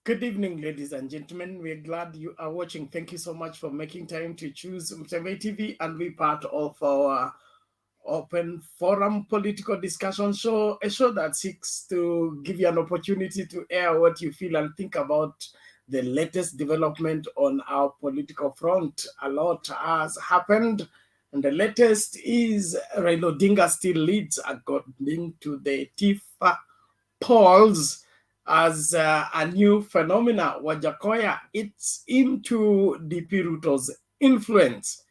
Good evening, ladies and gentlemen. We're glad you are watching. Thank you so much for making time to choose Mtv TV and be part of our open forum political discussion show, a show that seeks to give you an opportunity to air what you feel and think about the latest development on our political front. A lot has happened, and the latest is Raila Odinga still leads according to the Tifa polls as a new phenomena. Wajackoya, it's into DP Ruto'S influence.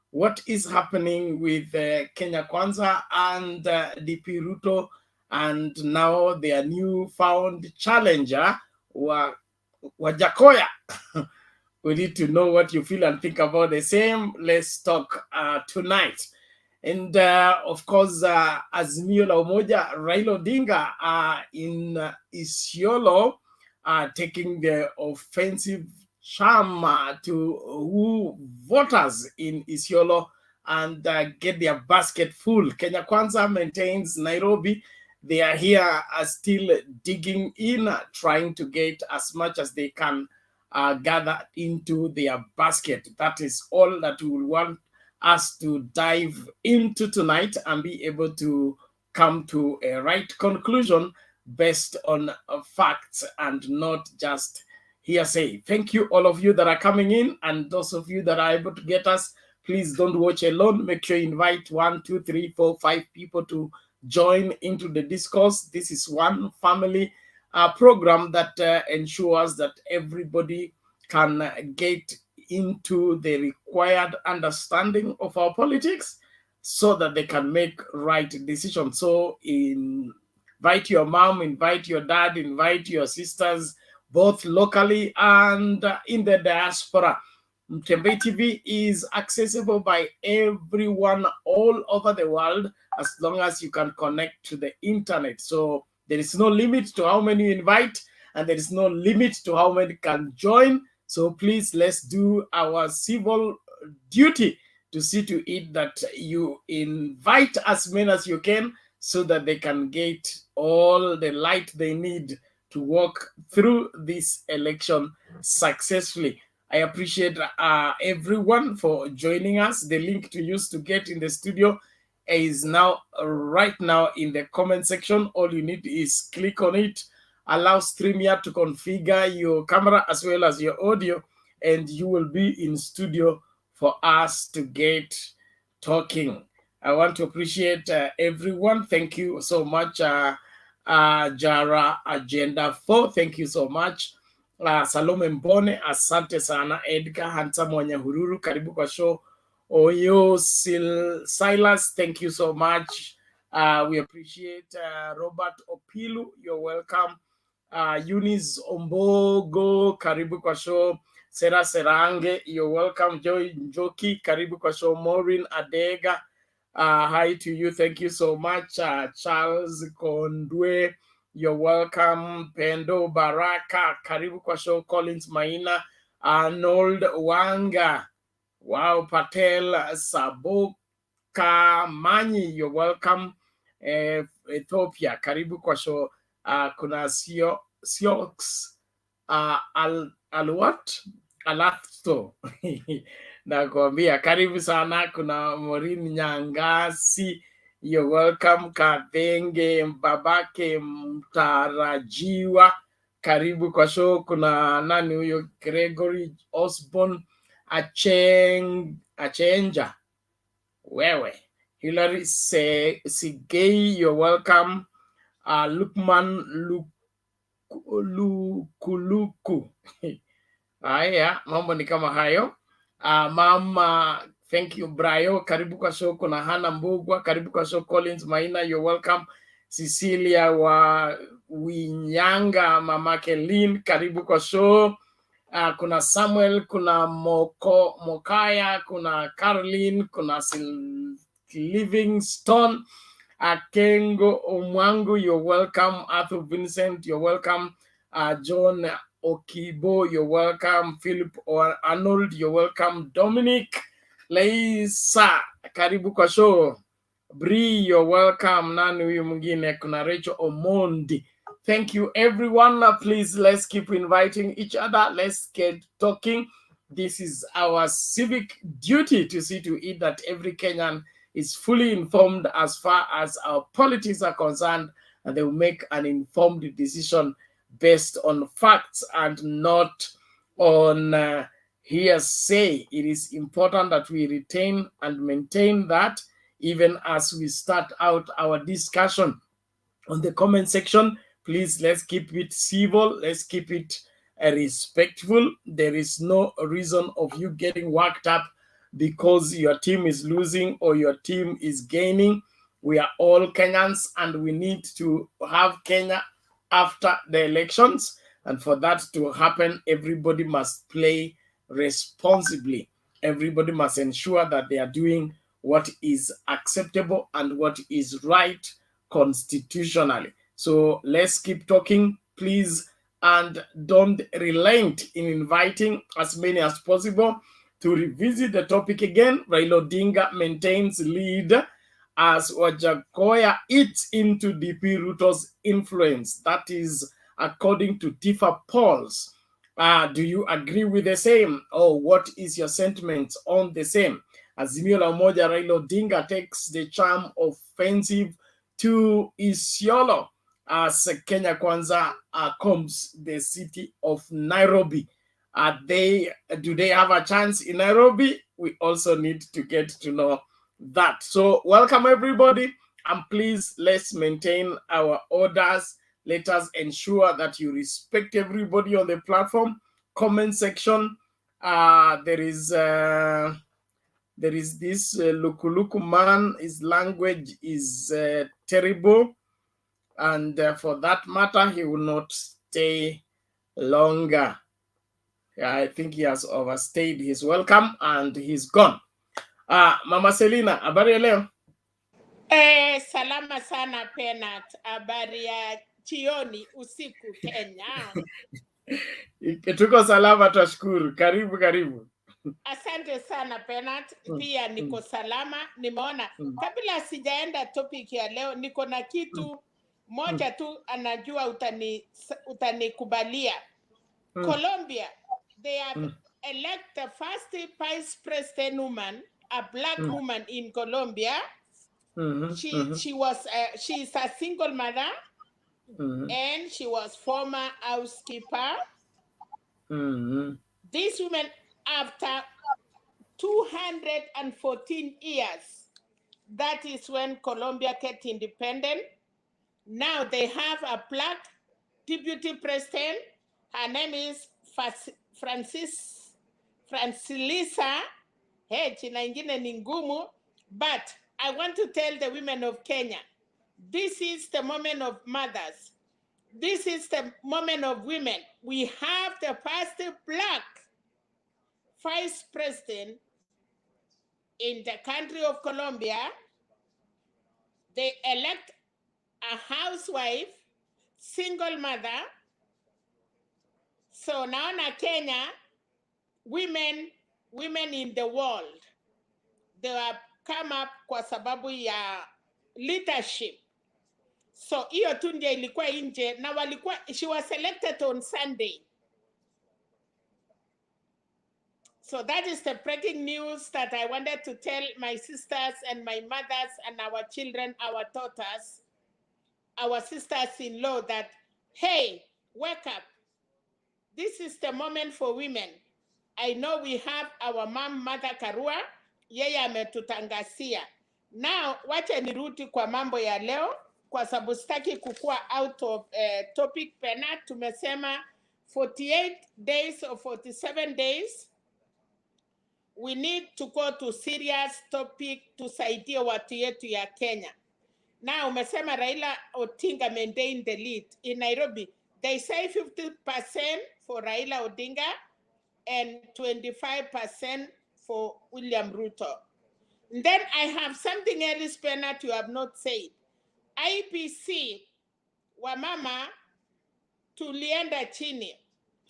What is happening with Kenya Kwanza and DP Ruto, and now their newfound challenger, Wajackoya? We need to know what you feel and think about the same. Let's talk tonight. And of course, Azimio la UMOJA, Raila Odinga in ISIOLO, taking the offensive charm to woo voters in ISIOLO and get their basket full. Kenya Kwanza maintains Nairobi. They are here still digging in, trying to get as much as they can gather into their basket. That is all that we will want us to dive into tonight and be able to come to a right conclusion based on facts and not just hearsay. Thank you, all of you that are coming in, and those of you that are able to get us. Please don't watch alone. Make sure you invite 1, 2, 3, 4, 5 people to join into the discourse. This is one family program that ensures that everybody can get into the required understanding of our politics so that they can make right decisions. So invite your mom, invite your dad, invite your sisters, both locally and in the diaspora. Mtv TV is accessible by everyone all over the world as long as you can connect to the internet. So there is no limit to how many you invite, and there is no limit to how many can join. So please, let's do our civil duty to see to it that you invite as many as you can so that they can get all the light they need to walk through this election successfully. I appreciate everyone for joining us. The link to use to get in the studio is now right now in the comment section. All you need is click on it, allow StreamYard to configure your camera as well as your audio, and you will be in studio for us to get talking. I want to appreciate everyone. Thank you so much, Jara Agenda 4. Thank you so much. Salome Mbone, asante sana. Edgar Handsome Wanyahururu, karibu kwa show. Oyo Silas, thank you so much. We appreciate Robert Opilu, you're welcome. Eunice Ombogo, karibu kwa show. Sera Serange, you're welcome. Joy Njoki, karibu kwa show. Maureen Adega, hi to you, thank you so much. Charles Kondwe, you're welcome. Pendo Baraka, karibu kwa show. Collins Maina, Arnold Wanga, wow. Patel Saboka Manyi, you're welcome. Ethiopia, karibu kwa show. Kuna Siox Alasto nakwambia karibu sana. Kuna Morin Nyangasi, you're welcome. Kadenge Mbabake Mtarajiwa, karibu kwa show. Kuna nani huyo? Gregory Osborne Achenja, wewe. Hilary Sigei, you're welcome. Lukman Lukuluku haya, mambo ni kama hayo. Mama, thank you. Brayo, karibu kwa show. Kuna Hana Mbugwa, karibu kwa show. Collins Maina, you're welcome. Cecilia wa Winyanga, mama Kelin, karibu kwa show. Kuna Samuel, kuna Mokaya, kuna Caroline, kuna Livingstone, Akengo Omwangu, you're welcome. Arthur Vincent, you're welcome. John Okibo, you're welcome. Philip Arnold, you're welcome. Dominic Leisa, karibu kwa show. Bree, you're welcome. Nani huyu mwingine? Kuna Rachel Omondi, Thank you, everyone. Please, let's keep inviting each other. Let's get talking. This is our civic duty to see to it that every Kenyan is fully informed as far as our politics are concerned, and they will make an informed decision based on facts and not on hearsay. It is important that we retain and maintain that even as we start out our discussion on the comment section. Please, let's keep it civil. Let's keep it respectful. There is no reason of you getting worked up because your team is losing or your team is gaining. We are all Kenyans, and we need to have Kenya after the elections. And for that to happen, everybody must play responsibly. Everybody must ensure that they are doing what is acceptable and what is right constitutionally. So let's keep talking, please, and don't relent in inviting as many as possible to revisit the topic again. Raila Odinga maintains lead as Wajackoya eats into DP Ruto'S influence. That is according to Tifa polls. Do you agree with the same? Or what is your sentiment on the same? Azimio UMOJA Raila Odinga takes the charm offensive to ISIOLO as Kenya Kwanza combs the city of Nairobi. Do they have a chance in Nairobi? We also need to get to know that. So welcome everybody, and please, let's maintain our orders. Let us ensure that you respect everybody on the platform. Comment section. There is this Lukuluku man. His language is terrible, and for that matter, he will not stay longer. I think he has overstayed his welcome and he's gone. Mama Selina, habari ya leo? Salama sana Penat, habari ya jioni, usiku Kenya. Tuko salama, tashukuru. Karibu, karibu. Asante sana Penat, pia niko salama. Nimeona kabla sijaenda topic ya leo, niko na kitu moja tu, anajua utanikubalia. Colombia, they have elect the first vice president woman, a black woman in Colombia. She's a single mother, and she was former housekeeper. This woman, after 214 years, that is when Colombia get independent. Now they have a black deputy president. Her name is Francilisa. Hey, jina ingine ni ngumu, but I want to tell the women of Kenya, this is the moment of mothers. This is the moment of women. We have the first black vice president in the country of Colombia. They elect a housewife, single mother. So now in Kenya, women in the world, they have come up kwa sababu ya leadership. So hiyo tu ndio ilikuwa nje na she was selected on Sunday. So that is the breaking news that I wanted to tell my sisters and my mothers and our children, our daughters, our sisters-in-law that, hey, wake up. This is the moment for women. I know we have our mom, Mother Karua, yeye ametutangazia. Now, wacha nirudi kwa mambo ya leo, kwa sababu sitaki kukua out of topic pena. Tumesema 48 days or 47 days, we need to go to serious topic tusaidie watu yetu ya Kenya. Now, umesema Raila Odinga maintain the lead. In Nairobi, they say 50% for Raila Odinga and 25% for William Ruto. And then I have something else, Bernard, you have not said. IPC, wamama, tulienda chini.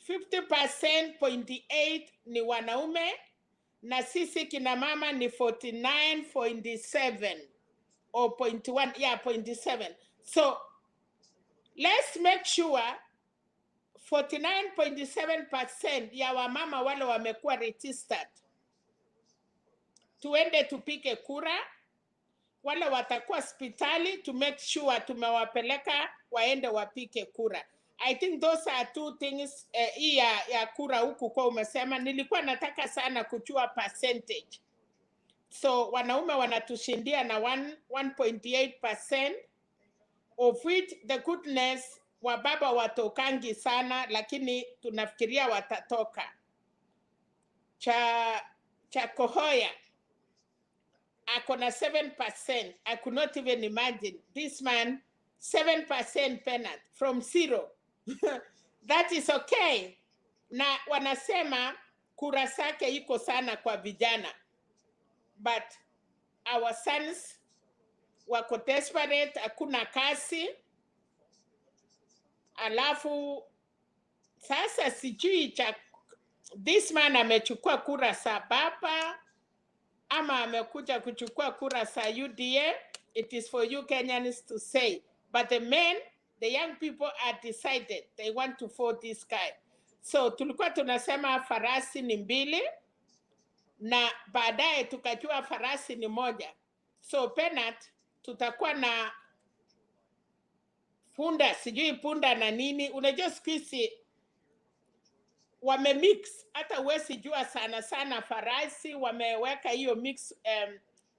50.8 ni wanaume, na sisi kina mama ni 49.7 or 0.1, yeah, 0.7. So let's make sure 49.7% ya wamama wale wamekuwa registered. Tuende tupike kura. Wale watakuwa hospitali to make sure tumewapeleka waende wapike kura. I think those are two things. Ya kura huku kwa umesema, nilikuwa nataka sana kuchua percentage. So wanaume wanatushindia na 1.8%, of which the goodness wababa watokangi sana, lakini tunafikiria watatoka. Wajackoya akona 7%. I could not even imagine this man 7% penalty from 0. That is okay. Na wanasema kura zake iko sana kwa vijana, but our sons wako desperate, hakuna kazi. Alafu sasa sijui this man amechukua kura za baba ama amekuja kuchukua kura za UDA. It is for you Kenyans to say. But the men, the young people are decided they want to vote this guy. So tulikuwa tunasema farasi ni 2 na baadaye tukajua farasi ni 1. So penalty tutakuwa na punda, sijui punda na nini. Unajua squeeze wamemix, hata uwezi jua sana farasi. Wameweka hiyo mix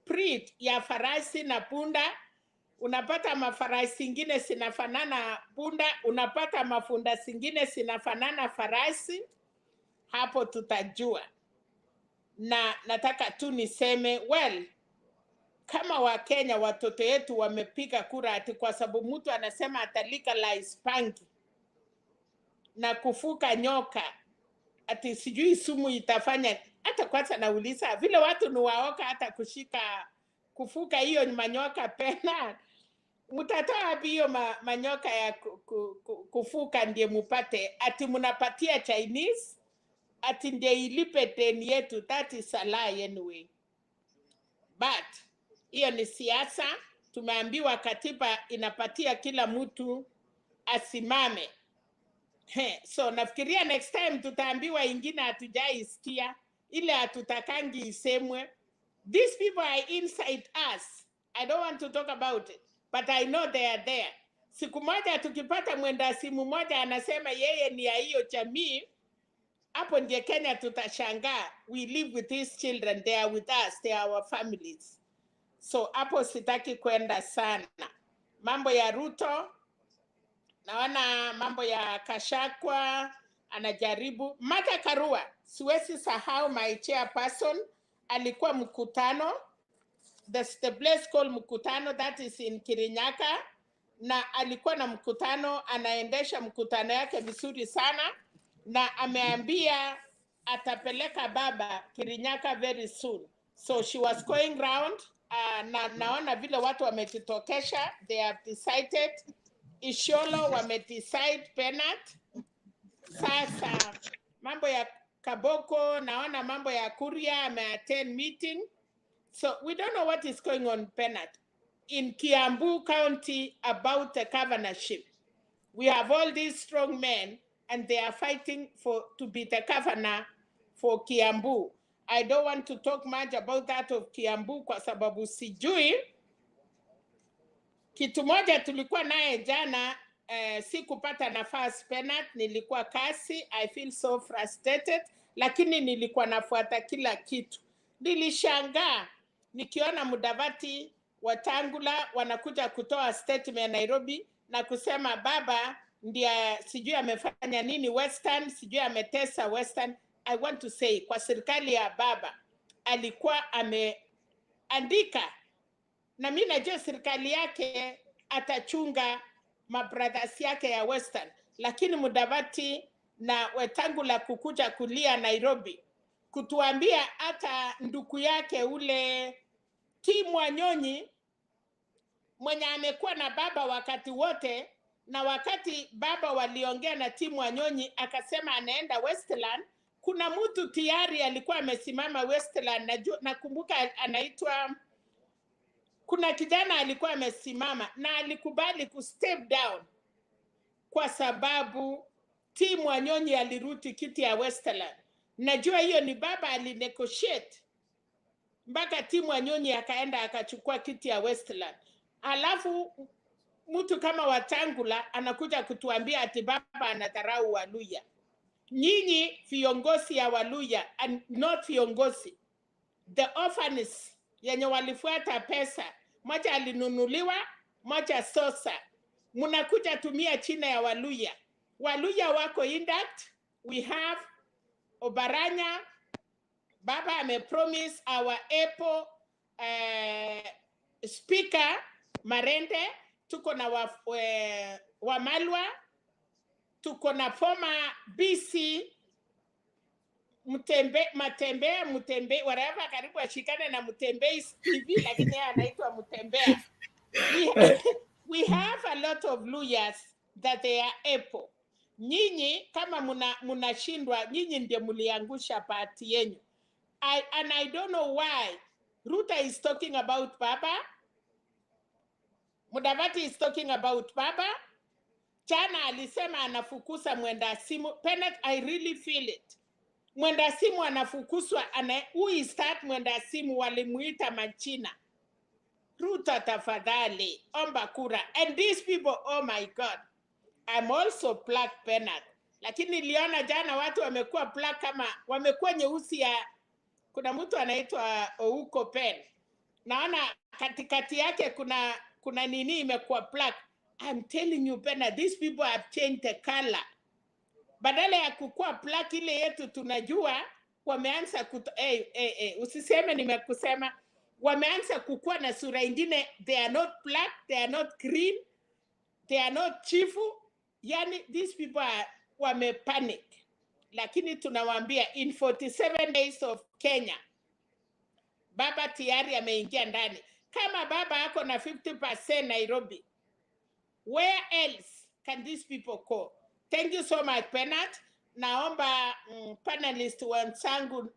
breed ya farasi na punda. Unapata mafarasi zingine zinafanana punda, unapata mafunda zingine zinafanana farasi. Hapo tutajua. Na nataka tu niseme, well, kama Wakenya watoto yetu wamepiga kura ati kwa sababu mtu anasema atalegalize pangi na kufuka nyoka, ati sijui sumu itafanya. Hata kwanza nauliza vile watu ni waoka hata kufuka hiyo manyoka pena. Mutatoa wapi hiyo manyoka ya kufuka ndiye mupate? Ati munapatia Chinese ati ndiye ilipe deni yetu. That is a lie anyway. But hiyo ni siasa. Tumeambiwa katiba inapatia kila mtu asimame. So nafikiria next time tutaambiwa ingine hatujaisikia, ile hatutakangi isemwe. These people are inside us. I don't want to talk about it, but I know they are there. Siku moja tukipata mwenda simu moja anasema yeye ni ya hiyo jamii, hapo ndiye Kenya tutashangaa. We live with these children, they are with us, they are our families. So hapo sitaki kwenda sana. Mambo ya Ruto, naona mambo ya Kashakwa anajaribu. Martha Karua, siwezi sahau my chairperson, alikuwa mkutano, the place called mkutano, that is in Kirinyaga, na alikuwa na mkutano, anaendesha mkutano yake vizuri sana, na ameambia atapeleka baba Kirinyaga very soon. So she was going round, naona vile watu wamejitokesha, they have decided. ISIOLO wamedecide penalty. Sasa mambo ya Kaboko, naona mambo ya Kuria ameattend meeting. So we don't know what is going on penalty in Kiambu County about the governorship. We have all these strong men and they are fighting to be the governor for Kiambu. I don't want to talk much about that of Kiambu kwa sababu sijui. Kitu moja tulikuwa naye jana, sikupata nafasi penalty, nilikuwa kasi. I feel so frustrated, lakini nilikuwa nafuata kila kitu. Nilishangaa nikiona Mudavadi Wetangula wanakuja kutoa statement ya Nairobi na kusema baba ndiye sijui amefanya nini Western, sijui ametesa Western. I want to say kwa serikali ya baba alikuwa ameandika, na mimi najua serikali yake atachunga mabrothers yake ya Western, lakini Mudavadi na Wetangula kukuja kulia Nairobi kutuambia hata ndugu yake ule Timu Wanyonyi mwenye amekuwa na baba wakati wote, na wakati baba waliongea na Timu Wanyonyi akasema anaenda Westland, kuna mtu tayari alikuwa amesimama Westland. Nakumbuka anaitwa, kuna kijana alikuwa amesimama na alikubali ku step down kwa sababu Tim Wanyonyi aliruti kiti ya Westland. Najua hiyo ni baba alinegotiate mpaka Tim Wanyonyi akaenda akachukua kiti ya Westland. Alafu mtu kama Wetangula anakuja kutuambia ati baba anadharau Waluya. Nyinyi viongozi ya Waluya and not viongozi, the orphans yenye walifuata pesa, moja alinunuliwa, moja sosa, mnakuja tumia china ya Waluya. Waluya wako intact. We have Obaranya. Baba amepromise our Apple speaker Marende. Tuko na Wamalwa. Tuko na former BC Mutembe whatever, karibu ashikane na Mutembe TV, lakini yeye anaitwa Mutembea. We have a lot of Luyas that they are Apple. Nyinyi kama munashindwa, nyinyi ndio muliangusha party yenu. And I don't know why Ruto is talking about Baba. Mudavadi is talking about Baba. Jana alisema anafukusa mwenda simu. Penet, I really feel it. Mwenda simu anafukuswa. Who is that mwenda simu? Walimuita Machina. Ruto tafadhali, omba kura. And these people, oh my God. I'm also black Penet. Lakini niliona jana watu wamekuwa black kama, wamekuwa nyeusi ya, kuna mtu anaitwa Ouko Pen. Naona katikati yake kuna nini imekuwa black. I'm telling you, Pena, these people have changed the color. Badala ya kukua black ile yetu tunajua, wameanza usiseme nimekusema, wameanza kukua na sura ingine. They are not black, they are not green, they are not chifu. Yani, these people wame panic. Lakini tunawaambia, in 47 days of Kenya, baba tayari ameingia ndani. Kama baba ako na 50% Nairobi, where else can these people go? Thank you so much, Penat. Naomba panelist wenzangu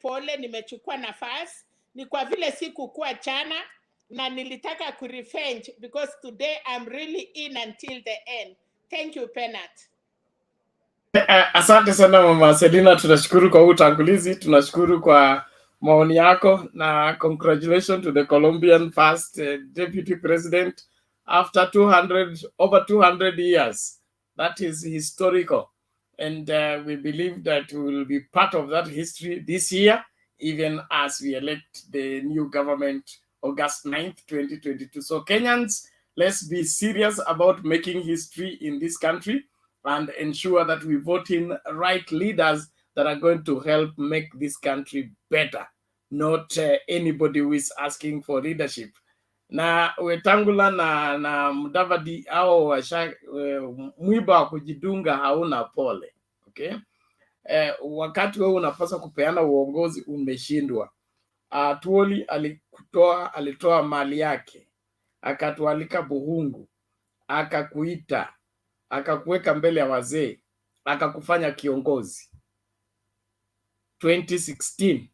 pole, nimechukua nafasi. Ni kwa vile sikukuwa chana na nilitaka kurevenge because today I'm really in until the end. Thank you, Penat. Asante sana Mama Selina, tunashukuru kwa utangulizi, tunashukuru kwa maoni yako na congratulations to the Colombian first deputy president after over 200 years. That is historical, and we believe that we will be part of that history this year, even as we elect the new government August 9th, 2022. So Kenyans, let's be serious about making history in this country and ensure that we vote in right leaders that are going to help make this country better, not anybody who is asking for leadership. Na Wetangula na Mudavadi au mwiba wa kujidunga hauna pole. Okay? Wakati wewe unapaswa kupeana uongozi umeshindwa. Tuoli alitoa mali yake, akatualika Buhungu, akakuita, akakuweka mbele ya wazee, akakufanya kiongozi. 2016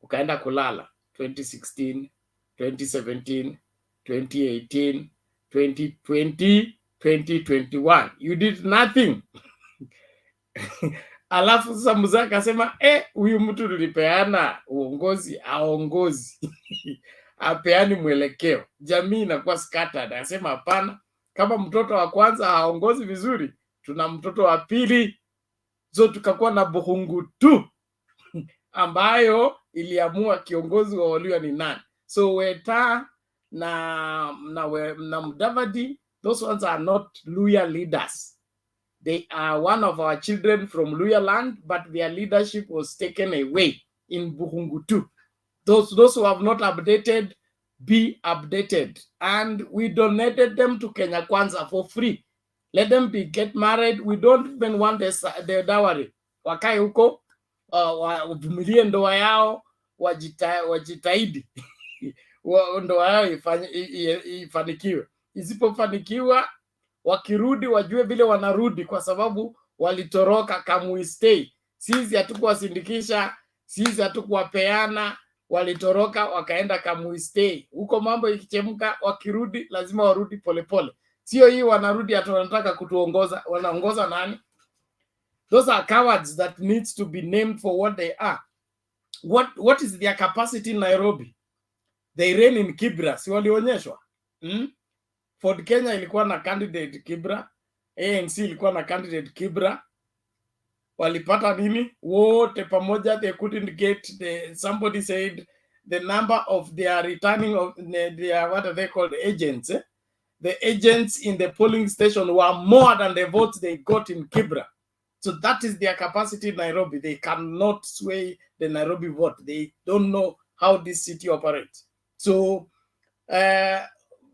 ukaenda kulala. 2016, 2017, 2018, 2020, 2021. You did nothing. Alafu sasa mzee akasema huyu mtu tulipeana uongozi aongozi. Apeani mwelekeo. Jamii inakuwa scattered. Akasema hapana, kama mtoto wa kwanza haongozi vizuri, tuna mtoto wa pili. So tukakuwa na Buhungu tu ambayo iliamua kiongozi wa Waluya ni nani. So Weta na Mudavadi, those ones are not Luya leaders. They are one of our children from Luya land, but their leadership was taken away in Buhungu too. Those who have not updated, be updated. And we donated them to Kenya Kwanza for free. Let them get married. We don't even want the dowry. Wakae huko, wavumilie ndoa yao, wajitahidi. Ndoa yao ifanikiwe. Isipofanikiwa, wakirudi wajue vile wanarudi, kwa sababu walitoroka. Come stay. Sisi hatukuwasindikisha, sisi hatukuwapeana, walitoroka wakaenda come stay. Huko mambo ikichemka, wakirudi lazima warudi polepole. Sio hii wanarudi ati wanataka kutuongoza. Wanaongoza nani? Those are cowards that needs to be named for what they are. What is their capacity in Nairobi? They reign in Kibra, si walionyeshwa? Ford Kenya ilikuwa na candidate Kibra, ANC ilikuwa na candidate Kibra. Walipata nini? Wote pamoja, they couldn't get somebody said the number of their returning of their, what are they called, agents, the agents in the polling station were more than the votes they got in Kibra. So that is their capacity in Nairobi. They cannot sway the Nairobi vote. They don't know how this city operates. So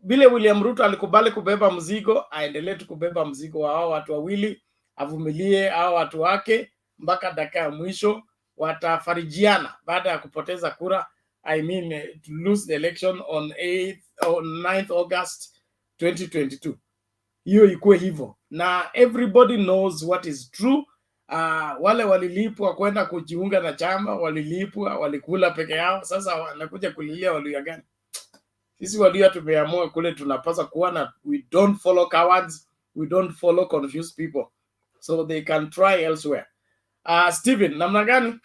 vile William Ruto alikubali kubeba mzigo, aendelee tu kubeba mzigo wa hao watu wawili, avumilie hao watu wake mpaka dakika ya mwisho. Watafarijiana baada ya kupoteza kura, I mean to lose the election on 9th August 2022. Hiyo ikuwe hivyo, na everybody knows what is true. Wale walilipwa kwenda kujiunga na chama, walilipwa, walikula peke yao. Sasa wanakuja kulilia Waluya gani? Sisi Waluya tumeamua kule tunapaswa kuwa na, we don't follow cowards, we don't follow confused people, so they can try elsewhere. Steven, namna gani?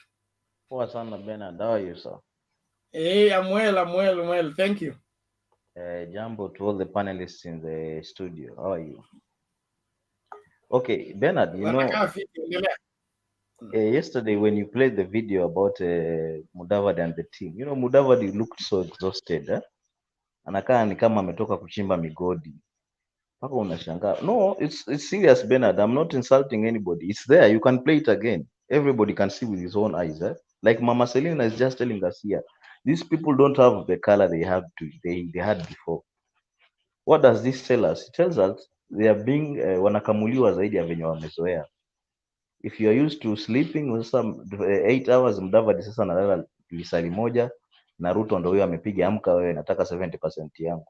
Poa sana Bernard, how are you sir? Hey, I'm well, thank you. Jambo to all the panelists in the studio, how are you? Okay, Bernard, you know, yesterday when you played the video about Mudavadi and the team, you know, Mudavadi looked so exhausted, anakaa ni kama ametoka kuchimba migodi. Paka unashangaa. No, it's serious Bernard, I'm not insulting anybody. It's there, you can play it again. Everybody can see with his own eyes. Like Mama Selina is just telling us here, these people don't have the color they had before. What does this tell us? It tells us they are being wanakamuliwa zaidi ya venye wamezoea. If you are used to sleeping some 8 hours, Mudavadi sasa analala lisali moja, na Ruto ndio huyo amepiga amka wewe nataka 70% yangu.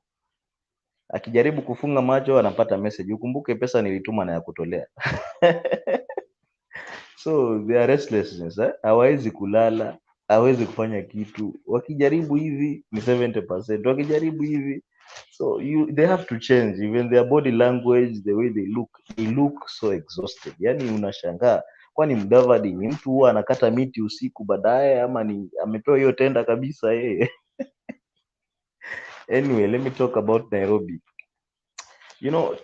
Akijaribu kufunga macho anapata message, ukumbuke pesa nilituma na ya kutolea. So they are restlessness, hawezi kulala, hawezi kufanya kitu. Wakijaribu hivi ni 70%, wakijaribu hivi. So they have to change even their body language, the way they look so exhausted. Yani unashangaa, kwani Mudavadi ni mtu huwa anakata miti usiku baadaye ama ni amepewa hiyo tenda kabisa yeye? Anyway, let me talk about Nairobi. You know,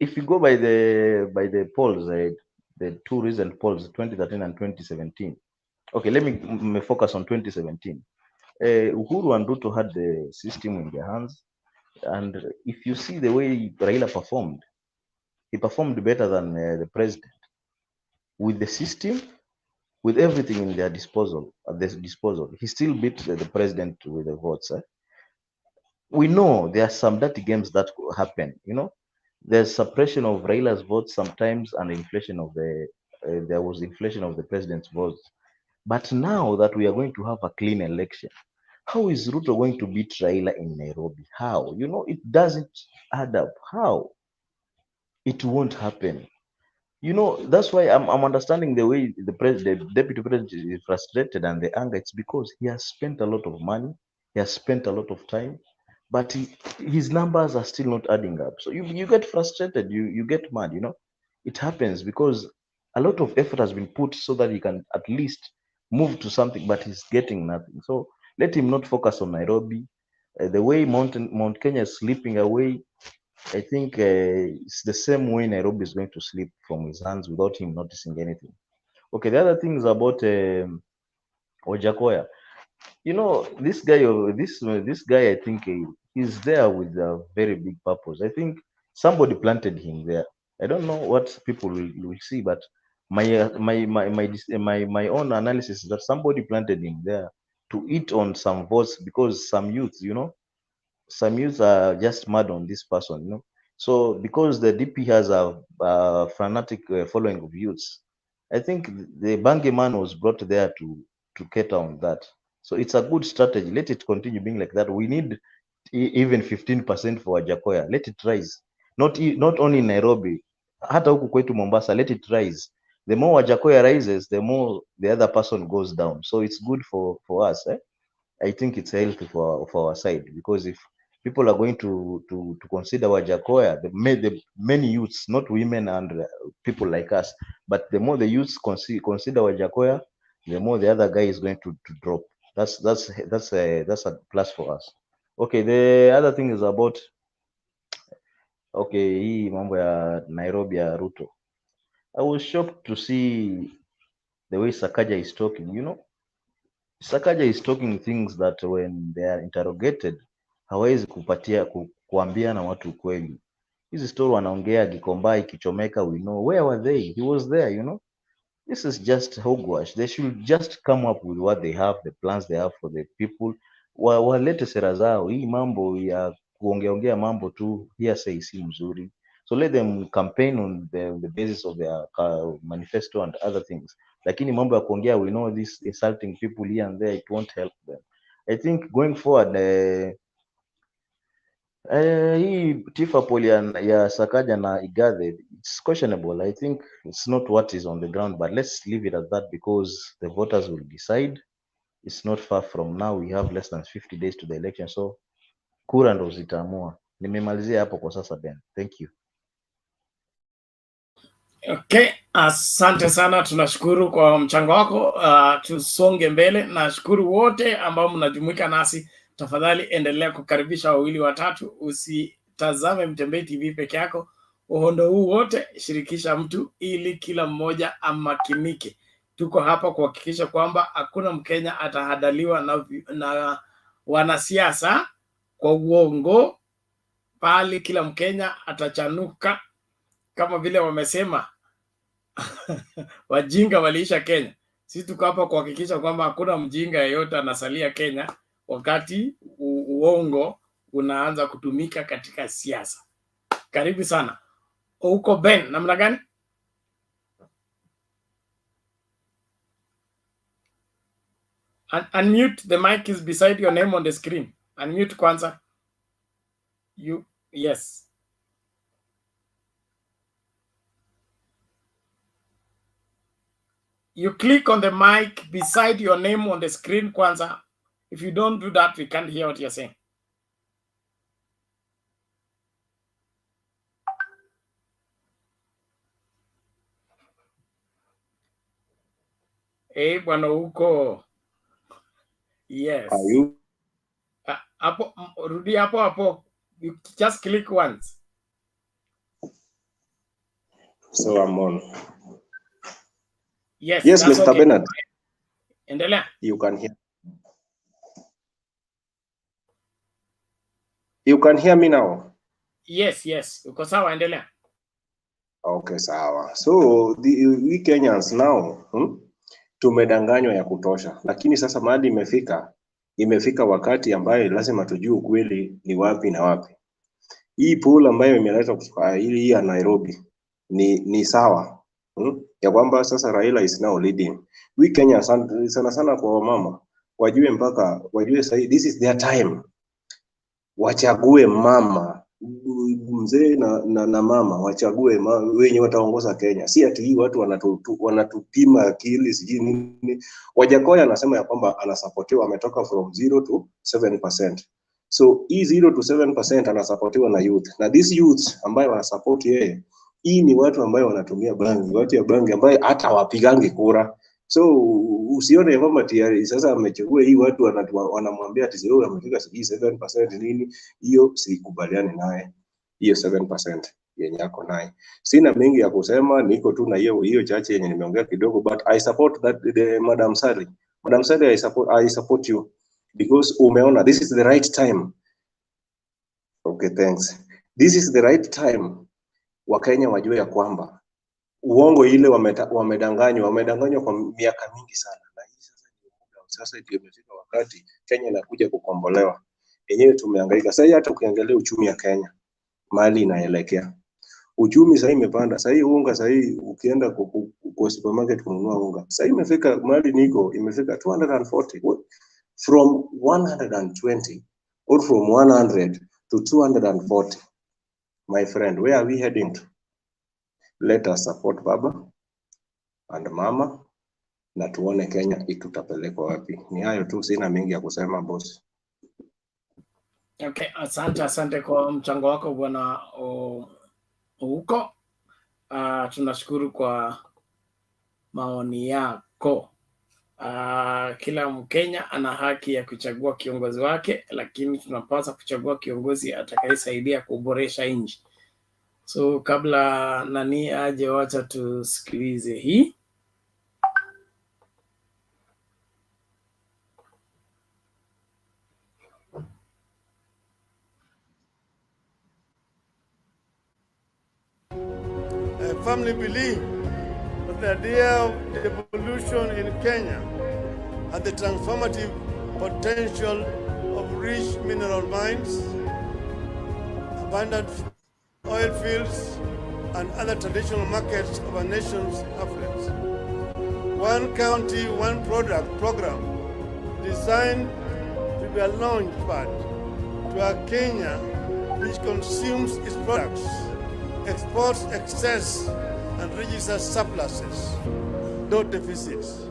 if you go by the polls, the two recent polls, 2013 and 2017. Okay, let me focus on 2017. Uhuru and Ruto had the system in their hands, and if you see the way Raila performed, he performed better than the president. With the system, with everything in their disposal, he still beat the president with the votes. We know there are some dirty games that happen, you know. There's suppression of Raila's votes sometimes, and inflation of there was inflation of the president's votes. But now that we are going to have a clean election, how is Ruto going to beat Raila in Nairobi? How? You know, it doesn't add up. How? It won't happen. You know, that's why I'm understanding the way the deputy president is frustrated and the anger. It's because he has spent a lot of money, he has spent a lot of time, but his numbers are still not adding up. So you get frustrated, you get mad, you know. It happens because a lot of effort has been put so that he can at least move to something, but he's getting nothing. So let him not focus on Nairobi. The way Mount Kenya is slipping away, I think it's the same way Nairobi is going to slip from his hands without him noticing anything. Okay, the other thing is about Wajackoya. You know, this guy, I think he's there with a very big purpose. I think somebody planted him there. I don't know what people will see, but my own analysis is that somebody planted him there to eat on some votes because some youth, you know, some youths are just mad on this person, you know. So because the DP has a fanatic following of youths, I think the Bangi man was brought there to cater on that. So it's a good strategy. Let it continue being like that. We need even 15% for Wajackoya. Let it rise. Not only in Nairobi, hata huku kwetu Mombasa, let it rise. The more Wajackoya rises, the more the other person goes down. So it's good for us. I think it's healthy for our side, because if people are going to consider Wajackoya, the many youths, not women and people like us, but the more the youths consider Wajackoya, the more the other guy is going to drop. That's a plus for us. Okay, the other thing is about hii mambo ya Nairobi ya Ruto. I was shocked to see the way Sakaja is talking. You know, Sakaja is talking things that when they are interrogated hawezi kuambia na watu ukweli. Hizi story wanaongea Gikomba ikichomeka, we know where were they? He was there, you know. This is just hogwash. They should just come up with what they have, the plans they have for the people. Walete sera zao. Hii mambo ya kuongeongea mambo tu hearsay si mzuri. So let them campaign on the basis of their manifesto and other things. Lakini mambo ya kuongea, we know this insulting people here and there, it won't help them. I think going forward, hii Tifa poll ya Sakaja na Igathe, it's questionable. I think it's not what is on the ground, but let's leave it at that because the voters will decide. It's not far from now. We have less than 50 days to the election, so kura ndo zitaamua. Nimemalizia hapo kwa sasa, Ben. Thank you. Okay, asante sana, tunashukuru kwa mchango wako. Tusonge mbele. Nashukuru wote ambao mnajumuika nasi. Tafadhali endelea kukaribisha wawili watatu, usitazame Mtembei TV peke yako. Uhondo huu wote shirikisha mtu ili kila mmoja amakinike. Tuko hapa kuhakikisha kwamba hakuna Mkenya atahadaliwa na wanasiasa kwa uongo, bali kila Mkenya atachanuka kama vile wamesema wajinga waliisha Kenya. Sisi tuko hapa kuhakikisha kwamba hakuna mjinga yeyote anasalia Kenya wakati uongo unaanza kutumika katika siasa. Karibu sana. Uko Ben, namna gani? Unmute, the mic is beside your name on the screen. Unmute Kwanza. Yes. You click on the mic beside your name on the screen, Kwanza. If you don't do that, we can't hear what you're saying. Hey, bwana huko. Yes. Are you? Hapo, rudi hapo. You just click once. So I'm on. Yes, yes, that's Mr. okay. Bernard. Endelea. You can hear. You can hear me now? Yes. Uko sawa, endelea. Okay, sawa. So we Kenyans now, tumedanganywa ya kutosha. Lakini sasa mahali imefika wakati ambaye lazima tujue ukweli ni wapi na wapi. Hii poll ambayo imeletwa kutoka hii ya Nairobi ni sawa. Ya kwamba sasa Raila is now leading. We Kenyans sana kwa mama wajue sahi, this is their time. Wachague mama, mzee na mama, wachague wenye wataongoza Kenya. Si ati hii watu wanatupima akili sijui nini. Wajackoya anasema ya kwamba anasapotiwa, ametoka from 0 to 7%. So hii 0 to 7% anasapotiwa na youth. Na these youths ambayo wanasupport yeye, hii ni watu ambayo wanatumia bangi, watu ya bangi ambayo hata wapigangi kura. So usione kwamba tayari sasa amechagua hii watu wanamwambia ati sio amefika 7% nini. Hiyo sikubaliani naye. Hiyo 7% yenye yako naye. Sina mengi ya kusema, niko tu na hiyo chache yenye nimeongea kidogo, but I support that the Madam Sally. Madam Sally, I support you because umeona this is the right time. Okay, thanks. This is the right time. Wakenya wajue ya kwamba uongo ile wamedanganywa kwa miaka mingi sana, na hii sasa ndio imefika wakati Kenya inakuja kukombolewa. Yenyewe tumehangaika sasa. Hata ukiangalia uchumi ya Kenya mali inaelekea, uchumi sasa imepanda. Sasa unga sasa ukienda kwa supermarket kununua unga sasa imefika mali imefika 240, from 120 or from 100 to 240. My friend, where are we heading to? Let us support baba and mama na tuone Kenya itutapeleka wapi. Ni hayo tu, sina mengi ya kusema boss. Okay, asante kwa mchango wako bwana huko. Tunashukuru kwa maoni yako. Kila Mkenya ana haki ya kuchagua kiongozi wake, lakini tunapaswa kuchagua kiongozi atakayesaidia kuboresha nchi. So kabla nani aje, wacha tusikilize hii. I firmly believe that the idea of devolution in Kenya and the transformative potential of rich mineral mines, abundant oil fields, and other traditional markets of our nation's affluence. One county, one product program designed to be a launch pad to a Kenya which consumes its products, exports excess, and registers surpluses, not deficits.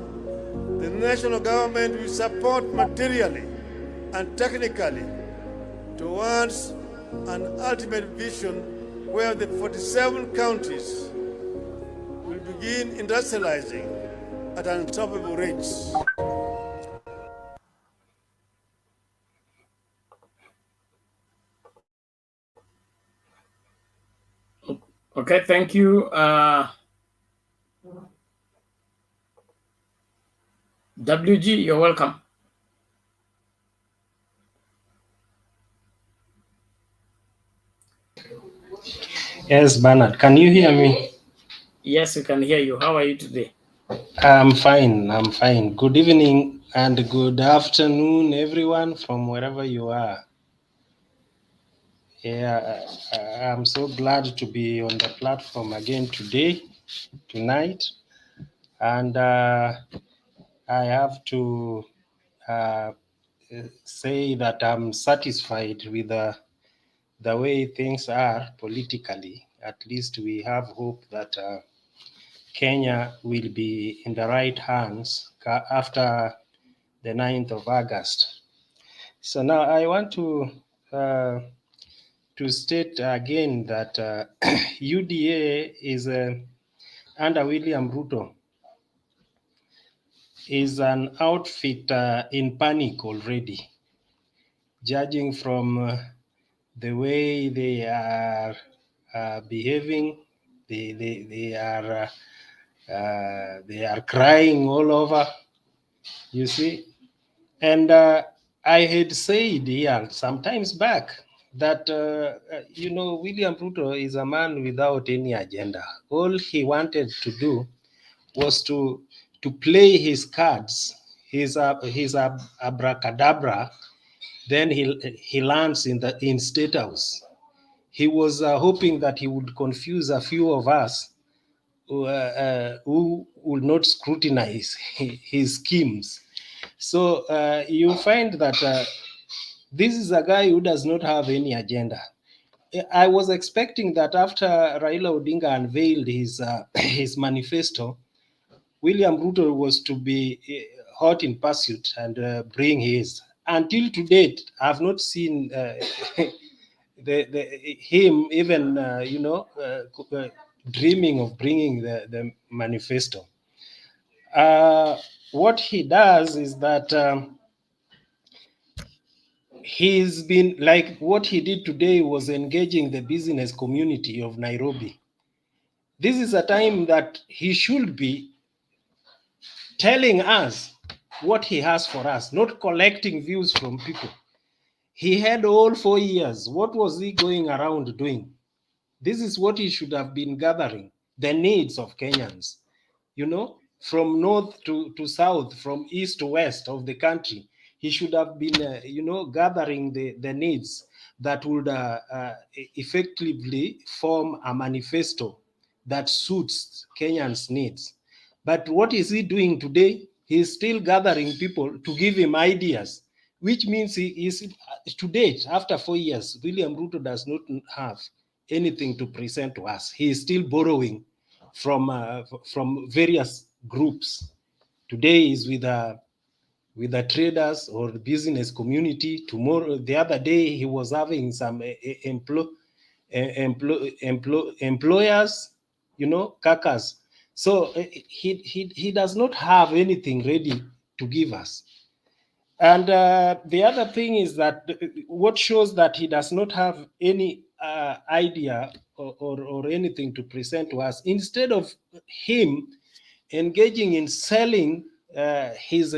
The national government will support materially and technically towards an ultimate vision where the 47 counties will begin industrializing at unstoppable rates. Okay, thank you. WG, you're welcome. Yes, Bernard, can you hear me? Yes, we can hear you. How are you today? I'm fine. I'm fine. Good evening and good afternoon, everyone, from wherever you are. Yeah, I'm so glad to be on the platform again tonight, and I have to say that I'm satisfied with the way things are politically. At least we have hope that Kenya will be in the right hands after the 9th of August. So now I want to state again that UDA is under William Ruto is an outfit in panic already, judging from the way they are behaving. They are crying all over, you see. And I had said here sometimes back that, William Ruto is a man without any agenda. All he wanted to do was to play his cards, his abracadabra. Then he lands in State House. He was hoping that he would confuse a few of us who would not scrutinize his schemes. So you find that this is a guy who does not have any agenda. I was expecting that after Raila Odinga unveiled his manifesto, William Ruto was to be hot in pursuit and bring his. Until to date, I have not seen him even, dreaming of bringing the manifesto. What he does is that he's been like, what he did today was engaging the business community of Nairobi. This is a time that he should be telling us what he has for us, not collecting views from people. He had all 4 years. What was he going around doing? This is what he should have been gathering, the needs of Kenyans, from north to south, from east to west of the country. He should have been, gathering the needs that would effectively form a manifesto that suits Kenyans' needs. But what is he doing today? He's still gathering people to give him ideas, which means he is, to date, after 4 years, William Ruto does not have anything to present to us. He is still borrowing from various groups. Today is with with the traders or the business community. Tomorrow, the other day, he was having some employers, you know, kakas. So he does not have anything ready to give us. And the other thing is that what shows that he does not have any idea or anything to present to us, instead of him engaging in selling his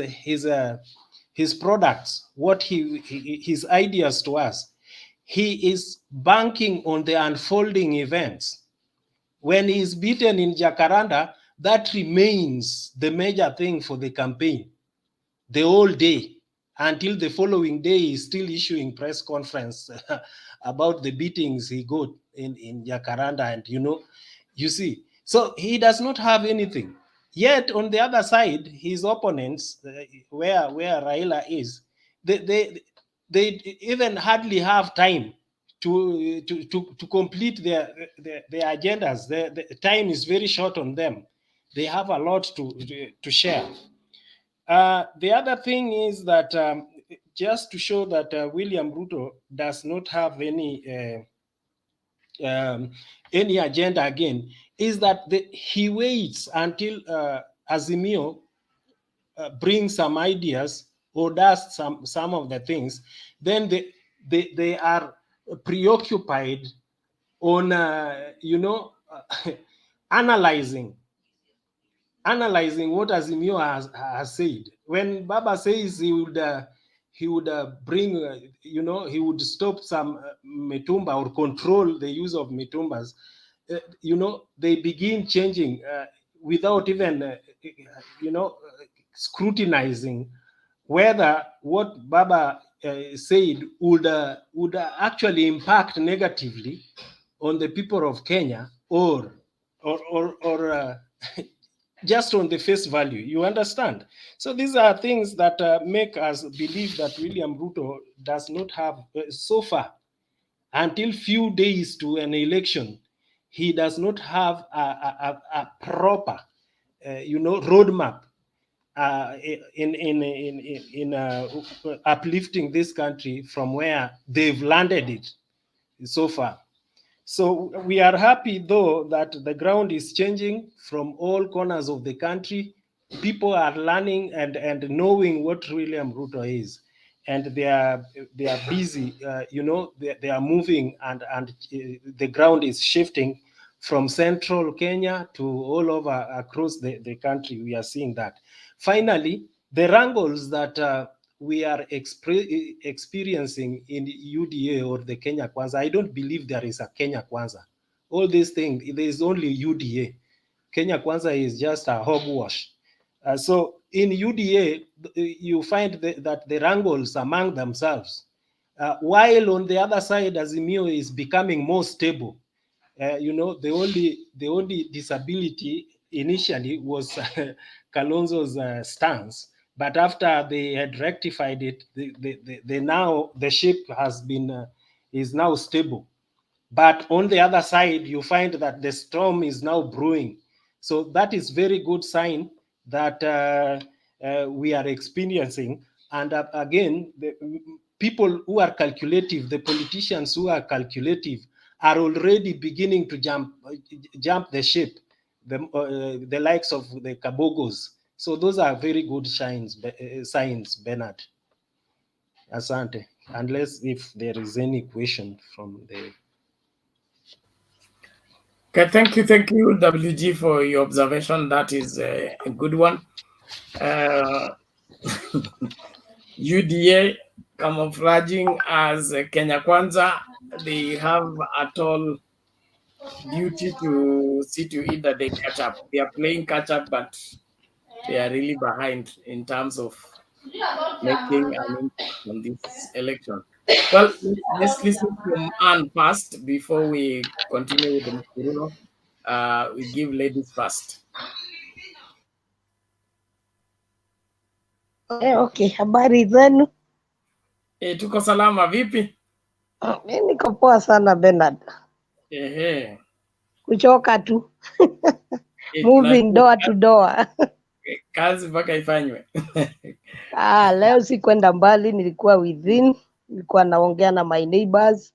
products, his ideas to us, he is banking on the unfolding events. When he is beaten in Jacaranda, that remains the major thing for the campaign, the whole day, until the following day he is still issuing press conference about the beatings he got in Jacaranda. And you see, so he does not have anything. Yet on the other side, his opponents, where Raila is, they even hardly have time to complete their agendas. The time is very short on them. They have a lot to share. The other thing is that just to show that William Ruto does not have any agenda again, is that he waits until Azimio brings some ideas or does some of the things, then they are preoccupied on analyzing what Azimio has said. When Baba says he would bring, he would stop some mitumba or control the use of mitumbas, they begin changing without even, scrutinizing whether what Baba said would actually impact negatively on the people of Kenya or just on the face value. You understand? So these are things that make us believe that William Ruto does not have, so far, until few days to an election, he does not have a proper, roadmap in uplifting this country from where they've landed it so far. So we are happy, though, that the ground is changing from all corners of the country. People are learning and knowing what William Ruto is, and they are busy. They are moving, and the ground is shifting from central Kenya to all over across the country. We are seeing that. Finally, the wrangles that we are experiencing in UDA or the Kenya Kwanza, I don't believe there is a Kenya Kwanza. All these things, there is only UDA. Kenya Kwanza is just a hogwash. So in UDA, you find that the wrangles among themselves, while on the other side, Azimio is becoming more stable. The only disability initially was Kalonzo's stance. But after they had rectified it, the ship is now stable. But on the other side, you find that the storm is now brewing. So that is very good sign that we are experiencing. And again, the people who are calculative, the politicians who are calculative, are already beginning to jump the ship, the likes of the Kabogos. So those are very good signs, Bernard. Asante. Unless if there is any question from the... Okay, thank you, WG, for your observation. That is a good one. UDA camouflaging as Kenya Kwanza, they have a tall duty to see to it that they catch up. They are playing catch up, but they are really behind in terms of making an impact on this election. Well, let's listen from Anne first before we continue with the Mkuruno. We give ladies first. Okay, habari zenu? Tuko salama, vipi? Mimi niko poa sana Bernard. Kuchoka tu. Moving door to door. Kazi mpaka ifanywe. Leo si kwenda mbali, nilikuwa within, nilikuwa naongea na my neighbors.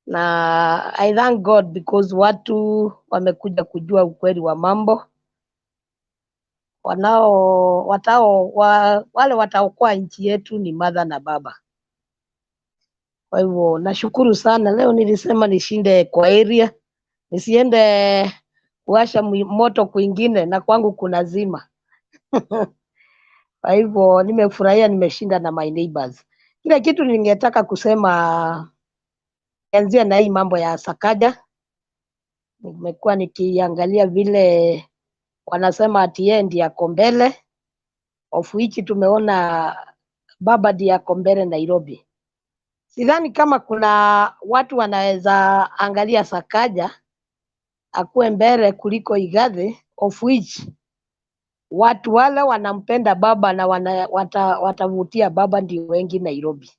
Na I thank God because watu wamekuja kujua ukweli wa mambo. Wale wataokoa nchi yetu ni mother na baba. Kwa hivyo nashukuru sana. Leo nilisema nishinde kwa area, nisiende kuwasha moto kwingine na kwangu kuna zima. Kwa hivyo nimefurahia, nimeshinda na my neighbors. Kile kitu ningetaka kusema anzia na hii mambo ya Sakaja. Nimekuwa nikiangalia vile wanasema ati yeye ndiye ako mbele, of which tumeona baba ndiye ako mbele Nairobi. Sidhani kama kuna watu wanaweza angalia Sakaja akuwe mbele kuliko Igathe, of which watu wale wanampenda baba na watavutia baba ndio wengi Nairobi.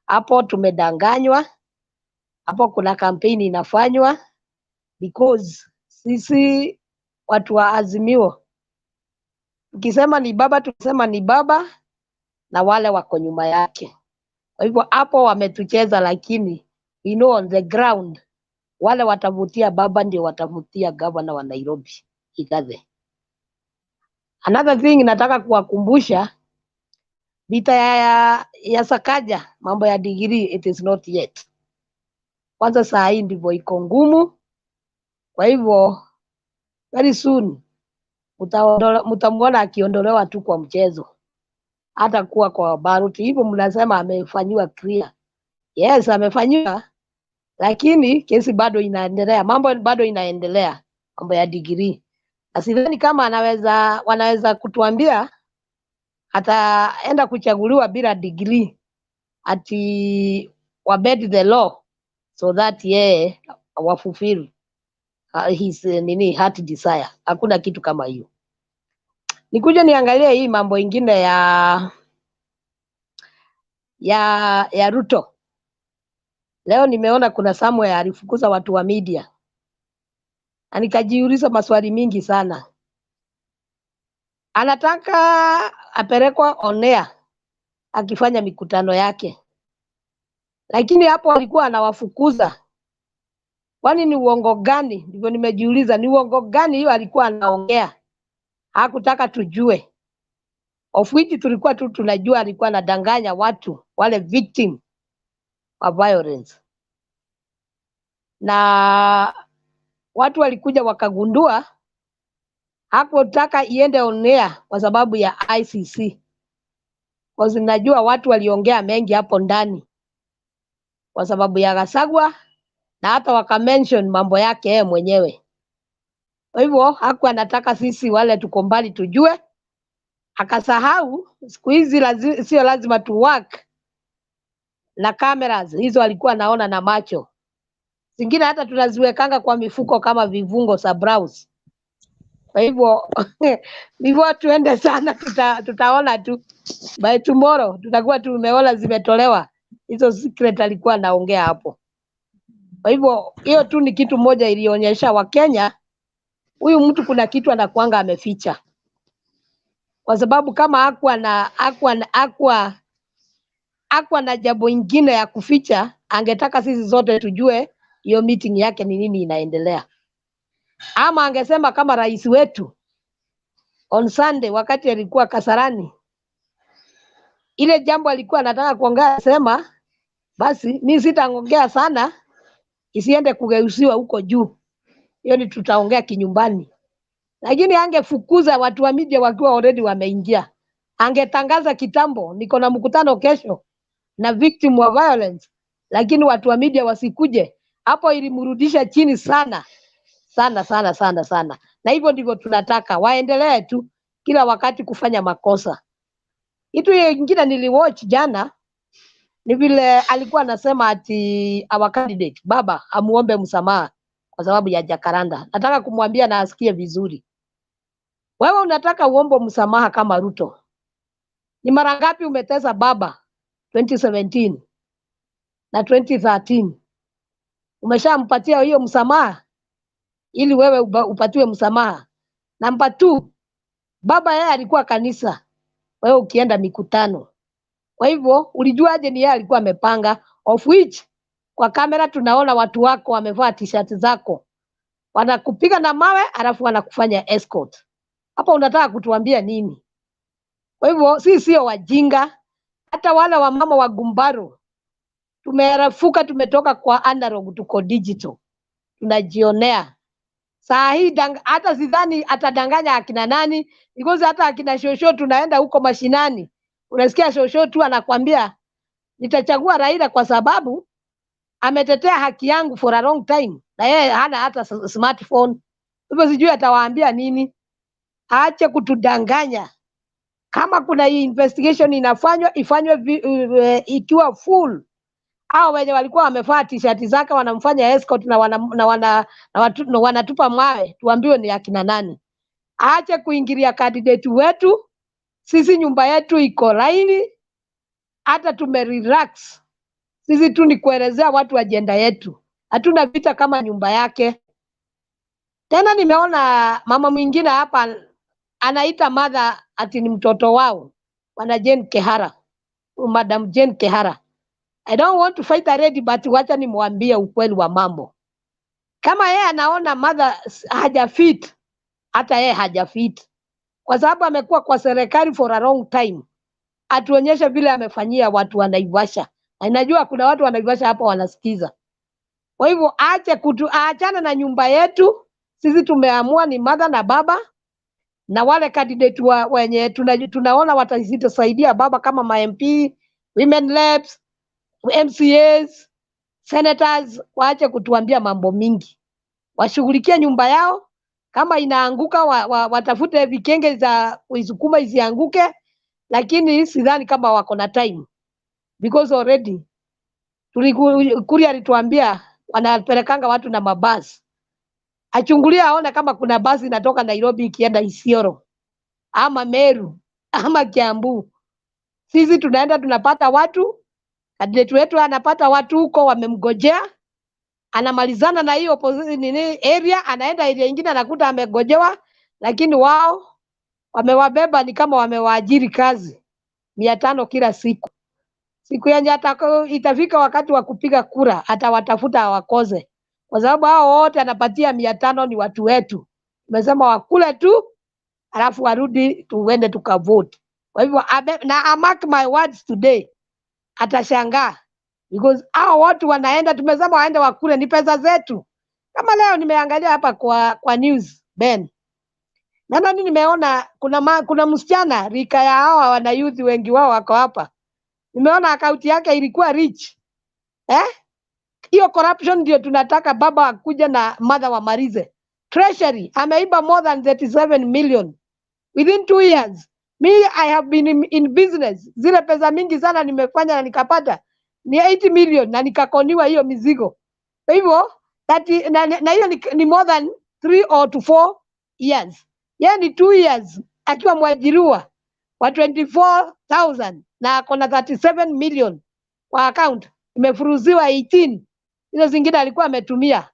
Hapo tumedanganywa, hapo kuna kampeni inafanywa because sisi watu wa Azimio ukisema ni baba, tukisema ni baba na wale wako nyuma yake. Kwa hivyo hapo wametucheza, lakini we know on the ground wale watavutia baba ndio watavutia governor wa Nairobi Igathe. Another thing nataka kuwakumbusha, vita ya Sakaja, mambo ya degree, it is not yet. Kwanza saa hii ndivyo iko ngumu. Kwa hivyo very soon mtamuona akiondolewa tu kwa mchezo, hata kuwa kwa baruti. Hivyo mnasema amefanyiwa clear. Yes, amefanyiwa, lakini kesi bado inaendelea, mambo bado inaendelea, mambo ya degree. Na sidhani kama wanaweza kutuambia ataenda kuchaguliwa bila degree, ati wabed the law so that yeye wafulfill his heart desire. Hakuna kitu kama hiyo. Nikuja niangalie hii mambo ingine ya Ruto. Leo nimeona kuna somewhere alifukuza watu wa media, na nikajiuliza maswali mingi sana. Anataka apelekwa on air akifanya mikutano yake, lakini hapo alikuwa anawafukuza. Kwani ni uongo gani? Ndivyo nimejiuliza, ni uongo gani hiyo alikuwa anaongea? Hakutaka tujue, of which tulikuwa tu tunajua alikuwa anadanganya watu wale victim of violence, na watu walikuja wakagundua hakutaka iende on air kwa sababu ya ICC. Kwa sababu najua watu waliongea mengi hapo ndani kwa sababu ya Gachagua, na hata wakamention mambo yake yeye mwenyewe. Kwa hivyo hakuwa anataka sisi wale tuko mbali tujue. Akasahau siku hizi sio lazima tu work na cameras hizo, alikuwa naona na macho. Zingine hata tunaziwekanga kwa mifuko kama vivungo za browse. Kwa hivyo hivyo tuende sana, tutaona tu by tomorrow tutakuwa tumeona zimetolewa hizo secret alikuwa anaongea hapo. Kwa hivyo hiyo tu ni kitu moja ilionyesha Wakenya huyu mtu kuna kitu anakuanga ameficha, kwa sababu kama hakuwa na jambo ingine ya kuficha, angetaka sisi zote tujue hiyo meeting yake ni nini inaendelea. Ama angesema kama rais wetu on Sunday wakati alikuwa Kasarani, ile jambo alikuwa anataka kuongea, sema basi mimi sitaongea sana isiende kugeuziwa huko juu, hiyo ni tutaongea kinyumbani. Lakini angefukuza watu wa media wakiwa already wameingia. Angetangaza kitambo, niko na mkutano kesho na victim of violence, lakini watu wa media wasikuje. Hapo ilimrudisha chini sana sana sana sana sana. Na hivyo ndivyo tunataka waendelee tu kila wakati kufanya makosa. Kitu kingine niliwatch jana ni vile alikuwa anasema ati our candidate baba amuombe msamaha kwa sababu ya Jacaranda. Nataka kumwambia na asikie vizuri. Wewe unataka uombe msamaha kama Ruto? Ni mara ngapi umetesa baba 2017 na 2013? Umeshampatia hiyo msamaha ili wewe upatiwe msamaha? Number 2, Baba yeye alikuwa kanisa, wewe ukienda mikutano. Kwa hivyo ulijuaje ni yeye alikuwa amepanga, of which kwa kamera tunaona watu wako wamevaa t-shirt zako, wanakupiga na mawe alafu wanakufanya escort. Hapa unataka kutuambia nini? Kwa hivyo sisi sio wajinga. Hata wale wa mama wa Gumbaro tumerafuka, tumetoka kwa analog tuko digital, tunajionea saa hii. Hata sidhani atadanganya akina nani, because hata akina shosho tunaenda huko mashinani, unasikia shosho tu anakuambia nitachagua Raila kwa sababu ametetea haki yangu for a long time, na yeye hana hata smartphone. Hivyo sijui atawaambia nini. Aache kutudanganya. Kama kuna investigation inafanywa, ifanywe ikiwa full. Hao wenye walikuwa wamevaa t-shirt zake wanamfanya escort na wanatupa mawe, tuambiwe ni akina nani. Aache kuingilia candidate wetu. Sisi nyumba yetu iko laini, hata tumerelax. Sisi tu ni kuelezea watu agenda yetu. Hatuna vita kama nyumba yake. Tena nimeona mama mwingine hapa anaita mother ati ni mtoto wao. Wana Jane Kehara. Madam Jane Kehara. I don't want to fight a lady, but wacha nimwambie ukweli wa mambo. Kama yeye anaona mother hajafit, hata yeye hajafit. Kwa sababu amekuwa kwa serikali for a long time. Atuonyeshe vile amefanyia watu wa Naivasha. Na najua kuna watu wa Naivasha hapa wanasikiza. Kwa hivyo aachana na nyumba yetu. Sisi tumeamua ni mother na baba, na wale candidate wenye tunaona wataisaidia baba kama ma MP, women reps, MCAs, senators, waache kutuambia mambo mingi. Washughulikie nyumba yao. Kama inaanguka watafute vikenge za kuisukuma isianguke, lakini sidhani kama wako na time, because already Kuria alituambia wanapelekanga watu na mabasi. Achungulia aone kama kuna basi inatoka Nairobi ikienda ISIOLO ama Meru ama Kiambu. Sisi tunaenda tunapata watu, candidate wetu anapata watu huko wamemgojea, anamalizana na hiyo area, anaenda area nyingine anakuta amegojewa, lakini wao wamewabeba ni kama wamewaajiri kazi 500 kila siku. Siku yenye itafika wakati wa kupiga kura atawatafuta hawakoze, kwa sababu hao wote anapatia 500 ni watu wetu. Tumesema wakule tu alafu warudi tuende tukavote. Kwa hivyo na mark my words today, atashangaa, because hao watu wanaenda, tumesema waende wakule, ni pesa zetu. Kama leo nimeangalia hapa kwa news Ben, na nimeona kuna msichana rika ya hawa wana youth, wengi wao wako hapa. Nimeona akaunti yake ilikuwa rich. Hiyo corruption ndio tunataka baba akuja na mother wamalize. Treasury ameiba more than 37 million within 2 years. Me, I have been in business. Zile pesa mingi sana nimefanya na nikapata ni 80 million na nikakoniwa hiyo mizigo. Kwa hivyo na hiyo ni more than 3 or to 4 years. Yani 2 years akiwa mwajiriwa wa 24,000 na akona 37 million kwa account, imefuruziwa 18. Hizo zingine alikuwa ametumia.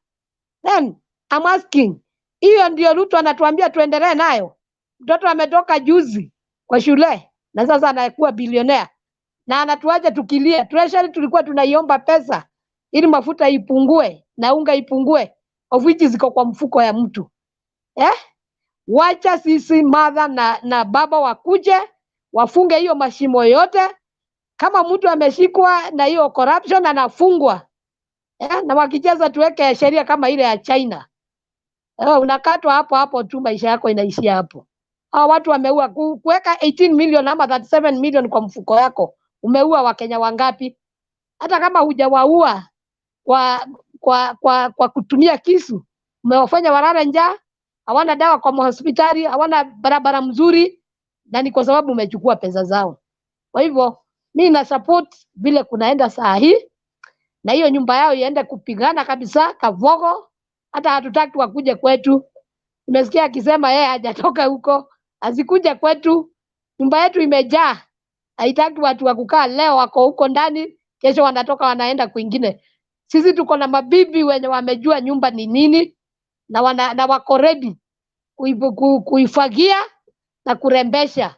Then I'm asking, hiyo ndio Ruto anatuambia tuendelee nayo? Mtoto ametoka juzi kwa shule na sasa anakuwa bilionea na anatuacha tukilia. Treasury tulikuwa tunaiomba pesa ili mafuta ipungue na unga ipungue, of which ziko kwa mfuko ya mtu. Wacha sisi mother na baba wakuje wafunge hiyo mashimo yote. Kama mtu ameshikwa na hiyo corruption anafungwa. Na wakicheza tuweke sheria kama ile ya China. Unakatwa hapo tu, maisha yako inaishia hapo. Hao watu wameua kuweka 18 million ama 37 million kwa mfuko yako. Umeua Wakenya wangapi? Hata kama hujawaua kwa kutumia kisu, umewafanya walale njaa, hawana dawa kwa hospitali, hawana barabara mzuri, na ni kwa sababu umechukua pesa zao. Kwa hivyo mimi na support vile kunaenda saa hii, na hiyo nyumba yao iende kupigana kabisa kavogo. Hata hatutaki wakuje kwetu. Nimesikia akisema yeye hajatoka huko, asikuje kwetu. Nyumba yetu imejaa. Haitaki watu wa kukaa leo wako huko ndani, kesho wanatoka wanaenda kwingine. Sisi tuko na mabibi wenye wamejua nyumba ni nini, na wako ready kuifagia na kurembesha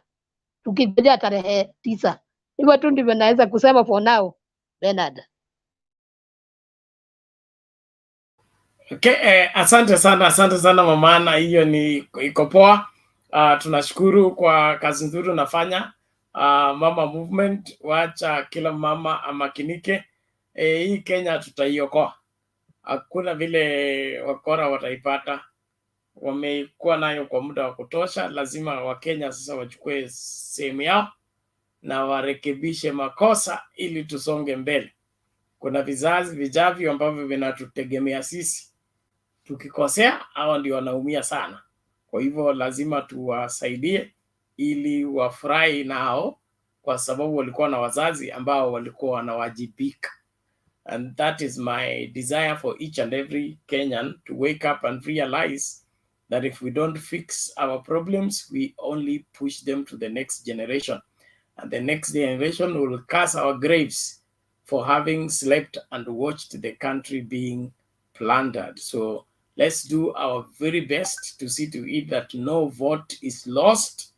tukijua tarehe 9. Hivyo tu ndivyo naweza kusema for now, Bernard. Okay, asante sana mama Ana, hiyo ni iko poa. Tunashukuru kwa kazi nzuri unafanya. Mama movement, wacha kila mama amakinike. Hii Kenya tutaiokoa. Hakuna vile wakora wataipata. Wamekuwa nayo kwa muda wa kutosha. Lazima Wakenya sasa wachukue sehemu yao na warekebishe makosa ili tusonge mbele. Kuna vizazi vijavyo ambavyo vinatutegemea sisi. Tukikosea hao ndio wanaumia sana. Kwa hivyo lazima tuwasaidie ili wafurahi nao, kwa sababu walikuwa na wazazi ambao walikuwa wanawajibika. And that is my desire for each and every Kenyan to wake up and realize that if we don't fix our problems, we only push them to the next generation. And the next generation will curse our graves for having slept and watched the country being plundered. So let's do our very best to see to it that no vote is lost.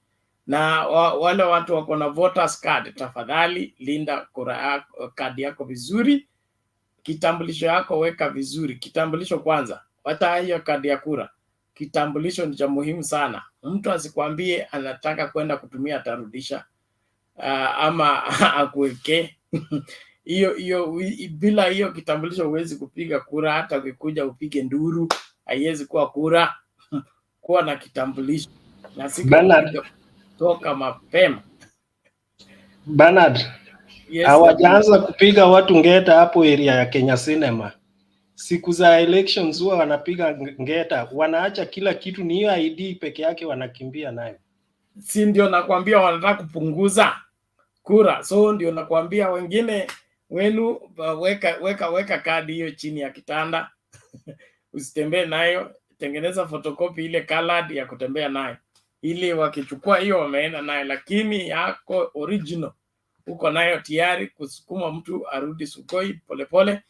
Na wale watu wako na voters card, tafadhali linda kadi yako vizuri. Kitambulisho yako weka vizuri. Kitambulisho kwanza, wacha hiyo kadi ya kura. Kitambulisho ni cha muhimu sana. Mtu asikwambie anataka kwenda kutumia atarudisha, ama akuweke hiyo bila hiyo kitambulisho huwezi kupiga kura. Hata ukikuja upige nduru haiwezi kuwa kura. Kuwa na kitambulisho na siku toka mapema. Bernard, yes, hawajaanza kupiga watu ngeta hapo area ya Kenya Cinema. Siku za elections huwa wanapiga ngeta, wanaacha kila kitu, ni hiyo ID peke yake wanakimbia nayo. Si ndio nakwambia wanataka kupunguza kura. So ndio nakwambia wengine wenu weka kadi hiyo chini ya kitanda. Usitembee nayo, tengeneza photocopy ile colored ya kutembea nayo. Ili wakichukua hiyo wameenda nayo, lakini yako original uko nayo tayari kusukuma mtu arudi Sugoi polepole.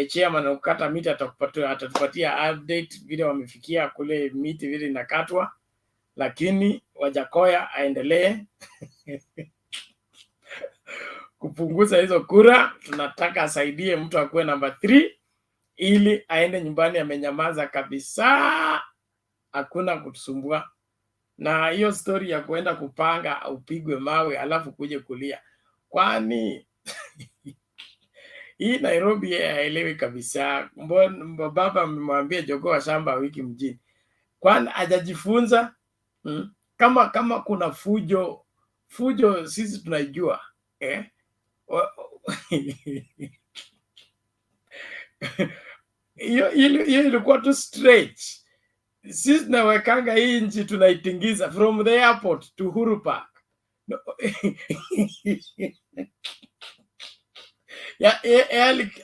Chairman ukata miti atatupatia update vile wamefikia kule miti vile inakatwa, lakini Wajackoya aendelee kupunguza hizo kura. Tunataka asaidie mtu akuwe number 3 ili aende nyumbani amenyamaza kabisa, hakuna kutusumbua. Na hiyo story ya kuenda kupanga upigwe mawe alafu kuje kulia, kwani hii Nairobi haelewi kabisa. Mbona baba amemwambia jogoo wa shamba wiki mjini, kwani hajajifunza? Kama kuna fujo sisi tunajua hiyo ilikuwa tu stretch. Sisi tunawekanga hii nchi tunaitingiza from the airport to Uhuru Park. No.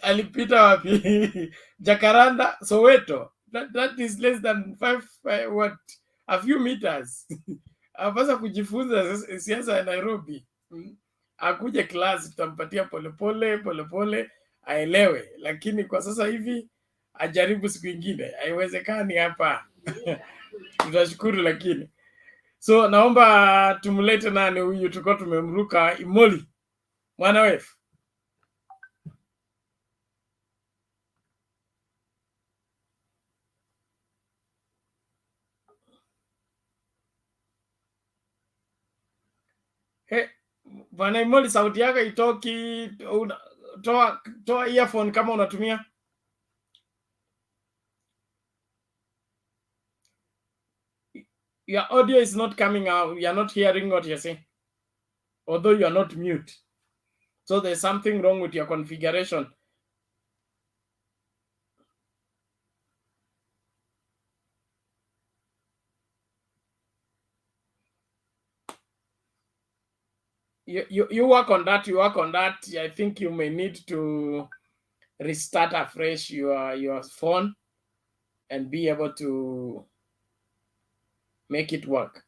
Alipita wapi? Jacaranda, Soweto. That is less than a few meters. Apasa kujifunza siasa ya Nairobi. Akuje klasi tutampatia polepole aelewe, lakini kwa sasa hivi ajaribu siku ingine, haiwezekani hapa. Tutashukuru lakini. So naomba tumlete nani huyu, tuko tumemruka Imoli mwana wefu. Bwana Imoli, sauti yako itoki. Toa earphone kama unatumia. Your audio is not coming out. You are not hearing what you're saying, although you are not mute. So there's something wrong with your configuration. You work on that. I think you may need to restart afresh your phone and be able to make it work.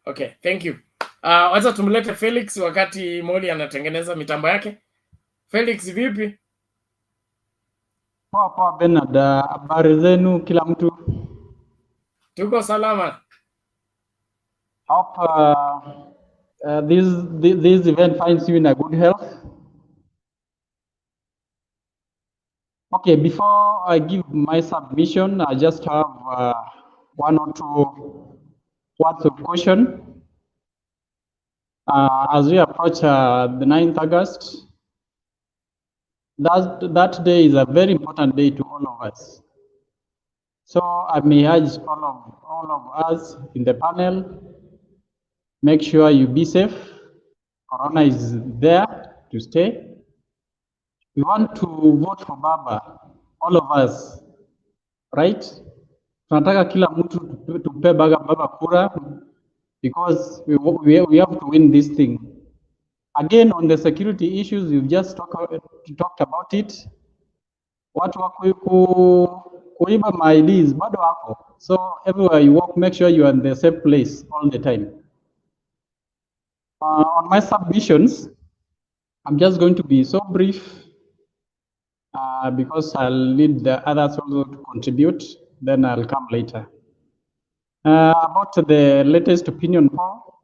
Okay, thank you. Wacha tumlete Felix wakati Moli anatengeneza mitambo yake. Felix, vipi? Poa Bernard, habari zenu kila mtu? Tuko salama. Hope this event finds you in a good health. Okay, before I give my submission, I just have one or two words of caution. As we approach the 9th August, that day is a very important day to all of us. So I may urge all of us in the panel, make sure you be safe. Corona is there to stay. We want to vote for Baba, all of us, right? Tunataka kila mtu tupe Baba kura because we have to win this thing. Again, on the security issues, we've just talked about it. Watu wa kuiba my IDs bado wako. So everywhere you walk, make sure you are in the safe place all the time. On my submissions, I'm just going to be so brief because I'll need the others also to contribute, then I'll come later. About the latest opinion poll,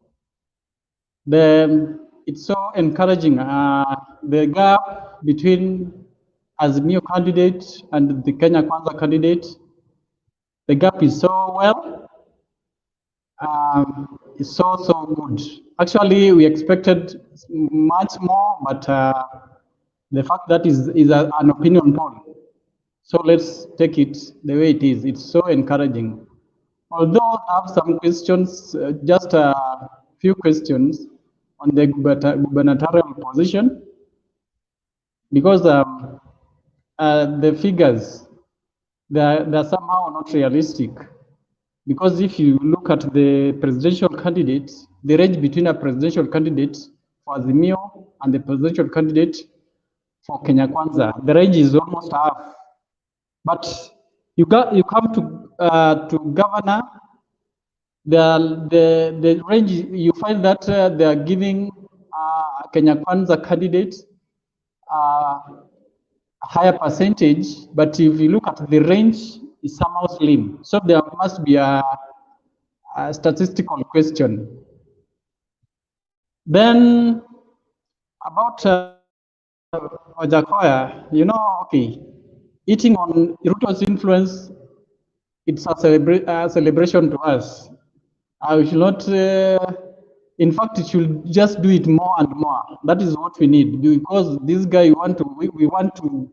it's so encouraging. The gap between Azimio candidate and the Kenya Kwanza candidate, the gap is so it's so good. Actually, we expected much more, but the fact that is an opinion poll. So let's take it the way it is. It's so encouraging. Although I have some questions, just a few questions on the gubernatorial position, because the figures, they're somehow not realistic. Because if you look at the presidential candidates, the range between a presidential candidate for Azimio and the presidential candidate for Kenya Kwanza, the range is almost half. But you come to governor, the range, you find that they are giving Kenya Kwanza candidates a higher percentage, but if you look at the range, it's somehow slim. So there must be a statistical question. Then about Wajackoya, okay, eating on Ruto'S influence, it's a celebration to us. We should not, in fact, it should just do it more and more. That is what we need, because this guy, we want to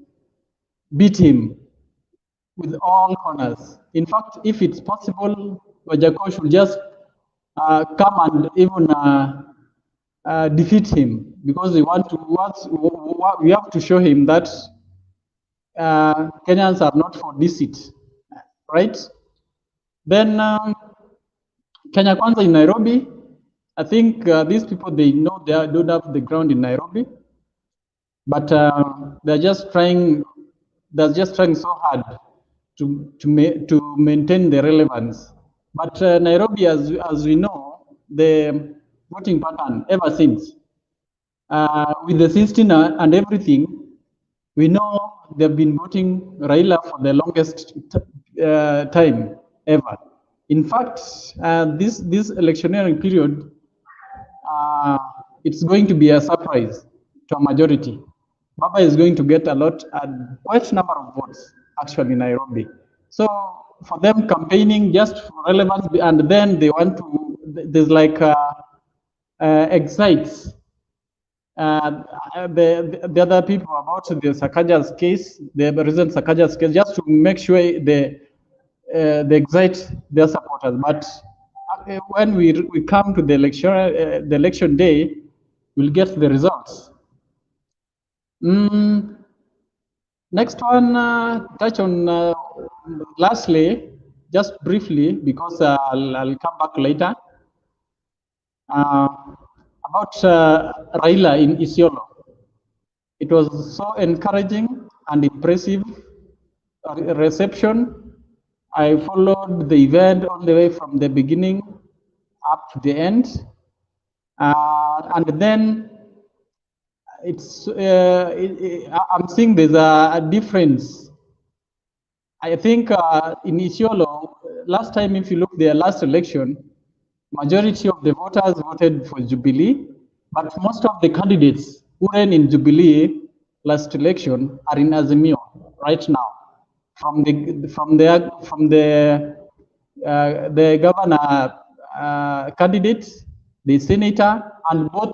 beat him with all corners. In fact, if it's possible, Wajackoya should just come and even defeat him, because we have to show him that Kenyans are not for deceit, right? Then Kenya Kwanza in Nairobi, I think these people, they know they don't have the ground in Nairobi, but they're just trying so hard to maintain the relevance. But Nairobi, as we know, the voting pattern ever since, with the system and everything, we know they've been voting Raila for the longest time ever. In fact, this electioneering period, it's going to be a surprise to a majority. Baba is going to get quite a number of votes actually in Nairobi. So for them campaigning just for relevance, and then they want to, there's like excites the other people about the Sakaja's case, the recent Sakaja's case, just to make sure they excite their supporters. But when we come to the election day, we'll get the results. Next one, touch on lastly, just briefly, because I'll come back later, about Raila in ISIOLO. It was so encouraging and impressive reception. I followed the event all the way from the beginning up to the end, and then I'm seeing there's a difference. I think in ISIOLO, last time, if you look their last election, majority of the voters voted for Jubilee, but most of the candidates who ran in Jubilee last election are in Azimio right now. From the governor candidates, the senator, and both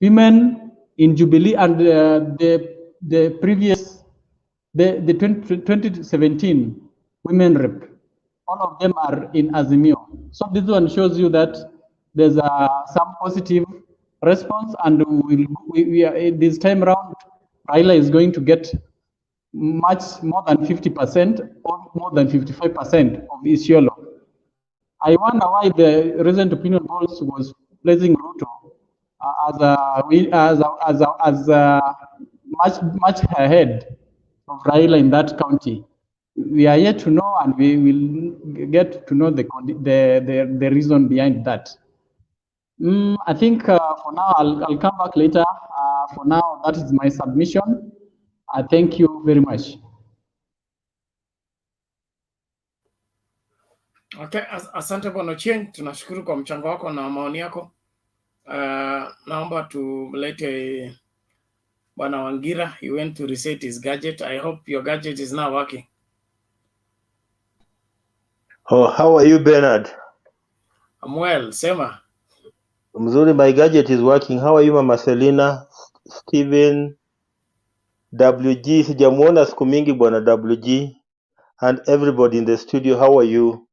women in Jubilee and the previous, the 2017 women rep. All of them are in Azimio. So this one shows you that there's some positive response, and we are, this time around, Raila is going to get much more than 50% or more than 55% of ISIOLO. I wonder why the recent opinion polls was placing Ruto much ahead of Raila in that county. We are yet to know, and we will get to know the reason behind that. I think for now, I'll come back later. For now, that is my submission. Thank you very much. Okay, asante Bwana Ochieng, tunashukuru kwa mchango wako na maoni yako. Naomba tumlete Bwana Wangira. He went to reset his gadget. I hope your gadget is now working. Oh, how are you, Bernard? I'm well, sema. Mzuri, my gadget is working. How are you, Mama Selina, Steven, WG? Sijamuona siku mingi bwana WG, and everybody in the studio. How are you?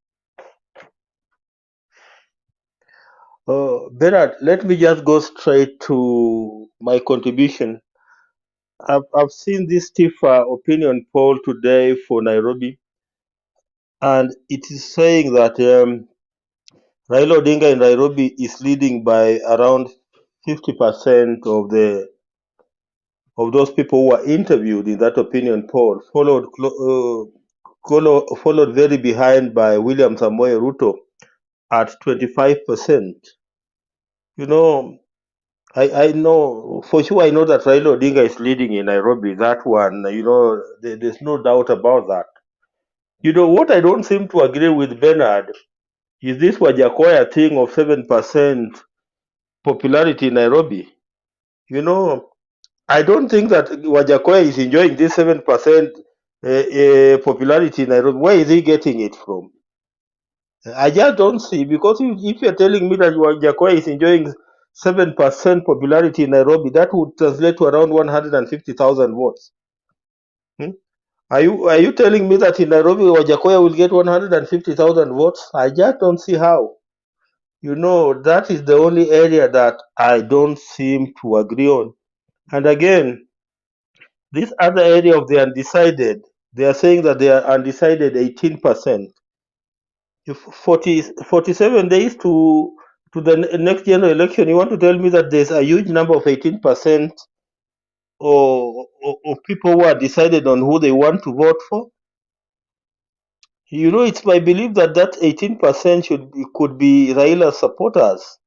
Bernard, let me just go straight to my contribution. I've seen this Tifa opinion poll today for Nairobi, and it is saying that Raila Odinga in Nairobi is leading by around 50% of those people who were interviewed in that opinion poll, followed very behind by William Samoei Ruto at 25%. You know, I know for sure. I know that Raila Odinga is leading in Nairobi. That one, you know, there's no doubt about that. You know what I don't seem to agree with Bernard is this Wajackoya thing of 7% popularity in Nairobi. You know, I don't think that Wajackoya is enjoying this 7% popularity in Nairobi. Where is he getting it from? I just don't see, because if you're telling me that Wajackoya is enjoying 7% popularity in Nairobi, that would translate to around 150,000 votes. Are you telling me that in Nairobi Wajackoya will get 150,000 votes? I just don't see how. You know, that is the only area that I don't seem to agree on. And again, this other area of the undecided, they are saying that they are undecided 18%. If 47 days to the next general election, you want to tell me that there's a huge number of 18% of people who are decided on who they want to vote for? You know, it's my belief that 18% could be Raila supporters,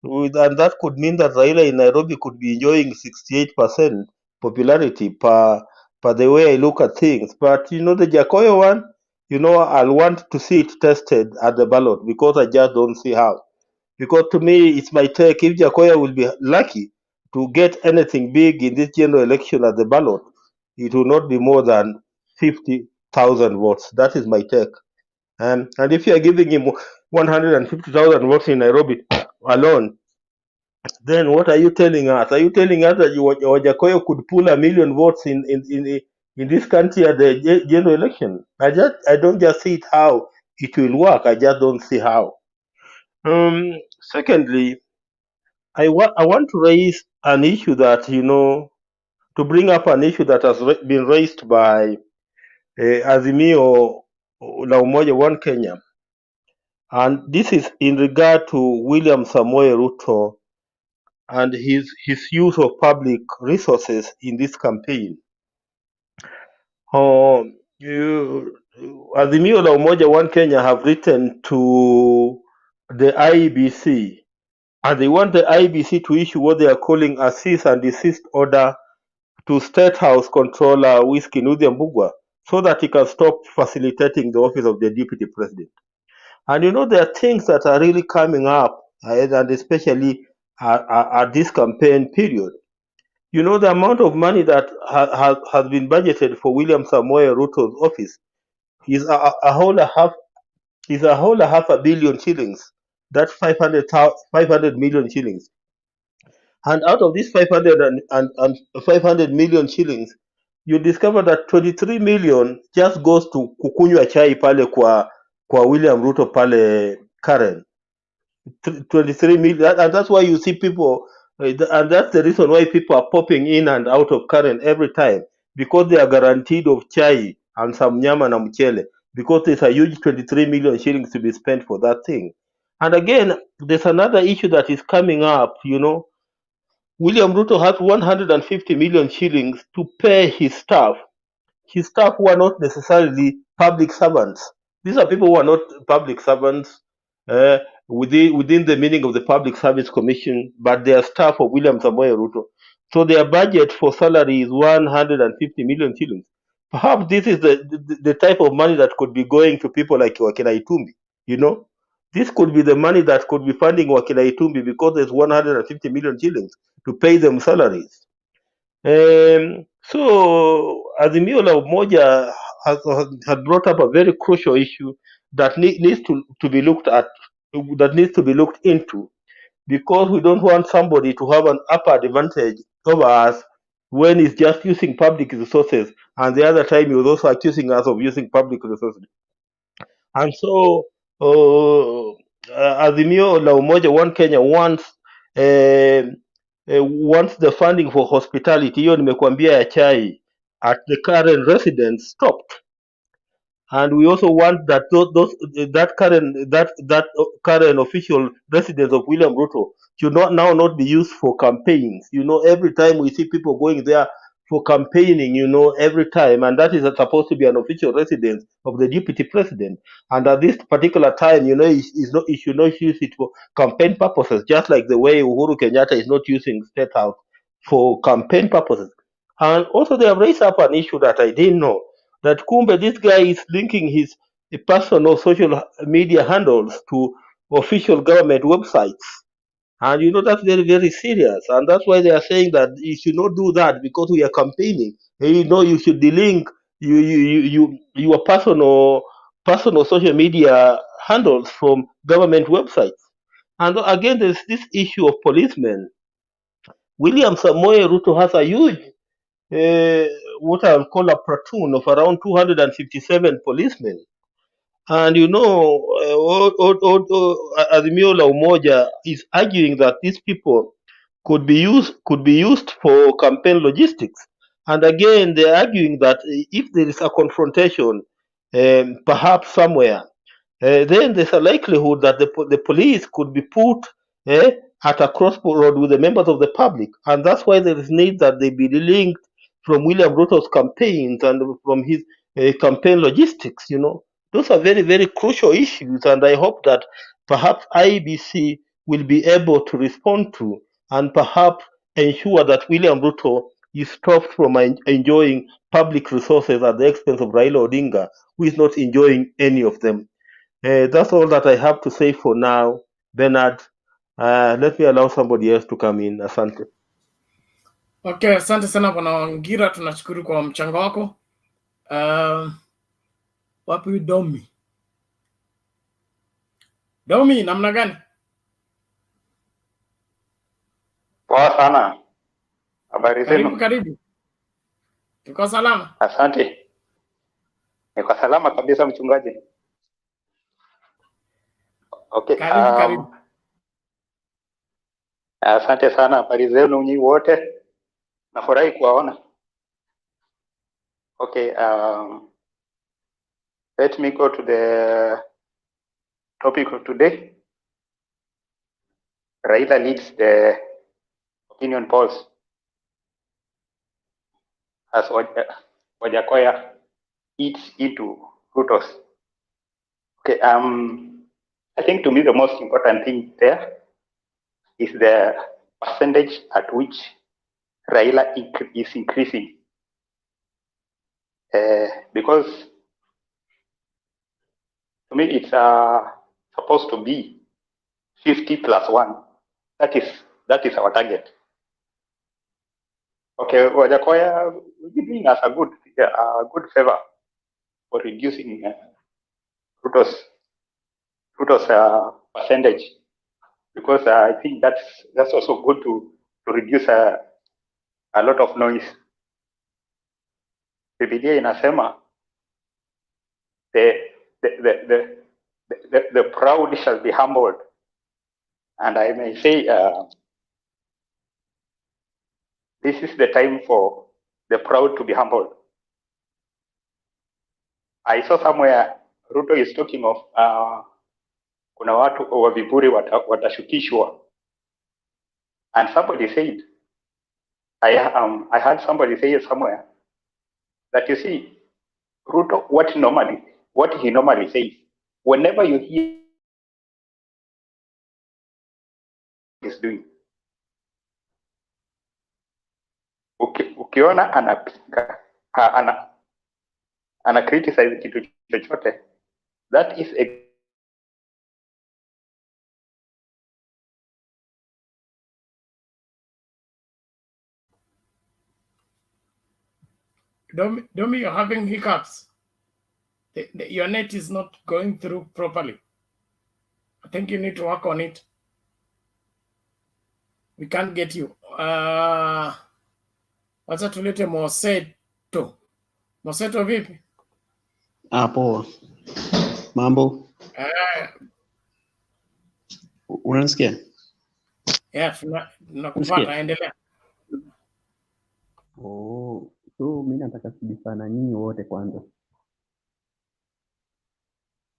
and that could mean that Raila in Nairobi could be enjoying 68% popularity per the way I look at things. But you know, the Wajackoya one, you know, I'll want to see it tested at the ballot, because I just don't see how. Because to me, it's my take, if Wajackoya will be lucky to get anything big in this general election at the ballot, it will not be more than 50,000 votes. That is my take. And if you are giving him 150,000 votes in Nairobi alone, then what are you telling us? Are you telling us that Wajackoya could pull 1 million votes in this country at the general election? I don't just see it how it will work. I just don't see how. Secondly, I want to raise an issue that, you know, to bring up an issue that has been raised by Azimio la Umoja One Kenya. And this is in regard to William Samoei Ruto and his use of public resources in this campaign. Azimio la Umoja One Kenya have written to the IEBC, and they want the IEBC to issue what they are calling a cease and desist order to State House controller Whiskey Mbugua, so that he can stop facilitating the office of the deputy president. And you know, there are things that are really coming up and especially at this campaign period. You know, the amount of money that has been budgeted for William Samoei Ruto's office is a whole half a billion shillings. That's 500 million shillings. And out of these 500 million shillings, you discover that 23 million just goes to kukunywa chai pale kwa William Ruto pale Karen. 23 million, and that's why you see people, and that's the reason why people are popping in and out of Karen every time, because they are guaranteed of chai and some nyama na mchele, because there's a huge 23 million shillings to be spent for that thing. And again, there's another issue that is coming up. You know, William Ruto has 150 million shillings to pay his staff who are not necessarily public servants. These are people who are not public servants within the meaning of the Public Service Commission, but they are staff of William Samoei Ruto. So their budget for salary is 150 million shillings. Perhaps this is the type of money that could be going to people like Wakila Itumbi. You know, this could be the money that could be funding Wakila Itumbi, because there's 150 million shillings to pay them salaries. So Azimio la Umoja has brought up a very crucial issue that needs to be looked at, that needs to be looked into, because we don't want somebody to have an upper advantage over us when he's just using public resources, and the other time he was also accusing us of using public resources. And so Azimio la Umoja One Kenya wants the funding for hospitality, hiyo nimekuambia ya chai, at the current residence stopped. And we also want that that current official residence of William Ruto should not be used for campaigns. You know, every time we see people going there for campaigning, you know, every time, and that is supposed to be an official residence of the deputy president. And at this particular time, you know, he should not use it for campaign purposes, just like the way Uhuru Kenyatta is not using State House for campaign purposes. And also, they have raised up an issue that I didn't know, that kumbe this guy is linking his personal social media handles to official government websites. And you know, that's very, very serious. And that's why they are saying that you should not do that, because we are campaigning. And you know, you should delink your personal social media handles from government websites. And again, there's this issue of policemen. William Samoei Ruto has a huge what I'll call a platoon of around 257 policemen. And you know, Azimio la Umoja is arguing that these people could be used for campaign logistics. And again, they're arguing that if there is a confrontation, perhaps somewhere, then there's a likelihood that the police could be put at a crossroad with the members of the public. And that's why there is need that they be linked from William Ruto's campaigns and from his campaign logistics. You know, those are very, very crucial issues. And I hope that perhaps IEBC will be able to respond to, and perhaps ensure that William Ruto is stopped from enjoying public resources at the expense of Raila Odinga, who is not enjoying any of them. That's all that I have to say for now, Bernard. Let me allow somebody else to come in. Asante. Okay, asante sana bwana Wangira, tunashukuru kwa mchango wako. Wapi Domi? Domi, namna gani? Poa sana. Habari zenu? Karibu. Tuko salama. Asante. Niko salama kabisa mchungaji. Okay. Karibu. Asante sana, habari zenu nyinyi wote. Nafurahi kuwaona. Okay, let me go to the topic of today. Raila leads the opinion polls as Wajackoya eats into Ruto'S. Okay, I think to me the most important thing there is the percentage at which Raila is increasing. Because to me it's supposed to be 50+1. That is our target. Okay, Wajackoya will be doing us a good favor for reducing Ruto'S percentage, because I think that's also good to reduce a lot of noise. Biblia inasema the proud shall be humbled, and I may say this is the time for the proud to be humbled. I saw somewhere Ruto is talking of kuna watu wa viburi watashukishwa, and somebody said, I heard somebody say somewhere that, you see, Ruto, what he normally says, whenever you hear what he's doing, ukiona ana criticize kitu chochote, that is Domi, you're having hiccups. Your net is not going through properly. I think you need to work on it. We can't get you. Wacha tulete Moseto. Moseto vipi? Poa. Mambo. Unanisikia? Yeah, nakupata, endelea. So mimi nataka kujifana nyinyi wote kwanza.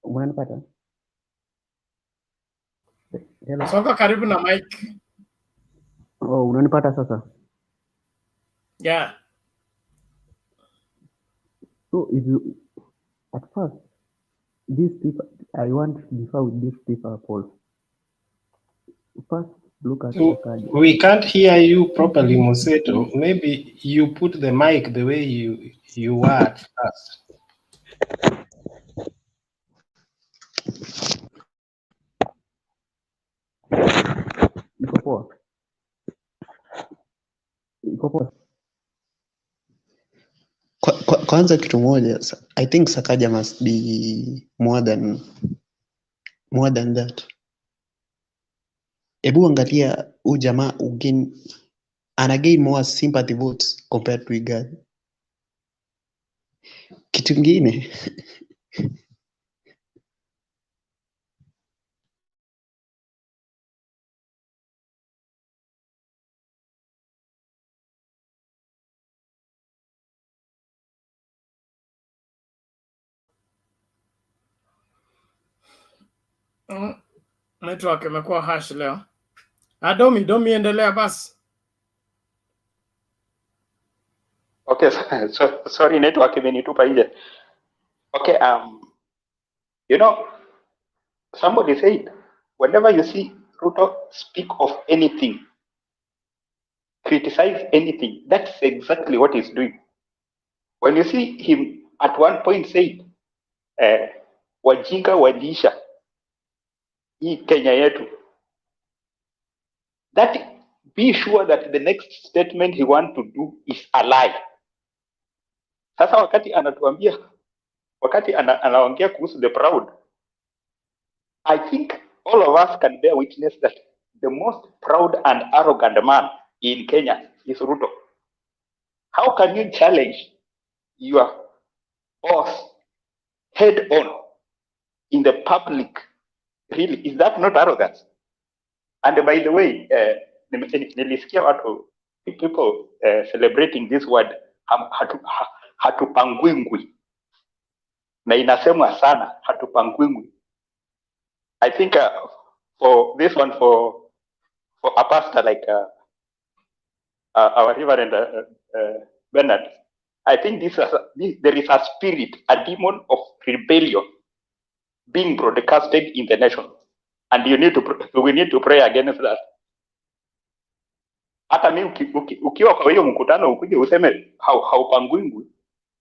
Unanipata? Soka karibu na mic. Unanipata sasa? Yeah. So if you, at first, this people, I want to differ with this people, Paul. First, look at Sakaja. We can't hear you properly, Moseto. Maybe you put the mic the way you were at first. Kwanza kitu moja, I think Sakaja must be more than that. Ebu angalia huyu jamaa ana gain more sympathy votes compared to Igadi. Kitu kingine Network imekuwa hash leo. Domi endelea basi. okay. Sorry, network imenitupa nje. Okay, you know, somebody said, whenever you see Ruto speak of anything, criticize anything, that's exactly what he's doing. When you see him at one point said, wajinga walisha hii Kenya yetu, that be sure that the next statement he want to do is a lie. Sasa wakati anatuambia, wakati anaongea kuhusu the proud, I think all of us can bear witness that the most proud and arrogant man in Kenya is Ruto. How can you challenge your boss head on in the public? Really, is that not arrogance? And by the way, nilisikia watu people celebrating this word hatupangwingwi, na inasemwa sana hatupangwingwi. I think for this one, for a pastor like our Reverend Bernard, I think there is a spirit, a demon of rebellion being broadcasted in the nation, and we need to pray against that. Hata mimi ukiwa kwa hiyo mkutano ukuje useme haupangwingwi,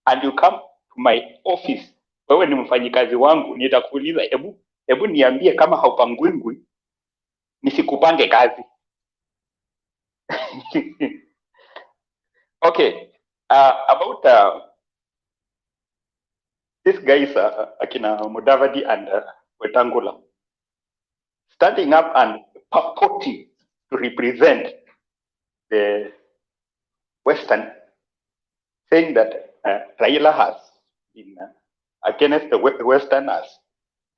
and you come to my office, wewe ni mfanyikazi wangu, nitakuuliza hebu niambie kama haupangwingwi, nisikupange kazi. Okay, about these guys, Akina Mudavadi and Wetangula, standing up and purporting to represent the Western, saying that Raila has been against the Westerners,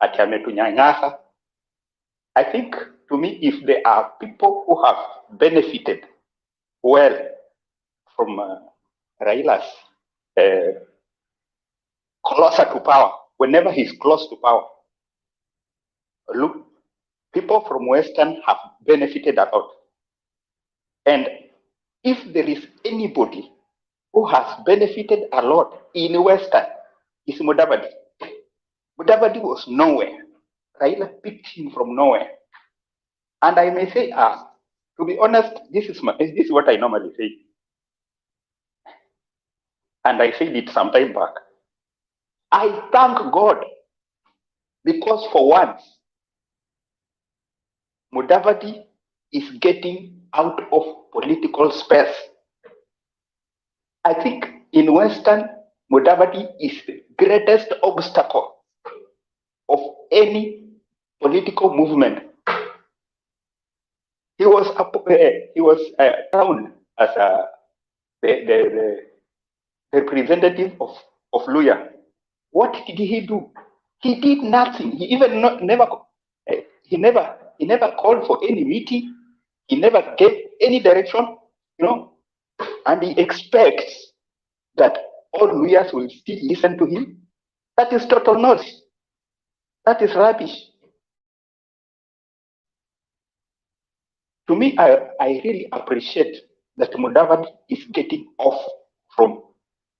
ati ametunyanyasa. I think, to me, if there are people who have benefited well from Raila's closer to power, whenever he's close to power, look, people from Western have benefited a lot. And if there is anybody who has benefited a lot in Western, it's Mudavadi. Mudavadi was nowhere. Raila picked him from nowhere. And I may say, to be honest, this is what I normally say. And I said it some time back. I thank God because for once, Mudavadi is getting out of political space. I think in Western, Mudavadi is the greatest obstacle of any political movement. He was found as the representative of Luya. What did he do? He did nothing. He even never called for any meeting. He never gave any direction, and he expects that all Luyas will still listen to him. That is total nonsense. That is rubbish. To me, I really appreciate that Mudavadi is getting off from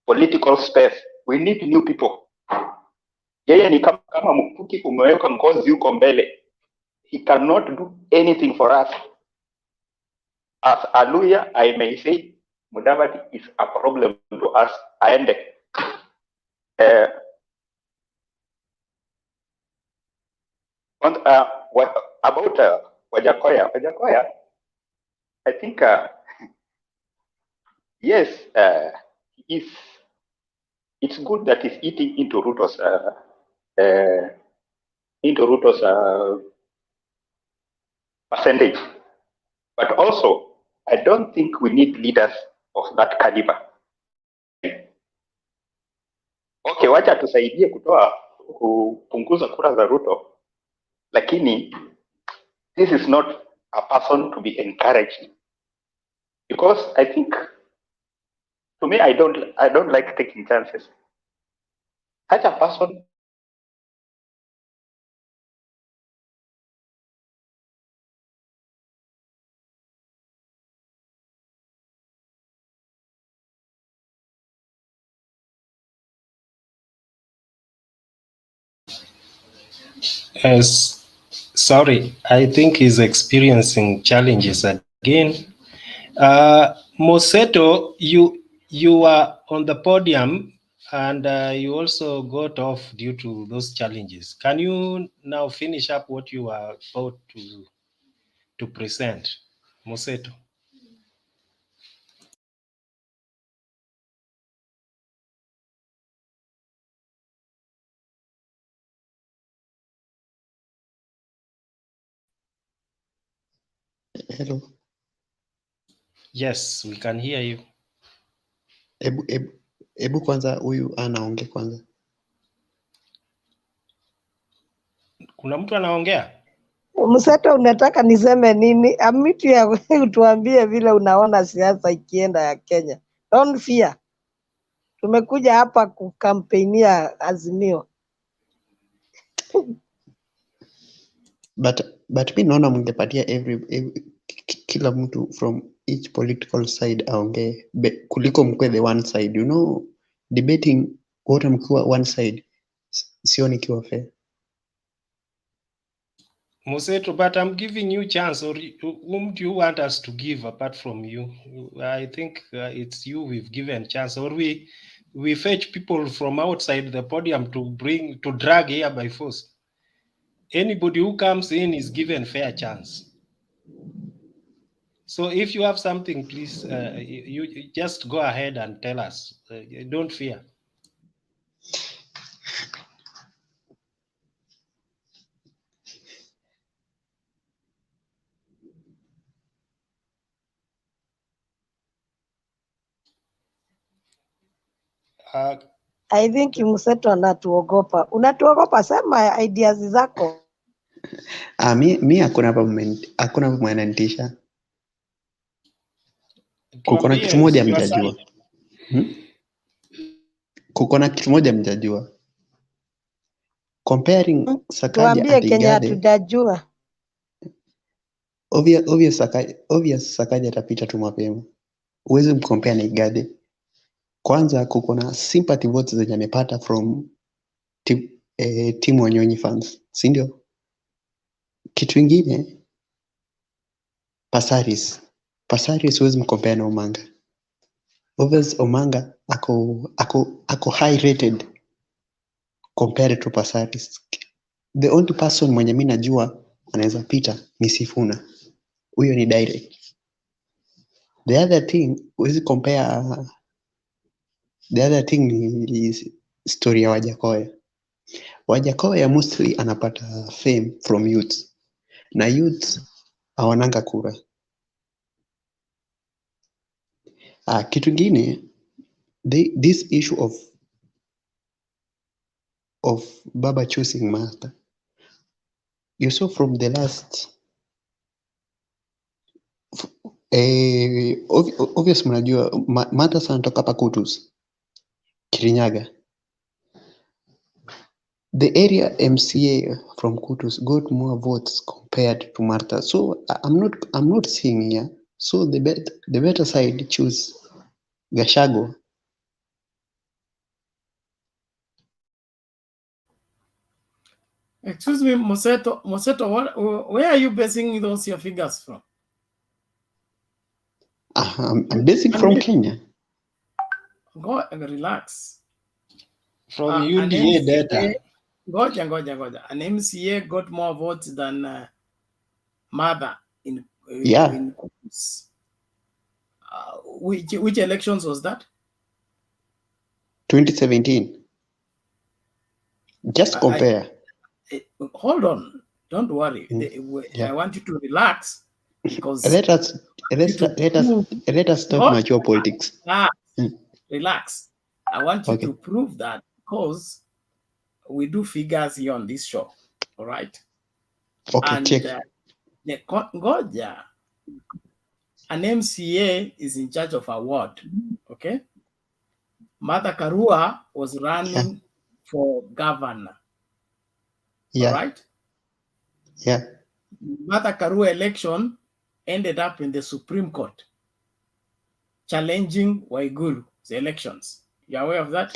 political space. We need new people. Yeye ni kama mkuki umeweka ngozi yuko mbele. He cannot do anything for us. As a lawyer, I may say Mudavadi is a problem to us. And what about Wajackoya? Wajackoya, I think yes, it's good that he's eating into Ruto'S percentage, but also I don't think we need leaders of that caliber. Okay, wacha tusaidie kupunguza kura za Ruto, lakini this is not a person to be encouraged, because I think, to me, I don't like taking chances. Such a person Sorry, I think he's experiencing challenges again. Moseto, you are on the podium and you also got off due to those challenges. Can you now finish up what you are about to present, Moseto? Hello. Yes, we can hear you. Ebu kwanza huyu anaongea kwanza. Kuna mtu anaongea? Mseto, unataka niseme nini? Amitu ya utuambie vile unaona siasa ikienda ya Kenya. Don't fear. Tumekuja hapa kukampeinia Azimio. But mi naona mngepatia kila mtu from each political side aongee kuliko mkwe the one side, debating wote mkiwa one side sioni kiwa fair. Moseto, but I'm giving you chance, or whom do you want us to give apart from you? I think it's you we've given chance, or we fetch people from outside the podium to drag here by force. Anybody who comes in is given fair chance. So if you have something, please, you just go ahead and tell us. Don't fear. I think Mseto anatuogopa. Unatuogopa, sema ideas zako. Mi hakuna mwananitisha. Kuko na kitu moja mjajua. Kuko na kitu moja mjajua. Comparing Sakaja Tuambie Kenya tutajua. Obvious Sakaja atapita tu mapema. Uwezi mcompare na Igade. Kwanza kuko na sympathy votes zenye amepata from timu Wanyonyi fans, si ndio? Kitu ingine Pasaris huwezi mcompare na Omanga. Obvious Omanga ako high rated compared to Pasaris. The only person mwenye mimi najua anaweza pita ni Sifuna. Huyo ni direct. The other thing ni story ya Wajackoya. Wajackoya mostly anapata fame from youth. Na youth hawananga kura. Kitu kingine, this issue of Baba choosing Martha. You saw from the last obvious mnajua Martha sanatoka hapa Kutus, Kirinyaga. The area MCA from Kutus got more votes compared to Martha. So I'm not seeing here. So the better side choose Gashago. Excuse me, Moseto, where are you basing those your figures from? I'm basing from Kenya. Go and relax. From UDA data. Goja. An MCA got more votes than Mother in which elections was that? 2017. Just compare. Hold on, don't worry. I want you to relax because let us talk mature politics. Relax. I want you to prove that because we do figures here on this show. All right. Okay, and, check. Goja, an MCA is in charge of a ward. Okay. Martha Karua was running for governor. Yeah. All right. Yeah. Martha Karua election ended up in the Supreme Court, challenging Waiguru's elections. You are aware of that?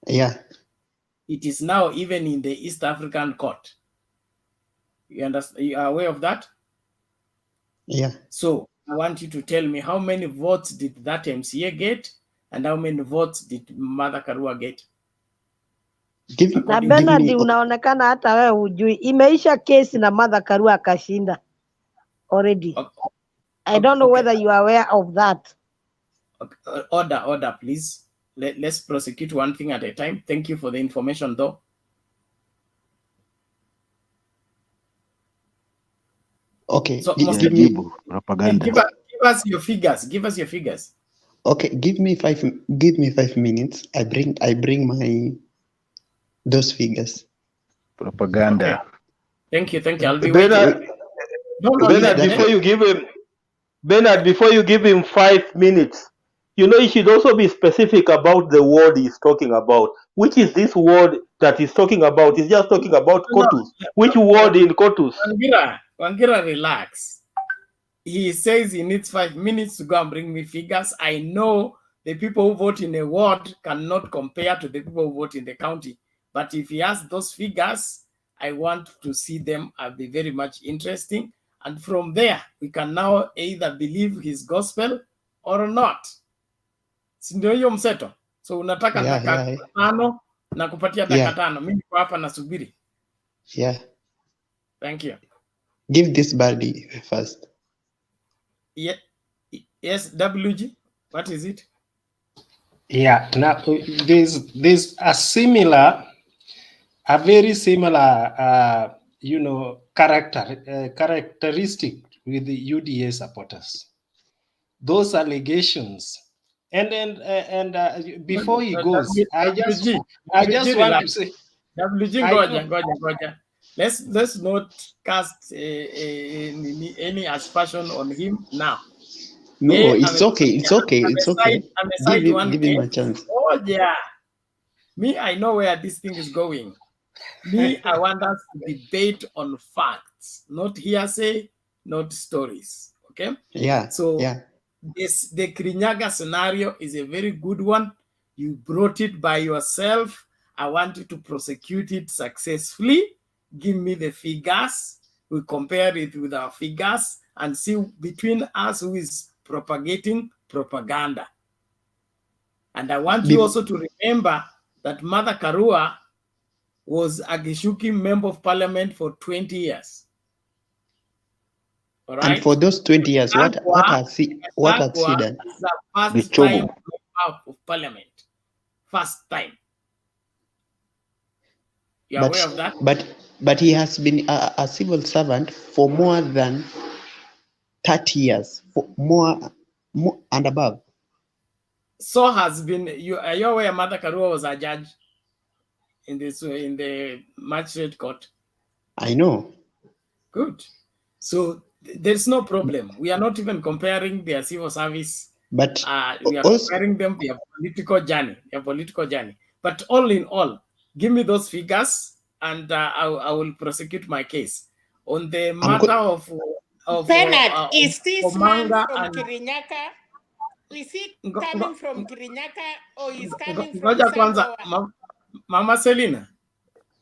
Yeah. It is now even in the East African Court. You understand? You are aware of that? Yeah. So I want you to tell me how many votes did that MCA get and how many votes did Martha Karua get? Na Bernard, unaonekana hata wewe hujui. Imeisha kesi na Martha Karua akashinda already. I don't know whether you are aware of that. Order, please. Let's prosecute one thing at a time. Thank you for the information, though. Okay. So, give me propaganda. Give us your figures. Give us your figures. Okay, give me 5 minutes. I bring my those figures. Propaganda. Okay. Thank you. I'll be Bernard, waiting. Bernard, before you give him 5 minutes, you know, he should also be specific about the word he's talking about. Which is this word that he's talking about? He's just talking about Kotus. Which word in Kotus? Wangira, relax. He says he needs 5 minutes to go and bring me figures. I know the people who vote in a ward cannot compare to the people who vote in the county. But if he has those figures, I want to see them. I'll be very much interesting. And from there, we can now either believe his gospel or not. Ndio hiyo Mseto. So unataka dakika tano na kupatia dakika tano. Mimi niko hapa nasubiri. Yeah. Thank you. Give this birdie first. Yeah. Yes, WG. What is it? Yeah. Now there's a very similar, characteristic with the UDA supporters. Those allegations, and before he goes, I just WG, want relax. to say, WG, I know. Goja. Let's not cast any aspersion on him now. No, it's okay. It's okay. It's okay. I'm aside one Give him a case. chance. Oh yeah. Me, I know where this thing is going. Me, I want us to debate on facts, not hearsay, not stories. Okay? Yeah. So Yeah. the Kirinyaga scenario is a very good one. You brought it by yourself. I want you to prosecute it successfully. Give me the figures. We compare it with our figures and see between us who is propagating propaganda. And I want you also to remember that Mother Karua was a Gishuki member of parliament for 20 years. All right? And for those 20 years, what has he done? Is the first time member of parliament. First time. You are aware of that? But he has been a civil servant for more than 30 years, for more and above. So has been, are you aware Mother Karua was a judge in the magistrate court? I know. Good. So there's no problem. We are not even comparing their civil service. But we are comparing them their political journey. But all in all, give me those figures and I will prosecute my case. On the matter of Bernard, is this man Omanga from and Kirinyaga? Is he coming from Kirinyaga or is coming from Ngoja kwanza, somewhere? Mama Selina,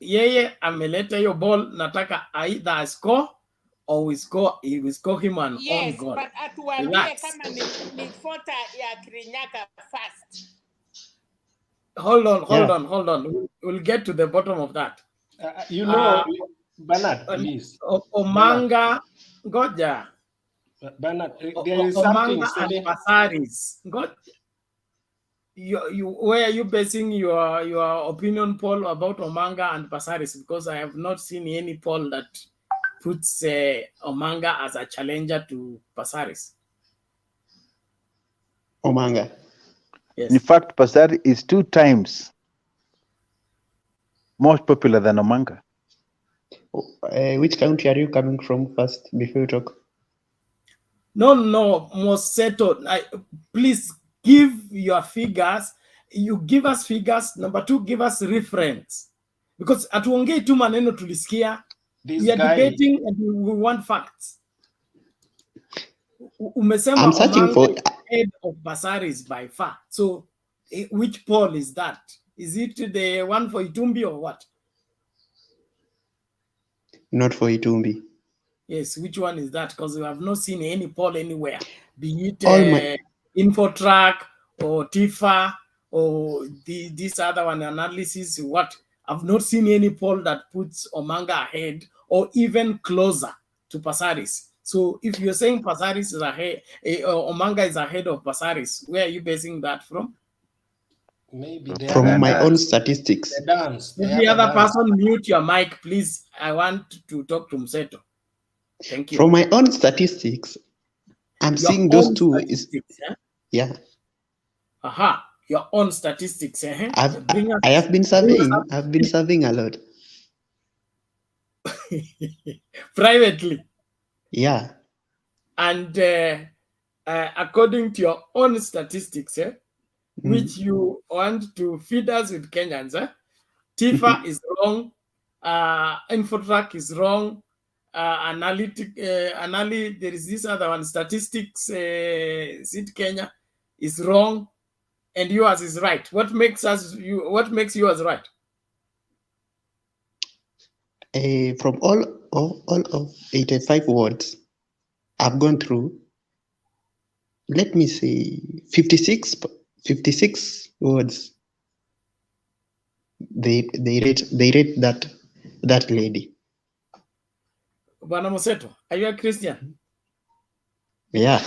yeye ameleta hiyo ball, nataka either score or he will score him an own goal. Yes, but atuambie kama ni fota ya Kirinyaga first. Hold on. We'll get to the bottom of that. Bernard, please. Omanga, Ngoja. Bernard, there is something Omanga and Pasaris. Where are you basing your opinion poll about Omanga and Pasaris? Because I have not seen any poll that puts Omanga as a challenger to Pasaris. Omanga. Yes. In fact, Pasari is 2 times more popular than Omanga. Which country are you coming from first before you talk? No, Moseto. Please give your figures. You give us figures. Number 2, give us reference. Because atuongei tu maneno tulisikia. We are debating and we want facts. Umesema I'm searching for head of Basaris by far. So which poll is that? Is it the one for Itumbi or what? Not for Itumbi. Yes, which one is that? Because we have not seen any poll anywhere. Be it Infotrack or Tifa or this other one analysis, what? I've not seen any poll that puts Omanga ahead or even closer to Pasaris. So if you're saying Pasaris is ahead, Omanga is ahead of Pasaris, where are you basing that from? Maybe from my own statistics. If the other person mute your mic, please. I want to talk to Mseto. Thank you. From my own statistics, I'm seeing those two is yeah. Aha, your own statistics. I have been surveying. I've been surveying a lot. Privately. Yeah. And according to your own statistics, which you want to feed us with Kenyans, Tifa is wrong, Infotrack is wrong, there is this other one, statistics, Sid Kenya is wrong, and yours is right. What makes yours right? From all of 85 words I've gone through, let me say 56 words. They rate that lady. Bwana Moseto, are you a Christian? Yeah.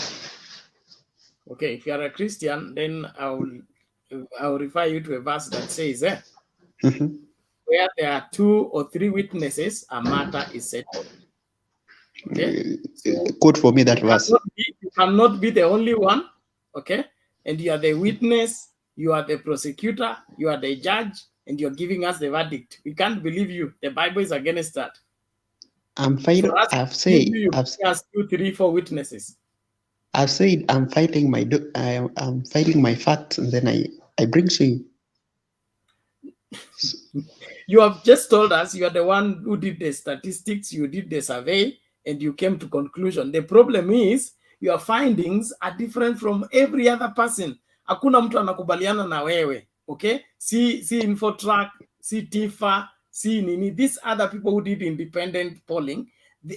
Okay, if you are a Christian, then I'll refer you to a verse that says, where there are 2 or 3 witnesses, a matter is settled. Okay, so Quote for me that verse. you cannot be the only one. Okay, and you are the witness, you are the prosecutor, you are the judge, and you're giving us the verdict. We can't believe you. The Bible is against that. I'm fighting. For us, I've said. I've 2, 3, 4 witnesses. I've said I'm fighting my. I'm fighting my facts, and then I bring to you. You have just told us you are the one who did the statistics, you did the survey, and you came to conclusion. The problem is your findings are different from every other person. Hakuna mtu anakubaliana na wewe, okay? See Infotrack, see Tifa, see Nini. These other people who did independent polling,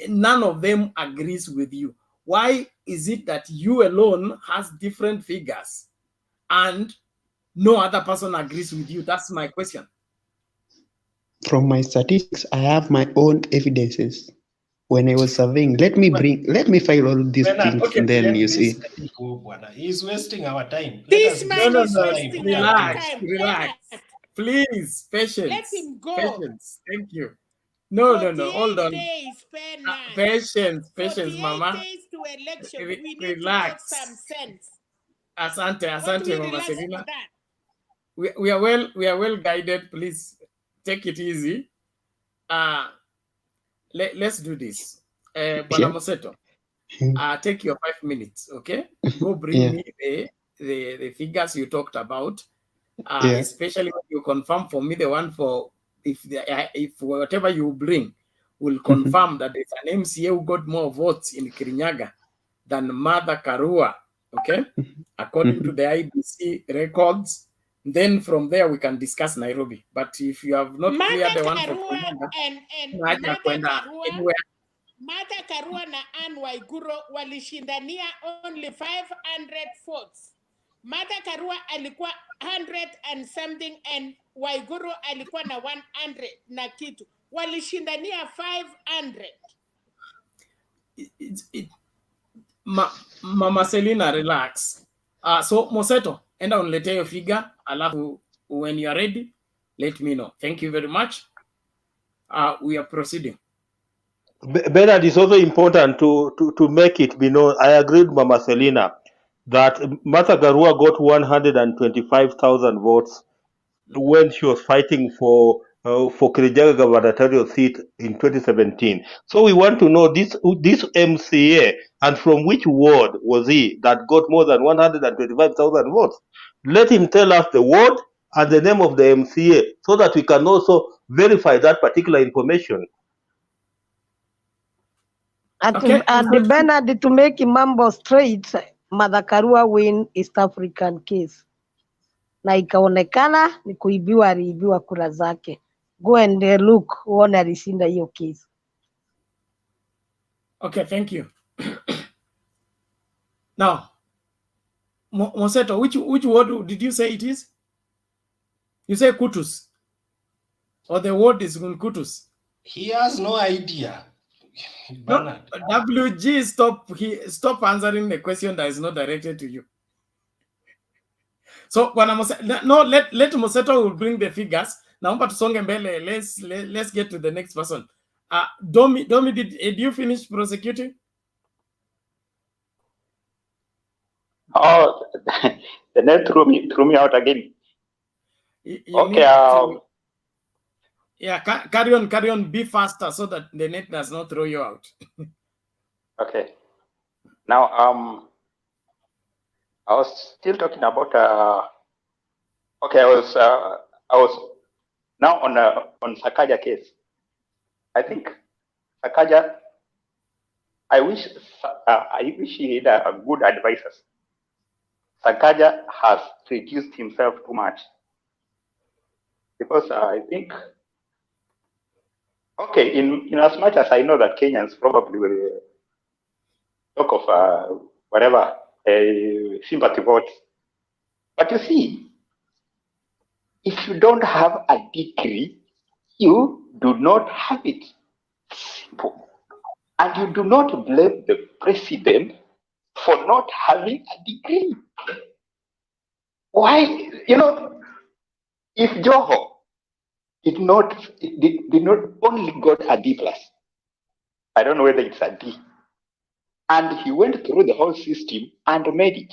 none of them agrees with you. Why is it that you alone has different figures and no other person agrees with you? That's my question. From my statistics, I have my own evidences. When I was surveying, let me file all these things, okay, and then you see. He's wasting our time. This man is wasting our time. Relax. Please, patience. Let him go. Patience. Thank you. No, hold on. Days per night. Patience, 48 Mama. days to election. We need Relax. to make some sense. Asante, Mama Selina. We are well guided. Please take it easy. Let's do this. Bwana Moseto, take your 5 minutes, okay? Go bring me the figures you talked about, especially when you confirm for me the one for if whatever you bring will confirm that there's an MCA who got more votes in Kirinyaga than Mother Karua, okay? According to the IBC records. Then from there we can discuss Nairobi. But if you have not cleared the one for Kirinyaga, Mother Karua na Anne Waiguru walishindania only 500 votes. Mother Karua alikuwa 100 and something and Waiguru alikuwa na 100 na kitu. Walishindania 500. Mama Selina, relax. So Moseto, enda uniletee your figure, alafu when you are ready, let me know. Thank you very much. We are proceeding. Bernard, it's also important to make it be known. I agreed with Mama Selina that Martha Garua got 125,000 votes when she was fighting for Kirinyaga gubernatorial seat in 2017. So we want to know this MCA and from which ward was he that got more than 125,000 votes. Let him tell us the ward and the name of the MCA so that we can also verify that particular information. And Bernard, to make mambo straight, Mother Karua win East African case. Na ikaonekana ni kuibiwa, aliibiwa kura zake. Go and look, uone alishinda hiyo case. Okay, thank you. Now, Moseto, which word did you say it is? You say Kutus. Or the word is Kutus? He has no idea. No, WG, stop answering the question that is not directed to you. So when let Moseto will bring the figures. Naomba tusonge mbele. Let's get to the next person. Domi, did you finish prosecuting? Oh, the net threw me out again. Okay. Yeah, carry on. Be faster so that the net does not throw you out. Okay. Now, I was still talking about. Okay, I was now on Sakaja case. I think Sakaja. I wish he had a good advisors. Sakaja has reduced himself too much because I think. Okay, in as much as I know that Kenyans probably will talk of whatever sympathy votes, but you see, if you don't have a degree, you do not have it. Simple. And you do not blame the president for not having a degree. Why? If Joho did not only got a D plus, I don't know whether it's a D, and he went through the whole system and made it.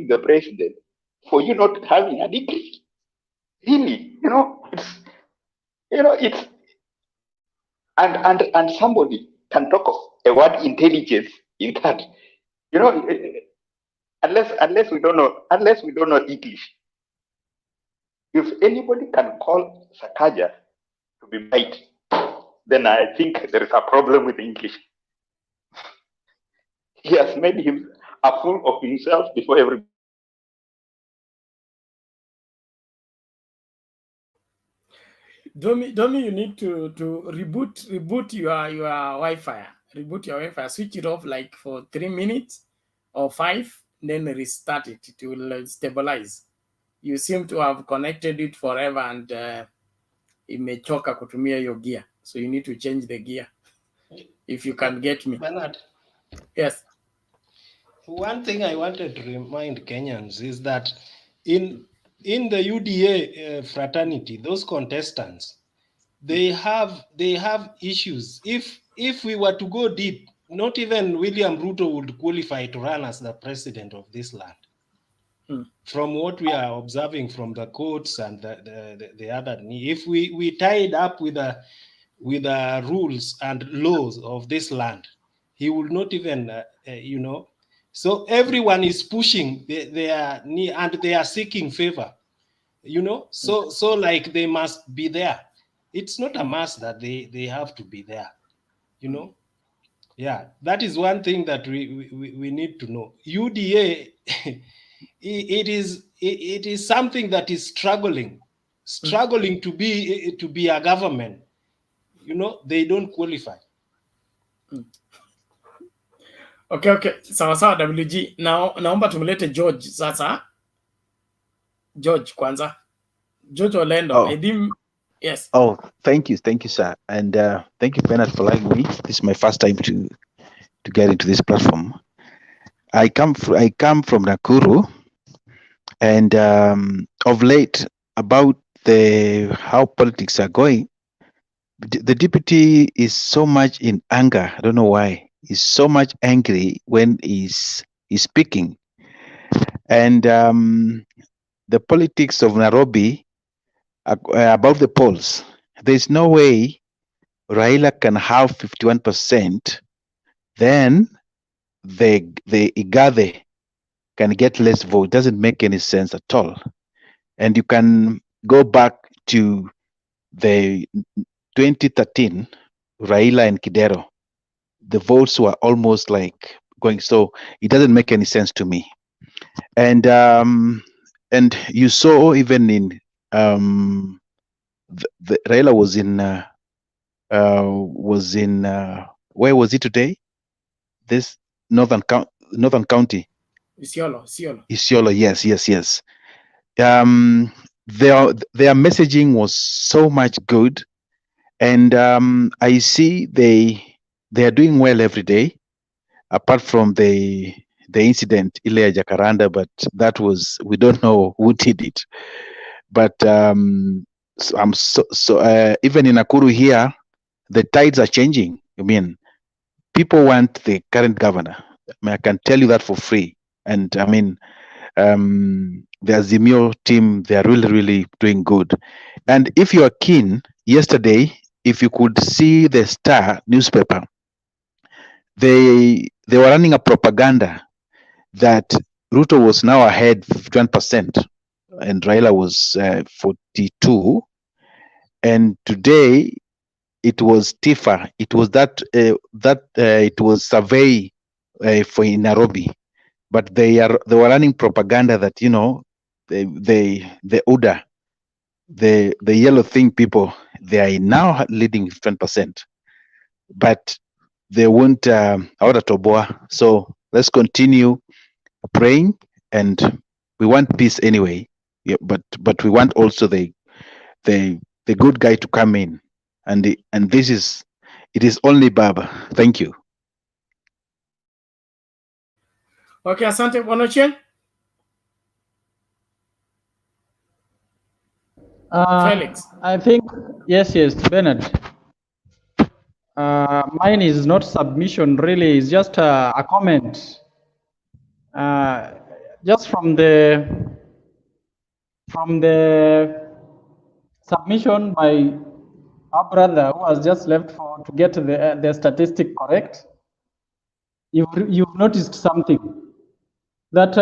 The president for you not having a degree, really, it's and somebody can talk of a word intelligence in that, unless we don't know English. If anybody can call Sakaja to be right, then I think there is a problem with English. He has made him a fool of himself before everybody. Domi, you need to reboot your Wi-Fi. Reboot your Wi-Fi. Switch it off like for 3 minutes or 5, then restart it. It will stabilize. You seem to have connected it forever, and imechoka kutumia your gear. So you need to change the gear. If you can get me. Bernard. Yes. One thing I wanted to remind Kenyans is that in the UDA fraternity, those contestants, they have issues. If we were to go deep, not even William Ruto would qualify to run as the president of this land. From what we are observing from the courts and the other, if we tied up with the rules and laws of this land, he would not even, So everyone is pushing their knee and they are seeking favor, So like they must be there. It's not a must that they have to be there, Yeah, that is one thing that we need to know. UDA, it is something that is struggling to be a government. They don't qualify. Okay. Sawa WG. Naomba tumlete George sasa. George Kwanza. George Orlando. Yes. Oh, thank you, sir, and thank you, Bernard, for allowing me. This is my first time to get into this platform. I come from Nakuru, and of late, about how politics are going, the deputy is so much in anger. I don't know why. He's so much angry when he's speaking, and the politics of Nairobi about the polls. There's no way Raila can have 51%, then the Igade can get less vote. Doesn't make any sense at all. And you can go back to the 2013 Raila and Kidero. The votes were almost like going, so it doesn't make any sense to me. And you saw even in the Raila was in where was he today? This northern county. Isiolo, yes. Their messaging was so much good, and I see they are doing well every day, apart from the incident Ile Jacaranda, but that was, we don't know who did it. But even in Nakuru here, the tides are changing. I mean, people want the current governor. I can tell you that for free. And I mean, the Azimio team, they are really, really doing good. And if you are keen, yesterday, if you could see the Star newspaper, they were running a propaganda that Ruto was now ahead 51%, and Raila was 42. And today, it was Tifa. It was it was survey for in Nairobi, but they were running propaganda that the UDA, the yellow thing people, they are now leading 10%, but they won't Toboa. So let's continue praying, and we want peace anyway. Yeah, but we want also the the good guy to come in, and it is only Baba. Thank you. Okay, asante Bwana Ochieng. Felix. I think, yes, Bernard. Mine is not submission, really. It's just a comment. Just from the submission by our brother who has just left to get the statistic correct. You've noticed something, that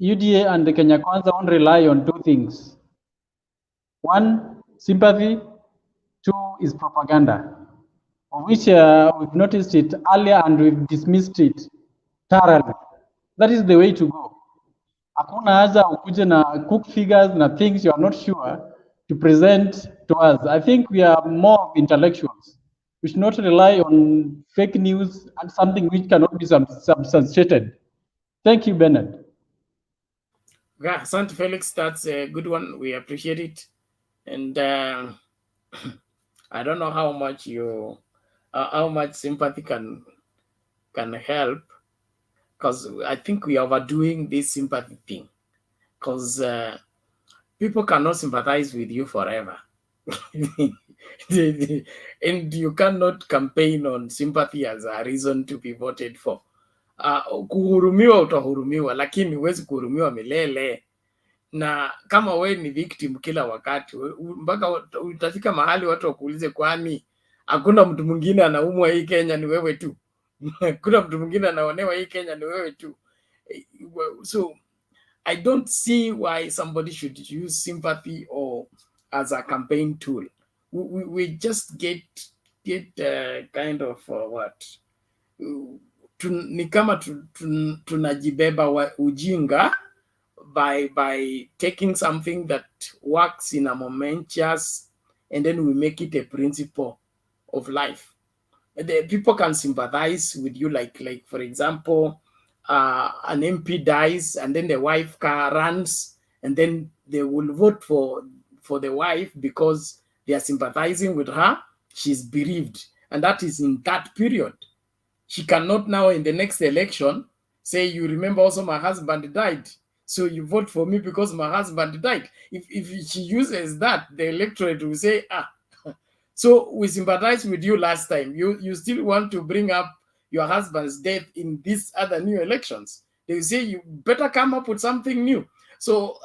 UDA and the Kenya Kwanza won't rely on two things. One, sympathy. Two is propaganda, of which we've noticed it earlier and we've dismissed it thoroughly. That is the way to go. Hakuna haja ukuje na cook figures na things you are not sure to present to us. I think we are more of intellectuals. We should not rely on fake news and something which cannot be substantiated. Thank you, Bernard. Yeah, asante Felix, that's a good one. We appreciate it. And I don't know how much sympathy can help, because I think we are overdoing this sympathy thing, because people cannot sympathize with you forever. And you cannot campaign on sympathy as a reason to be voted for. Kuhurumiwa utahurumiwa, lakini huwezi kuhurumiwa milele. Na kama we ni victim kila wakati, mpaka utafika mahali watu wakuulize, kwani hakuna mtu mwingine anaumwa hii Kenya, ni wewe tu? Hakuna mtu mwingine anaonewa hii Kenya, ni wewe tu? So I don't see why somebody should use sympathy or as a campaign tool. We just get kind of what ni kama tunajibeba ujinga by taking something that works in a momentous, and then we make it a principle of life. The people can sympathize with you, like for example, an MP dies and then the wife runs, and then they will vote for the wife because they are sympathizing with her. She's bereaved, and that is in that period. She cannot now in the next election say, you remember also my husband died, so you vote for me because my husband died. If she uses that, the electorate will say, so we sympathize with you last time. You still want to bring up your husband's death in these other new elections. They say you better come up with something new. So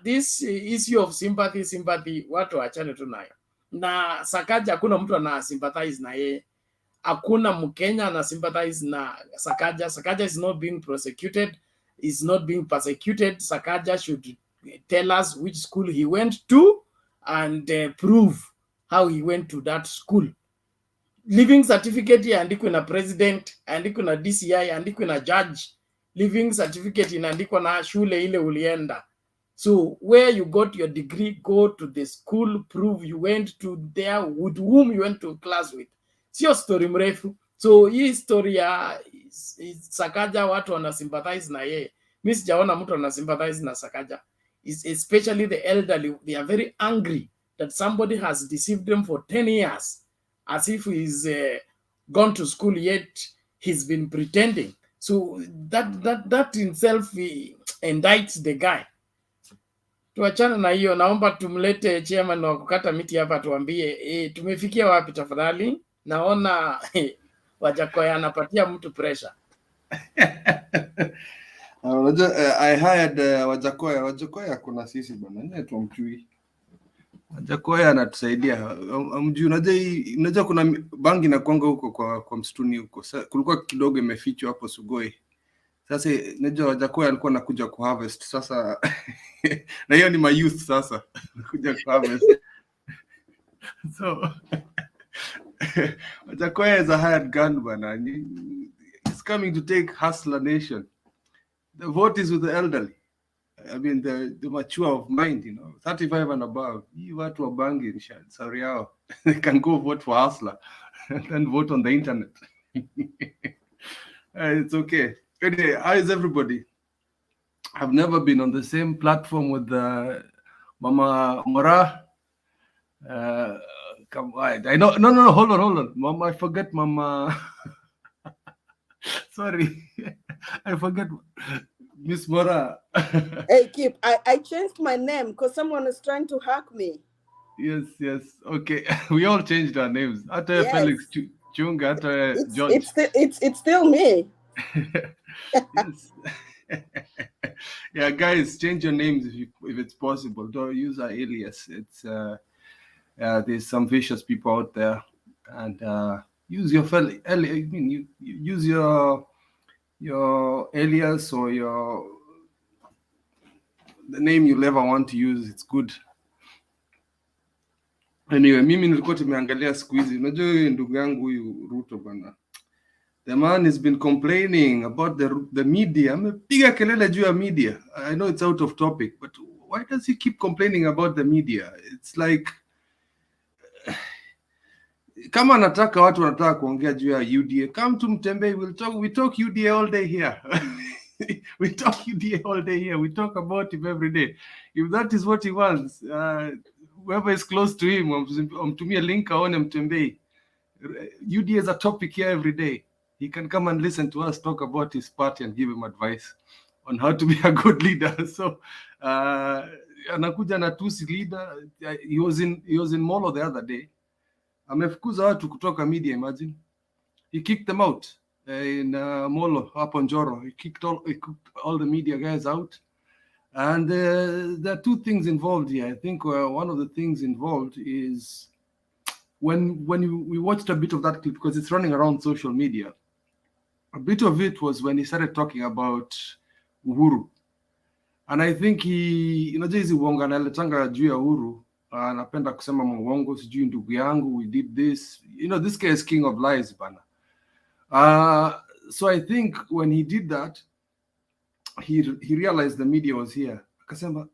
this issue of sympathy, watu wachane tu nayo. Na Sakaja hakuna mtu ana sympathize na yeye. Hakuna Mkenya ana sympathize na Sakaja. Sakaja is not being prosecuted, is not being persecuted. Sakaja should tell us which school he went to and prove how he went to that school. Living certificate iandikwe na president, andikwe na DCI, andikwe na judge. Living certificate inaandikwa na shule ile ulienda. So where you got your degree, go to the school, prove you went to there, with whom you went to class with. Sio story mrefu. So hii story ya Sakaja watu wana sympathize na yeye. Mimi sijaona mtu ana sympathize na Sakaja. Especially the elderly, they are very angry that somebody has deceived them for 10 years, as if he's gone to school, yet he's been pretending. So that in itself indicts the guy. Tuachana na hiyo, naomba tumlete chairman wa kukata miti hapa tuambie tumefikia wapi tafadhali. Naona Wajackoya anapatia mtu pressure. I hired Wajackoya. Wajackoya kuna sisi bwana, nini tumchui. Wajackoya anatusaidia. Unajua kuna bangi na kwanga huko kwa msituni huko. Kulikuwa kidogo imefichwa hapo Sugoi. Sasa najua Wajackoya alikuwa anakuja ku harvest sasa. Na hiyo ni my youth sasa. Kuja ku harvest. So Wajackoya is a hired gun bana. He's coming to take Hustler Nation. The vote is with the elderly. I mean, the mature of mind, 35 and above. You watu wa bangi, sorry, they can go vote for Hustler and vote on the internet. It's okay. Anyway, how is everybody? I've never been on the same platform with Mama Mora. Come on. I know. No. Hold on. Mama, I forget Mama. Sorry. I forget Miss Mora. Hey, Kip, I changed my name because someone is trying to hack me. Yes. Okay. We all changed our names. After Yes. Felix Chunga, after George. It's still me. Yes. Yeah, guys, change your names if it's possible. Don't use our alias. It's there's some vicious people out there, and use your you use your alias or the name you'll ever want to use. It's good. Anyway, mimi nilikuwa tumeangalia siku hizi, unajua huyu ndugu yangu huyu Ruto bana, the man has been complaining about the media. Amepiga kelele juu ya media. I know it's out of topic, but why does he keep complaining about the media? It's like kama anataka watu wanataka kuongea juu ya UDA, come to Mtembei, we talk UDA all day here. We talk UDA all day here. We talk about him every day. If that is what he wants, whoever is close to him, amtumie link aone Mtembei. UDA is a topic here every day. He can come and listen to us talk about his party and give him advice on how to be a good leader. So anakuja na tusi leader. He was in Molo the other day. Amefukuza watu kutoka media, imagine. He kicked them out in Molo, hapo Njoro. He kicked all the media guys out. And there are two things involved here. I think one of the things involved is when we watched a bit of that clip, because it's running around social media, a bit of it was when he started talking about Uhuru. And I think unajua hizi uongo analetanga juu ya Uhuru, anapenda kusema mwongo, sijui ndugu yangu, we did this. This guy is king of lies, bana. So I think when he did that, he realized the media was here. Akasema,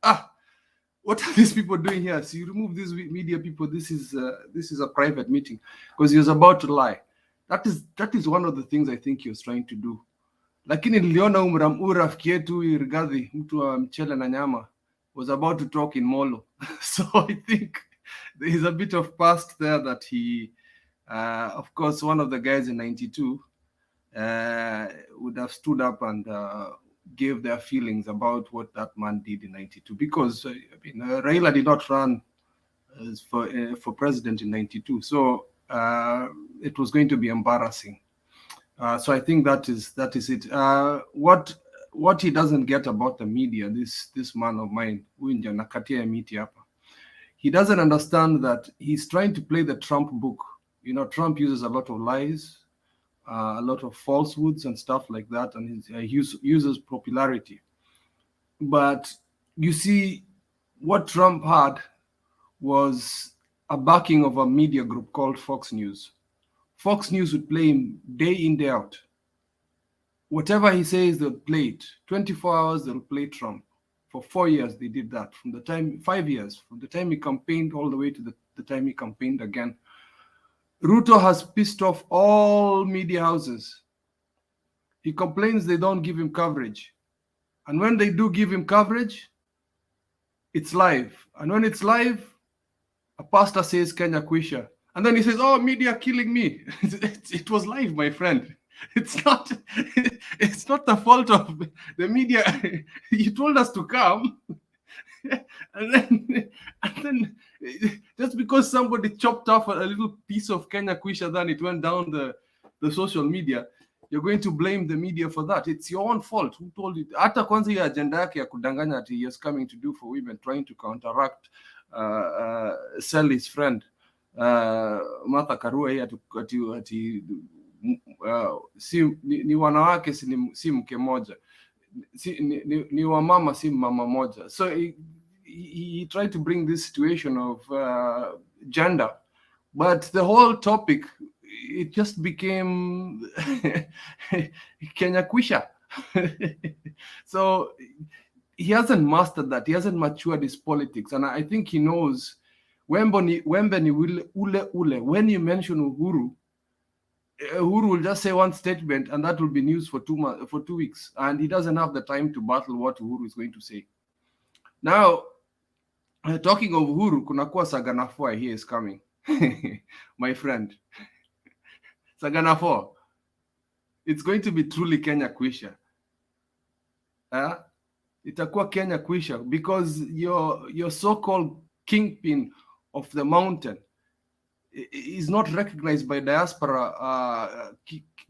what are these people doing here? So you remove these media people. This is a private meeting, because he was about to lie. That is one of the things I think he was trying to do. Lakini niliona rafiki yetu Rigathi, mtu wa mchele na nyama, was about to talk in Molo. So I think there is a bit of past there that he, of course, one of the guys in 92 would have stood up and gave their feelings about what that man did in 92. Because Raila did not run for president in 92. So it was going to be embarrassing. So I think that is it. What he doesn't get about the media, this man of mine, he doesn't understand that he's trying to play the Trump book. Trump uses a lot of lies, a lot of falsehoods and stuff like that, and he uses popularity. But you see, what Trump had was a backing of a media group called Fox News. Fox News would play him day in, day out. Whatever he says, they'll play it. 24 hours, they'll play Trump. For 4 years, they did that. 5 years, from the time he campaigned all the way to the time he campaigned again. Ruto has pissed off all media houses. He complains they don't give him coverage. And when they do give him coverage, it's live. And when it's live, a pastor says Kenya Kwisha. And then he says, oh, media killing me. It was live, my friend. It's not the fault of the media. You told us to come. and then just because somebody chopped off a little piece of Kenya Kwisha, then it went down the social media, you're going to blame the media for that. It's your own fault. Who told you? Hata kwanza hiyo agenda yake ya kudanganya ati he is coming to do for women, trying to counteract sell his friend Martha Karua hii ati ni wanawake si mke moja, ni wamama si mama moja. So he tried to bring this situation of gender, but the whole topic, it just became Kenya Kwisha. So he hasn't mastered that. He hasn't matured his politics, and I think he knows when you mention Uhuru, Uhuru will just say one statement, and that will be news for 2 weeks, and he doesn't have the time to battle what Uhuru is going to say. Now, Talking of Uhuru, kunakuwa Sagana 4 here is coming. My friend. Sagana 4. It's going to be truly Kenya kuisha. Itakuwa Kenya kuisha because your so-called kingpin of the mountain is not recognized by diaspora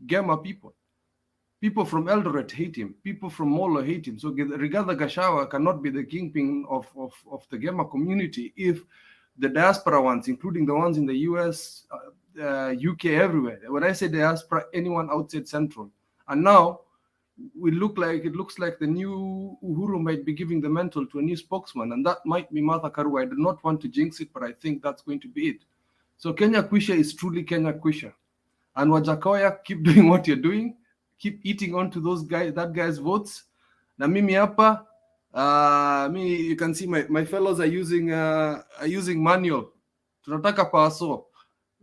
Gema people. People from Eldoret hate him. People from Molo hate him. So Rigathi Gachagua cannot be the kingpin of the Gema community if the diaspora ones, including the ones in the US, UK, everywhere. When I say diaspora, anyone outside Central. And now it looks like the new Uhuru might be giving the mantle to a new spokesman, and that might be Martha Karua. I do not want to jinx it, but I think that's going to be it. So Kenya Kwisha is truly Kenya Kwisha. And Wajackoya, keep doing what you're doing. Keep eating onto that guy's votes. Na mimi hapa, you can see my fellows are using manual. Tunataka paso.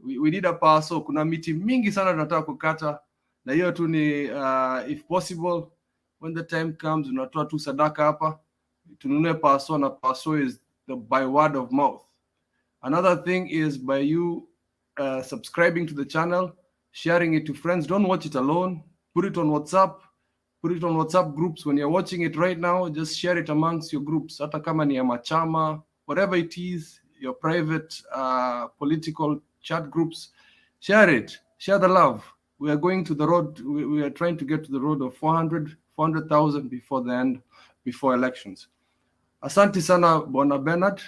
We need a paso. Kuna miti mingi sana tunataka kukata. Na hiyo tu ni if possible, when the time comes, unatoa tu sadaka hapa. Tununue paso, na paso is by word of mouth. Another thing is by you subscribing to the channel, sharing it to friends. Don't watch it alone. Put it on WhatsApp. Put it on WhatsApp groups. When you're watching it right now, just share it amongst your groups. Hata kama ni ya machama, whatever it is, your private political chat groups, share it. Share the love. We are going to the road. We are trying to get to the road of 400,000 before elections. Asante sana Bwana Bernard.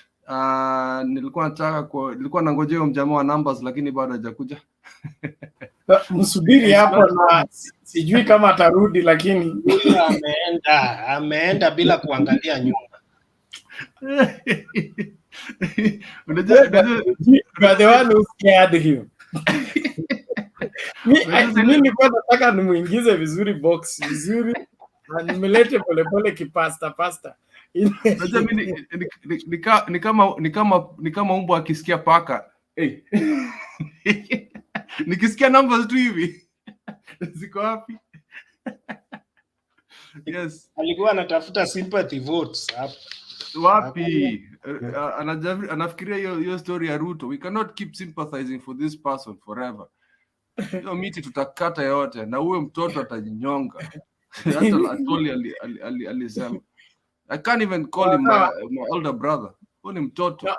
Nilikuwa nangojea mjamaa wa numbers lakini bado hajakuja. Msubiri hapo na sijui kama atarudi lakini ameenda bila kuangalia nyuma. You are the one who scared him. Mimi nilikuwa nataka nimuingize vizuri box vizuri na nimelete polepole kipasta. Ni kama mbwa akisikia paka. Hey. Nikisikia numbers tu hivi. Ziko wapi? Yes. Alikuwa anatafuta sympathy votes hapo. Wapi? Anafikiria hiyo story ya Ruto. We cannot keep sympathizing for this person forever. Hiyo miti tutakata yote na huyo mtoto atajinyonga. Hata Atoli alisema. I can't even call him my older brother. Huyo ni mtoto.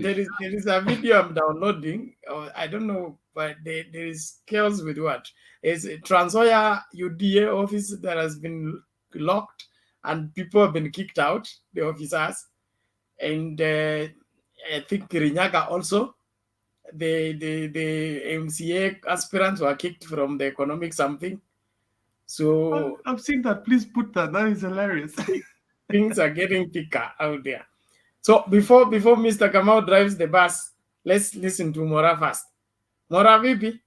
There is a video I'm downloading. I don't know, but there is chaos with what? It's a Trans Nzoia UDA office that has been locked and people have been kicked out, the officers. And I think Kirinyaga also. The MCA aspirants were kicked from the economic something. So I've seen that. Please put that. That is hilarious. Things are getting thicker out there. So before Mr. Kamau drives the bus, let's listen to Mora first. Mora vipi?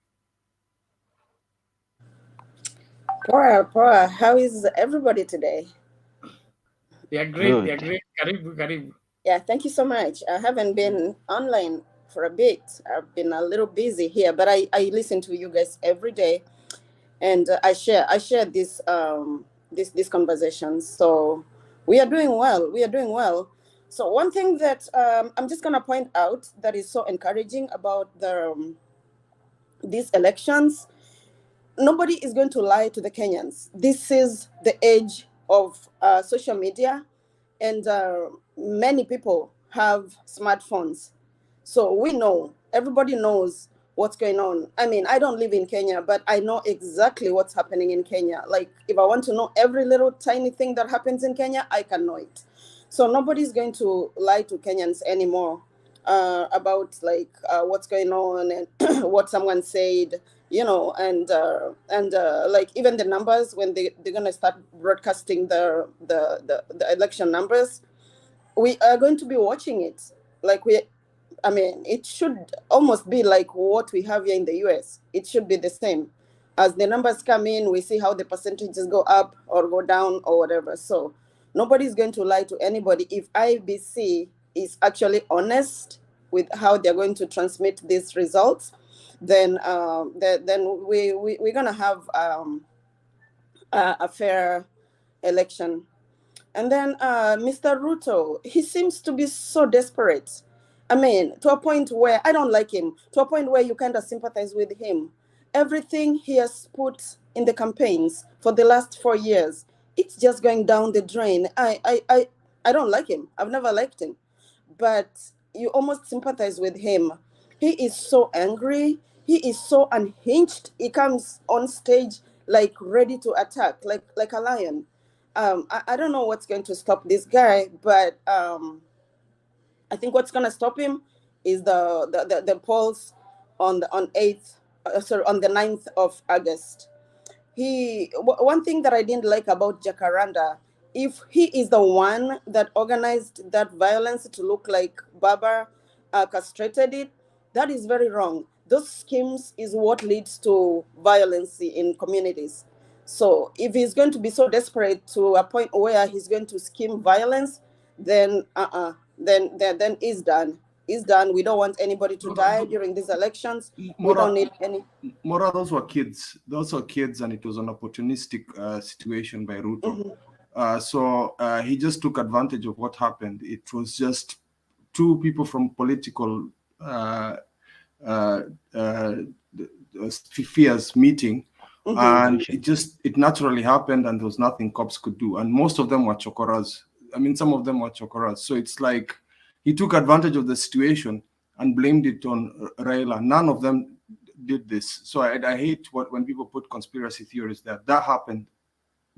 Poa. How is everybody today? They are great. Good. They are great. Karibu. Yeah, thank you so much. I haven't been online for a bit. I've been a little busy here, but I listen to you guys every day, and I share this these conversations. So we are doing well. So one thing that I'm just gonna point out that is so encouraging about these elections, nobody is going to lie to the Kenyans. This is the age of social media, and many people have smartphones. So everybody knows what's going on. I mean, I don't live in Kenya, but I know exactly what's happening in Kenya. Like, if I want to know every little tiny thing that happens in Kenya, I can know it. So nobody's going to lie to Kenyans anymore about what's going on and what someone said, and like even the numbers when they're gonna start broadcasting the election numbers, we are going to be watching it. It should almost be like what we have here in the US. It should be the same. As the numbers come in, we see how the percentages go up or go down or whatever. So nobody's going to lie to anybody. If IBC is actually honest with how they're going to transmit these results, then we're going to have a fair election. And then Mr. Ruto, he seems to be so desperate. I mean, to a point where I don't like him, to a point where you kind of sympathize with him. Everything he has put in the campaigns for the last 4 years, it's just going down the drain. I don't like him. I've never liked him. But you almost sympathize with him. He is so angry. He is so unhinged. He comes on stage like ready to attack, like a lion. I don't know what's going to stop this guy, but I think what's going to stop him is the polls on the 9th of August. One thing that I didn't like about Jacaranda, if he is the one that organized that violence to look like Baba castrated it, that is very wrong. Those schemes is what leads to violence in communities. So if he's going to be so desperate to a point where he's going to scheme violence, then then he's done. He's done. We don't want anybody to die during these elections. We don't need any. Mora, those were kids. Those were kids, and it was an opportunistic situation by Ruto. So he just took advantage of what happened. It was just two people from political spheres meeting, and it naturally happened, and there was nothing cops could do. And most of them were chokoras. I mean, some of them were chokoras. So it's like he took advantage of the situation and blamed it on Raila. None of them did this. So I hate when people put conspiracy theories there. That happened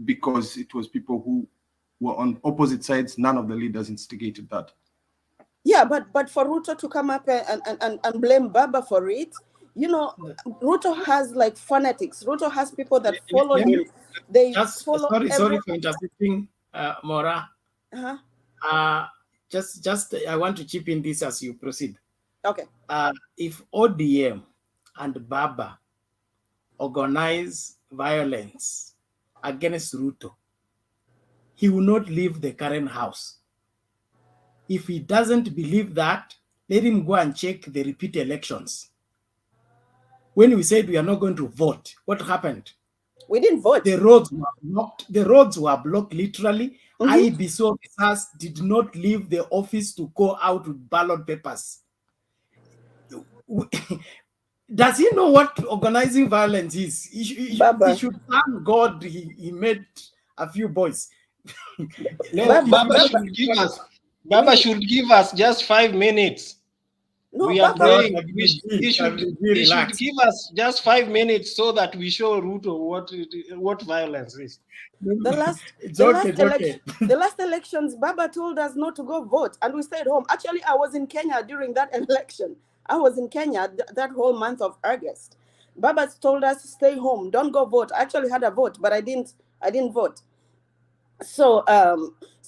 because it was people who were on opposite sides. None of the leaders instigated that. Yeah, but for Ruto to come up and blame Baba for it, you know, Ruto has like fanatics. Ruto has people that follow him. They follow. Sorry for interrupting, Mora. Just I want to chip in this as you proceed. Okay. If ODM and Baba organize violence against Ruto, he will not leave the current house. If he doesn't believe that, let him go and check the repeat elections. When we said we are not going to vote, what happened? We didn't vote. The roads were blocked. The roads were blocked literally. IBC officers did not leave the office to go out with ballot papers. Does he know what organizing violence is? He should thank God he made a few boys. Baba should give us just 5 minutes. No, we are Baba, praying. He should give us just 5 minutes so that we show Ruto what violence is. The last elections, Baba told us not to go vote, and we stayed home. Actually, I was in Kenya during that election. I was in Kenya that whole month of August. Baba told us stay home, don't go vote. I actually had a vote, but I didn't vote. So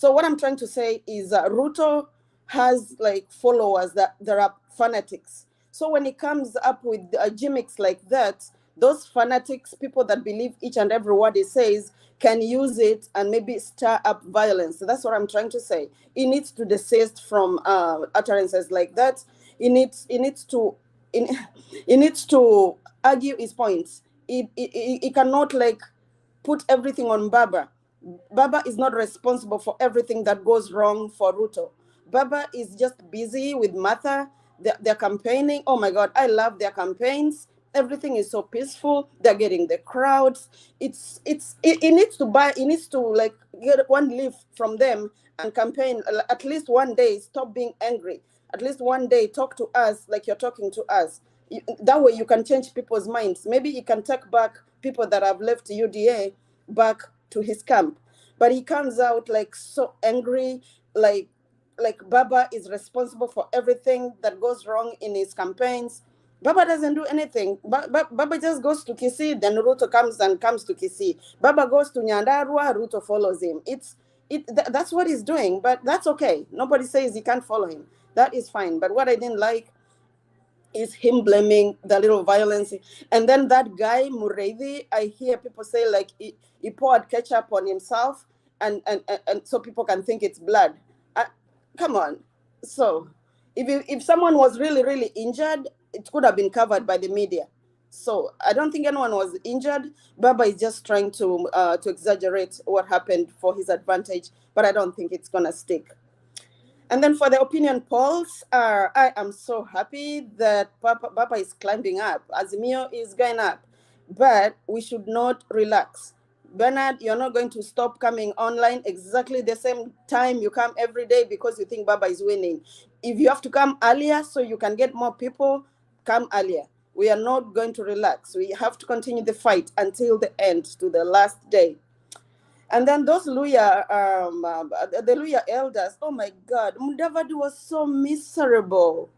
what I'm trying to say is Ruto has like followers that there are fanatics. So when he comes up with gimmicks like that, those fanatics, people that believe each and every word he says, can use it and maybe stir up violence. So that's what I'm trying to say. He needs to desist from utterances like that. He needs to argue his points. He cannot like put everything on Baba. Baba is not responsible for everything that goes wrong for Ruto. Baba is just busy with Martha. They're campaigning. Oh my God, I love their campaigns. Everything is so peaceful. They're getting the crowds. He needs to like get one leaf from them and campaign at least one day. Stop being angry. At least one day, talk to us like you're talking to us. That way you can change people's minds. Maybe he can take back people that have left UDA back to his camp. But he comes out like so angry, like Baba is responsible for everything that goes wrong in his campaigns. Baba doesn't do anything. Baba just goes to Kisii, then Ruto comes to Kisii. Baba goes to Nyandarua, Ruto follows him. That's what he's doing, but that's okay. Nobody says he can't follow him. That is fine. But what I didn't like is him blaming the little violence. And then that guy, Mureithi, I hear people say like he poured ketchup on himself and so people can think it's blood. Come on. So if someone was really, really injured, it could have been covered by the media. So I don't think anyone was injured. Baba is just trying to exaggerate what happened for his advantage, but I don't think it's gonna stick. And then for the opinion polls, I am so happy that Baba is climbing up. Azimio is going up, but we should not relax. Bernard, you're not going to stop coming online exactly the same time you come every day because you think Baba is winning. If you have to come earlier so you can get more people, come earlier. We are not going to relax. We have to continue the fight until the end, to the last day. And then those Luya, the Luya elders, oh my God, Mudavadi was so miserable.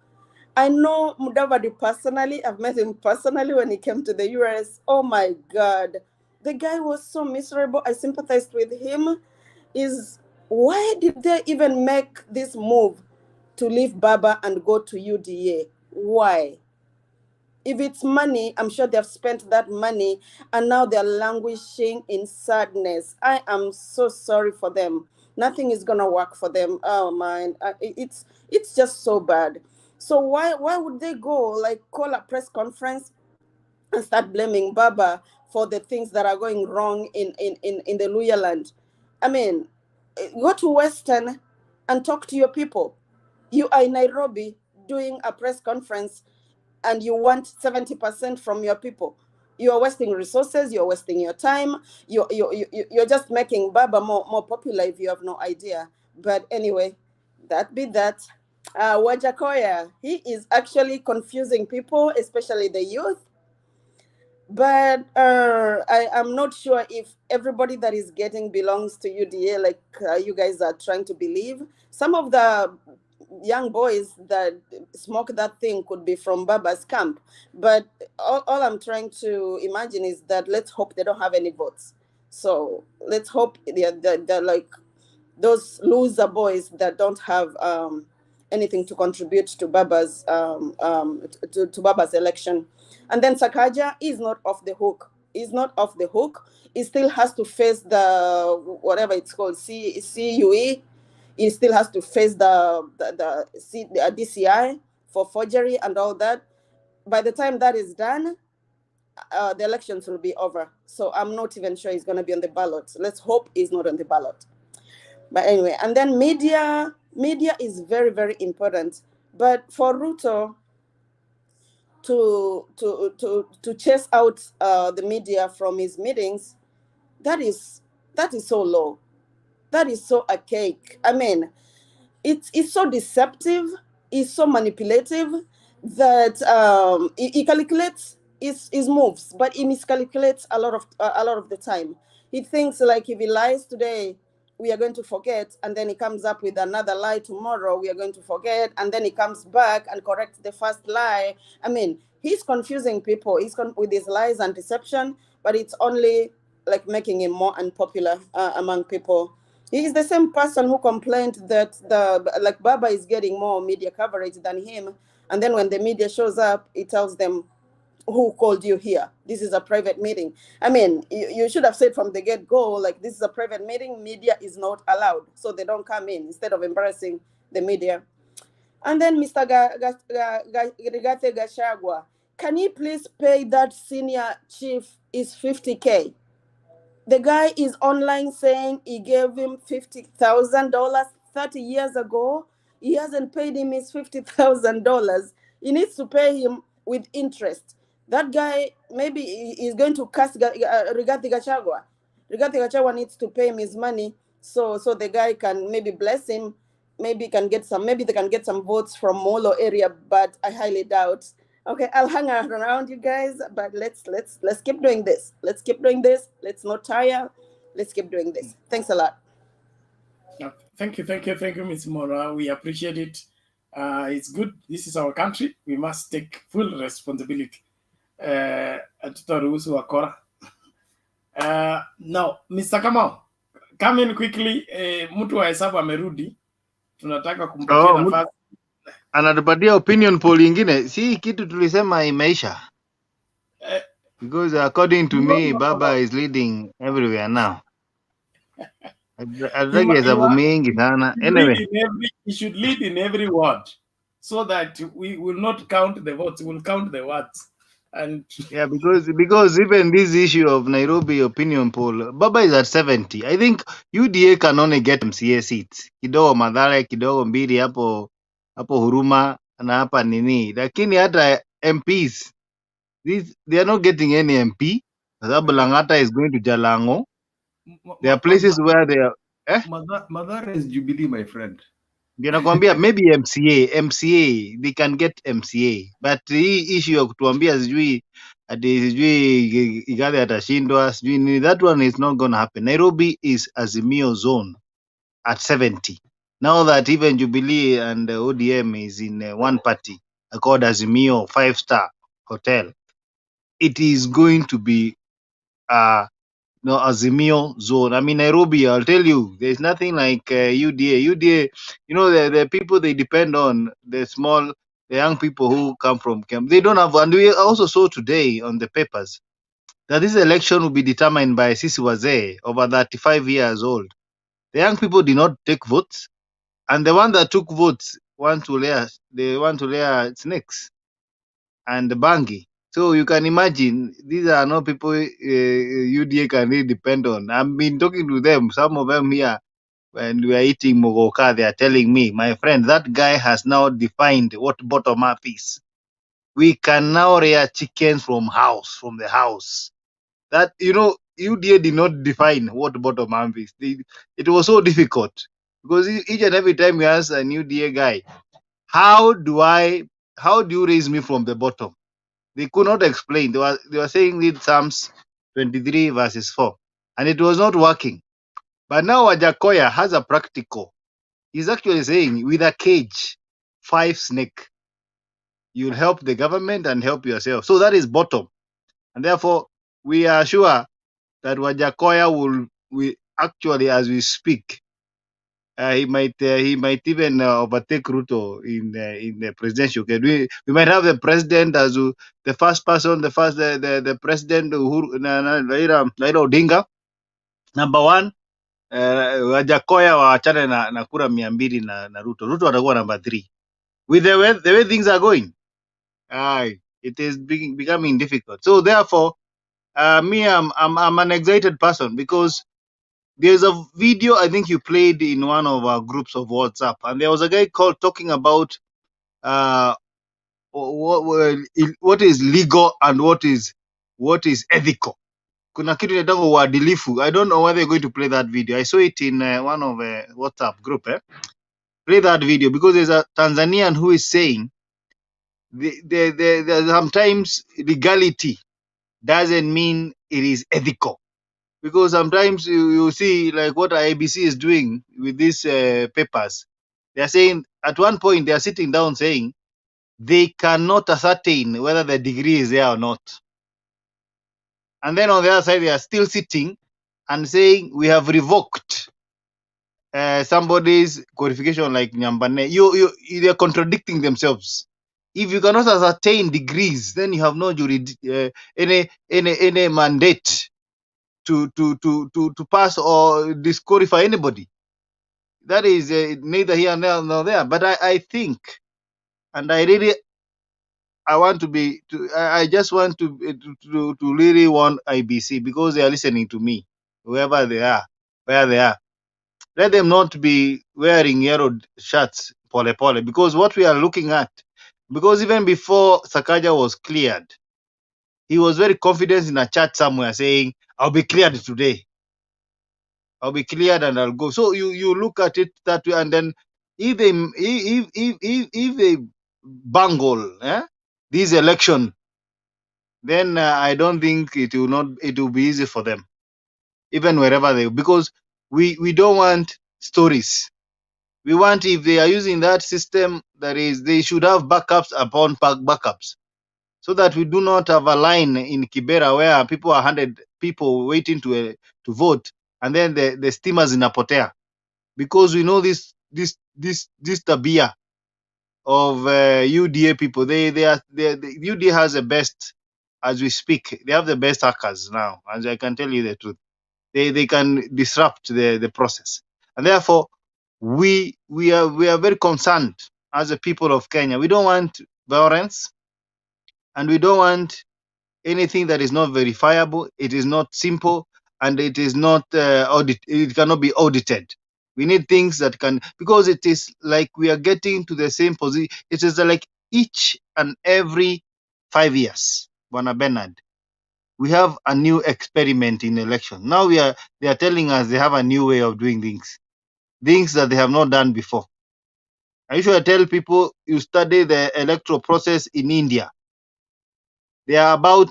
I know Mudavadi personally. I've met him personally when he came to the US. Oh my God. The guy was so miserable. I sympathized with him. Why did they even make this move to leave Baba and go to UDA? Why? If it's money, I'm sure they've spent that money and now they're languishing in sadness. I am so sorry for them. Nothing is gonna work for them. Oh man, it's just so bad. So why would they go like call a press conference and start blaming Baba for the things that are going wrong in the Luya land? I mean, go to Western and talk to your people. You are in Nairobi doing a press conference and you want 70% from your people. You are wasting resources, you're wasting your time, you're just making Baba more popular if you have no idea. But anyway, that be that. Wajackoya, he is actually confusing people, especially the youth. But I am not sure if everybody that is getting belongs to UDA like you guys are trying to believe. Some of the young boys that smoke that thing could be from Baba's camp. But all I'm trying to imagine is that let's hope they don't have any votes. So let's hope they're like those loser boys that don't have anything to contribute to Baba's to Baba's election. And then Sakaja is not off the hook. He's not off the hook. He still has to face the whatever it's called, CUE. He still has to face the DCI for forgery and all that. By the time that is done, the elections will be over. So I'm not even sure he's going to be on the ballot. Let's hope he's not on the ballot. But anyway, and then media is very, very important. But for Ruto to chase out the media from his meetings, that is so low. That is so archaic. I mean, it's so deceptive, it's so manipulative that he calculates his moves, but he miscalculates a lot of the time. He thinks like if he lies today, we are going to forget, and then he comes up with another lie tomorrow, we are going to forget, and then he comes back and corrects the first lie. I mean, he's confusing people. He's with his lies and deception, but it's only like making him more unpopular among people. He is the same person who complained that Baba is getting more media coverage than him, and then when the media shows up, he tells them, who called you here? This is a private meeting. I mean, you should have said from the get-go, like, this is a private meeting, media is not allowed, so they don't come in, instead of embarrassing the media. And then Mr. Rigathi Gachagua, can you please pay that senior chief his 50K? The guy is online saying he gave him $50,000 30 years ago. He hasn't paid him his $50,000. He needs to pay him with interest. That guy, maybe he's going to cast Rigathi Gachagua. Rigathi Gachagua needs to pay him his money so the guy can maybe bless him. Maybe they can get some votes from Molo area, but I highly doubt. Okay, I'll hang around you guys, but let's keep doing this. Let's keep doing this. Let's not tire. Let's keep doing this. Thanks a lot. Thank you, Ms. Mora. We appreciate it. It's good. This is our country. We must take full responsibility. Tutaruhusu wakora. Now, Mr. Kamau, come in quickly. Mtu wa hesabu amerudi. Tunataka kumpatia nafasi. Anatupatia opinion poll ingine. Si kitu tulisema imeisha. Because according to me, Baba is leading everywhere now. Anyway. He should lead in every word so that we will not count the votes, we'll count the words. And Yeah, because even this issue of Nairobi opinion poll, Baba is at 70. I think UDA can only get MCA seats. Kidogo Mathare, kidogo mbili hapo Huruma na hapa nini. Lakini hata MPs, they are not getting any MP. Kwa sababu Lang'ata is going to Jalango. There are places where they are Madhara is Jubilee, my friend. ndio nakwambia maybe MCA they can get MCA, but hii issue ya kutuambia sijui sijui Igathe atashindwa sijui nini, that one is not gonna happen. Nairobi is Azimio zone at 70 now that even Jubilee and ODM is in one party called Azimio 5-star hotel. It is going to be no Azimio zone. I mean, Nairobi, I'll tell you, there's nothing like UDA. UDA, you know, the people they depend on, the young people who come from camp, they don't have, and we also saw today on the papers that this election will be determined by Sisi Wazee, over 35 years old. The young people did not take votes, and the one that took votes they want to layer snakes and bangi. So you can imagine these are not people UDA can really depend on. I've been talking to them, some of them here, when we are eating mogoka, they are telling me, my friend, that guy has now defined what bottom up is. We can now rear chickens from the house. That, you know, UDA did not define what bottom up is. It was so difficult because each and every time you ask a new UDA guy, how do you raise me from the bottom? They could not explain. They were saying read Psalms 23 verses 4, and it was not working. But now Wajackoya has a practical. He's actually saying with a cage, 5 snake, you'll help the government and help yourself. So that is bottom, and therefore we are sure that Wajackoya will actually, as we speak, he might even overtake Ruto in the presidential. We might have the president as the first person, the president Raila Odinga, number one. Wajackoya waachane na kura 200 na Ruto. Ruto atakuwa number 3. With the way things are going, it is becoming difficult. So therefore, me, I'm an excited person because there's a video I think you played in one of our groups of WhatsApp, and there was a guy talking about uh, what is legal and what is ethical. Kuna kitu inaitwa uadilifu. I don't know whether you're going to play that video. I saw it in one of WhatsApp group. Play that video because there's a Tanzanian who is saying sometimes legality doesn't mean it is ethical. Because sometimes you see like what IBC is doing with these papers. They are saying at one point they are sitting down saying they cannot ascertain whether the degree is there or not. And then on the other side they are still sitting and saying we have revoked somebody's qualification like Nyambane. They are contradicting themselves. If you cannot ascertain degrees, then you have no any mandate to pass or disqualify anybody. That is neither here nor there. But I think, and I just want to really want IBC because they are listening to me, wherever they are, where they are. Let them not be wearing yellow shirts, pole pole, because what we are looking at, because even before Sakaja was cleared, he was very confident in a chat somewhere saying, I'll be cleared today. I'll be cleared and I'll go. So you look at it that way, and then if they bungle this election, then I don't think it will be easy for them, even wherever they, because we don't want stories. We want, if they are using that system, that is, they should have backups upon backups, so that we do not have a line in Kibera where people are 100 people waiting to vote, and then the steamers inapotea, because we know this tabia of UDA people. The UDA has the best, as we speak. They have the best hackers now, as I can tell you the truth. They can disrupt the process, and therefore we are very concerned as a people of Kenya. We don't want violence, and we don't want Anything that is not verifiable, it is not simple, and it is not it cannot be audited. We need things that can, because it is like we are getting to the same position. It is like each and every 5 years, Bwana Bernard, we have a new experiment in election. Now they are telling us they have a new way of doing things that they have not done before. I usually tell people, you study the electoral process in India. There are about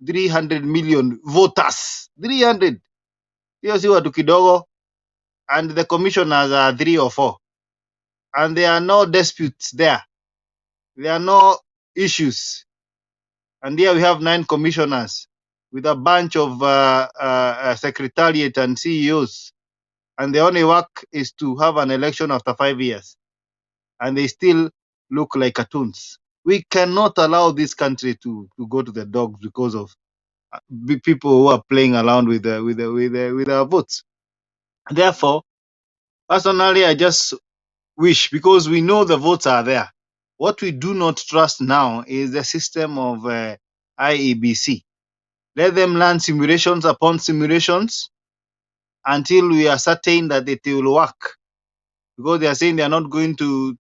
300 million voters. 300. Hiyo si watu kidogo, and the commissioners are 3 or 4. And there are no disputes there. There are no issues. And here we have 9 commissioners with a bunch of secretariat and CEOs. And the only work is to have an election after 5 years. And they still look like cartoons. We cannot allow this country to go to the dogs because of people who are playing around with our votes. Therefore, personally, I just wish, because we know the votes are there. What we do not trust now is the system of IEBC. Let them learn simulations upon simulations until we are certain that it will work. Because they are saying they are not going to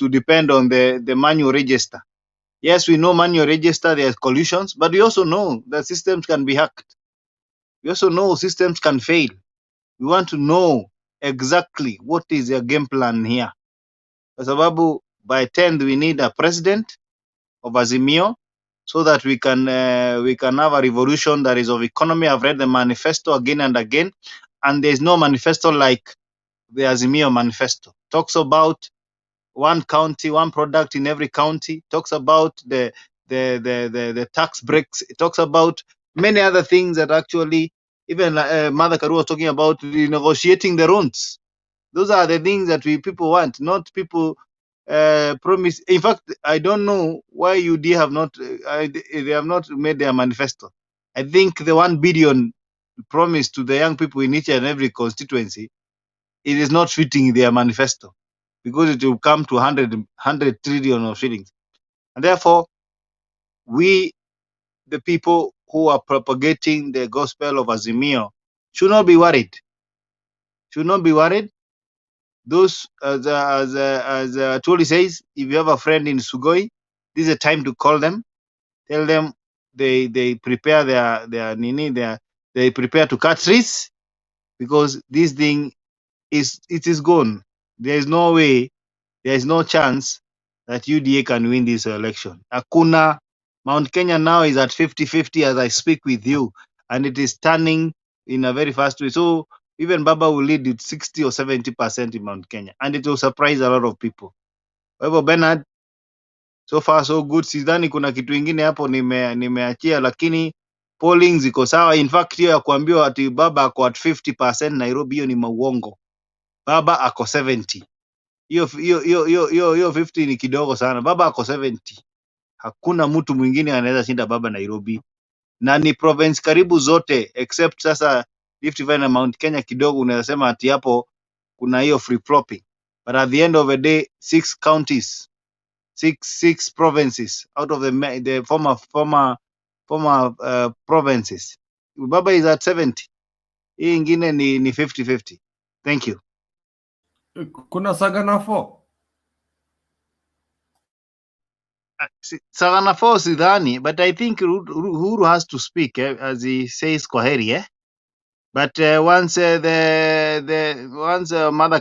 depend on the manual register. Yes, we know manual register, there's collusions, but we also know that systems can be hacked. We also know systems can fail. We want to know exactly what is their game plan here. Kwa sababu by 10th we need a president of Azimio so that we can have a revolution that is of economy. I've read the manifesto again and again, and there's no manifesto like the Azimio manifesto. Talks about one county, one product in every county. Talks about the tax breaks. It talks about many other things that actually, even Mother Karua was talking about renegotiating the loans. Those are the things that people want, not people promise. In fact, I don't know why UD have not they have not made their manifesto. I think the 1 billion promised to the young people in each and every constituency, it is not fitting their manifesto, because it will come to 100 trillion of shillings. And therefore, we, the people who are propagating the gospel of Azimio, should not be worried. Should not be worried. Those, as Tuli says, if you have a friend in Sugoi, this is a time to call them, tell them they prepare they prepare to cut trees, because this thing is gone. There is no way, there is no chance that UDA can win this election. Hakuna. Mount Kenya now is at 50-50 as I speak with you, and it is turning in a very fast way. So even Baba will lead with 60 or 70% in Mount Kenya, and it will surprise a lot of people. Kwa hivyo Bernard, so far so good. Sidhani kuna kitu ingine hapo nimeachia, lakini polling ziko sawa. In fact, hiyo ya kuambiwa ati Baba ako at 50% Nairobi, hiyo ni mauongo. Baba ako 70. Hiyo 50 ni kidogo sana. Baba ako 70. Hakuna mtu mwingine anaweza shinda Baba Nairobi, na ni province karibu zote except sasa Rift Valley na Mount Kenya kidogo, unaweza sema ati hapo kuna hiyo free flopping, but at the end of the day 6 counties, 6 provinces out of the former provinces, Baba is at 70. Hii ingine ni 50-50. Thank you. Kuna Sagana 4. Sagana 4 sidhani, but I think Uhuru has to speak as he says kwaheri. But once Mother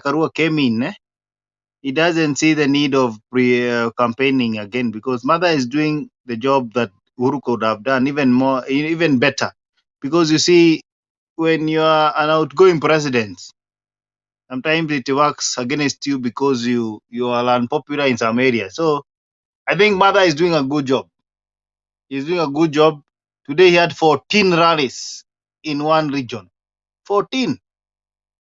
Karua came in, he doesn't see the need of campaigning again, because Mother is doing the job that Uhuru could have done even better. Because you see, when you are an outgoing president, sometimes it works against you because you are unpopular in some areas. So I think Mother is doing a good job. He's doing a good job. Today he had 14 rallies in one region. 14.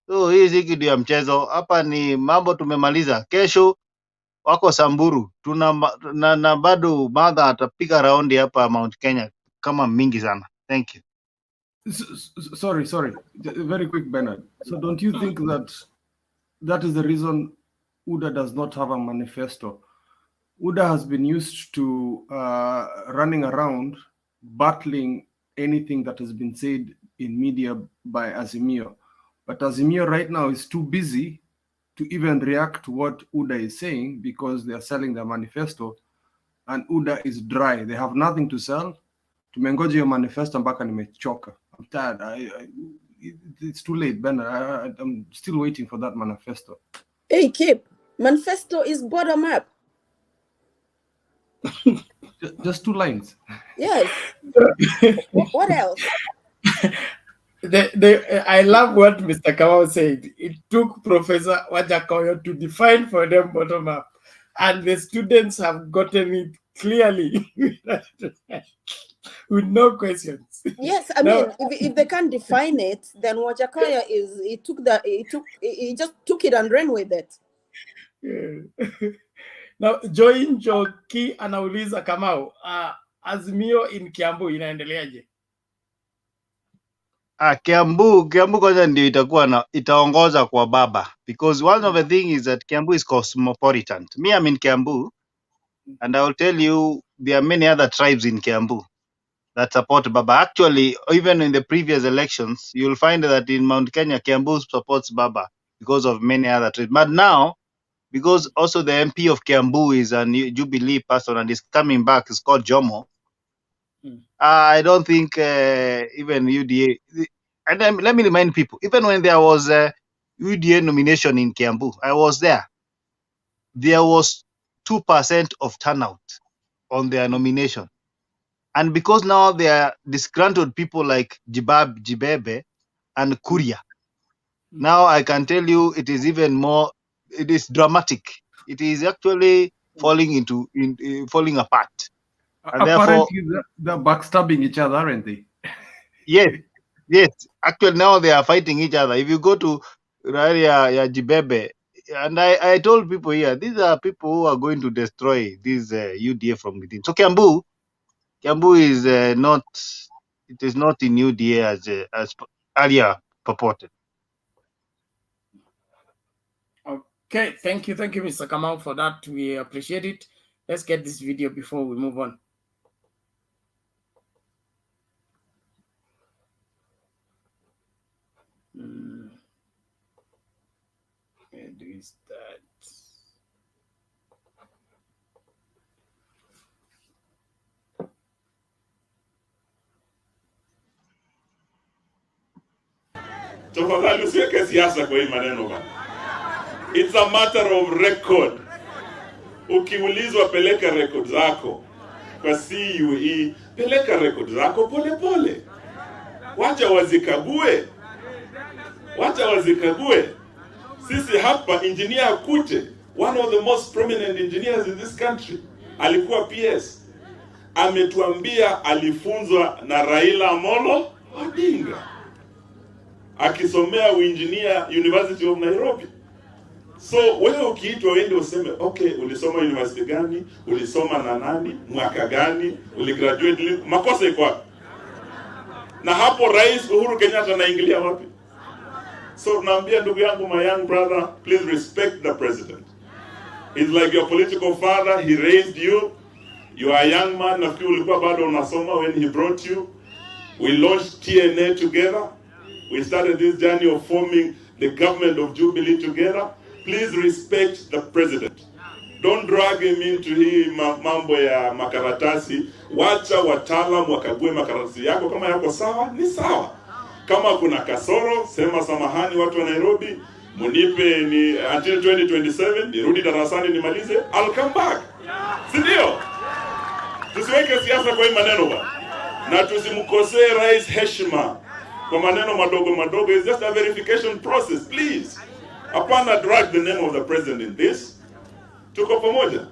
So hii si kitu ya mchezo. Hapa ni mambo tumemaliza. Kesho wako Samburu. Na bado Mother atapiga raundi hapa Mount Kenya kama mingi sana. Thank you. Sorry. Very quick, Bernard. So don't you think that is the reason UDA does not have a manifesto? UDA has been used to running around battling anything that has been said in media by Azimio. But Azimio right now is too busy to even react to what UDA is saying because they are selling their manifesto and UDA is dry. They have nothing to sell. Tumengoja hiyo manifesto mpaka nimechoka. I'm tired. It's too late, Ben. I'm still waiting for that manifesto. Hey, Kip, manifesto is bottom up. Just 2 lines. Yes. What else? I love what Mr. Kamau said. It took Professor Wajackoya to define for them bottom up, and the students have gotten it clearly with no questions. Yes, I mean, if they can't define it, then Wajackoya he just took it and ran with it. Yeah. Now, Join Joki anauliza Kamau, Azimio in Kiambu inaendeleaje? Kiambu kwanza ndio itaongoza kwa baba, because one of the thing is that Kiambu is cosmopolitan. Me, I'm in Kiambu, and I will tell you there are many other tribes in Kiambu that support Baba. Actually, even in the previous elections, you'll find that in Mount Kenya, Kiambu supports Baba because of many other tribes. But now, because also the MP of Kiambu is a Jubilee person and is coming back, it's called Jomo. I don't think even UDA. And then let me remind people, even when there was a UDA nomination in Kiambu, I was there. There was 2% of turnout on their nomination. And because now they are disgruntled people like Jibebe and Kuria, now I can tell you it is even more, it is dramatic. It is actually falling apart. And apparently they're backstabbing each other, aren't they? Yes. Actually, now they are fighting each other. If you go to Raila Jibebe, and I told people here, these are people who are going to destroy this UDA from within. So Kiambu is not, it is not in UDA as earlier purported. Okay, thank you, Mr. Kamau, for that. We appreciate it. Let's get this video before we move on. Where do we start? Tafadhali usiweke siasa kwa hii maneno bana. It's a matter of record. Ukiulizwa peleka record zako kwa CUE, peleka record zako pole pole. Wacha wazikague. Sisi hapa engineer Kute, one of the most prominent engineers in this country, alikuwa PS. Ametuambia alifunzwa na Raila Odinga akisomea uengineer University of Nairobi. So wewe ukiitwa uende useme okay, ulisoma university gani, ulisoma na nani, mwaka gani, uligraduate, makosa iko wapi? Na hapo Rais Uhuru Kenyatta anaingilia wapi? So naambia ndugu yangu, my young brother, please respect the president. He's like your political father. He raised you. You are a young man. Nafikiri ulikuwa bado unasoma when he brought you. We launched TNA together. We started this journey of forming the government of Jubilee together. Please respect the president. Don't drag him into hii mambo ya makaratasi. Wacha wataalamu wakague makaratasi yako. Kama yako sawa, ni sawa. Kama kuna kasoro, sema samahani watu wa Nairobi, munipe ni until 2027, nirudi darasani nimalize, I'll come back. Sindio? Tusiweke siasa kwa hii maneno ba. Na tusimkosee rais heshima kwa maneno madogo. It's just a verification process, please. Hapana drag the name of the president in this. Tuko pamoja.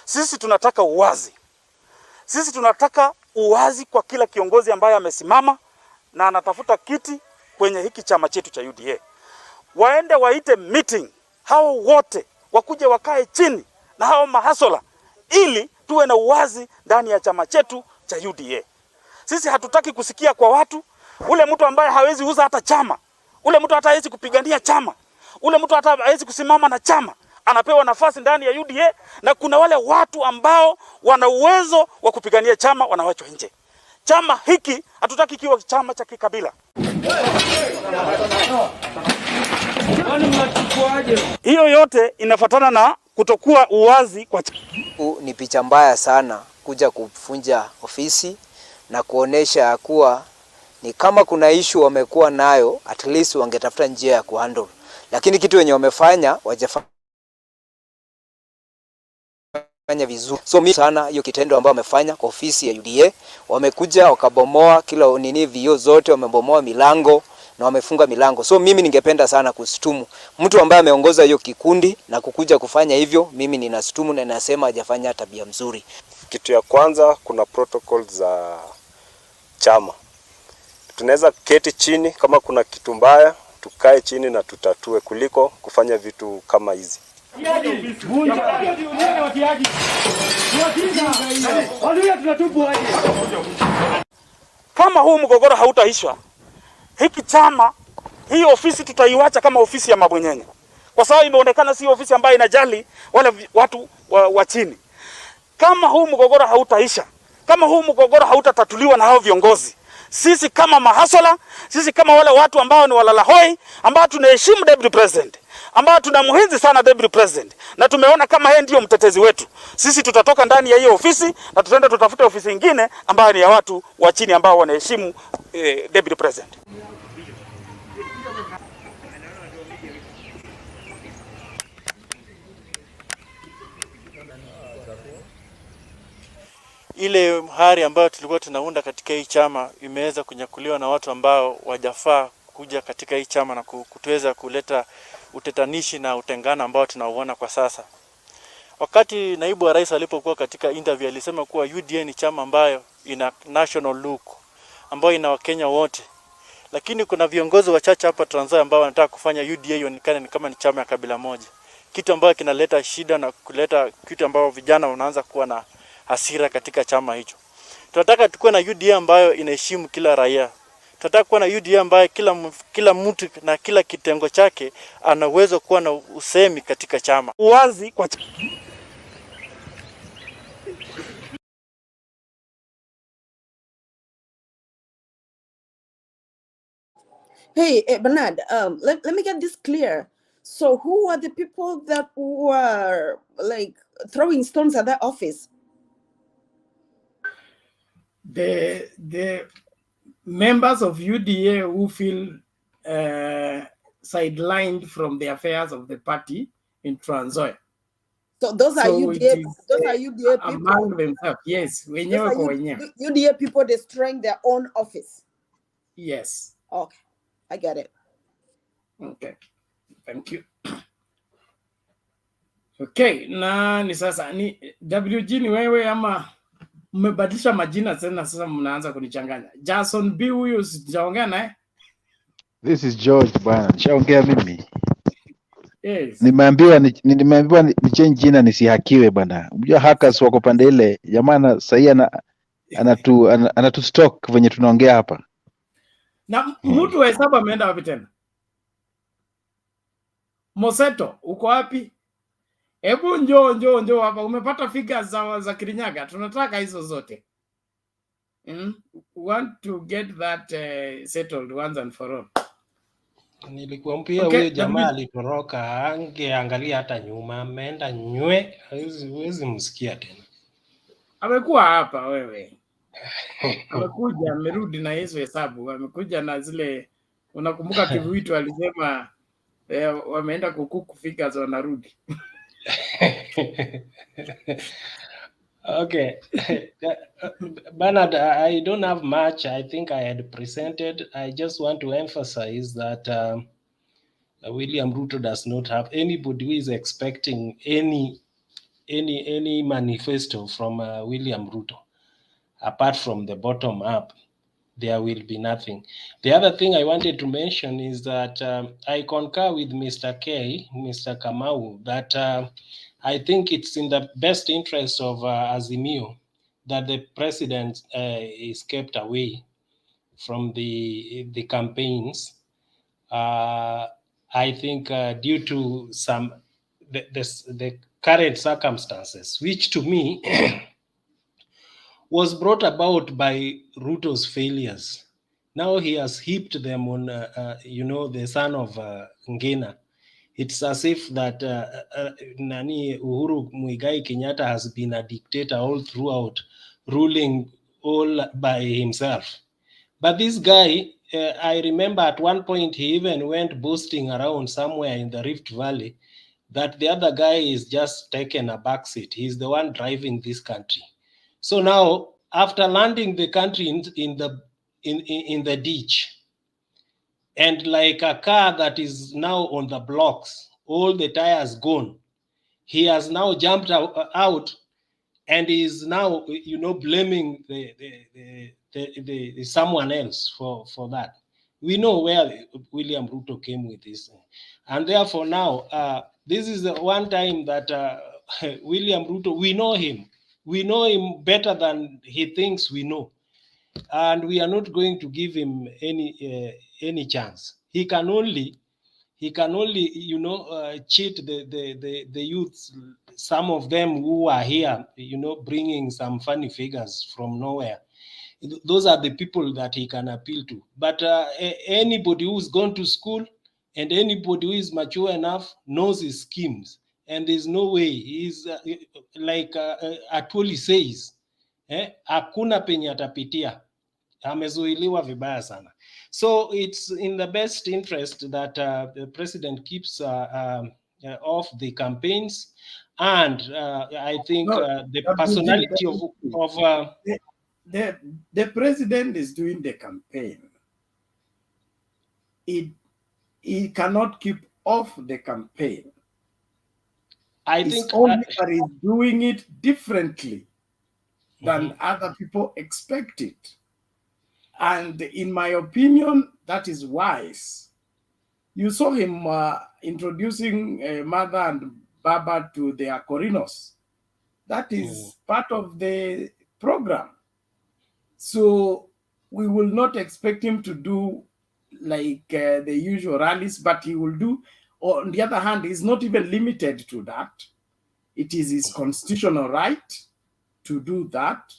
Sisi tunataka uwazi. Sisi tunataka uwazi kwa kila kiongozi ambaye amesimama na anatafuta kiti kwenye hiki chama chetu cha UDA. Waende waite meeting, hao wote wakuje wakae chini na hao mahasola ili tuwe na uwazi ndani ya chama chetu cha UDA. Sisi hatutaki kusikia kwa watu, ule mtu ambaye hawezi uza hata chama, ule mtu hata hawezi kupigania chama, ule mtu hata hawezi kusimama na chama, anapewa nafasi ndani ya UDA, na kuna wale watu ambao wana uwezo wa kupigania chama wanawachwa nje. Chama hiki hatutaki kiwe chama cha kikabila. Hiyo yote inafuatana na kutokuwa uwazi kwa ni picha mbaya sana kuja kufunja ofisi na kuonesha kuwa ni kama kuna issue wamekuwa nayo, at least wangetafuta njia ya kuhandle, lakini kitu wenye wamefanya wajafanya vizuri. So mimi sana hiyo kitendo ambao wamefanya kwa ofisi ya UDA, wamekuja wakabomoa kila nini, vio zote wamebomoa milango na wamefunga milango. So mimi ningependa sana kustumu mtu ambaye ameongoza hiyo kikundi na kukuja kufanya hivyo. Mimi ninastumu na nasema hajafanya tabia mzuri. Kitu ya kwanza, kuna protocol za chama. Tunaweza keti chini, kama kuna kitu mbaya tukae chini na tutatue, kuliko kufanya vitu kama hizi. Kama huu mgogoro hautaishwa, hiki chama, hii ofisi tutaiacha kama ofisi ya mabwenyenye, kwa sababu imeonekana si ofisi ambayo inajali wale watu wa chini. Kama huu mgogoro hautaisha, kama huu mgogoro hautatatuliwa na hao viongozi, sisi kama mahasola, sisi kama wale watu ambao ni walalahoi, ambao tunaheshimu Deputy President, ambao tunamhenzi sana Deputy President, na tumeona kama yeye ndio mtetezi wetu, sisi tutatoka ndani ya hiyo ofisi na tutaenda tutafute ofisi nyingine ambayo ni ya watu wa chini ambao wanaheshimu Deputy President. Ile hali ambayo tulikuwa tunaunda katika hii chama imeweza kunyakuliwa na watu ambao wajafaa kuja katika hii chama na kutuweza kuleta utetanishi na utengano ambao tunauona kwa sasa. Wakati naibu wa rais alipokuwa katika interview alisema kuwa UDA ni chama ambayo ina national look, ambayo ina Wakenya wote. Lakini kuna viongozi wachache hapa Trans Nzoia ambao wanataka kufanya UDA ionekane ni kama ni chama ya kabila moja. Kitu ambayo kinaleta shida na kuleta kitu ambayo vijana wanaanza kuwa na hasira katika chama hicho. Tunataka tukue na UDA ambayo inaheshimu kila raia. Tunataka kuwa na UDA ambayo kila mtu na kila kitengo chake ana uwezo kuwa na usemi katika chama. Uwazi kwa Hey, Bernard, let me get this clear. So who are the people that were like throwing stones at that office? The members of UDA who feel sidelined from the affairs of the party in Trans Nzoia. So those are UDA. Those are UDA people among themselves. Yes, UDA people destroying their own office. Yes. Okay, I get it. Okay, thank you. Okay, na ni sasa ni WG ni wewe ama mmebadilisha majina tena? Sasa mnaanza kunichanganya. Jason B huyu sijaongea naye. This is George bwana. Nishaongea mimi. Yes. Nimeambiwa ni change jina nisihakiwe bwana. Unajua hackers wako pande ile. Jamaa sasa anatu stock venye tunaongea hapa. Na mtu wa hesabu ameenda wapi tena? Moseto, uko wapi? Hebu njoo hapa. Umepata figures za Kirinyaga. Tunataka hizo zote. Want to get that settled once and for all. Nilikuwa mpia huyo jamaa alitoroka, angeangalia hata nyuma, ameenda nywe, huwezi msikia tena. Amekuwa hapa wewe. Amekuja, amerudi na hizo hesabu, amekuja na zile, unakumbuka Kivuito alisema wameenda kukuku figures wanarudi. Okay. Bernard, I don't have much. I think I had presented. I just want to emphasize that William Ruto does not have anybody who is expecting any manifesto from William Ruto. Apart from the bottom up, there will be nothing. The other thing I wanted to mention is that I concur with Mr. K, Mr. Kamau, that I think it's in the best interest of Azimio that the president is kept away from the campaigns. I think due to the current circumstances, which to me was brought about by Ruto's failures. Now he has heaped them on, the son of Ngina. It's as if that Nani Uhuru Muigai Kenyatta has been a dictator all throughout, ruling all by himself. But this guy, I remember at one point he even went boasting around somewhere in the Rift Valley that the other guy is just taken a backseat. He's the one driving this country. So now, after landing the country in the ditch, and like a car that is now on the blocks, all the tires gone, he has now jumped out and is now, blaming the someone else for that. We know where William Ruto came with this, and therefore now this is the one time that William Ruto, we know him better than he thinks we know, and we are not going to give him any chance. He can only cheat the youths, some of them who are here, bringing some funny figures from nowhere. Those are the people that he can appeal to. But anybody who's gone to school and anybody who is mature enough knows his schemes. And there's no way he's like Atwoli says, hakuna penye atapitia, amezuiliwa vibaya sana. So it's in the best interest that the president keeps off the campaigns, and I think the personality of the president is doing the campaign. He cannot keep off the campaign. I think only that he's doing it differently than other people expect it. And in my opinion, that is wise. You saw him introducing Mother and Baba to their Corinos. That is part of the program. So we will not expect him to do like the usual rallies, but he will do. On the other hand, he's not even limited to that. It is his constitutional right to do that.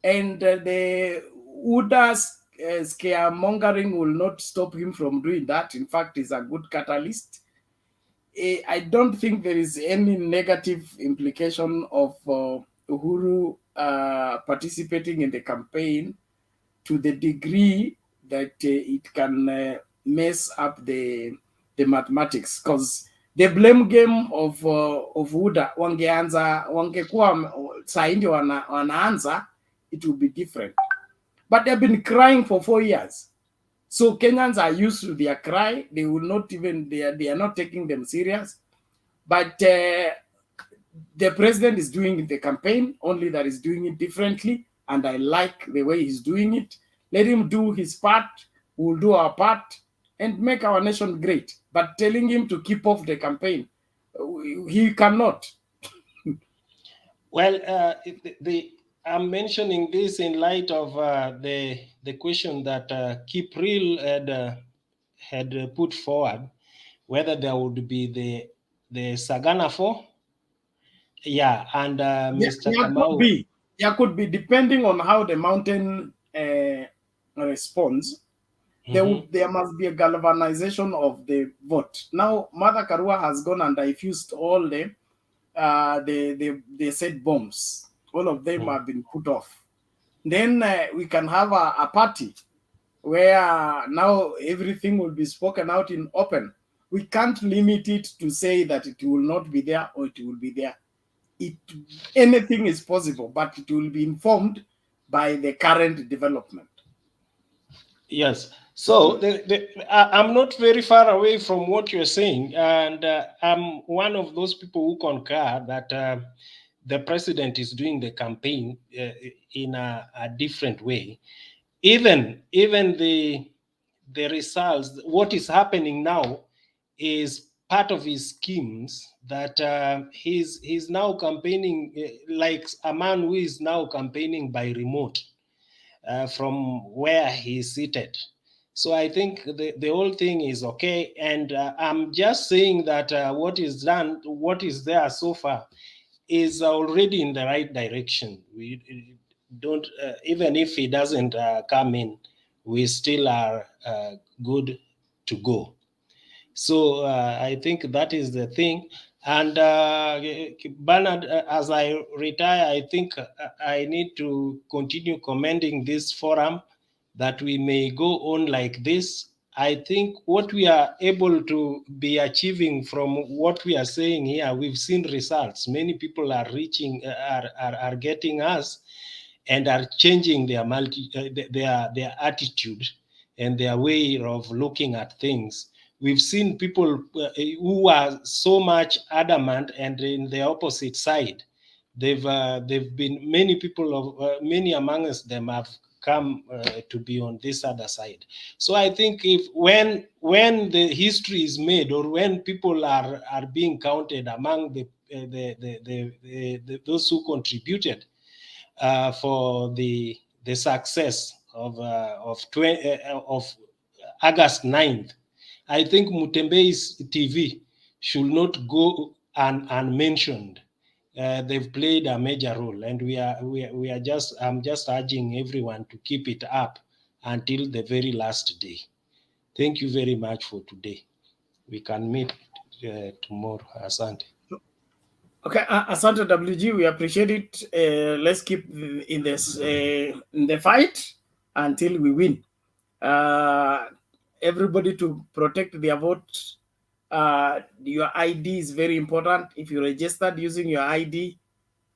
And the UDA's scaremongering will not stop him from doing that. In fact, it's a good catalyst. I don't think there is any negative implication of Uhuru participating in the campaign to the degree that it can mess up the mathematics, because the blame game of UDA wangekuwa saa ndio wanaanza, it will be different. But they've been crying for 4 years. So Kenyans are used to their cry. They will not even, they are not taking them serious. But the president is doing the campaign, only that he's doing it differently. And I like the way he's doing it. Let him do his part. We'll do our part and make our nation great. But telling him to keep off the campaign, he cannot. Well, I'm mentioning this in light of the question that Kipril had put forward, whether there would be the Sagana 4. Yeah, and Mr. Kamau. There could be, depending on how the mountain responds. There must be a galvanization of the vote. Now, Mother Karua has gone and diffused all the said bombs. All of them have been put off. Then we can have a party where now everything will be spoken out in open. We can't limit it to say that it will not be there or it will be there. anything is possible, but it will be informed by the current development. Yes. So I'm not very far away from what you're saying, and I'm one of those people who concur that the president is doing the campaign in a different way. Even the results, what is happening now, is part of his schemes that he's now campaigning like a man who is now campaigning by remote from where he's seated. So I think the whole thing is okay, and I'm just saying that what is done, what is there so far, is already in the right direction. We don't, even if he doesn't come in, we still are good to go. So I think that is the thing. And Bernard, as I retire, I think I need to continue commending this forum, that we may go on like this. I think what we are able to be achieving from what we are saying here, we've seen results. Many people are reaching, are getting us, and are changing their their attitude and their way of looking at things. We've seen people who are so much adamant and in the opposite side. They've been, many people of many among us them have come to be on this other side. So I think if when the history is made, or when people are being counted among those who contributed for the success of August 9th, I think Mutembei's TV should not go unmentioned. They've played a major role, and I'm just urging everyone to keep it up until the very last day. Thank you very much for today. We can meet tomorrow. Asante. Okay, Asante WG, we appreciate it. Let's keep in the fight until we win. Everybody to protect their vote. Your ID is very important. If you registered using your ID,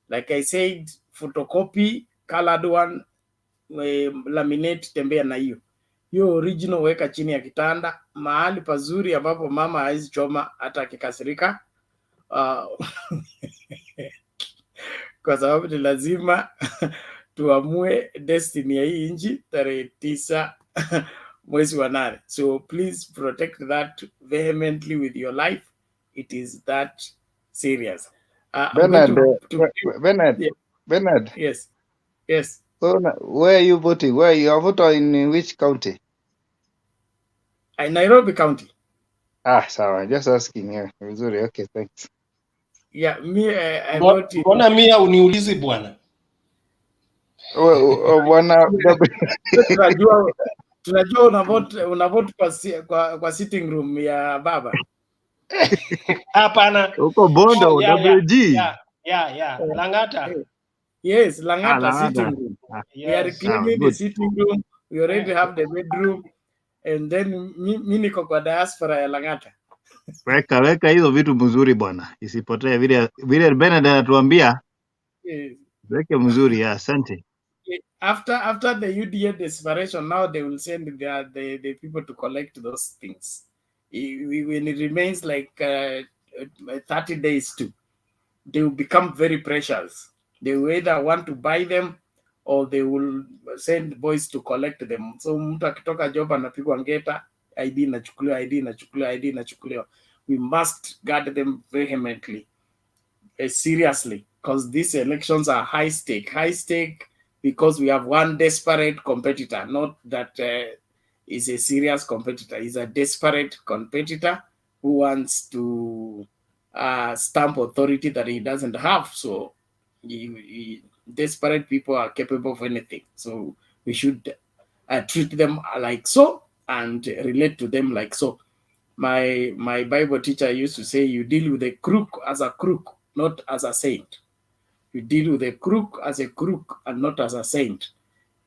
like I said, photocopy, colored one, laminate, tembea na hiyo. Hiyo original weka chini ya kitanda, mahali pazuri ambapo mama haizi choma hata akikasirika. Kwa sababu ni lazima tuamue destiny ya hii nchi tarehe 9 mwezi wa 8. So please protect that vehemently with your life. It is that serious. Bernard, Yeah. Bernard. Yes. Yes. So where are you voting? Where you are voting in which county? In Nairobi County. Sawa. Just asking. Yeah. Vizuri. Okay, thanks. Yeah, me I vote in... Mbona mimi uniulizi bwana? Bwana tunajua una vote kwa sitting room ya baba. Hapana. Uko Bondo, WG. Yeah. Langata. Yes, Langata Langata. sitting room. Yes. We are cleaning the sitting room. We already have the bedroom. And then mimi niko kwa diaspora ya Langata. Weka hizo vitu mzuri bwana, isipotee vile Bernard anatuambia. Yes. Weke mzuri, asante. After the UDA desperation, now they will send the people to collect those things. When it remains like 30 days too, they will become very precious. They will either want to buy them or they will send boys to collect them. So mtu akitoka job anapigwa ngeta, ID inachukuliwa. We must guard them vehemently, seriously, because these elections are high stake because we have one desperate competitor, not that is a serious competitor. He's a desperate competitor who wants to stamp authority that he doesn't have. So desperate people are capable of anything. So we should treat them like so and relate to them like so. My Bible teacher used to say, you deal with a crook as a crook, not as a saint. You deal with a crook as a crook and not as a saint.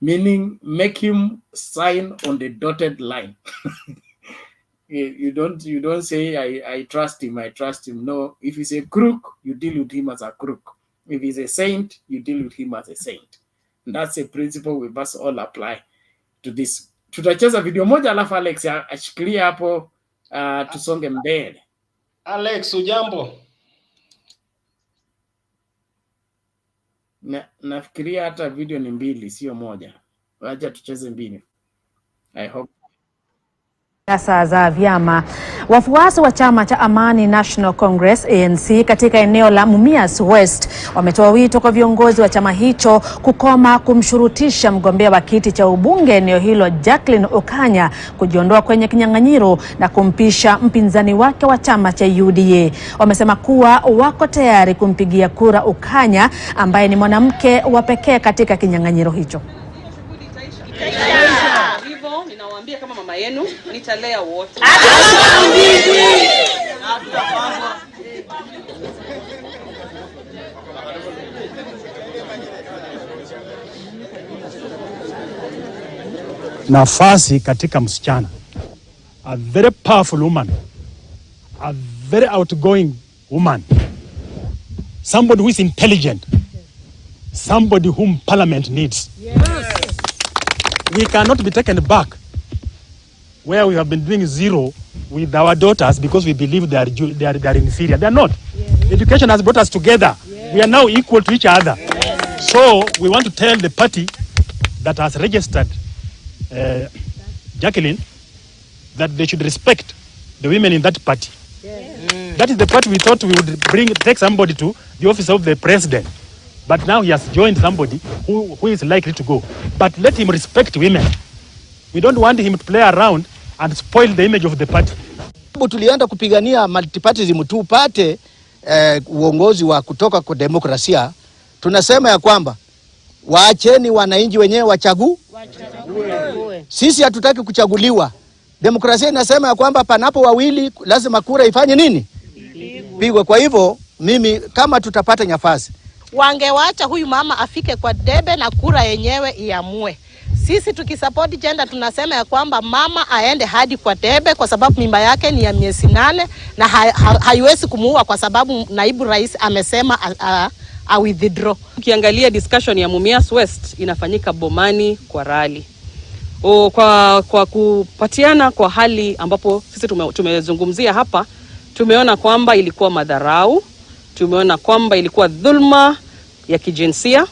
Meaning, make him sign on the dotted line. You don't say, I trust him. No, if he's a crook, you deal with him as a crook. If he's a saint, you deal with him as a saint. And that's a principle we must all apply to this. Tutacheza video moja alafu Alex ashikilie hapo tusonge mbele. Alex, ujambo? Nafikiria hata video ni mbili sio moja. Wacha tucheze mbili. I hope. Siasa za vyama. Wafuasi wa chama cha Amani National Congress ANC katika eneo la Mumias West wametoa wito kwa viongozi wa chama hicho kukoma kumshurutisha mgombea wa kiti cha ubunge eneo hilo Jacqueline Okanya kujiondoa kwenye kinyang'anyiro na kumpisha mpinzani wake wa chama cha UDA. Wamesema kuwa wako tayari kumpigia kura Okanya ambaye ni mwanamke wa pekee katika kinyang'anyiro hicho. Hivyo ninawaambia kama mama yenu nitalea wote. Nafasi katika msichana, a very powerful woman, a very outgoing woman, somebody who is intelligent, somebody whom parliament needs. We cannot be taken back where we have been doing zero with our daughters because we believe they are inferior. They are not. Education has brought us together. We are now equal to each other. So we want to tell the party that has registered Jacqueline that they should respect the women in that party. That is the party we thought we would take somebody to the office of the president. But now he has joined somebody who is likely to go. But let him respect women. We don't want him to play around and spoil the image of the party. Tulienda kupigania multipartyism tupate uongozi wa kutoka kwa demokrasia. Tunasema ya kwamba waacheni wananchi wenyewe wachague. Sisi hatutaki kuchaguliwa. Demokrasia inasema ya kwamba panapo wawili lazima kura ifanye nini? Pigwe. Kwa hivyo mimi kama tutapata nafasi, wangewacha huyu mama afike kwa debe na kura yenyewe iamue. Sisi tukisupport gender tunasema ya kwamba mama aende hadi kwa debe kwa sababu mimba yake ni ya miezi 8 na haiwezi kumuua kwa sababu naibu rais amesema withdraw. Ukiangalia discussion ya Mumias West inafanyika Bomani kwa rally. Kwa kupatiana kwa hali ambapo sisi tumezungumzia hapa, tumeona kwamba ilikuwa madharau, tumeona kwamba ilikuwa dhulma ya kijinsia,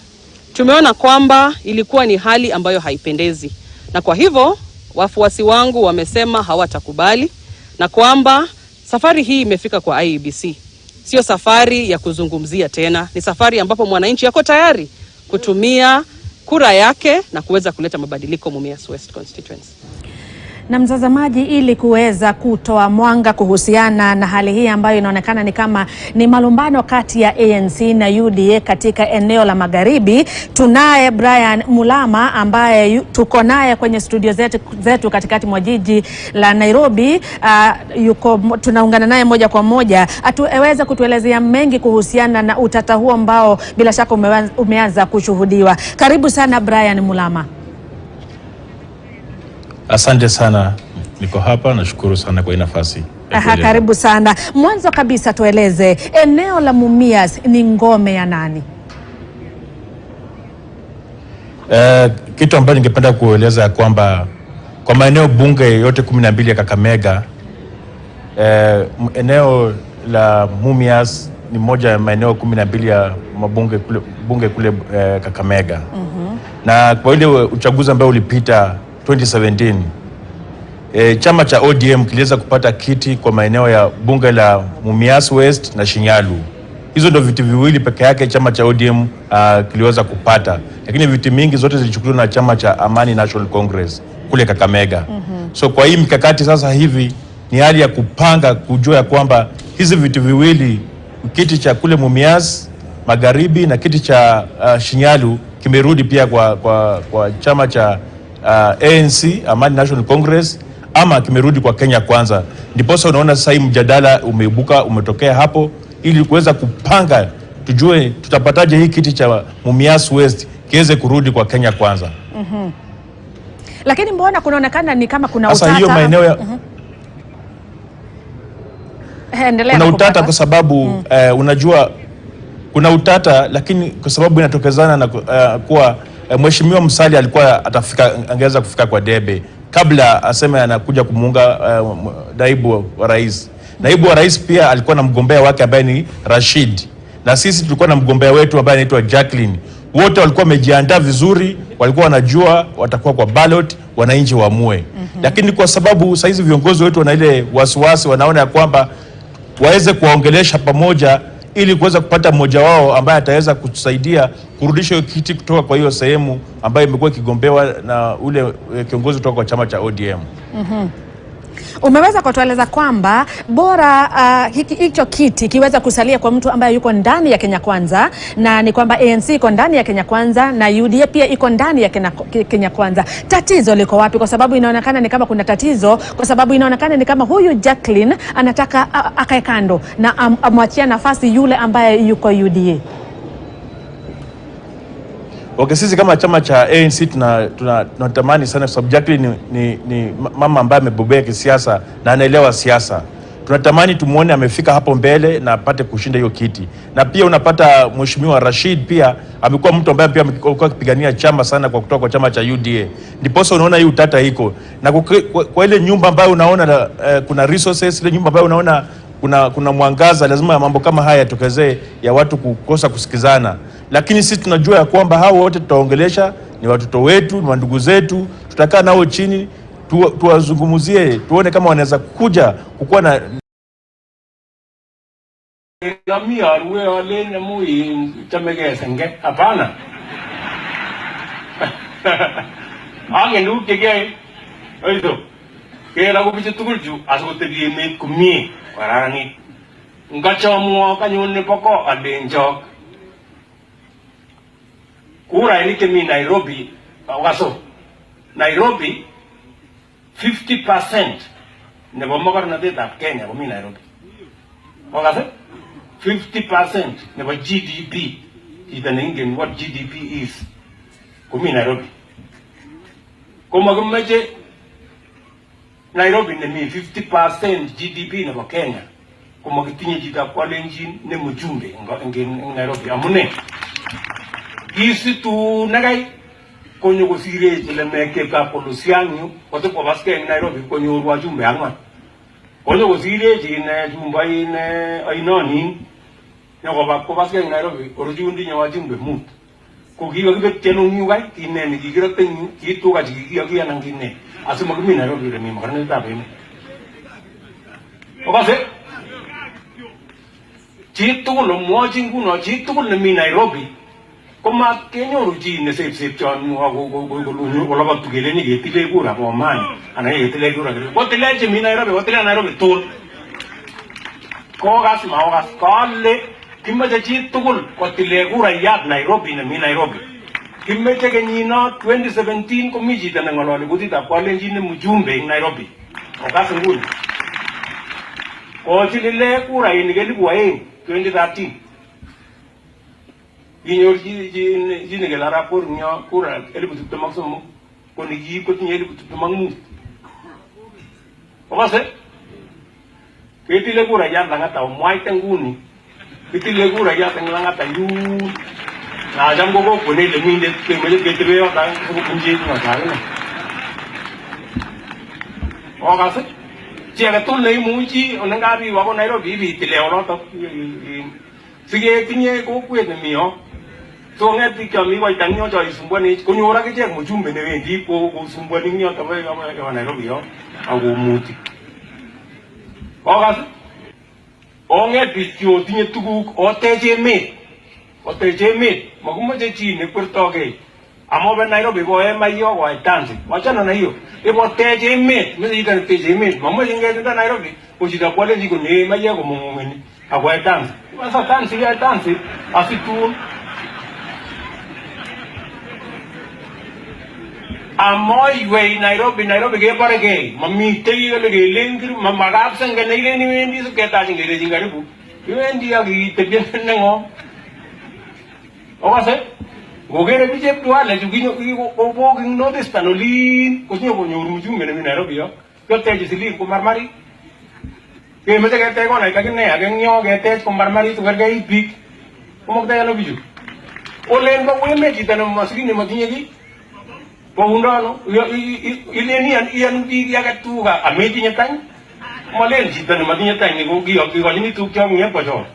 tumeona kwamba ilikuwa ni hali ambayo haipendezi. Na kwa hivyo wafuasi wangu wamesema hawatakubali na kwamba safari hii imefika kwa IEBC. Sio safari ya kuzungumzia tena, ni safari ambapo mwananchi yako tayari kutumia kura yake na kuweza kuleta mabadiliko Mumias West constituency. Na mtazamaji, ili kuweza kutoa mwanga kuhusiana na hali hii ambayo inaonekana ni kama ni malumbano kati ya ANC na UDA katika eneo la Magharibi, tunaye Brian Mulama ambaye tuko naye kwenye studio zetu katikati mwa jiji la Nairobi. Tunaungana naye moja kwa moja atuweze kutuelezea mengi kuhusiana na utata huo ambao bila shaka umeanza kushuhudiwa. Karibu sana Brian Mulama. Asante sana, niko hapa, nashukuru sana kwa nafasi. Karibu sana. Mwanzo kabisa tueleze, eneo la Mumias ni ngome ya nani? Kitu ambacho ningependa kueleza kwamba kwa maeneo bunge yote 12 ya Kakamega, eneo la Mumias ni moja ya maeneo 12 ya bunge kule Kakamega. Na kwa ile uchaguzi ambao ulipita 2017, chama cha ODM kiliweza kupata kiti kwa maeneo ya bunge la Mumias West na Shinyalu. Hizo ndio viti viwili peke yake chama cha ODM kiliweza kupata. Lakini viti mingi zote zilichukuliwa na chama cha Amani National Congress kule Kakamega. So kwa hii mikakati sasa hivi ni hali ya kupanga kujua ya kwamba hizi viti viwili, kiti cha kule Mumias Magharibi na kiti cha Shinyalu kimerudi pia kwa chama cha ANC Amani National Congress ama kimerudi kwa Kenya Kwanza. Ndiposa unaona sasa hii mjadala umetokea hapo ili kuweza kupanga tujue tutapataje hii kiti cha Mumias West kiweze kurudi kwa Kenya Kwanza. Lakini mbona kunaonekana ni kama kuna utata? Sasa hiyo maeneo ya kuna utata kwa sababu unajua kuna utata, lakini kwa sababu inatokezana na kuwa Mheshimiwa Musalia alikuwa angeweza kufika kwa debe kabla aseme anakuja kumuunga naibu wa rais. Naibu wa rais pia alikuwa na mgombea wake ambaye ni Rashid, na sisi tulikuwa na mgombea wetu ambaye anaitwa Jacqueline. Wote walikuwa wamejiandaa vizuri, walikuwa wanajua watakuwa kwa ballot, wananchi waamue. Lakini kwa sababu sasa hizi viongozi wetu wana ile wasiwasi, wanaona ya kwamba waweze kuwaongelesha pamoja ili kuweza kupata mmoja wao ambaye ataweza kutusaidia kurudisha hiyo kiti kutoka kwa hiyo sehemu ambayo imekuwa ikigombewa na ule kiongozi kutoka kwa chama cha ODM. Umeweza kutueleza kwamba bora hicho kiti kiweza kusalia kwa mtu ambaye yuko ndani ya Kenya Kwanza, na ni kwamba ANC iko ndani ya Kenya Kwanza na UDA pia iko ndani ya Kenya Kwanza. Tatizo liko wapi? Kwa sababu inaonekana ni kama kuna tatizo, kwa sababu inaonekana ni kama huyu Jacqueline anataka akae kando na amwachia nafasi yule ambaye yuko UDA. Okay, sisi kama chama cha ANC tunatamani sana, sababu Jacqueline ni mama ambaye amebobea kisiasa na anaelewa siasa. Tunatamani tumuone amefika hapo mbele na apate kushinda hiyo kiti. Na pia unapata Mheshimiwa Rashid pia amekuwa mtu ambaye pia amekuwa akipigania chama sana kwa kutoka kwa chama cha UDA. Ndiposa unaona hii utata iko. Na kwa ile nyumba ambayo unaona kuna resources, ile nyumba ambayo unaona kuna mwangaza, lazima mambo kama haya yatokezee ya watu kukosa kusikizana. Lakini sisi tunajua ya kwamba hao wote tutaongelesha, ni watoto wetu, ni ndugu zetu, tutakaa nao chini, tuwazungumzie, tuone kama wanaweza kuja kukuwa na ngamia ruwe wale na mui chamege senge hapana. Ange ndu kege oizo kera ko bichu tukulju asote bi me kumie warani ngacho mo kanyone poko adenjok kura ni kemi Nairobi waso Nairobi 50% ne bomogar na data Kenya ko mi Nairobi wakase 50% ne ba GDP itanen what GDP is ko mi Nairobi koma gumeje Nairobi ne mi 50% GDP ne ba Kenya koma kitinye jita kwa lenji ne mujumbe ngen Nairobi amune isi tu nagai konyo ko sire le meke ka polusianyo ote ko baske Nairobi konyo wa jumbe angwa konyo ko sire ne jumba ine ainoni ne ko baske Nairobi orujundi nya wa jumbe mut ko giga gibe teno nyugai kinne ni gigira tenyu kitu ka giga giga nang kinne asuma kimi Nairobi le mi makarne ta be o base chitu lo mojingu no chitu le mi Nairobi koma Kenya ruji ne sep chon wala ba tugele ni getile kura po man ana getile kura ko tele je mi Nairobi ko tele Nairobi tul ko gas ma gas kalle kimma je tugul ko tele kura ya Nairobi ne mi Nairobi kimme te ke ni na 2017 ko mi jita na ngalo ko dita ko le jine mujumbe Nairobi o gas ngul ko tele kura ni geli ko 2013 Ginyor jine ke lara por nyo kura ele butu maksumu ko ni gi ko tinye ele butu mangmu o base keti le kura ya langa ta mwai tanguni keti le kura ya tanganga ta yu na jam go ko ne le minde ke me ke tebe yo ta ko kunje na ta ne o base che ga tun le mu ji onanga bi wa ko Nairobi bi tile o lo to sige tinye ko ku ne mi ho so ngati kami wa tanyo jo isumbwani kunyora ke je mujumbe ne wendi ko usumbwani nyo ta ba ga Nairobi yo awu muti ogas ngati tio tinye tugu oteje me maguma je chi ne kurto ge amo be Nairobi go e mayo wa tanzi wachana na hiyo ibo teje me yika teje me mama jinge ta Nairobi ujida kwa le jiko ne mayo go mumuni agwa tanzi wasa tanzi ya tanzi asitu amoy way Nairobi ke pare ke mami te le ke lengir mamagap sang ke nei ni wendi su ke ta jinge le jinga bu wendi agi te bien ngo o wase go gere bi je tu ala ju ginyo ko bo gin no de spanolin ko nyo mu me ne Nairobi yo te ji sili ko marmari ke me te ko na ka ne aga nyo ke te ko marmari tu ga i pik Kumakta yana biju. Olen ba weme kita na maskini makinyegi. Pahundano, ileni yan di yagat tuga ameti nyatang. Malen kita na makinya tang ni gogi oki kali ni tu kyang nya pajo.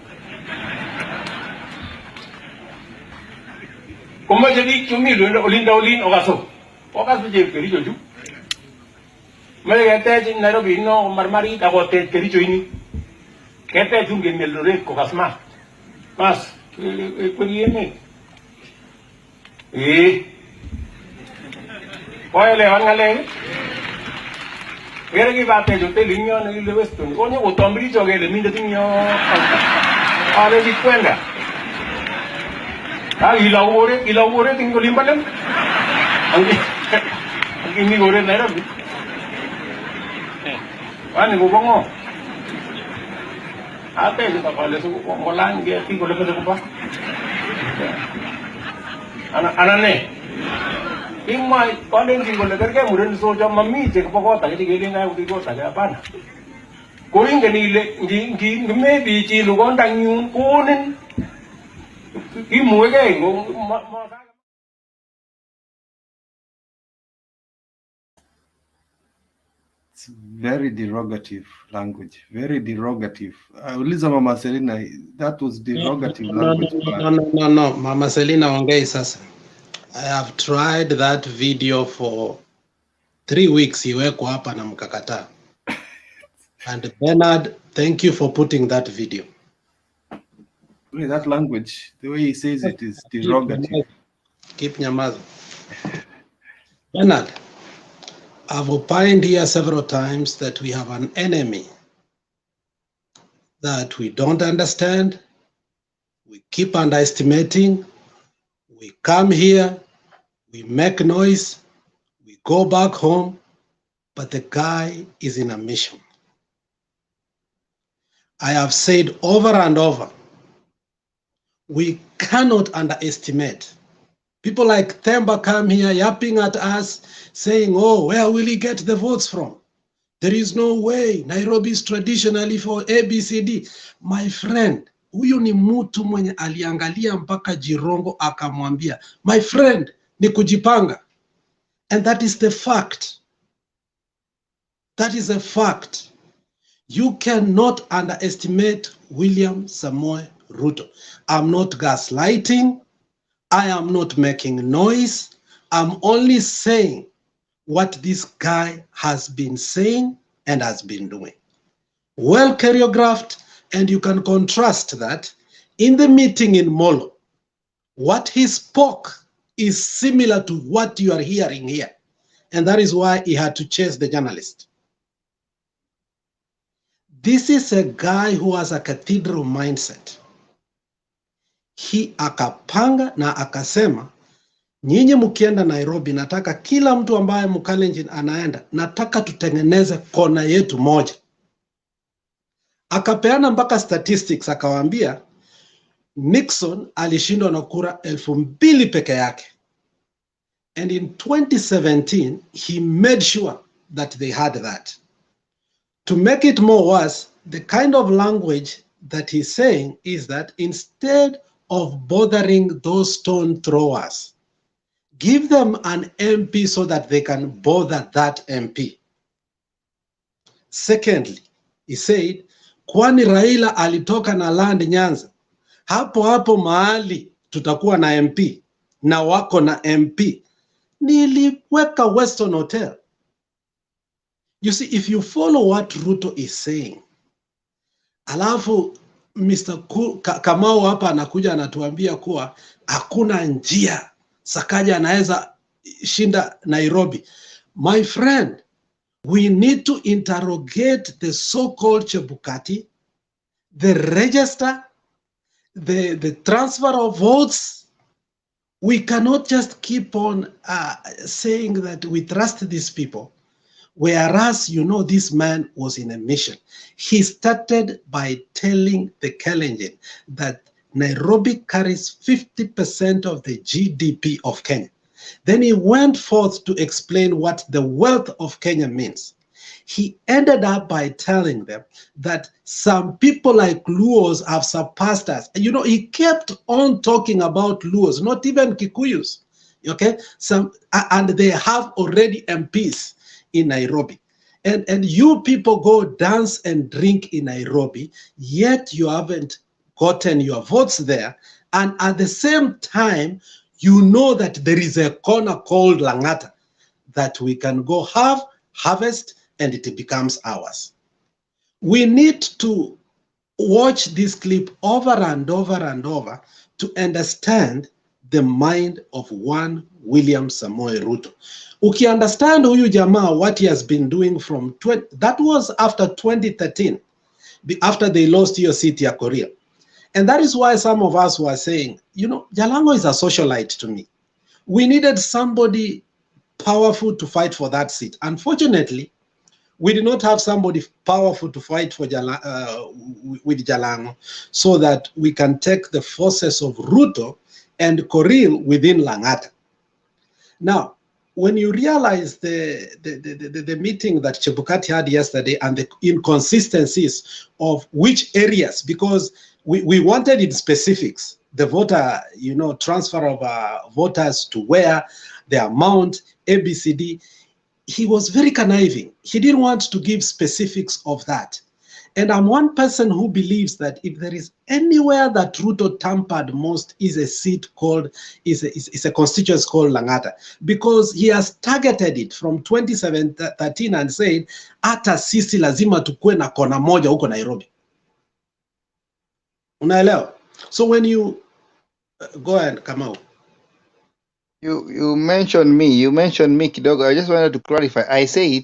Kuma jadi cumi lu olin okaso. Okaso je keri joju. Mele kete jin Nairobi no marmari ta gote keri joini. Kete junge melore ko kasma. Mas kuriene. Oye le van a leer. Era que va a tener hotel niño en el Weston. Coño, o tombrito que le minde niño. A ver si cuenta. Ah, y la ure tengo limbalem. Aquí mi gore Nairobi. Vale, ¿cómo pongo? Ah, te lo pago, le subo con Holanda, que aquí con lo que se ocupa. Anane. Imma kolen ki golle garge muren soja mammi je ko ko ta ji gele na udi ko ta ja pan korin gani le ngi me bi ji lu gon dang nyun konen ki muwe ge ngo It's very derogative language, very derogative. Uliza Mama Selina, that was derogative language. No, Mama Selina ongei sasa. I have tried that video for 3 weeks, iwekwa hapa na mkakataa. And Bernard, thank you for putting that video. That language, the way he says it is derogative. Keep nyamaza. Bernard, I've opined here several times that we have an enemy that we don't understand, we keep underestimating, we come here, we make noise, we go back home, but the guy is in a mission. I have said over and over, we cannot underestimate. People like Themba come here yapping at us, saying, oh, where will he get the votes from? There is no way. Nairobi is traditionally for ABCD. My friend, huyu ni mtu mwenye aliangalia mpaka Jirongo akamwambia, my friend, ni kujipanga. And that is the fact. That is a fact. You cannot underestimate William Samoei Ruto. I'm not gaslighting. I am not making noise. I'm only saying what this guy has been saying and has been doing. Well choreographed, and you can contrast that in the meeting in Molo. What he spoke is similar to what you are hearing here. And that is why he had to chase the journalist. This is a guy who has a cathedral mindset. He akapanga na akasema, nyinyi mkienda Nairobi, nataka kila mtu ambaye Mkalenjin anaenda, nataka tutengeneze kona yetu moja. Akapeana mpaka statistics, akawaambia Nixon alishindwa na kura 2,000 peke yake. And in 2017, he made sure that they had that. To make it more worse, the kind of language that he's saying is that instead of bothering those stone throwers, give them an MP so that they can bother that MP. Secondly, he said, kwani Raila alitoka na land Nyanza, hapo hapo mahali tutakuwa na MP, na wako na MP. Niliweka Western Hotel. You see, if you follow what Ruto is saying, alafu Mr. Kamau hapa anakuja anatuambia kuwa hakuna njia Sakaja anaweza shinda Nairobi. My friend, we need to interrogate the so-called Chebukati, the register, the transfer of votes. We cannot just keep on saying that we trust these people, whereas, you know, this man was in a mission. He started by telling the Kalenjin that Nairobi carries 50% of the GDP of Kenya. Then he went forth to explain what the wealth of Kenya means. he ended up by telling them that some people like Luos have surpassed us. You know, he kept on talking about Luos, not even Kikuyus, okay? And they have already MPs in Nairobi. And you people go dance and drink in Nairobi, yet you haven't gotten your votes there. And at the same time, you know that there is a corner called Langata that we can go harvest, and it becomes ours. We need to watch this clip over and over and over to understand the mind of one William Samoei Ruto. Uki understand huyu jamaa, what he has been doing from, that was after 2013, after they lost your city ya Korea. And that is why some of us were saying, you know, Jalango is a socialite to me. We needed somebody powerful to fight for that seat. Unfortunately, we did not have somebody powerful to fight for with Jalango, so that we can take the forces of Ruto and Koril within Langata. Now, when you realize the meeting that Chebukati had yesterday and the inconsistencies of which areas, because we wanted in specifics, the voter, you know, transfer of voters to where, the amount, ABCD, he was very conniving. He didn't want to give specifics of that. And I'm one person who believes that if there is anywhere that Ruto tampered most is a seat called, is a constituency called Langata, because he has targeted it from 2013 and said, ata sisi lazima tukue na kona moja huko Nairobi. Unaelewa? So when you, go ahead, Kamau. You mentioned me. You mentioned me kidogo. I just wanted to clarify. I said,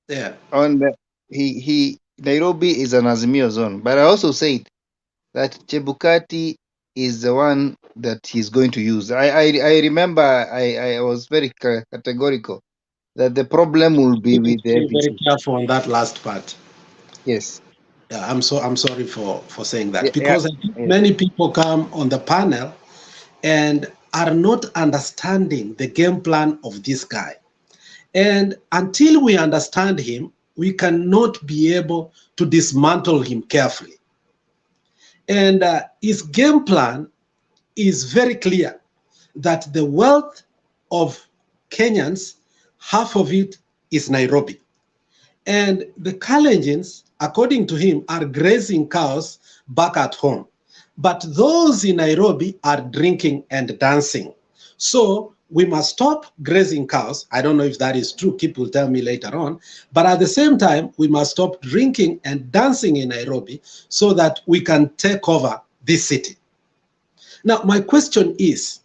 yeah, on the, Nairobi is an Azimio zone, but I also said that Chebukati is the one that he's going to use. I remember I was very categorical that the problem will be with the Be very ABC. careful on that last part. Yes. Yeah, I'm sorry for saying that, Yeah, because I think yeah. many people come on the panel and are not understanding the game plan of this guy. And until we understand him, we cannot be able to dismantle him carefully. And his game plan is very clear, that the wealth of Kenyans, half of it is Nairobi. And the Kalenjins, according to him, are grazing cows back at home. But those in Nairobi are drinking and dancing. So we must stop grazing cows. I don't know if that is true. Kip will tell me later on. But at the same time, we must stop drinking and dancing in Nairobi so that we can take over this city. Now, my question is,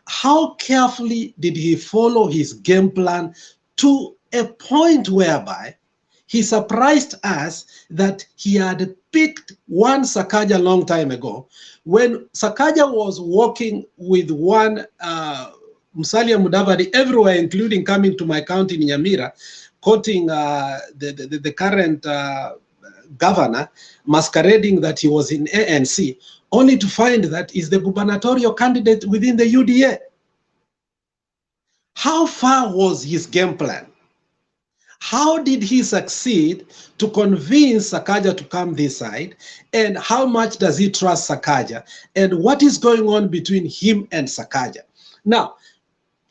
how carefully did he follow his game plan to a point whereby he surprised us that he had picked one Sakaja a long time ago, when Sakaja was walking with one Musalia Mudavadi everywhere, including coming to my county in Nyamira, quoting the current governor, masquerading that he was in ANC, only to find that he's the gubernatorial candidate within the UDA. How far was his game plan? How did he succeed to convince Sakaja to come this side? And how much does he trust Sakaja? And what is going on between him and Sakaja? Now,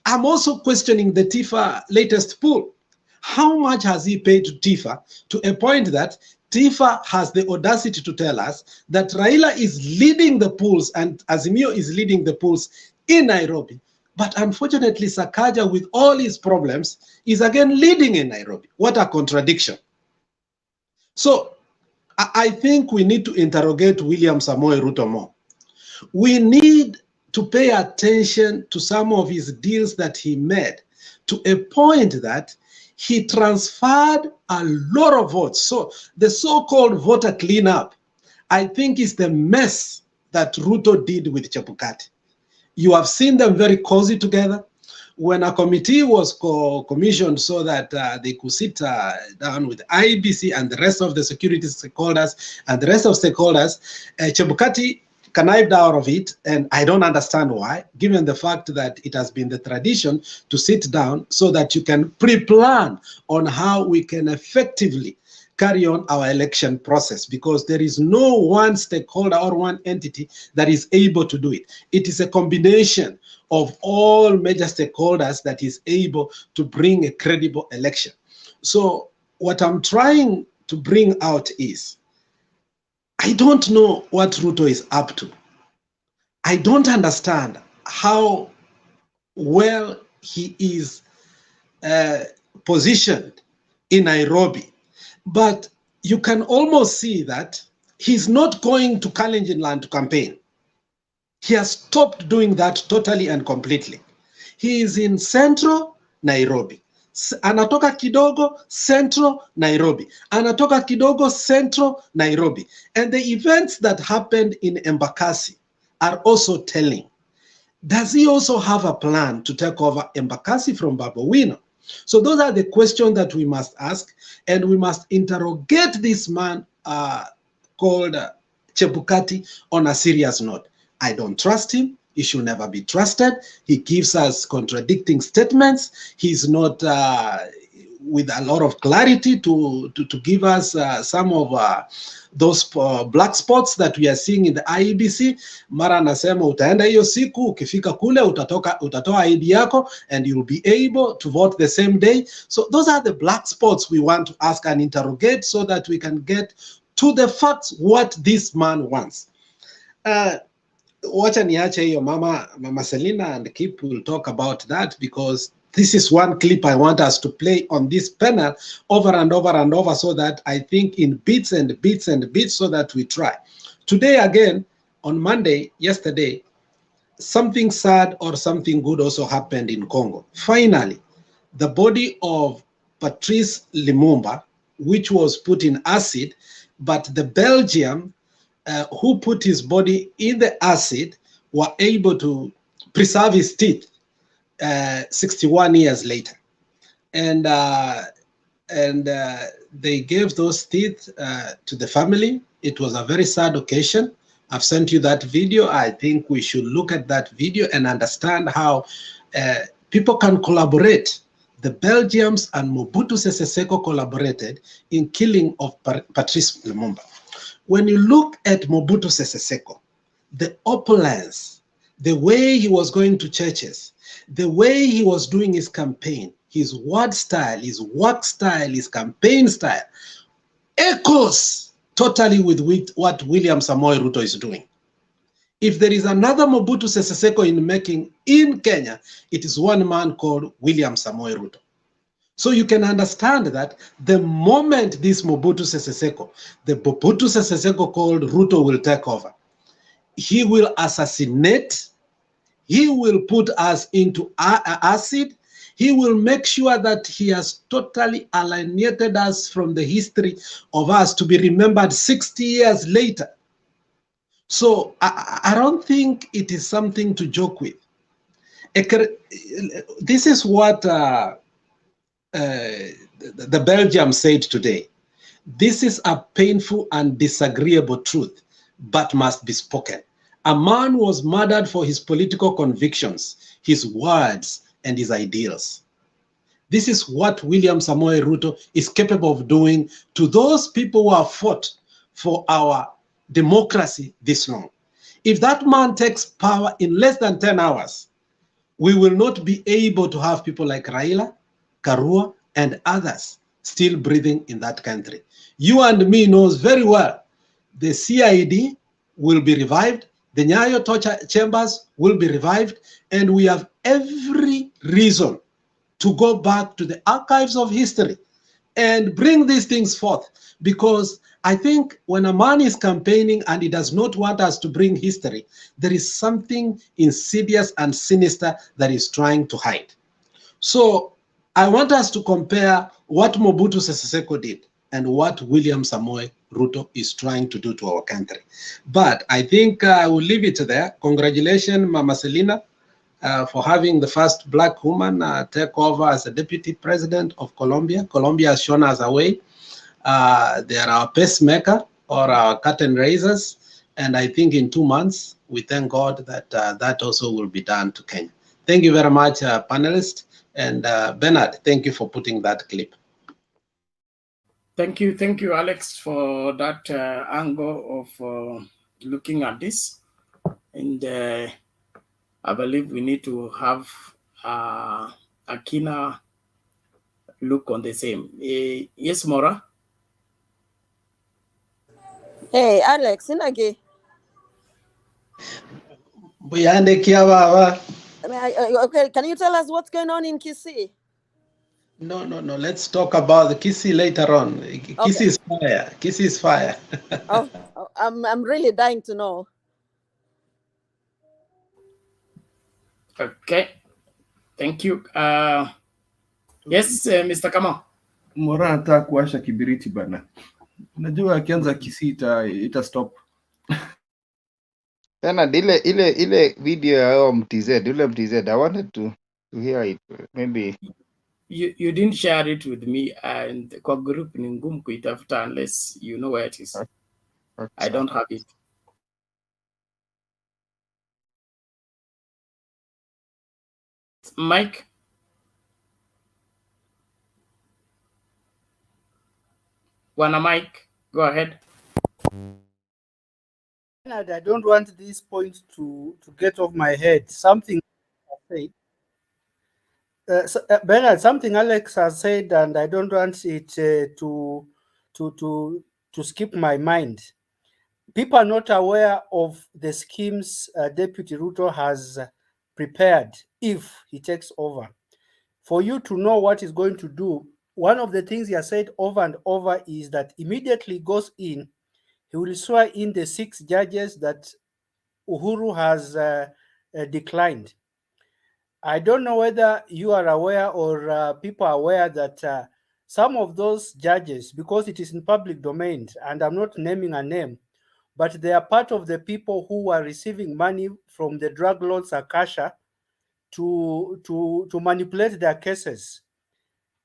I'm also questioning the Tifa latest poll. How much has he paid to Tifa, to a point that Tifa has the audacity to tell us that Raila is leading the polls and Azimio is leading the polls in Nairobi? But unfortunately, Sakaja, with all his problems, is again leading in Nairobi. What a contradiction. So I think we need to interrogate William Samoei Ruto more. We need to pay attention to some of his deals that he made, to a point that he transferred a lot of votes. So the so-called voter cleanup, I think, is the mess that Ruto did with Chebukati. You have seen them very cozy together. When a committee was commissioned so that they could sit down with IBC and the rest of the security stakeholders and the rest of stakeholders, Chebukati connived out of it, and I don't understand why, given the fact that it has been the tradition to sit down so that you can pre-plan on how we can effectively carry on our election process, because there is no one stakeholder or one entity that is able to do it. It is a combination of all major stakeholders that is able to bring a credible election. So what I'm trying to bring out is, I don't know what Ruto is up to. I don't understand how well he is positioned in Nairobi. But you can almost see that he's not going to Kalenjin land to campaign. He has stopped doing that totally and completely. He is in central Nairobi. Anatoka kidogo central Nairobi. Anatoka kidogo central Nairobi. And the events that happened in Embakasi are also telling. Does he also have a plan to take over Embakasi from Babu Owino? So those are the questions that we must ask, and we must interrogate this man called Chebukati on a serious note. I don't trust him. He should never be trusted. He gives us contradicting statements. He's not with a lot of clarity to give us some of those black spots that we are seeing in the IEBC. Mara anasema utaenda hiyo siku, ukifika kule utatoa ID yako and you'll be able to vote the same day. So those are the black spots we want to ask and interrogate so that we can get to the facts what this man wants. Wacha niache hiyo Mama Selina, and Kip will talk about that, because this is one clip I want us to play on this panel over and over and over, so that I think in bits and bits and bits, so that we try. Today again, on Monday, yesterday, something sad or something good also happened in Congo. Finally, the body of Patrice Lumumba, which was put in acid, but the Belgium who put his body in the acid were able to preserve his teeth 61 years later. And they gave those teeth to the family. It was a very sad occasion. I've sent you that video. I think we should look at that video and understand how people can collaborate. The Belgians and Mobutu Sese Seko collaborated in killing of Patrice Lumumba. When you look at Mobutu Sese Seko, the opulence, the way he was going to churches, the way he was doing his campaign, his word style, his work style, his campaign style, echoes totally with what William Samoei Ruto is doing. If there is another Mobutu Sese Seko in making in Kenya, it is one man called William Samoei Ruto. So you can understand that the moment this Mobutu Sese Seko, the Mobutu Sese Seko called Ruto, will take over, he will assassinate, he will put us into acid, he will make sure that he has totally alienated us from the history of us to be remembered 60 years later. So I don't think it is something to joke with. This is what the Belgium said today. This is a painful and disagreeable truth, but must be spoken. A man was murdered for his political convictions, his words, and his ideals. This is what William Samoei Ruto is capable of doing to those people who have fought for our democracy this long. If that man takes power in less than 10 hours, we will not be able to have people like Raila, Karua, and others still breathing in that country. You and me knows very well the CID will be revived, the Nyayo torture chambers will be revived, and we have every reason to go back to the archives of history and bring these things forth, because I think when a man is campaigning and he does not want us to bring history, there is something insidious and sinister that he's trying to hide. So I want us to compare what Mobutu Sese Seko did and what William Samoei Ruto is trying to do to our country. But I think I will leave it there. Congratulations, Mama Selina, for having the first black woman take over as a deputy president of Colombia. Colombia has shown us a way. They are our pacemaker or our curtain raisers, And I think in 2 months, we thank God that that also will be done to Kenya. Thank you very much, panelists. And Bernard, thank you for putting that clip. Thank you, Alex, for that angle of looking at this. And I believe we need to have a keener look on the same. Yes, Mora? Hey, Alex, Inagi. Okay, can you tell us what's going on in Kisii? No. Let's talk about the Kisii later on. Kisii is fire. Kisii is fire. I'm really dying to know. Okay. Thank you. Yes, Mr. Kama. Mora anataka kuwasha kibiriti bana. Unajua akianza Kisii ita stop. Tena ile video ya MTZ, ile MTZ, I wanted to hear it. Maybe you didn't share it with me, and kwa group ni ngumu kuitafuta unless you know where it is. I don't have it. Mike? Wanna Mike? Go ahead. I don't want this point to get off my head. Something I said. Bernard, something Alex has said, and I don't want it to skip my mind. People are not aware of the schemes Deputy Ruto has prepared if he takes over. For you to know what he's going to do, one of the things he has said over and over is that immediately goes in, he will swear in the 6 judges that Uhuru has declined. I don't know whether you are aware or people are aware that some of those judges, because it is in public domain, and I'm not naming a name, but they are part of the people who are receiving money from the drug lord Sakaja to manipulate their cases.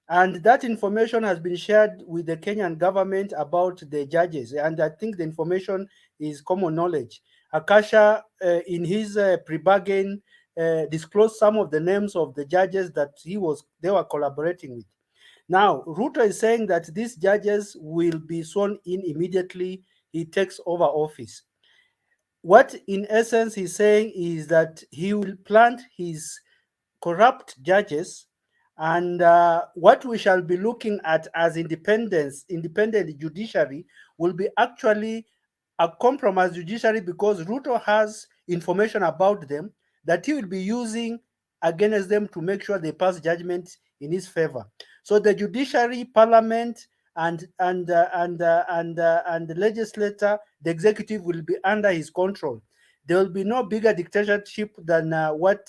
And that information has been shared with the Kenyan government about the judges. And I think the information is common knowledge. Akasha, in his pre-bargain, disclosed some of the names of the judges that they were collaborating with. Now, Ruto is saying that these judges will be sworn in immediately he takes over office. What, in essence, he's saying is that he will plant his corrupt judges, and what we shall be looking at as independent judiciary will be actually a compromised judiciary, because Ruto has information about them that he will be using against them to make sure they pass judgment in his favor. So the judiciary, parliament, and the legislature, the executive will be under his control. There will be no bigger dictatorship than what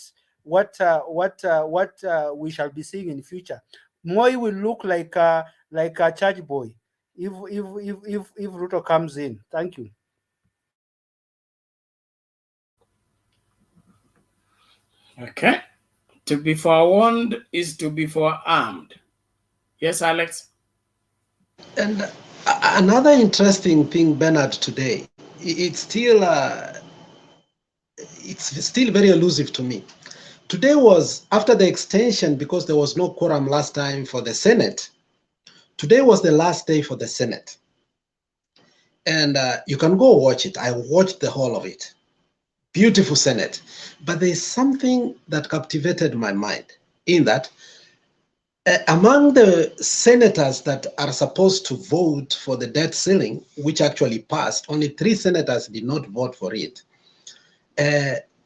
we shall be seeing in the future. Moi will look like a church boy if Ruto comes in. Thank you. Okay. To be forewarned is to be forearmed. Yes, Alex? And another interesting thing, Bernard, today, it's still very elusive to me. Today was after the extension, because there was no quorum last time for the Senate. Today was the last day for the Senate. And you can go watch it. I watched the whole of it. Beautiful Senate. But there's something that captivated my mind in that among the senators that are supposed to vote for the debt ceiling, which actually passed, only 3 senators did not vote for it.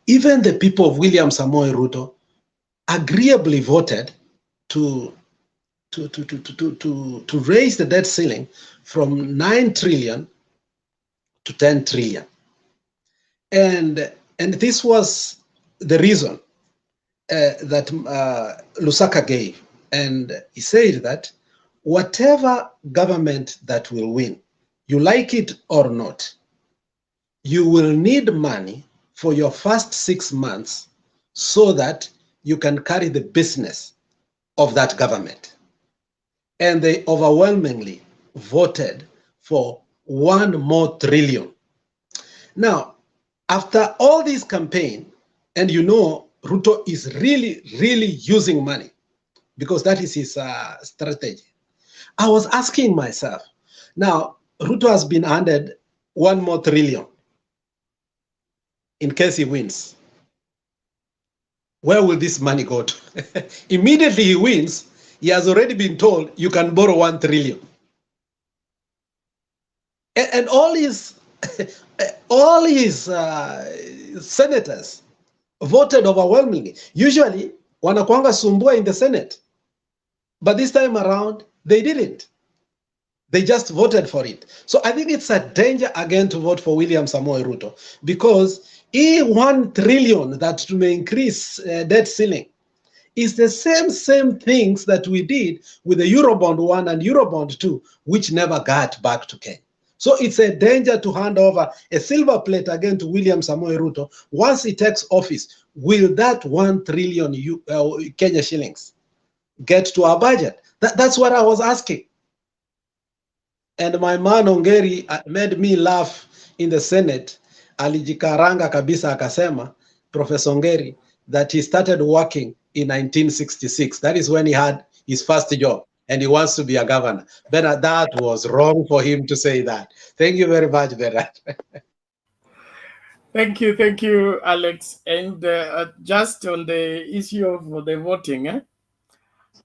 Even the people of William Samoei Ruto agreeably voted to raise the debt ceiling from 9 trillion to 10 trillion. And this was the reason that Lusaka gave. And he said that whatever government that will win, you like it or not, you will need money for your first 6 months so that you can carry the business of that government. And they overwhelmingly voted for 1 more trillion. Now, after all this campaign, and you know, Ruto is really, really using money because that is his strategy. I was asking myself, now, Ruto has been handed 1 more trillion in case he wins. Where will this money go to? Immediately he wins, he has already been told you can borrow 1 trillion. And all his senators voted overwhelmingly. Usually, wanakwanga sumbua in the Senate. But this time around, they didn't. They just voted for it. So I think it's a danger again to vote for William Samoei Ruto because 1 trillion that may increase debt ceiling is the same things that we did with the Eurobond 1 and Eurobond 2, which never got back to Kenya. So it's a danger to hand over a silver plate again to William Samoei Ruto. Once he takes office, will that 1 trillion Kenya shillings get to our budget? That's what I was asking. And my man Ongeri made me laugh in the Senate. Alijikaranga kabisa akasema, Professor Ongeri, that he started working in 1966. That is when he had his first job and he wants to be a governor. But that was wrong for him to say that. Thank you very much, Bernard. Thank you, Alex. And just on the issue of the voting,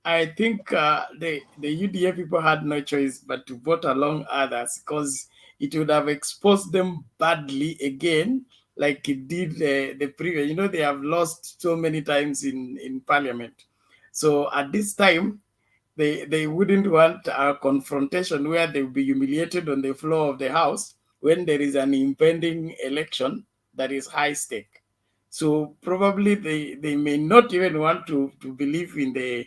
I think the UDA people had no choice but to vote along others because it would have exposed them badly again, like it did the previous. You know, they have lost so many times in parliament. So at this time, they wouldn't want a confrontation where they will be humiliated on the floor of the House when there is an impending election that is high stake. So probably they may not even want to believe in the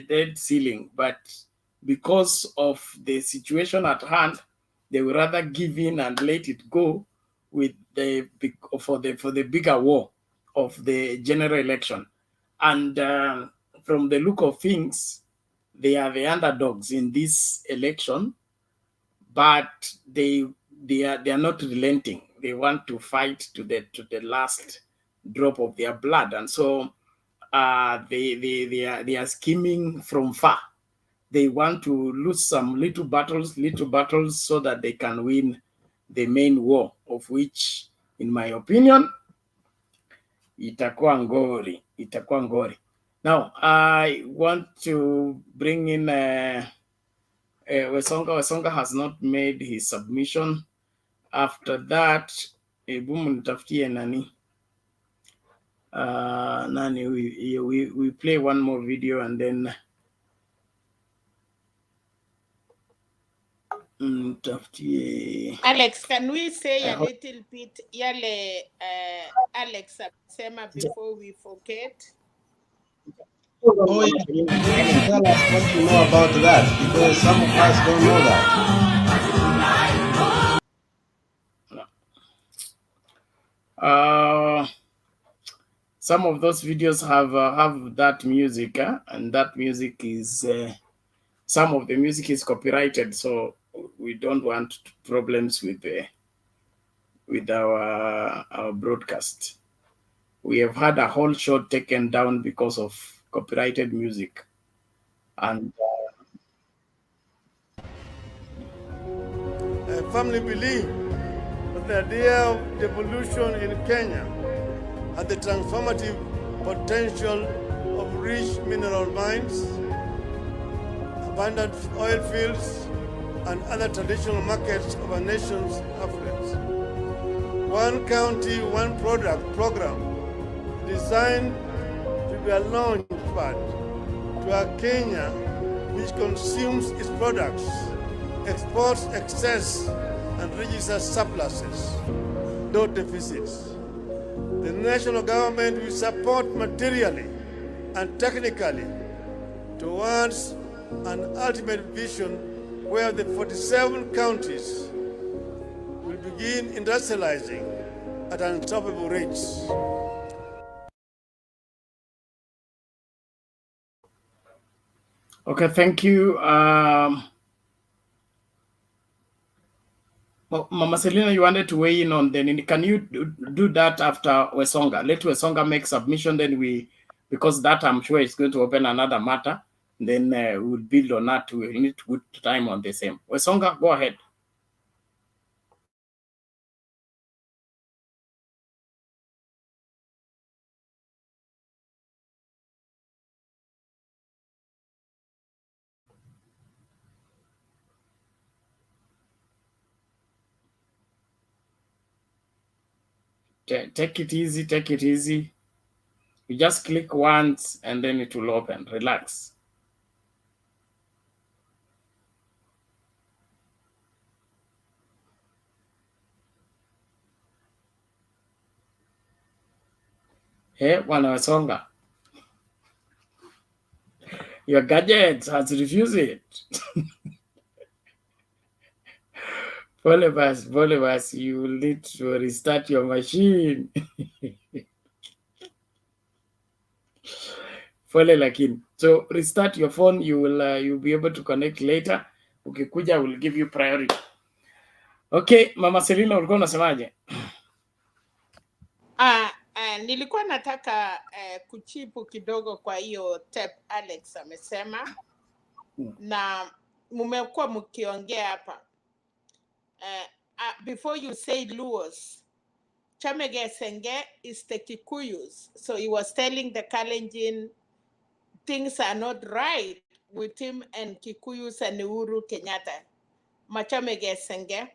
debt ceiling, but because of the situation at hand, they would rather give in and let it go with for the bigger war of the general election. And from the look of things, they are the underdogs in this election, but they are not relenting. They want to fight to the last drop of their blood, and so they are scheming from far. They want to lose some little battles, so that they can win the main war, of which, in my opinion, itakuwa ngori. Now, I want to bring in Wesonga. Wesonga has not made his submission. After that, nitafutie nani. We play one more video and then Alex, can we say a little bit yale Alex sema before we forget? Oh, yeah. Please tell us what you know about that, because some of us don't know that. Some of those videos have that music, and that music is some of the music is copyrighted, so we don't want problems with our broadcast. We have had a whole show taken down because of copyrighted music, and I firmly believe that the idea of devolution in Kenya and the transformative potential of rich mineral mines, abundant oil fields, and other traditional markets of our nation's affluence. One county, one product program designed to be a launch pad to a Kenya which consumes its products, exports excess, and registers surpluses, not deficits. The national government will support materially and technically towards an ultimate vision where the 47 counties will begin industrializing at unstoppable rates. Okay, thank you. Well, Mama Selina, you wanted to weigh in on then. Can you do that after Wesonga? Let Wesonga make submission, then because that I'm sure is going to open another matter. Then we'll build on that. We'll need good time on the same. Wesonga, go ahead. Take it easy, take it easy. You just click once and then it will open. Relax. Hey, Wesonga. Your gadget has refused it. Bolivas, you will need to restart your machine. So restart your phone. You'll be able to connect later. Ukikuja will give you priority. Okay, Mama Selina, ulikuwa unasemaje? Nilikuwa nataka kuchipu kidogo kwa hiyo tep Alex amesema na mumekuwa mkiongea hapa before you say Luos, Chamege Senge is the Kikuyus, so he was telling the Kalenjin things are not right with him and Kikuyus and Uhuru Kenyatta. Machamege Senge.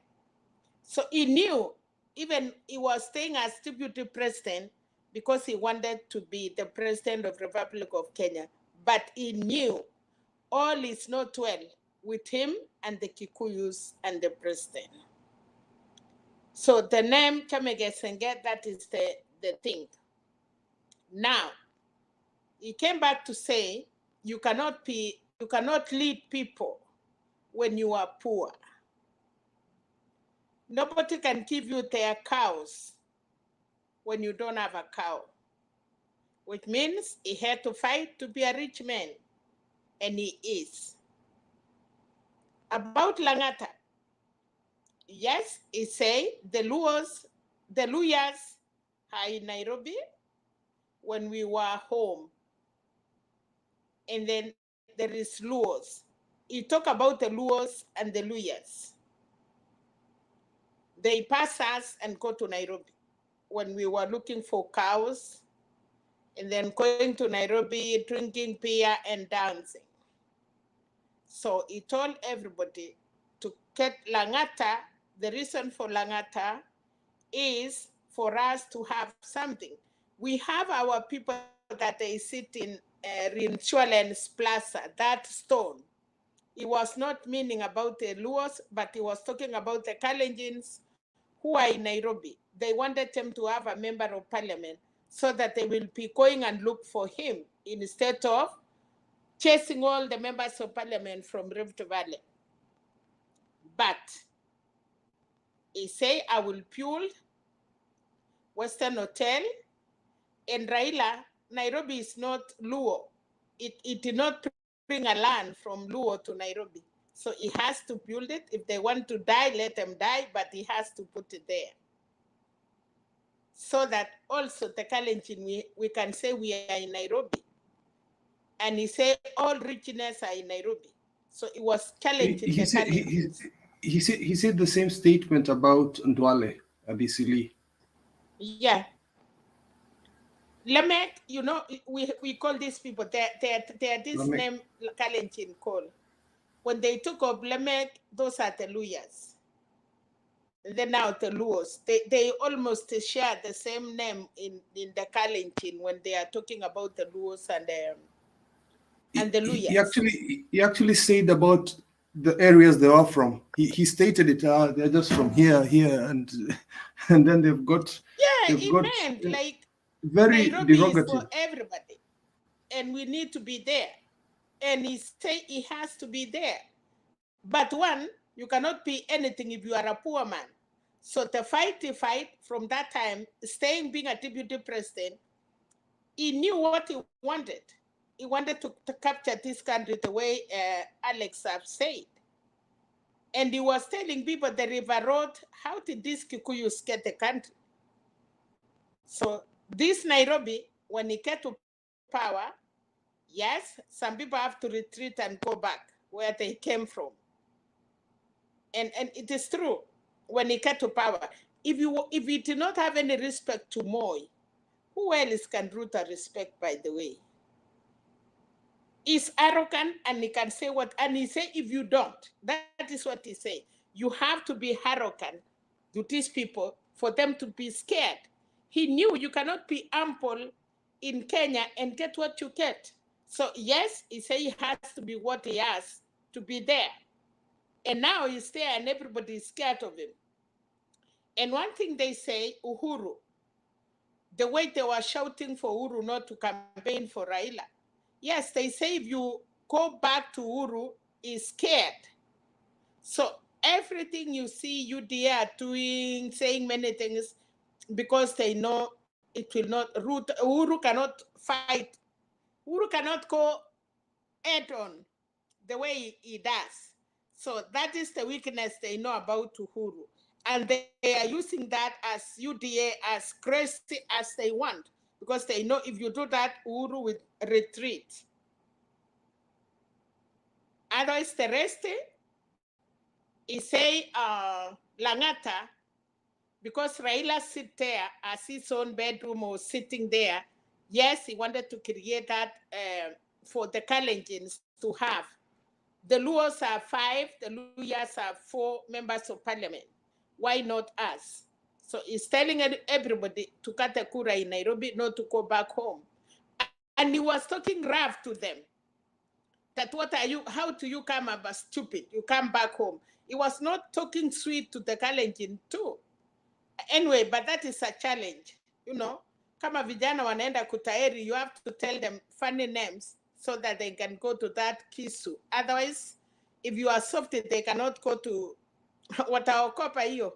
So he knew, even he was staying as deputy president because he wanted to be the president of the Republic of Kenya. But he knew all is not well with him and the Kikuyus and the president. So the name Chamege Senge, that is the thing. Now, he came back to say, you cannot lead people when you are poor. Nobody can give you their cows when you don't have a cow, which means he had to fight to be a rich man, and he is. About Langata, yes, he say the Luyas are in Nairobi when we were home, and then there is Luos. He talk about the Luos and the Luyas. They pass us and go to Nairobi when we were looking for cows, and then going to Nairobi, drinking beer and dancing. So he told everybody to get Langata. The reason for Langata is for us to have something. We have our people that they sit in Rinchualen's Plaza, that stone. He was not meaning about the Luos, but he was talking about the Kalenjins who are in Nairobi. They wanted him to have a member of parliament so that they will be going and look for him instead of chasing all the members of parliament from Rift Valley. But he say, I will build Western Hotel, and Raila, Nairobi is not Luo. It did not bring a land from Luo to Nairobi. So he has to build it. If they want to die, let them die, but he has to put it there. So that also the Kalenjin, we can say we are in Nairobi. And he said all richness are in Nairobi. So it was challenging the Kalenjins. He said the same statement about Ndwale, Abisili. Yeah. Lemek, you know, we call these people, they're this Lamek. name Kalenjin call. When they took up Lemek, those are the Luyas. Then now the Luos, they almost share the same name in the Kalenjin when they are talking about the Luos and the Luyas. He actually said about the areas they are from. He stated it. They're just from here, and then they've got. Yeah, they've got meant like very Nairobi derogative. is for everybody, and we need to be there. And he say he has to be there. But one, you cannot be anything if you are a poor man. So the fight from that time, staying being a deputy president, he knew what he wanted. He wanted to capture this country the way Alex have said. And he was telling people the river road, how did these Kikuyus get the country? So this Nairobi, when he get to power, yes, some people have to retreat and go back where they came from. And it is true, when he get to power, if you did not have any respect to Moi, who else can Ruto respect, by the way? He's arrogant and he can say what, and he say if you don't, that is what he say. You have to be arrogant to these people for them to be scared. He knew you cannot be ample in Kenya and get what you get. So yes, he say he has to be what he has to be there. And now he's there and everybody is scared of him. And one thing they say, Uhuru, the way they were shouting for Uhuru not to campaign for Raila. Yes, they say if you go back to Uhuru, he's scared. So everything you see UDA are doing, saying many things, because they know it will not, Uhuru cannot fight. Uhuru cannot go head on the way he does. So that is the weakness they know about Uhuru. And they are using that as UDA as crazy as they want, because they know if you do that, Uhuru will retreat. Otherwise, the rest, he say Langata, because Raila sit there as his own bedroom or sitting there, yes, he wanted to create that for the Kalenjins to have. The Luos are 5, the Luyas are 4 members of parliament. Why not us? So he's telling everybody to cut a kura in Nairobi, not to go back home. And he was talking rough to them. That what are you, how do you come up as stupid? You come back home. He was not talking sweet to the Kalenjin too. Anyway, but that is a challenge. You know, kama vijana wanaenda kutairi, you have to tell them funny names so that they can go to that kisu. Otherwise, if you are soft, they cannot go to wataokopa hiyo.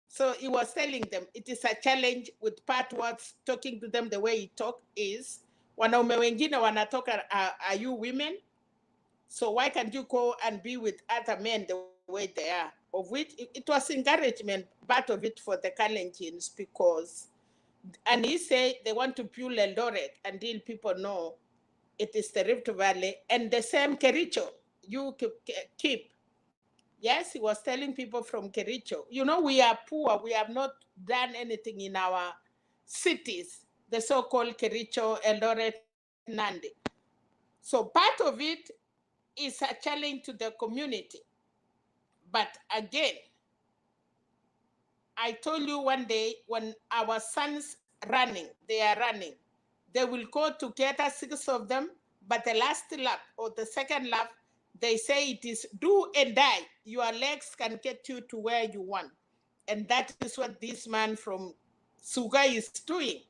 So he was telling them, it is a challenge with part words, talking to them the way he talk is, wanaume wengine wanatoka, are you women? So why can't you go and be with other men the way they are? Of which it was encouragement, part of it for the Kalenjins, because, and he said they want to fuel Eldoret until people know it is the Rift Valley, and the same Kericho, you keep. Yes, he was telling people from Kericho, you know, we are poor, we have not done anything in our cities, the so-called Kericho, Eldoret, Nandi. So part of it is a challenge to the community. But again, I told you one day when our sons they are running, they will go together, 6 of them, but the last lap or the second lap, they say it is do and die. Your legs can get you to where you want. And that is what this man from Suga is doing.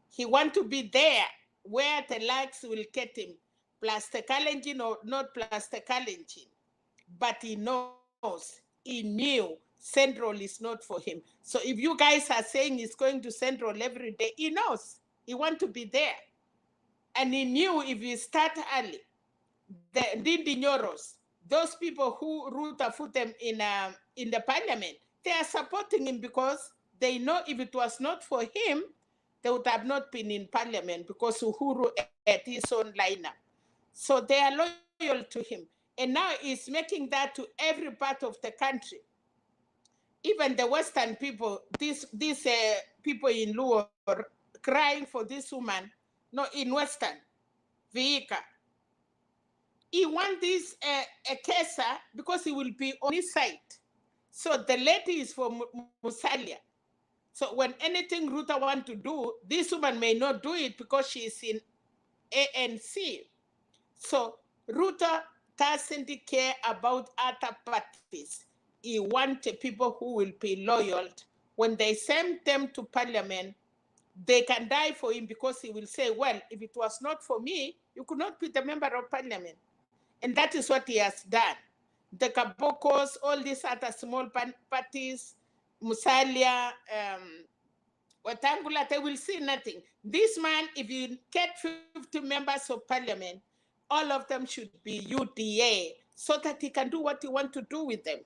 He wants to be there where the legs will get him, plus the Kalenjin or not plus the Kalenjin. But he knows, he knew Central is not for him. So if you guys are saying he's going to Central every day, he knows, he wants to be there. And he knew if he start early, the Ndinyoros, those people who Ruta put them in the parliament, they are supporting him because they know if it was not for him, they would have not been in parliament because Uhuru had his own lineup. So they are loyal to him. And now he's making that to every part of the country. Even the Western people, these people in Luo are crying for this woman, no, in Western, Viika. He wants this Kesa because he will be on his side. So the lady is for Musalia. So when anything Ruta wants to do, this woman may not do it because she is in ANC. So Ruta doesn't care about other parties. He wants people who will be loyal. When they send them to parliament, they can die for him because he will say, well, if it was not for me, you could not be the member of parliament. And that is what he has done. The Kabokos, all these other small parties, Musalia, Watangula, they will see nothing. This man, if you get 50 members of parliament, all of them should be UDA. so that he can do what he wants to do with them.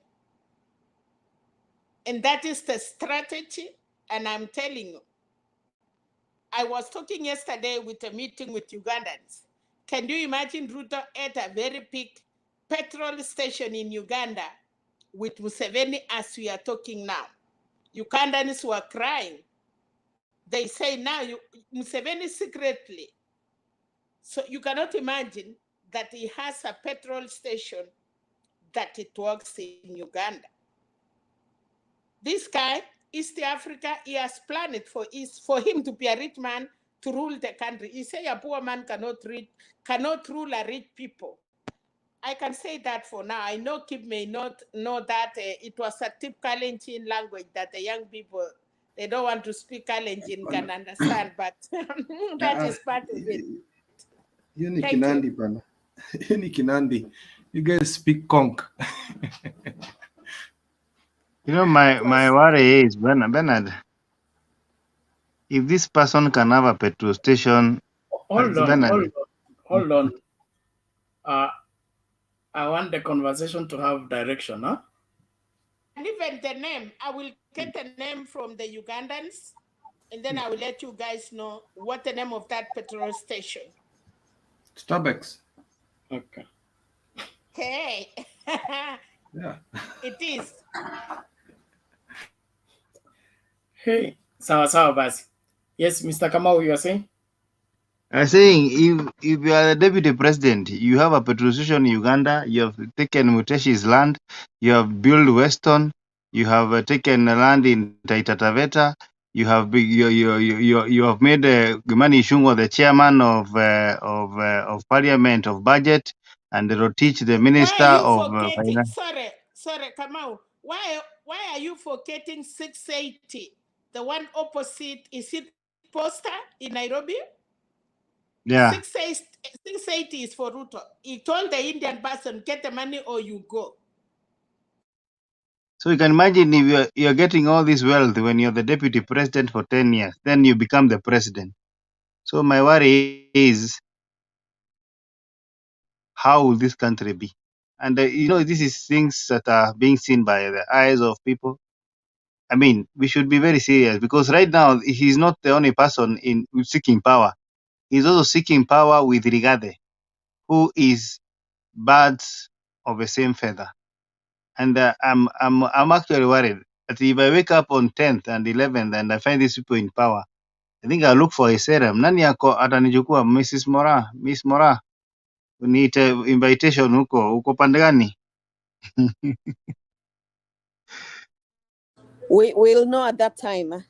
And that is the strategy. And I'm telling you, I was talking yesterday with a meeting with Ugandans. Can you imagine Ruto at a very big petrol station in Uganda with Museveni as we are talking now? Ugandans were crying. They say now Museveni secretly. So you cannot imagine that he has a petrol station that it works in Uganda. This guy, East Africa, he has planned it for him to be a rich man to rule the country. He say a poor man cannot rule a rich people. I can say that for now. I know Kip may not know that it was a typical Kalenjin language that the young people, they don't want to speak Kalenjin, can understand, but that is part of it. Thank you. Kinandi. You guys speak conk. You know, my worry is, Bernard, if this person can have a petrol station, Hold on. I want the conversation to have direction, huh? And even the name, I will get the name from the Ugandans, and then I will let you guys know what the name of that petrol station. Starbucks. Okay. Okay. Yeah. It is. Hey, sawa basi. Yes, Mr. Kamau, you are saying? I'm saying, if you are the deputy president, you have a petrol station in Uganda, you have taken Muteshi's land, you have built Weston, you have taken land in Taita Taveta, you have you have made Gimani Ichung'wah the chairman of Parliament of Budget, and Rotich the minister of Finance. Sorry, Kamau. Why are you forgetting 680? The one opposite, is it Posta in Nairobi? Yeah. 680 is for Ruto. He told the Indian person, get the money or you go. So you can imagine if you're getting all this wealth when you're the deputy president for 10 years, then you become the president. So my worry is, how will this country be? And this is things that are being seen by the eyes of people. I mean, we should be very serious, because right now he's not the only person in seeking power. He's also seeking power with Rigathi, who is birds of the same feather. And I'm actually worried that if I wake up on 10th and 11th and I find these people in power, I think I'll look for a serum. Nani yako atanichukua? Miss Mora, uniite invitation huko pande gani? We'll know at that time.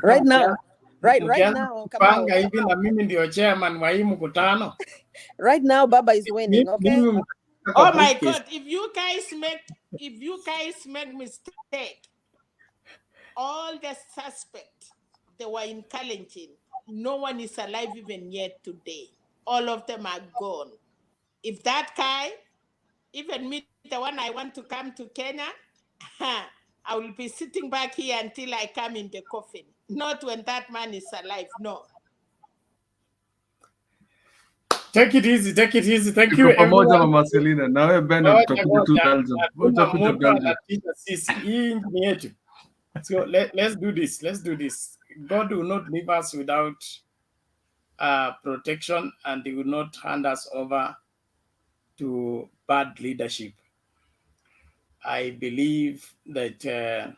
Right now, right now, Panga hivi na mimi ndio chairman wa hii mkutano. Right now, Baba is winning, okay? Oh my God! If you guys make mistake, all the suspects, they were in Kalenjin. No one is alive even yet today. All of them are gone. If that guy, even me, the one I want to come to Kenya, I will be sitting back here until I come in the coffin. Not when that man is alive, no. Take it easy. Thank you, everyone. Mama Selina. Nawe Bernard tutakuja tu Belgium. Utakuja Belgium. So let's do this. God will not leave us without protection, and He will not hand us over to bad leadership. I believe that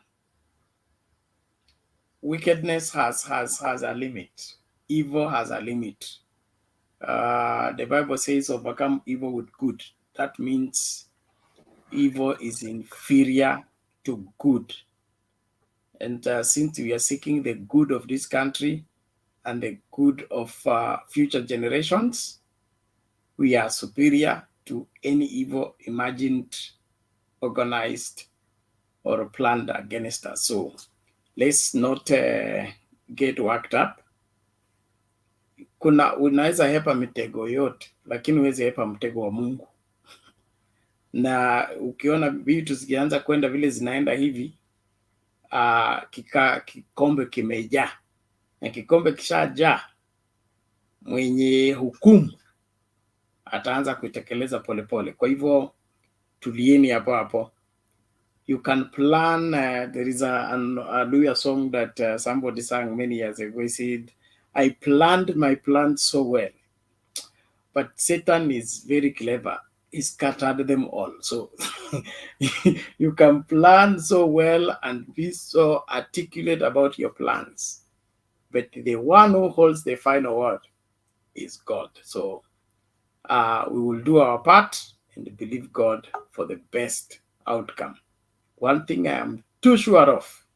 wickedness has a limit. Evil has a limit. The Bible says, overcome evil with good. That means evil is inferior to good. And since we are seeking the good of this country and the good of future generations, we are superior to any evil imagined, organized, or planned against us. So let's not get worked up. Unaweza hepa mitego yote, lakini huwezi hepa mtego wa Mungu. Na ukiona vitu zikianza kwenda vile zinaenda hivi, kikombe kimejaa, na kikombe kishajaa, mwenye hukumu ataanza kuitekeleza polepole. Kwa hivyo tulieni hapo hapo. You can plan, there is a Luya song that somebody sang many years ago. He said, I planned my plans so well, but Satan is very clever. He scattered them all. So you can plan so well and be so articulate about your plans, but the one who holds the final word is God. So we will do our part and believe God for the best outcome. One thing I am too sure of,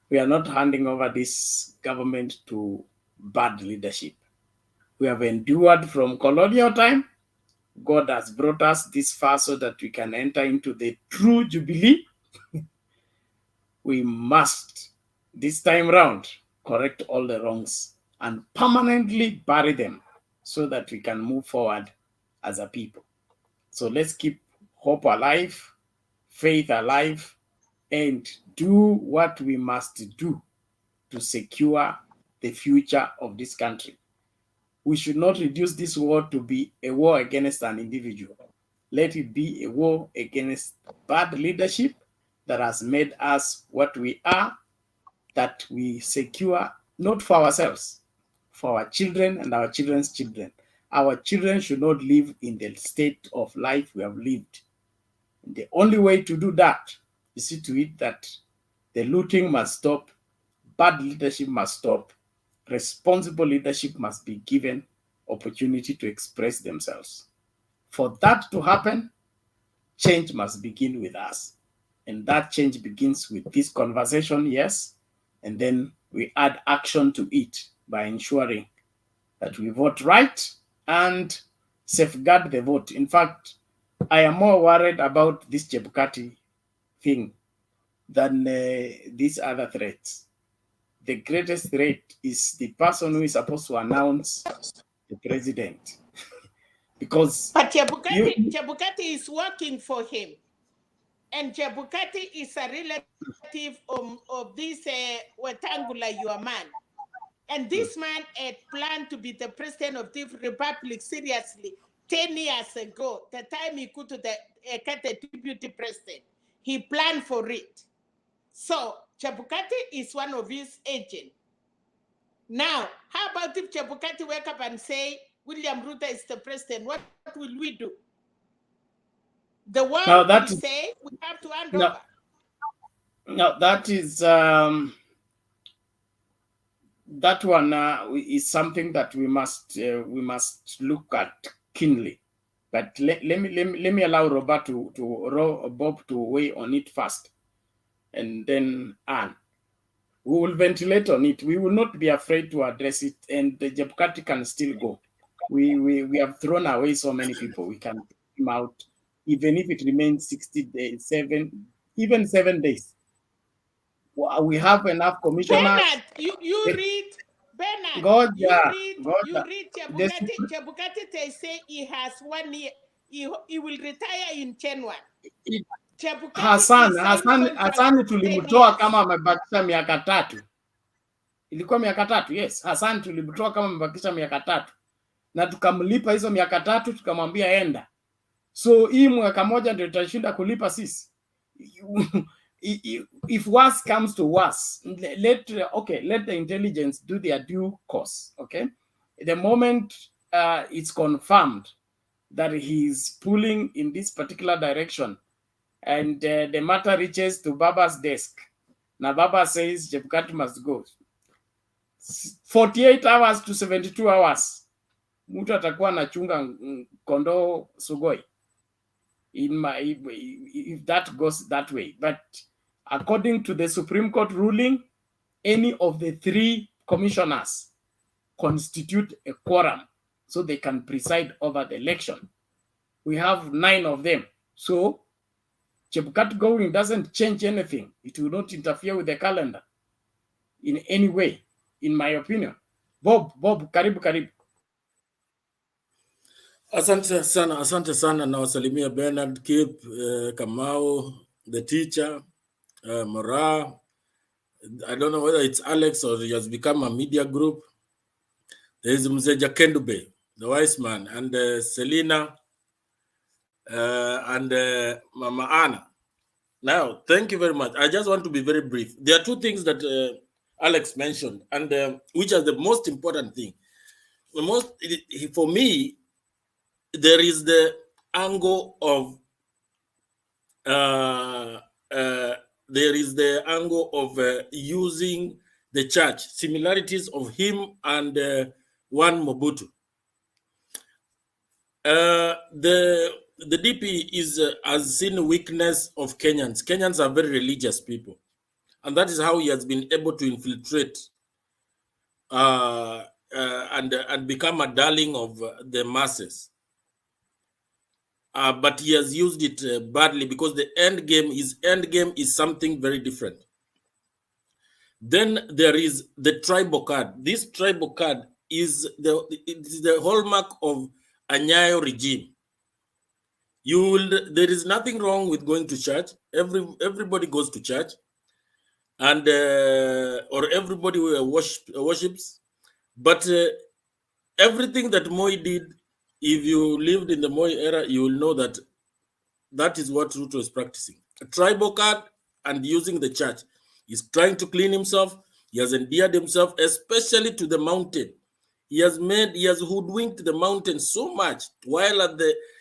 we are not handing over this government to bad leadership. We have endured from colonial time. God has brought us this far so that we can enter into the true Jubilee. We must, this time round, correct all the wrongs and permanently bury them so that we can move forward as a people. So let's keep hope alive, faith alive, and do what we must do to secure the future of this country. We should not reduce this war to be a war against an individual. Let it be a war against bad leadership that has made us what we are, that we secure not for ourselves, for our children and our children's children. Our children should not live in the state of life we have lived. The only way to do that is see to it that the looting must stop, bad leadership must stop, responsible leadership must be given opportunity to express themselves. For that to happen, change must begin with us. And that change begins with this conversation, yes, and then we add action to it by ensuring that we vote right and safeguard the vote. In fact, I am more worried about this Chebukati thing than these other threats. The greatest threat is the person who is supposed to announce the president. Because but Chebukati is working for him. And Chebukati is a relative of this Wetangula, your man. And this man had planned to be the president of the republic seriously 10 years ago, the time he could get the deputy president. He planned for it. So Chebukati is one of his agents. Now, how about if Chebukati wake up and say, William Ruto is the president, what will we do? The world will say we have to hand over. No, that is that one is something that we must look at keenly. But let me allow Bob to weigh on it first, and then Anne. We will ventilate on it. We will not be afraid to address it, and the Chebukati can still go. We have thrown away so many people. We can take him out, even if it remains 60 days, even 7 days. We have enough commissioners. Bernard, you read. Bernard, you read Chebukati. They say he has 1 year. He will retire in January. Hassan tulimtoa kama amebakisha miaka 3. Ilikuwa miaka 3, yes. Hassan tulimtoa kama amebakisha miaka 3. Na tukamlipa hizo miaka 3, tukamwambia enda. So hii mwaka moja ndio tutashinda kulipa sisi. If worse comes to worse, let the intelligence do their due course, okay? The moment it's confirmed that he's pulling in this particular direction, and the matter reaches to Baba's desk. Now Baba says Chebukati must go. 48 hours to 72 hours. Mtu atakuwa anachunga kondoo sugoi. If that goes that way. But according to the Supreme Court ruling, any of the 3 commissioners constitute a quorum so they can preside over the election. We have 9 of them. So Chebukati going doesn't change anything. It will not interfere with the calendar in any way, in my opinion. Bob, karibu. Asante sana na wasalimia Bernard, Kip, Kamau, the teacher, Mara. I don't know whether it's Alex or he has become a media group. There is Mzee Jakendube, the wise man, and Selina, and Mama Anna. Now, thank you very much. I just want to be very brief. There are two things that Alex mentioned, and which are the most important thing. The most, for me, there is the angle of using the church, similarities of him and one Mobutu. The DP has seen weakness of Kenyans. Kenyans are very religious people, and that is how he has been able to infiltrate and become a darling of the masses. But he has used it badly, because his end game is something very different. Then there is the tribal card. This tribal card is the hallmark of a Nyayo regime. There is nothing wrong with going to church. Everybody goes to church, and or everybody worships. But everything that Moi did, if you lived in the Moi era, you will know that that is what Ruto is practicing. A tribal card and using the church. He's trying to clean himself. He has endeared himself, especially to the mountain. He has hoodwinked the mountain so much, while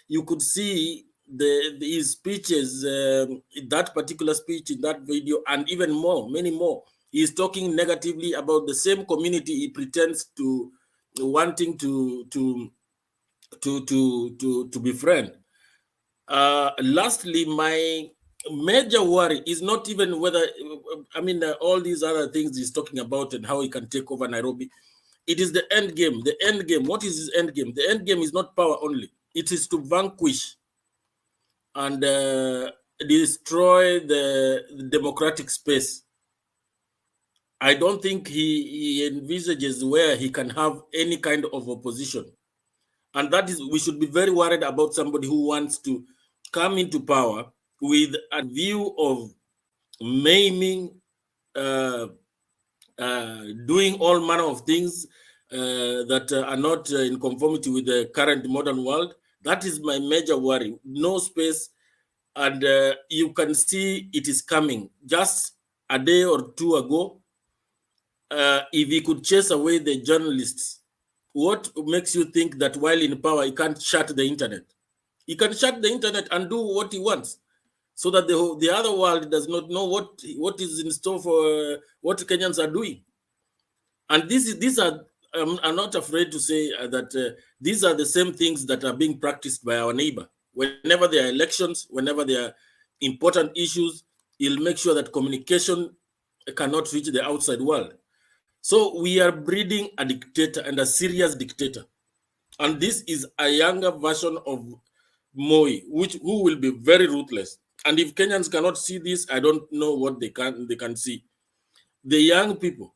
you could see his speeches, that particular speech in that video, and even more, many more. He is talking negatively about the same community he pretends to wanting to befriend. Lastly, my major worry is not even whether, all these other things he's talking about and how he can take over Nairobi. It is the end game. The end game. What is his end game? The end game is not power only. It is to vanquish and destroy the democratic space. I don't think he envisages where he can have any kind of opposition. And that is, we should be very worried about somebody who wants to come into power with a view of maiming, doing all manner of things that are not in conformity with the current modern world. That is my major worry. No space, and you can see it is coming. Just a day or two ago, if he could chase away the journalists, what makes you think that while in power, he can't shut the internet? He can shut the internet and do what he wants, so that the other world does not know what is in store for what Kenyans are doing. And these are, I'm not afraid to say that these are the same things that are being practiced by our neighbor. Whenever there are elections, whenever there are important issues, he'll make sure that communication cannot reach the outside world. So we are breeding a dictator, and a serious dictator. And this is a younger version of Moi, who will be very ruthless. And if Kenyans cannot see this, I don't know what they can see. The young people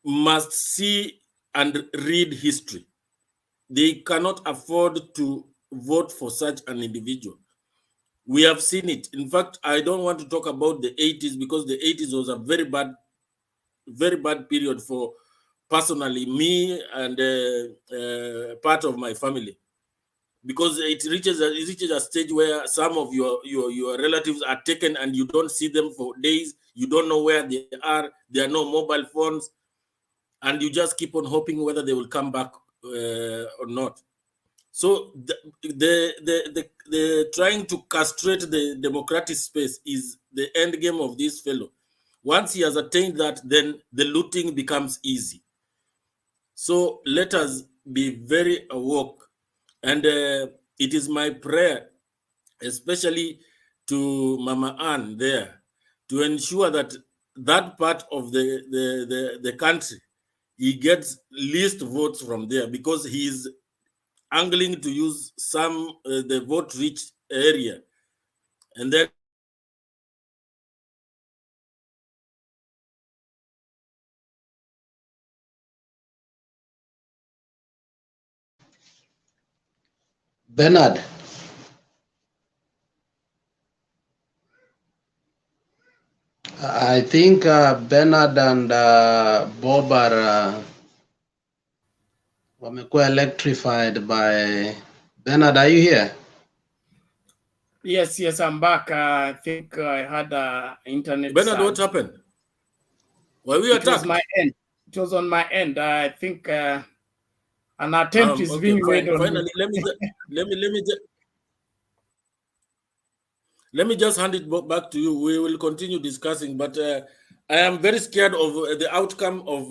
must see and read history. They cannot afford to vote for such an individual. We have seen it. In fact, I don't want to talk about the 80s, because the 80s was a very bad period for personally me and part of my family, because it reaches a stage where some of your relatives are taken and you don't see them for days. You don't know where they are. There are no mobile phones, and you just keep on hoping whether they will come back or not. So the trying to castrate the democratic space is the end game of this fellow. Once he has attained that, then the looting becomes easy. So let us be very awoke. And it is my prayer, especially to Mama Ann there, to ensure that that part of the country, he gets least votes from there, because he is angling to use the vote-rich area. And then Bernard. I think Bernard and Bob are. Wamekuwa electrified by Bernard. Are you here? Yes, I'm back. I think I had a internet Bernard, what surge. happened? Were we attacked? It was my end. It was on my end. I think an attempt is Okay, being made on finally, me. let me just hand it back to you. We will continue discussing, but I am very scared of the outcome of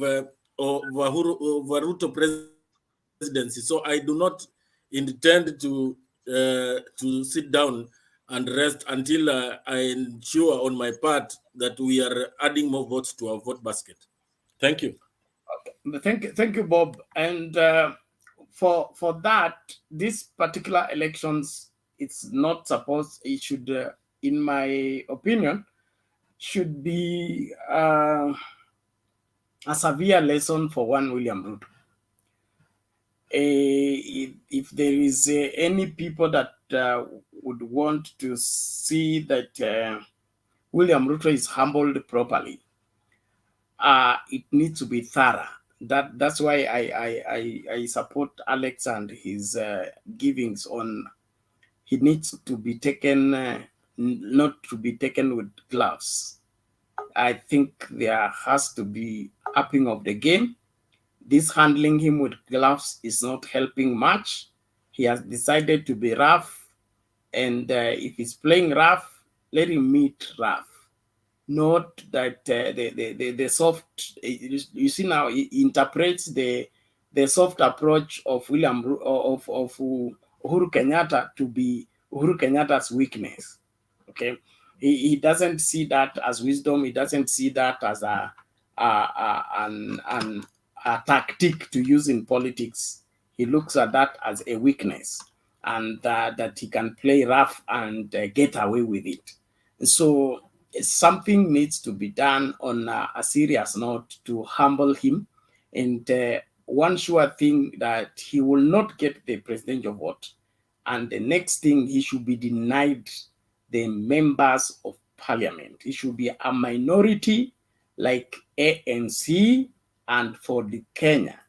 Ruto presidency. So I do not intend to sit down and rest until I ensure on my part that we are adding more votes to our vote basket. Thank you. Okay. Thank you, Bob. And for that, this particular elections, it's not supposed. It should, in my opinion, should be a severe lesson for one William Ruto. If there is any people that would want to see that William Ruto is humbled properly, it needs to be thorough. That's why I support Alex and his givings on. He needs to be taken, not to be taken with gloves. I think there has to be upping of the game. This handling him with gloves is not helping much. He has decided to be rough, and if he's playing rough, let him meet rough. Not that the soft. You see now, he interprets the soft approach of Uhuru Kenyatta to be Uhuru Kenyatta's weakness. Okay, he doesn't see that as wisdom. He doesn't see that as a tactic to use in politics. He looks at that as a weakness, and that he can play rough and get away with it. So something needs to be done on a serious note to humble him. And one sure thing that he will not get the presidential vote. And the next thing, he should be denied the members of parliament. It should be a minority like ANC and for the Kenya.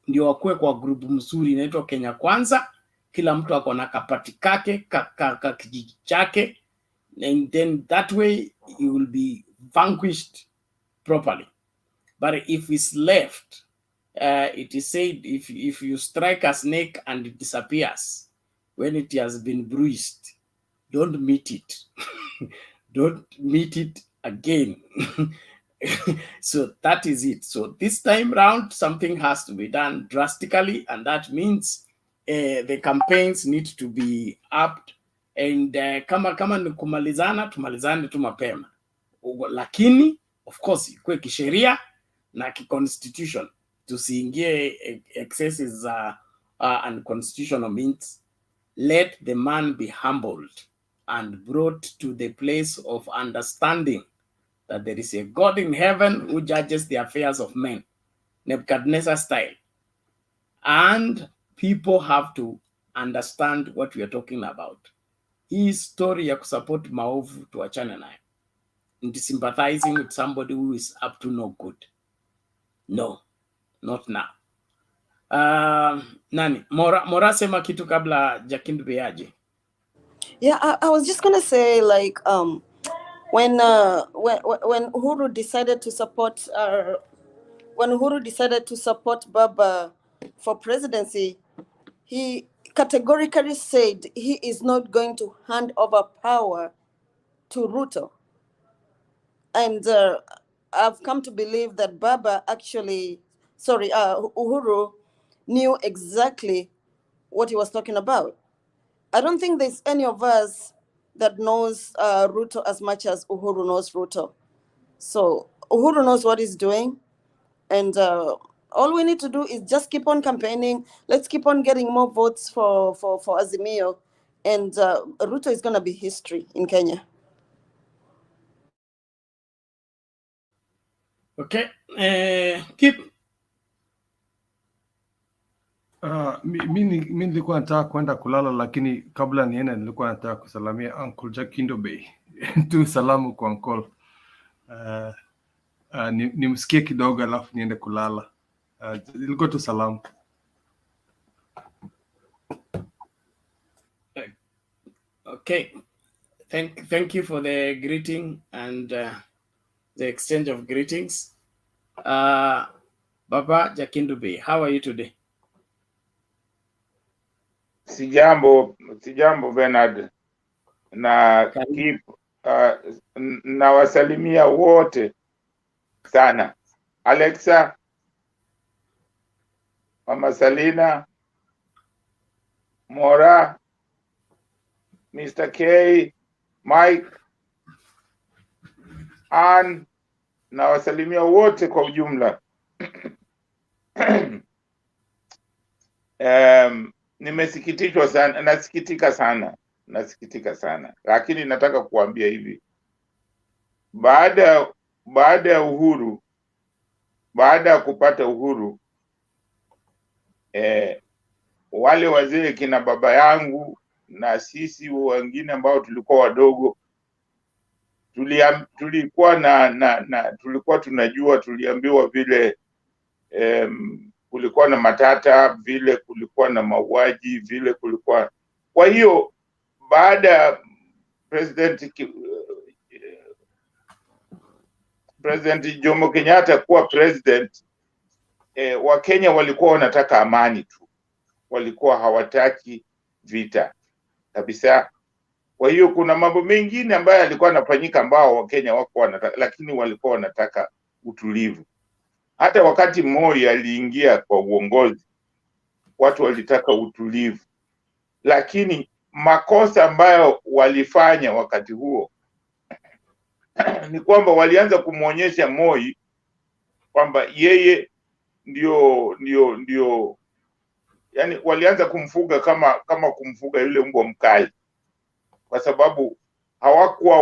Ndio wakue kwa grupu mzuri inaitwa Kenya Kwanza. Kila mtu ako na kapati kake, kijiji chake. And then that way he will be vanquished properly. But if it's left, it is said if you strike a snake and it disappears when it has been bruised, don't meet it. Don't meet it again. So that is it. So this time round, something has to be done drastically, and that means the campaigns need to be upped. And kama ni kumalizana, tumalizane tu mapema. Lakini of course ikuwe kisheria na kiconstitution, tusiingie excesses unconstitutional means. Let the man be humbled and brought to the place of understanding that there is a God in heaven who judges the affairs of men, Nebuchadnezzar style. And people have to understand what we are talking about. Hii story ya kusupport maovu tuachane nayo. And sympathizing with somebody who is up to no good. No, not now. Nani? Mora sema kitu kabla Jakindu Beaje. Yeah, I was just gonna say, like, when Uhuru decided to support Baba for presidency, he categorically said he is not going to hand over power to Ruto. And I've come to believe that Uhuru knew exactly what he was talking about. I don't think there's any of us that knows Ruto as much as Uhuru knows Ruto. So Uhuru knows what he's doing. And all we need to do is just keep on campaigning. Let's keep on getting more votes for Azimio. And Ruto is going to be history in Kenya. Okay. Keep. Mi nilikuwa nataka kwenda kulala, lakini kabla niende nilikuwa nataka kusalamia Uncle Jakindo Bey. Tu salamu kwa uncle. Nimsikie kidogo alafu niende kulala. Ilikuwa tu salamu. Okay. Thank you for the greeting and the exchange of greetings. Baba Jakindube, how are you today? Sijambo Bernard, na nawasalimia wote sana. Alexa, Mama Salina, Mora, Mr. K, Mike, Ann, nawasalimia wote kwa ujumla. Nimesikitishwa sana, nasikitika sana, lakini nataka kuambia hivi, baada ya uhuru, baada ya kupata uhuru, wale wazee kina baba yangu na sisi wengine ambao tulikuwa wadogo, tulikuwa tulikuwa tunajua, tuliambiwa vile kulikuwa na matata, vile kulikuwa na mauaji, vile kulikuwa. Kwa hiyo baada ya President Jomo Kenyatta kuwa president, Wakenya walikuwa wanataka amani tu, walikuwa hawataki vita kabisa. Kwa hiyo kuna mambo mengine ambayo yalikuwa yanafanyika ambao Wakenya wako wanataka, lakini walikuwa wanataka utulivu. Hata wakati Moi aliingia kwa uongozi, watu walitaka utulivu, lakini makosa ambayo walifanya wakati huo ni kwamba walianza kumuonyesha Moi kwamba yeye ndio, yani walianza kumfuga kama kumfuga yule mbwa mkali, kwa sababu hawakuwa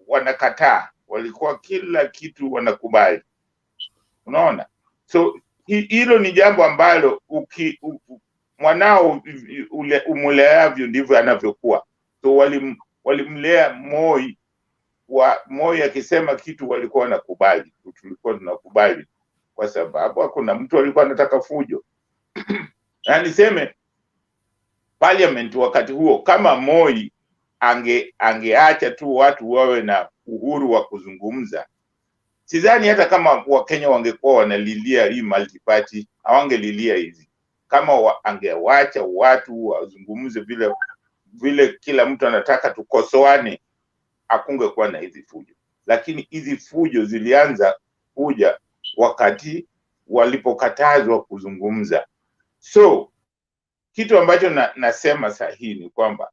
wanakataa, walikuwa kila kitu wanakubali. Unaona? So hilo ni jambo ambalo mwanao umuleavyo ndivyo anavyokuwa. So walimlea Moi akisema kitu walikuwa wanakubali, tulikuwa tunakubali, kwa sababu hakuna mtu alikuwa anataka fujo. Na niseme parliament wakati huo, kama Moi angeacha tu watu wawe na uhuru wa kuzungumza, sidhani hata kama Wakenya wangekuwa wanalilia hii multi-party, hawangelilia hizi. Kama angewacha watu wazungumze vile kila mtu anataka tukosoane, hakungekuwa na hizi fujo. Lakini hizi fujo zilianza kuja wakati walipokatazwa kuzungumza. So kitu ambacho nasema sahihi ni kwamba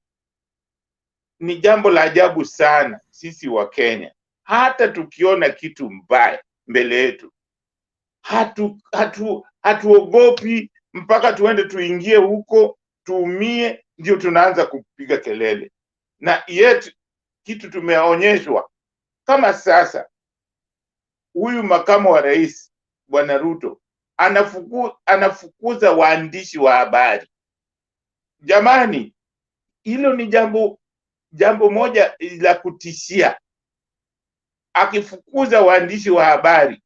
ni jambo la ajabu sana sisi wa Kenya, hata tukiona kitu mbaya mbele yetu, hatuogopi mpaka tuende tuingie huko tuumie ndio tunaanza kupiga kelele. Na yet kitu tumeonyeshwa kama sasa, huyu makamu wa rais Bwana Ruto anafukuza waandishi wa habari. Jamani, hilo ni jambo moja la kutishia. Akifukuza waandishi wa habari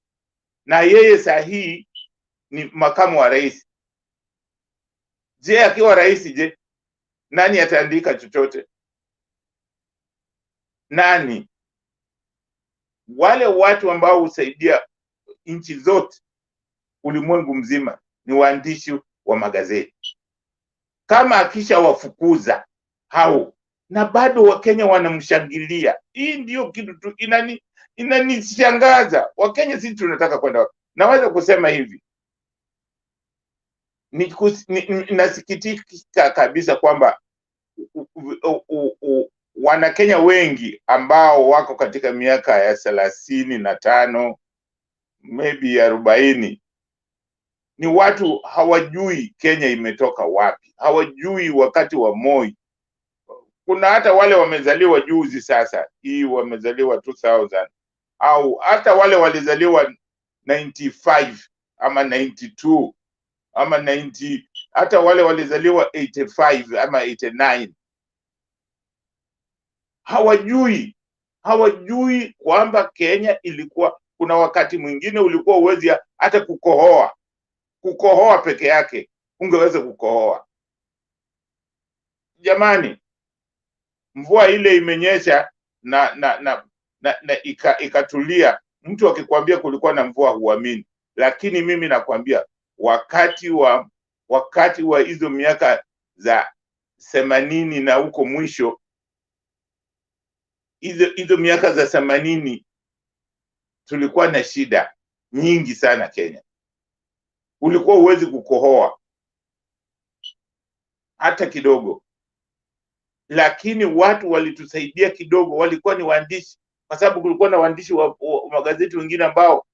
na yeye sahihi ni makamu wa rais. Je, akiwa rais, je, nani ataandika chochote? Nani? Wale watu ambao husaidia nchi zote ulimwengu mzima ni waandishi wa magazeti. Kama akisha wafukuza hao na bado Wakenya wanamshangilia, hii ndio kitu tu inanishangaza. Wakenya sisi tunataka kwenda. Naweza kusema hivi, nasikitika kabisa kwamba Wanakenya wengi ambao wako katika miaka ya 35 maybe 40 ni watu hawajui Kenya imetoka wapi, hawajui wakati wa Moi. Kuna hata wale wamezaliwa juzi sasa, hii wamezaliwa 2000, au hata wale walizaliwa 95 ama 92 ama 90, hata wale walizaliwa 85 ama 89. Hawajui kwamba Kenya ilikuwa, kuna wakati mwingine ulikuwa uwezi hata kukohoa peke yake ungeweza kukohoa. Jamani, mvua ile imenyesha na ikatulia, mtu akikwambia kulikuwa na mvua huamini. Lakini mimi nakwambia wakati wa hizo miaka za 80 na huko mwisho, hizo miaka za 80 tulikuwa na shida nyingi sana Kenya. Ulikuwa uwezi kukohoa hata kidogo, lakini watu walitusaidia kidogo, walikuwa ni waandishi, kwa sababu kulikuwa na waandishi wa magazeti wengine ambao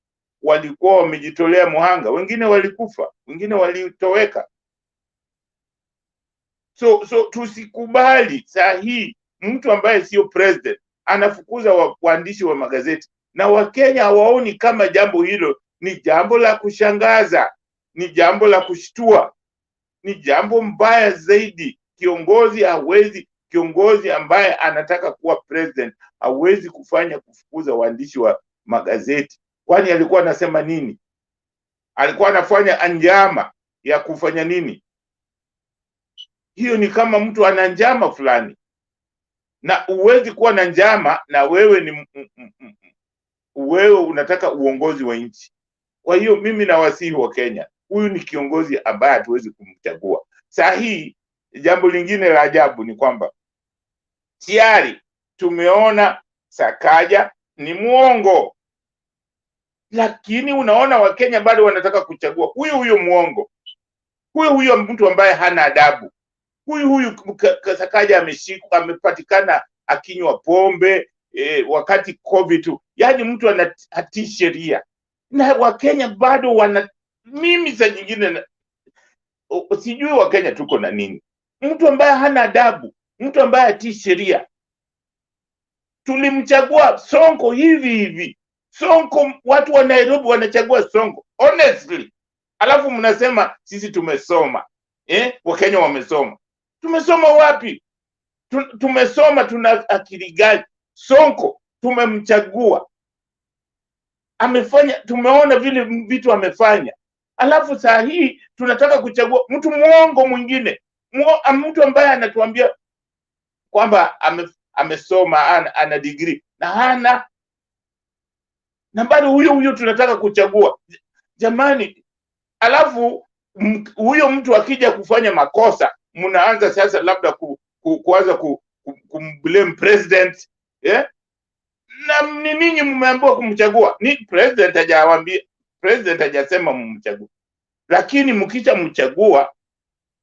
walikuwa wamejitolea muhanga, wengine walikufa, wengine walitoweka. So tusikubali saa hii mtu ambaye sio president anafukuza waandishi wa magazeti, na Wakenya hawaoni kama jambo hilo ni jambo la kushangaza, ni jambo la kushtua, ni jambo mbaya zaidi. Kiongozi ambaye anataka kuwa president hawezi kufukuza waandishi wa magazeti. Kwani alikuwa anasema nini? Alikuwa anafanya njama ya kufanya nini? Hiyo ni kama mtu ana njama fulani, na uwezi kuwa na njama na wewe unataka uongozi wa nchi. Kwa hiyo mimi nawasihi wa Kenya, huyu ni kiongozi ambaye hatuwezi kumchagua. Saa hii jambo lingine la ajabu ni kwamba tayari tumeona Sakaja ni muongo, lakini unaona Wakenya bado wanataka kuchagua huyo muongo, huyo mtu ambaye hana adabu. Huyu Sakaja ameshikwa, amepatikana akinywa pombe wakati COVID. Yaani mtu anatii sheria, na Wakenya bado mimi saa nyingine sijui Wakenya tuko na nini. Mtu ambaye hana adabu, mtu ambaye hatii sheria. Tulimchagua Sonko hivi. Sonko, watu wa Nairobi wanachagua Sonko honestly, alafu mnasema sisi tumesoma. Wakenya wamesoma. Tumesoma wapi? Tumesoma, tuna akili gani? Sonko tumemchagua, amefanya, tumeona vile vitu amefanya, alafu saa hii tunataka kuchagua mtu muongo mwingine, mtu ambaye anatuambia kwamba amesoma, ana degree na hana, na bado huyo tunataka kuchagua. Jamani, alafu huyo mtu akija kufanya makosa, mnaanza sasa labda kuanza kumblame president. Na ni ninyi mmeambiwa kumchagua, ni president hajawaambia, president hajasema mumchague. Lakini mkisha mchagua,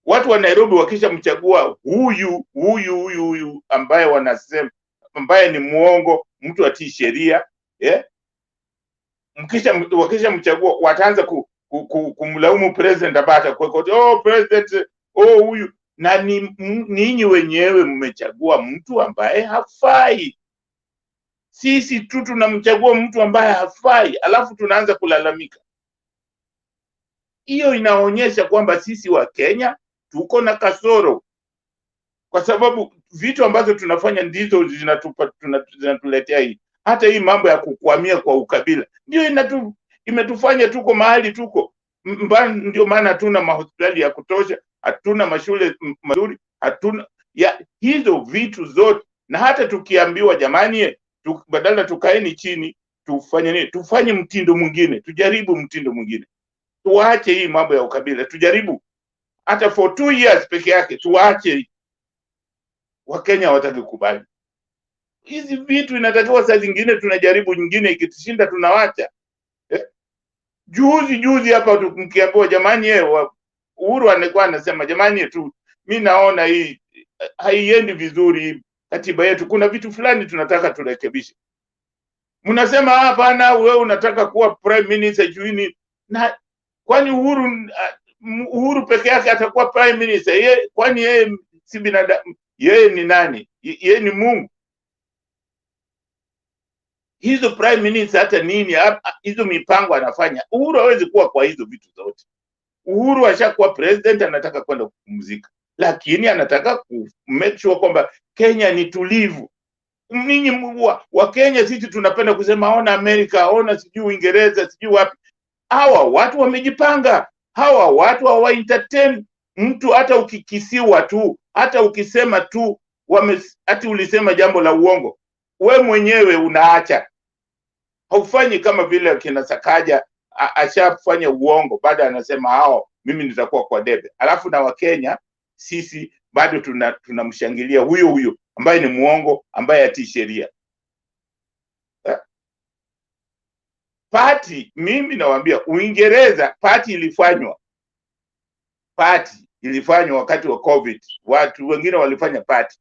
watu wa Nairobi wakisha mchagua huyu ambaye wanasema ambaye ni muongo, mtu atii sheria, wakisha mchagua wataanza kumlaumu president abata kwa president huyu, na ninyi wenyewe mmechagua mtu ambaye hafai. Sisi tu tunamchagua mtu ambaye hafai, alafu tunaanza kulalamika. Hiyo inaonyesha kwamba sisi wa Kenya tuko na kasoro, kwa sababu vitu ambazo tunafanya ndizo zinatuletea hii. Hata hii mambo ya kukwamia kwa ukabila ndio imetufanya tuko mahali tuko. Ndio maana hatuna mahospitali ya kutosha, hatuna mashule mazuri, hatuna hizo vitu zote. Na hata tukiambiwa jamani, badala tukaeni chini tufanye nini? Tufanye mtindo mwingine, tujaribu mtindo mwingine. Tuache hii mambo ya ukabila, tujaribu hata for 2 years peke yake, tuache. Wakenya hawataki kubali hizi vitu. Inatakiwa saa zingine tunajaribu, nyingine ikitushinda tunawacha. Juzi hapa mkiambiwa jamani, Uhuru alikuwa anasema jamani mimi naona hii haiendi vizuri katiba yetu, kuna vitu fulani tunataka turekebishe. Mnasema hapana, wewe unataka kuwa prime minister juini. Na kwani Uhuru peke yake atakuwa prime minister? Kwani yeye si binadamu? Yeye ni nani? Yeye ni Mungu? Hizo prime minister hata nini, hizo mipango anafanya, Uhuru hawezi kuwa kwa hizo vitu zote. Uhuru ashakuwa president, anataka kwenda kupumzika, lakini anataka make sure kwamba Kenya ni tulivu. Ninyi wa Kenya sisi tunapenda kusema ona Amerika, ona sijui Uingereza, sijui wapi. Hawa watu wamejipanga, hawa watu hawa entertain mtu. Hata ukikisiwa tu, hata ukisema tu ati ulisema jambo la uongo, we mwenyewe unaacha. Haufanyi kama vile kina Sakaja ashafanya uongo, baada anasema hao mimi nitakuwa kwa debe. Alafu na Wakenya sisi bado tunamshangilia huyo ambaye ni muongo, ambaye atii sheria. Party, mimi nawaambia Uingereza party ilifanywa wakati wa COVID. Watu wengine walifanya party.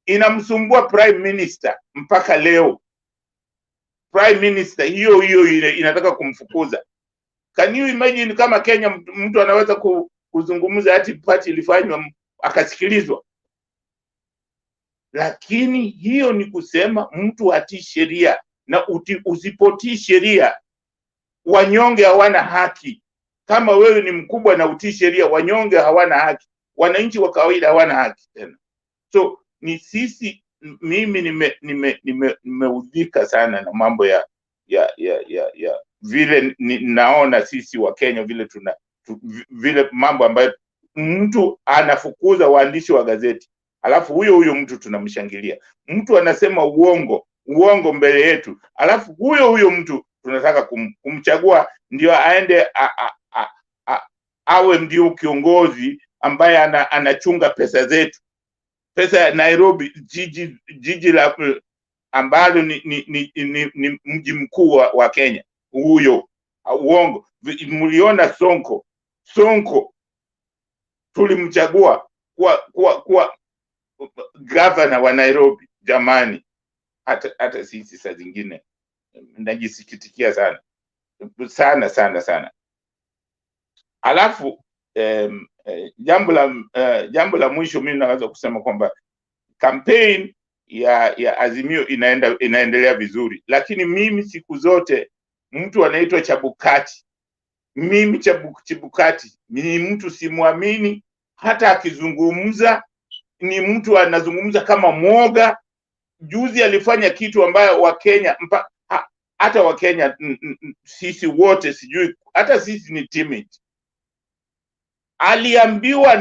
Inamsumbua prime minister mpaka leo. Prime minister hiyo inataka kumfukuza. Can you imagine kama Kenya mtu anaweza kuzungumza ati party ilifanywa akasikilizwa? Lakini hiyo ni kusema mtu atii sheria, na usipotii sheria wanyonge hawana haki. Kama wewe ni mkubwa na utii sheria, wanyonge hawana haki, wananchi wa kawaida hawana haki tena. So ni sisi, mimi nimeudhika sana na mambo ya vile naona sisi wa Kenya vile vile mambo ambayo mtu anafukuza waandishi wa gazeti, alafu huyo mtu tunamshangilia. Mtu anasema uongo mbele yetu, alafu huyo mtu tunataka kumchagua ndio aende awe ndio kiongozi ambaye anachunga pesa zetu, pesa ya Nairobi, jiji la ambalo ni mji mkuu wa Kenya. Huyo uongo. Mliona Sonko tulimchagua kwa governor wa Nairobi. Jamani, hata sisi saa zingine najisikitikia sana. Alafu jambo la mwisho mimi naweza kusema kwamba campaign ya Azimio inaendelea vizuri, lakini mimi siku zote mtu anaitwa Chebukati, mimi Chebukati ni mtu simwamini. Hata akizungumza ni mtu anazungumza kama mwoga. Juzi alifanya kitu ambayo Wakenya hata Wakenya sisi wote sijui, hata sisi ni timid. Aliambiwa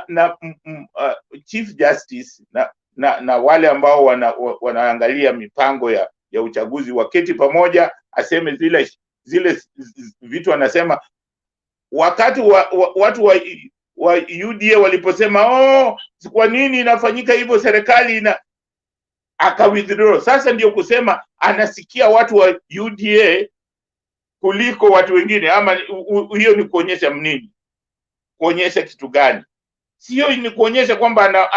na Chief Justice na wale ambao wanaangalia mipango ya uchaguzi, waketi pamoja, aseme zile vitu anasema. Wakati watu wa UDA waliposema kwa nini inafanyika hivyo, serikali aka withdraw. Sasa ndio kusema anasikia watu wa UDA kuliko watu wengine, ama hiyo ni kuonyesha nini? Kuonyesha kitu gani? Sio ni kuonyesha kwamba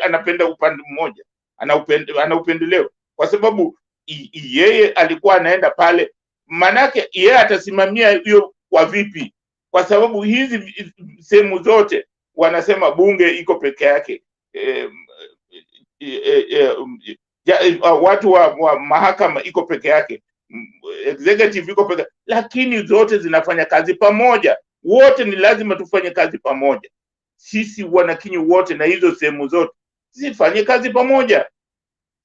anapenda upande mmoja, ana upendeleo, kwa sababu yeye alikuwa anaenda pale, manake yeye atasimamia hiyo kwa vipi? Kwa sababu hizi sehemu zote wanasema bunge iko peke yake, watu wa mahakama iko peke yake, executive iko peke, lakini zote zinafanya kazi pamoja. Wote ni lazima tufanye kazi pamoja. Sisi wanakinyi wote na hizo sehemu zote zifanye kazi pamoja.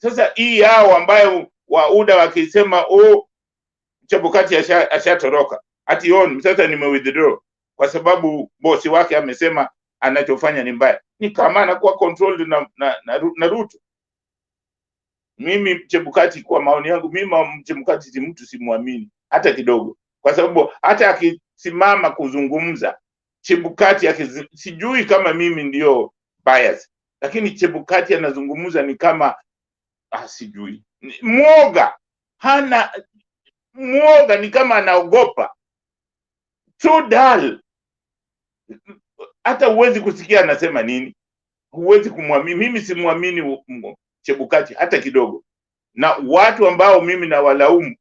Sasa hii hao ambayo wauda wakisema Chebukati ashatoroka, ati sasa nime-withdraw kwa sababu bosi wake amesema anachofanya ni mbaya, ni kama anakuwa controlled na Ruto. Mimi Chebukati, kwa maoni yangu, mimi Chebukati si mtu simwamini hata kidogo, kwa sababu hata akisimama kuzungumza Chebukati sijui kama mimi ndio bias, lakini Chebukati anazungumza ni kama sijui mwoga, ni kama anaogopa. So dull, hata huwezi kusikia anasema nini, huwezi kumwamini. Mimi simwamini Chebukati hata kidogo, na watu ambao mimi na walaumu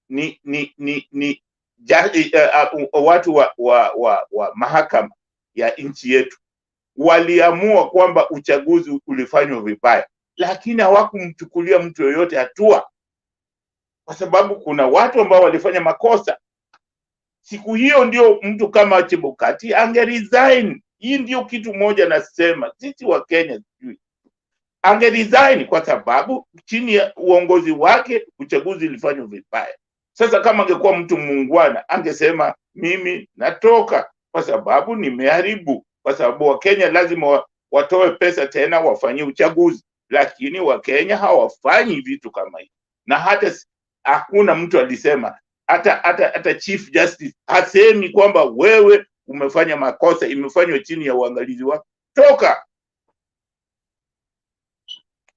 ni watu wa mahakama ya nchi yetu. Waliamua kwamba uchaguzi ulifanywa vibaya, lakini hawakumchukulia mtu yoyote hatua, kwa sababu kuna watu ambao walifanya makosa. Siku hiyo ndio mtu kama Chebukati angeresign. Hii ndio kitu moja nasema, sisi wa Kenya angeresign, kwa sababu chini ya uongozi wake uchaguzi ulifanywa vibaya. Sasa kama angekuwa mtu muungwana, angesema mimi natoka kwa sababu nimeharibu, kwa sababu wa Kenya lazima watoe pesa tena wafanye uchaguzi, lakini Wakenya hawafanyi vitu kama hivi, na hata hakuna mtu alisema, hata Chief Justice hasemi kwamba wewe umefanya makosa, imefanywa chini ya uangalizi wako, toka.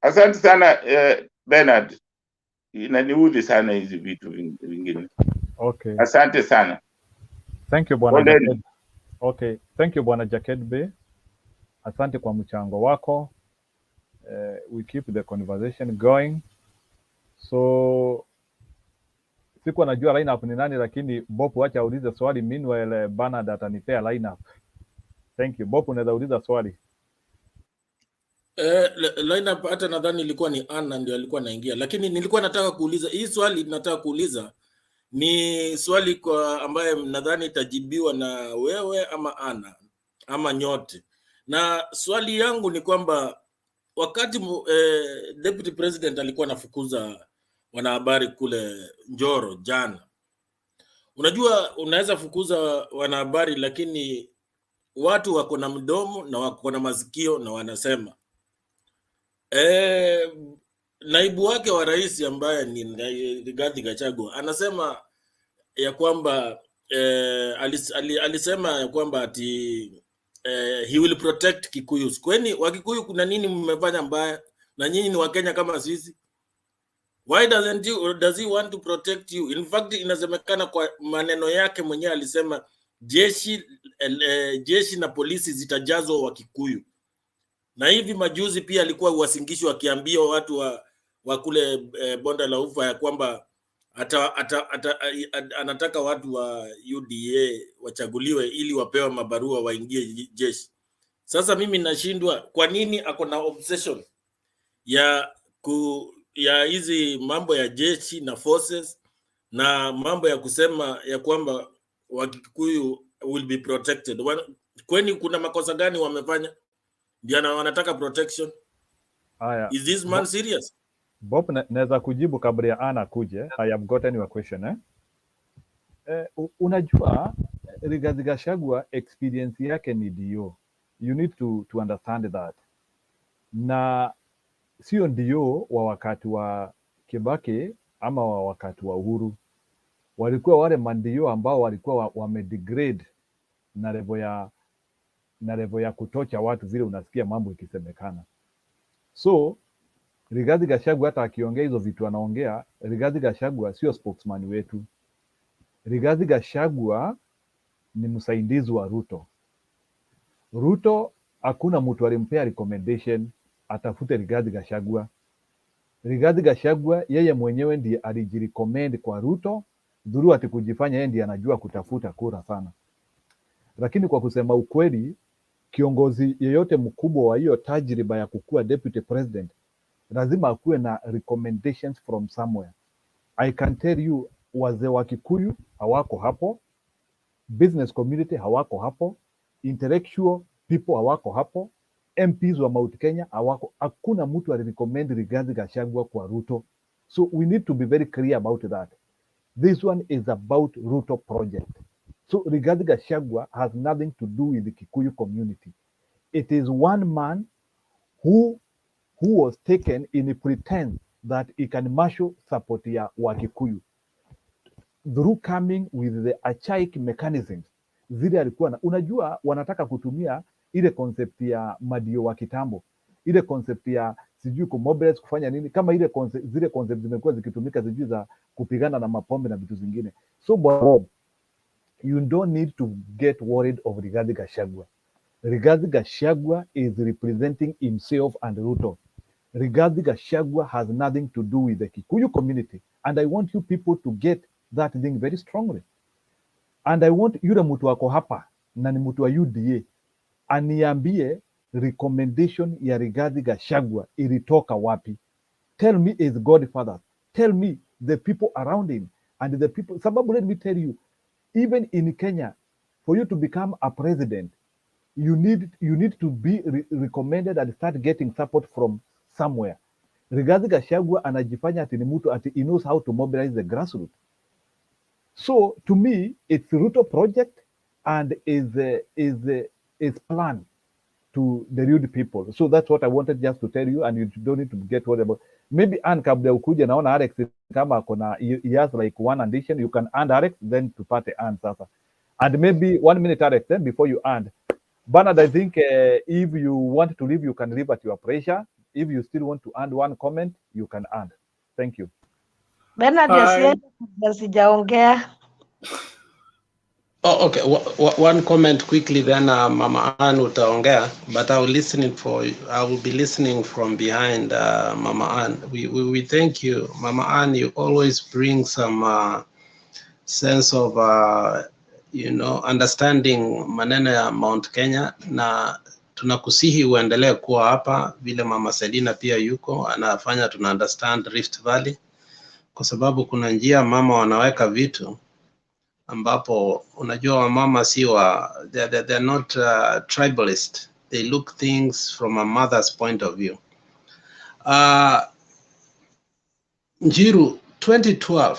Asante sana Bernard, inaniudhi sana hizi vitu vingine. Okay. Asante sana. Thank you Bwana Jaked. Okay, thank you Bwana Jaked. Asante kwa mchango wako. We keep the conversation going. So sikuwa najua lineup ni nani, lakini Bob acha aulize swali, meanwhile Bernard atanipea lineup. Thank you. Bob, unaweza uliza swali. Lineup hata nadhani ilikuwa ni Anna ndio alikuwa anaingia, lakini nilikuwa nataka kuuliza hii swali, nataka kuuliza ni swali kwa ambaye nadhani itajibiwa na wewe ama Anna ama nyote. Na swali yangu ni kwamba wakati Deputy President alikuwa anafukuza wanahabari kule Njoro jana, unajua unaweza fukuza wanahabari, lakini watu wako na mdomo na wako na masikio na wanasema. Naibu wake wa rais ambaye ni Rigathi Gachagua anasema ya kwamba alisema ya kwamba ati he will protect Kikuyus. Kwani Wakikuyu kuna nini mmefanya mbaya? Na nyinyi ni Wakenya kama sisi. Why does he want to protect you? In fact, inasemekana kwa maneno yake mwenyewe alisema jeshi na polisi zitajazwa Wakikuyu. Na hivi majuzi pia alikuwa Uasingishu akiambia watu wa kule bonde la Ufa ya kwamba anataka watu wa UDA wachaguliwe ili wapewe mabarua waingie jeshi. Sasa mimi nashindwa kwa nini ako na obsession ya hizi mambo ya jeshi na forces na mambo ya kusema ya kwamba Wakikuyu will be protected. Kwani kuna makosa gani wamefanya ndio wanataka protection? Haya. Is this man serious? Bob, naweza kujibu kabla ya Anna kuje. I have gotten your question. Unajua Rigathi Gachagua experience yake ni dio. You need to understand that. Na sio ndio wa wakati wa Kibaki ama wa wakati wa Uhuru. Walikuwa wale mandio ambao walikuwa wamedegrade na level ya kutocha watu vile unasikia mambo ikisemekana. So Rigathi Gachagua hata akiongea hizo vitu anaongea, Rigathi Gachagua sio spokesman wetu. Rigathi Gachagua ni msaidizi wa Ruto. Ruto hakuna mtu alimpea recommendation atafute Rigathi Gachagua. Rigathi Gachagua yeye mwenyewe ndiye alijirecommend kwa Ruto, dhuru ati kujifanya yeye ndiye anajua kutafuta kura sana. Lakini kwa kusema ukweli, kiongozi yeyote mkubwa wa hiyo tajriba ya kukua deputy president lazima akuwe na recommendations from somewhere. I can tell you, wazee wa Kikuyu hawako hapo, business community hawako hapo, intellectual people hawako hapo, MPs wa Mount Kenya hawako. Hakuna mtu alirecommend Rigathi Gachagua kwa Ruto. So we need to be very clear about that. This one is about Ruto project. So Rigathi Gachagua has nothing to do with the Kikuyu community. It is one man who was taken in a pretense that he can marshal support ya Wakikuyu through coming with the archaic mechanisms zile alikuwa na. Unajua wanataka kutumia ile concept ya madio wa kitambo, ile concept ya sijui kumobilize kufanya nini, kama ile zile concept zimekuwa zikitumika sijui za kupigana na mapombe na vitu zingine. So Bob, you don't need to get worried of Rigathi Gachagua. Rigathi Gachagua is representing himself and Ruto. Rigathi Gachagua has nothing to do with the Kikuyu community, and I want you people to get that thing very strongly. And I want yule mtu wako hapa na ni mtu wa UDA aniambie recommendation ya Rigathi Gachagua ilitoka wapi. Tell me his godfather. Tell me the people around him and the people. Sababu, let me tell you, even in Kenya, for you to become a president, you need to be recommended and start getting support from somewhere. Rigathi Gachagua anajifanya ati ni mtu ati he knows how to mobilize the grassroots. So to me, it's Ruto project and is plan to delude people. So that's what I wanted just to tell you, and you don't need to get worried about. Maybe Ann kabla ukuje naona Alex kama he has like one addition, you can add Alex then tupate Ann sasa. And maybe 1 minute Alex then before you add. Bernard, I think if you want to leave, you can leave at your pressure. If you still want to add one comment, you can add. Thank you. Bernard, sijaongea. Oh, okay. One comment quickly, then Mama Ann utaongea, but I will be listening from behind Mama Ann. We thank you, Mama Ann. You always bring some sense of understanding maneno ya Mount Kenya, na tunakusihi uendelee kuwa hapa vile Mama Selina pia yuko anafanya, tuna understand Rift Valley, kwa sababu kuna njia mama wanaweka vitu ambapo unajua wamama si they're not tribalist. They look things from a mother's point of view. Njiru, 2012,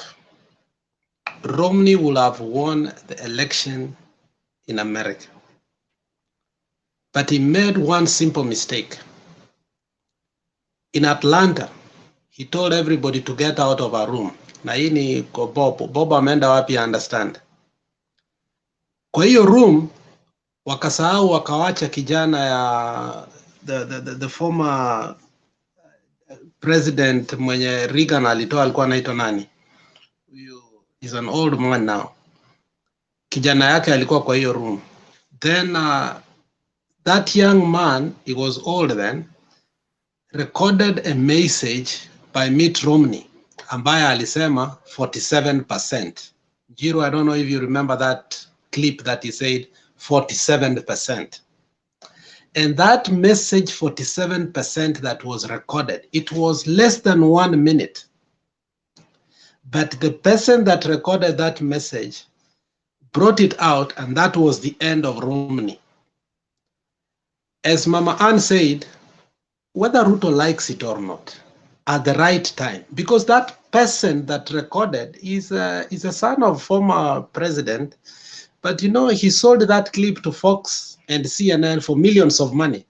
Romney will have won the election in America. But he made one simple mistake. In Atlanta, he told everybody to get out of a room. Na hii ni kwa Bob ameenda wapi understand. Kwa hiyo room wakasahau wakawacha kijana ya the former president mwenye Reagan alikuwa anaitwa nani? He's an old man now. Kijana yake alikuwa kwa hiyo room. Then that young man, he was old then, recorded a message by Mitt Romney ambaye alisema 47%. Jiro, I don't know if you remember that clip that he said 47%. And that message 47% that was recorded, it was less than 1 minute. But the person that recorded that message brought it out, and that was the end of Romney. As Mama Ann said, whether Ruto likes it or not, at the right time, because that person that recorded is a son of former president, but he sold that clip to Fox and CNN for millions of money.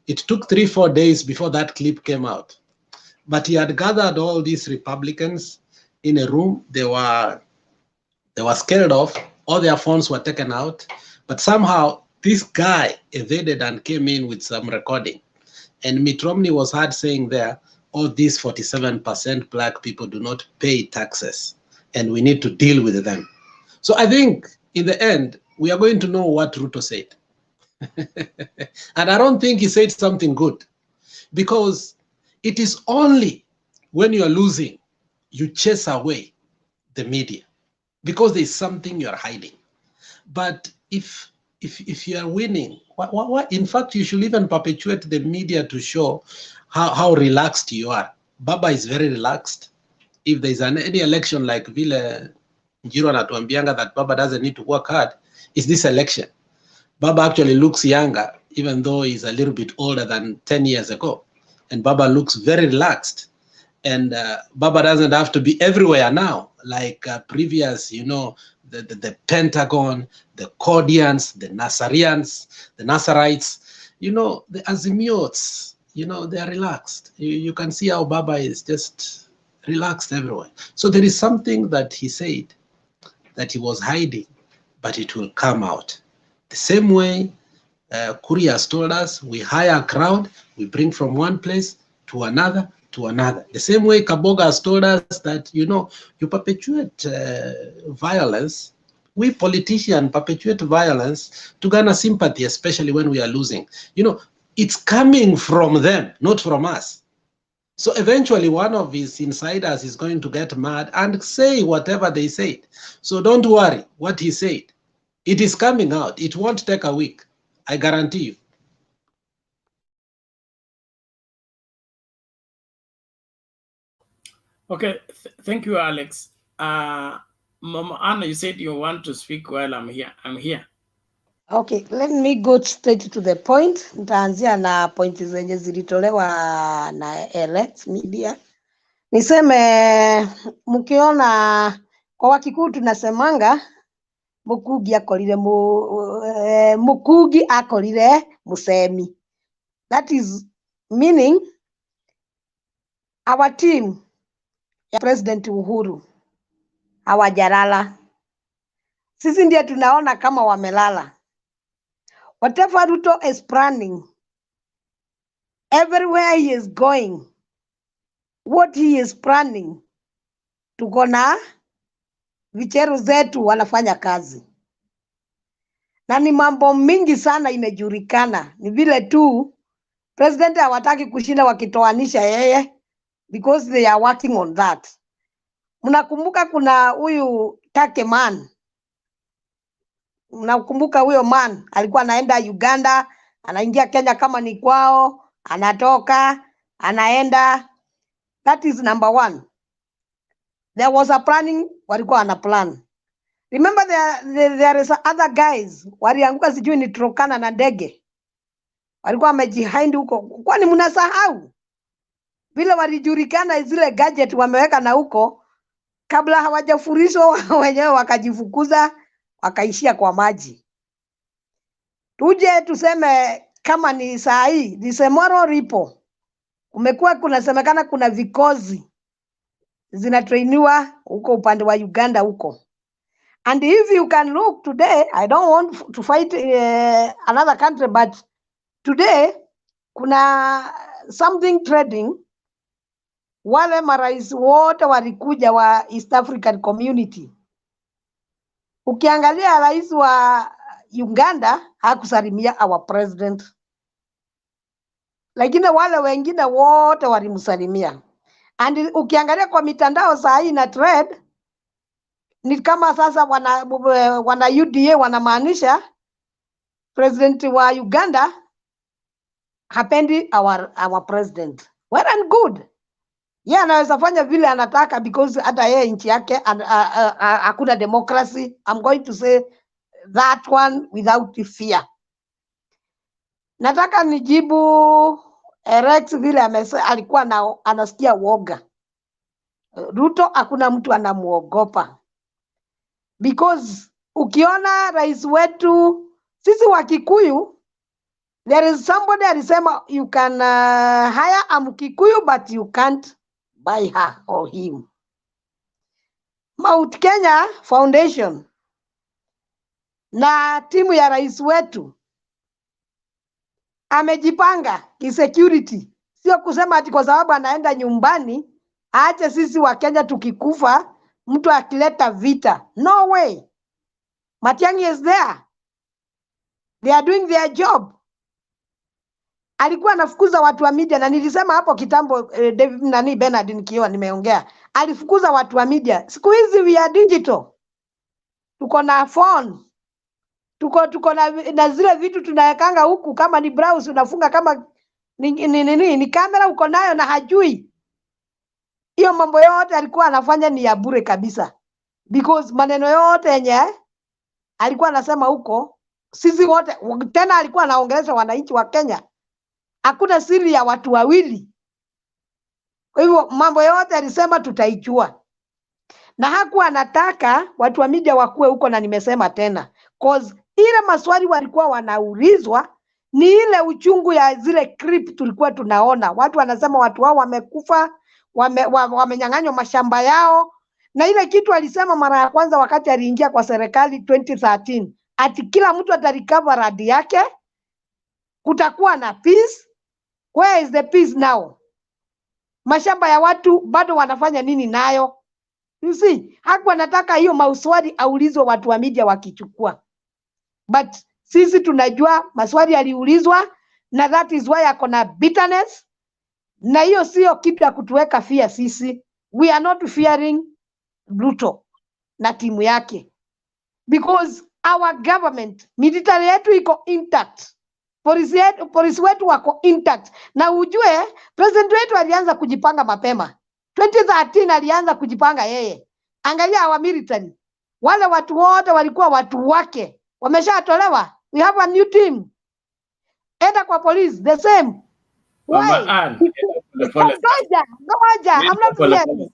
It took 3-4 days before that clip came out. But he had gathered all these Republicans in a room. They were scared off. All their phones were taken out. But somehow this guy evaded and came in with some recording. And Mitt Romney was heard saying there, all these 47% black people do not pay taxes, and we need to deal with them. So I think in the end, we are going to know what Ruto said. And I don't think he said something good, because it is only when you are losing, you chase away the media, because there is something you are hiding. But if you are winning, in fact, you should even perpetuate the media to show how relaxed you are. Baba is very relaxed. If there is any election like Vile Njiro anatuambianga that Baba doesn't need to work hard, is this election. Baba actually looks younger, even though he's a little bit older than 10 years ago. And Baba looks very relaxed. And Baba doesn't have to be everywhere now, like previous, the Pentagon, the Codians, the Nazarians, the Nazarites, the Azimiots, they are relaxed. You can see how Baba is just relaxed everywhere. So there is something that he said that he was hiding, but it will come out. The same way Kuri has told us, we hire a crowd, we bring from one place to another, The same way Kaboga has told us that, you perpetuate violence. We politicians perpetuate violence to garner sympathy, especially when we are losing. It's coming from them, not from us. So eventually one of his insiders is going to get mad and say whatever they said. So don't worry what he said. It is coming out. It won't take a week. I guarantee you. Okay, thank you, Alex. Mama Anna, you said you want to speak while I'm here. I'm here. Okay, let me go straight to the point. Nitaanzia na pointi zenye zilitolewa na Alex Media. Niseme mkiona kwa Wakikuyu tunasemanga Mukugi akorire Mukugi akorire Musemi. That is meaning our team ya President Uhuru hawajalala. Sisi ndiye tunaona kama wamelala. Whatever Ruto is planning, everywhere he is going, what he is planning, tuko na vicheru zetu wanafanya kazi. Na ni mambo mingi sana imejulikana. Ni vile tu President hawataki kushinda wakitoanisha yeye because they are working on that. Mnakumbuka kuna huyu Take Man. Mnakumbuka huyo man alikuwa anaenda Uganda, anaingia Kenya kama ni kwao, anatoka, anaenda. That is number one. There was a planning, walikuwa wana plan. Remember there is other guys walianguka sijui ni Turkana na ndege. Walikuwa wamejihind huko. Kwani mnasahau? Vile walijulikana zile gadget wameweka na huko kabla hawajafurishwa wenyewe wakajifukuza wakaishia kwa maji. Tuje tuseme kama ni saa hii Disemoro ripo. Kumekuwa kunasemekana kuna vikozi zinatrainiwa huko upande wa Uganda huko. And if you can look today, I don't want to fight another country, but today kuna something trading. Wale marais wote walikuja wa East African Community. Ukiangalia rais wa Uganda hakusalimia our president. Lakini wale wengine wote walimsalimia. And ukiangalia kwa mitandao saa hii na trade, ni kama sasa wana UDA wanamaanisha president wa Uganda hapendi our president. Well and good. Yeah, anaweza fanya vile anataka because hata yeye nchi yake hakuna democracy. I'm going to say that one without fear. Nataka nijibu Rex vile alikuwa anasikia woga. Ruto hakuna mtu anamuogopa. Because ukiona rais wetu sisi wa Kikuyu, there is somebody alisema you can hire a Mkikuyu but you can't buy her or him. Mount Kenya Foundation na timu ya rais wetu amejipanga kisecurity. Sio kusema ati kwa sababu anaenda nyumbani aache sisi wa Kenya tukikufa mtu akileta vita. No way. Matiang'i is there. They are doing their job. Alikuwa anafukuza watu wa media na nilisema hapo kitambo Bernard nikiwa nimeongea. Alifukuza watu wa media. Siku hizi we are digital. Tuko na phone. Tuko na zile vitu tunawekanga huku kama ni browse unafunga kama ni kamera uko nayo na hajui. Hiyo mambo yote alikuwa anafanya ni ya bure kabisa. Because maneno yote yenye alikuwa anasema huko sisi wote tena alikuwa anaongelesha wananchi wa Kenya. Hakuna siri ya watu wawili. Kwa hivyo mambo yote alisema tutaijua. Na hakuwa anataka watu wa media wakue huko na nimesema tena. Cause ile maswali walikuwa wanaulizwa ni ile uchungu ya zile clip tulikuwa tunaona. Watu wanasema watu wao wamekufa, wamenyang'anywa mashamba yao. Na ile kitu alisema mara ya kwanza wakati aliingia kwa serikali 2013. Ati kila mtu atarecover radi yake. Kutakuwa na peace. Where is the peace now? Mashamba ya watu bado wanafanya nini nayo? You see, hakuwa anataka hiyo maswali aulizwe watu wa media wakichukua. But sisi tunajua maswali aliulizwa na that is why akona bitterness. Na hiyo sio kitu ya kutuweka fear sisi. We are not fearing Ruto na timu yake. Because our government, military yetu iko intact. Polisi wetu wako intact. Na ujue, president wetu alianza kujipanga mapema. 2013 alianza kujipanga yeye. Angalia our military. Wale watu wote walikuwa watu wake. Wameshatolewa. We have a new team. Enda kwa police, the same. Why? Ngoja. I'm not fearing.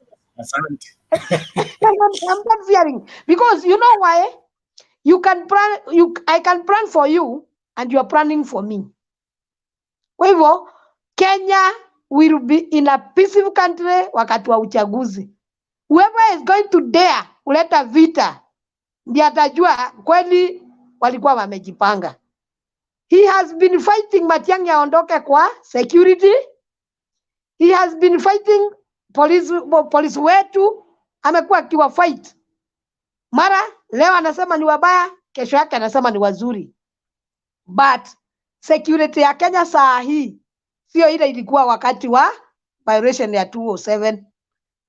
I'm not fearing. Because you know why? I can plan for you and you are planning for me. Kwa hivyo Kenya will be in a peaceful country wakati wa uchaguzi. Whoever is going to dare kuleta vita ndiye atajua kweli walikuwa wamejipanga. He has been fighting Matiang'i aondoke kwa security. He has been fighting police wetu, amekuwa akiwa fight. Mara leo anasema ni wabaya, kesho yake anasema ni wazuri. But security ya Kenya saa hii sio ile ilikuwa wakati wa violation ya 207.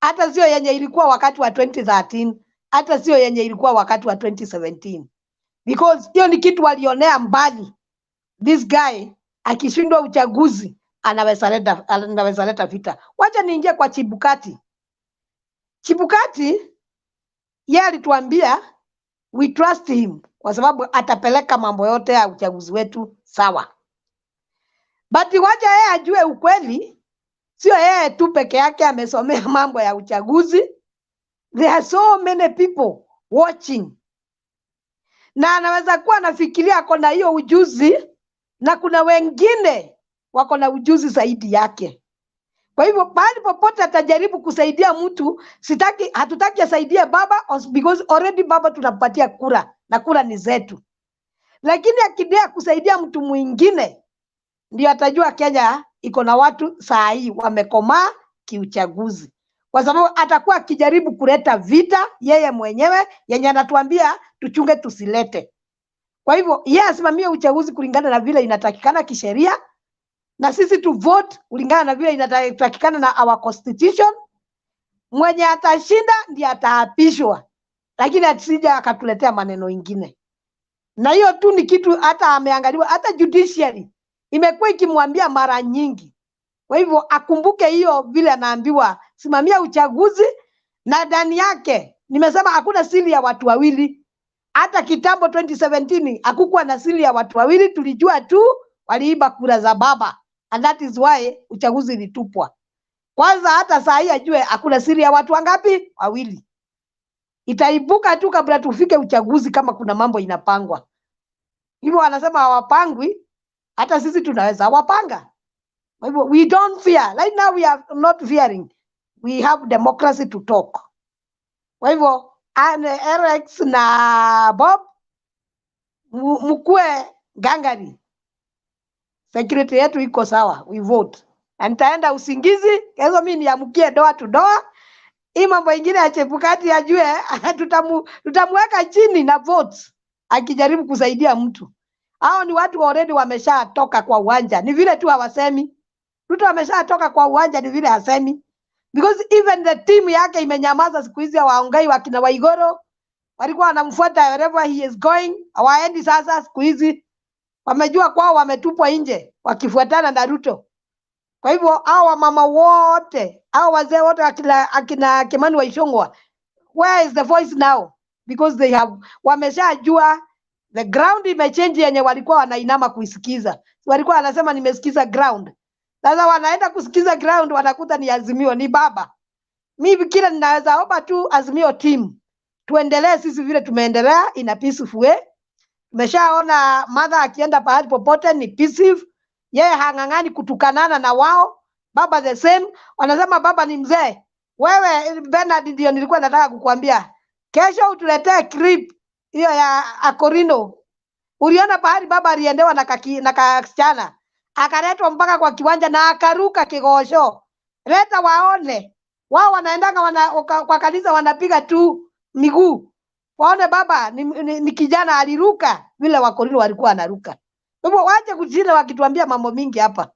Hata sio yenye ilikuwa wakati wa 2013, hata sio yenye ilikuwa wakati wa 2017. Because hiyo ni kitu walionea mbali. This guy akishindwa uchaguzi anaweza leta vita. Wacha niingie kwa Chibukati. Chibukati yeye alituambia we trust him kwa sababu atapeleka mambo yote ya uchaguzi wetu sawa. But wacha yeye ajue ukweli, sio yeye tu peke yake amesomea mambo ya uchaguzi. There are so many people watching. Na anaweza kuwa anafikiria kona hiyo ujuzi na kuna wengine wako na ujuzi zaidi yake. Kwa hivyo pale popote atajaribu kusaidia mtu, hatutaki asaidie baba because already baba tunapatia kura na kura ni zetu. Lakini akidea kusaidia mtu mwingine ndio atajua Kenya iko na watu saa hii wamekomaa kiuchaguzi. Kwa sababu atakuwa akijaribu kuleta vita yeye mwenyewe yenye anatuambia tuchunge tusilete. Kwa hivyo yeye asimamie uchaguzi kulingana na vile inatakikana kisheria na sisi tu vote kulingana na vile inatakikana na our constitution. Mwenye atashinda ndiye ataapishwa, lakini asija akatuletea maneno ingine. Na hiyo tu ni kitu hata ameangaliwa, hata judiciary imekuwa ikimwambia mara nyingi. Kwa hivyo akumbuke hiyo vile anaambiwa simamia uchaguzi, na ndani yake nimesema hakuna siri ya watu wawili. Hata kitambo 2017 hakukuwa na siri ya watu wawili, tulijua tu waliiba kura za baba, and that is why uchaguzi ilitupwa. Kwanza hata saa hii ajue hakuna siri ya watu wangapi? Wawili. Itaibuka tu kabla tufike uchaguzi kama kuna mambo inapangwa. Hivyo wanasema hawapangwi, hata sisi tunaweza wapanga. Kwa hivyo we don't fear. Right now we are not fearing. We have democracy to talk. Kwa hivyo Alex na Bob mkue gangari. Security yetu iko sawa, we vote. Na nitaenda usingizi, kesho mimi niamkie doa to doa. Hii mambo ingine ya Chebukati ajue tutamweka chini na votes akijaribu kusaidia mtu. Hao ni watu already wameshatoka kwa uwanja. Ni vile tu hawasemi. Ruto ameshatoka kwa uwanja, ni vile hasemi. Because even the team yake imenyamaza siku hizi, waongei wakina Waigoro. Walikuwa wanamfuata wherever he is going. Hawaendi sasa siku hizi. Wamejua kwao wametupwa nje wakifuatana na Ruto. Kwa hivyo hao mama wote, hao wazee wote akina Kimani Waishongwa, where is the voice now? Because they have wameshajua the ground imechange yenye walikuwa wanainama kuisikiza. Walikuwa wanasema nimesikiza ground. Sasa wanaenda kusikiza ground wanakuta ni Azimio, ni baba. Mimi kila ninaweza omba tu Azimio team tuendelee sisi vile tumeendelea in a peaceful way. Tumeshaona mother akienda pahali popote ni peaceful. Yeye hangangani kutukanana na wao. Baba the same. Wanasema baba ni mzee. Wewe Bernard ndio nilikuwa nataka kukuambia. Kesho utuletee clip hiyo ya Akorino. Uliona pahali baba aliendewa na kasichana. Akaletwa mpaka kwa kiwanja na akaruka kigosho. Leta waone. Wao wanaendanga kwa kanisa wanapiga tu miguu. Waone baba ni kijana aliruka vile Wakorino walikuwa anaruka. Hivyo waje kujina wakituambia mambo mingi hapa.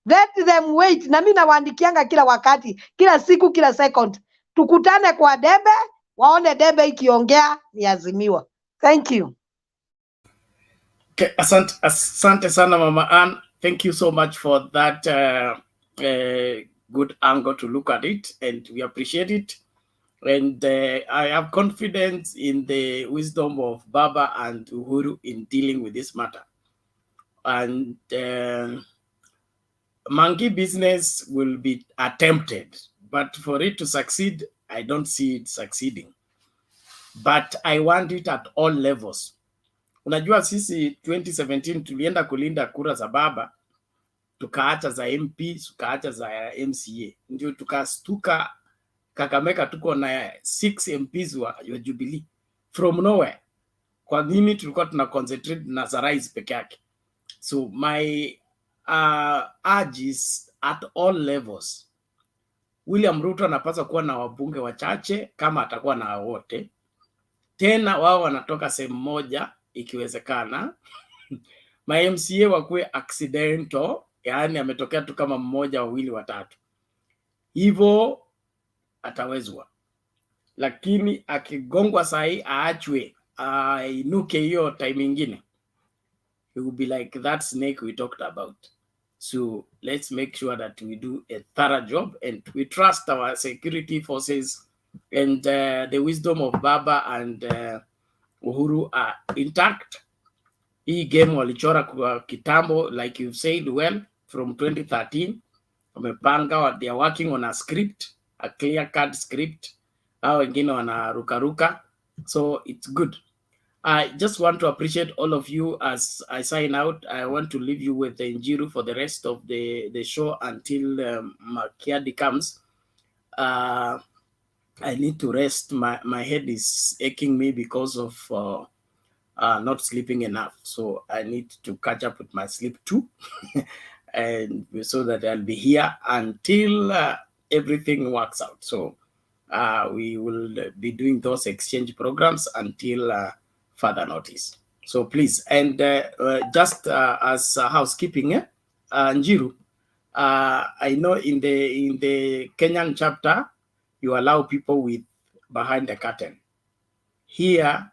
Let them wait. Na mimi nawaandikianga kila wakati, kila siku, kila second. Tukutane kwa debe, waone debe ikiongea ni Azimiwa. Thank you. Okay, asante sana Mama Ann. Thank you so much for that good angle to look at it, and we appreciate it. And I have confidence in the wisdom of Baba and Uhuru in dealing with this matter. And monkey business will be attempted, but for it to succeed, I don't see it succeeding. But I want it at all levels. Unajua sisi 2017 tulienda kulinda kura za baba, tukaacha za MP, tukaacha za MCA, ndio tukastuka Kakamega tuko na 6 MPs wa Jubilee from nowhere. Kwa nini? Tulikuwa tuna concentrate na za rais peke yake. So my urge is at all levels, William Ruto anapaswa kuwa na wabunge wachache kama atakuwa na wote. Tena wao wanatoka sehemu moja ikiwezekana. My MCA wakuwe accidental, yaani ametokea tu kama mmoja, wawili, watatu. Hivyo atawezwa. Lakini akigongwa sahi aachwe inuke hiyo time ingine, it will be like that snake we talked about. So let's make sure that we do a thorough job and we trust our security forces and the wisdom of Baba and Uhuru are intact. Hii game walichora kwa kitambo, like you've said well, from 2013. Wamepanga, they are working on a script, a clear-cut script. Hao wengine wanarukaruka. So it's good. I just want to appreciate all of you as I sign out. I want to leave you with the Njiru for the rest of the show until Makiadi comes. I need to rest. My head is aching me because of not sleeping enough. So I need to catch up with my sleep too. And so that I'll be here until everything works out. So we will be doing those exchange programs until further notice. So please, and just as housekeeping, Njiru, I know in the Kenyan chapter, you allow people with behind the curtain. Here,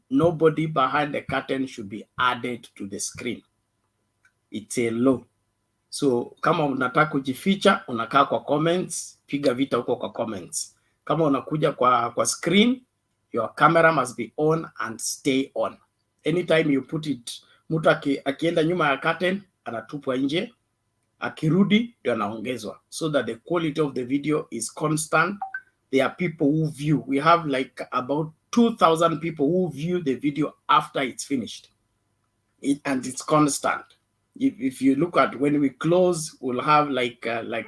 nobody behind the curtain should be added to the screen. It's a law. So kama unataka kujificha, unakaa kwa comments, piga vita huko kwa comments. Kama unakuja kwa screen, your camera must be on and stay on. Anytime you put it, mtu akienda nyuma ya curtain, anatupwa nje, akirudi ndio anaongezwa, so that the quality of the video is constant. There are people who view. We have like about 2,000 people who view the video after it's finished. And it's constant. If you look at when we close, we'll have like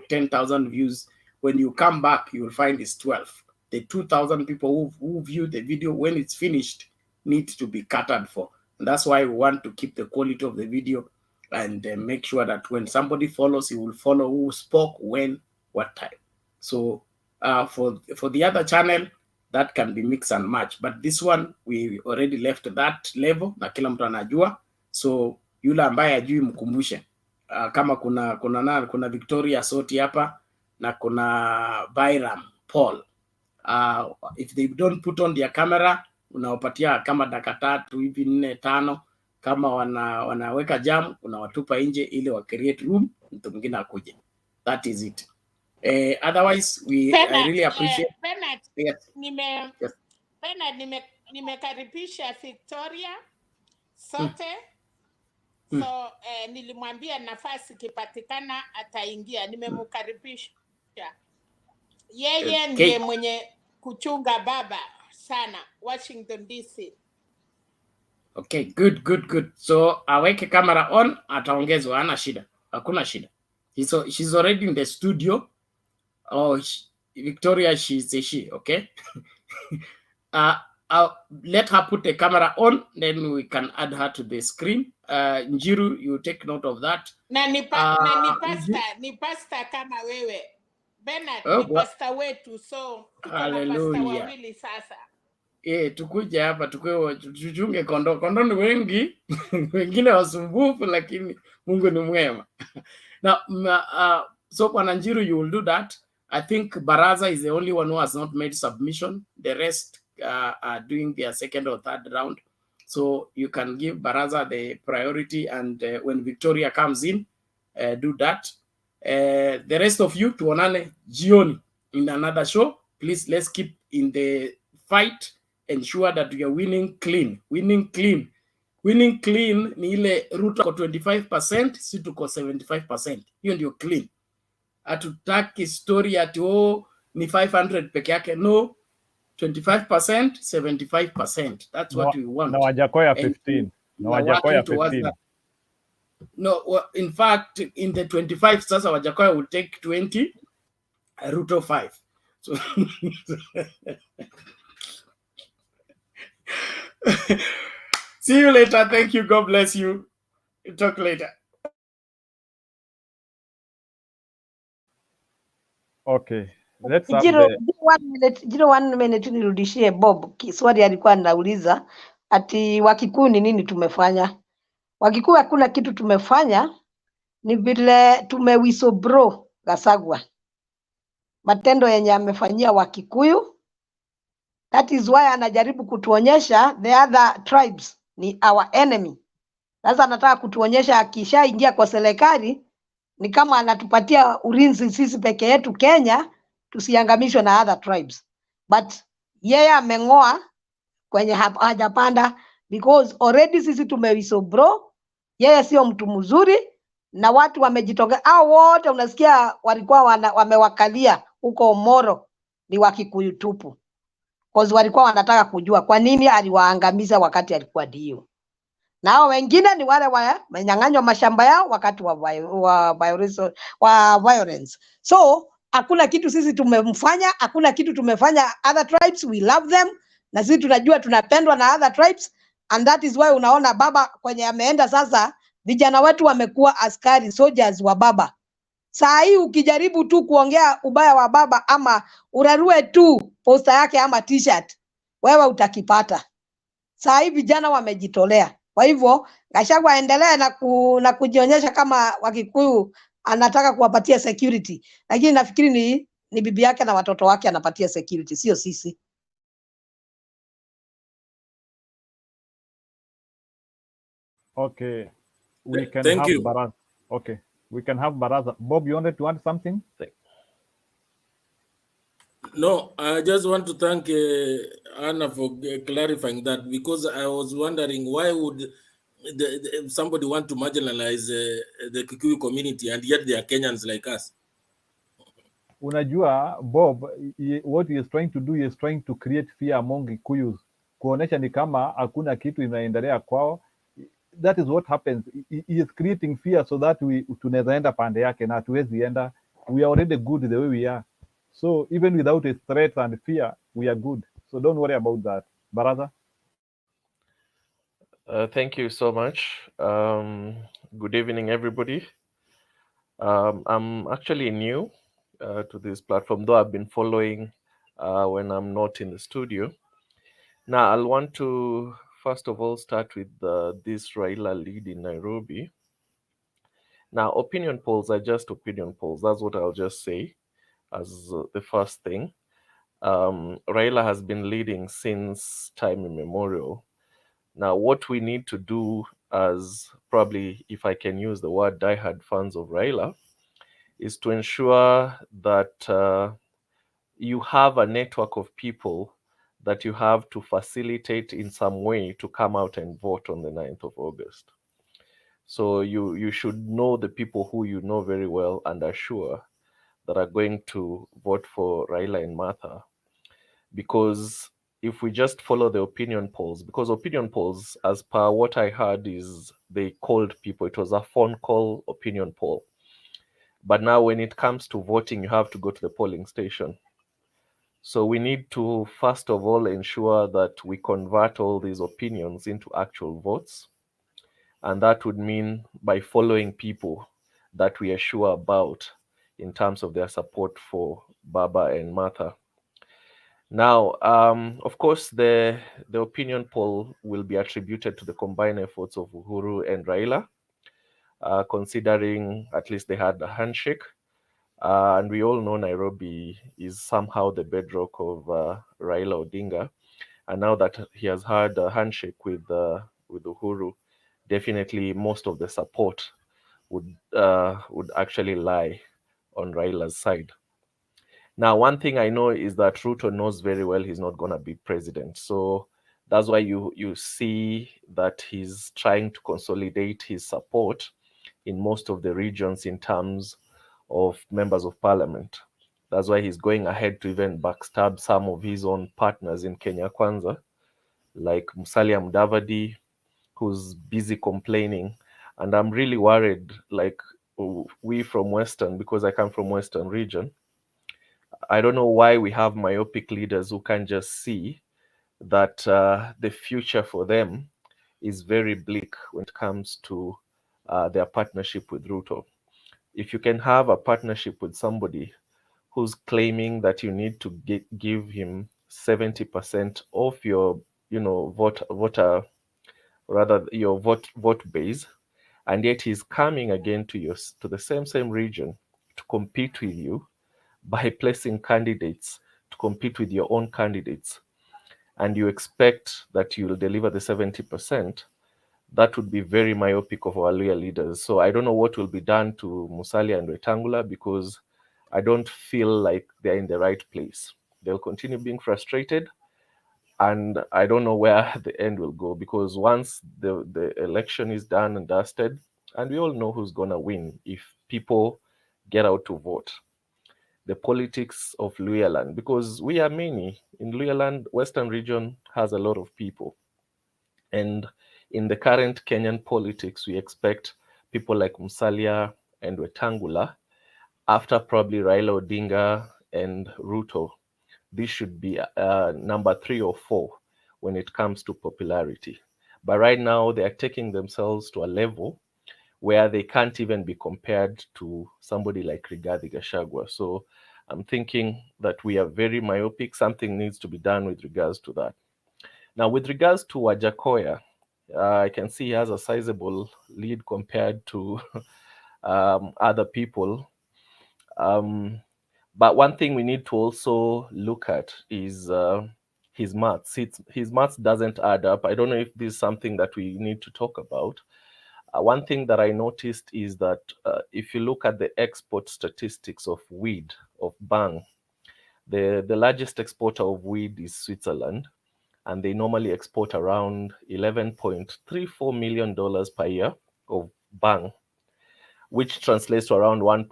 10,000 views. When you come back, you will find it's 12. The 2,000 people who view the video when it's finished need to be catered for. And that's why we want to keep the quality of the video and make sure that when somebody follows, he will follow who spoke, when, what time. So for the other channel, that can be mix and match. But this one, we already left that level, na kila mtu anajua. So yule ambaye ajui mkumbushe. Kama kuna Victoria Soti hapa na kuna Byram Paul. If they don't put on their camera, unawapatia kama dakika 3 hivi 4 5. Kama wanaweka jam, unawatupa nje ili wa create room, mtu mwingine akuje. That is it. Otherwise, I really appreciate. Bernard, yes. Bernard, nimekaribisha Victoria sote. So nilimwambia nafasi kipatikana ataingia. Nimemkaribisha. Yeye ndiye mwenye kuchunga baba sana Washington DC. Okay, good. So aweke camera on, ataongezwa, hana shida. Hakuna shida. She's already in the studio. Oh, Victoria, she's a she, okay? I'll let her put the camera on, then we can add her to the screen. Njiru, you take note of that. Na ni pasta kama wewe. Bernard, ni pasta wetu, so tuko na pasta wawili sasa. Tukuje hapa tuchunge kondoo ni wengi, wengine wasumbufu, lakini Mungu ni mwema. Now, so Bwana Njiru, you will do that. I think Baraza is the only one who has not made submission. The rest are doing their second or third round. So you can give Baraza the priority, and when Victoria comes in, do that. The rest of you, tuonane jioni in another show. Please, let's keep in the fight. Ensure that we are winning clean. Winning clean ni ile Ruto kwa 25%, si tuko 75%. Hiyo ndio clean. Hatutaki story ati ni 500 peke yake. No, 25%, 75%. That's what we want. Na Wajackoya 15. Na we are Wajackoya working towards 15. that. No, in fact, in the 25, sasa Wajackoya will take 20, Ruto 5. So see you later. Thank you. God bless you. Talk later. Okay, let's have Jiro, the Jiro, 1 minute nirudishie Bob. Swali alikuwa anauliza ati Wakikuyu ni nini tumefanya? Wakikuyu hakuna kitu tumefanya, ni vile tumewisobro Gasagwa. Matendo yenye amefanyia Wakikuyu. That is why anajaribu kutuonyesha the other tribes ni our enemy. Sasa anataka kutuonyesha akishaingia kwa serikali ni kama anatupatia ulinzi sisi peke yetu Kenya, tusiangamishwe na other tribes. But yeye ameng'oa kwenye hajapanda, because already sisi tumewisobro, yeye sio mtu mzuri na watu wamejitokea. Hao wote unasikia walikuwa wamewakalia huko Moro ni Wakikuyu tupu. Cause walikuwa wanataka kujua kwa nini aliwaangamiza wakati alikuwa dio. Na hao wengine ni wale wamenyang'anywa mashamba yao wakati wa violence. So hakuna kitu sisi tumemfanya, hakuna kitu tumefanya other tribes. We love them na sisi tunajua tunapendwa na other tribes, and that is why unaona baba kwenye ameenda sasa, vijana wetu wamekuwa askari soldiers wa baba. Saa hii ukijaribu tu kuongea ubaya wa baba ama urarue tu posta yake ama t-shirt, wewe utakipata. Saa hii vijana wamejitolea. Kwa hivyo Gachagua aendelee na kujionyesha kama Wakikuyu anataka kuwapatia security, lakini nafikiri ni bibi yake na watoto wake anapatia security, sio sisi. Okay, we can Thank have you. Baraza. Okay, we can have Baraza. Bob, you wanted to add something? No, I just want to thank Anna for clarifying that, because I was wondering why would somebody want to marginalize the Kikuyu community and yet they are Kenyans like us. Unajua Bob, what he is trying to do, he is trying to create fear among Kikuyus, kuonesha ni kama hakuna kitu inaendelea kwao. That is what happens. He is creating fear so that tunaweza enda pande yake na hatuwezi enda. We are already good the way we are. So even without a threat and fear, we are good. So don't worry about that. Baraza? Thank you so much. Good evening, everybody. I'm actually new to this platform, though I've been following when I'm not in the studio. Now, I'll want to, first of all, start with this Raila lead in Nairobi. Now, opinion polls are just opinion polls. That's what I'll just say as the first thing. Raila has been leading since time immemorial. Now, what we need to do as, probably, if I can use the word, diehard fans of Raila, is to ensure that you have a network of people that you have to facilitate in some way to come out and vote on the 9th of August. So you should know the people who you know very well and are sure that are going to vote for Raila and Martha. Because if we just follow the opinion polls, because opinion polls, as per what I heard, is they called people. It was a phone call opinion poll. But now when it comes to voting, you have to go to the polling station. So we need to, first of all, ensure that we convert all these opinions into actual votes. And that would mean by following people that we are sure about in terms of their support for Baba and Martha. Now, of course, the opinion poll will be attributed to the combined efforts of Uhuru and Raila, considering at least they had a handshake. And we all know Nairobi is somehow the bedrock of Raila Odinga. And now that he has had a handshake with Uhuru, definitely most of the support would actually lie on Raila's side. Now, one thing I know is that Ruto knows very well he's not going to be president. So that's why you see that he's trying to consolidate his support in most of the regions in terms of members of parliament. That's why he's going ahead to even backstab some of his own partners in Kenya Kwanza, like Musalia Mudavadi, who's busy complaining. And I'm really worried, like we from Western, because I come from Western region, I don't know why we have myopic leaders who can't just see that the future for them is very bleak when it comes to their partnership with Ruto. If you can have a partnership with somebody who's claiming that you need to give him 70% of your, vote base, and yet he's coming again to the same region to compete with you by placing candidates to compete with your own candidates, and you expect that you will deliver the 70%, that would be very myopic of our loyal leaders. So I don't know what will be done to Musalia and Wetangula, because I don't feel like they're in the right place. They'll continue being frustrated, and I don't know where the end will go, because once the election is done and dusted, and we all know who's going to win if people get out to vote. The politics of Luhyaland, because we are many. In Luhyaland, Western region has a lot of people. And in the current Kenyan politics, we expect people like Musalia and Wetangula, after probably Raila Odinga and Ruto, this should be number 3 or 4 when it comes to popularity. But right now, they are taking themselves to a level where they can't even be compared to somebody like Rigathi Gachagua. So I'm thinking that we are very myopic. Something needs to be done with regards to that. Now, with regards to Wajackoya, I can see he has a sizable lead compared to other people. But one thing we need to also look at is his maths. His maths doesn't add up. I don't know if this is something that we need to talk about. One thing that I noticed is that if you look at the export statistics of weed, of bang, the largest exporter of weed is Switzerland, and they normally export around $11.34 million per year of bang, which translates to around 1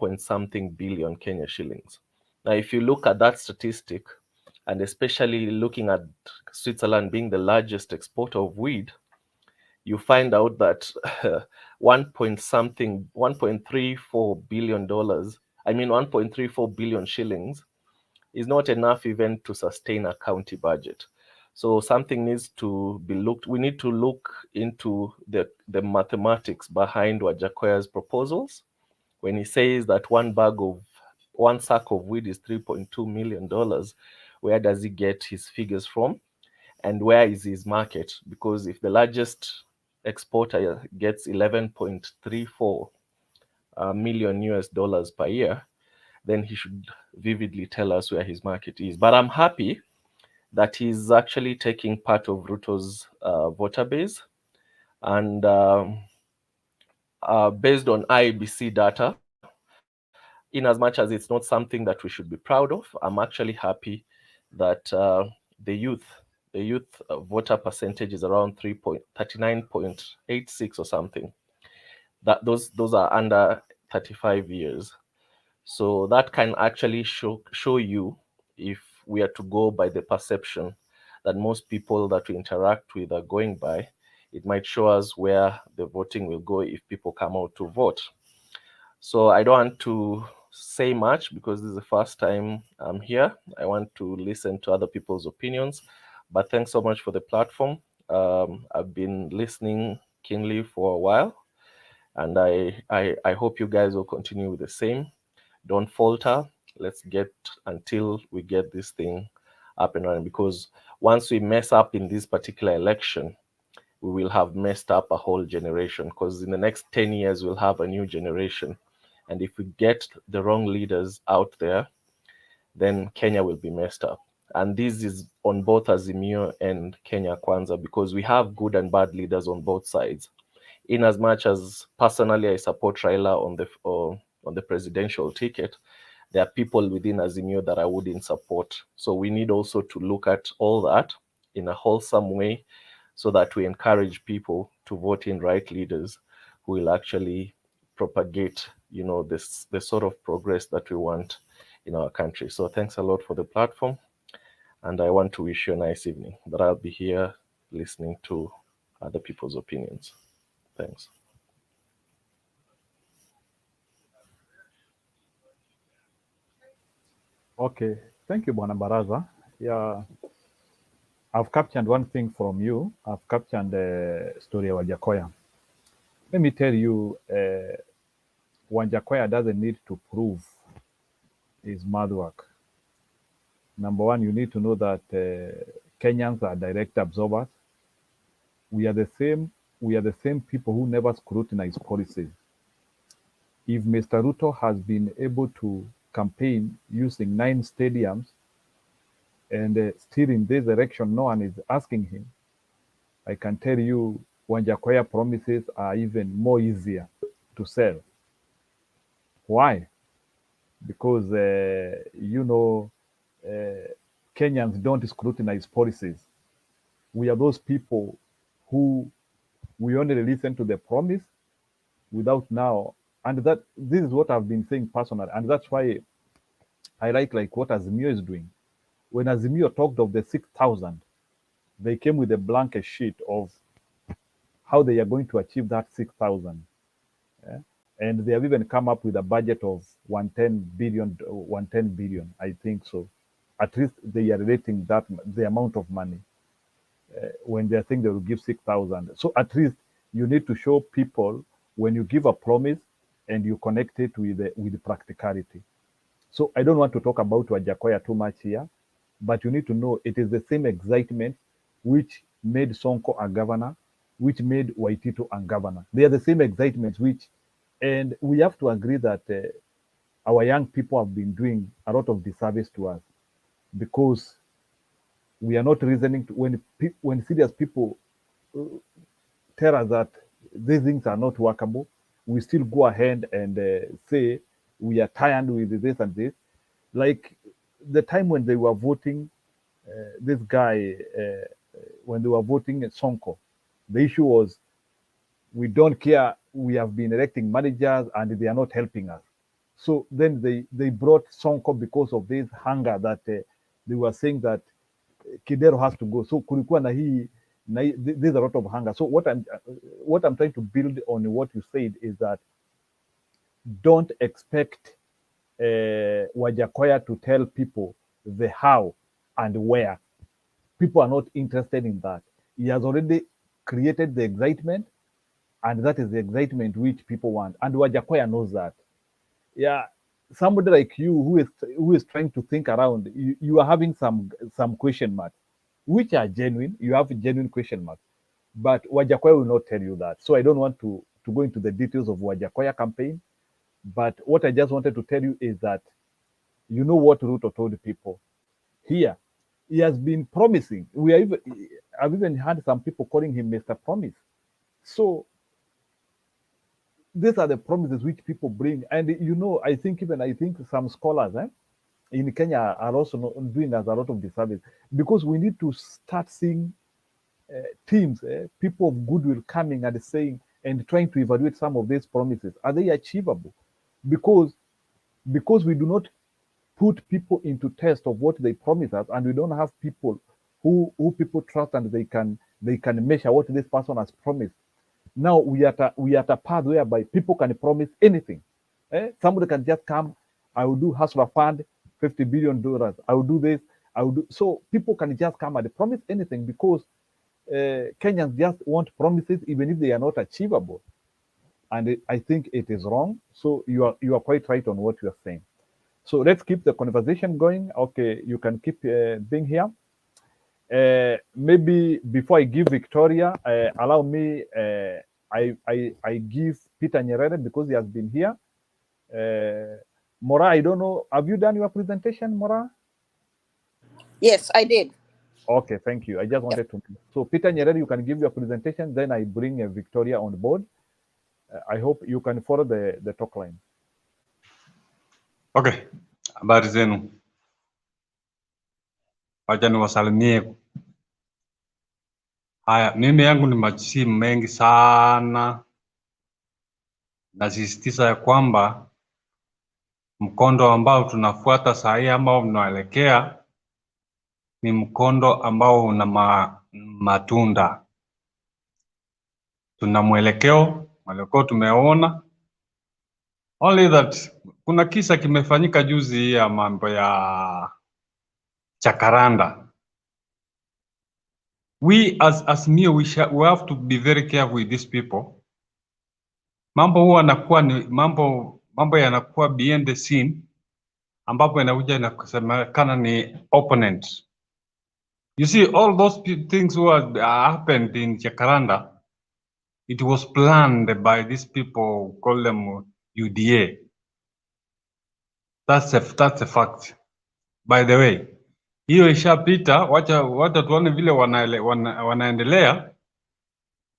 billion Kenya shillings. Now, if you look at that statistic, and especially looking at Switzerland being the largest exporter of weed, you find out that 1.34 billion shillings is not enough even to sustain a county budget. So something needs to be looked. We need to look into the mathematics behind Wajackoya's proposals. When he says that one sack of weed is $3.2 million, where does he get his figures from? And where is his market? Because if the largest exporter gets 11.34 million US dollars per year, then he should vividly tell us where his market is. But I'm happy that he's actually taking part of Ruto's voter base. And based on IEBC data, in as much as it's not something that we should be proud of, I'm actually happy that the youth voter percentage is around 39.86 or something. That those are under 35 years. So that can actually show you, if we are to go by the perception that most people that we interact with are going by, it might show us where the voting will go if people come out to vote. So I don't want to say much because this is the first time I'm here. I want to listen to other people's opinions. But thanks so much for the platform. I've been listening keenly for a while, and I hope you guys will continue with the same. Don't falter. Let's get until we get this thing up and running, because once we mess up in this particular election, we will have messed up a whole generation, because in the next 10 years, we'll have a new generation. And if we get the wrong leaders out there, then Kenya will be messed up. And this is on both Azimio and Kenya Kwanza, because we have good and bad leaders on both sides. In as much as personally I support Raila on the presidential ticket, there are people within Azimio that I wouldn't support. So we need also to look at all that in a wholesome way, so that we encourage people to vote in right leaders who will actually propagate, the sort of progress that we want in our country. So thanks a lot for the platform, and I want to wish you a nice evening. But I'll be here listening to other people's opinions. Thanks. Okay, thank you, Bwana Baraza. Yeah, I've captured one thing from you. I've captured the story of Wajackoya. Let me tell you, Wajackoya doesn't need to prove his mad work. Number one, you need to know that Kenyans are direct absorbers. We are the same people who never scrutinize policies. If Mr. Ruto has been able to campaign using 9 stadiums and still in this election no one is asking him, I can tell you Wajackoya promises are even more easier to sell. Why? Because, Kenyans don't scrutinize policies. We are those people who we only listen to the promise without now. And that this is what I've been saying personally. And that's why I like what Azimio is doing. When Azimio talked of the 6,000, they came with a blank sheet of how they are going to achieve that 6,000. Yeah? And they have even come up with a budget of 110 billion, I think so. At least they are relating that the amount of money when they think they will give 6,000. So at least you need to show people when you give a promise and you connect it with the practicality. So I don't want to talk about Wajackoya too much here, but you need to know it is the same excitement which made Sonko a governor, which made Waititu a governor. They are the same excitements and we have to agree that our young people have been doing a lot of disservice to us because we are not reasoning when serious people tell us that these things are not workable. We still go ahead and say we are tired with this and this. Like the time when they were voting this guy, when they were voting Sonko, the issue was we don't care. We have been electing managers and they are not helping us. So then they brought Sonko because of this hunger that they were saying that Kidero has to go. So kulikuwa na hii, there's a lot of hunger. So what I'm trying to build on what you said is that don't expect Wajackoya to tell people the how and where. People are not interested in that. He has already created the excitement, and that is the excitement which people want. And Wajackoya knows that. Yeah, somebody like you who is trying to think around, you are having some question marks, which are genuine. You have genuine question marks, but Wajackoya will not tell you that. So I don't want to go into the details of Wajackoya campaign, but what I just wanted to tell you is that you know what Ruto told people here. He has been promising. I've even had some people calling him Mr. Promise. So these are the promises which people bring. And I think some scholars in Kenya are also doing us a lot of disservice because we need to start seeing teams, people of goodwill coming and saying and trying to evaluate some of these promises. Are they achievable? Because we do not put people into test of what they promise us, and we don't have people who people trust and they can measure what this person has promised. Now we are at a path whereby people can promise anything. Somebody can just come, I will do Hustler Fund, $50 billion. I will do this. I will do. So people can just come and promise anything because Kenyans just want promises even if they are not achievable. And I think it is wrong. So you are quite right on what you are saying. So let's keep the conversation going. Okay, you can keep being here. Maybe before I give Victoria, allow me, I give Peter Nyerere because he has been here. Mora, I don't know, have you done your presentation, Mora? Yes, I did. Okay, thank you. I just wanted to. So Peter Nyerere, you can give your presentation, then I bring Victoria on board. I hope you can follow the talk line. Okay, habari zenu. Wacha niwasalimie. Haya, mimi yangu ni masimu mengi sana. Nasisitiza ya kwamba mkondo ambao tunafuata saa hii ambao tunaelekea ni mkondo ambao una matunda. tuna mwelekeo tumeona. Only that kuna kisa kimefanyika juzi ya mambo ya Chakaranda. We as Azimio, we have to be very careful with these people. Mambo huwa yanakuwa ni mambo yanakuwa behind the scene, ambapo yanakuja na kusemekana ni opponent. You see, all those things who happened in Jacaranda, it was planned by these people, call them UDA. That's a fact. By the way, hiyo ishapita, wacha tuone vile wanaendelea.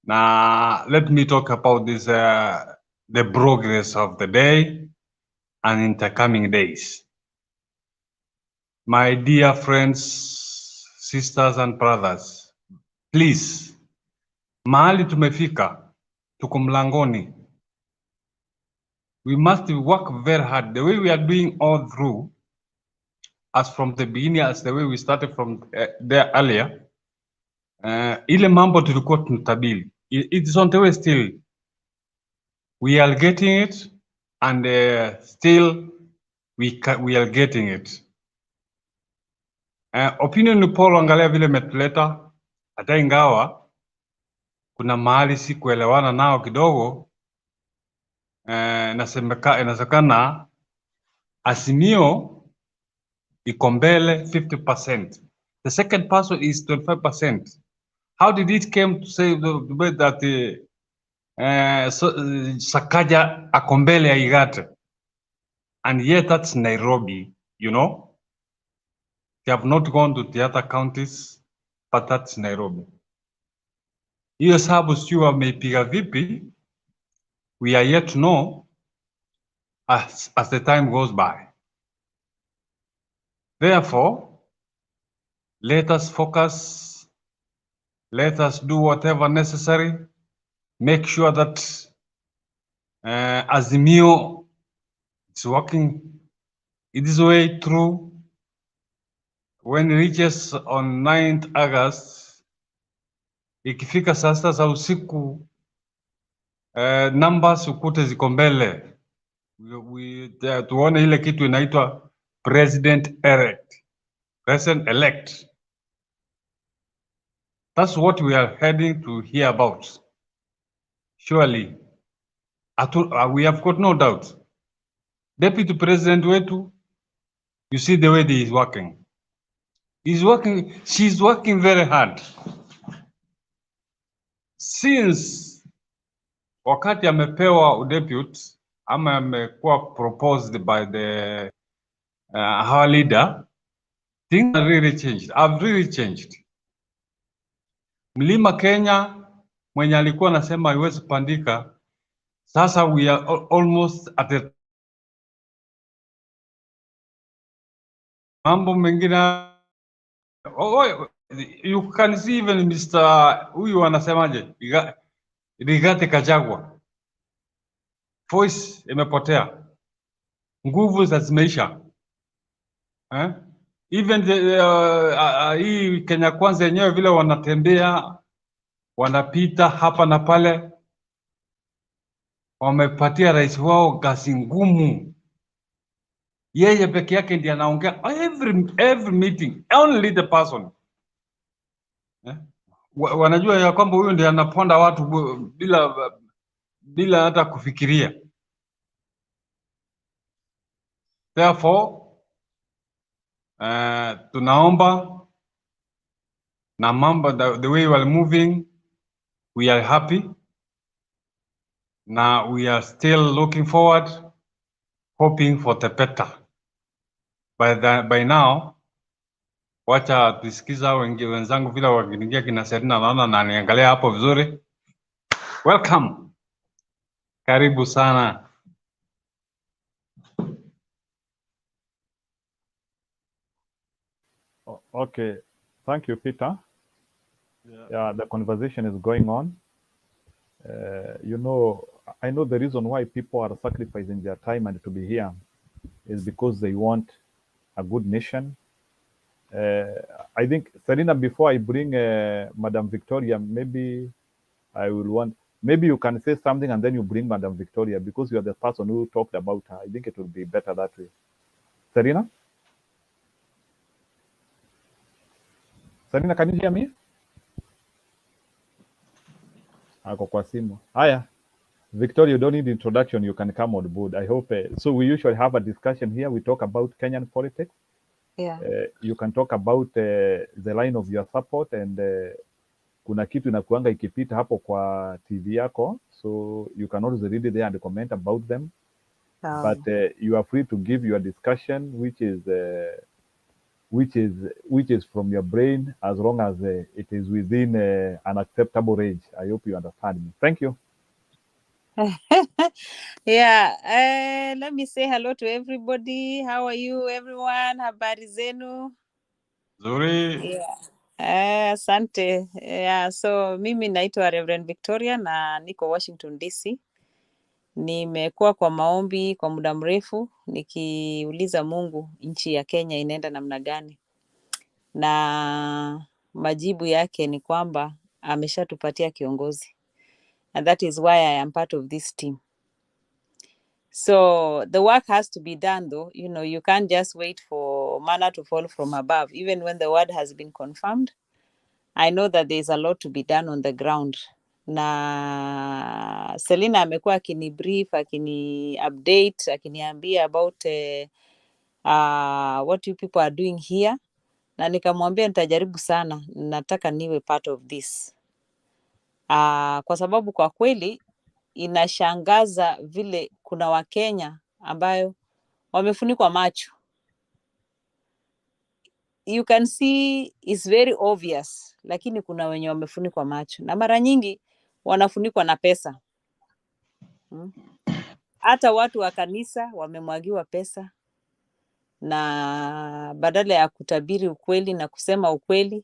Na let me talk about this, the progress of the day and in the coming days. My dear friends, sisters and brothers, please, mahali tumefika, tuko mlangoni. We must work very hard, the way we are doing all through, as from the beginning, as the way we started from there earlier. Ile mambo tulikuwa tunatabili, it is on the way still. We are getting it, and still we are getting it. Opinion poll, angalia vile metuleta, hata ingawa kuna mahali si kuelewana nao kidogo. Inasemekana Azimio iko mbele 50%. The second person is 25%. How did it came to say that Sakaja ako mbele ya Igate? And yet that's Nairobi, you know. They have not gone to the other counties, but that's Nairobi. Hiyo sababu sio wameipiga vipi, we are yet to know as the time goes by. Therefore, let us focus, let us do whatever necessary, make sure that Azimio is working its way through. When it reaches on 9th August, ikifika saa sita za usiku, numbers ukute ziko mbele. Tuone ile kitu inaitwa president-elect. That's what we are heading to hear about. Surely, we have got no doubt. Deputy President wetu, you see the way he is working. She's working very hard. Since wakati amepewa udepute, ama amekuwa proposed by the our leader, things have really changed. Have really changed. Mlima Kenya, mwenye alikuwa anasema haiwezi pandika, sasa we are almost at the mambo mengine. You can see even Mr. huyu anasemaje, Rigathi Gachagua, voice imepotea, nguvu zimeisha. Even hii Kenya Kwanza yenyewe vile wanatembea, wanapita hapa na pale, wamepatia rais wao kazi ngumu. Yeye peke yake ndiye anaongea every meeting, only the person. Wanajua ya kwamba huyu ndiye anaponda watu bila hata kufikiria. Therefore, tunaomba na mambo, the way we are moving, we are happy. Now we are still looking forward, hoping for the better. By now, wacha tusikiza wenzangu vile wakiingia kina Serena, naona na niangalia hapo vizuri. Welcome. Karibu sana. Okay, thank you, Peter. Yeah, the conversation is going on. You know, I know the reason why people are sacrificing their time and to be here is because they want a good nation. I think, Serena, before I bring Madam Victoria, maybe I will want maybe you can say something and then you bring Madam Victoria because you are the person who talked about her. I think it will be better that way. Serena? Serena, can you hear me? Ako kwa simu. Haya. Victoria, you don't need introduction. You can come on board. I hope. So we usually have a discussion here. We talk about Kenyan politics. Yeah. You can talk about the line of your support and kuna kitu inakuanga ikipita hapo kwa TV yako. So you can always read it there and comment about them. But you are free to give your discussion, which is from your brain, as long as it is within an acceptable range. I hope you understand me. Thank you. Yeah, let me say hello to everybody. How are you, everyone? Habari zenu? Zuri. Yeah. Asante. Yeah, so mimi naitwa Reverend Victoria na niko Washington DC. Nimekuwa kwa maombi kwa muda mrefu nikiuliza Mungu nchi ya Kenya inaenda namna gani, na majibu yake ni kwamba ameshatupatia kiongozi, and that is why I am part of this team. So the work has to be done though. You know, you can't just wait for manna to fall from above. Even when the word has been confirmed, I know that there's a lot to be done on the ground. Na Selina amekuwa akini brief, akini update, akiniambia about what you people are doing here. Na nikamwambia nitajaribu sana, nataka niwe part of this. Kwa sababu kwa kweli inashangaza vile kuna Wakenya ambayo wamefunikwa macho. You can see it's very obvious, lakini kuna wenye wamefunikwa macho, na mara nyingi wanafunikwa na pesa. Hata watu wa kanisa wamemwagiwa pesa, na badala ya kutabiri ukweli na kusema ukweli,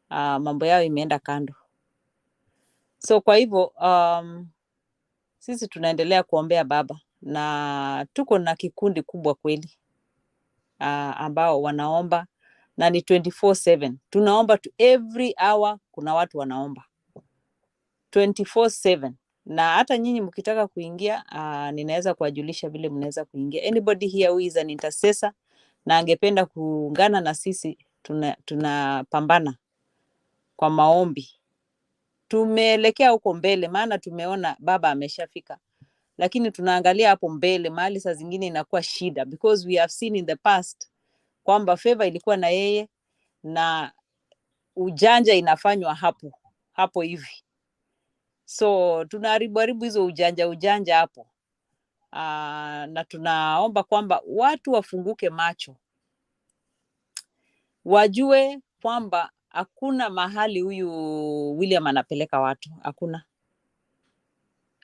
mambo yao imeenda kando. So kwa hivyo sisi tunaendelea kuombea baba, na tuko na kikundi kubwa kweli ambao wanaomba, na ni 24/7. Tunaomba to every hour, kuna watu wanaomba 24/7. Na hata nyinyi mkitaka kuingia, ninaweza kuwajulisha vile mnaweza kuingia. Anybody here who is an intercessor na angependa kuungana na sisi, tunapambana kwa maombi. Tumeelekea huko mbele, maana tumeona baba ameshafika, lakini tunaangalia hapo mbele mahali saa zingine inakuwa shida, because we have seen in the past kwamba favor ilikuwa na yeye na ujanja inafanywa hapo hivi. So tunaharibu hizo ujanja hapo. Na tunaomba kwamba watu wafunguke macho, wajue kwamba hakuna mahali huyu William anapeleka watu.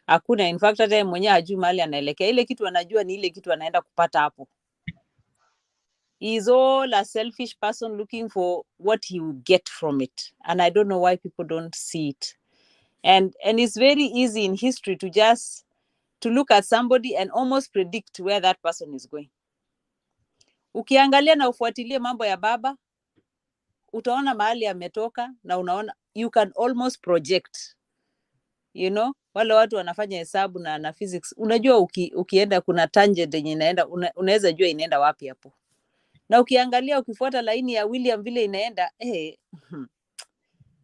Hakuna. In fact hata mwenyewe hajui mahali anaelekea. Ile kitu anajua ni ile kitu anaenda kupata hapo. He is all a selfish person looking for what he will get from it. And I don't know why people don't see it. And it's very easy in history to look at somebody and almost predict where that person is going. Ukiangalia na ufuatilie mambo ya baba, utaona mahali ametoka, na unaona you can almost project. You know, wale watu wanafanya hesabu na physics. Unajua ukienda kuna tangent yenye inaenda, unaweza jua inaenda wapi hapo. Na ukiangalia ukifuata laini ya William vile inaenda,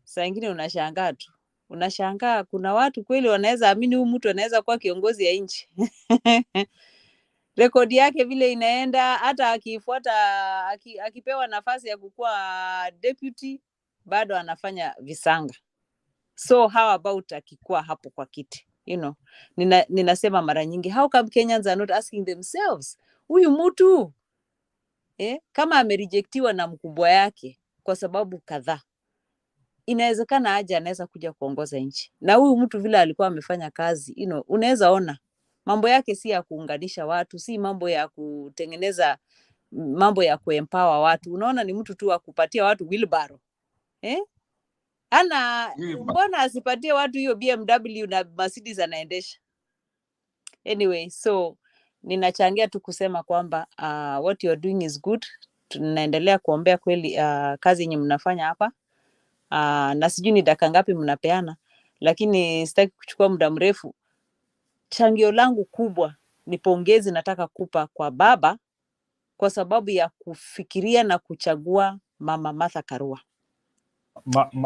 saa ingine unashangaa tu. Unashangaa kuna watu kweli wanaweza amini huyu mtu anaweza kuwa kiongozi ya nchi. Rekodi yake vile inaenda, hata akifuata akipewa nafasi ya kukuwa deputy bado anafanya visanga. So how about akikuwa hapo kwa kiti? You know, ninasema mara nyingi, how come Kenyans are not asking themselves, huyu mtu kama amerejectiwa na mkubwa yake kwa sababu kadhaa, inawezekana aje anaweza kuja kuongoza nchi? Na huyu mtu vile alikuwa amefanya kazi, you know, unaweza ona mambo yake si ya kuunganisha watu, si mambo ya kutengeneza, mambo ya kuempower watu. Unaona ni mtu tu wa kupatia watu wheelbarrow. Mbona asipatie watu hiyo BMW na Mercedes anaendesha? Anyway, so ninachangia tu kusema kwamba what you are doing is good. Tunaendelea kuombea kweli kazi yenye mnafanya hapa. Na sijui ni dakika ngapi mnapeana, lakini sitaki kuchukua muda mrefu. Changio langu kubwa ni pongezi nataka kupa kwa baba kwa sababu ya kufikiria na kuchagua Mama Martha Karua.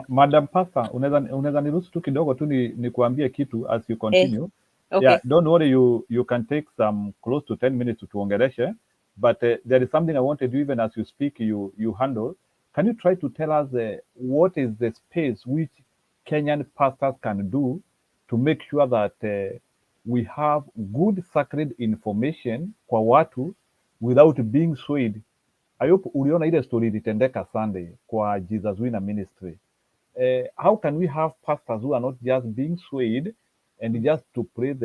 Madam Pastor, unaweza niruhusu tu kidogo tu ni kuambie kitu as you continue. Okay. Yeah, don't worry, you can take some close to 10 minutes tuongeleshe, but there is something I wanted you, even as you speak, you handle. Can you try to tell us what is the space which Kenyan pastors can do to make sure that we have good sacred information kwa watu without being swayed? I hope uliona ile story ilitendeka Sunday kwa Jesus Winner Ministry. How can we have pastors who are not just being swayed and just to play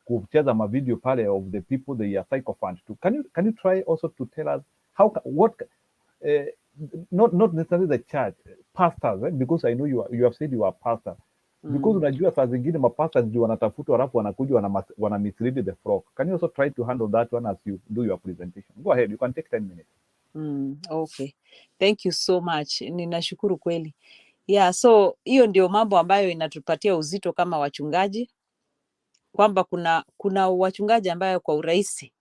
kucheza ma video pale of the people they are sycophant to? Can you try also to tell us not necessarily the church, pastors, because I know you have said you are pastor. Because unajua saa zingine mapastors ndio wanatafutwa alafu wanakuja wana mislead the flock. Can you also try to handle that one as you do your presentation? Go ahead, you can take 10 minutes. Okay. Thank you so much. Ninashukuru kweli. Yeah, so hiyo ndio mambo ambayo inatupatia uzito kama wachungaji, kwamba kuna wachungaji ambayo kwa urahisi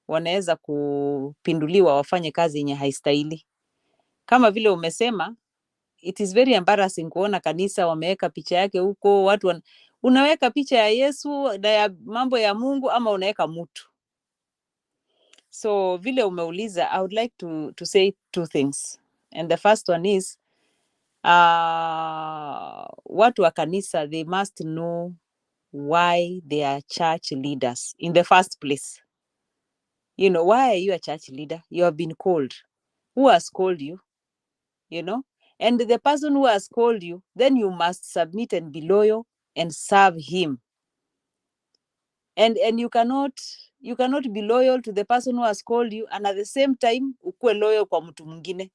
wanaweza kupinduliwa wafanye kazi yenye haistahili. Kama vile umesema, it is very embarrassing kuona kanisa wameweka picha yake huko, watu unaweka picha ya Yesu na ya mambo ya Mungu ama unaweka mtu. So vile umeuliza, I would like to say two things. And the first one is, watu wa kanisa, they must know why they are church leaders in the first place. You know, why are you a church leader? You have been called. Who has called you? You know, and the person who has called you, then you must submit and be loyal and serve him. And you cannot be loyal to the person who has called you and at the same time ukue loyal kwa mtu mwingine.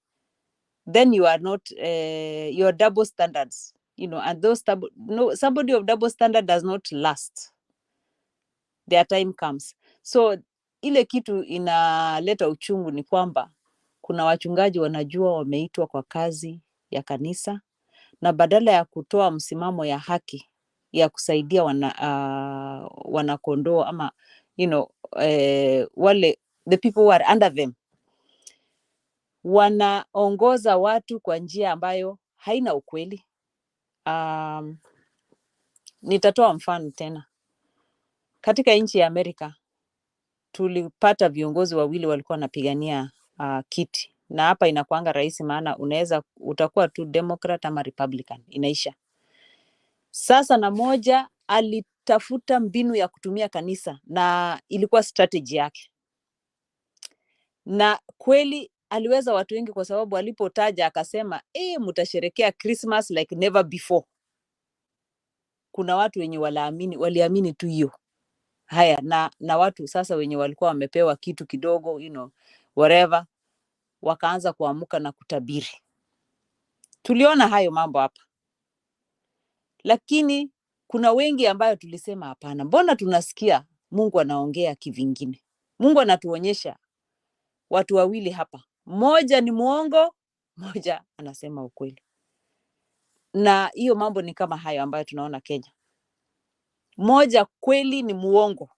Then you are not you are double standards, you know, and those somebody of double standard does not last. Their time comes. So ile kitu inaleta uchungu ni kwamba kuna wachungaji wanajua wameitwa kwa kazi ya kanisa, na badala ya kutoa msimamo ya haki ya kusaidia wanakondoo ama you know wale the people who are under them, wanaongoza watu kwa njia ambayo haina ukweli. Nitatoa mfano tena. Katika nchi ya Amerika tulipata viongozi wawili walikuwa wanapigania kiti, na hapa inakuanga rahisi, maana utakuwa tu Democrat ama Republican, inaisha. Sasa na moja alitafuta mbinu ya kutumia kanisa na ilikuwa strategy yake, na kweli aliweza watu wengi kwa sababu alipotaja akasema mtasherekea Christmas like never before. Kuna watu wenye waliamini tu hiyo. Haya, na watu sasa wenye walikuwa wamepewa kitu kidogo, you know, whatever, wakaanza kuamuka na kutabiri. Tuliona hayo mambo hapa. Lakini kuna wengi ambayo tulisema hapana, mbona tunasikia Mungu anaongea kivingine? Mungu anatuonyesha watu wawili hapa. Mmoja ni muongo, mmoja anasema ukweli. Na hiyo mambo ni kama hayo ambayo tunaona Kenya. Mmoja kweli ni muongo.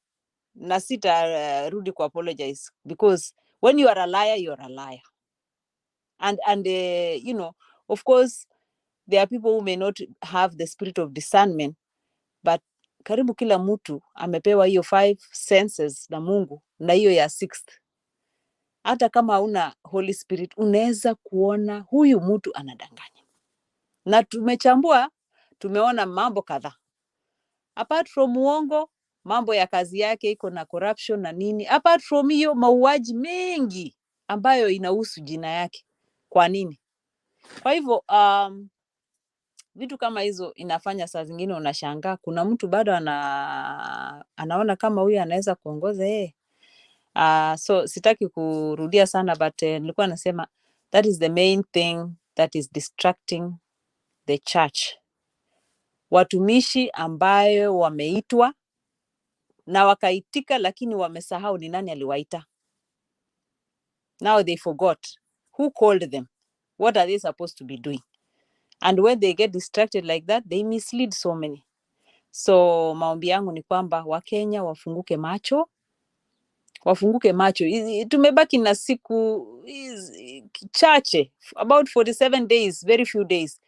Na sitarudi ku apologize, because when you are a liar, you are a liar. And you know, of course there are people who may not have the spirit of discernment, but karibu kila mtu amepewa hiyo 5 senses na Mungu na hiyo ya 6th. Hata kama hauna Holy Spirit unaweza kuona huyu mtu anadanganya. Na tumechambua, tumeona mambo kadhaa. Apart from uongo, mambo ya kazi yake iko na corruption na nini. Apart from hiyo, mauaji mengi ambayo inahusu jina yake. Kwa nini? Kwa hivyo vitu kama hizo inafanya saa zingine unashangaa kuna mtu bado anaona kama huyu anaweza kuongoza yeye. So sitaki kurudia sana, but nilikuwa nasema that is the main thing that is distracting the church. Watumishi ambayo wameitwa na wakaitika, lakini wamesahau ni nani aliwaita. Now they forgot who called them. What are they supposed to be doing? And when they get distracted like that, they mislead so many. So maombi yangu ni kwamba Wakenya wafunguke macho. Tumebaki na siku chache, about 47 days, very few days.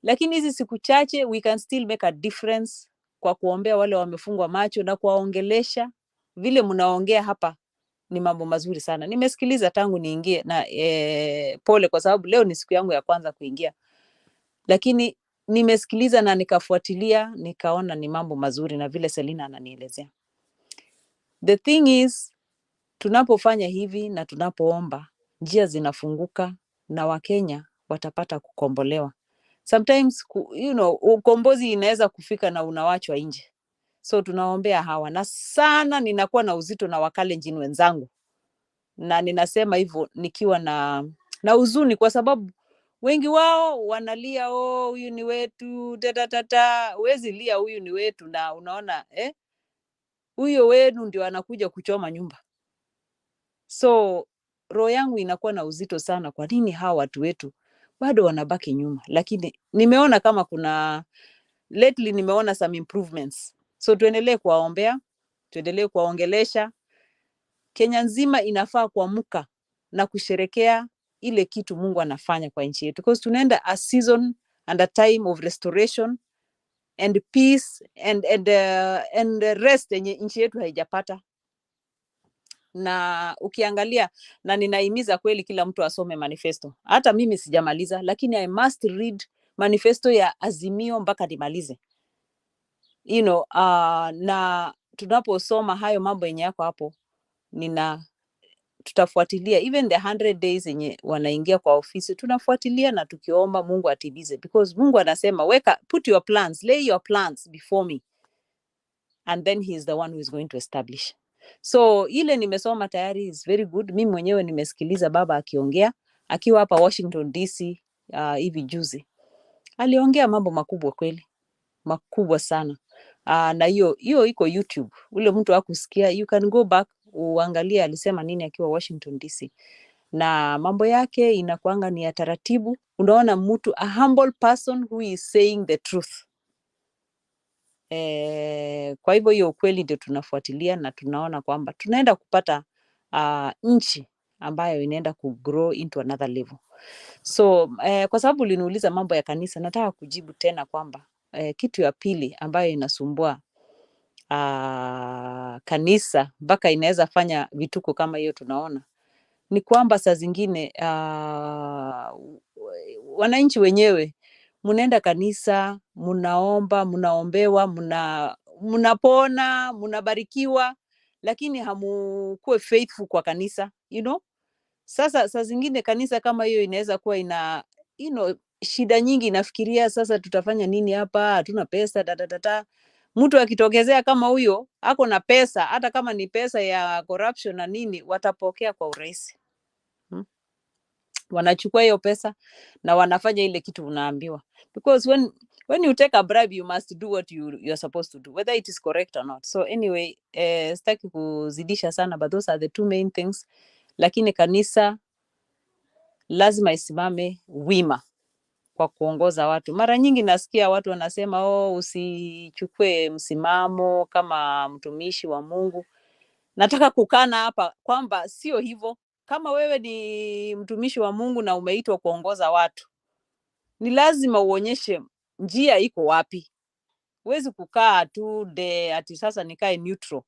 Lakini hizi siku chache we can still make a difference kwa kuombea wale wamefungwa macho na kuwaongelesha. Vile mnaongea hapa ni mambo mazuri sana. Nimesikiliza tangu niingie na pole kwa sababu leo ni siku yangu ya kwanza kuingia. Lakini nimesikiliza na nikafuatilia, nikaona ni mambo mazuri na vile Selina ananielezea. The thing is, tunapofanya hivi na tunapoomba, njia zinafunguka na Wakenya watapata kukombolewa. Sometimes, ukombozi inaweza kufika na unawachwa nje. So tunaombea hawa, na sana ninakuwa na uzito na Wakalenjin wenzangu. Na ninasema hivyo nikiwa na huzuni kwa sababu wengi wao wanalia, huyu ni wetu, huwezi lia huyu ni wetu na unaona huyo wenu ndio anakuja kuchoma nyumba. So roho yangu inakuwa na uzito sana, kwa nini hawa watu wetu bado wanabaki nyuma? Lakini nimeona kama lately nimeona some improvements. So tuendelee kuwaombea, tuendelee kuwaongelesha. Kenya nzima inafaa kuamka na kusherekea ile kitu Mungu anafanya kwa nchi yetu, because tunaenda a season and a time of restoration and peace and rest yenye nchi yetu haijapata. Na ukiangalia, na ninahimiza kweli kila mtu asome manifesto. Hata mimi sijamaliza, lakini I must read manifesto ya Azimio mpaka nimalize. Na tunaposoma hayo mambo yenye yako hapo, tutafuatilia even the 100 days yenye wanaingia kwa ofisi, tunafuatilia na tukiomba Mungu atibize, because Mungu anasema put your plans, lay your plans before me, and then he is the one who is going to establish. So ile nimesoma tayari is very good. Mimi mwenyewe nimesikiliza baba akiongea akiwa hapa Washington DC hivi juzi. Aliongea mambo makubwa kweli, makubwa sana. Na hiyo iko YouTube. Ule mtu hakusikia, you can go back uangalie alisema nini akiwa Washington DC. Na mambo yake inakuanga ni ya taratibu. Unaona mtu, a humble person who is saying the truth. Kwa hivyo hiyo ukweli ndio tunafuatilia na tunaona kwamba tunaenda kupata nchi ambayo inaenda kugrow into another level. So kwa sababu uliniuliza mambo ya kanisa, nataka kujibu tena kwamba kitu ya pili ambayo inasumbua kanisa mpaka inaweza fanya vituko kama hiyo tunaona, ni kwamba saa zingine wananchi wenyewe mnaenda kanisa, mnaomba, mnaombewa, mnapona, mnabarikiwa, lakini hamukuwe faithful kwa kanisa, Sasa saa zingine kanisa kama hiyo inaweza kuwa ina shida nyingi, inafikiria sasa tutafanya nini hapa, hatuna pesa Mtu akitokezea kama huyo ako na pesa, hata kama ni pesa ya corruption na nini, watapokea kwa urahisi. Wanachukua hiyo pesa na wanafanya ile kitu unaambiwa, because when you take a bribe you must do what you're supposed to do, whether it is correct or not. So anyway, sitaki kuzidisha sana, but those are the two main things. Lakini kanisa lazima isimame wima kwa kuongoza watu. Mara nyingi nasikia watu wanasema usichukue msimamo kama mtumishi wa Mungu. Nataka kukana hapa kwamba sio hivyo. Kama wewe ni mtumishi wa Mungu na umeitwa kuongoza watu, ni lazima uonyeshe njia iko wapi. Huwezi kukaa tu ati sasa nikae neutral.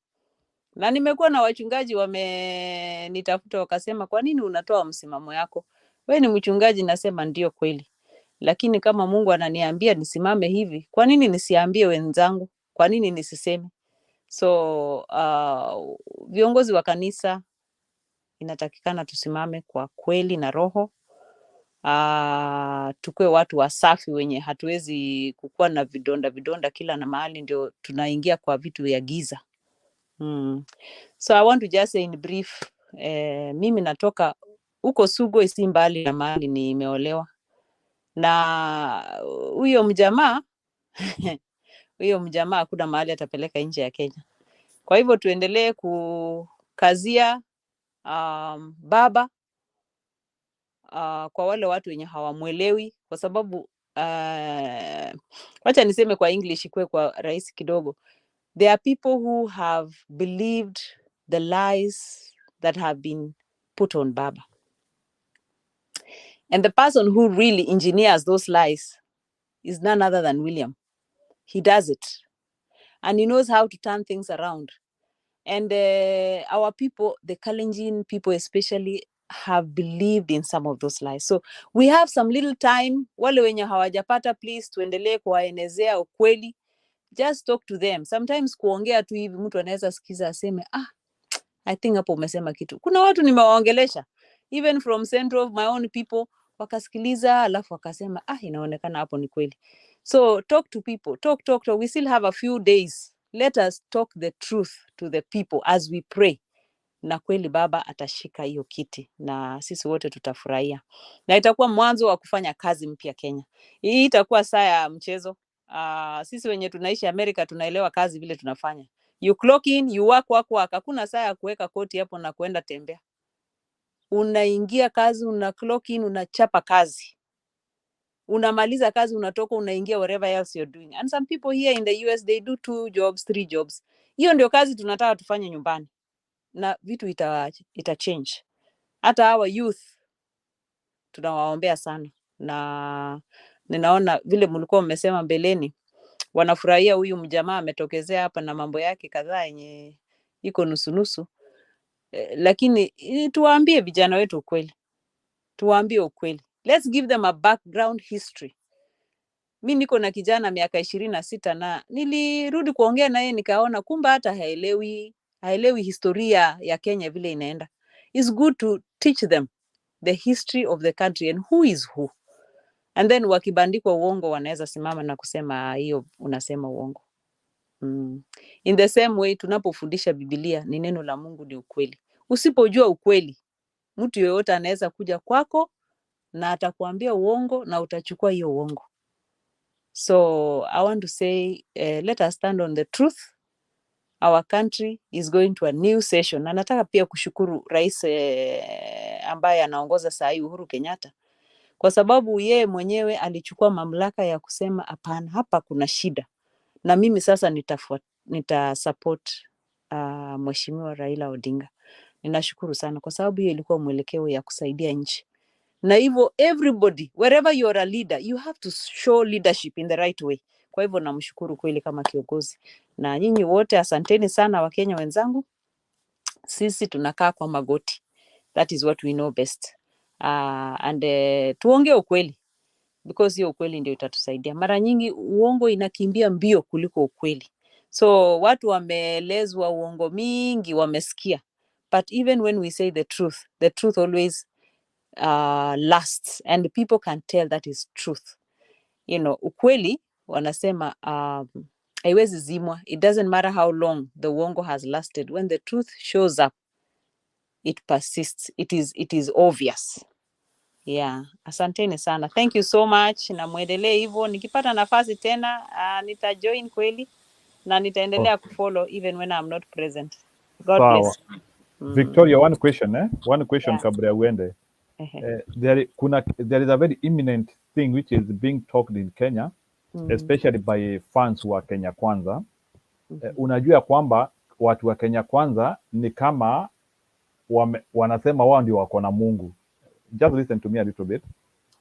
Na nimekuwa na wachungaji wamenitafuta wakasema, kwa nini unatoa msimamo yako? Wewe ni mchungaji. Nasema ndio kweli. Lakini kama Mungu ananiambia nisimame hivi, kwa nini nisiambie wenzangu? Kwa nini nisiseme? So viongozi wa kanisa inatakikana tusimame kwa kweli na roho. Tukue watu wasafi wenye hatuwezi kukua na vidonda kila na mahali ndio tunaingia kwa vitu vya giza. So I want to just say in brief, mimi natoka huko Sugo, isi mbali na mahali nimeolewa. Na huyo mjamaa hakuna mahali atapeleka nje ya Kenya. Kwa hivyo tuendelee kukazia baba kwa wale watu wenye hawamuelewi, kwa sababu wacha niseme kwa English ikue kwa rahisi kidogo. There are people who have believed the lies that have been put on Baba. And the person who really engineers those lies is none other than William. He does it. And he knows how to turn things around. And our people, the Kalenjin people especially, have believed in some of those lies. So we have some little time. Wale wenye hawajapata, please tuendelee kuwaenezea ukweli. Just talk to them. Sometimes kuongea tu hivi mtu anaweza sikiza aseme, I think hapo umesema kitu. Kuna watu nimewaongelesha, even from center of my own people, wakasikiliza alafu wakasema, inaonekana hapo ni kweli. So talk to people, talk. We still have a few days. Let us talk the truth to the people as we pray. Na kweli Baba atashika hiyo kiti na sisi wote tutafurahia. Na itakuwa mwanzo wa kufanya kazi mpya Kenya. Hii itakuwa saa ya mchezo. Sisi wenye tunaishi Amerika tunaelewa kazi vile tunafanya. You clock in, you work. Hakuna saa ya kuweka koti hapo na kuenda tembea. Unaingia kazi, una clock in, unachapa kazi. Unamaliza kazi, unatoka, unaingia whatever else you're doing. And some people here in the US, they do 2 jobs, 3 jobs. Hiyo ndio kazi tunataka tufanye nyumbani. Na vitu ita change. Hata hawa youth tunawaombea sana. Na ninaona vile mlikuwa mmesema mbeleni, wanafurahia huyu mjamaa ametokezea hapa na mambo yake kadhaa yenye iko nusu. Lakini tuwaambie vijana wetu ukweli. Tuwaambie ukweli. Let's give them a background history. Mimi niko na kijana miaka 26 na nilirudi kuongea naye nikaona kumba hata haelewi historia ya Kenya vile inaenda. It's good to teach them the history of the country and who is who. And then wakibandikwa uongo wanaweza simama na kusema hiyo unasema uongo. In the same way tunapofundisha Biblia ni neno la Mungu ni ukweli. Usipojua ukweli, mtu yeyote anaweza kuja kwako na atakuambia uongo na utachukua hiyo uongo. So I want to say, let us stand on the truth. Our country is going to a new session. Na nataka pia kushukuru rais ambaye anaongoza saa hii Uhuru Kenyatta. Kwa sababu yeye mwenyewe alichukua mamlaka ya kusema hapana, hapa kuna shida. Na mimi sasa nitasupport Mheshimiwa Raila Odinga. Ninashukuru sana kwa sababu hiyo ilikuwa mwelekeo ya kusaidia nchi. Na hivyo everybody, wherever you are a leader, you have to show leadership in the right way. Kwa hivyo namshukuru kweli kama kiongozi. Na nyinyi wote asanteni sana Wakenya wenzangu. Sisi tunakaa kwa magoti. That is what we know best. And tuongee ukweli. Because hiyo ukweli ndio itatusaidia. Mara nyingi uongo inakimbia mbio kuliko ukweli. So watu wameelezwa uongo mingi wamesikia. But even when we say the truth always lasts and people can tell that is truth. You know, ukweli wanasema haiwezi zimwa. It doesn't matter how long the uongo has lasted. When the truth shows up, it persists. It is obvious. Yeah, asanteni sana. Thank you so much. Na muendelee hivyo. Nikipata nafasi tena nitajoin kweli na nitaendelea kufollow even when I'm not present. God bless. Victoria, one question, One question kabla ya uende. There is a very imminent thing which is being talked in Kenya, especially by fans wa Kenya Kwanza. Unajua kwamba watu wa Kenya Kwanza ni kama wanasema wao ndio wako na Mungu. Just listen to me a little bit.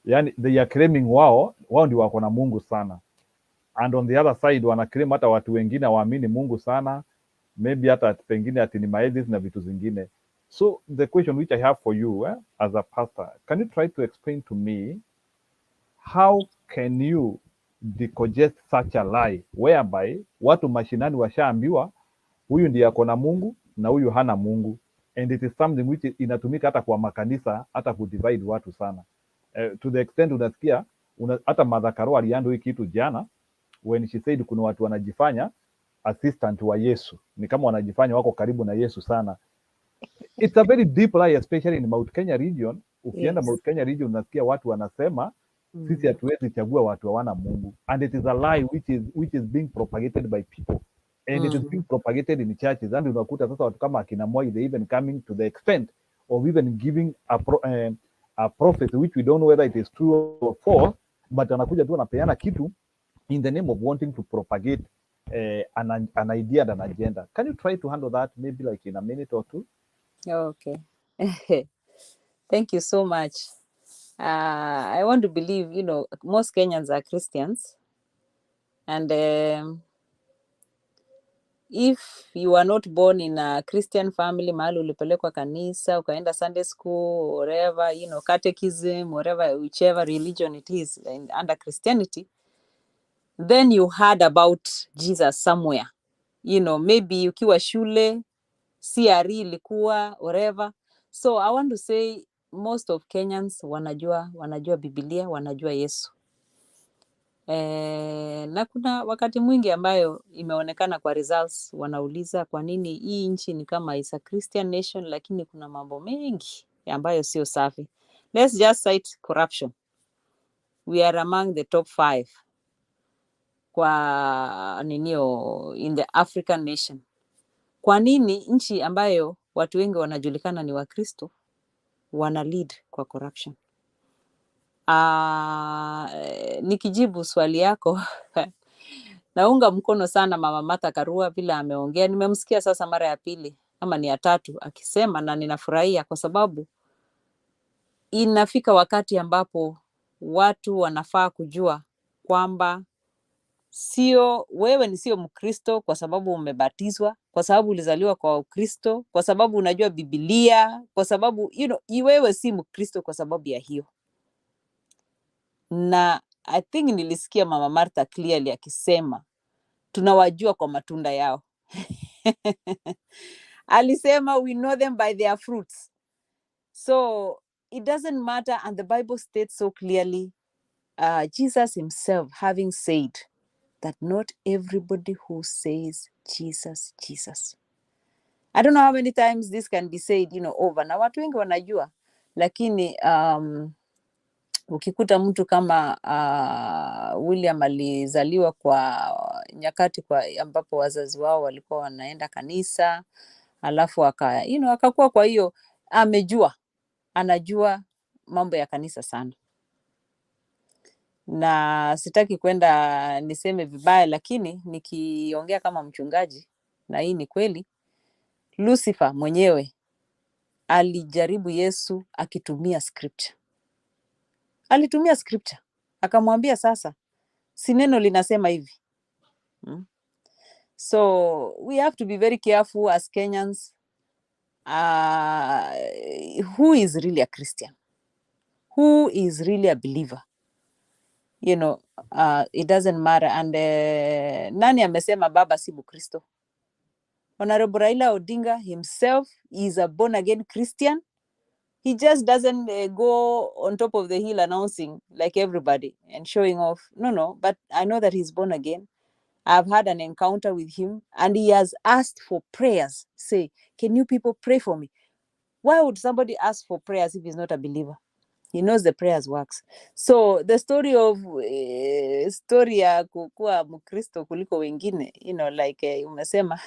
Yani, they are claiming wao ndio wako na Mungu sana. And on the other side wana claim hata watu wengine waamini Mungu sana. Maybe hata pengine ati ni maedis na vitu zingine. So the question which I have for you as a pastor, can you try to explain to me how can you decogest such a lie whereby watu mashinani washaambiwa huyu ndiye ako na Mungu na huyu hana Mungu, and it is something which inatumika hata kwa makanisa hata kudivide watu sana, to the extent unasikia hata Mother Karua aliando hii kitu jana when she said kuna watu wanajifanya assistant wa Yesu, ni kama wanajifanya wako karibu na Yesu sana. It's a very deep lie, especially in Mount Kenya region. Ukienda Mount Kenya region unasikia watu wanasema sisi hatuwezi chagua watu hawana Mungu, and it is a lie which is being propagated by people, and it is being propagated in churches. And unakuta sasa watu kama akina Moi, they even coming to the extent of even giving a prophecy which we don't know whether it is true or false, but anakuja tu anapeana kitu in the name of wanting to propagate an idea and an agenda. Can you try to handle that maybe like in a minute or two? Okay. Thank you so much. I want to believe, you know, most Kenyans are Christians. And if you are not born in a Christian family, mahali ulipelekwa kanisa, ukaenda Sunday school, whatever, you know, catechism, whatever, whichever religion it is under Christianity, then you heard about Jesus somewhere. You know, maybe ukiwa shule, CRE ilikuwa, whatever. So I want to say most of Kenyans wanajua Biblia, wanajua Yesu. Na kuna wakati mwingi ambayo imeonekana kwa results, wanauliza kwa nini hii nchi ni kama is a Christian nation, lakini kuna mambo mengi ambayo sio safi. Let's just cite corruption. We are among the top 5 kwa ninio in the African nation. Kwa nini nchi ambayo watu wengi wanajulikana ni Wakristo wana lead kwa corruption? Nikijibu swali yako naunga mkono sana Mama Martha Karua vile ameongea. Nimemsikia sasa mara ya pili ama ni ya tatu akisema, na ninafurahia kwa sababu inafika wakati ambapo watu wanafaa kujua kwamba wewe sio Mkristo kwa sababu umebatizwa, kwa sababu ulizaliwa kwa Ukristo, kwa sababu unajua Biblia, kwa sababu wewe si Mkristo kwa sababu ya hiyo. Na I think nilisikia Mama Martha clearly akisema tunawajua kwa matunda yao. Alisema we know them by their fruits. So it doesn't matter, and the Bible states so clearly, Jesus himself having said that not everybody who says Jesus, Jesus. I don't know how many times this can be said, over. Na watu wengi wanajua, lakini ukikuta mtu kama William alizaliwa kwa nyakati ambapo wazazi wao walikuwa wanaenda kanisa, alafu akakuwa, kwa hiyo anajua mambo ya kanisa sana. Na sitaki kwenda niseme vibaya, lakini nikiongea kama mchungaji, na hii ni kweli, Lucifer mwenyewe alijaribu Yesu akitumia scripture. Alitumia scripture. Akamwambia sasa, si neno linasema hivi. So we have to be very careful as Kenyans. Who is really a Christian? Who is really a believer? It doesn't matter. And nani amesema baba si Mkristo? Honorable Raila Odinga himself is a born again Christian. He just doesn't go on top of the hill announcing like everybody and showing off. No, but I know that he's born again. I've had an encounter with him and he has asked for prayers. Say, can you people pray for me? Why would somebody ask for prayers if he's not a believer? He knows the prayers works. So the story ya kukua Mkristo kuliko wengine, like umesema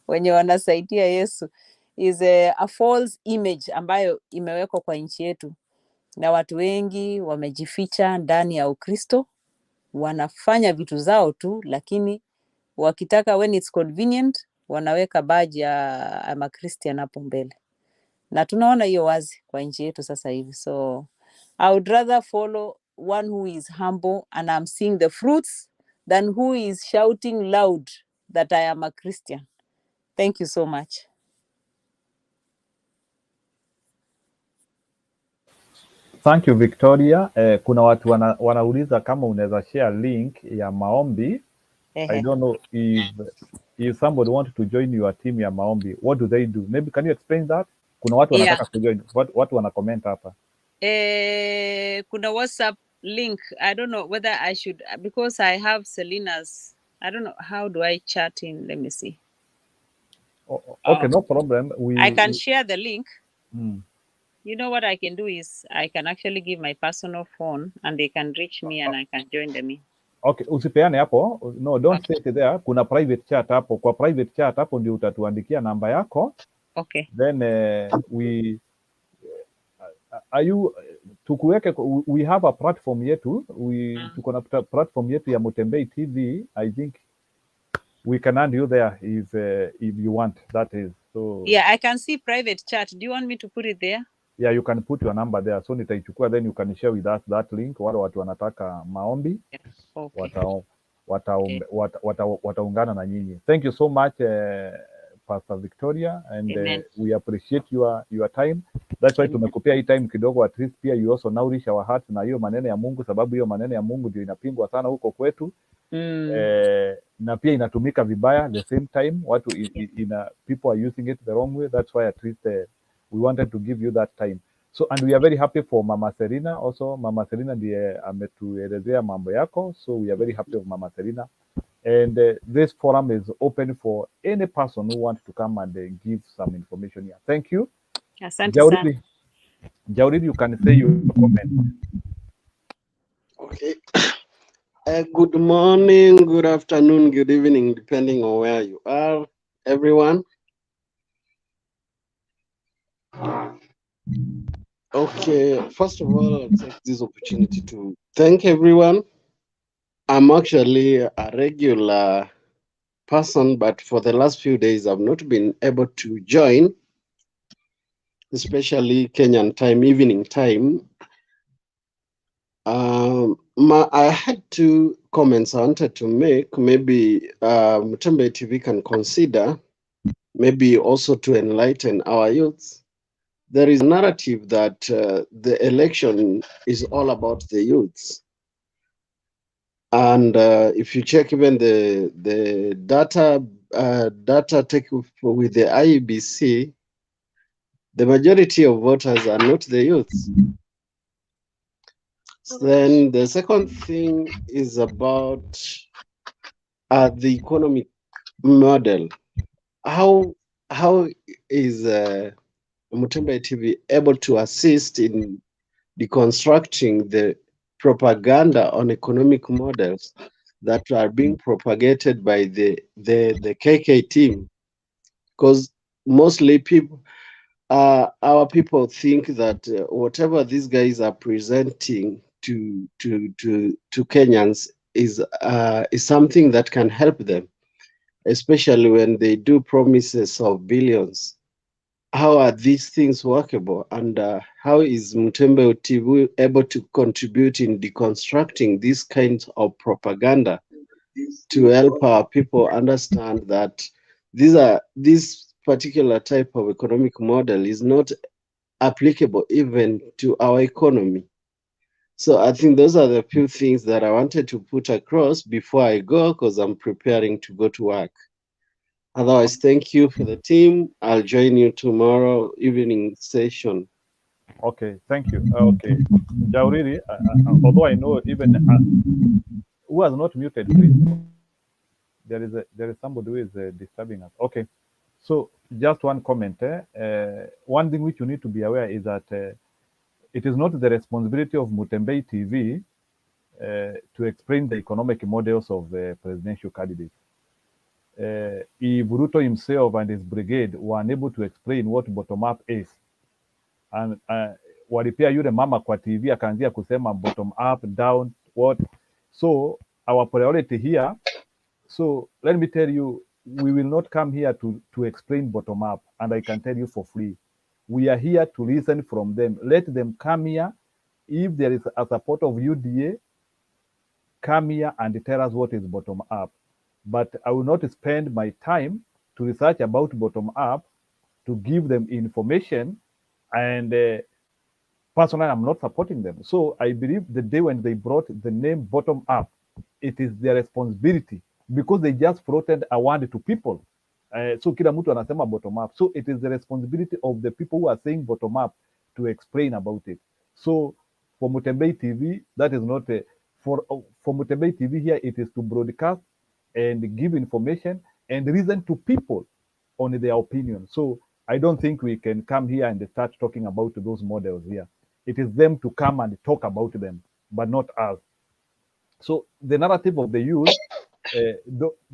wenye wanasaidia Yesu, is a false image ambayo imewekwa kwa nchi yetu, na watu wengi wamejificha ndani ya Ukristo, wanafanya vitu zao tu, lakini wakitaka, when it's convenient, wanaweka badge ya Christian hapo mbele, na tunaona hiyo wazi kwa nchi yetu sasa hivi. So I would rather follow one who is humble and I'm seeing the fruits than who is shouting loud that I am a Christian. Thank you so much. Thank you, Victoria. Kuna watu wanauliza kama unaweza share link ya maombi. I don't know if somebody wanted to join your team ya maombi, what do they do? Maybe can you explain that? Kuna watu wanataka kujoin. Watu wana comment hapa. Kuna WhatsApp link. I don't know whether I should, because I have Selena's. I don't know, how do I chat in? Let me see. Okay, no problem. I can share the link. You know what I can do is I can actually give my personal phone and they can reach me and I can join them in. Okay, usipeane hapo. No, don't say it there. Kuna private chat hapo. Kwa private chat hapo ndio utatuandikia namba yako. Okay. Then tukuweke, we have a platform yetu, tuko na platform yetu ya Mutembei TV. I think we can add you there if you want, that is. So Yeah, I can see private chat. Do you want me to put it there? yeah, you can put your number there, so nitaichukua, then you can share with us that link. Wale watu wanataka maombi, Okay. wataungana na nyinyi. Thank you so much, Pastor Victoria, and we appreciate your time. That's why tumekupea hii time kidogo, at least pia you also nourish our hearts na hiyo maneno ya Mungu, sababu hiyo maneno ya Mungu ndio inapingwa sana huko kwetu. Na pia inatumika vibaya the same time, watu people are using it the wrong way. That's why at least we wanted to give you that time. So, and we are very happy for Mama Serena also. Mama Serena ndiye ametuelezea mambo yako, so we are very happy of Mama Serena. And this forum is open for any person who wants to come and give some information here. Thank you. Asante sana. Jauridi, you can say your comment. Okay. Good morning, good afternoon, good evening, depending on where you are, everyone. Okay, first of all, I'll take this opportunity to thank everyone. I'm actually a regular person, but for the last few days, I've not been able to join, especially Kenyan time, evening time. I had 2 comments I wanted to make. Maybe Mutembei TV can consider, maybe also to enlighten our youths. There is a narrative that the election is all about the youths. And if you check even the data taken with the IEBC, the majority of voters are not the youths. Then the second thing is about the economic model. How is Mutembei TV able to assist in deconstructing the propaganda on economic models that are being propagated by the KK team? Because mostly people, our people think that whatever these guys are presenting to Kenyans is something that can help them, especially when they do promises of billions. How are these things workable, and how is Mutembei TV able to contribute in deconstructing these kinds of propaganda to help our people understand that this particular type of economic model is not applicable even to our economy? So I think those are the few things that I wanted to put across before I go, because I'm preparing to go to work. Otherwise, thank you for the team. I'll join you tomorrow evening session. Okay, thank you. Okay, Jauridi, although I know even who has not muted, please. There is somebody who is disturbing us. Okay, so just one comment. One thing which you need to be aware is that it is not the responsibility of Mutembei TV to explain the economic models of the presidential candidates. If Ruto himself and his brigade were unable to explain what bottom up is, and walipea yule mama kwa TV akaanzia kusema bottom up, down, what. So our priority here, so let me tell you, we will not come here to explain bottom up, and I can tell you for free. We are here to listen from them. Let them come here. If there is a support of UDA, come here and tell us what is bottom up. But I will not spend my time to research about bottom up, to give them information, and personally, I'm not supporting them. So I believe the day when they brought the name bottom up, it is their responsibility, because they just floated a word to people. So kila mtu anasema bottom up. So it is the responsibility of the people who are saying bottom up to explain about it. So for Mutembei TV, that is not for Mutembei TV here. It is to broadcast and give information and reason to people on their opinion. So I don't think we can come here and start talking about those models here. It is them to come and talk about them, but not us. So the narrative of the youth,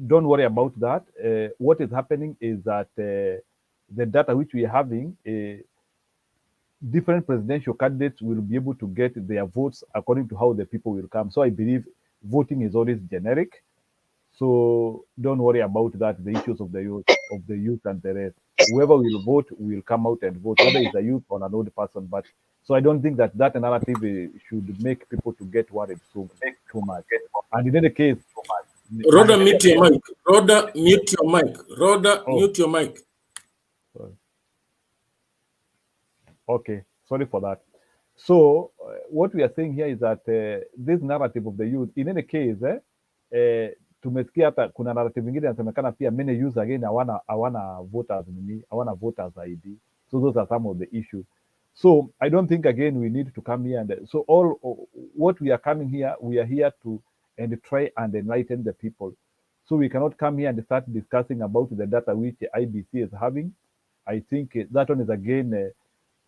don't worry about that. What is happening is that the data which we are having, different presidential candidates will be able to get their votes according to how the people will come. So I believe voting is always generic. So don't worry about that, the issues of the youth and the rest. Whoever will vote will come out and vote, whether it's a youth or an old person. But so I don't think that narrative should make people to get worried too much. And in any case, Rhoda, mute your mic. Rhoda, mute your mic. Rhoda, mute your mic. Sorry. Okay, sorry for that. So what we are saying here is that this narrative of the youth, in any case, tumesikia hata kuna narrative ingine inasemekana pia many youth again hawana voters ID. So those are some of the issues. So I don't think again we need to come here and so what we are coming here, we are here to and try and enlighten the people. So we cannot come here and start discussing about the data which IBC is having. I think that one is again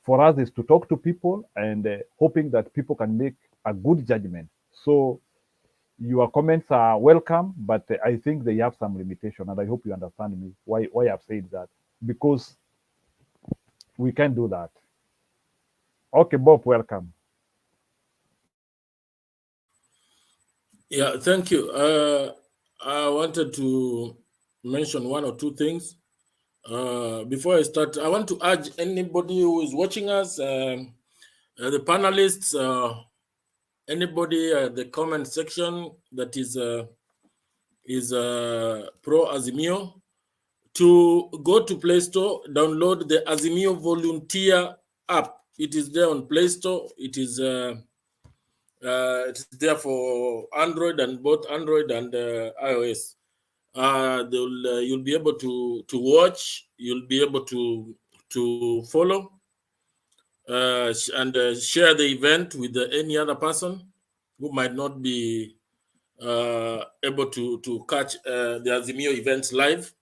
for us is to talk to people and hoping that people can make a good judgment. So your comments are welcome, but I think they have some limitation, and I hope you understand me why I've said that, because we can do that. Okay, Bob, welcome. Yeah, thank you. I wanted to mention one or two things. Before I start, I want to urge anybody who is watching us, the panelists, anybody at the comment section that is pro Azimio, to go to Play Store, download the Azimio Volunteer app. It is there on Play Store. It is there for Android and both Android and iOS. You'll be able to watch. You'll be able to follow and share the event with any other person who might not be able to catch the Azimio events live,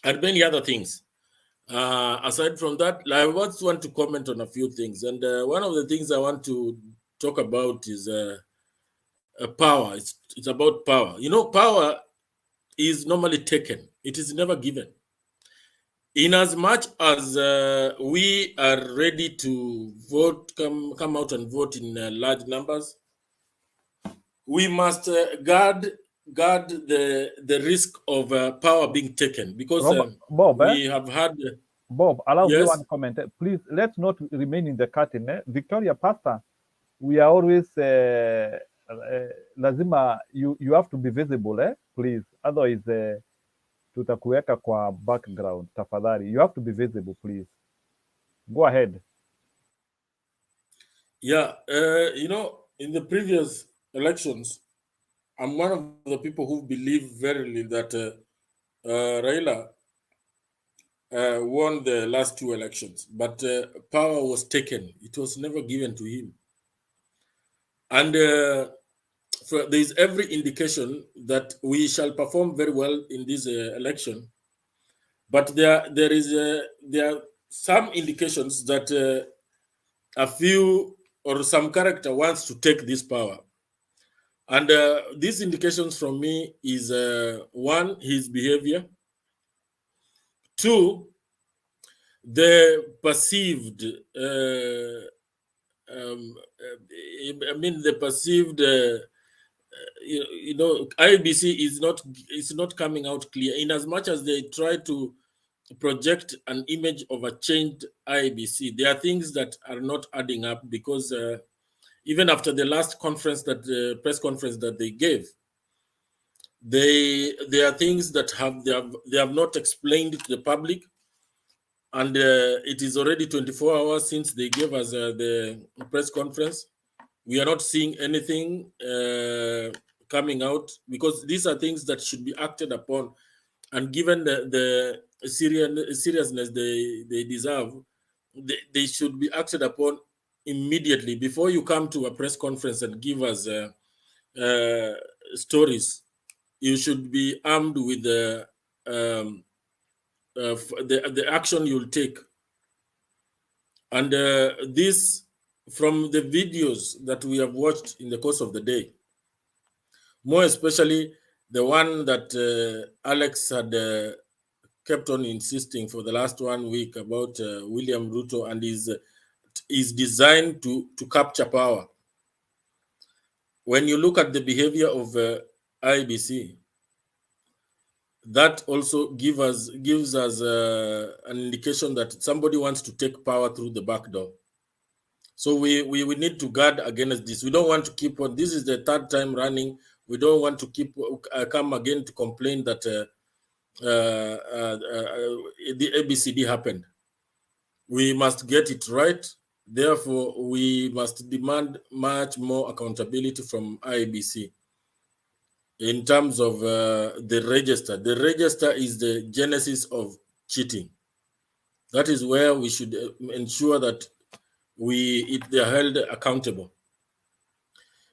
and many other things. Aside from that, I also want to comment on a few things. And one of the things I want to talk about is power. It's about power. You know, power is normally taken. It is never given. In as much as we are ready to vote, come out and vote in large numbers, we must guard the risk of power being taken, because Bob, we have had. Bob, allow me Yes? one comment. Please, let's not remain in the curtain. Victoria Pastor, we are always lazima you have to be visible, please. Otherwise, tutakuweka kwa background. Tafadhali, you have to be visible, please. Go ahead. Yeah, you know, in the previous elections, I'm one of the people who believe verily that Raila won the last two elections, but power was taken. It was never given to him. And there is every indication that we shall perform very well in this election. But there are some indications that a few or some character wants to take this power. And these indications from me is one, his behavior. Two, the perceived, you know, IBC is not coming out clear, in as much as they try to project an image of a changed IBC. There are things that are not adding up, because even after the last conference, press conference that they gave, there are things that they have not explained to the public, and it is already 24 hours since they gave us the press conference. We are not seeing anything coming out, because these are things that should be acted upon, and given the seriousness they deserve, they should be acted upon immediately. Before you come to a press conference and give us stories, you should be armed with the action you'll take. And this, from the videos that we have watched in the course of the day, more especially the one that Alex had kept on insisting for the last 1 week about William Ruto and his is designed to capture power. When you look at the behavior of IBC, that also gives us an indication that somebody wants to take power through the back door. So we need to guard against this. We don't want to keep on. This is the third time running. We don't want to keep come again to complain that the ABCD happened. We must get it right. Therefore, we must demand much more accountability from IBC in terms of the register. The register is the genesis of cheating. That is where we should ensure that they are held accountable.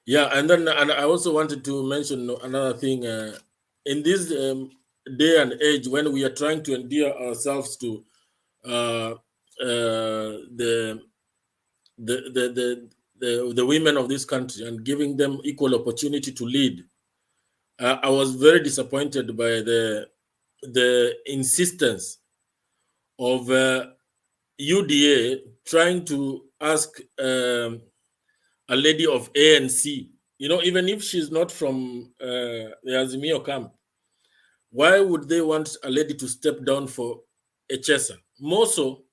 Yeah, and I also wanted to mention another thing. In this day and age, when we are trying to endear ourselves to the women of this country and giving them equal opportunity to lead, I was very disappointed by the insistence of UDA trying to ask a lady of ANC, even if she's not from the Azimio camp, why would they want a lady to step down for a chaser? More so,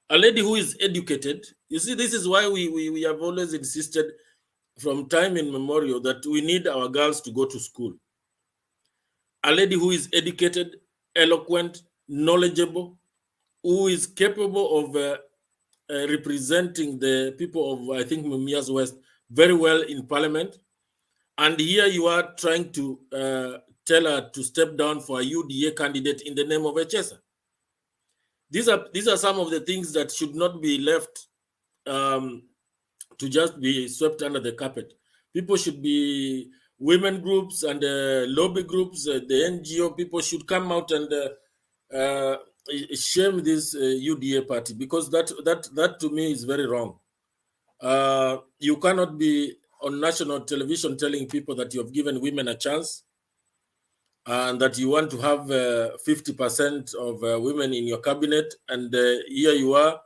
a lady who is educated. You see, this is why we have always insisted from time immemorial that we need our girls to go to school. A lady who is educated, eloquent, knowledgeable, who is capable of representing the people of, I think, Mumias West very well in parliament. And here you are trying to tell her to step down for a UDA candidate in the name of a chaser. These are some of the things that should not be left to just be swept under the carpet. People should be, women groups and lobby groups, the NGO people should come out and shame this UDA party, because that to me is very wrong. You cannot be on national television telling people that you have given women a chance and that you want to have 50% of women in your cabinet, and here you are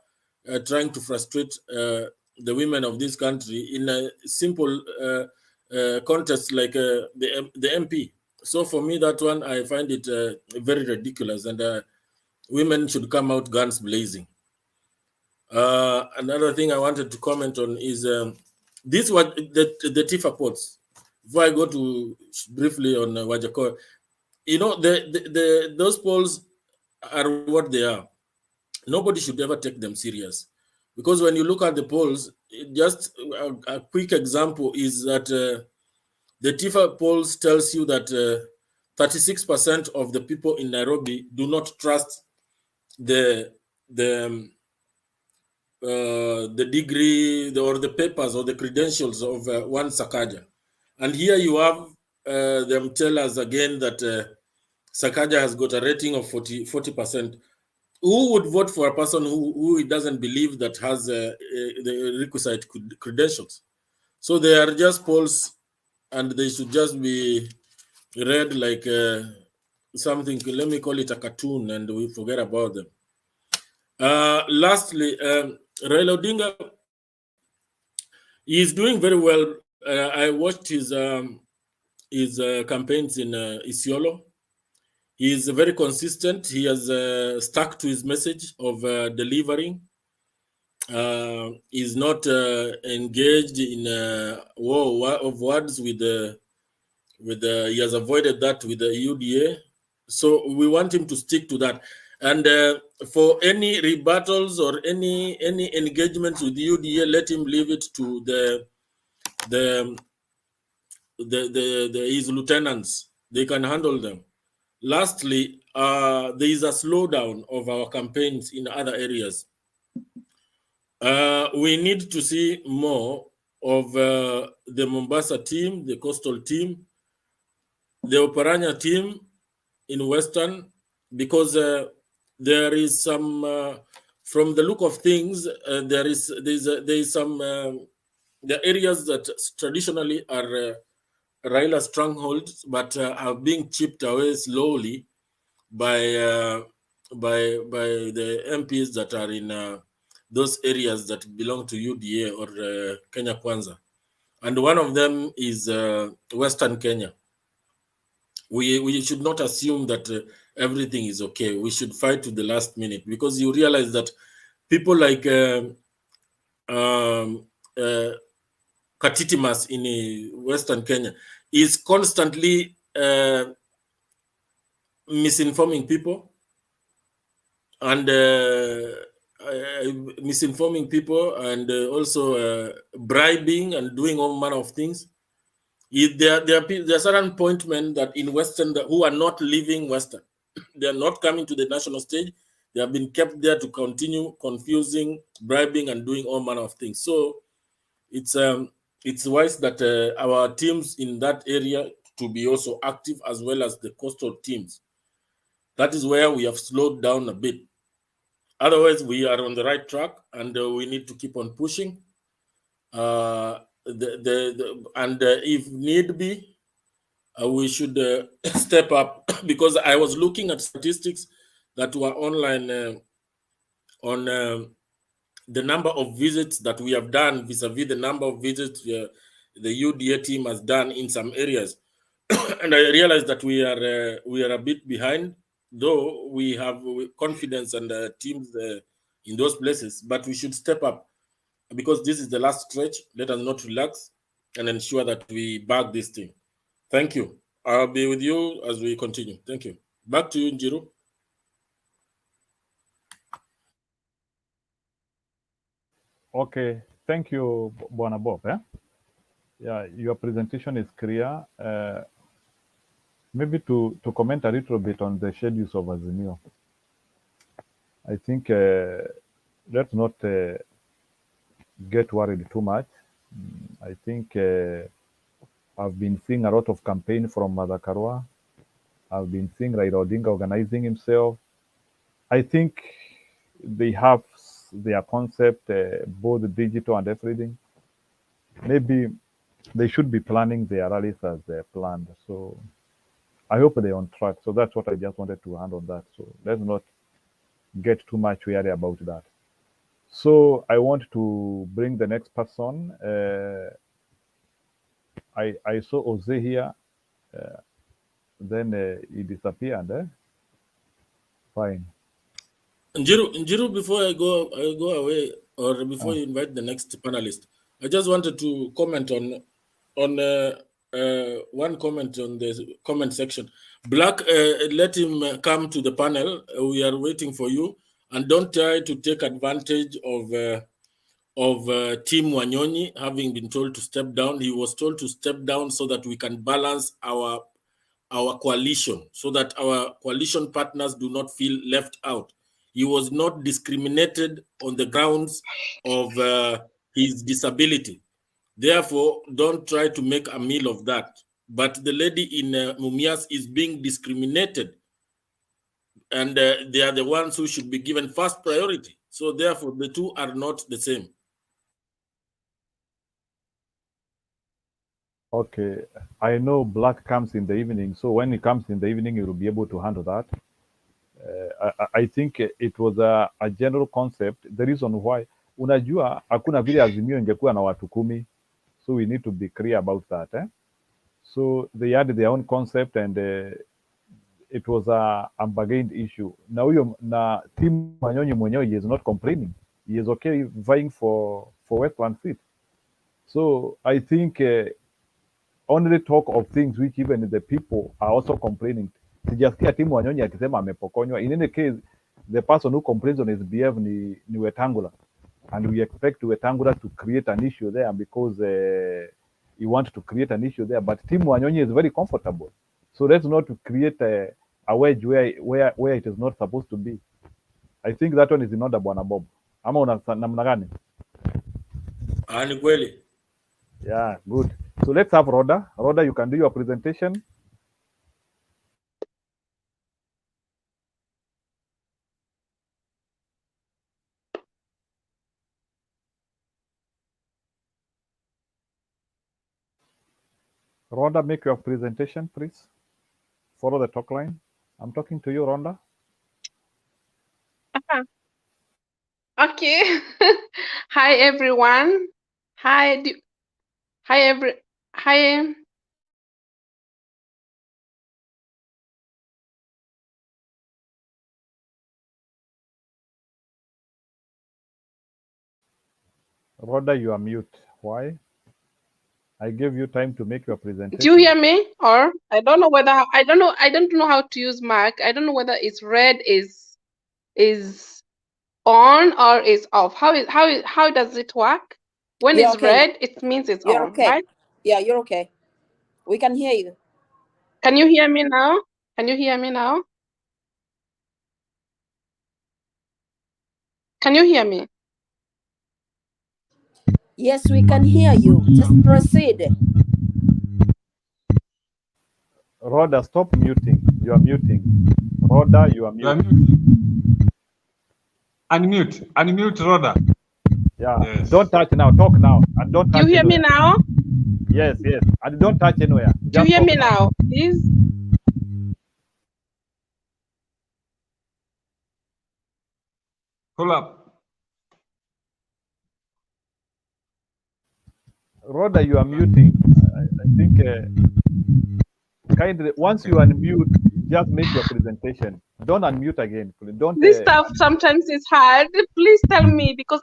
trying to frustrate the women of this country in a simple contest like the MP. So for me, that one, I find it very ridiculous, and women should come out guns blazing. Another thing I wanted to comment on is this was the Tifa polls. Before I go to briefly on Wajackoya, those polls are what they are. Nobody should ever take them serious, because when you look at the polls, just a quick example is that the Tifa polls tells you that 36% of the people in Nairobi do not trust the degree or the papers or the credentials of one Sakaja. And here you have them tell us again that Sakaja has got a rating of 40%. Who would vote for a person who doesn't believe that has the requisite credentials? So they are just polls, and they should just be read like something, let me call it a cartoon, and we forget about them. Lastly, Raila Odinga is doing very well. I watched his campaigns in ISIOLO. He is very consistent. He has stuck to his message of delivering. He's not engaged in war of words with he has avoided that with the UDA. So we want him to stick to that. And for any rebuttals or any engagements with the UDA, let him leave it to his lieutenants. They can handle them. Lastly, there is a slowdown of our campaigns in other areas. We need to see more of the Mombasa team, the coastal team, the Oparanya team in Western, because there is some, from the look of things, there is some the areas that traditionally are Raila strongholds, but are being chipped away slowly by the MPs that are in those areas that belong to UDA or Kenya Kwanza. And one of them is Western Kenya. We should not assume that everything is okay. We should fight to the last minute, because you realize that people like Katitimas in Western Kenya is constantly misinforming people and also bribing and doing all manner of things. There are certain appointments that in Western who are not leaving Western. They are not coming to the national stage. They have been kept there to continue confusing, bribing, and doing all manner of things. So it's wise that our teams in that area to be also active, as well as the coastal teams. That is where we have slowed down a bit. Otherwise, we are on the right track, and we need to keep on pushing. If need be, we should step up, because I was looking at statistics that were online on the number of visits that we have done vis-a-vis the number of visits the UDA team has done in some areas. And I realized that we are a bit behind, though we have confidence and teams in those places, but we should step up, because this is the last stretch. Let us not relax and ensure that we bag this thing. Thank you. I'll be with you as we continue. Thank you. Back to you, Njiru. Okay, thank you, Bwana Bob. Yeah, your presentation is clear. Maybe to comment a little bit on the schedules of Azimio. I think let's not get worried too much. I think I've been seeing a lot of campaign from Wajackoya. I've been seeing Raila Odinga organizing himself. I think they have their concept, both digital and everything. Maybe they should be planning their rallies as they're planned. So I hope they're on track. So that's what I just wanted to hand on that. So let's not get too much worried about that. So I want to bring the next person. I saw Jose here. Then he disappeared. Fine. Njiru, before I go away, or before you invite the next panelist, I just wanted to comment on one comment on the comment section. Black, let him come to the panel. We are waiting for you, and don't try to take advantage of Team Wanyonyi having been told to step down. He was told to step down so that we can balance our coalition, so that our coalition partners do not feel left out. He was not discriminated on the grounds of his disability. Therefore, don't try to make a meal of that. But the lady in Mumias is being discriminated, and they are the ones who should be given first priority. So therefore, the two are not the same. Okay, I know Black comes in the evening, so when he comes in the evening, he will be able to handle that. I think it was a general concept. The reason why, unajua hakuna vile Azimio ingekuwa na watu 10, so we need to be clear about that. So they had their own concept, and it was a bargained issue. Na huyo na Team Wanyonyi mwenyewe, he is not complaining. He is okay vying for Westland seat. So I think only talk of things which even the people are also complaining. Sijasikia Team Wanyonyi akisema amepokonywa. In any case, the person who complains on his behalf ni Wetangula, and we expect Wetangula to create an issue there because he wants to create an issue there. But Team Wanyonyi is very comfortable, so let's not create a wedge where it is not supposed to be. I think that one is in order, Bwana Bob. Ama una namna gani? Ni kweli. Yeah, good. So let's have Rhoda. Rhoda, you can do your presentation. Rhoda, make your presentation, please. Follow the talk line. I'm talking to you, Rhoda. Okay. Hi everyone. Hi. Hi. Rhoda, you are mute. Why? I gave you time to make your Do you presentation. hear me? Or I don't know whether I don't know how to use Mac. I don't know whether it's red is on or is off. How does it work? When You're it's okay. red, it means it's You're on, okay. right? Yeah, you're okay. We can hear you. Can you hear me now? Can you hear me now? Can you hear me? Yes, we can hear you. Just proceed. Rhoda, stop muting. You are muting. Rhoda, you are muting. Unmute, Rhoda. Yeah. Yes. Don't touch now. Talk now. And don't Do touch you hear me anywhere. now? Yes, yes. And don't touch anywhere. Do you Just hear talk me now. now, please? Pull up. Rhoda, you are muting. I think kindly, once you unmute, just make your presentation. Don't unmute again. Please. Don't. This stuff sometimes is hard. Please tell me because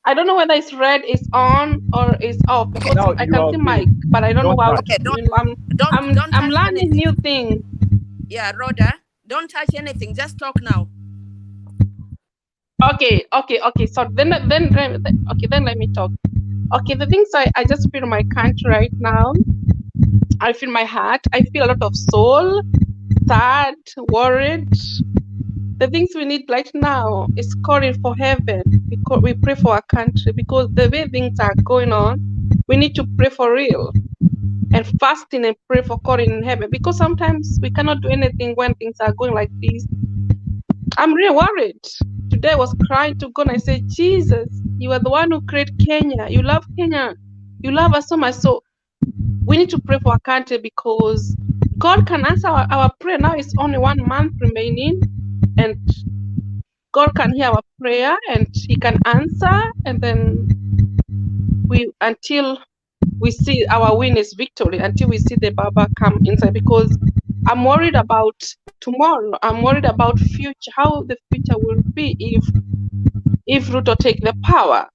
I don't know whether it's red is on or is off because Now I you can are see okay. mic, but I don't know Don't how touch. to. Okay, don't I'm touch learning anything. new things. Yeah, Rhoda, don't touch anything. Just talk now. Okay. So then okay, then let me talk. Okay, the things I just feel my country right now. I feel my heart. I feel a lot of soul, sad, worried. The things we need right now is calling for heaven. We pray for our country because the way things are going on, we need to pray for real and fasting and pray for calling in heaven because sometimes we cannot do anything when things are going like this. I'm really worried. Today I was crying to God and I said, Jesus, you are the one who created Kenya. You love Kenya. You love us so much. So we need to pray for our country because God can answer our prayer. Now it's only 1 month remaining and God can hear our prayer and He can answer, and then until we see our win is victory, until we see the Baba come inside. Because I'm worried about tomorrow. I'm worried about future, how the future will be if Ruto take the power.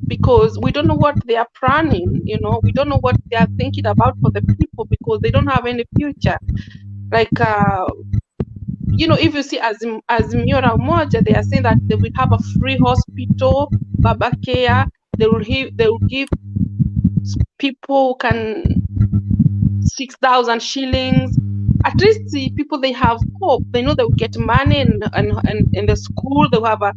Because we don't know what they are planning, we don't know what they are thinking about for the people because they don't have any future. Like if you see Azimio UMOJA, they are saying that they will have a free hospital, Baba Care. They will give people who can 6,000 shillings. At least the people, they have hope. They know they will get money and in the school they will have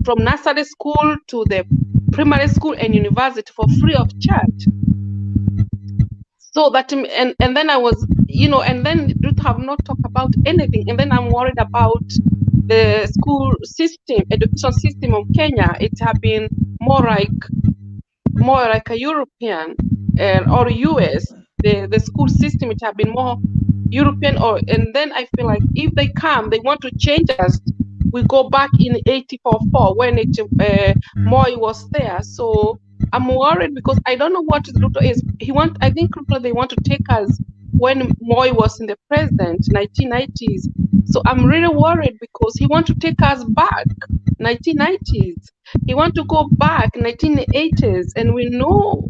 from nursery school to the primary school and university for free of charge. So that and then I was, and then Ruth have not talked about anything. And then I'm worried about the school system, education system of Kenya. It have been more like a European or US. The school system, it have been more European. And then I feel like if they come, they want to change us. We go back in 1844 when Moi was there. So I'm worried because I don't know what Ruto is. I think Ruto, they want to take us when Moi was in the president, 1990s. So I'm really worried because he want to take us back, 1990s. He want to go back, 1980s, and we know.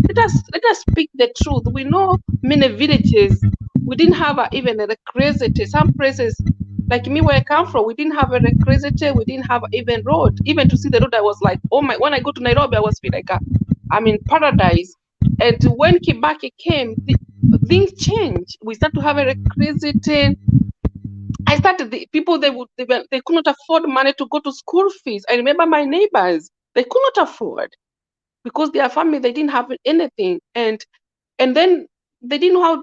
Let us speak the truth. We know many villages we didn't have even electricity. Some places, like me where I come from, we didn't have electricity. We didn't have even road. Even to see the road, I was like, oh my! When I go to Nairobi, I was feel like I'm in paradise. And when Kibaki came, things changed. We started to have electricity. I started the people they could not afford money to go to school fees. I remember my neighbors, they could not afford because their family, they didn't have anything. And then they didn't know how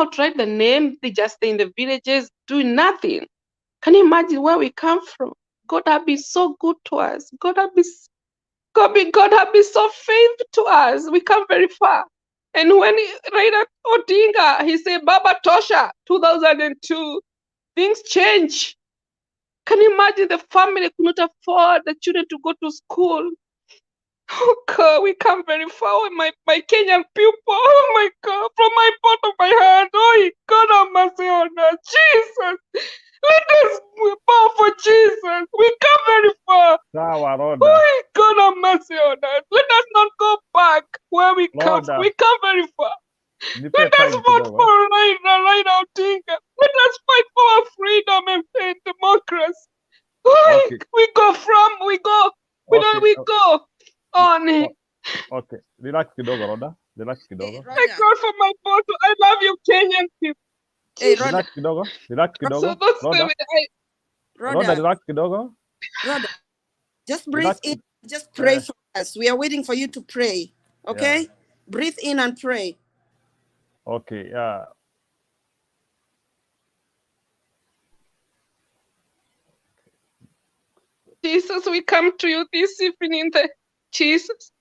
to write the name. They just stay in the villages doing nothing. Can you imagine where we come from? God have been so good to us. God have been so faithful to us. We come very far. And when Raila Odinga, he said, Baba Tosha, 2002, things change. Can you imagine the family could not afford the children to go to school? Oh God, we come very far with my Kenyan people. Oh my God, from my part of my heart. Oh God, have mercy on us. Jesus, let us bow for Jesus. We come very far. Sawa Roda. Oh God, have mercy on us. Let us not go back where we come from. Roda, We come very far. nipe Let us time vote kidogo. for Raila Odinga. Let us fight for our freedom and democracy. Oh, Okay, we go from, we go, okay, we go on. okay. Relax kidogo Roda. Relax kidogo. I God for my bottle. I love you, Kenyan people. Hey, Rhoda. Relax kidogo. Relax So kidogo. that's Roda. the way Roda, Rhoda, relax kidogo. Rhoda, just breathe Relax. in. Just pray Eh, for us. We are waiting for you to pray. Okay? yeah. Breathe in and pray. Okay, yeah. Jesus, we come to you this evening. Jesus.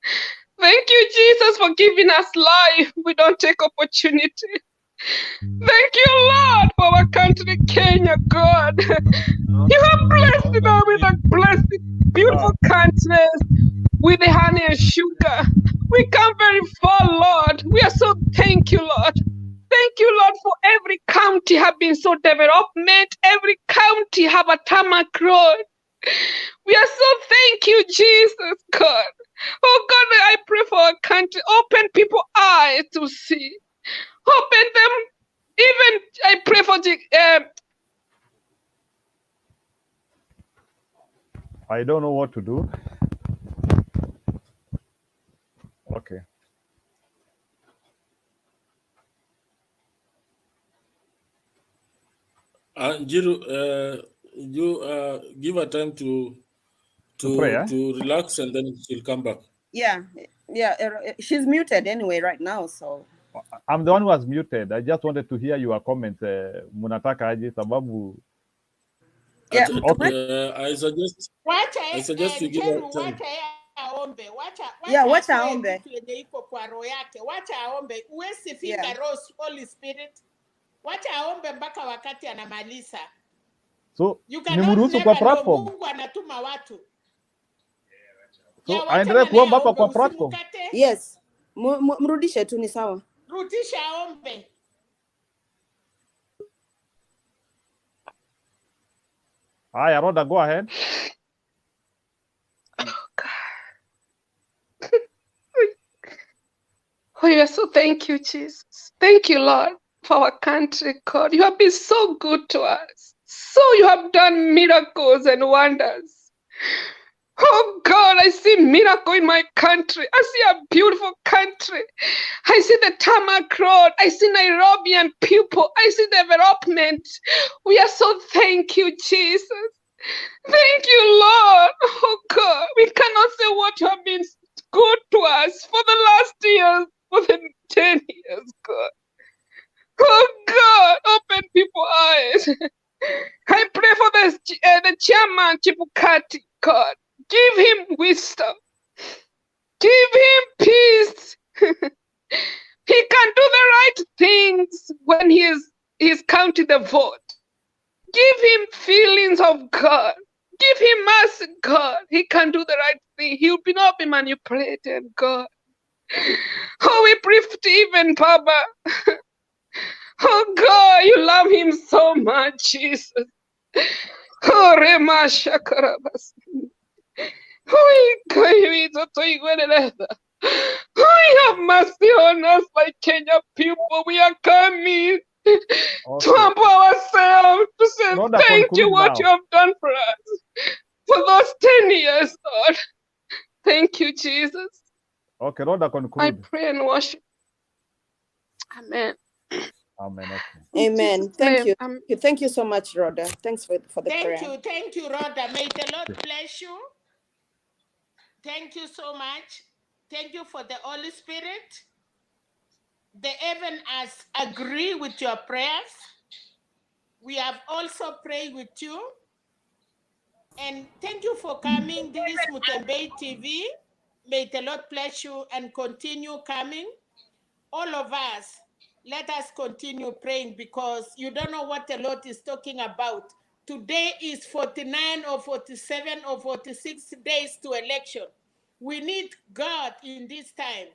Thank you, Jesus, for giving us life. We don't take opportunity. Thank you, Lord, for our country, Kenya, God. You have blessed us with a blessed, beautiful country with the honey and sugar. We come very far, Lord. We are so thank you, Lord. Thank you, Lord, for every county have been so development. Every county have a tarmac road. We are so thank you, Jesus, God. Oh God, I pray for our country. Open people's eyes to see. Open them. Even I pray for the I don't know what to do. Okay. Jiru, you give her time to pray, eh? to relax, and then she'll come back. Yeah, she's muted anyway right now, so. I'm the one who was muted. I just wanted to hear your comments. Munataka aje sababu. Yeah. Okay, I suggest you give her time. Yeah, wacha aombe. Kitu yenye iko kwa roho yake. Wacha aombe. Uwezi finga Yeah. Holy Spirit. Wacha aombe mpaka wakati anamaliza. So, You ni cannot mruhusu kwa never know. platform. Mungu anatuma watu. So, aendelee kuomba hapa kwa platform. Yes. Mrudishe tu ni sawa. Rudisha aombe. Haya, Rhoda, go ahead. oh, you are so thank you, Jesus. Thank you, Lord, for our country, God. You have been so good to us. So you have done miracles and wonders. Oh God, I see miracle in my country. I see a beautiful country. I see the tarmac road. I see Nairobian people. I see development. We are so thank you, Jesus. Thank you, Lord. Oh God, we cannot say what you have been good to us for the last years, for the 10 years, God. Oh God, open people's eyes. I pray for the chairman, Chibukati, God. Give him wisdom. Give him peace. He can do the right things when he's counting the vote. Give him feelings of God. Give him mercy, God. He can do the right thing. He will not be manipulated, God. Oh, we pray for even Baba. Oh, God, you love him so much, Jesus. Oh, Rema Shakarabas. Oh, have mercy on us like Kenya people. We are coming to humble ourselves to say Rhoda, thank you conclude what now. you have done for us for those 10 years, Lord. Thank you, Jesus. Okay, Rhoda, I conclude. pray and worship. Amen. Amen. Okay. Amen. Thank you. Amen. Thank you so much, Rhoda. Thanks for the prayer. Thank you, Rhoda. May the Lord bless you. Thank you so much. Thank you for the Holy Spirit. The heaven has agreed with your prayers. We have also prayed with you. And thank you for coming. This is Mutembe TV. May the Lord bless you and continue coming. All of us, let us continue praying because you don't know what the Lord is talking about Today is 49 or 47 or 46 days to election. We need God in this time.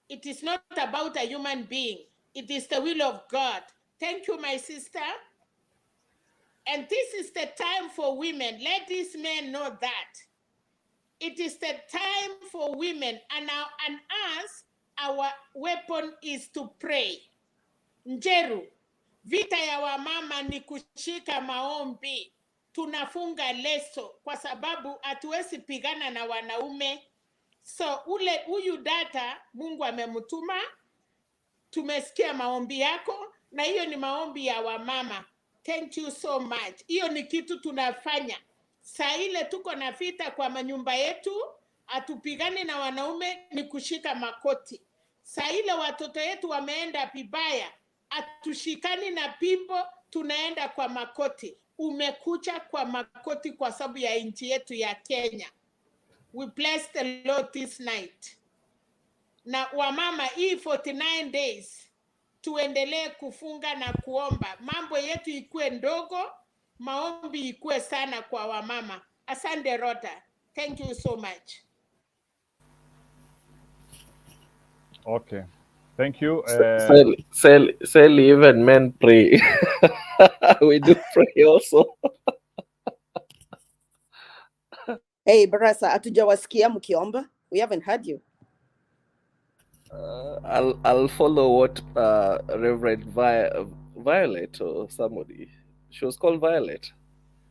It is not about a human being. It is the will of God. Thank you, my sister. And this is the time for women. Let these men know that. It is the time for women, and us, our weapon is to pray. Njeru, vita ya wamama ni kushika maombi. Tunafunga leso kwa sababu hatuwezi pigana na wanaume. So huyu data Mungu amemtuma, tumesikia maombi yako, na hiyo ni maombi ya wamama. Thank you so much. Hiyo ni kitu tunafanya. Saa ile tuko na vita kwa manyumba yetu, hatupigani na wanaume, ni kushika makoti. Saa ile watoto yetu wameenda vibaya, hatushikani na pimbo, tunaenda kwa makoti. Umekucha kwa makoti kwa sababu ya nchi yetu ya Kenya. We bless the Lord this night. Na wamama, hii 49 days tuendelee kufunga na kuomba. Mambo yetu ikue ndogo, maombi ikue sana kwa wamama. Asante Rota. Thank you so much. Okay. Thank you. Sally, even men pray. We do pray also. Hey, Barasa, hatujawasikia mkiomba. We haven't heard you. I'll follow what Reverend Violet or somebody. She was called Violet.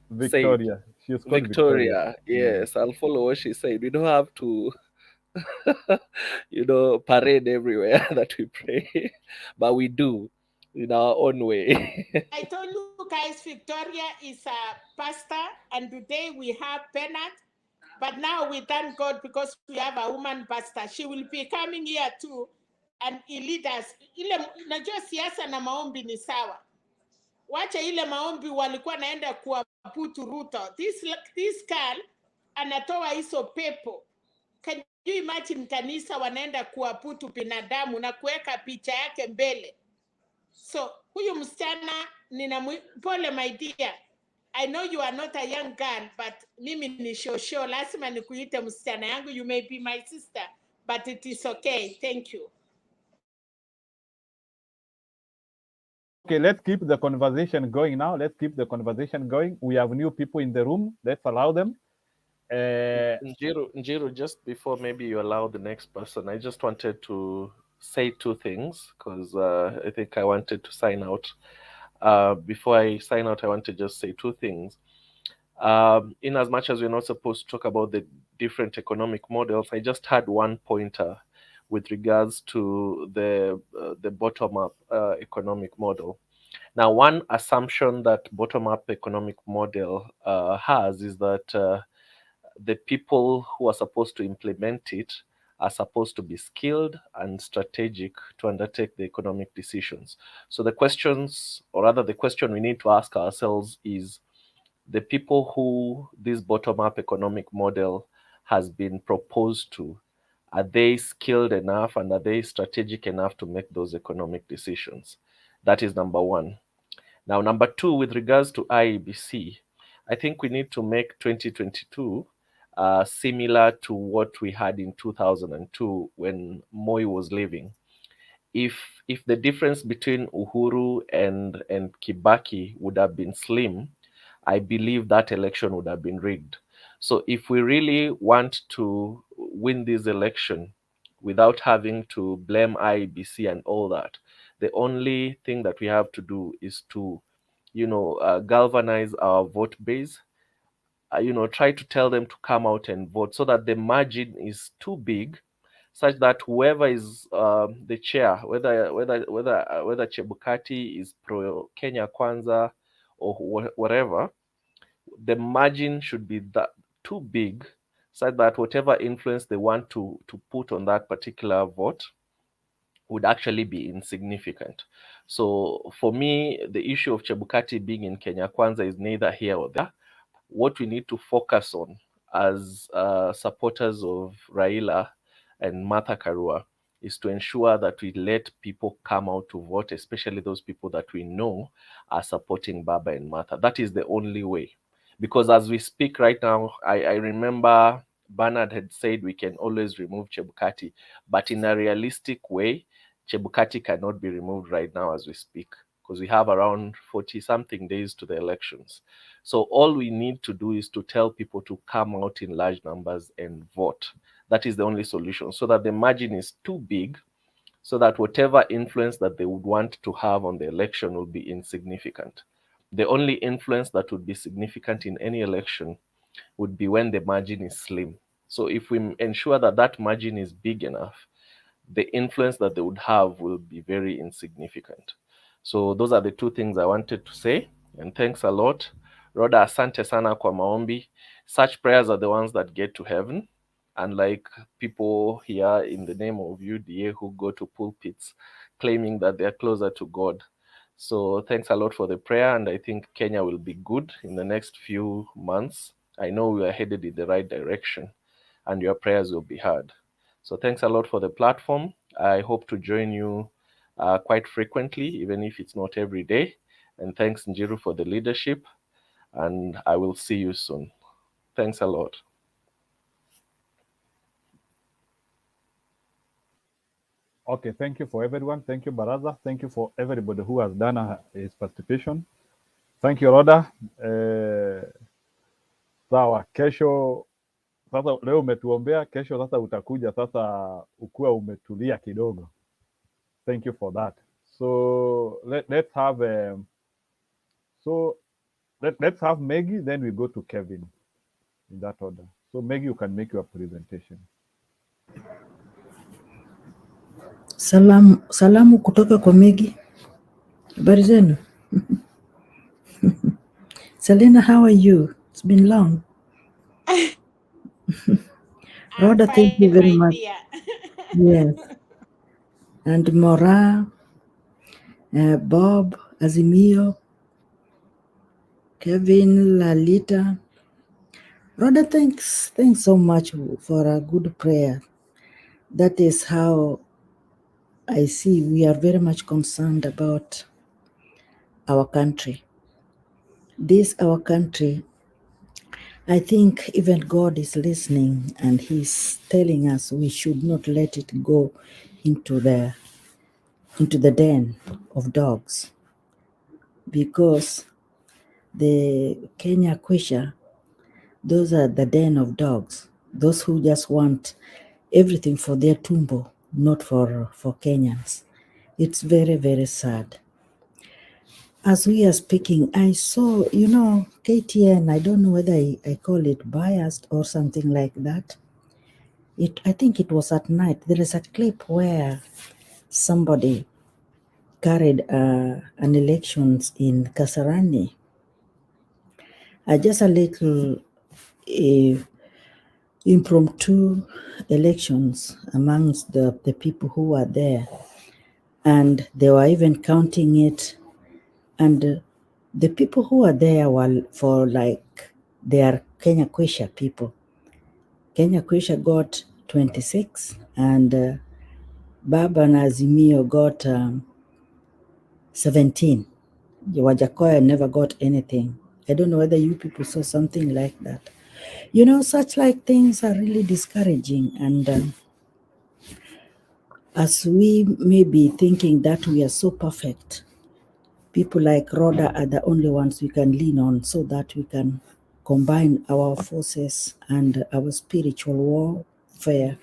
Victoria. She was called Victoria. Yes, I'll follow what she said. We don't have to, parade everywhere that we pray, but we do in our own way. I told you guys, Victoria is a pastor, and today we have Bernard. But now we thank God because we have a woman pastor. She will be coming here too and lead us. Najua siasa na maombi ni sawa. Wacha ile maombi walikuwa naenda kuabudu Ruto. This girl anatoa hizo pepo. Can you imagine kanisa wanaenda kuabudu binadamu na kuweka picha yake mbele? So huyu msichana pole my dear. I know you are not a young girl, but mimi ni shosho. Lazima nikuite msichana yangu. You may be my sister, but it is okay. Thank you. Okay, let's keep the conversation going now. Let's keep the conversation going. We have new people in the room. Let's allow them. Njiru, just before maybe you allow the next person, I just wanted to say two things because I think I wanted to sign out. Before I sign out, I want to just say two things. In as much as we're not supposed to talk about the different economic models, I just had one pointer with regards to the bottom-up economic model. Now, one assumption that bottom-up economic model has is that the people who are supposed to implement it are supposed to be skilled and strategic to undertake the economic decisions. So the questions, or rather the question we need to ask ourselves is, the people who this bottom-up economic model has been proposed to, are they skilled enough and are they strategic enough to make those economic decisions? That is number one. Now, number two, with regards to IEBC, I think we need to make 2022 similar to what we had in 2002 when Moi was leaving. If the difference between Uhuru and Kibaki would have been slim, I believe that election would have been rigged. So if we really want to win this election without having to blame IEBC and all that, the only thing that we have to do is to, galvanize our vote base, try to tell them to come out and vote so that the margin is too big, such that whoever is the chair, whether Chebukati is pro Kenya Kwanza or whatever, the margin should be that too big, such that whatever influence they want to put on that particular vote would actually be insignificant. So for me, the issue of Chebukati being in Kenya Kwanza is neither here or there. What we need to focus on as supporters of Raila and Martha Karua is to ensure that we let people come out to vote, especially those people that we know are supporting Baba and Martha. That is the only way. Because as we speak right now, I remember Bernard had said we can always remove Chebukati, but in a realistic way, Chebukati cannot be removed right now as we speak, because we have around 40-something days to the elections. So all we need to do is to tell people to come out in large numbers and vote. That is the only solution, so that the margin is too big, so that whatever influence that they would want to have on the election will be insignificant. The only influence that would be significant in any election would be when the margin is slim. So if we ensure that that margin is big enough, the influence that they would have will be very insignificant. So those are the two things I wanted to say, and thanks a lot. Rhoda, asante sana kwa maombi. Such prayers are the ones that get to heaven, unlike people here in the name of UDA who go to pulpits claiming that they are closer to God. So thanks a lot for the prayer, and I think Kenya will be good in the next few months. I know we are headed in the right direction, and your prayers will be heard. So thanks a lot for the platform. I hope to join you quite frequently, even if it's not every day. And thanks, Njiru, for the leadership. And I will see you soon. Thanks a lot. Okay, thank you for everyone. Thank you, Baraza. Thank you for everybody who has done his participation. Thank you, Rhoda. Sawa, kesho sasa, leo umetuombea, kesho sasa utakuja sasa ukuwa umetulia kidogo. Thank you for that. So let's have let's have Maggie, then we go to Kevin in that order. So Maggie, you can make your presentation. Salamu kutoka kwa Maggie. Habari zenu? Selena, how are you? It's been long. Rhoda, thank you very much. Yes. And Mora, Bob, Azimio, Kevin, Lalita. Rhoda, thanks so much for a good prayer. That is how I see we are very much concerned about our country. This, our country, I think even God is listening and He's telling us we should not let it go into the den of dogs, because the Kenya Kwisha, those are the den of dogs, those who just want everything for their tumbo, not for Kenyans. It's very, very sad. As we are speaking, I saw, KTN, I don't know whether I call it biased or something like that. I think it was at night. There is a clip where somebody carried an elections in Kasarani. Just a little impromptu elections amongst the people who were there. And they were even counting it. And the people who were there were they are Kenya Kwisha people. Kenya Kwisha got 26 and Baba and Azimio got 17. Wajackoya never got anything. I don't know whether you people saw something like that. Such things are really discouraging. And as we may be thinking that we are so perfect, people like Rhoda are the only ones we can lean on so that we can combine our forces and our spiritual warfare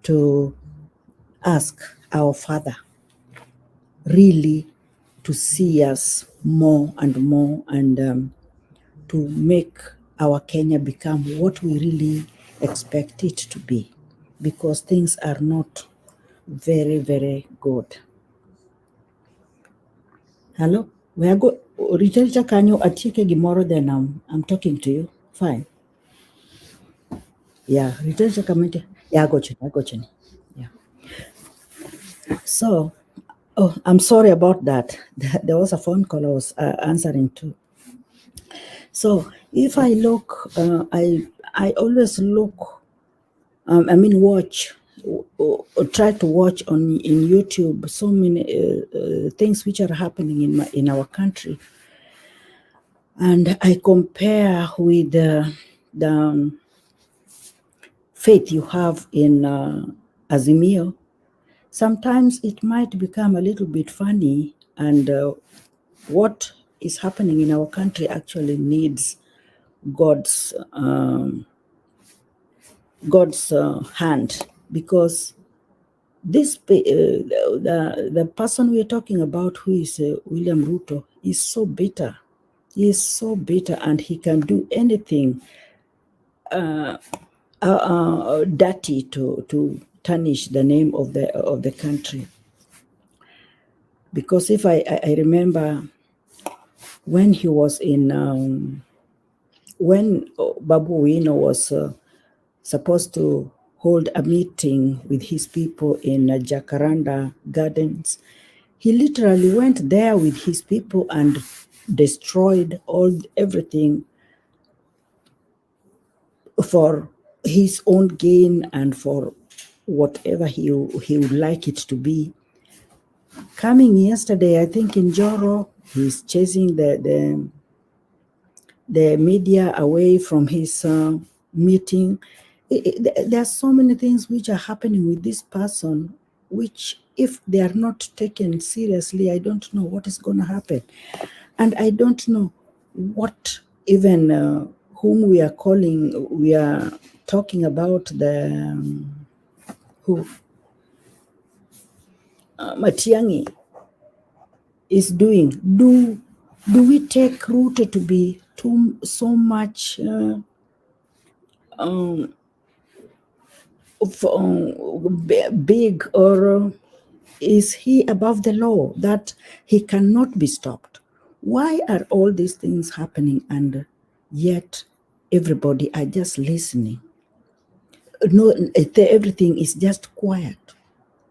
to ask our Father really to see us more and more and to make our Kenya become what we really expect it to be, because things are not very, very good. Hello? We are go Richard, can you atike gimoro, then I'm talking to you. Fine. Yeah, Richard comment. Yeah, I got you. Yeah. So, I'm sorry about that. There was a phone call I was answering to. So if I look, I always look, watch try to watch in YouTube so many things which are happening in our country, and I compare with the faith you have in Azimio, sometimes it might become a little bit funny, and what is happening in our country actually needs God's hand, because this the person we are talking about, who is William Ruto, is so bitter. He is so bitter, and he can do anything dirty to tarnish the name of the country. Because if I remember when he was in when Babu Wino was supposed to hold a meeting with his people in Jacaranda Gardens, he literally went there with his people and destroyed everything for his own gain and for whatever he would like it to be. Coming yesterday, I think in Joro, he's chasing the media away from his meeting. There are so many things which are happening with this person, which if they are not taken seriously, I don't know what is going to happen. And I don't know what even whom we are talking about, the who Matiang'i is doing. Do we take Ruto to be so much big, or is he above the law that he cannot be stopped? Why are all these things happening and yet everybody are just listening? No, everything is just quiet.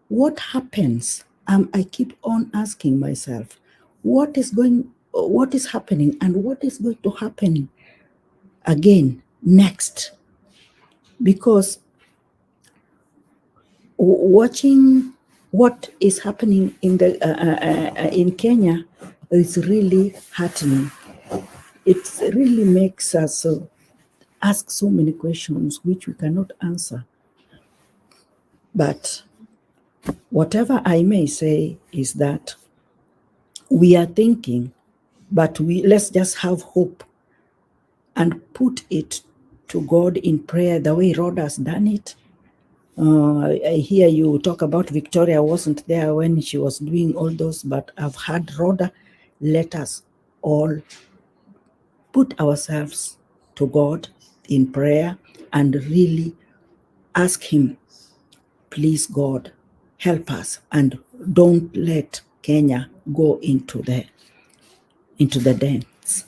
What happens? I keep on asking myself, what is happening, and what is going to happen again next? Because watching what is happening in Kenya is really heartening. It really makes us ask so many questions which we cannot answer. But whatever I may say is that we are thinking, but let's just have hope and put it to God in prayer the way Rhoda has done it. I hear you talk about Victoria. I wasn't there when she was doing all those, but I've heard Rhoda. Let us all put ourselves to God in prayer and really ask Him, please God, help us, and don't let Kenya go into the dens.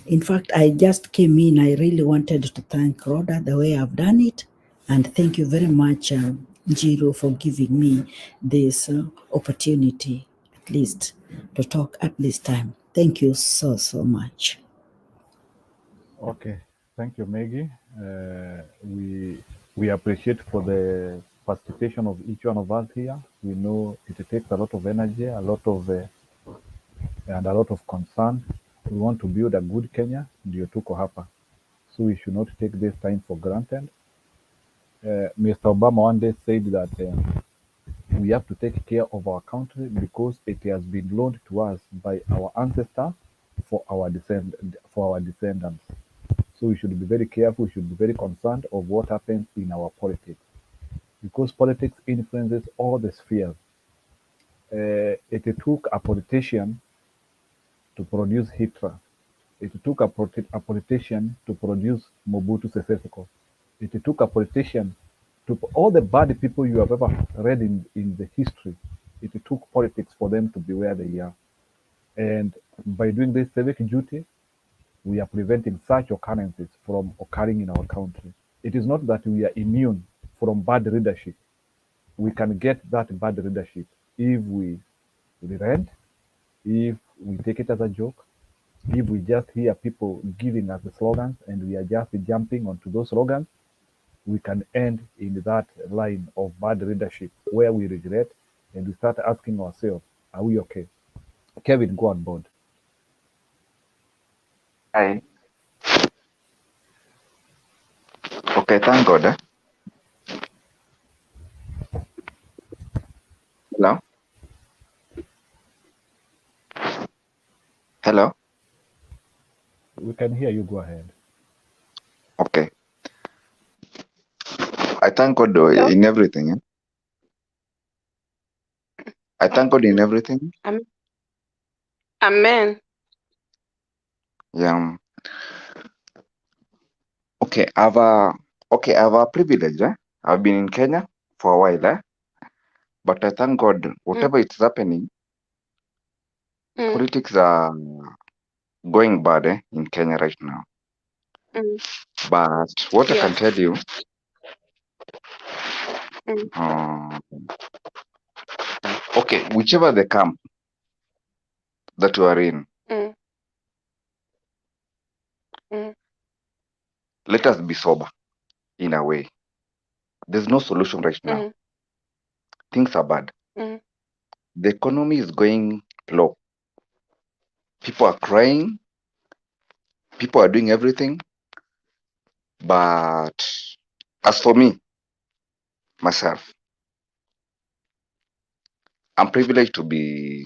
In fact, I just came in. I really wanted to thank Rhoda the way I've done it. And thank you very much, Jiro, for giving me this opportunity, at least, to talk at this time. Thank you so much. Okay, thank you, Maggie. We appreciate for the participation of each one of us here. We know it takes a lot of energy, a lot of concern. We want to build a good Kenya, ndio tuko hapa. So we should not take this time for granted. Mr. Obama one day said that we have to take care of our country because it has been loaned to us by our ancestors for our descendants. So we should be very careful. We should be very concerned of what happens in our politics, because politics influences all the spheres. It took a politician to produce Hitler. It took a politician to produce Mobutu Sese Seko. It took a politician to all the bad people you have ever read in the history. It took politics for them to be where they are. And by doing this civic duty, we are preventing such occurrences from occurring in our country. It is not that we are immune from bad leadership. We can get that bad leadership if we relent, if we take it as a joke, if we just hear people giving us the slogans and we are just jumping onto those slogans. we can end in that line of bad leadership where we regret and we start asking ourselves, are we okay? Kevin, go on board. Hi. Okay, thank God. Hello? Hello? We can hear you. Go ahead. Okay. I thank God in everything. I thank God in everything. Amen. Yeah. Okay, I have a privilege. I've been in Kenya for a while, but I thank God whatever is happening, politics are going bad in Kenya right now. But what I can tell you, okay, whichever the camp that you are in, let us be sober in a way. There's no solution right now. Things are bad. The economy is going low. People are crying. People are doing everything. But as for me, myself, I'm privileged to be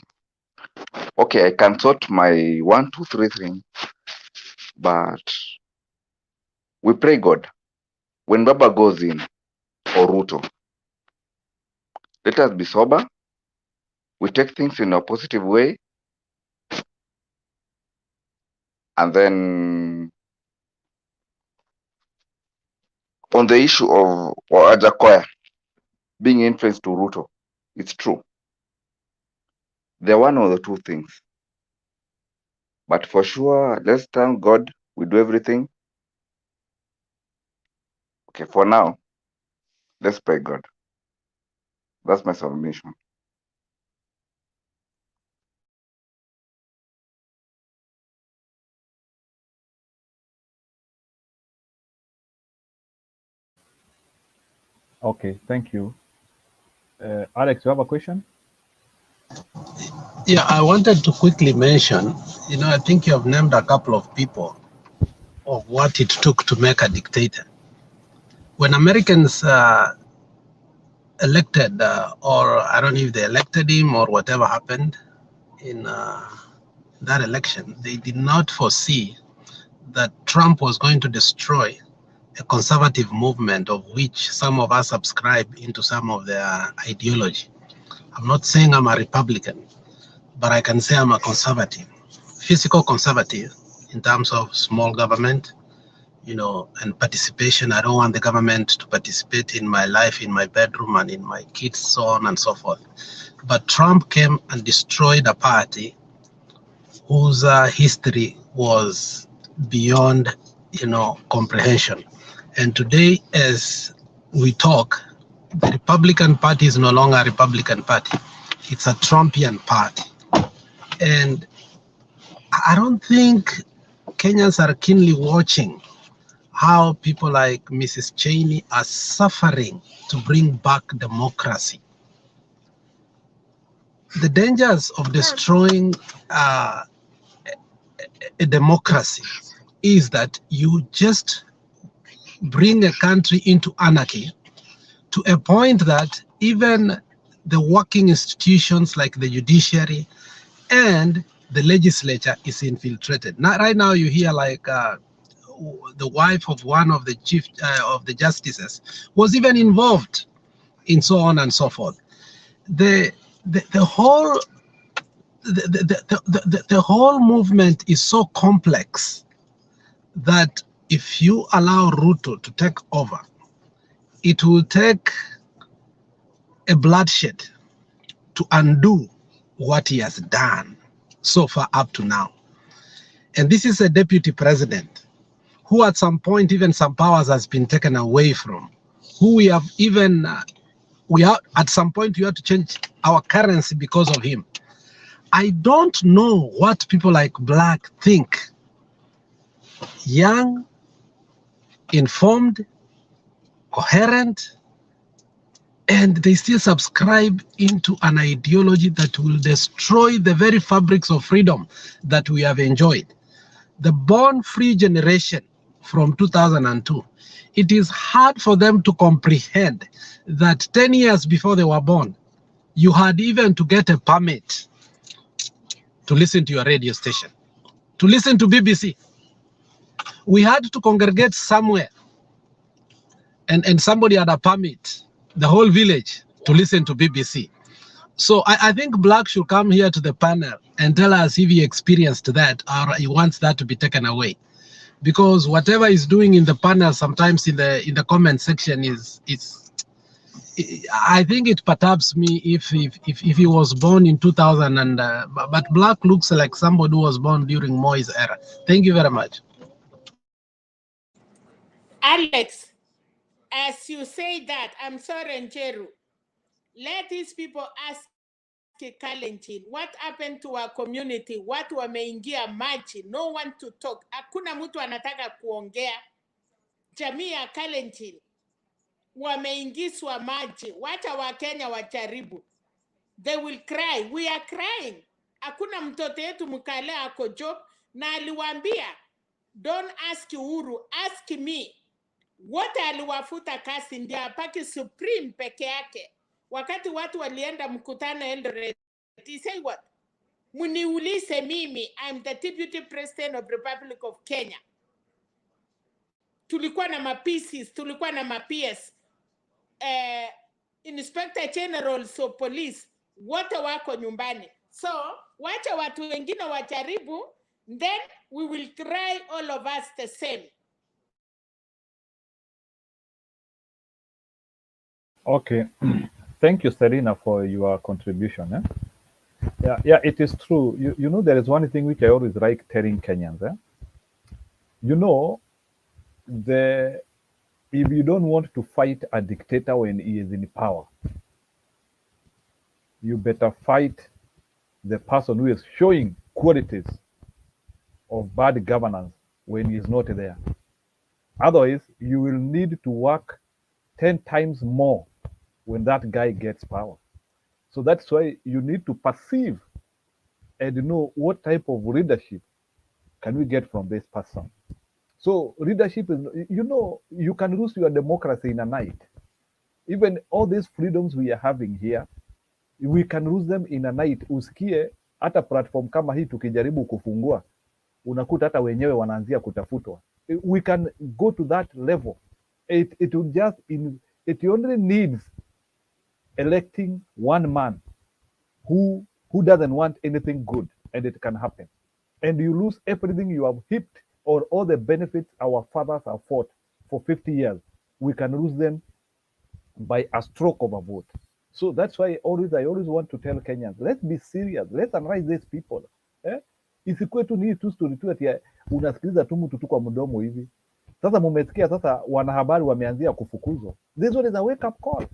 okay. I can sort my 1, 2, 3 things, but we pray God when Baba goes in or Ruto. Let us be sober. We take things in a positive way, and then on the issue of Wajackoya being influenced to Ruto, it's true. They're one of the two things. But for sure, let's thank God we do everything. Okay, for now, let's pray God. That's my submission. Okay, thank you. Alex, you have a question? Yeah, I wanted to quickly mention, I think you have named a couple of people of what it took to make a dictator. When Americans elected, or I don't know if they elected him or whatever happened in that election, they did not foresee that Trump was going to destroy a conservative movement of which some of us subscribe into some of their ideology. I'm not saying I'm a Republican, but I can say I'm a conservative, physical conservative in terms of small government, and participation. I don't want the government to participate in my life, in my bedroom, and in my kids, so on and so forth. But Trump came and destroyed a party whose history was beyond, comprehension. And today, as we talk, the Republican Party is no longer a Republican Party. It's a Trumpian party. And I don't think Kenyans are keenly watching how people like Mrs. Cheney are suffering to bring back democracy. The dangers of destroying a democracy is that you just bring a country into anarchy to a point that even the working institutions like the judiciary and the legislature is infiltrated. Now, right now you hear like the wife of one of the chief of the justices was even involved in so on and so forth. The whole the whole movement is so complex that if you allow Ruto to take over, it will take a bloodshed to undo what he has done so far up to now. And this is a deputy president who at some point even some powers has been taken away from, who we have even, at some point we have to change our currency because of him. I don't know what people like Black think. Young, informed, coherent, and they still subscribe into an ideology that will destroy the very fabrics of freedom that we have enjoyed. The born-free generation from 2002, it is hard for them to comprehend that 10 years before they were born, you had even to get a permit to listen to your radio station, to listen to BBC. We had to congregate somewhere, and somebody had a permit, the whole village, to listen to BBC. So I think Black should come here to the panel and tell us if he experienced that or he wants that to be taken away. Because whatever he's doing in the panel, sometimes in the comment section I think it perturbs me if he was born in 2000 but Black looks like somebody who was born during Moi's era. Thank you very much. Alex, as you say that, I'm sorry, Njeru, let these people ask Kalenjin, what happened to our community? Watu wameingia maji, no one to talk. Hakuna mtu anataka kuongea. Jamii ya Kalenjin wameingizwa maji. Wacha Wakenya wajaribu. They will cry. We are crying. Hakuna mtoto yetu mkale ako job na aliwaambia, don't ask Uhuru, ask me. Wote aliwafuta kasi ndio apaki Supreme peke yake. Wakati watu walienda mkutano Eldoret, he said what? Muniulize mimi, I'm the Deputy President of Republic of Kenya. Tulikuwa na ma-PCs, tulikuwa na ma-PS, Inspector Generals of Police, wote wako nyumbani. So, wacha watu wengine wajaribu, then we will cry all of us the same. Okay. Thank you, Serena, for your contribution. Yeah, it is true. You know, there is one thing which I always like telling Kenyans. You know, if you don't want to fight a dictator when he is in power, you better fight the person who is showing qualities of bad governance when he is not there. Otherwise, you will need to work 10 times more when that guy gets power. So that's why you need to perceive and know what type of leadership can we get from this person. So leadership is, you know, you can lose your democracy in a night. Even all these freedoms we are having here, we can lose them in a night. Usikie hata platform kama hii tukijaribu kufungua, unakuta hata wenyewe wanaanzia kutafutwa. We can go to that level. It will just it only needs electing one man who doesn't want anything good, and it can happen. And you lose everything you have heaped, or all the benefits our fathers have fought for 50 years. We can lose them by a stroke of a vote. So that's why I always want to tell Kenyans, let's be serious. Let's analyze these people. Isikuwe tu ni tu story tu ati unasikiliza tu mtu tu kwa mdomo hivi. Sasa mumesikia sasa wanahabari wameanzia kufukuzwa. This one is a wake up call.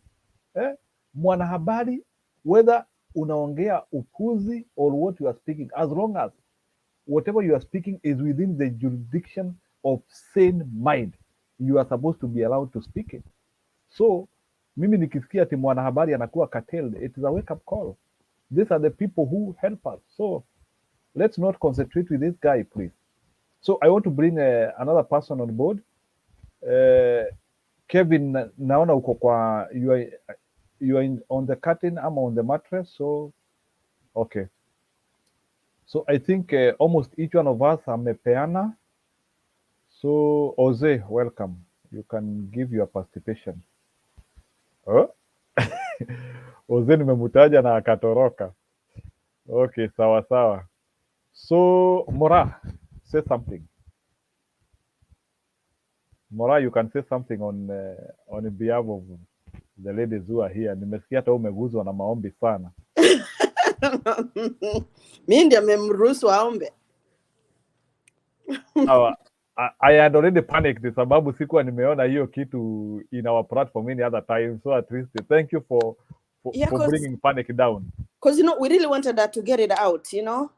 Mwanahabari, whether unaongea upuzi or what you are speaking, as long as whatever you are speaking is within the jurisdiction of sane mind, you are supposed to be allowed to speak it. So mimi nikisikia ati mwanahabari anakuwa curtailed, it is a wake up call. These are the people who help us. So let's not concentrate with this guy, please. So I want to bring another person on board. Kevin, naona uko kwa, you are on the curtain, I'm on the mattress, so okay. So I think almost each one of us amepeana. So Jose, welcome. You can give your participation. Jose nimemutaja na akatoroka. Okay, sawa sawa. So Mora, say something. Mora, you can say something on behalf of the ladies who are here. Nimesikia hata umeguzwa na maombi sana. Mimi ndiye memruhusu aombe. I had already panicked sababu sikuwa nimeona hiyo kitu in our platform any other time, so at least thank you for bringing panic down. Because, you know, we really wanted that to get it out, you know.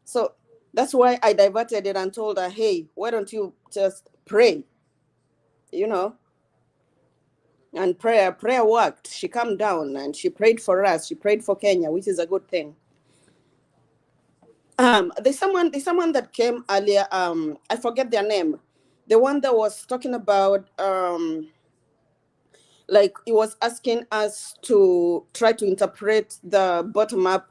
So that's why I diverted it and told her, hey, why don't you just pray, you know. And prayer worked. She calmed down and she prayed for us. She prayed for Kenya, which is a good thing. There's someone that came earlier. I forget their name. The one that was talking about like he was asking us to try to interpret the bottom-up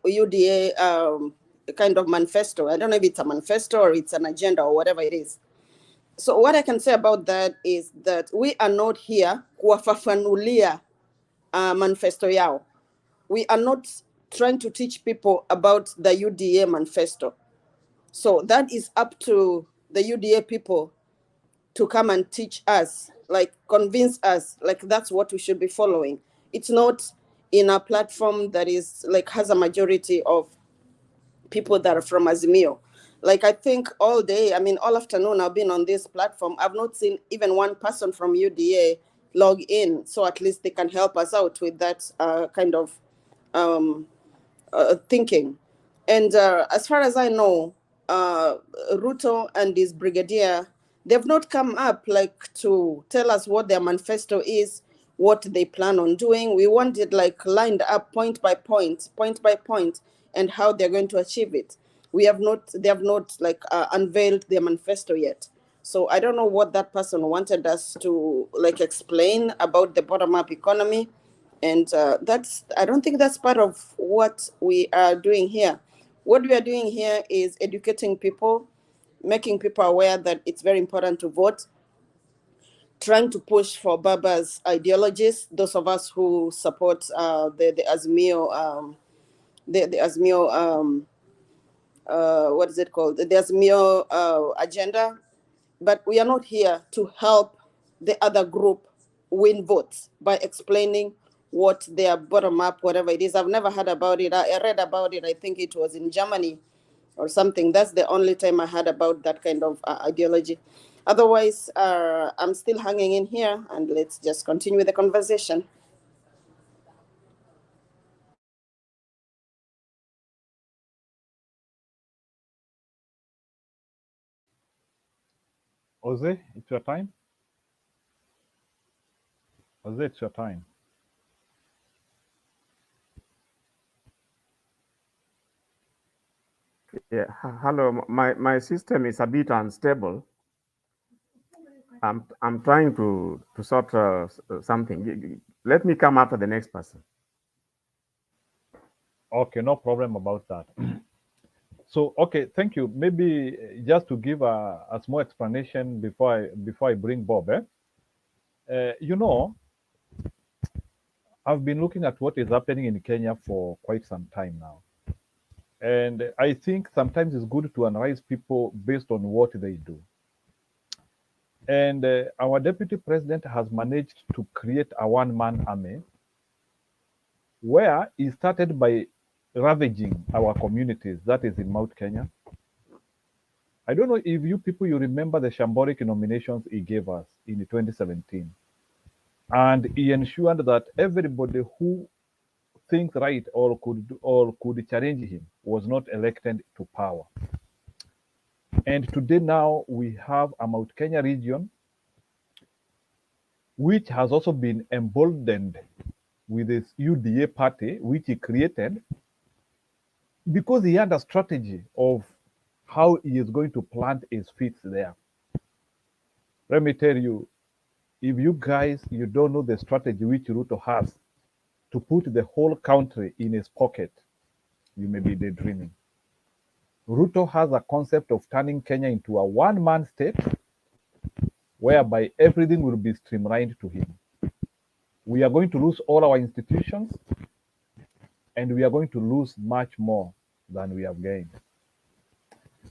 UDA kind of manifesto. I don't know if it's a manifesto or it's an agenda or whatever it is. So what I can say about that is that we are not here kuwafafanulia manifesto yao. We are not trying to teach people about the UDA manifesto. So that is up to the UDA people to come and teach us, like convince us, like that's what we should be following. It's not in a platform that is like has a majority of people that are from Azimio. Like I think all day, I mean all afternoon I've been on this platform. I've not seen even one person from UDA log in. So at least they can help us out with that kind of thinking. And as far as I know, Ruto and his brigadier, they've not come up like to tell us what their manifesto is, what they plan on doing. We want it like lined up point by point, and how they're going to achieve it. They have not like unveiled their manifesto yet. So I don't know what that person wanted us to like explain about the bottom-up economy. And I don't think that's part of what we are doing here. What we are doing here is educating people, making people aware that it's very important to vote, trying to push for Baba's ideologies. Those of us who support the Azimio, the Azimio, what is it called? The Azimio agenda. But we are not here to help the other group win votes by explaining what their bottom up, whatever it is. I've never heard about it. I read about it. I think it was in Germany or something. That's the only time I heard about that kind of ideology. Otherwise, I'm still hanging in here, and let's just continue the conversation. Jose, it's your time. Jose, it's your time. Yeah, hello. My system is a bit unstable. I'm trying to sort something. Let me come after the next person. Okay, no problem about that. So, okay, thank you. Maybe just to give a small explanation before I bring Bob. You know, I've been looking at what is happening in Kenya for quite some time now. And I think sometimes it's good to analyze people based on what they do. And our deputy president has managed to create a one-man army where he started by ravaging our communities, that is in Mount Kenya. I don't know if you remember the shambolic nominations he gave us in 2017. And he ensured that everybody who thinks right or could challenge him was not elected to power. And today now we have a Mount Kenya region which has also been emboldened with this UDA party, which he created because he had a strategy of how he is going to plant his feet there. Let me tell you, if you guys, you don't know the strategy which Ruto has to put the whole country in his pocket, you may be daydreaming. Ruto has a concept of turning Kenya into a one-man state whereby everything will be streamlined to him. We are going to lose all our institutions and we are going to lose much more than we have gained.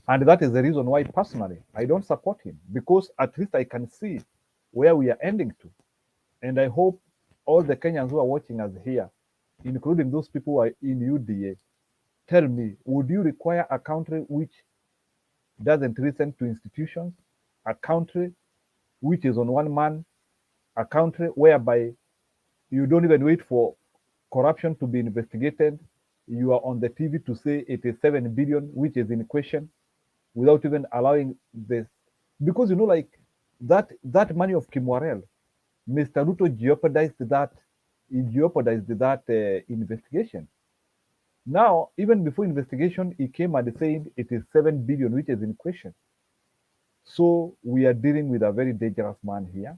And that is the reason why personally I don't support him, because at least I can see where we are ending to. And I hope all the Kenyans who are watching us here, including those people who are in UDA, tell me, would you require a country which doesn't listen to institutions, a country which is on one man, a country whereby you don't even wait for corruption to be investigated, you are on the TV to say it is 7 billion, which is in question, without even allowing this? Because, you know, like, that money of Kimwarel, Mr. Ruto jeopardized that. He jeopardized that investigation. Now, even before investigation, he came and said it is 7 billion, which is in question. So we are dealing with a very dangerous man here,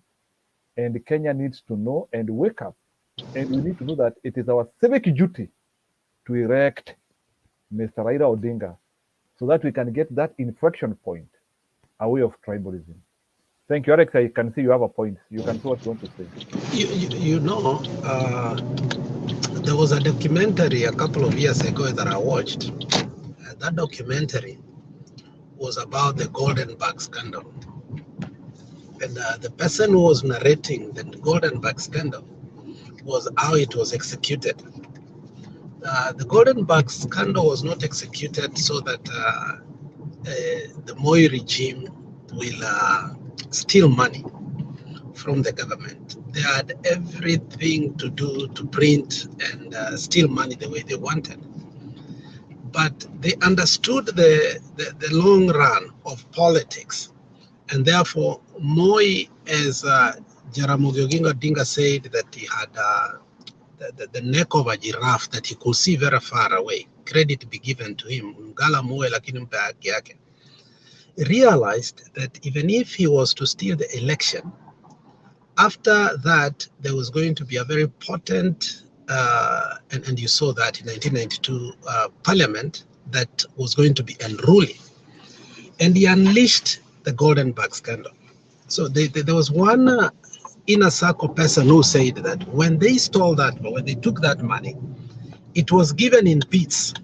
and Kenya needs to know and wake up. And we need to know that it is our civic duty to erect Mr. Raila Odinga so that we can get that inflection point away of tribalism. Thank you, Alex. I can see you have a point. You can say what you want to say. You know, there was a documentary a couple of years ago that I watched. That documentary was about the Golden Bag scandal. And the person who was narrating the Golden Bag scandal was how it was executed. The Golden Bag scandal was not executed so that the Moi regime will steal money from the government. They had everything to do to print and steal money the way they wanted. But they understood the long run of politics. And therefore, Moi, as Jaramogi Oginga Odinga said, that he had the neck of a giraffe that he could see very far away. Credit be given to him. Realized that even if he was to steal the election, after that, there was going to be a very potent, and you saw that in 1992 parliament, that was going to be unruly. And he unleashed the Golden Bag scandal. So there was one inner circle person who said that when they stole that, when they took that money, it was given in bits.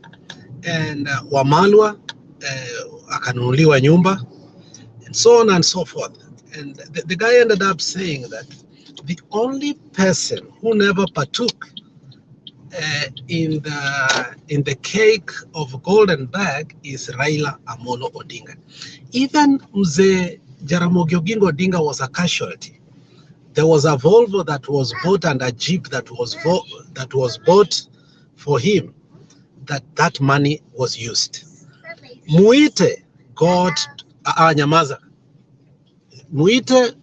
And Wamalwa, akanunuliwa nyumba, and so on and so forth. And the guy ended up saying that the only person who never partook in the cake of Golden Bag is Raila Amolo Odinga. Even Mzee Jaramogi Oginga Odinga was a casualty. There was a Volvo that was bought and a Jeep that was bought for him. That money was used. Muite got Nyamaza. Muite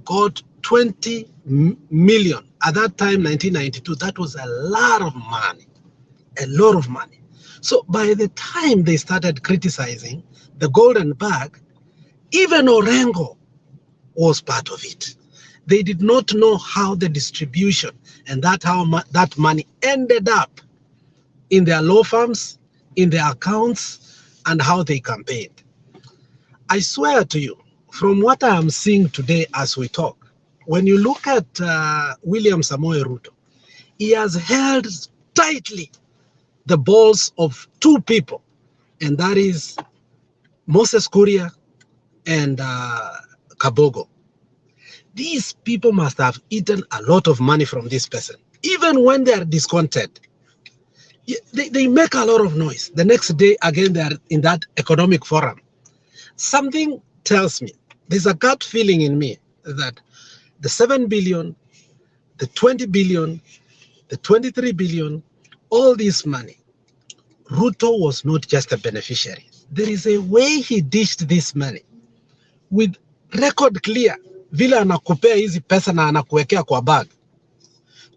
got 20 million. At that time, 1992, that was a lot of money. A lot of money. So by the time they started criticizing the Golden Bag, even Orengo was part of it. They did not know how the distribution and that money ended up in their law firms, in their accounts, and how they campaigned. I swear to you, from what I am seeing today as we talk, when you look at William Samoei Ruto, he has held tightly the balls of two people, and that is Moses Kuria and Kabogo. These people must have eaten a lot of money from this person. Even when they are discontented, they make a lot of noise. The next day, again, they are in that economic forum. Something tells me, there's a gut feeling in me that the 7 billion, the 20 billion, the 23 billion, all this money, Ruto was not just a beneficiary. There is a way he dished this money with record clear, vile anakupea hizi pesa na anakuwekea kwa bag,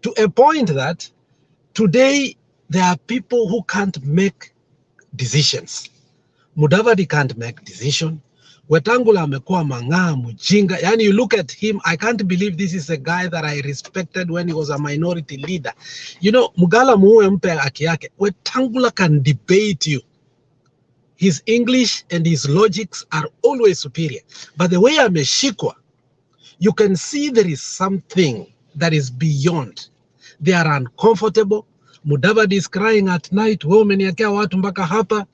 to a point that today there are people who can't make decisions. Mudavadi can't make decision. Wetangula amekuwa mang'aa mjinga. Yani you look at him, I can't believe this is a guy that I respected when he was a minority leader. You know, Mugala muue mpe haki yake. Wetangula can debate you. His English and his logics are always superior. But the way ameshikwa, you can see there is something that is beyond. They are uncomfortable. Mudavadi is crying at night. Wewe umeniwekea watu mpaka hapa.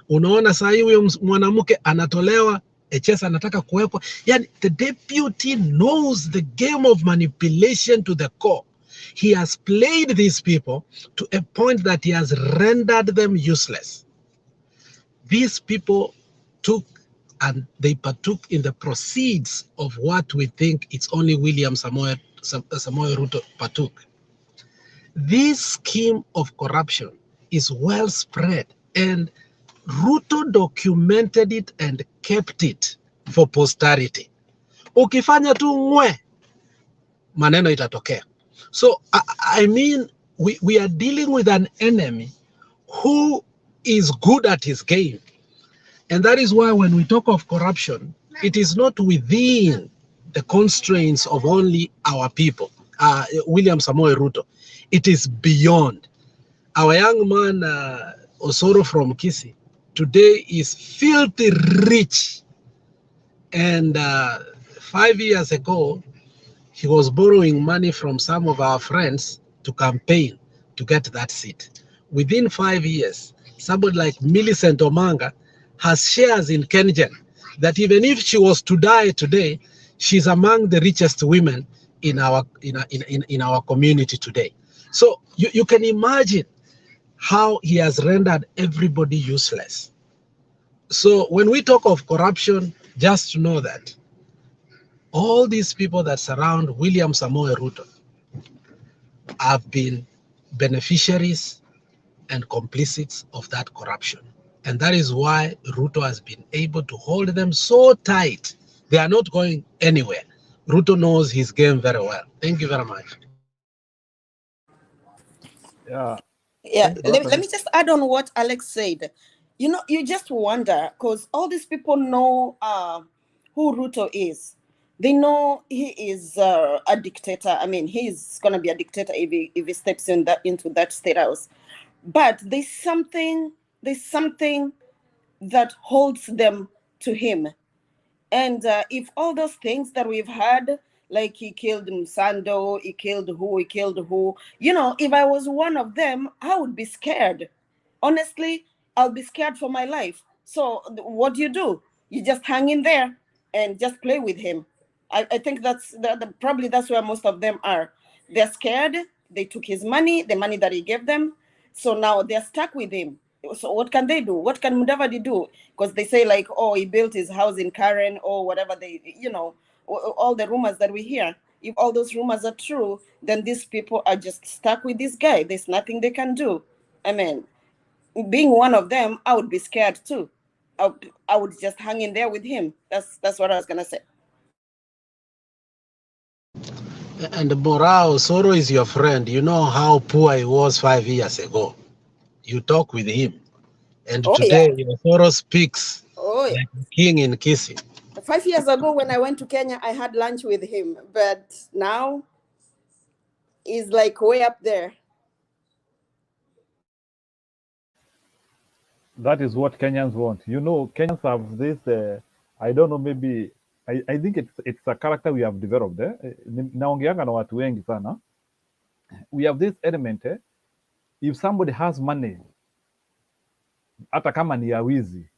Unaona saa hii huyo mwanamke anatolewa, HS anataka kuwekwa. Yani the deputy knows the game of manipulation to the core. He has played these people to a point that he has rendered them useless. These people took and they partook in the proceeds of what we think it's only William Samoei Ruto partook. This scheme of corruption is well spread, and Ruto documented it and kept it for posterity. Ukifanya tu ngwe, maneno itatokea. So I mean, we are dealing with an enemy who is good at his game. And that is why when we talk of corruption, it is not within the constraints of only our people, William Samoei Ruto. It is beyond. Our young man, Osoro from Kisii, today is filthy rich. And 5 years ago, he was borrowing money from some of our friends to campaign to get that seat. Within 5 years, somebody like Millicent Omanga has shares in KenGen that even if she was to die today, she's among the richest women in our community today. So you can imagine how he has rendered everybody useless. So when we talk of corruption, just know that all these people that surround William Samoei Ruto have been beneficiaries and complicits of that corruption. And that is why Ruto has been able to hold them so tight. They are not going anywhere. Ruto knows his game very well. Thank you very much. Yeah. Yeah, Go let ahead. me just add on what Alex said. You know, you just wonder, because all these people know who Ruto is. They know he is a dictator. I mean, he's going to be a dictator if he steps into that state house. But there's something that holds them to him. And if all those things that we've heard, like he killed Msando, he killed who, you know, if I was one of them, I would be scared. Honestly, I'll be scared for my life. So what do? You just hang in there and just play with him. I think that's probably that's where most of them are. They're scared. They took his money, the money that he gave them. So now they're stuck with him. So what can they do? What can Mudavadi do? Because they say like, oh, he built his house in Karen or whatever they, you know, all the rumors that we hear. If all those rumors are true, then these people are just stuck with this guy. There's nothing they can do. I mean, being one of them, I would be scared too. I would just hang in there with him. That's what I was gonna say. And Morao, Soro is your friend. You know how poor he was 5 years ago. You talk with him. And Oh today, yeah. Soro speaks Oh yeah. like a king in Kisii. 5 years ago when I went to Kenya, I had lunch with him. But now he's like way up there. That is what Kenyans want. You know, Kenyans have this, I don't know, maybe, I think it's a character we have developed. Naongeanga na watu wengi sana. We have this element, if somebody has money, hata kama ni ya wizi,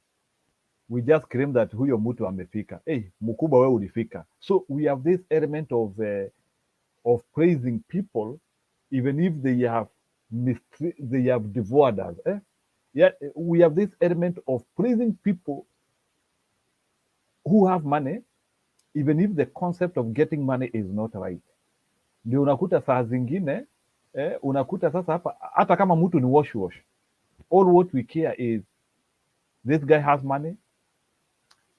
we just claim that huyo mtu amefika. Hey, mkubwa wewe ulifika. So we have this element of praising people, even if they have devoured us. Yeah, we have this element of praising people who have money, even if the concept of getting money is not right. Ndio unakuta saa zingine unakuta sasa hapa, hata kama mtu ni wash, all what we care is this guy has money,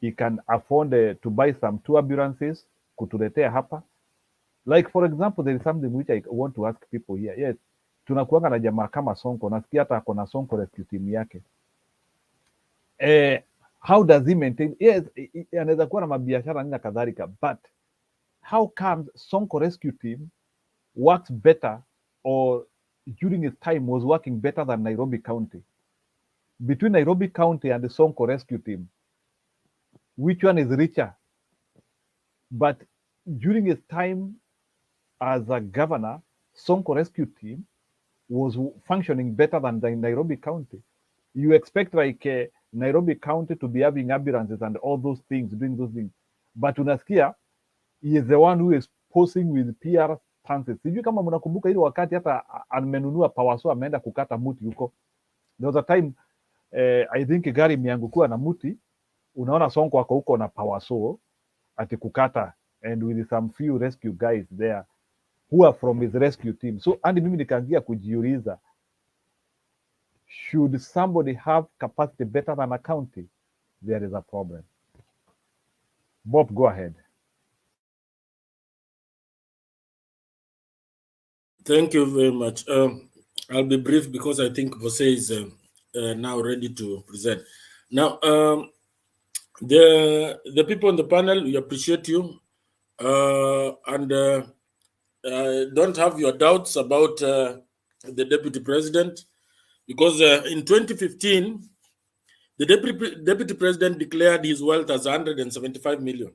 he can afford to buy some tour ambulances kutuletea hapa. Like for example, there is something which I want to ask people here. Yes, tunakuanga na jamaa kama Sonko, nasikia hata ako na Sonko rescue team yake. How does he maintain? Yes, anaweza kuwa na mabiashara nini na kadhalika, but how comes Sonko rescue team works better, or during his time was working better than Nairobi County? Between Nairobi County and the Sonko rescue team, which one is richer? But during his time as a governor, Sonko rescue team was functioning better than the Nairobi County. You expect like Nairobi County to be having ambulances and all those things, doing those things. But unasikia, he is the one who is posing with PR stances. Sijui kama mnakumbuka ile wakati hata amenunua pawaso ameenda kukata muti huko. There was a time I think gari imeangukiwa na muti, unaona Sonko ako huko na pawaso ati kukata, and with some few rescue guys there who are from his rescue team. So and mimi nikaangia kujiuliza, should somebody have capacity better than a county? There is a problem. Bob, go ahead. Thank you very much. I'll be brief because I think Jose is now ready to present. Now, the people on the panel, we appreciate you, and don't have your doubts about the deputy president, because in 2015, the deputy president declared his wealth as 175 million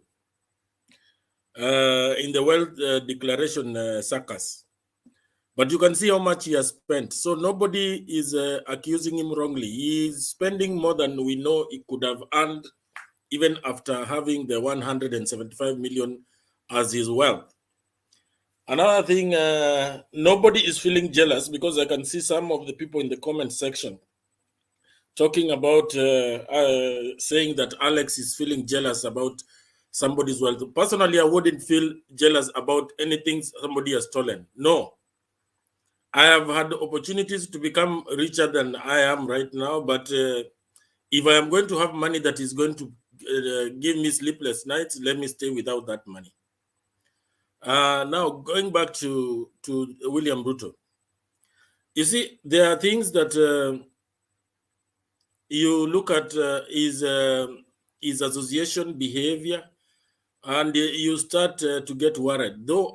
in the wealth declaration Sakaja. But you can see how much he has spent. So nobody is accusing him wrongly. He is spending more than we know he could have earned, even after having the 175 million as his wealth. Another thing, nobody is feeling jealous, because I can see some of the people in the comment section talking about saying that Alex is feeling jealous about somebody's wealth. Personally, I wouldn't feel jealous about anything somebody has stolen. No. I have had opportunities to become richer than I am right now, but if I am going to have money that is going to give me sleepless nights, let me stay without that money. Now, going back to William Ruto. You see, there are things that you look at his association behavior, and you start to get worried. Though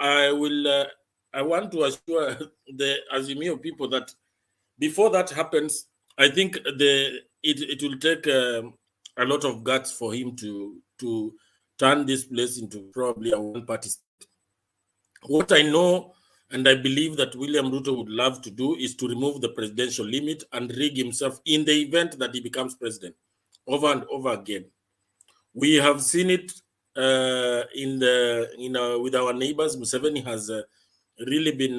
I want to assure the Azimio people that before that happens, I think it will take a lot of guts for him to turn this place into probably a one-party state. What I know and I believe that William Ruto would love to do is to remove the presidential limit and rig himself in the event that he becomes president over and over again. We have seen it with our neighbors. Museveni has really been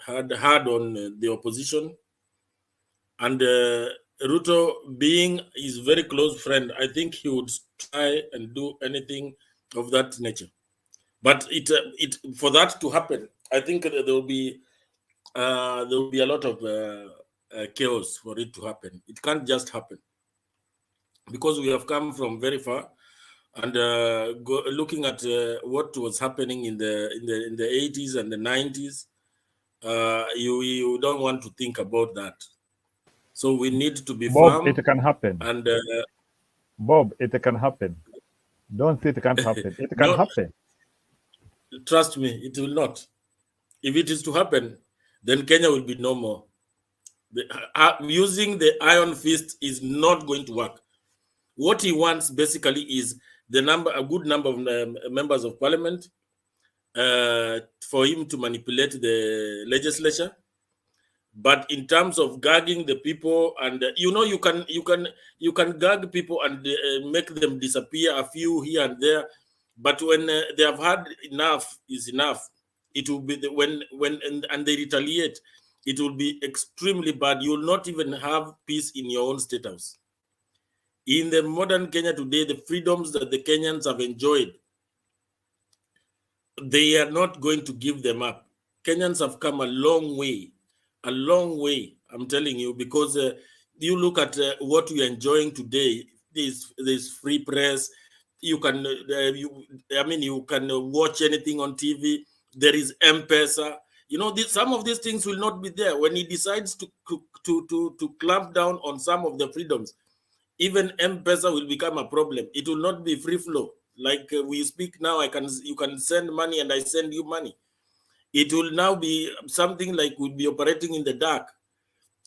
hard on the opposition, and Ruto, being his very close friend, I think he would try and do anything of that nature. But for that to happen, I think there will be a lot of chaos for it to happen. It can't just happen, because we have come from very far, and looking at what was happening in the 80s and the 90s, you don't want to think about that. So we need to be Bob, firm. it can happen. And Bob, it can happen. Don't say it can't happen. It can happen. Trust me, it will not. If it is to happen, then Kenya will be no more. Using the iron fist is not going to work. What he wants basically is a good number of members of parliament for him to manipulate the legislature. But in terms of gagging the people, and you can gag people and make them disappear, a few here and there. But when they have had enough is enough, it will be and they retaliate, it will be extremely bad. You will not even have peace in your own state house. In the modern Kenya today, the freedoms that the Kenyans have enjoyed, they are not going to give them up. Kenyans have come a long way, I'm telling you, because you look at what we are enjoying today. There's free press. You can, you can watch anything on TV. There is M-Pesa. Some of these things will not be there when he decides to clamp down on some of the freedoms. Even M-Pesa will become a problem. It will not be free flow. Like we speak now, you can send money and I send you money. It will now be something like we'll be operating in the dark.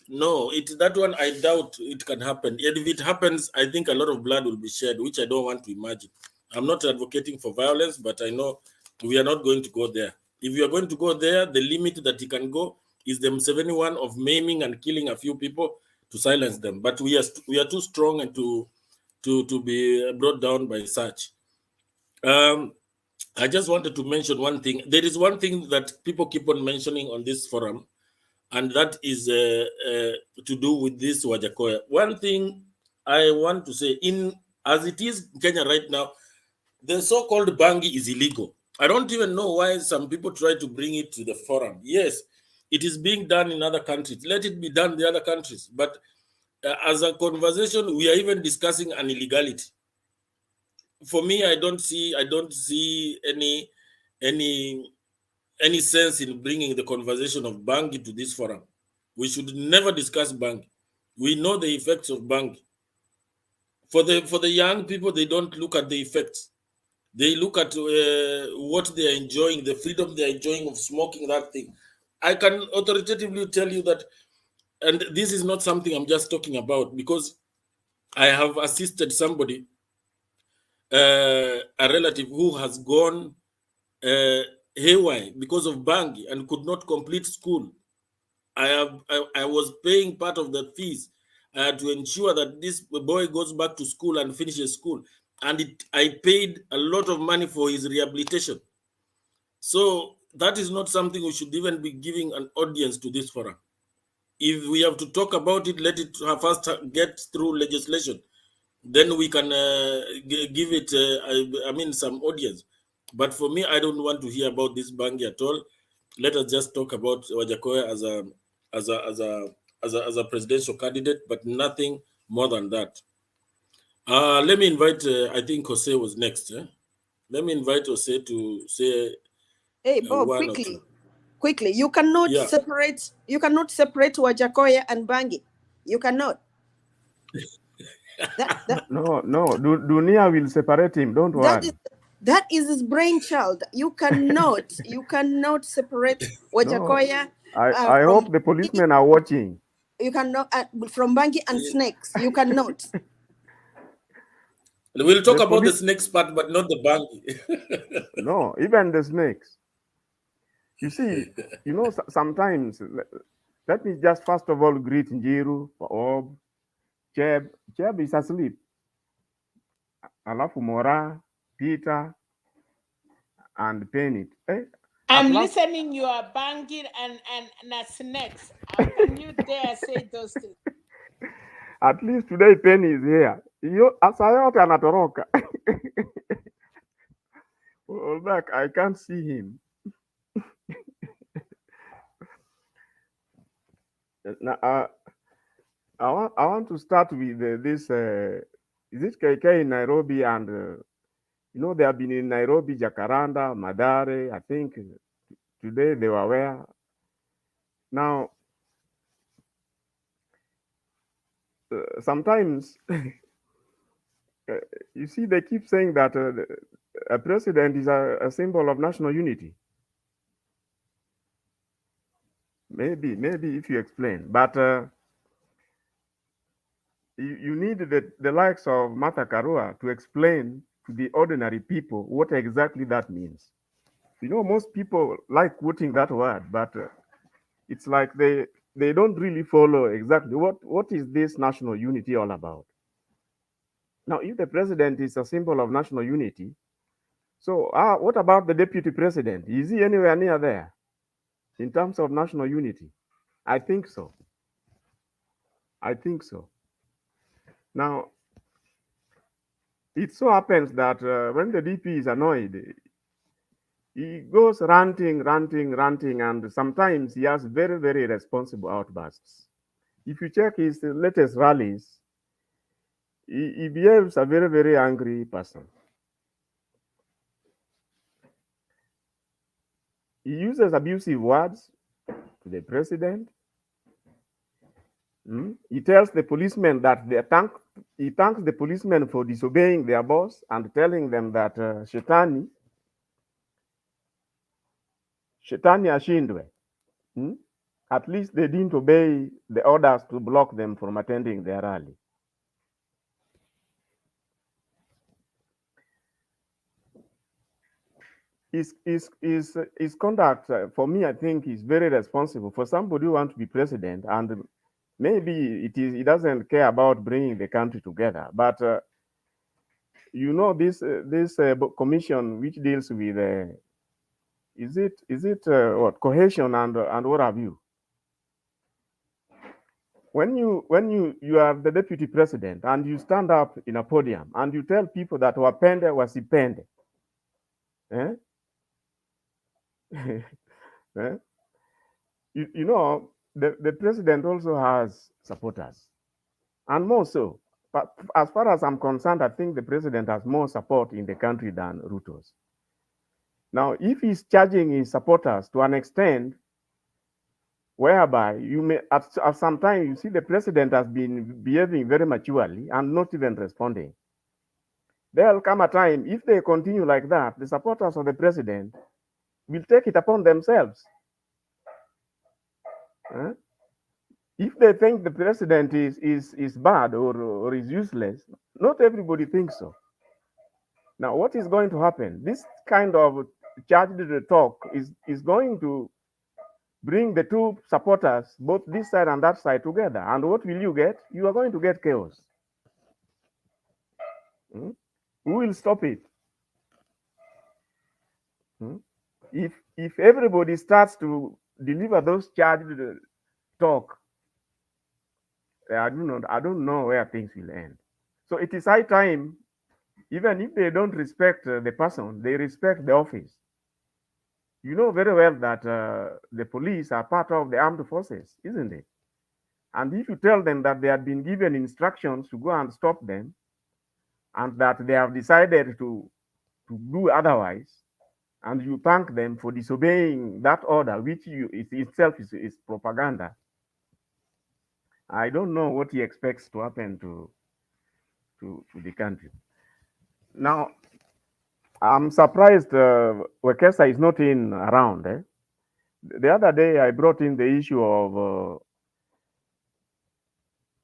No, that one I doubt it can happen. And if it happens, I think a lot of blood will be shed, which I don't want to imagine. I'm not advocating for violence, but I know we are not going to go there. If you are going to go there, the limit that you can go is the 71 of maiming and killing a few people to silence them. But we are too strong and to be brought down by such. I just wanted to mention one thing. There is one thing that people keep on mentioning on this forum, and that is to do with this Wajackoya. One thing I want to say, as it is in Kenya right now, the so-called bangi is illegal. I don't even know why some people try to bring it to the forum. Yes, it is being done in other countries. Let it be done in the other countries. But as a conversation, we are even discussing an illegality. For me, I don't see any any sense in bringing the conversation of Bangi to this forum. We should never discuss Bangi. We know the effects of Bangi. For the young people, they don't look at the effects. They look at what they are enjoying, the freedom they are enjoying of smoking that thing. I can authoritatively tell you that, and this is not something I'm just talking about, because I have assisted somebody, a relative who has gone haywire because of Bangi and could not complete school. I was paying part of the fees to ensure that this boy goes back to school and finishes school. And I paid a lot of money for his rehabilitation. So that is not something we should even be giving an audience to this forum. If we have to talk about it, let it first get through legislation. Then we can give it, some audience. But for me, I don't want to hear about this Bangi at all. Let us just talk about Wajackoya as a presidential candidate, but nothing more than that. Let me invite, I think Jose was next. Let me invite Jose to say Hey, Bob, one or two. quickly. You cannot separate Wajackoya and Bangi. You cannot. No, Dunia will separate him. Don't worry. That is his brainchild. You cannot separate Wajackoya. I hope the policemen are watching. You cannot from Bangi and snakes. You cannot. We'll talk about the snakes part, but not the Bangi. No, even the snakes. You see, sometimes, let me just first of all greet Njiru, Ob, Cheb. Cheb is asleep. Alafu Mora, Peter, and Penny. I'm listening. You are banging and snakes. How can you dare say those things? At least today Penny is here. Asayote anatoroka. Well, back, I can't see him. Now, I want to start with this. Is it KK in Nairobi? And they have been in Nairobi, Jacaranda, Madare. I think today they were where. Now, sometimes you see they keep saying that a president is a symbol of national unity. Maybe if you explain, but you need the likes of Martha Karua to explain to the ordinary people what exactly that means. Most people like quoting that word, but it's like they don't really follow exactly what is this national unity all about. Now, if the president is a symbol of national unity, so what about the deputy president? Is he anywhere near there in terms of national unity? I think so. Now, it so happens that when the DP is annoyed, he goes ranting, and sometimes he has very, very irresponsible outbursts. If you check his latest rallies, he behaves a very, very angry person. He uses abusive words to the president. He tells the policemen that he thanks the policemen for disobeying their boss and telling them that Shetani ashindwe. At least they didn't obey the orders to block them from attending their rally. His conduct, for me, I think is very responsible for somebody who wants to be president, and maybe he doesn't care about bringing the country together. But this commission which deals with is it what cohesion and what have you? When you are the deputy president and you stand up in a podium and you tell people that wapende wasipende, the president also has supporters, and more so. But as far as I'm concerned, I think the president has more support in the country than Ruto'S. Now, if he's charging his supporters to an extent whereby you may, at some time, you see the president has been behaving very maturely and not even responding. There'll come a time, if they continue like that, the supporters of the president will take it upon themselves. If they think the president is bad or is useless, not everybody thinks so. Now, what is going to happen? This kind of charged talk is going to bring the two supporters, both this side and that side, together. And what will you get? You are going to get chaos. Who will stop it? If everybody starts to deliver those charged talk, I don't know where things will end. So it is high time, even if they don't respect the person, they respect the office. You know very well that the police are part of the armed forces, isn't it? And if you tell them that they have been given instructions to go and stop them, and that they have decided to do otherwise, and you thank them for disobeying that order, which itself is propaganda, I don't know what he expects to happen to the country. Now, I'm surprised Wekesa is not around. The other day, I brought in the issue of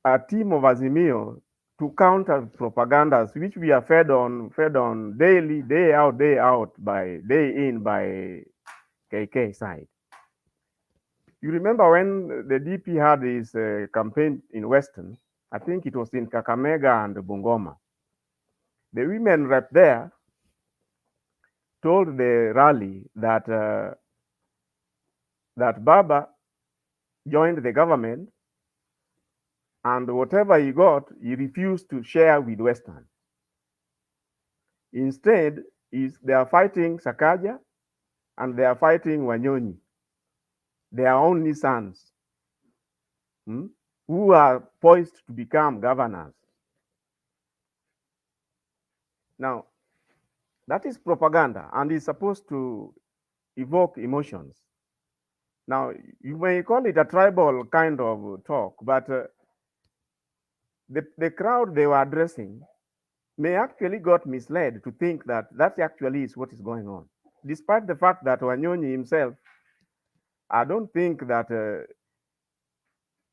a team of Azimio to counter propagandas, which we are fed on daily, day out, day in by KK side. You remember when the DP had his campaign in Western, I think it was in Kakamega and Bungoma. The women rep there told the rally that that Baba joined the government, and whatever he got, he refused to share with Western. Instead, they are fighting Sakaja and they are fighting Wanyonyi, their only sons, who are poised to become governors. Now, that is propaganda and is supposed to evoke emotions. Now, you may call it a tribal kind of talk, but the crowd they were addressing may actually got misled to think that that actually is what is going on. Despite the fact that Wanyonyi himself, I don't think that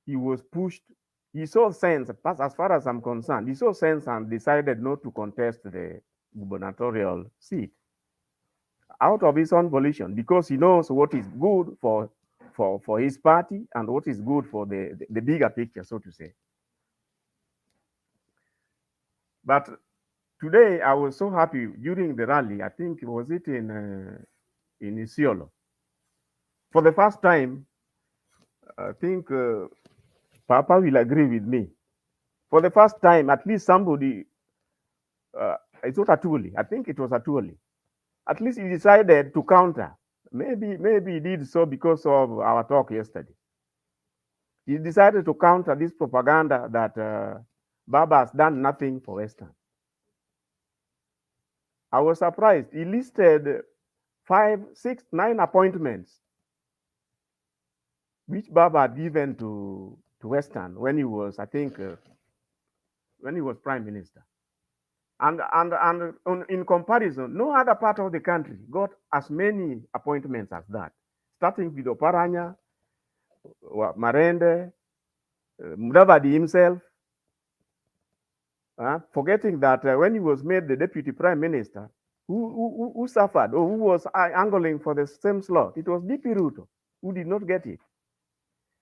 he was pushed. He saw sense, as far as I'm concerned, he saw sense and decided not to contest the gubernatorial seat out of his own volition, because he knows what is good for his party and what is good for the bigger picture, so to say. But today, I was so happy during the rally. I think was it in ISIOLO. For the first time, I think Papa will agree with me. For the first time, at least somebody, it's not Atuli. I think it was Atuli. At least he decided to counter. Maybe he did so because of our talk yesterday. He decided to counter this propaganda that Baba has done nothing for Western. I was surprised. He listed 5, 6, 9 appointments which Baba had given to Western when he was, I think, when he was prime minister. And in comparison, no other part of the country got as many appointments as that, starting with Oparanya, Marende, Mudavadi himself, forgetting that when he was made the deputy prime minister, who suffered or who was angling for the same slot, it was DP Ruto, who did not get it.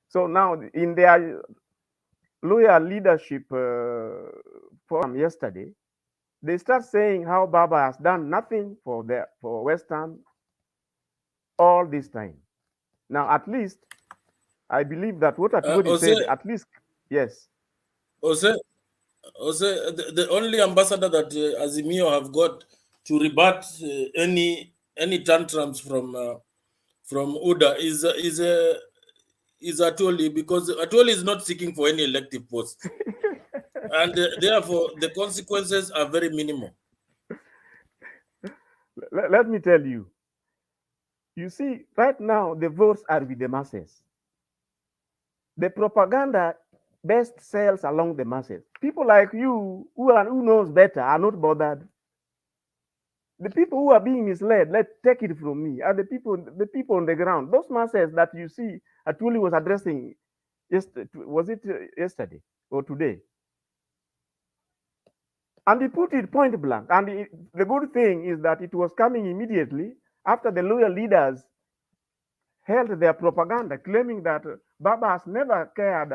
So now, in their loyal leadership forum yesterday, they start saying how Baba has done nothing for Western all this time. Now, at least, I believe that what Atwodi said, at least, yes. Jose, the only ambassador that Azimio have got to rebut any tantrums from UDA is Atwoli, because Atwoli is not seeking for any elective post. And therefore, the consequences are very minimal. Let me tell you, You see, right now, the votes are with the masses. The propaganda best sells along the masses. People like you who knows better are not bothered. The people who are being misled, let's take it from me, are the people on the ground. Those masses that you see Atuli was addressing, was it yesterday or today? And he put it point blank. And the good thing is that it was coming immediately after the loyal leaders held their propaganda, claiming that Baba has never cared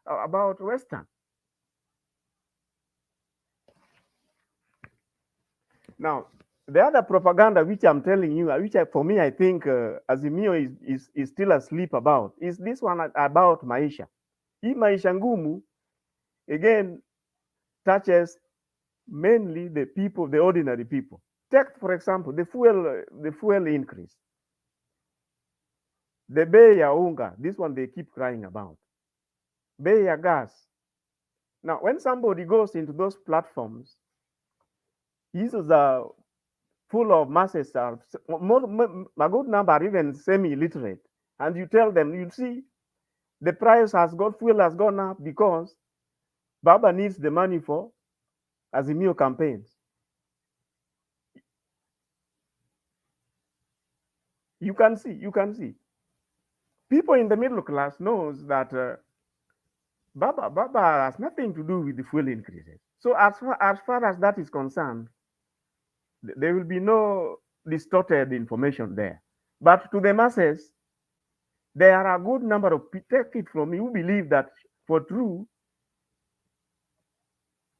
about Western. Now, the other propaganda which I'm telling you, for me, I think Azimio is still asleep about, is this one about maisha. Hii maisha ngumu, again, touches mainly the people, the ordinary people. Take, for example, the fuel increase. The bei ya unga, this one they keep crying about. Bei ya gas. Now, when somebody goes into those platforms, users are full of masses, are a good number are even semi-illiterate, and you tell them, you see, the price fuel has gone up because Baba needs the money for Azimio campaigns. You can see. People in the middle class knows that Baba has nothing to do with the fuel increases. So as far as that is concerned, there will be no distorted information there. But to the masses, there are a good number of people, take it from me, who believe that for true,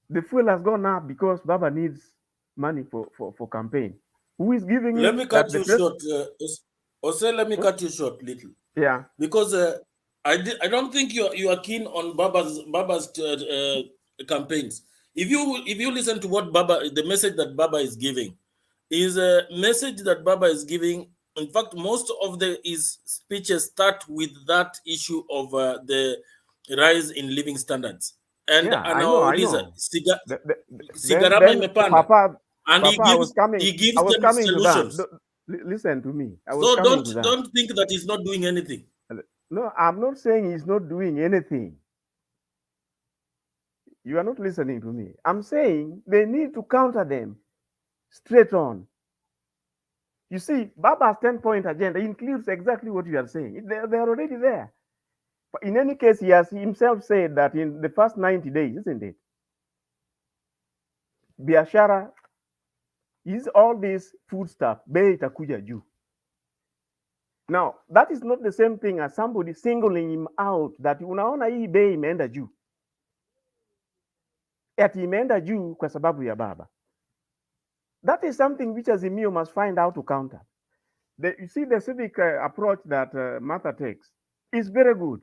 the fuel has gone up because Baba needs money for campaign. Who is giving Let it? me cut you short. Ose, let me cut you short little. Yeah. Because I don't think you are keen on Baba's campaigns. If you listen to what the message that Baba is giving, is a message that Baba is giving. In fact, most of his speeches start with that issue of the rise in living standards. And Yeah, I anauliza know. sigarama Then imepanda, Papa, and I was them coming to that. solutions. Listen to me. I was So coming to that. don't think that he's not doing anything. No, I'm not saying he's not doing anything. You are not listening to me. I'm saying they need to counter them straight on. You see, Baba's 10-point agenda includes exactly what you are saying. They're already there. But in any case, he has himself said that in the first 90 days, isn't it? Biashara is all this food stuff, bei itakuja juu. Now, that is not the same thing as somebody singling him out that unaona hii bei imeenda juu. Ati imeenda juu kwa sababu ya Baba. That is something which Azimio must find out to counter. You see, the civic approach that Martha takes is very good,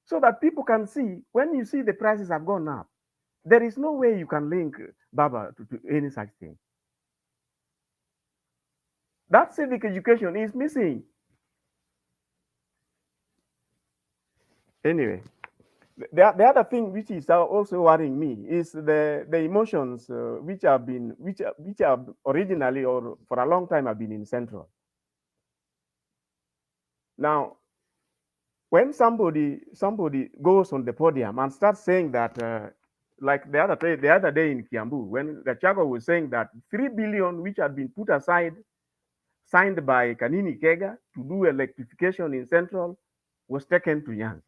so that people can see, when you see the prices have gone up, there is no way you can link Baba to any such thing. That civic education is missing. Anyway, the other thing which is also worrying me is the emotions which are originally or for a long time have been in Central. Now, when somebody goes on the podium and starts saying that, like the other day in Kiambu, when Gachagua was saying that 3 billion which had been put aside, signed by Kanini Kega to do electrification in Central, was taken to Nyanza.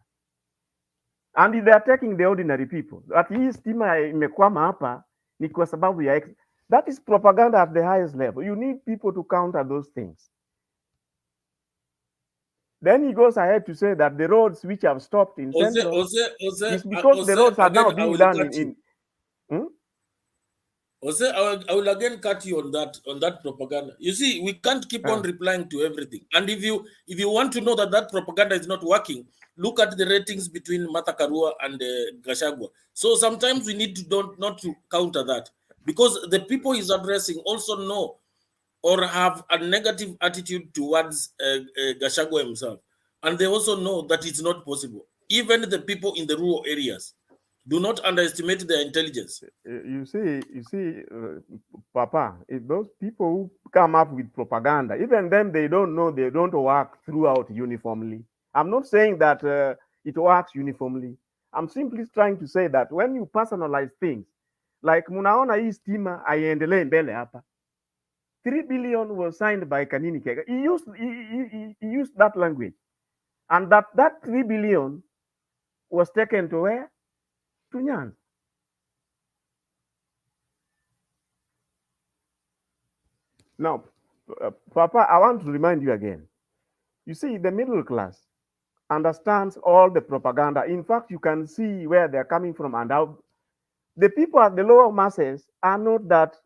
And they are taking the ordinary people. At least stima imekwama hapa ni kwa sababu ya that is propaganda at the highest level. You need people to counter those things. Then he goes ahead to say that the roads which have stopped in Central is because the roads are now being done in Jose, I will again cut you on that propaganda. You see, we can't keep on replying to everything. And if you want to know that propaganda is not working, look at the ratings between Martha Karua and Gachagua. So sometimes we need to not to counter that, because the people he's addressing also know or have a negative attitude towards Gachagua himself, and they also know that it's not possible. Even the people in the rural areas, Do not underestimate their intelligence. You see, Papa, if those people who come up with propaganda, even them, they don't know, they don't work throughout uniformly. I'm not saying that it works uniformly. I'm simply trying to say that when you personalize things, like munaona hii stima aiendelee mbele hapa. 3 billion was signed by Kanini Kega. He used that language. And that 3 billion was taken to where? To Nyanza. Now, Papa, I want to remind you again. You see, the middle class understands all the propaganda. In fact, you can see where they're coming from and how the people at the lower masses are not that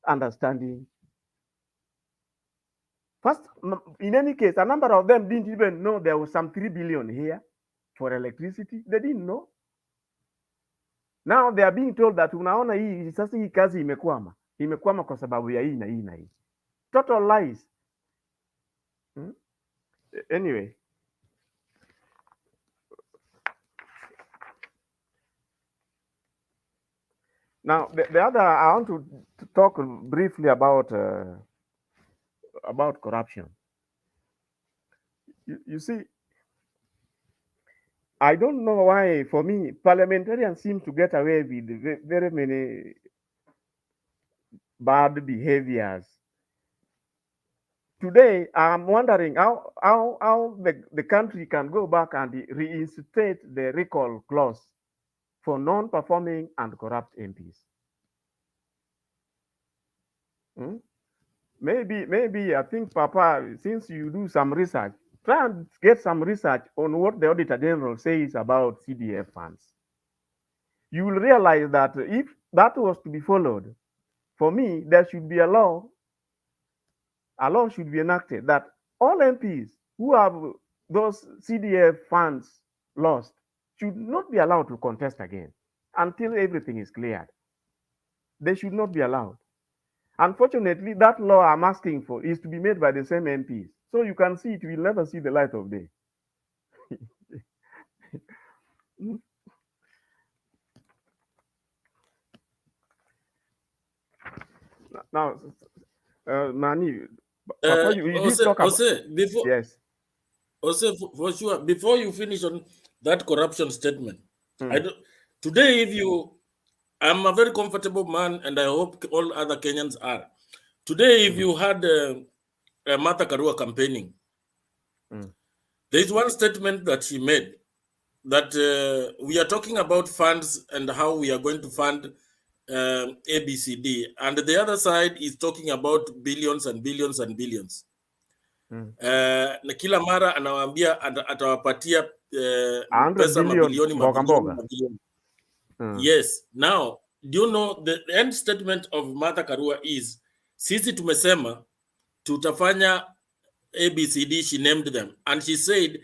understanding. First, in any case, a number of them didn't even know there was some 3 billion here for electricity. They didn't know. Now they are being told that unaona hii sasa hii kazi imekwama. Imekwama kwa sababu ya hii na hii na hii. Total lies. Anyway. Now, the other, I want to talk briefly about corruption. You see, I don't know why, for me, parliamentarians seem to get away with very many bad behaviors. Today, I'm wondering how the country can go back and reinstate the recall clause for non-performing and corrupt MPs. Maybe I think, Papa, since you do some research, try and get some research on what the Auditor General says about CDF funds. You will realize that if that was to be followed, for me, there should be a law should be enacted that all MPs who have those CDF funds lost should not be allowed to contest again until everything is cleared. They should not be allowed. Unfortunately, that law I'm asking for is to be made by the same MPs. So you can see it will never see the light of day. Now, Nani, Papa, you did talk about... before, yes. For sure, before you finish on that corruption statement, today, I'm a very comfortable man, and I hope all other Kenyans are. Today, if you had Martha Karua campaigning, there is one statement that she made that we are talking about funds and how we are going to fund ABCD, and the other side is talking about billions and billions and billions. Na kila mara anawaambia atawapatia pesa mabilioni mabilioni. Yes. Now, do you know the end statement of Martha Karua is, sisi tumesema tutafanya ABCD, she named them, and she said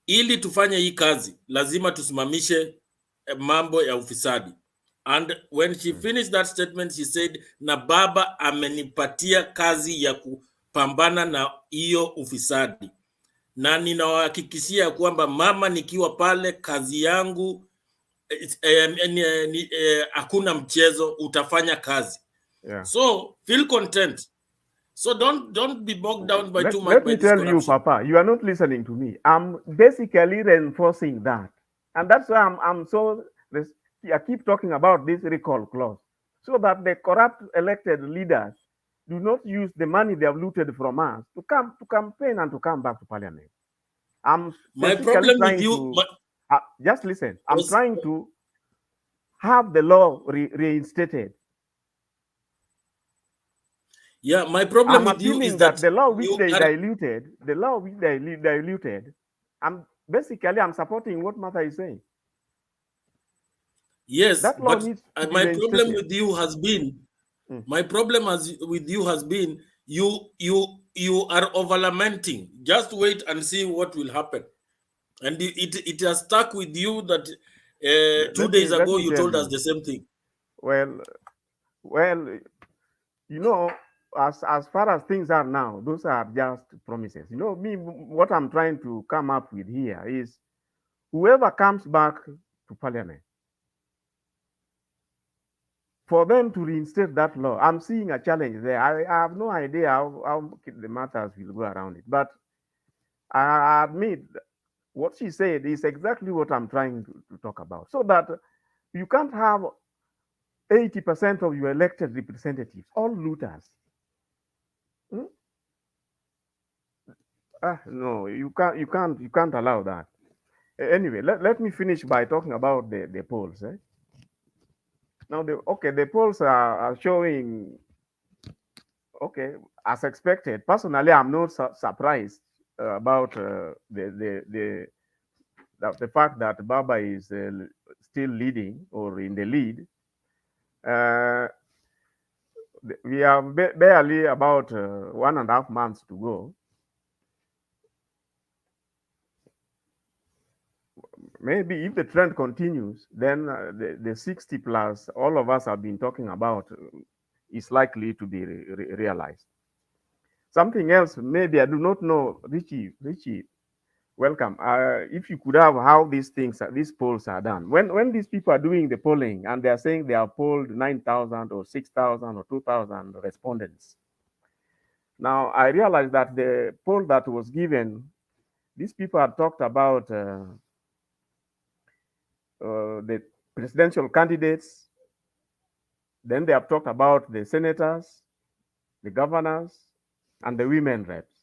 ili tufanye hii kazi lazima tusimamishe mambo ya ufisadi. And when she finished that statement, she said, na baba amenipatia kazi ya kupambana na hiyo ufisadi, na ninawahakikishia kwamba mama nikiwa pale, kazi yangu hakuna mchezo, utafanya kazi. So feel content. So don't be bogged down by too much. Let me tell you, Papa, you are not listening to me. I'm basically reinforcing that, and that's why I keep talking about this recall clause, so that the corrupt elected leaders do not use the money they have looted from us to come to campaign and to come back to parliament. I'm my problem with you. Just listen. I'm trying to have the law reinstated. Yeah, my problem with you is that the law which they diluted, I'm supporting what Martha is saying. Yes, but my problem with you has been, you are over lamenting. Just wait and see what will happen. And it has stuck with you that 2 days ago you told us the same thing. Well, you know, as far as things are now, those are just promises. You know, what I'm trying to come up with here is whoever comes back to parliament for them to reinstate that law, I'm seeing a challenge there. I have no idea how the matters will go around it. But I admit what she said is exactly what I'm trying to talk about. So that you can't have 80% of your elected representatives all looters. No, you can't allow that. Anyway, let me finish by talking about the polls. Now, the polls are showing, okay, as expected. Personally, I'm not surprised about the fact that Baba is still leading or in the lead. We have barely about 1.5 months to go. Maybe if the trend continues, then the 60 plus all of us have been talking about is likely to be realized. Something else, maybe I do not know, Richie, welcome. If you could have how these polls are done. When these people are doing the polling and they are saying they have polled 9,000 or 6,000 or 2,000 respondents. Now, I realized that the poll that was given, these people had talked about the presidential candidates. Then they have talked about the senators, the governors, and the women reps.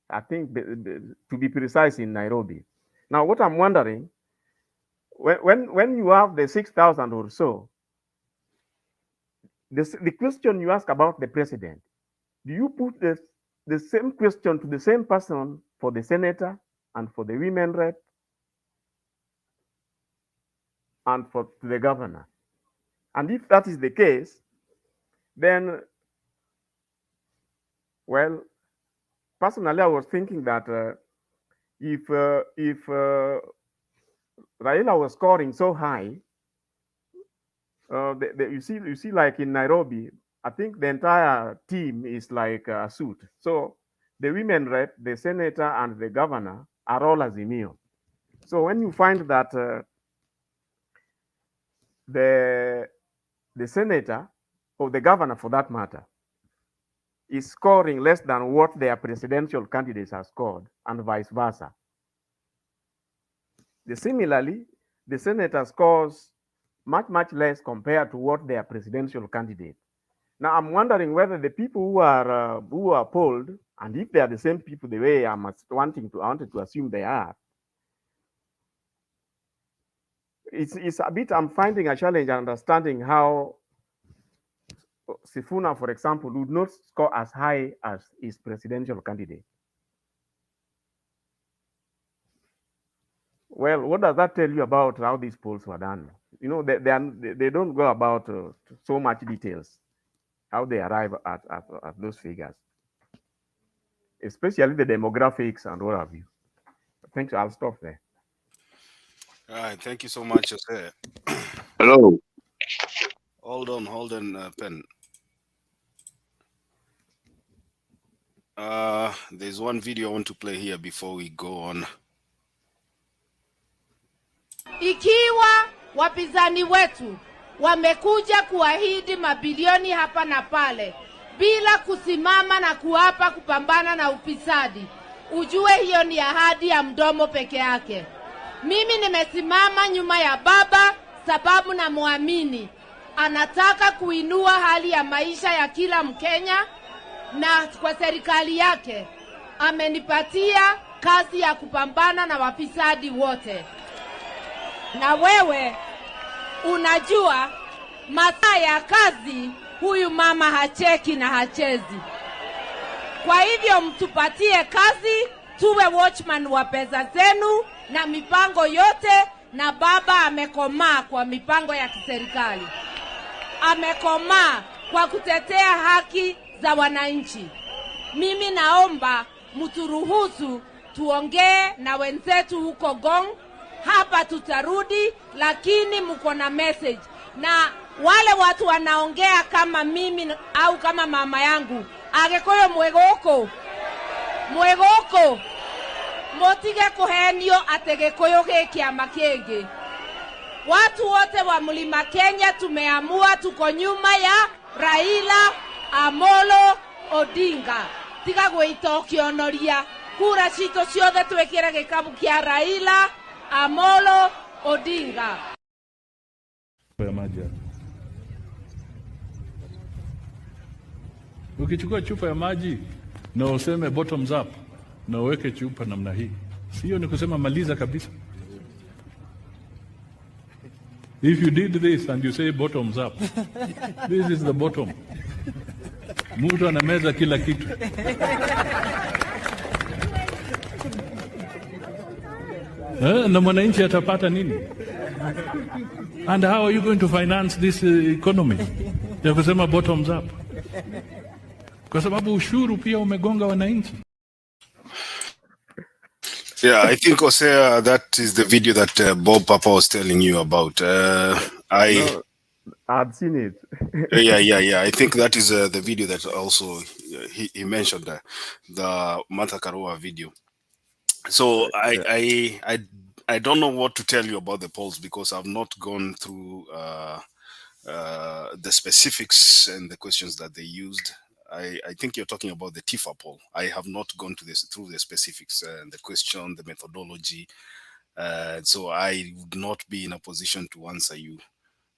I think, to be precise, in Nairobi. Now, what I'm wondering, when you have the 6,000 or so, the question you ask about the president, do you put the same question to the same person for the senator and for the women rep and for the governor? And if that is the case, then, well, personally, I was thinking that if Raila was scoring so high, you see, like in Nairobi, I think the entire team is like a suit. So the women rep, the senator, and the governor are all Azimio. So when you find that the senator, or the governor for that matter, is scoring less than what their presidential candidates have scored, and vice versa. Similarly, the senator scores much less compared to what their presidential candidate. Now, I'm wondering whether the people who are polled, and if they are the same people the way I wanted to assume they are, it's a bit, I'm finding a challenge understanding how Sifuna, for example, would not score as high as his presidential candidate. Well, what does that tell you about how these polls were done? You know, they don't go about so much details, how they arrive at those figures, especially the demographics and what have you. Thanks, I'll stop there. All right, thank you so much, Jose. Hello. Hold on, Pen. There's one video I want to play here before we go on. Ikiwa wapinzani wetu wamekuja kuahidi mabilioni hapa na pale bila kusimama na kuapa kupambana na ufisadi, ujue hiyo ni ahadi ya mdomo peke yake. Mimi nimesimama nyuma ya baba sababu na muamini anataka kuinua hali ya maisha ya kila Mkenya, na kwa serikali yake amenipatia kazi ya kupambana na wafisadi wote. Na wewe unajua masaa ya kazi huyu mama hacheki na hachezi. Kwa hivyo mtupatie kazi, tuwe watchman wa pesa zenu na mipango yote, na baba amekomaa kwa mipango ya kiserikali. Amekomaa kwa kutetea haki za wananchi. Mimi naomba mturuhusu tuongee na wenzetu huko Gong. Hapa tutarudi, lakini mko na message. Na wale watu wanaongea kama mimi au kama mama yangu, Agekoyo mwegoko motige kuhenio ategekoyo gĩkĩama kĩngĩ. Watu wote wa Mlima Kenya tumeamua tuko nyuma ya Raila Amolo Odinga. Tiga gwita ukionoria kura cito ciothe twikire gikabu kia Raila Amolo Odinga. Ukichukua chupa ya maji na useme bottoms up na uweke chupa namna hii, sio ni kusema maliza kabisa. If you did this and you say bottoms up, this is the bottom. Mtu anameza kila kitu. Na mwananchi atapata nini? And how are you going to finance this economy? Ya kusema bottoms up. Kwa sababu ushuru pia umegonga wananchi. Yeah, I think, Osea, that is the video that Bob Papa was telling you about. I've seen it. yeah. I think that is the video that also he mentioned, the Martha Karua video. So I don't know what to tell you about the polls because I've not gone through the specifics and the questions that they used. I think you're talking about the Tifa poll. I have not gone through the specifics and the question, the methodology. So I would not be in a position to answer you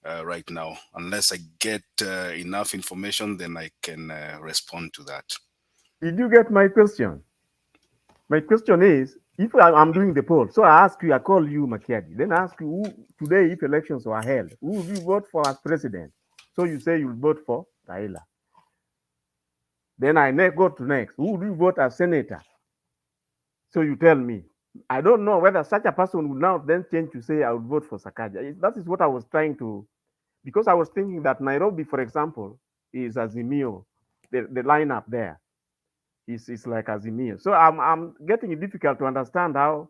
right now. Unless I get enough information, then I can respond to that. Did you get my question? My question is, if I'm doing the poll, so I ask you, I call you Makiadi, then I ask you, today, if elections were held, who would you vote for as president? So you say you'll vote for Raila. Then I go to next. Who would you vote as senator? So you tell me. I don't know whether such a person would now then change to say I would vote for Sakaja. That is what I was trying to, because I was thinking that Nairobi, for example, is Azimio. The lineup there is like Azimio. So I'm getting it difficult to understand how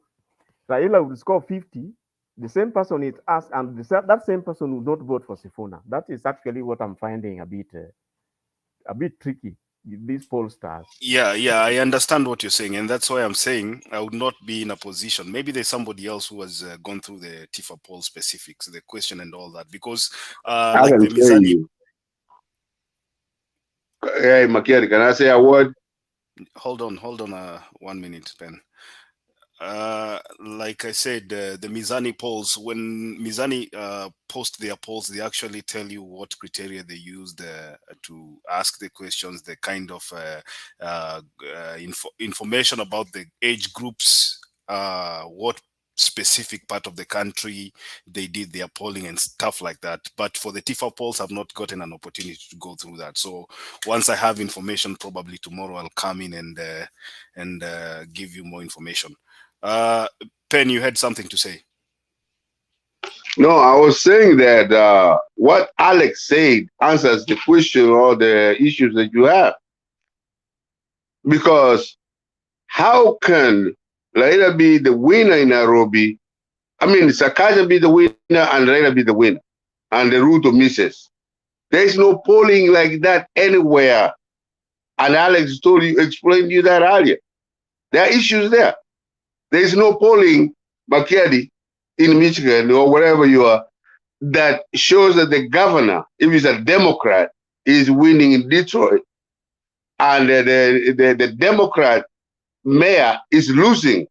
Raila would score 50. The same person is asked, and that same person would not vote for Sifuna. That is actually what I'm finding a bit tricky. These pollsters. Yeah, I understand what you're saying, and that's why I'm saying I would not be in a position. Maybe there's somebody else who has gone through the Tifa poll specifics, the question and all that, because I like can the tell Mizani. you. Hey, Makiari, can I say a word? Hold on, 1 minute, Ben. Like I said, the Mizani polls, when Mizani post their polls, they actually tell you what criteria they used to ask the questions, the kind of information about the age groups, what specific part of the country they did their polling and stuff like that. But for the Tifa polls, I've not gotten an opportunity to go through that. So once I have information, probably tomorrow I'll come in and give you more information. Pen, you had something to say. No, I was saying that what Alex said answers the question or the issues that you have. Because how can Raila be the winner in Nairobi? I mean, Sakaja be the winner and Raila be the winner, and the Ruto misses. There is no polling like that anywhere. And Alex explained to you that earlier. There are issues there. There is no polling, Makiadi, in Michigan or wherever you are, that shows that the governor, if he's a Democrat, is winning in Detroit. And the Democrat mayor is losing.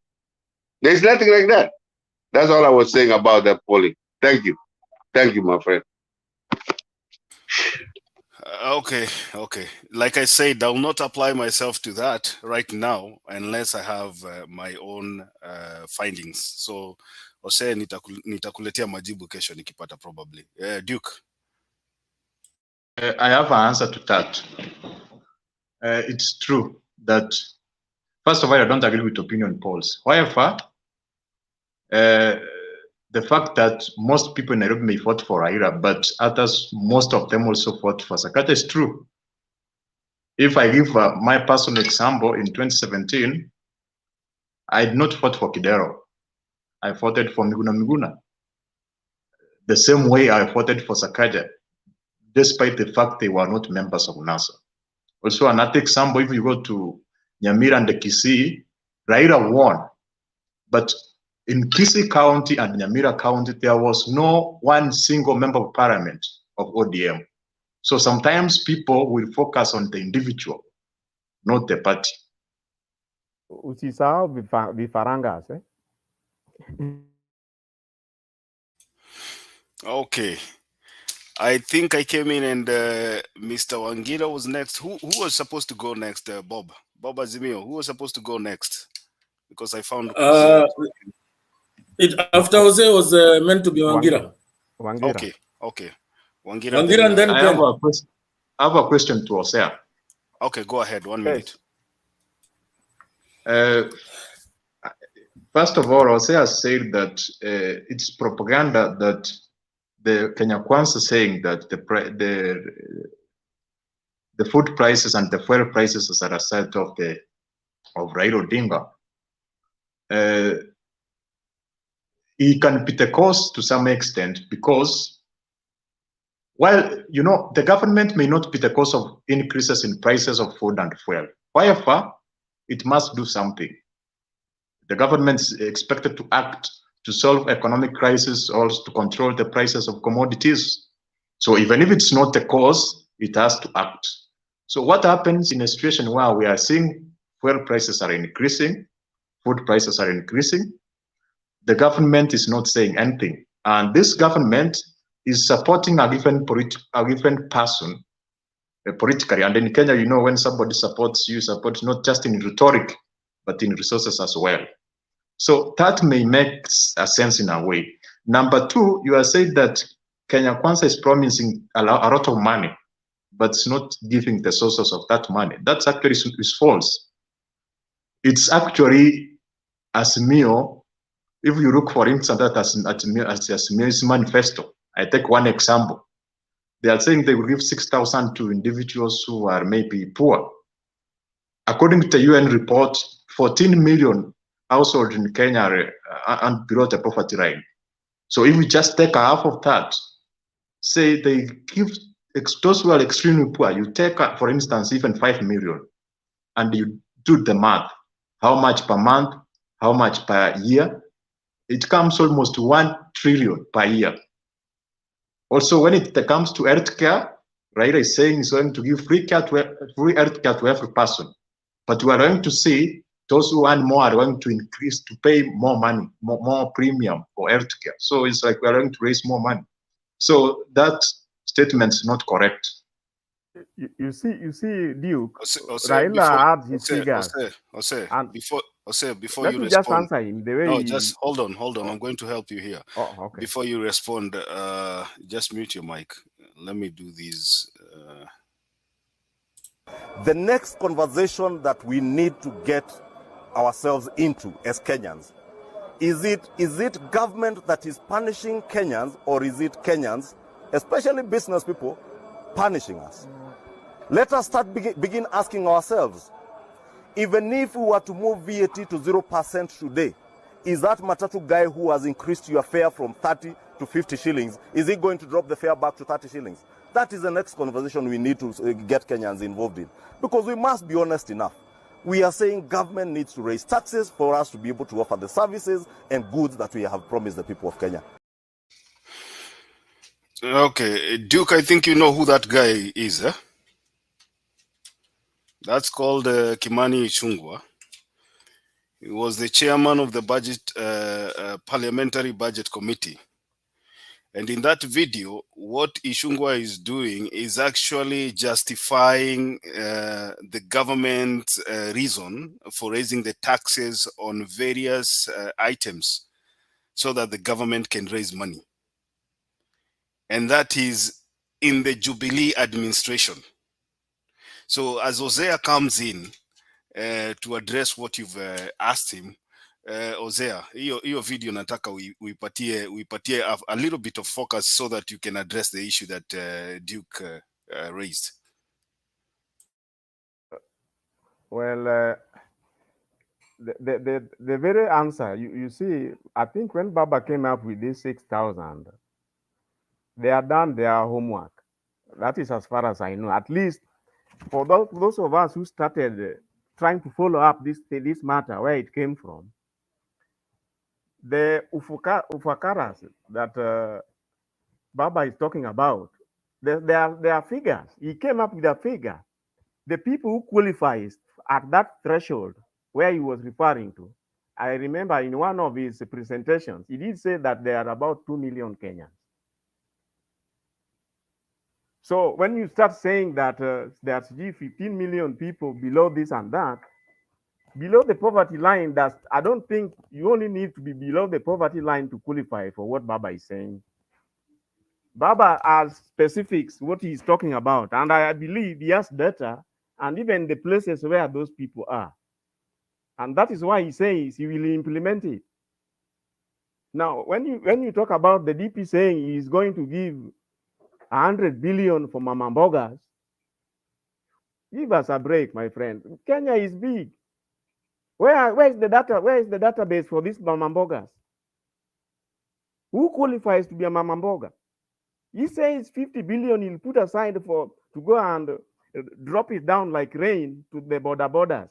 There's nothing like that. That's all I was saying about that polling. Thank you. Thank you, my friend. Okay. Like I said, I will not apply myself to that right now unless I have my own findings. So, Ose, nitakuletea majibu kesho nikipata probably. Duke. I have an answer to that. It's true that, first of all, I don't agree with opinion polls. However, the fact that most people in Nairobi may vote for Raila, but others, most of them also vote for Sakaja is true. If I give my personal example, in 2017, I did not vote for Kidero. I voted for Miguna. The same way I voted for Sakaja, despite the fact they were not members of NASA. Also, another example, if you go to Nyamira and the Kisii, Raila won, but In Kisii County and Nyamira County, there was no one single member of parliament of ODM. So sometimes people will focus on the individual, not the party. Usisahau vifarangas, eh? Okay. I think I came in and Mr. Wangira was next. Who was supposed to go next? Bob Azimio. Who was supposed to go next? Because I found After Jose was meant to be Wangira. Okay. Wangira and then I have a question to Osea. Okay, go ahead. 1 minute. First of all, Osea said that it's propaganda that the Kenya Kwanza saying that the food prices and the fuel prices as a result of Raila Odinga. He can be the cause to some extent because, while the government may not be the cause of increases in prices of food and fuel. However, it must do something. The government is expected to act to solve economic crisis or to control the prices of commodities. So even if it's not the cause, it has to act. So what happens in a situation where we are seeing fuel prices are increasing, food prices are increasing, the government is not saying anything. And this government is supporting a given person politically. And in Kenya, when somebody supports you, support not just in rhetoric, but in resources as well. So that may make a sense in a way. Number two, you are saying that Kenya Kwanza is promising a lot of money, but it's not giving the sources of that money. That's actually is false. It's actually Azimio. If you look, for instance, at Azimio's manifesto, I take one example. They are saying they will give 6,000 to individuals who are maybe poor. According to the UN report, 14 million households in Kenya are below the poverty line. So if we just take half of that, say they give those who are extremely poor, you take, for instance, even 5 million, and you do the math. How much per month? How much per year? It comes almost 1 trillion per year. Also, when it comes to healthcare, Raila is saying he's going to give free healthcare to every person. But we are going to see those who earn more are going to increase to pay more money, more premium for healthcare. So it's like we are going to raise more money. So that statement is not correct. You see, Duke. Raila had his figures. Before you respond, just answer him the way. No, just hold on. I'm going to help you here. Oh, okay. Before you respond, just mute your mic. Let me do these. The next conversation that we need to get ourselves into as Kenyans, is it government that is punishing Kenyans, or is it Kenyans, especially business people, punishing us? Let us start begin asking ourselves, even if we were to move VAT to 0% today, is that Matatu guy who has increased your fare from 30 to 50 shillings, is he going to drop the fare back to 30 shillings? That is the next conversation we need to get Kenyans involved in. Because we must be honest enough. We are saying government needs to raise taxes for us to be able to offer the services and goods that we have promised the people of Kenya. Okay, Duke, I think you know who that guy is, eh? That's called Kimani Ichung'wah. He was the chairman of the Parliamentary Budget Committee. And in that video, what Ichung'wah is doing is actually justifying the government's reason for raising the taxes on various items so that the government can raise money. And that is in the Jubilee administration. So as Hosea comes in to address what you've asked him, Hosea, hiyo video nataka uipatie a little bit of focus so that you can address the issue that Duke raised. Well, the very answer, you see, I think when Baba came up with this 6,000, they had done their homework. That is as far as I know. At least for those of us who started trying to follow up this matter, where it came from, the ufakaras that Baba is talking about, there are figures. He came up with a figure. The people who qualifies at that threshold where he was referring to, I remember in one of his presentations, he did say that there are about 2 million Kenyans. So when you start saying that there's 15 million people below this and that, below the poverty line, I don't think you only need to be below the poverty line to qualify for what Baba is saying. Baba has specifics, what he's talking about, and I believe he has data and even the places where those people are. And that is why he says he will implement it. Now, when you talk about the DP saying he's going to give 100 billion for Mama Mbogas, give us a break, my friend. Kenya is big. Where is the data? Where is the database for these Mama Mbogas? Who qualifies to be a Mama Mboga? He says 50 billion he'll put aside to go and drop it down like rain to the borders.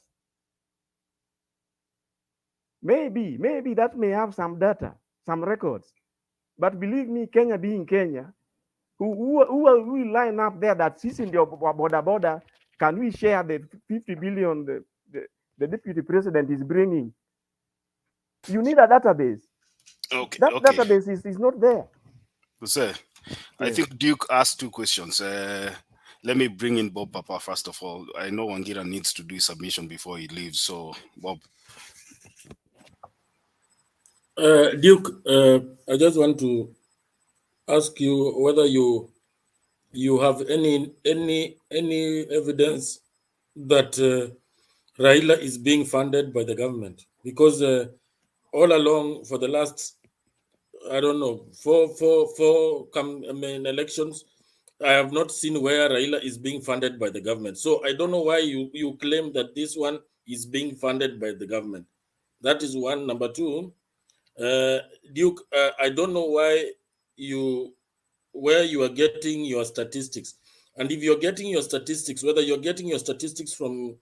Maybe that may have some data, some records. But believe me, Kenya being Kenya, who will line up there that sits in the border, can we share the 50 billion the deputy president is bringing? You need a database. Okay. That database is not there. Sir, I think Duke asked two questions. Let me bring in Bob Papa first of all. I know Wangira needs to do his submission before he leaves. So, Bob. Duke, I just want to ask you whether you have any evidence that Raila is being funded by the government, because all along for the last, I don't know, four elections, I have not seen where Raila is being funded by the government. So I don't know why you claim that this one is being funded by the government. That is one. Number two, Duke, I don't know where you are getting your statistics. And if you're getting your statistics, whether you're getting your statistics from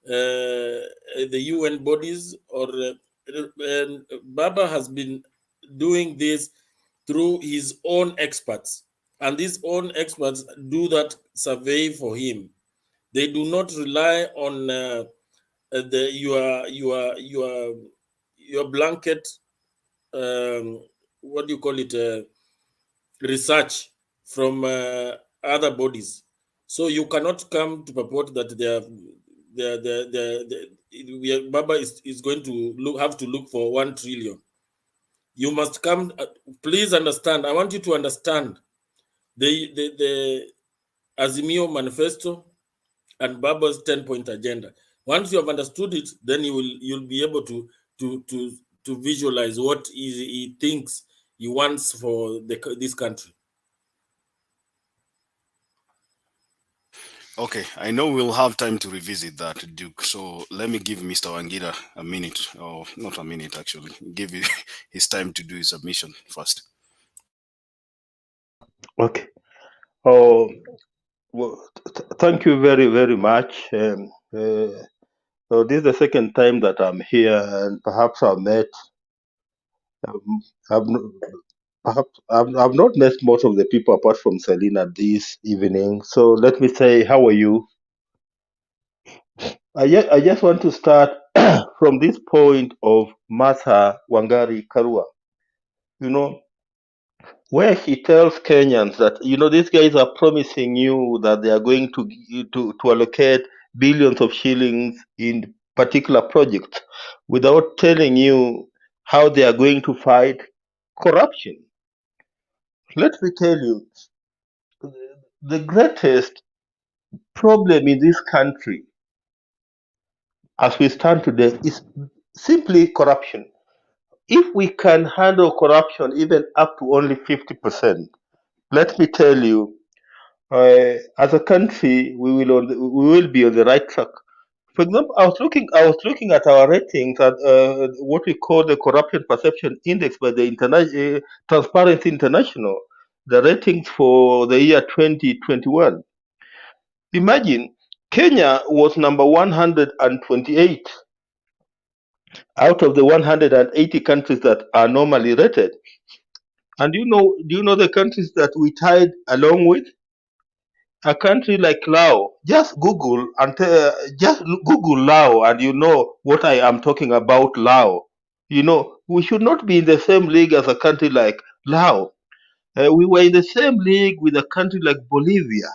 the UN bodies or Baba has been doing this through his own experts, and these own experts do that survey for him. They do not rely on your blanket what do you call it, research from other bodies. So you cannot come to purport that Baba is going to have to look for 1 trillion. You must come. Please understand. I want you to understand the Azimio manifesto and Baba's 10-point agenda. Once you have understood it, then you'll be able to visualize what he thinks he wants for this country. Okay, I know we'll have time to revisit that, Duke. So let me give Mr. Wangira a minute, or not a minute actually, give his time to do his submission first. Okay. Oh, well, thank you very, very much. So this is the second time that I'm here, and perhaps I've met. I've not met most of the people apart from Selena this evening. So let me say, how are you? I just want to start from this point of Martha Wangari Karua. You know, where she tells Kenyans that, you know, these guys are promising you that they are going to allocate billions of shillings in particular projects without telling you how they are going to fight corruption. Let me tell you, the greatest problem in this country as we stand today is simply corruption. If we can handle corruption even up to only 50%, let me tell you, as a country, we will be on the right track. For example, I was looking at our ratings at what we call the Corruption Perception Index by the Transparency International, the ratings for the year 2021. Imagine, Kenya was number 128, out of the 180 countries that are normally rated. And do you know the countries that we tied along with? A country like Laos. Just Google just Google Laos, and you know what I am talking about. Laos. We should not be in the same league as a country like Laos. We were in the same league with a country like Bolivia.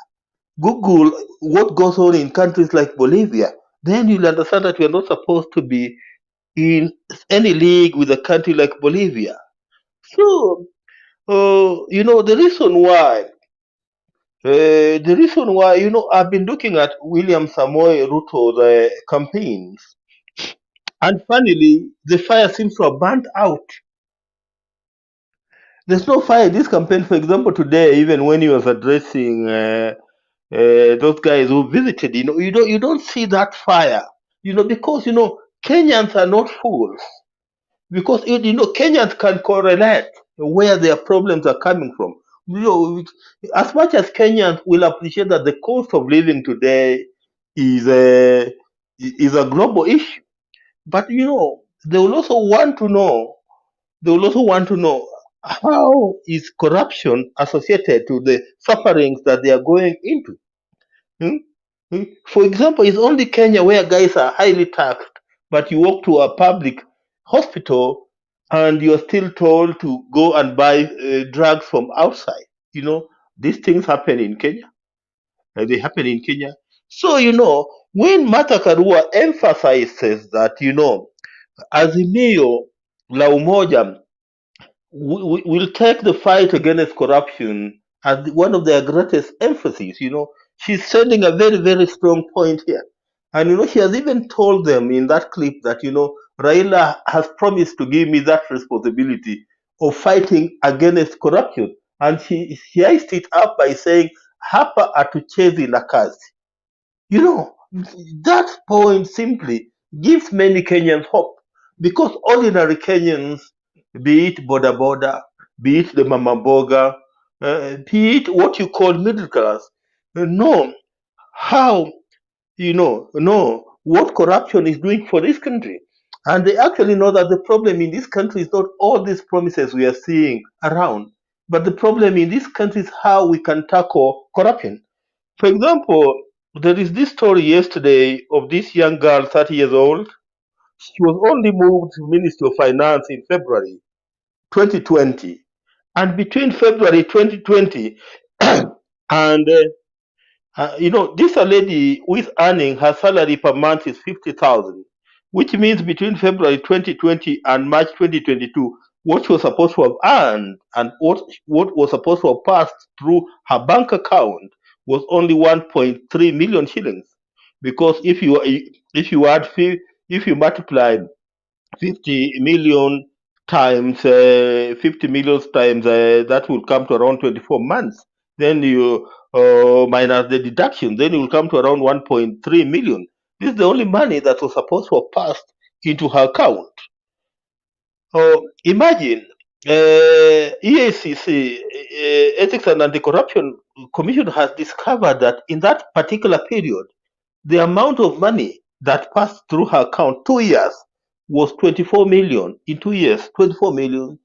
Google what goes on in countries like Bolivia. Then you'll understand that we are not supposed to be in any league with a country like Bolivia. So, the reason why, I've been looking at William Samoei Ruto's campaigns, and finally, the fire seems to have burnt out. There's no fire in this campaign. For example, today, even when he was addressing those guys who visited, you don't see that fire, because Kenyans are not fools. Because Kenyans can correlate where their problems are coming from. As much as Kenyans will appreciate that the cost of living today is a global issue, but they will also want to know. They will also want to know how is corruption associated to the sufferings that they are going into. Hmm? For example, it's only Kenya where guys are highly taxed, but you walk to a public hospital and you're still told to go and buy drugs from outside. These things happen in Kenya. They happen in Kenya. So, when Martha Karua emphasizes that, Azimio la Umoja will take the fight against corruption as one of their greatest emphases. She's sending a very, very strong point here. And, she has even told them in that clip that, Raila has promised to give me that responsibility of fighting against corruption. And she iced it up by saying, hapa atuchezi na kazi. That point simply gives many Kenyans hope, because ordinary Kenyans, be it boda boda, be it the mama boga, be it what you call middle class, know how, know what corruption is doing for this country. And they actually know that the problem in this country is not all these promises we are seeing around, but the problem in this country is how we can tackle corruption. For example, there is this story yesterday of this young girl, 30 years old. She was only moved to Ministry of Finance in February 2020. And between February 2020 and, this lady who is earning, her salary per month is 50,000, which means between February 2020 and March 2022, what she was supposed to have earned and what was supposed to have passed through her bank account was only 1.3 million shillings. Because if you multiply 50 million times 50 million times that will come to around 24 months. Then you minus the deduction, then you will come to around 1.3 million. This is the only money that was supposed to have passed into her account. Imagine EACC, Ethics and Anti-Corruption Commission, has discovered that in that particular period, the amount of money that passed through her account 2 years was 24 million. In 2 years, 24 million.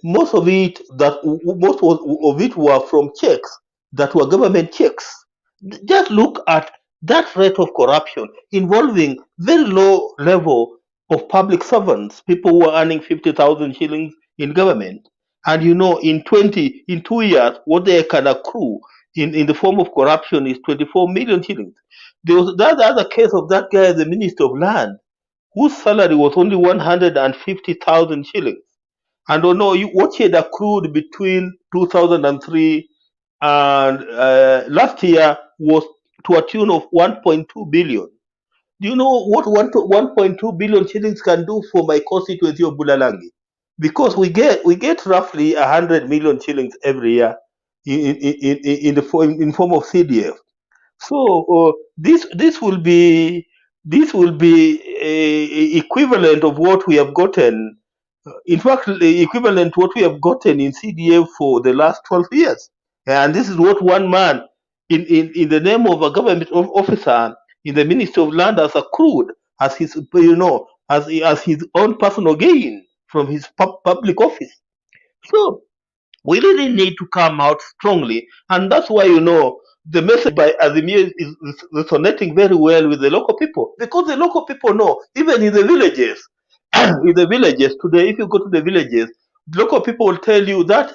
Most of it were from checks that were government checks. Just look at that rate of corruption involving very low level of public servants, people who are earning 50,000 shillings in government. And in 2 years, what they can accrue in the form of corruption is 24 million shillings. There was that other case of that guy, the Minister of Land, whose salary was only 150,000 shillings. And what he had accrued between 2003 and last year was to a tune of 1.2 billion. Do you know what 1.2 billion shillings can do for my constituency of Bulalangi? Because we get roughly 100 million shillings every year in form of CDF. So this will be equivalent of what we have gotten. In fact, equivalent to what we have gotten in CDF for the last 12 years. And this is what one man in the name of a government officer in the Ministry of Land has accrued as his as his own personal gain from his public office. So we really need to come out strongly, and that's why the message by Azimio is resonating very well with the local people, because the local people know, even in the villages, in the villages today, if you go to the villages, local people will tell you that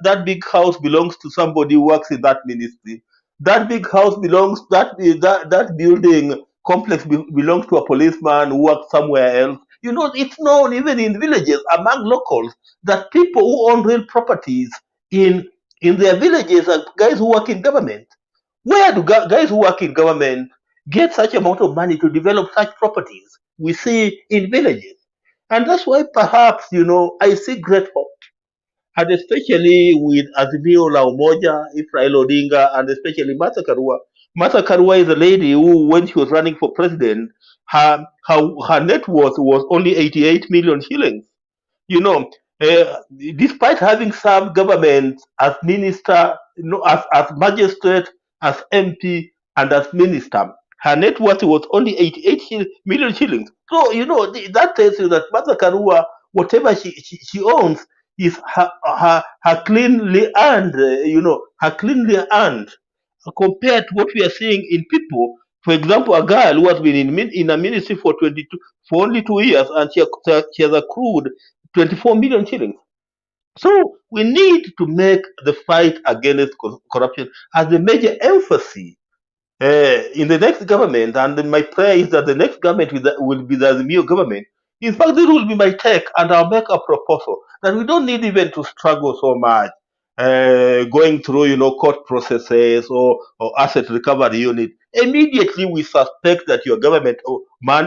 that big house belongs to somebody who works in that ministry. That big house belongs that building complex belongs to a policeman who works somewhere else. It's known even in villages among locals that people who own real properties in their villages are guys who work in government. Where do guys who work in government get such amount of money to develop such properties? We see in villages. And that's why perhaps, I see great hope. And especially with Azimio la Umoja, Raila Odinga, and especially Martha Karua. Martha Karua is a lady who, when she was running for president, her net worth was only 88 million shillings. you know, despite having served government as minister, as magistrate, as MP, and as minister, her net worth was only 88 million shillings. So, that tells you that Martha Karua, whatever she owns, is her cleanly earned, her cleanly earned, compared to what we are seeing in people. For example, a girl who has been in a ministry for only 2 years, and she has accrued 24 million shillings. So we need to make the fight against corruption as a major emphasis in the next government. And my prayer is that the next government will be the Azimio government. In fact, this will be my take, and I'll make a proposal that we don't need even to struggle so much going through, court processes or asset recovery unit. Immediately we suspect that your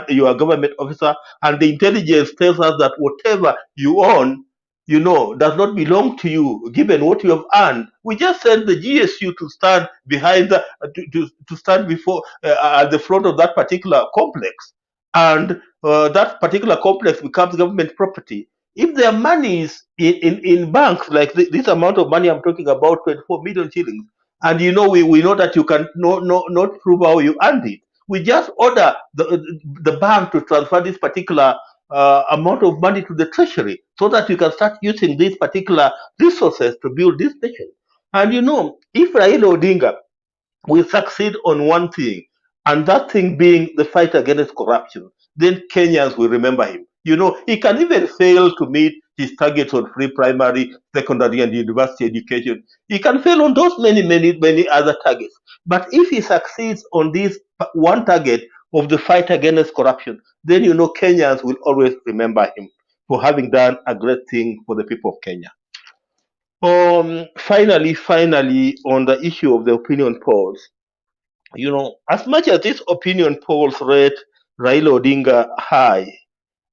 you are a government officer, and the intelligence tells us that whatever you own, does not belong to you, given what you have earned. We just send the GSU to stand behind to stand before at the front of that particular complex, and that particular complex becomes government property. If their money is in banks, like this amount of money I'm talking about, 24 million shillings, and we know that you can not prove how you earned it, we just order the bank to transfer this particular amount of money to the treasury, so that you can start using these particular resources to build this nation. And if Raila Odinga will succeed on one thing, and that thing being the fight against corruption, then Kenyans will remember him. He can even fail to meet his targets on free primary, secondary, and university education. He can fail on those many other targets. But if he succeeds on this one target of the fight against corruption, then Kenyans will always remember him for having done a great thing for the people of Kenya. Finally, on the issue of the opinion polls, as much as these opinion polls rate Raila Odinga high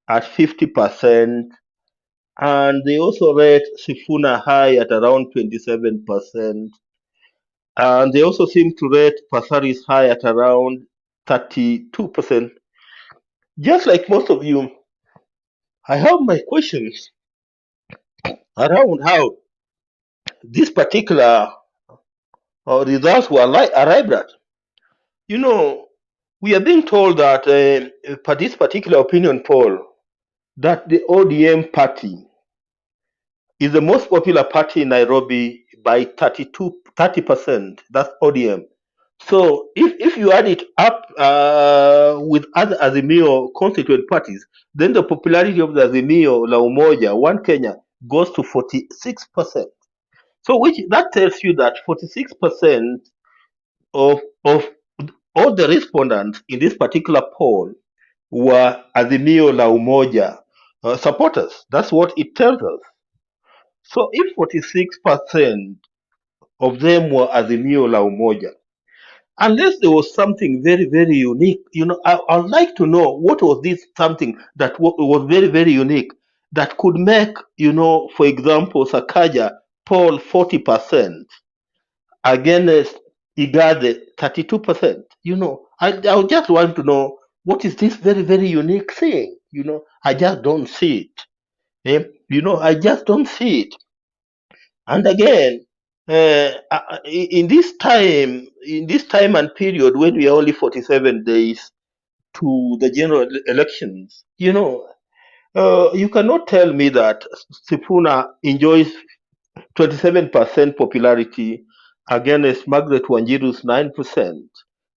at 50%, and they also rate Sifuna high at around 27%, and they also seem to rate Pasaris high at around 32%. Just like most of you, I have my questions around how this particular results were arrived at. We are being told that for this particular opinion poll, that the ODM party is the most popular party in Nairobi by 30%. That's ODM. So if you add it up with other Azimio constituent parties, then the popularity of the Azimio la Umoja, One Kenya, goes to 46%. So that tells you that 46% of all the respondents in this particular poll were Azimio la Umoja supporters. That's what it tells us. So if 46% of them were Azimio la Umoja, unless there was something very, very unique, I'd like to know what was this something that was very, very unique that could make, for example, Sakaja poll 40% against Igade 32%. I just want to know what is this very, very unique thing. I just don't see it. I just don't see it. And again, in this time and period when we are only 47 days to the general elections, you cannot tell me that Sifuna enjoys 27% popularity against Margaret Wanjiru's 9%.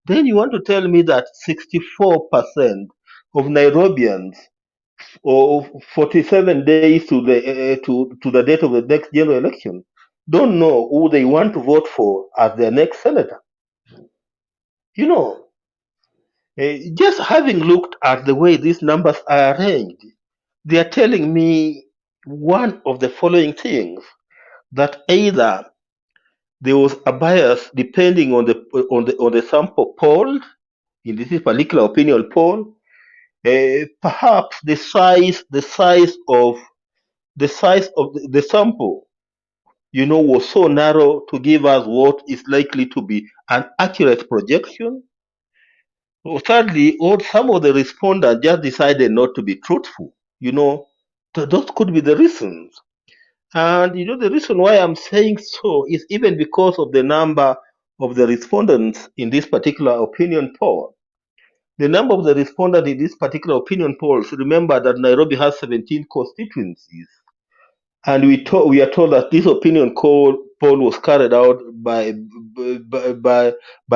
Then you want to tell me that 64% of Nairobians, or 47 days to the date of the next general election, don't know who they want to vote for as their next senator. Just having looked at the way these numbers are arranged, they are telling me one of the following things: that either there was a bias depending on the sample poll in this particular opinion poll. Perhaps the size of the sample, was so narrow to give us what is likely to be an accurate projection. Thirdly, or some of the respondents just decided not to be truthful. Those could be the reasons. And the reason why I'm saying so is even because of the number of the respondents in this particular opinion poll. The number of the respondents in this particular opinion polls, remember that Nairobi has 17 constituencies. And we are told that this opinion poll was carried out by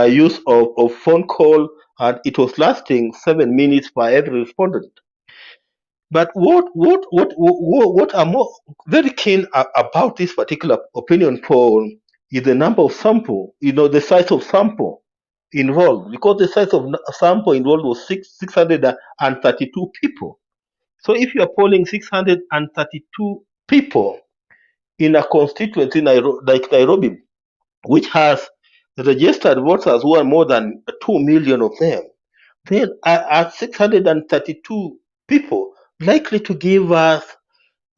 use of phone call, and it was lasting 7 minutes for every respondent. But what I'm very keen about this particular opinion poll is the number of sample, the size of sample involved, because the size of sample involved was 632 people. So if you are polling 632 people in a constituency like Nairobi, which has registered voters who are more than 2 million of them, then are 632 people likely to give us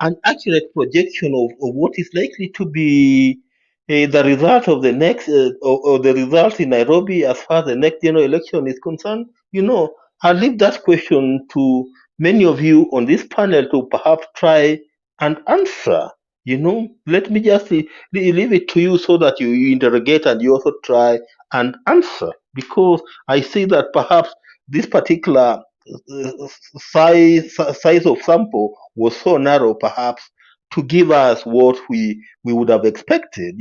an accurate projection of what is likely to be the result of the next or the result in Nairobi as far as the next general election is concerned? I'll leave that question to many of you on this panel to perhaps try and answer. Let me just leave it to you so that you interrogate and you also try and answer, because I see that perhaps this particular size of sample was so narrow, perhaps, to give us what we would have expected.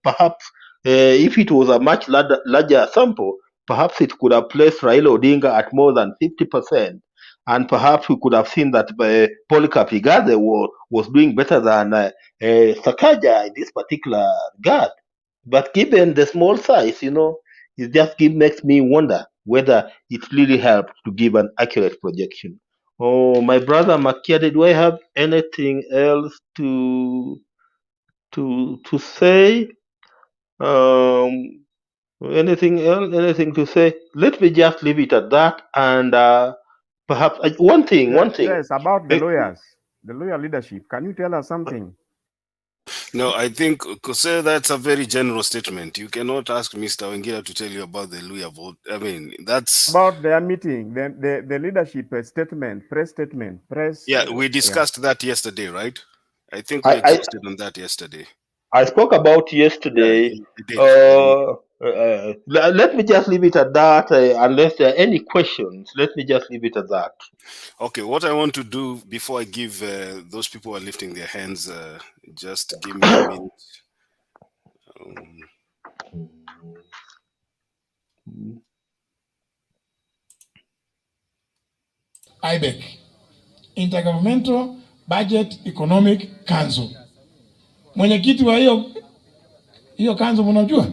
Perhaps if it was a much larger sample, perhaps it could have placed Raila Odinga at more than 50%. And perhaps we could have seen that Polycarp Igathe was doing better than Sakaja in this particular regard. But given the small size, it just makes me wonder whether it really helped to give an accurate projection. Oh, my brother Makiade, do I have anything else to say? Anything else? Anything to say? Let me just leave it at that. And perhaps one thing. Yes, about the lawyers, the lawyer leadership. Can you tell us something? No, I think, Kose, that's a very general statement. You cannot ask Mr. Wengila to tell you about the lawyer vote. I mean, that's... About their meeting, the leadership statement, press. Yeah, we discussed that yesterday, right? I think we exhausted on that yesterday. I spoke about yesterday. Yeah, let me just leave it at that. Unless there are any questions, let me just leave it at that. Okay, what I want to do before I give those people who are lifting their hands, just give me a minute. IBEC, Intergovernmental Budget Economic Council. Mwenyekiti wa hiyo council mnajua?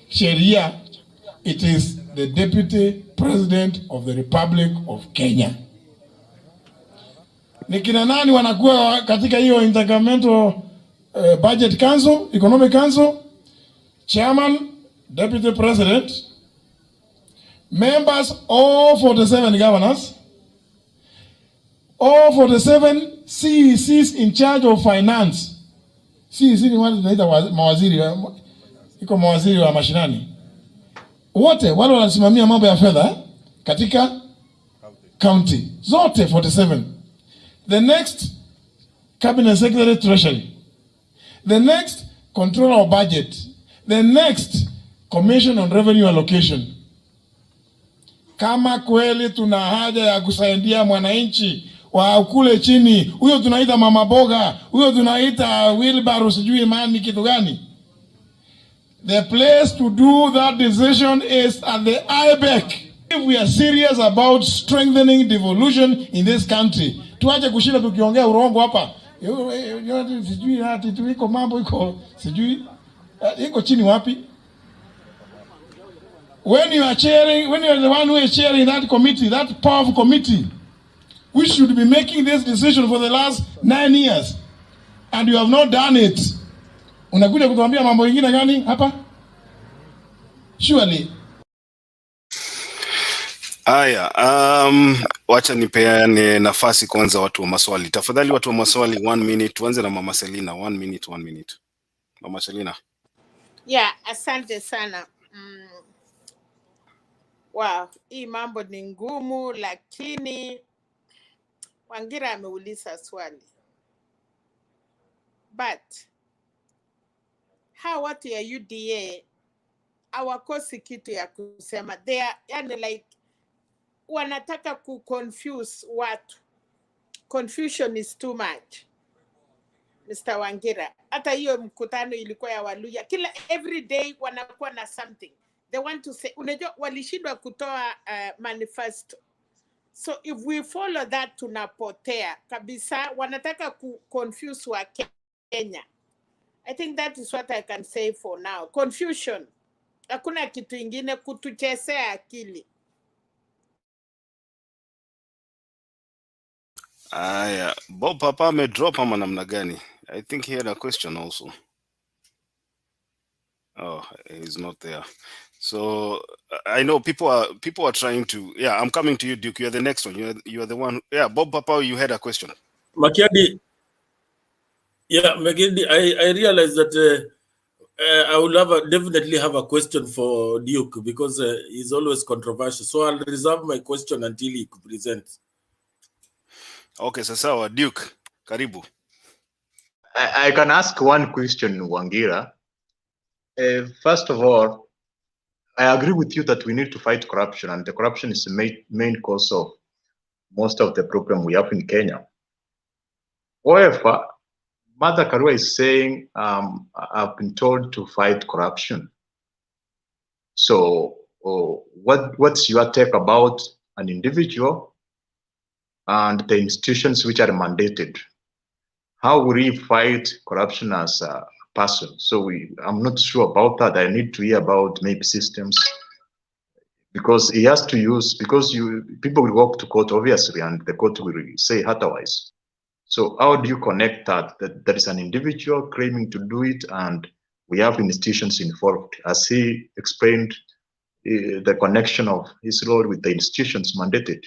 Sheria, it is the Deputy President of the Republic of Kenya. Ni kina nani wanakuwa katika hiyo Intergovernmental Budget Council, Economic Council? Chairman, Deputy President, members, all 47 governors, all 47 CECs in charge of finance. CEC ni wale tunaita mawaziri, iko mawaziri wa mashinani. Wote wale wanasimamia mambo ya fedha katika county zote 47. The next cabinet secretary treasury. The next controller of budget. The next commission on revenue allocation. kama kweli tuna haja ya kusaidia mwananchi wa kule chini, huyo tunaita mama boga, huyo tunaita wheelbarrow, sijui imani kitu gani. The place to do that decision is at the IBEC. If we are serious about strengthening devolution in this country, tuache kushinda tukiongea urongo hapa. Sijui hati tu iko mambo iko sijui iko chini wapi? When you are chairing, when you are the one who is chairing that committee, that powerful committee, we should be making this decision for the last 9 years, and you have not done it. Unakuja kutuambia mambo mengine gani hapa? Surely. Haya, wacha nipeane nafasi kwanza watu wa maswali. Tafadhali watu wa maswali 1 minute. Tuanze na Mama Selina 1 minute 1 minute. Mama Selina. Yeah, asante sana. Wow, hii mambo ni ngumu, lakini Wangira ameuliza swali. But hawa watu ya UDA hawakosi kitu ya kusema. They are, yani like, wanataka ku-confuse watu. Confusion is too much, Mr. Wangira. Hata hiyo mkutano ilikuwa ya Waluya. Kila every day wanakuwa na something. They want to say, unajua walishindwa kutoa manifesto. So if we follow that tunapotea kabisa. Wanataka ku-confuse wa Kenya. I think that is what I can say for now. Confusion. Hakuna kitu ingine, kutuchezea akili. Aya, Bob Papa may drop ama namna gani? I think he had a question also. Oh, he's not there. So I know people are trying to. Yeah, I'm coming to you, Duke. You're the next one. You're the one. Yeah, Bob Papa, you had a question. Makiadi, yeah, Makiadi, I realized that I will definitely have a question for Duke because he's always controversial. So I'll reserve my question until he presents. Okay, sawa, Duke, karibu. I can ask one question, Wangira. First of all, I agree with you that we need to fight corruption, and the corruption is the main cause of most of the problem we have in Kenya. However, Martha Karua is saying, I've been told to fight corruption. So what's your take about an individual and the institutions which are mandated? How will he fight corruption as a person? So I'm not sure about that. I need to hear about maybe systems, because he has to use, because people will walk to court obviously, and the court will say otherwise. So how do you connect that there is an individual claiming to do it and we have institutions involved? As he explained, the connection of his role with the institutions mandated.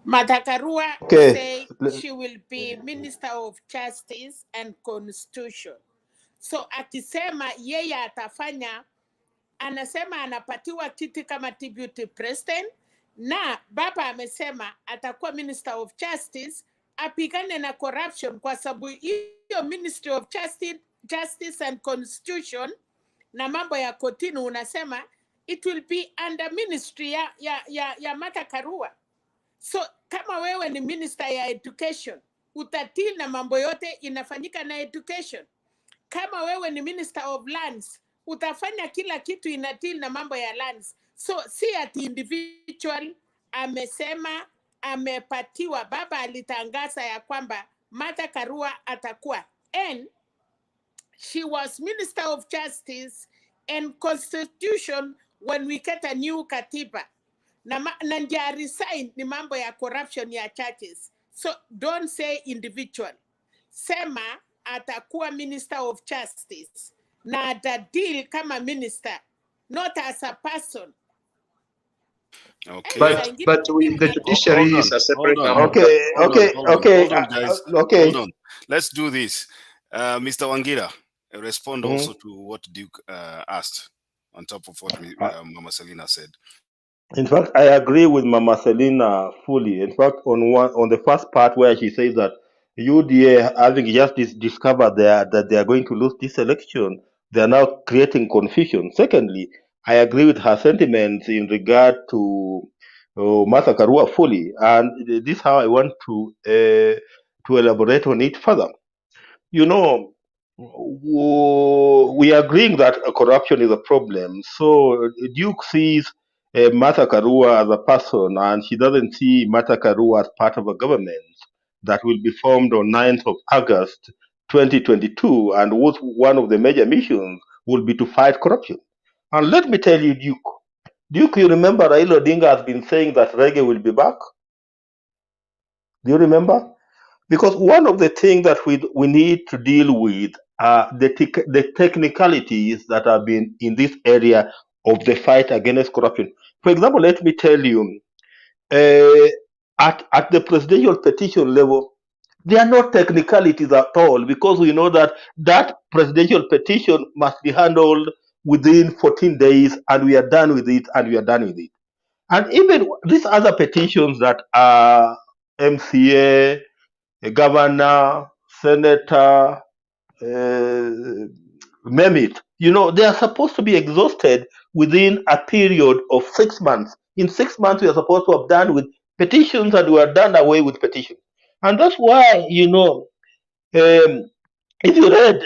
Martha Karua say she will be Minister of Justice and Constitution. So akisema yeye atafanya, anasema anapatiwa kiti kama deputy president, na baba amesema atakuwa Minister of Justice, apigane na corruption, kwa sababu hiyo Ministry of Justice and Constitution na mambo ya kotini unasema it will be under ministry ya Martha Karua. So kama wewe ni minister ya education, utatii na mambo yote inafanyika na education. Kama wewe ni minister of lands, utafanya kila kitu inatii na mambo ya lands. So si ati individual amesema amepatiwa. Baba alitangaza ya kwamba Martha Karua atakuwa, and she was Minister of Justice and Constitution when we get a new katiba. Na ndia resign ni mambo ya corruption ya churches. So don't say individual. Sema atakuwa Minister of Justice na atadeal kama minister, not as a person. Okay. But with the judiciary is a separate. Okay. Hold on. Let's do this. Mr. Wangira, respond also to what Duke asked on top of what Mama Selina said. In fact, I agree with Mama Selina fully. In fact, on the first part where she says that UDA, having just discovered that they are going to lose this election, they are now creating confusion. Secondly, I agree with her sentiments in regard to Martha Karua fully, and this is how I want to elaborate on it further. You know, we are agreeing that corruption is a problem. So Duke sees Martha Karua as a person, and she doesn't see Martha Karua as part of a government that will be formed on 9th of August 2022, and one of the major missions will be to fight corruption. And let me tell you, Duke, you remember Raila Odinga has been saying that reggae will be back? Do you remember? Because one of the things that we need to deal with are the technicalities that have been in this area of the fight against corruption. For example, let me tell you, at the presidential petition level, there are no technicalities at all, because we know that that presidential petition must be handled within 14 days, and we are done with it, And even these other petitions that are MCA, a governor, senator, name it, they are supposed to be exhausted within a period of 6 months. In 6 months, we are supposed to have done with petitions, and we are done away with petitions. And that's why, if you read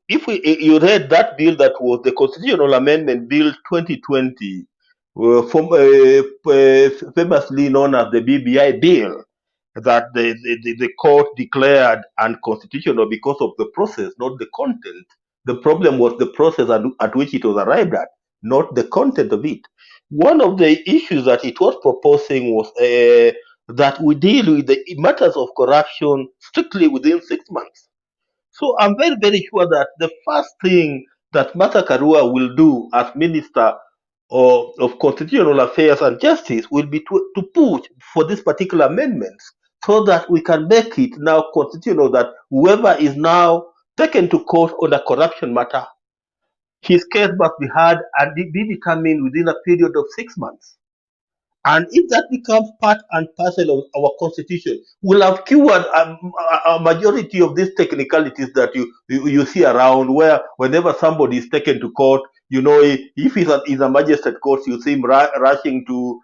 you read that bill, that was the Constitutional Amendment Bill 2020, famously known as the BBI bill, that the court declared unconstitutional because of the process, not the content. The problem was the process at which it was arrived at, not the content of it. One of the issues that it was proposing was that we deal with the matters of corruption strictly within 6 months. So I'm very, very sure that the first thing that Martha Karua will do as Minister of Constitutional Affairs and Justice will be to push for this particular amendment, so that we can make it now constitutional that whoever is now taken to court on a corruption matter, his case must be heard and be determined within a period of 6 months. And if that becomes part and parcel of our constitution, we'll have cured a majority of these technicalities that you see around, where whenever somebody is taken to court, if he's a magistrate court, you see him rushing to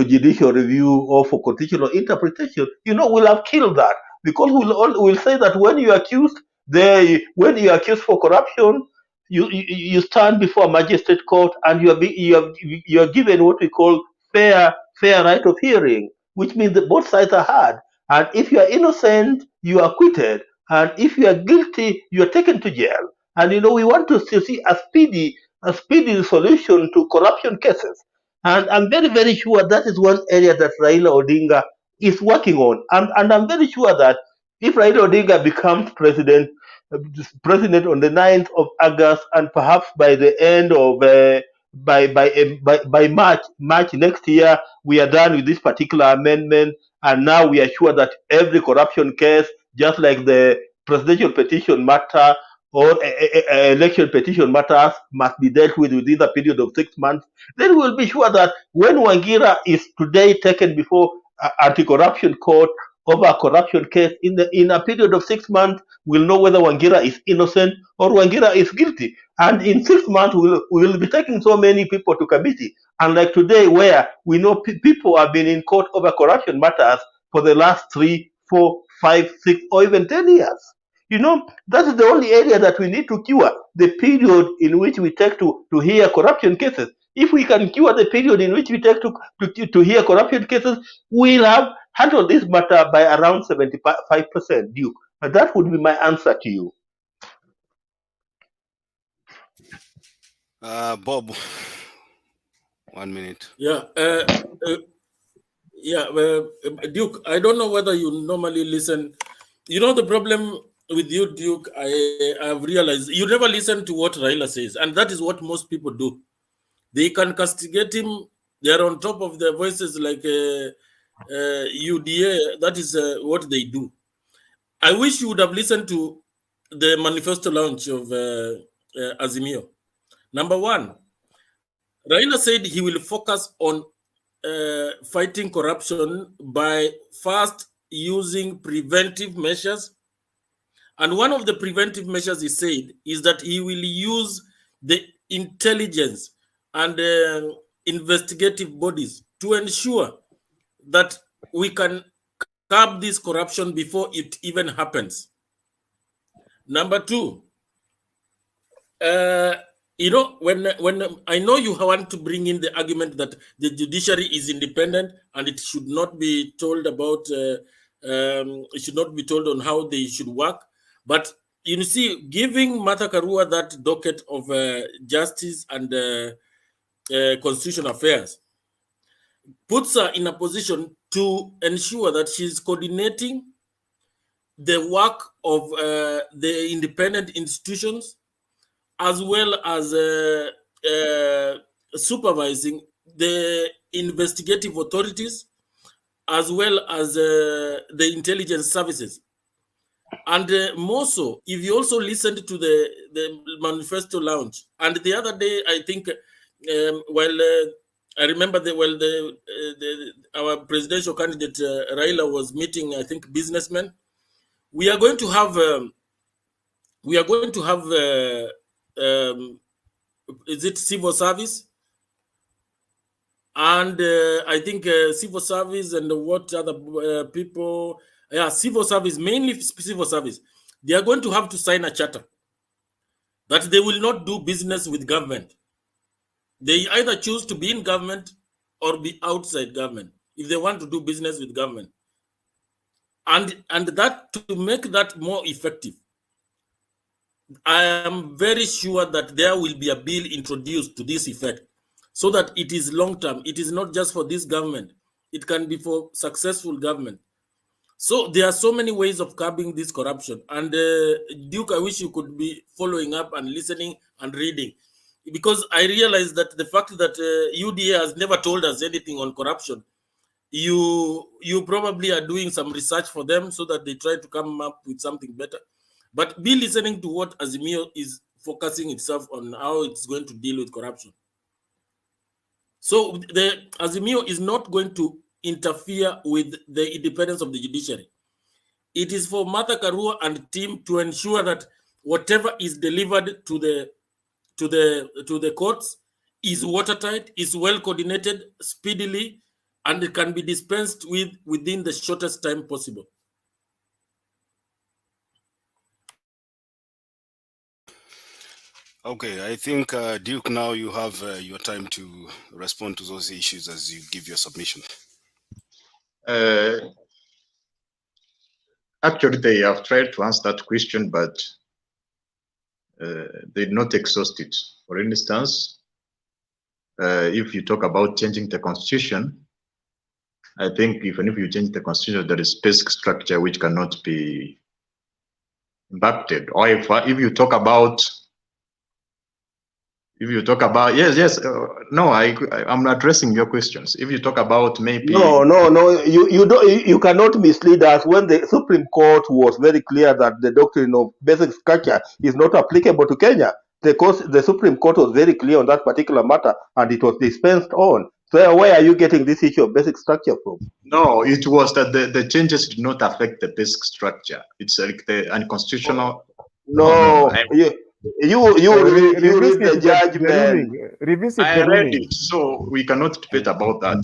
judicial review or for constitutional interpretation. We'll have killed that, because we'll say that when you are accused for corruption, you stand before a magistrate court, and you are given what we call fair right of hearing, which means that both sides are heard. And if you are innocent, you are acquitted. And if you are guilty, you are taken to jail. And we want to see a speedy solution to corruption cases. And I'm very, very sure that is one area that Raila Odinga is working on. And I'm very sure that if Raila Odinga becomes president on the 9th of August, and perhaps by the end of by March next year, we are done with this particular amendment, and now we are sure that every corruption case, just like the presidential petition matter or election petition matters, must be dealt with within a period of 6 months. Then we'll be sure that when Wangira is today taken before anti-corruption court over a corruption case, in a period of 6 months, we'll know whether Wangira is innocent or Wangira is guilty. And in 6 months, we'll be taking so many people to committee. Unlike today, where we know people have been in court over corruption matters for the last 3, 4, 5, 6, or even 10 years. That is the only area that we need to cure, the period in which we take to hear corruption cases. If we can cure the period in which we take to hear corruption cases, we'll have handled this matter by around 75% due. And that would be my answer to you. Bob, 1 minute. Yeah, Duke, I don't know whether you normally listen. The problem with you, Duke, I've realized you never listen to what Raila says, and that is what most people do. They can castigate him. They're on top of their voices like UDA. That is what they do. I wish you would have listened to the manifesto launch of Azimio. Number one, Raila said he will focus on fighting corruption by first using preventive measures. And one of the preventive measures he said is that he will use the intelligence and investigative bodies to ensure that we can curb this corruption before it even happens. Number two, you know, when I know you want to bring in the argument that the judiciary is independent and it should not be told about, it should not be told on how they should work, but you see, giving Martha Karua that docket of justice and constitutional affairs puts her in a position to ensure that she's coordinating the work of the independent institutions, as well as supervising the investigative authorities, as well as the intelligence services. And more so, if you also listened to the manifesto launch, and the other day, I think, I remember our presidential candidate Raila was meeting, I think, businessmen. We are going to have is it civil service? And I think civil service and what other people, yeah, civil service, mainly civil service. They are going to have to sign a charter that they will not do business with government. They either choose to be in government or be outside government if they want to do business with government. And that, to make that more effective, I am very sure that there will be a bill introduced to this effect so that it is long-term. It is not just for this government. It can be for successful government. So there are so many ways of curbing this corruption. And Duke, I wish you could be following up and listening and reading, because I realize that the fact that UDA has never told us anything on corruption, you probably are doing some research for them so that they try to come up with something better. But be listening to what Azimio is focusing itself on, how it's going to deal with corruption. So the Azimio is not going to interfere with the independence of the judiciary. It is for Martha Karua and team to ensure that whatever is delivered to the courts is watertight, is well coordinated, speedily, and it can be dispensed with within the shortest time possible. Okay, I think Duke, now you have your time to respond to those issues as you give your submission. Actually, they have tried to answer that question, but they did not exhaust it. For instance, if you talk about changing the constitution, I think even if you change the constitution, there is basic structure which cannot be impacted. Or if you talk about yes, no, I'm addressing your questions. If you talk about maybe you cannot mislead us. When the Supreme Court was very clear that the doctrine of basic structure is not applicable to Kenya, the Supreme Court was very clear on that particular matter, and it was dispensed on. So where are you getting this issue of basic structure from? No, it was that the changes did not affect the basic structure. It's like the unconstitutional. No, you read the judgment. I read it, so we cannot debate about that.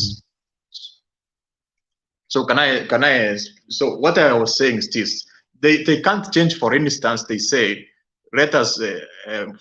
So can I? So what I was saying is this: they can't change. For instance, they say, let us,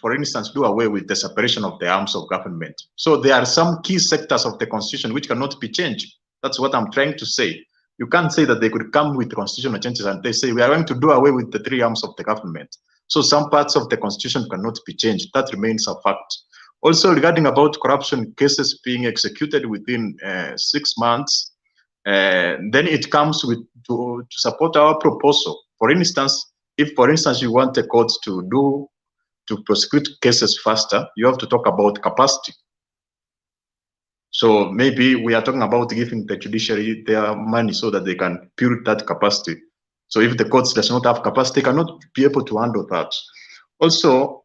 for instance, do away with the separation of the arms of government. So there are some key sectors of the constitution which cannot be changed. That's what I'm trying to say. You can't say that they could come with constitutional changes and they say we are going to do away with the three arms of the government. So some parts of the constitution cannot be changed. That remains a fact. Also, regarding about corruption cases being executed within 6 months, then it comes with to support our proposal. For instance, if, for instance, you want the courts to prosecute cases faster, you have to talk about capacity. So maybe we are talking about giving the judiciary their money so that they can build that capacity. So if the courts does not have capacity, they cannot be able to handle that. Also,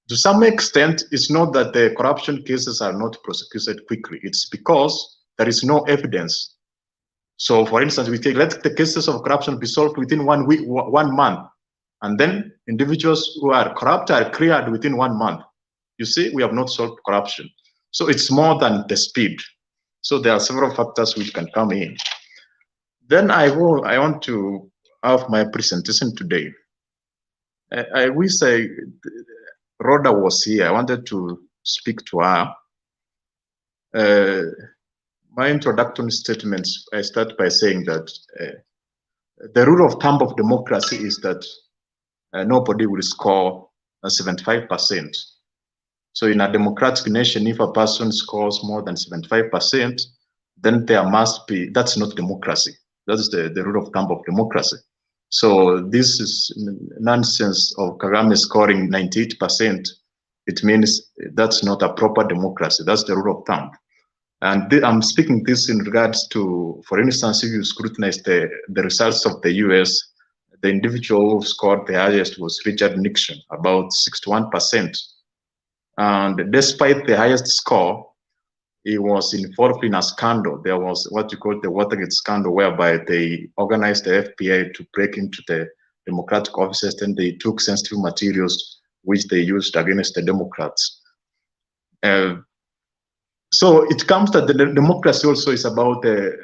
to some extent, it's not that the corruption cases are not prosecuted quickly. It's because there is no evidence. So for instance, we take, let the cases of corruption be solved within 1 week, 1 month. And then individuals who are corrupt are cleared within 1 month. You see, we have not solved corruption. So it's more than the speed. So there are several factors which can come in. Then I want to have my presentation today. I wish Rhoda was here. I wanted to speak to her. My introductory statements, I start by saying that the rule of thumb of democracy is that nobody will score 75%. So in a democratic nation, if a person scores more than 75%, then there must be, that's not democracy. That is the rule of thumb of democracy. So this is nonsense of Kagame scoring 98%. It means that's not a proper democracy. That's the rule of thumb. And I'm speaking this in regards to, for instance, if you scrutinize the results of the US, the individual who scored the highest was Richard Nixon, about 61%. And despite the highest score, he was involved in a scandal. There was what you call the Watergate scandal, whereby they organized the FBI to break into the Democratic offices, and they took sensitive materials which they used against the Democrats. So it comes that the democracy also is about the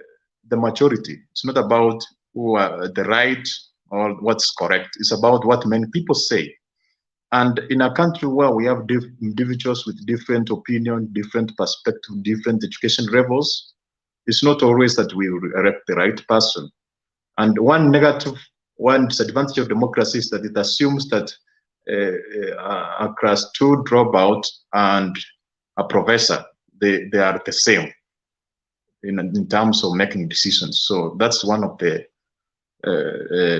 majority. It's not about who are the right or what's correct. It's about what many people say. And in a country where we have individuals with different opinion, different perspective, different education levels, it's not always that we elect the right person. And one disadvantage of democracy is that it assumes that a class 2 dropout and a professor, they are the same in terms of making decisions. So that's one of the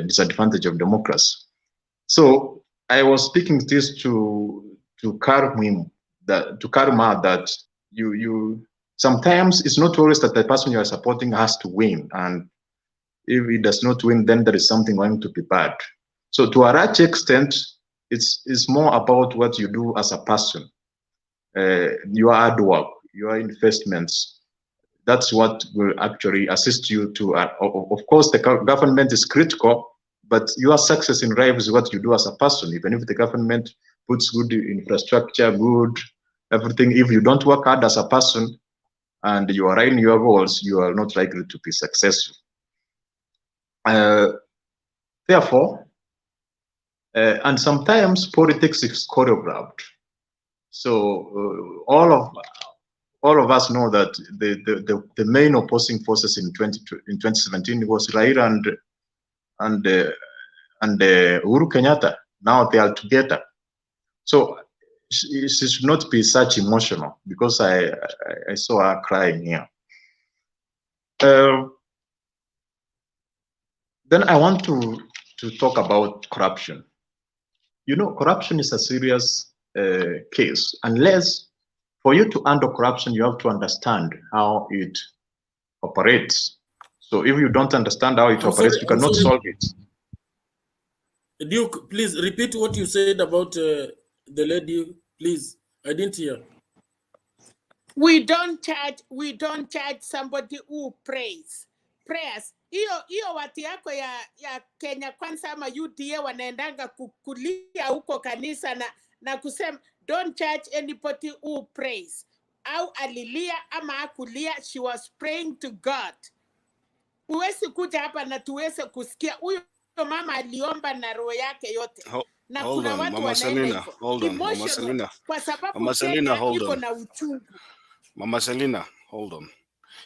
disadvantage of democracy. So I was speaking this to calm him, to calm her that you sometimes it's not always that the person you are supporting has to win, and if he does not win, then there is something going to be bad. So to a large extent, it's more about what you do as a person, your hard work, your investments. That's what will actually assist you to. Of course, the government is critical, but your success in life is what you do as a person. Even if the government puts good infrastructure, good everything, if you don't work hard as a person and you are in your goals, you are not likely to be successful. Therefore, and sometimes politics is choreographed. So all of us know that the main opposing forces in 2017 was Raila and Uhuru Kenyatta. Now they are together. So it should not be such emotional, because I saw her crying here. Then I want to talk about corruption. You know, corruption is a serious case. Unless, for you to handle corruption, you have to understand how it operates. So if you don't understand how it operates, you cannot solve it. Duke, please repeat what you said about the lady, please. I didn't hear. We don't charge somebody who prayers. Hiyo watu yako ya Kenya Kwanza ama UDA wanaendanga kukulia huko kanisa na kusema don't charge anybody who prays. Au alilia ama akulia, she was praying to God. Uwezi kuja hapa na tuweze kusikia huyo mama aliomba na roho yake yote. Na kuna watu Mama Selina, hold on, Mama Selina. Kwa sababu Mama Selina, hold iko on. na uchungu. Mama Selina, hold on.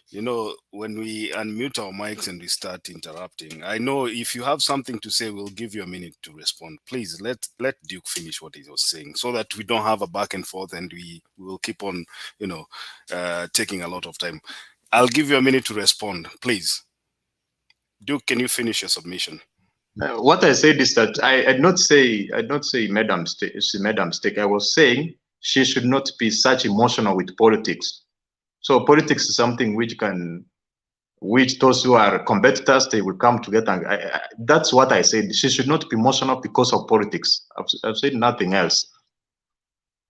You know, when we unmute our mics and we start interrupting, I know if you have something to say, we'll give you a minute to respond. Please let Duke finish what he was saying, so that we don't have a back and forth and we will keep on, you know, taking a lot of time. I'll give you a minute to respond, please. Duke, can you finish your submission? What I said is that I'd not say madam she made a mistake. I was saying she should not be such emotional with politics. So politics is something which those who are competitors, they will come together. That's what I said. She should not be emotional because of politics. I've said nothing else.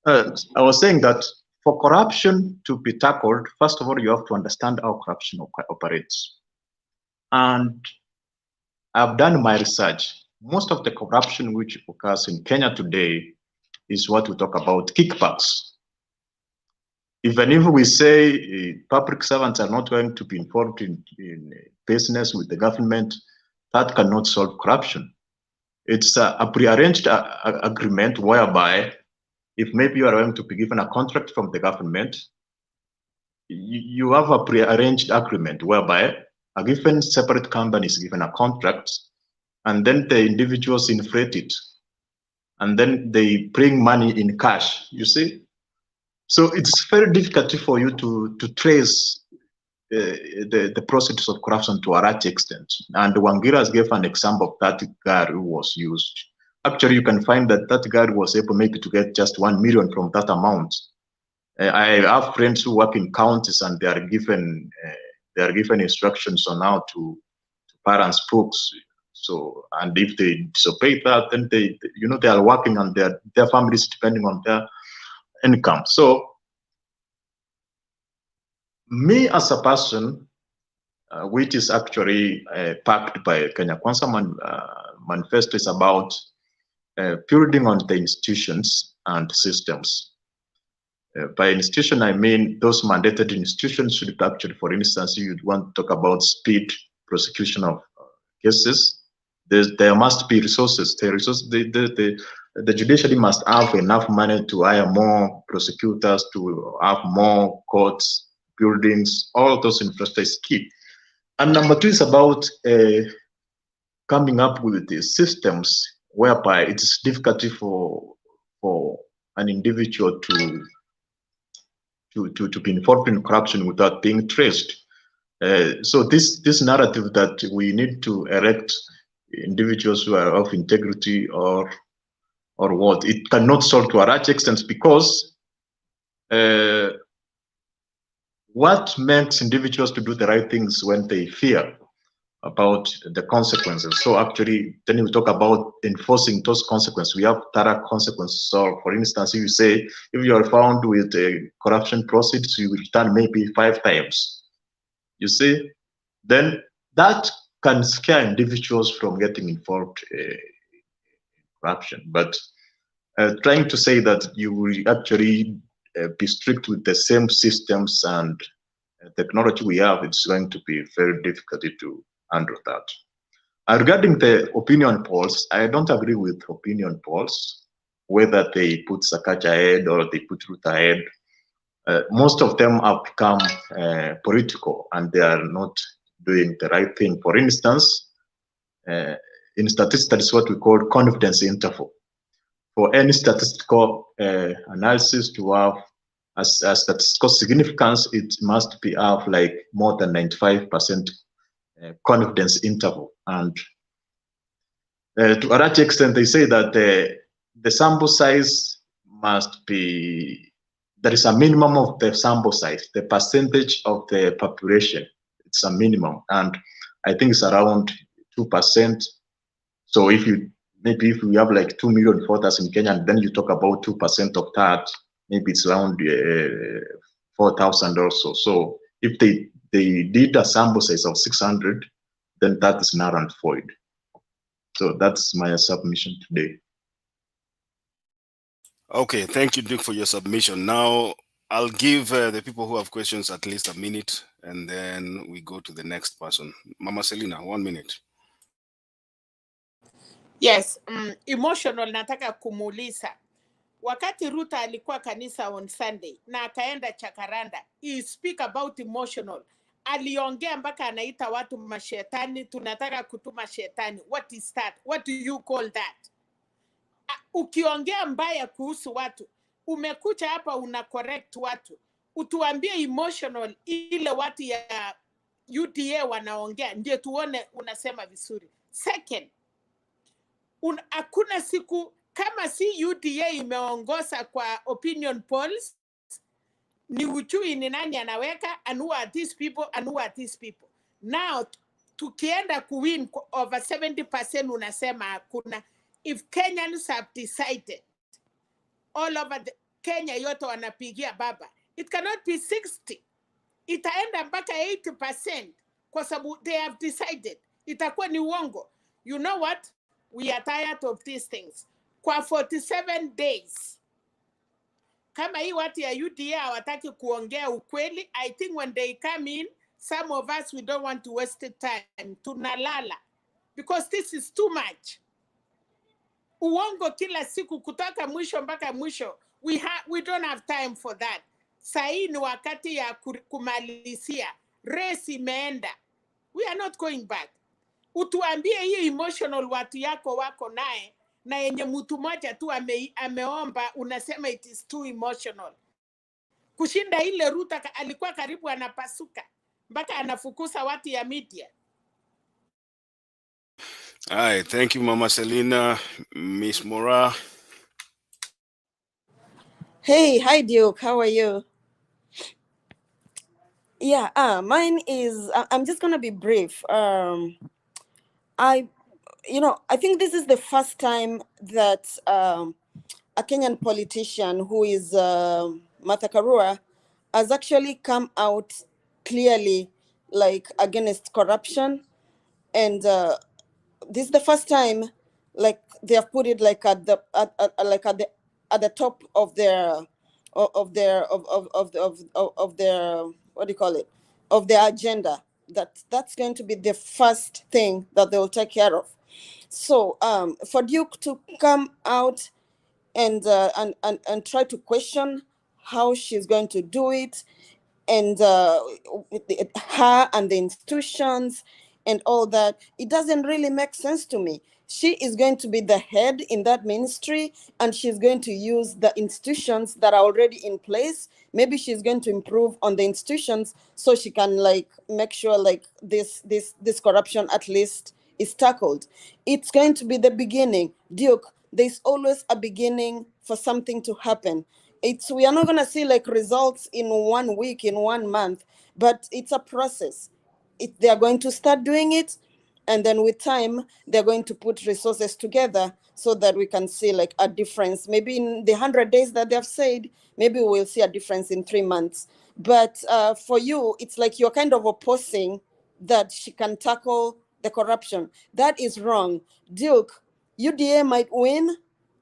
I was saying that for corruption to be tackled, first of all, you have to understand how corruption operates. And I've done my research. Most of the corruption which occurs in Kenya today is what we talk about kickbacks. Even if we say public servants are not going to be involved in business with the government, that cannot solve corruption. It's a prearranged agreement whereby if maybe you are going to be given a contract from the government, you have a prearranged agreement whereby a given separate company is given a contract, and then the individuals inflate it, and then they bring money in cash, you see? So it's very difficult for you to trace the process of corruption to a large extent. And Wangiras gave an example of that guy who was used. Actually, you can find that that guy was able maybe to get just 1 million from that amount. I have friends who work in counties and they are given instructions on how to parents' books. So, and if they disobey that, then they are working and their families depending on their income. So, me as a person, which is actually packed by Kenya Kwanza manifesto, is about building on the institutions and systems. By institution, I mean those mandated institutions should actually, for instance, you'd want to talk about speed prosecution of cases. There must be resources. The judiciary must have enough money to hire more prosecutors, to have more courts, buildings. All those infrastructure is key. And number two is about coming up with the systems whereby it is difficult for an individual to be involved in corruption without being traced. So this narrative that we need to erect individuals who are of integrity or what, it cannot solve to a large extent, because what makes individuals to do the right things when they fear about the consequences. So actually, then we talk about enforcing those consequences. We have direct consequences. So for instance, if you say, if you are found with a corruption proceeds, you will return maybe 5 times. You see, then that can scare individuals from getting involved in corruption. But trying to say that you will actually be strict with the same systems and technology we have, it's going to be very difficult to handle that. Regarding the opinion polls, I don't agree with opinion polls, whether they put Sakaja ahead or they put Ruto ahead. Most of them have become political and they are not doing the right thing. For instance, in statistics, that is what we call confidence interval. For any statistical analysis to have a statistical significance, it must be have like more than 95% confidence interval. And to a large extent, they say that the sample size must be, there is a minimum of the sample size, the percentage of the population, it's a minimum. And I think it's around 2%. So if you, maybe if we have like 2 million voters in Kenya, and then you talk about 2% of that, maybe it's around 4,000 or so. So if they did a sample size of 600, then that is null and void. So that's my submission today. Okay, thank you, Duke, for your submission. Now, I'll give the people who have questions at least a minute, and then we go to the next person. Mama Selina, 1 minute. Yes, emotional nataka kumuuliza. Wakati Ruto alikuwa kanisa on Sunday na akaenda Chakaranda, he speak about emotional. Aliongea mpaka anaita watu mashetani, tunataka kutuma shetani. What is that? What do you call that? Ukiongea mbaya kuhusu watu, umekucha hapa una correct watu. Utuambie emotional ile watu ya UDA wanaongea, ndio tuone unasema vizuri. Second, hakuna siku kama si UDA imeongoza kwa opinion polls, ni ujui ni nani anaweka, and who are these people and who are these people. Now tukienda kuwin over 70% unasema hakuna. If Kenyans have decided all over the Kenya yote wanapigia baba, it cannot be 60. Itaenda mpaka 80% kwa sababu they have decided. Itakuwa ni uongo. You know what? We are tired of these things. Kwa 47 days, Kama hii watu ya UDA hawataki kuongea ukweli, I think when they come in, some of us, we don't want to waste time. Tunalala. Because this is too much. Uongo kila siku kutoka mwisho mpaka mwisho. We don't have time for that. Sahi ni wakati ya kumalizia. Race imeenda. We are not going back. Utuambie hiyo emotional watu yako wako naye, na yenye mtu moja tu ameomba, unasema it is too emotional. Kushinda ile Ruto alikuwa karibu anapasuka mpaka anafukuza watu ya media. Hi, thank you, Mama Selina. Miss Mora. Hey, hi Duke, how are you? Yeah, mine is, I'm just gonna be brief. I think this is the first time that a Kenyan politician who is Martha Karua has actually come out clearly, like, against corruption, and this is the first time, like, they have put it like at the top of their their what do you call it, of their agenda. That's going to be the first thing that they will take care of. So for Duke to come out and try to question how she's going to do it, and her and the institutions and all that, it doesn't really make sense to me. She is going to be the head in that ministry, and she's going to use the institutions that are already in place. Maybe she's going to improve on the institutions so she can, like, make sure, like, this corruption at least is tackled. It's going to be the beginning. Duke, there's always a beginning for something to happen. We are not going to see, like, results in 1 week, in 1 month, but it's a process. They are going to start doing it, and then with time, they're going to put resources together so that we can see, like, a difference. Maybe in the 100 days that they've said, maybe we'll see a difference in 3 months. But for you, it's like you're kind of opposing that she can tackle the corruption. That is wrong. Duke, UDA might win,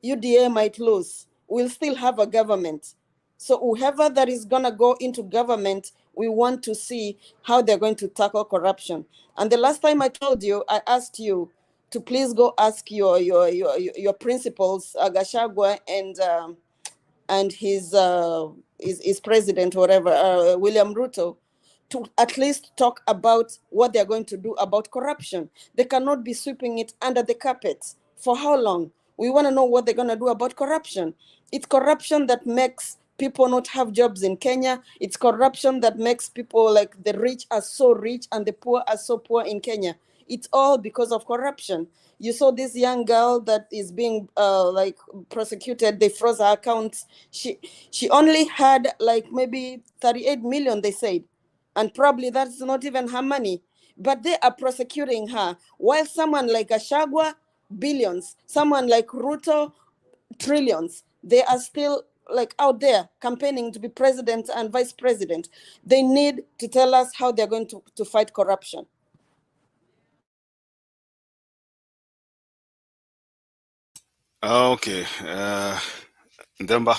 UDA might lose. We'll still have a government. So whoever that is going to go into government, we want to see how they're going to tackle corruption. And the last time I told you, I asked you to please go ask your principals, Gachagua and his president, whatever, William Ruto, to at least talk about what they're going to do about corruption. They cannot be sweeping it under the carpet. For how long? We want to know what they're going to do about corruption. It's corruption that makes people not have jobs in Kenya. It's corruption that makes people, like, the rich are so rich and the poor are so poor in Kenya. It's all because of corruption. You saw this young girl that is being like, prosecuted. They froze her accounts. She only had, like, maybe 38 million, they said. And probably that's not even her money. But they are prosecuting her. While someone like Gachagua, billions. Someone like Ruto, trillions. They are still, like, out there campaigning to be president and vice president. They need to tell us how they're going to fight corruption. Okay. Ndemba.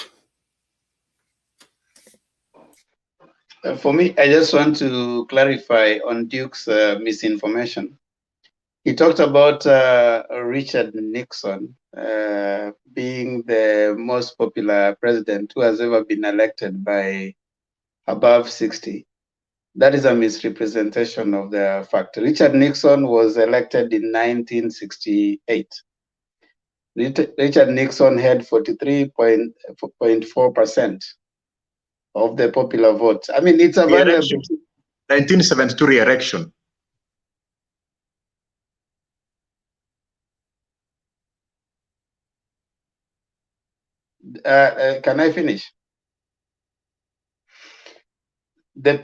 For me, I just want to clarify on Duke's misinformation. He talked about Richard Nixon being the most popular president who has ever been elected by above 60. That is a misrepresentation of the fact. Richard Nixon was elected in 1968. Richard Nixon had 43.4% of the popular vote. I mean, it's a variable. 1972 re-election. Can I finish? The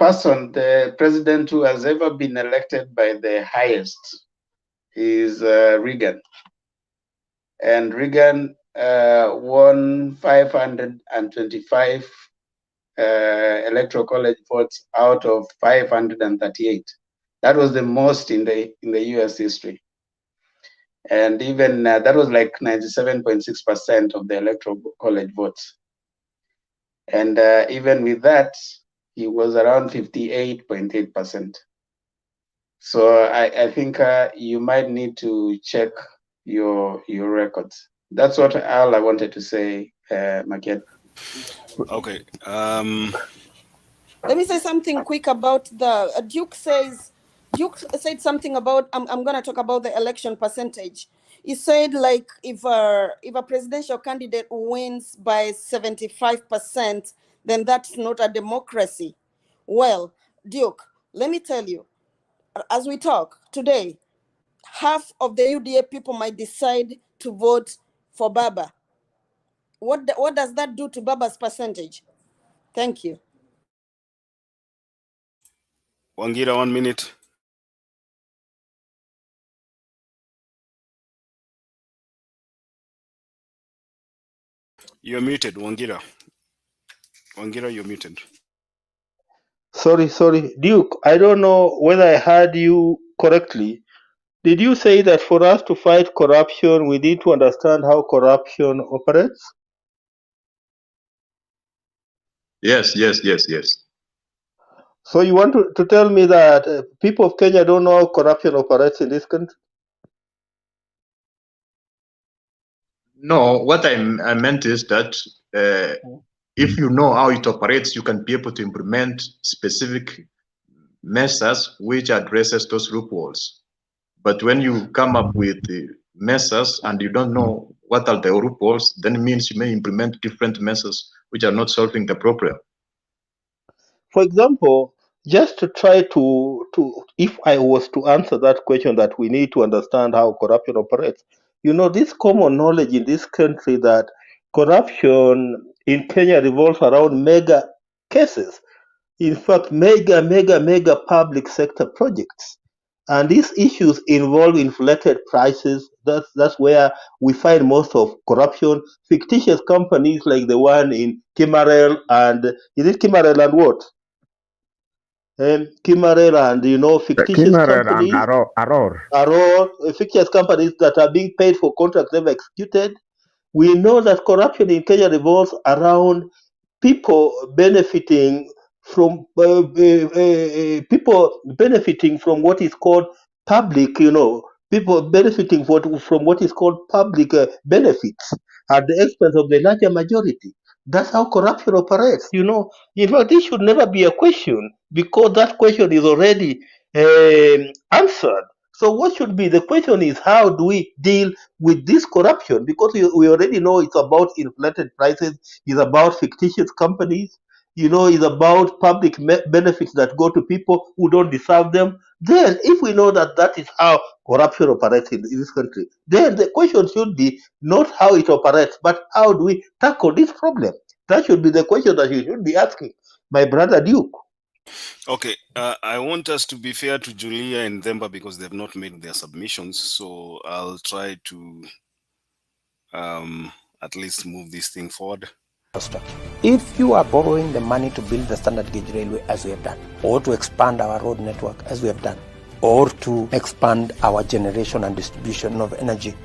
president who has ever been elected by the highest is Reagan. And Reagan won 525 electoral college votes out of 538. That was the most in the US history. And even that was like 97.6% of the electoral college votes. And even with that, he was around 58.8%. So I think you might need to check your records. That's what all I wanted to say, Makiadi. Okay. Let me say something quick about the Duke said something about I'm going to talk about the election percentage. He said like if a presidential candidate wins by 75%, then that's not a democracy. Well, Duke, let me tell you, as we talk today, half of the UDA people might decide to vote for Baba. What does that do to Baba's percentage? Thank you. Wangira, 1 minute. You're muted, Wangira. Wangira, you're muted. Sorry, Duke. I don't know whether I heard you correctly. Did you say that for us to fight corruption, we need to understand how corruption operates? Yes. So you want to tell me that people of Kenya don't know how corruption operates in this country? No, what I meant is that if you know how it operates, you can be able to implement specific measures which addresses those loopholes. But when you come up with the measures and you don't know what are the loopholes, then it means you may implement different measures which are not solving the problem. For example, just to try to if I was to answer that question, that we need to understand how corruption operates, this common knowledge in this country that corruption in Kenya revolves around mega cases. In fact, mega public sector projects. And these issues involve inflated prices. That's where we find most of corruption. Fictitious companies like the one in Kimarel and is it Kimarel and what? Kimarel and fictitious Kimarer and companies. Aror. Fictitious companies that are being paid for contracts never executed. We know that corruption in Kenya revolves around people benefiting from what is called public, people benefiting from what is called public benefits at the expense of the larger majority. That's how corruption operates. In fact, this should never be a question because that question is already answered. So what should be the question is how do we deal with this corruption? Because we already know it's about inflated prices, it's about fictitious companies, it's about public benefits that go to people who don't deserve them. Then, if we know that that is how corruption operates in this country, then the question should be not how it operates, but how do we tackle this problem? That should be the question that you should be asking, my brother Duke. Okay, I want us to be fair to Julia and Themba because they've not made their submissions. So I'll try to at least move this thing forward. If you are borrowing the money to build the standard gauge railway as we have done, or to expand our road network as we have done, or to expand our generation and distribution of energy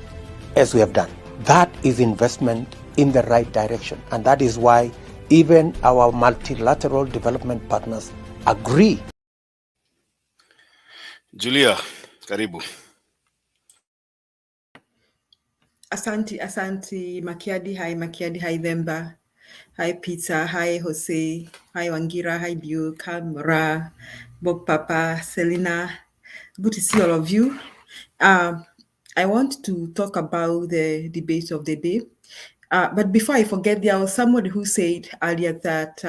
as we have done, that is investment in the right direction. And that is why even our multilateral development partners agree. Julia, karibu. Asante Makiadi, hi Themba, hi Peter, hi Jose, hi Wangira, hi Biu, Kamra, Bob Papa, Selena. Good to see all of you. I want to talk about the debate of the day. But before I forget, there was somebody who said earlier that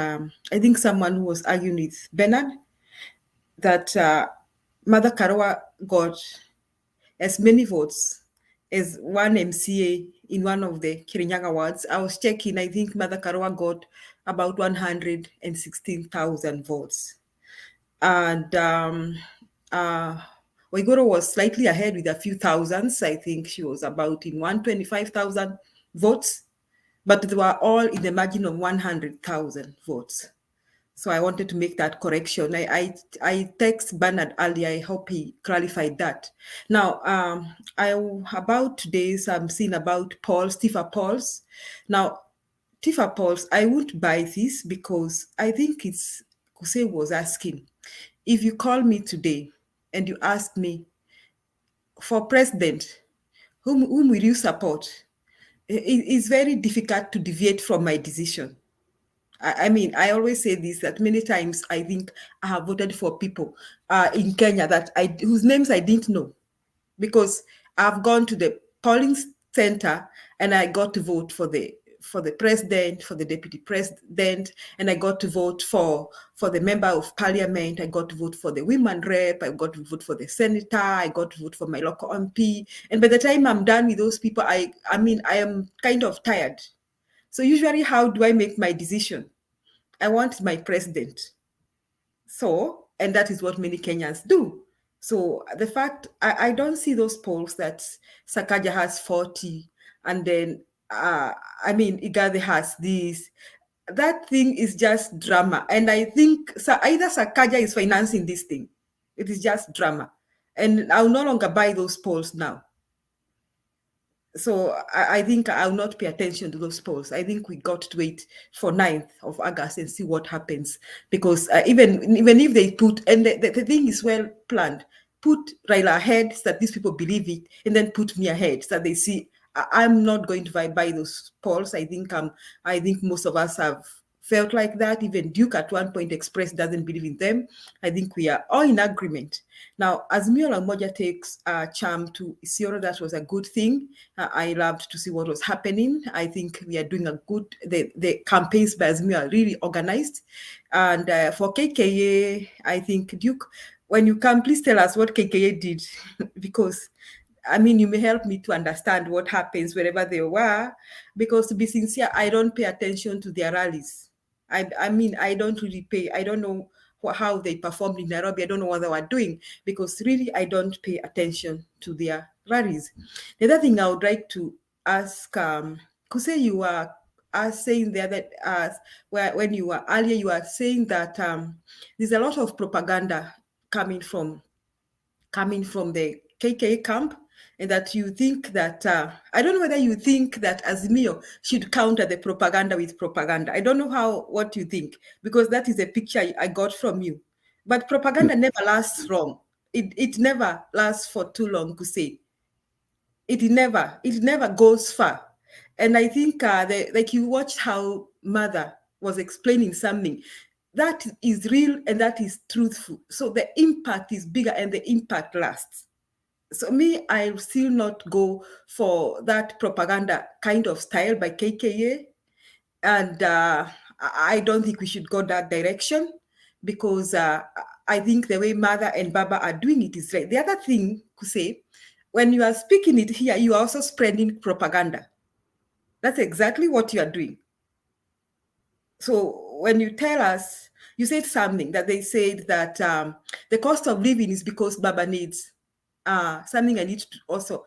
I think someone who was arguing with Bernard that Mother Karua got as many votes as one MCA in one of the Kirinyaga wards. I was checking, I think Mother Karua got about 116,000 votes. And Waigoro was slightly ahead with a few thousands. I think she was about in 125,000 votes, but they were all in the margin of 100,000 votes. So I wanted to make that correction. I text Bernard earlier. I hope he clarified that. Now, about today's, I'm seeing about polls, Tifa polls. Now, Tifa polls, I won't buy this because I think it's Kuse was asking, if you call me today and you ask me for president, whom will you support? It's very difficult to deviate from my decision. I mean, I always say this, that many times I think I have voted for people in Kenya that whose names I didn't know, because I've gone to the polling center and I got to vote for the president, for the deputy president, and I got to vote for the member of parliament. I got to vote for the women rep. I got to vote for the senator. I got to vote for my local MP. And by the time I'm done with those people, I mean, I am kind of tired. So usually, how do I make my decision? I want my president. So, and that is what many Kenyans do. So the fact, I don't see those polls that Sakaja has 40 and then, I mean, Igade has this. That thing is just drama. And I think either Sakaja is financing this thing. It is just drama. And I'll no longer buy those polls now. So I think I'll not pay attention to those polls. I think we got to wait for 9th of August and see what happens. Because even if they put, and the thing is well planned, put Raila ahead so that these people believe it, and then put me ahead so that they see I'm not going to buy those polls. I think most of us have felt like that. Even Duke at one point expressed doesn't believe in them. I think we are all in agreement. Now, Azimio and UMOJA takes charm to ISIOLO. That was a good thing. I loved to see what was happening. I think we are doing a good, the campaigns by Azimio are really organized. And for KKA, I think, Duke, when you come, please tell us what KKA did, because I mean, you may help me to understand what happens wherever they were, because to be sincere, I don't pay attention to their rallies. I mean, I don't really pay. I don't know how they performed in Nairobi. I don't know what they were doing, because really I don't pay attention to their rallies. The other thing I would like to ask, Kuse, you were saying there that when you were earlier, you were saying that there's a lot of propaganda coming from the KKA camp, and that you think that, I don't know whether you think that Azimio should counter the propaganda with propaganda. I don't know what you think, because that is a picture I got from you. But propaganda never lasts long. It never lasts for too long, to say. It never goes far. And I think like you watched how Mother was explaining something that is real and that is truthful. So the impact is bigger and the impact lasts. So me, I'll still not go for that propaganda kind of style by KKA. And I don't think we should go that direction, because I think the way Mother and Baba are doing it is right. The other thing to say, when you are speaking it here, you are also spreading propaganda. That's exactly what you are doing. So when you tell us, you said something that they said that the cost of living is because Baba needs something. I need to also,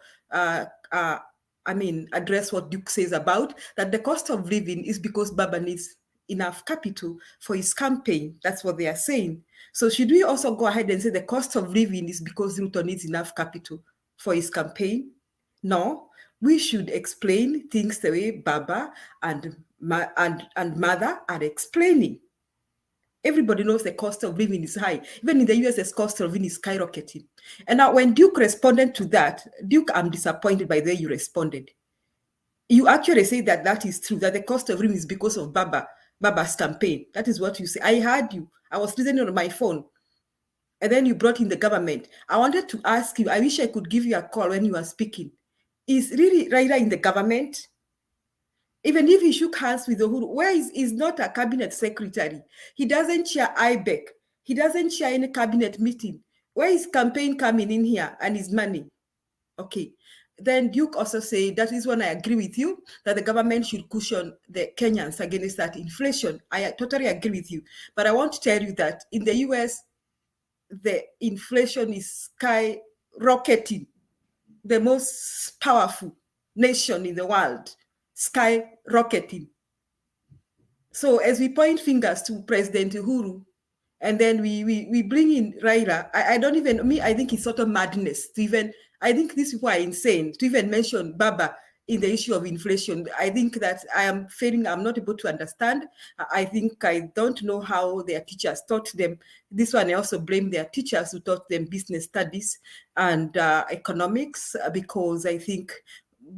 address what Duke says about that. The cost of living is because Baba needs enough capital for his campaign. That's what they are saying. So should we also go ahead and say the cost of living is because Ruto needs enough capital for his campaign? No, we should explain things the way Baba and Mother are explaining. Everybody knows the cost of living is high. Even in the US, the cost of living is skyrocketing. And now when Duke responded to that, Duke, I'm disappointed by the way you responded. You actually say that is true, that the cost of living is because of Baba's campaign. That is what you say. I heard you. I was listening on my phone. And then you brought in the government. I wanted to ask you, I wish I could give you a call when you were speaking. Is really Raila in the government? Even if he shook hands with Uhuru, where is not a cabinet secretary? He doesn't chair IBEC. He doesn't chair any cabinet meeting. Where is campaign coming in here and his money? Okay. Then Duke also said, that is when I agree with you, that the government should cushion the Kenyans against that inflation. I totally agree with you. But I want to tell you that in the US, the inflation is skyrocketing. The most powerful nation in the world, skyrocketing. So as we point fingers to President Uhuru, and then we bring in Raila, I think it's sort of madness to even, I think these people are insane to even mention Baba in the issue of inflation. I think that I'm not able to understand. I think I don't know how their teachers taught them. This one, I also blame their teachers who taught them business studies and economics, because I think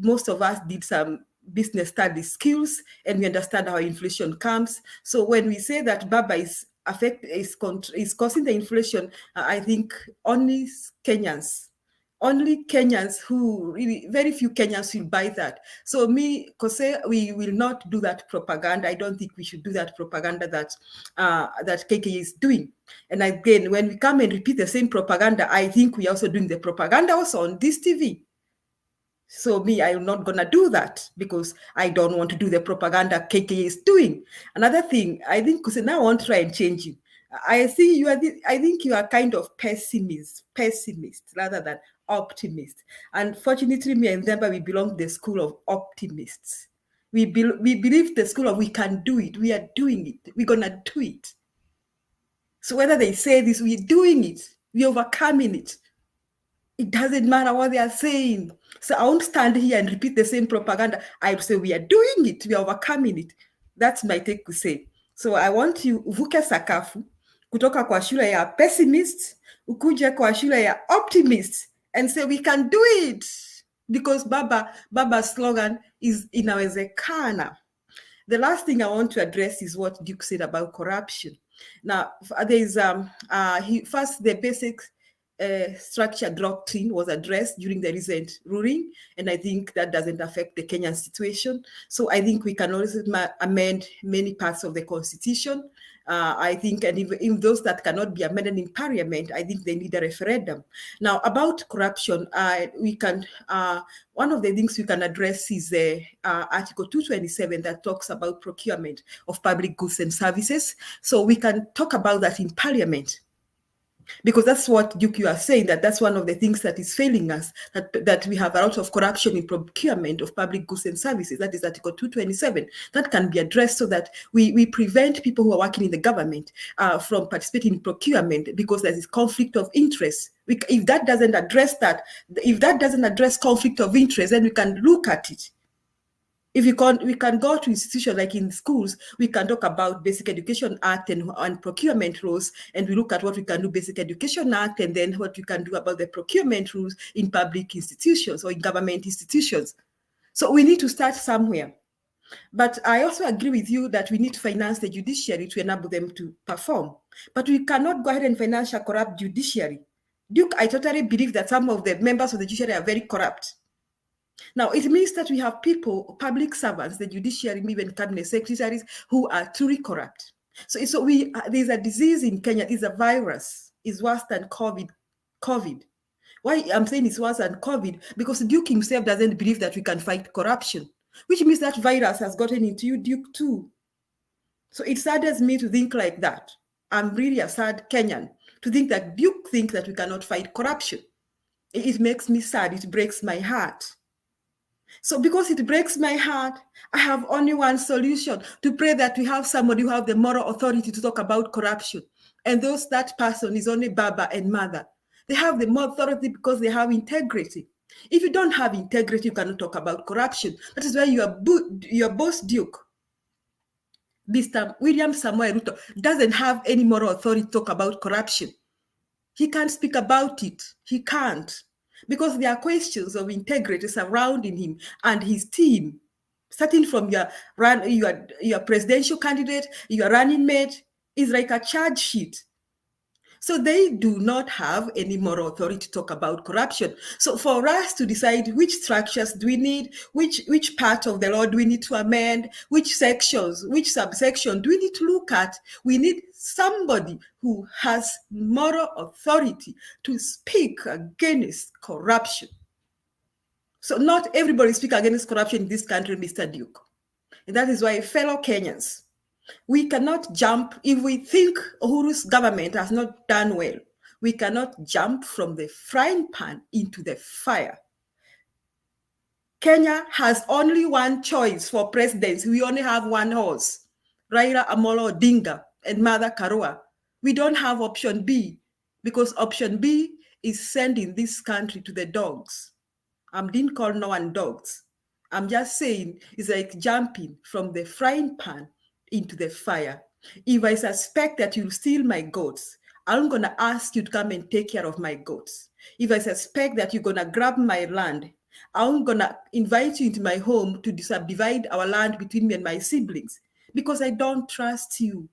most of us did some business studies skills and we understand how inflation comes. So when we say that Baba is causing the inflation, I think only Kenyans who really, very few Kenyans will buy that. So Kose, we will not do that propaganda. I don't think we should do that propaganda that KK is doing. And again, when we come and repeat the same propaganda, I think we're also doing the propaganda also on this TV. So I'm not gonna do that because I don't want to do the propaganda KK is doing. Another thing, I think, because now I want to try and change you. I think you are kind of pessimist rather than optimist. Unfortunately, me and Demba, we belong to the school of optimists. We believe the school of we can do it. We are doing it. We're gonna do it. So whether they say this, we're doing it. We're overcoming it. It doesn't matter what they are saying. So I won't stand here and repeat the same propaganda. I will say we are doing it. We are overcoming it. That's my take to say. So I want you uvuke sakafu kutoka kwa shule ya pessimist ukuje kwa shule ya optimist and say we can do it because Baba's slogan is inawezekana. The last thing I want to address is what Duke said about corruption. Now, there is the basic structure doctrine was addressed during the recent ruling, and I think that doesn't affect the Kenyan situation. So I think we can also amend many parts of the constitution. I think, and even those that cannot be amended in parliament, I think they need a referendum. Now, about corruption, one of the things we can address is Article 227 that talks about procurement of public goods and services. So we can talk about that in parliament. Because that's what Duke, you are saying, that's one of the things that is failing us, that we have a lot of corruption in procurement of public goods and services. That is Article 227. That can be addressed so that we prevent people who are working in the government from participating in procurement because there is conflict of interest. If that doesn't address conflict of interest, then we can look at it. If we can go to institutions like in schools, we can talk about Basic Education Act and procurement rules, and we look at what we can do Basic Education Act and then what we can do about the procurement rules in public institutions or in government institutions. So we need to start somewhere. But I also agree with you that we need to finance the judiciary to enable them to perform. But we cannot go ahead and finance a corrupt judiciary. Duke, I totally believe that some of the members of the judiciary are very corrupt. Now, it means that we have people, public servants, the judiciary, even cabinet secretaries, who are truly corrupt. So there's a disease in Kenya, it's a virus, it's worse than COVID. Why I'm saying it's worse than COVID? Because Duke himself doesn't believe that we can fight corruption, which means that virus has gotten into you, Duke, too. So it saddens me to think like that. I'm really a sad Kenyan to think that Duke thinks that we cannot fight corruption. It makes me sad, it breaks my heart. So because it breaks my heart, I have only one solution, to pray that we have somebody who have the moral authority to talk about corruption. And that person is only Baba and Mother. They have the moral authority because they have integrity. If you don't have integrity, you cannot talk about corruption. That is why your boss Duke, Mr. William Samoei Ruto, doesn't have any moral authority to talk about corruption. He can't speak about it. He can't. Because there are questions of integrity surrounding him and his team, starting from your presidential candidate, your running mate, is like a charge sheet. So they do not have any moral authority to talk about corruption. So for us to decide which structures do we need, which part of the law do we need to amend, which sections, which subsection do we need to look at, we need somebody who has moral authority to speak against corruption. So not everybody speaks against corruption in this country, Mr. Duke. And that is why, fellow Kenyans, we cannot jump, if we think Uhuru's government has not done well, we cannot jump from the frying pan into the fire. Kenya has only one choice for presidents. We only have one horse, Raila Odinga and Mother Karua. We don't have option B, because option B is sending this country to the dogs. I didn't call no one dogs. I'm just saying it's like jumping from the frying pan into the fire. If I suspect that you'll steal my goats, I'm going to ask you to come and take care of my goats. If I suspect that you're going to grab my land, I'm going to invite you into my home to subdivide our land between me and my siblings because I don't trust you.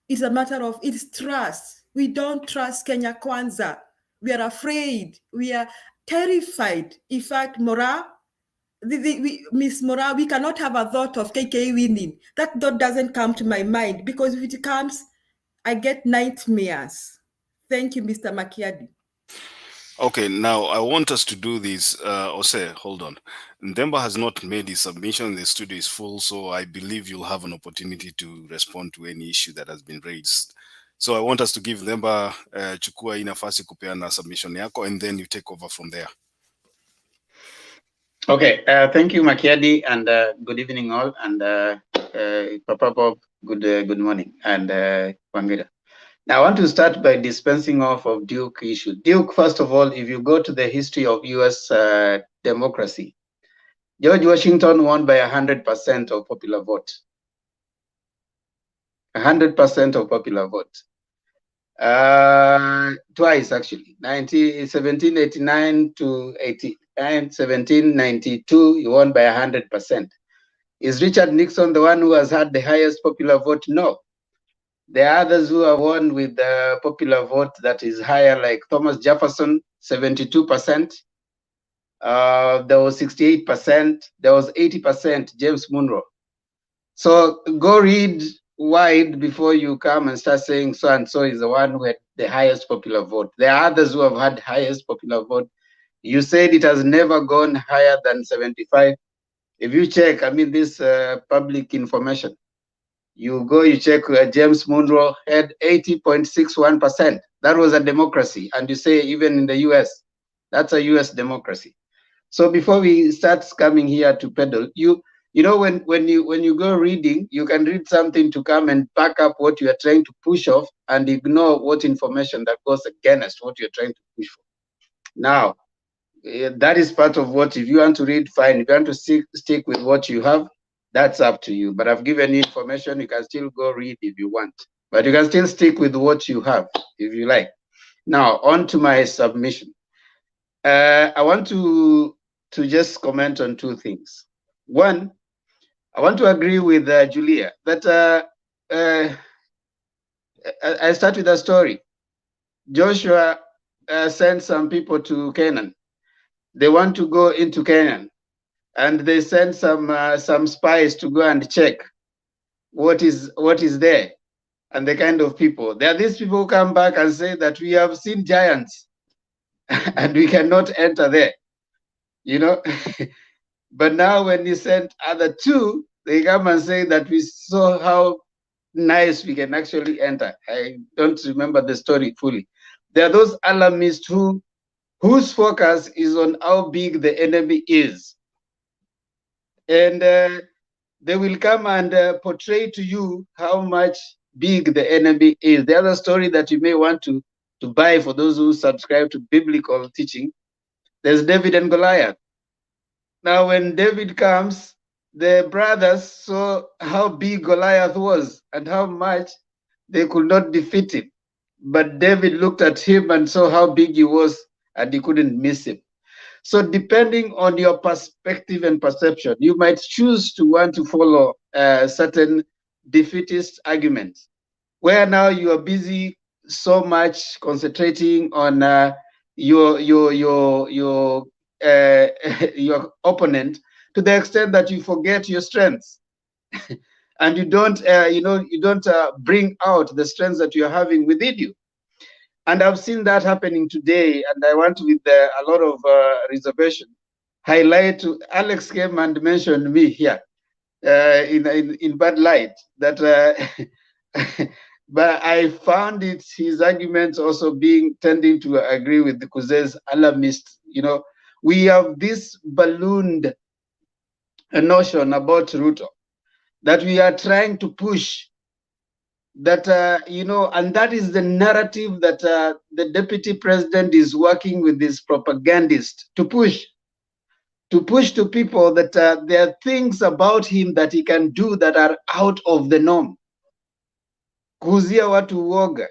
It's a matter of, it's trust. We don't trust Kenya Kwanza. We are afraid. We are terrified. In fact, Miss Mora, we cannot have a thought of KK winning. That thought doesn't come to my mind because if it comes, I get nightmares. Thank you, Mr. Makiadi. Okay, now I want us to do this. Ose, hold on. Ndemba has not made his submission. The studio is full, so I believe you'll have an opportunity to respond to any issue that has been raised. So I want us to give Ndemba chukua hii nafasi kupeana submission yako, and then you take over from there. Okay, thank you, Makiadi, and good evening all, and Papa Bob, good morning, and Wangira. Now, I want to start by dispensing off of Duke issue. Duke, first of all, if you go to the history of U.S. Democracy, George Washington won by 100% of popular vote. 100% of popular vote. Twice, actually. 1789 to 1792, he won by 100%. Is Richard Nixon the one who has had the highest popular vote? No. There are others who have won with the popular vote that is higher, like Thomas Jefferson, 72%. There was 68%. There was 80%, James Monroe. So go read wide before you come and start saying so and so is the one who had the highest popular vote. There are others who have had highest popular vote. You said it has never gone higher than 75. If you check, I mean, this public information, you go, you check James Monroe had 80.61%. That was a democracy. And you say even in the US, that's a US democracy. So before we start coming here to peddle, you know, when you go reading, you can read something to come and back up what you are trying to push off and ignore what information that goes against what you're trying to push for. Now, that is part of what, if you want to read, fine. If you want to stick with what you have, that's up to you. But I've given you information, you can still go read if you want. But you can still stick with what you have, if you like. Now, on to my submission. I want to just comment on two things. One, I want to agree with Julia that I start with a story. Joshua sent some people to Canaan. They want to go into Canaan, and they send some spies to go and check what is there and the kind of people. There are these people who come back and say that we have seen giants and we cannot enter there, you know. But now when you send other two, they come and say that we saw how nice we can actually enter. I don't remember the story fully. There are those alarmists whose focus is on how big the enemy is. And they will come and portray to you how much big the enemy is. The other story that you may want to buy for those who subscribe to biblical teaching, there's David and Goliath. Now, when David comes, the brothers saw how big Goliath was and how much they could not defeat him. But David looked at him and saw how big he was, and he couldn't miss him. So depending on your perspective and perception, you might choose to want to follow certain defeatist arguments, where now you are busy so much concentrating on your opponent to the extent that you forget your strengths, and you don't bring out the strengths that you are having within you. And I've seen that happening today, and I want to, with a lot of reservation, highlight. Alex came and mentioned me here in bad light, that but I found his arguments also tending to agree with the Kuze's alarmist. You know, we have this ballooned notion about Ruto that we are trying to push, that and that is the narrative that the deputy president is working with this propagandist to push to push to people that there are things about him that he can do that are out of the norm. Kuuzia watu uoga.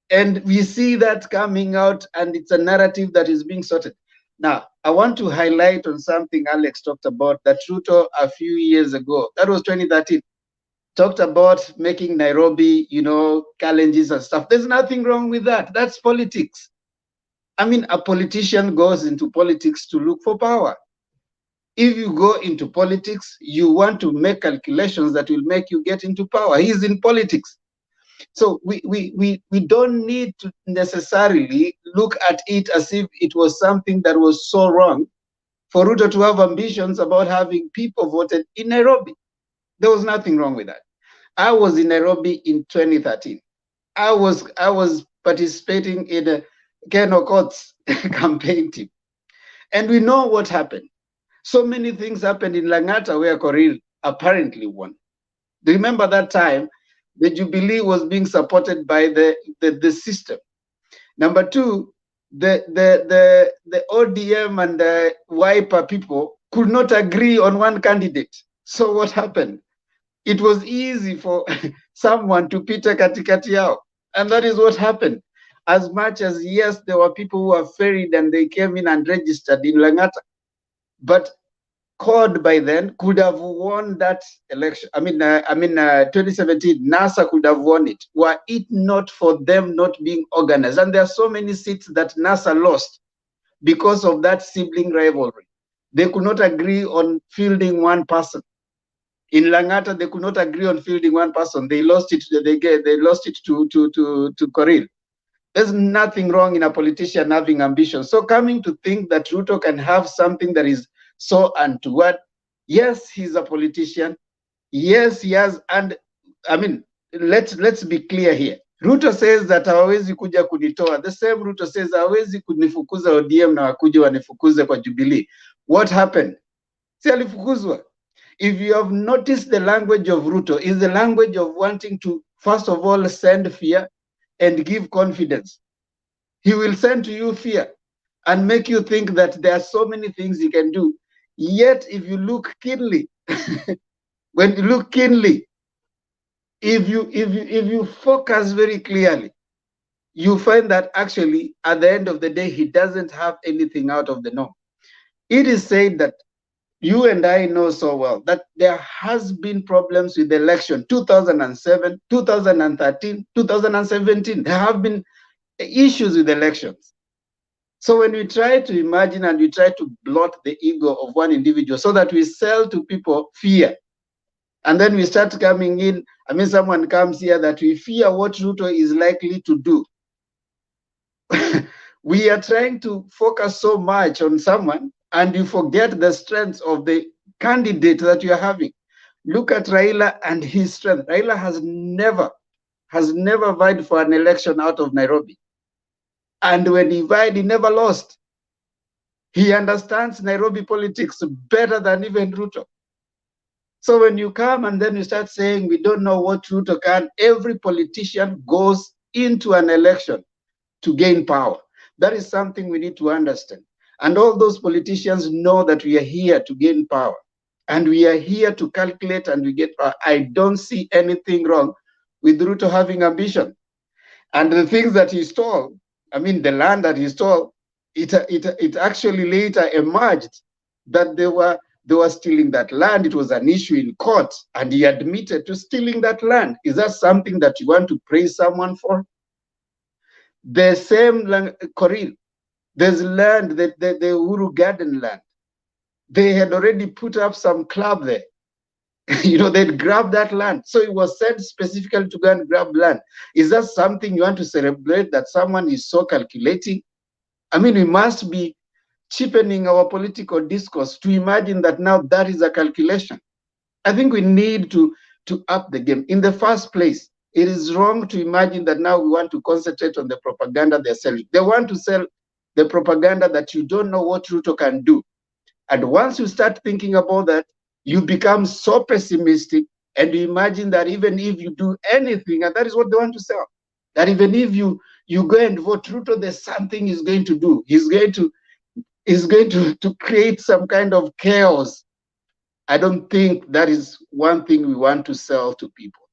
And we see that coming out, and it's a narrative that is being sorted. Now, I want to highlight on something Alex talked about, that Ruto a few years ago, that was 2013, talked about making Nairobi, you know, challenges and stuff. There's nothing wrong with that. That's politics. I mean, a politician goes into politics to look for power. If you go into politics, you want to make calculations that will make you get into power. He's in politics. So we don't need to necessarily look at it as if it was something that was so wrong for Ruto to have ambitions about having people voted in Nairobi. There was nothing wrong with that. I was in Nairobi in 2013. I was participating in a Ken Okoth's campaign team. And we know what happened. So many things happened in Lang'ata where Korir apparently won. Do you remember that time? The Jubilee was being supported by the system. Number two, the ODM and the Wiper people could not agree on one candidate. So what happened? It was easy for someone to pita katikati yao. And that is what happened. As much as, yes, there were people who were ferried and they came in and registered in Lang'ata. But CORD by then could have won that election. 2017, NASA could have won it, were it not for them not being organized. And there are so many seats that NASA lost because of that sibling rivalry. They could not agree on fielding one person. In Lang'ata, they could not agree on fielding one person. They lost it. They lost it to Korir. There's nothing wrong in a politician having ambition. So coming to think that Ruto can have something that is so untoward, yes, he's a politician. Yes, he has. And I mean, let's be clear here. Ruto says that hawezi kuja kunitoa. The same Ruto says hawezi kunifukuza ODM na wakuje wanifukuze kwa Jubilee. What happened? Si alifukuzwa. If you have noticed, the language of Ruto is the language of wanting to, first of all, send fear and give confidence. He will send to you fear and make you think that there are so many things he can do. Yet, if you look keenly, when you look keenly, if you focus very clearly, you find that actually, at the end of the day, he doesn't have anything out of the norm. It is said that you and I know so well that there has been problems with the election 2007, 2013, 2017. There have been issues with elections. So when we try to imagine and we try to blot the ego of one individual so that we sell to people fear, and then we start coming in, I mean, someone comes here that we fear what Ruto is likely to do. We are trying to focus so much on someone and you forget the strengths of the candidate that you are having. Look at Raila and his strength. Raila has never vied for an election out of Nairobi. And when he vied, he never lost. He understands Nairobi politics better than even Ruto. So when you come and then you start saying we don't know what Ruto can, every politician goes into an election to gain power. That is something we need to understand. And all those politicians know that we are here to gain power. And we are here to calculate and we get power. I don't see anything wrong with Ruto having ambition. And the things that he stole, I mean, the land that he stole, it actually later emerged that they were stealing that land. It was an issue in court, and he admitted to stealing that land. Is that something that you want to praise someone for? The same Korir, there's land, the Uhuru Garden land. They had already put up some club there. They'd grab that land. So it was said specifically to go and grab land. Is that something you want to celebrate, that someone is so calculating? I mean, we must be cheapening our political discourse to imagine that now that is a calculation. I think we need to up the game. In the first place, it is wrong to imagine that now we want to concentrate on the propaganda they're selling. They want to sell the propaganda that you don't know what Ruto can do. And once you start thinking about that, you become so pessimistic and you imagine that even if you do anything, and that is what they want to sell, that even if you go and vote Ruto, there's something he's going to do. He's going to is going to create some kind of chaos. I don't think that is one thing we want to sell to people.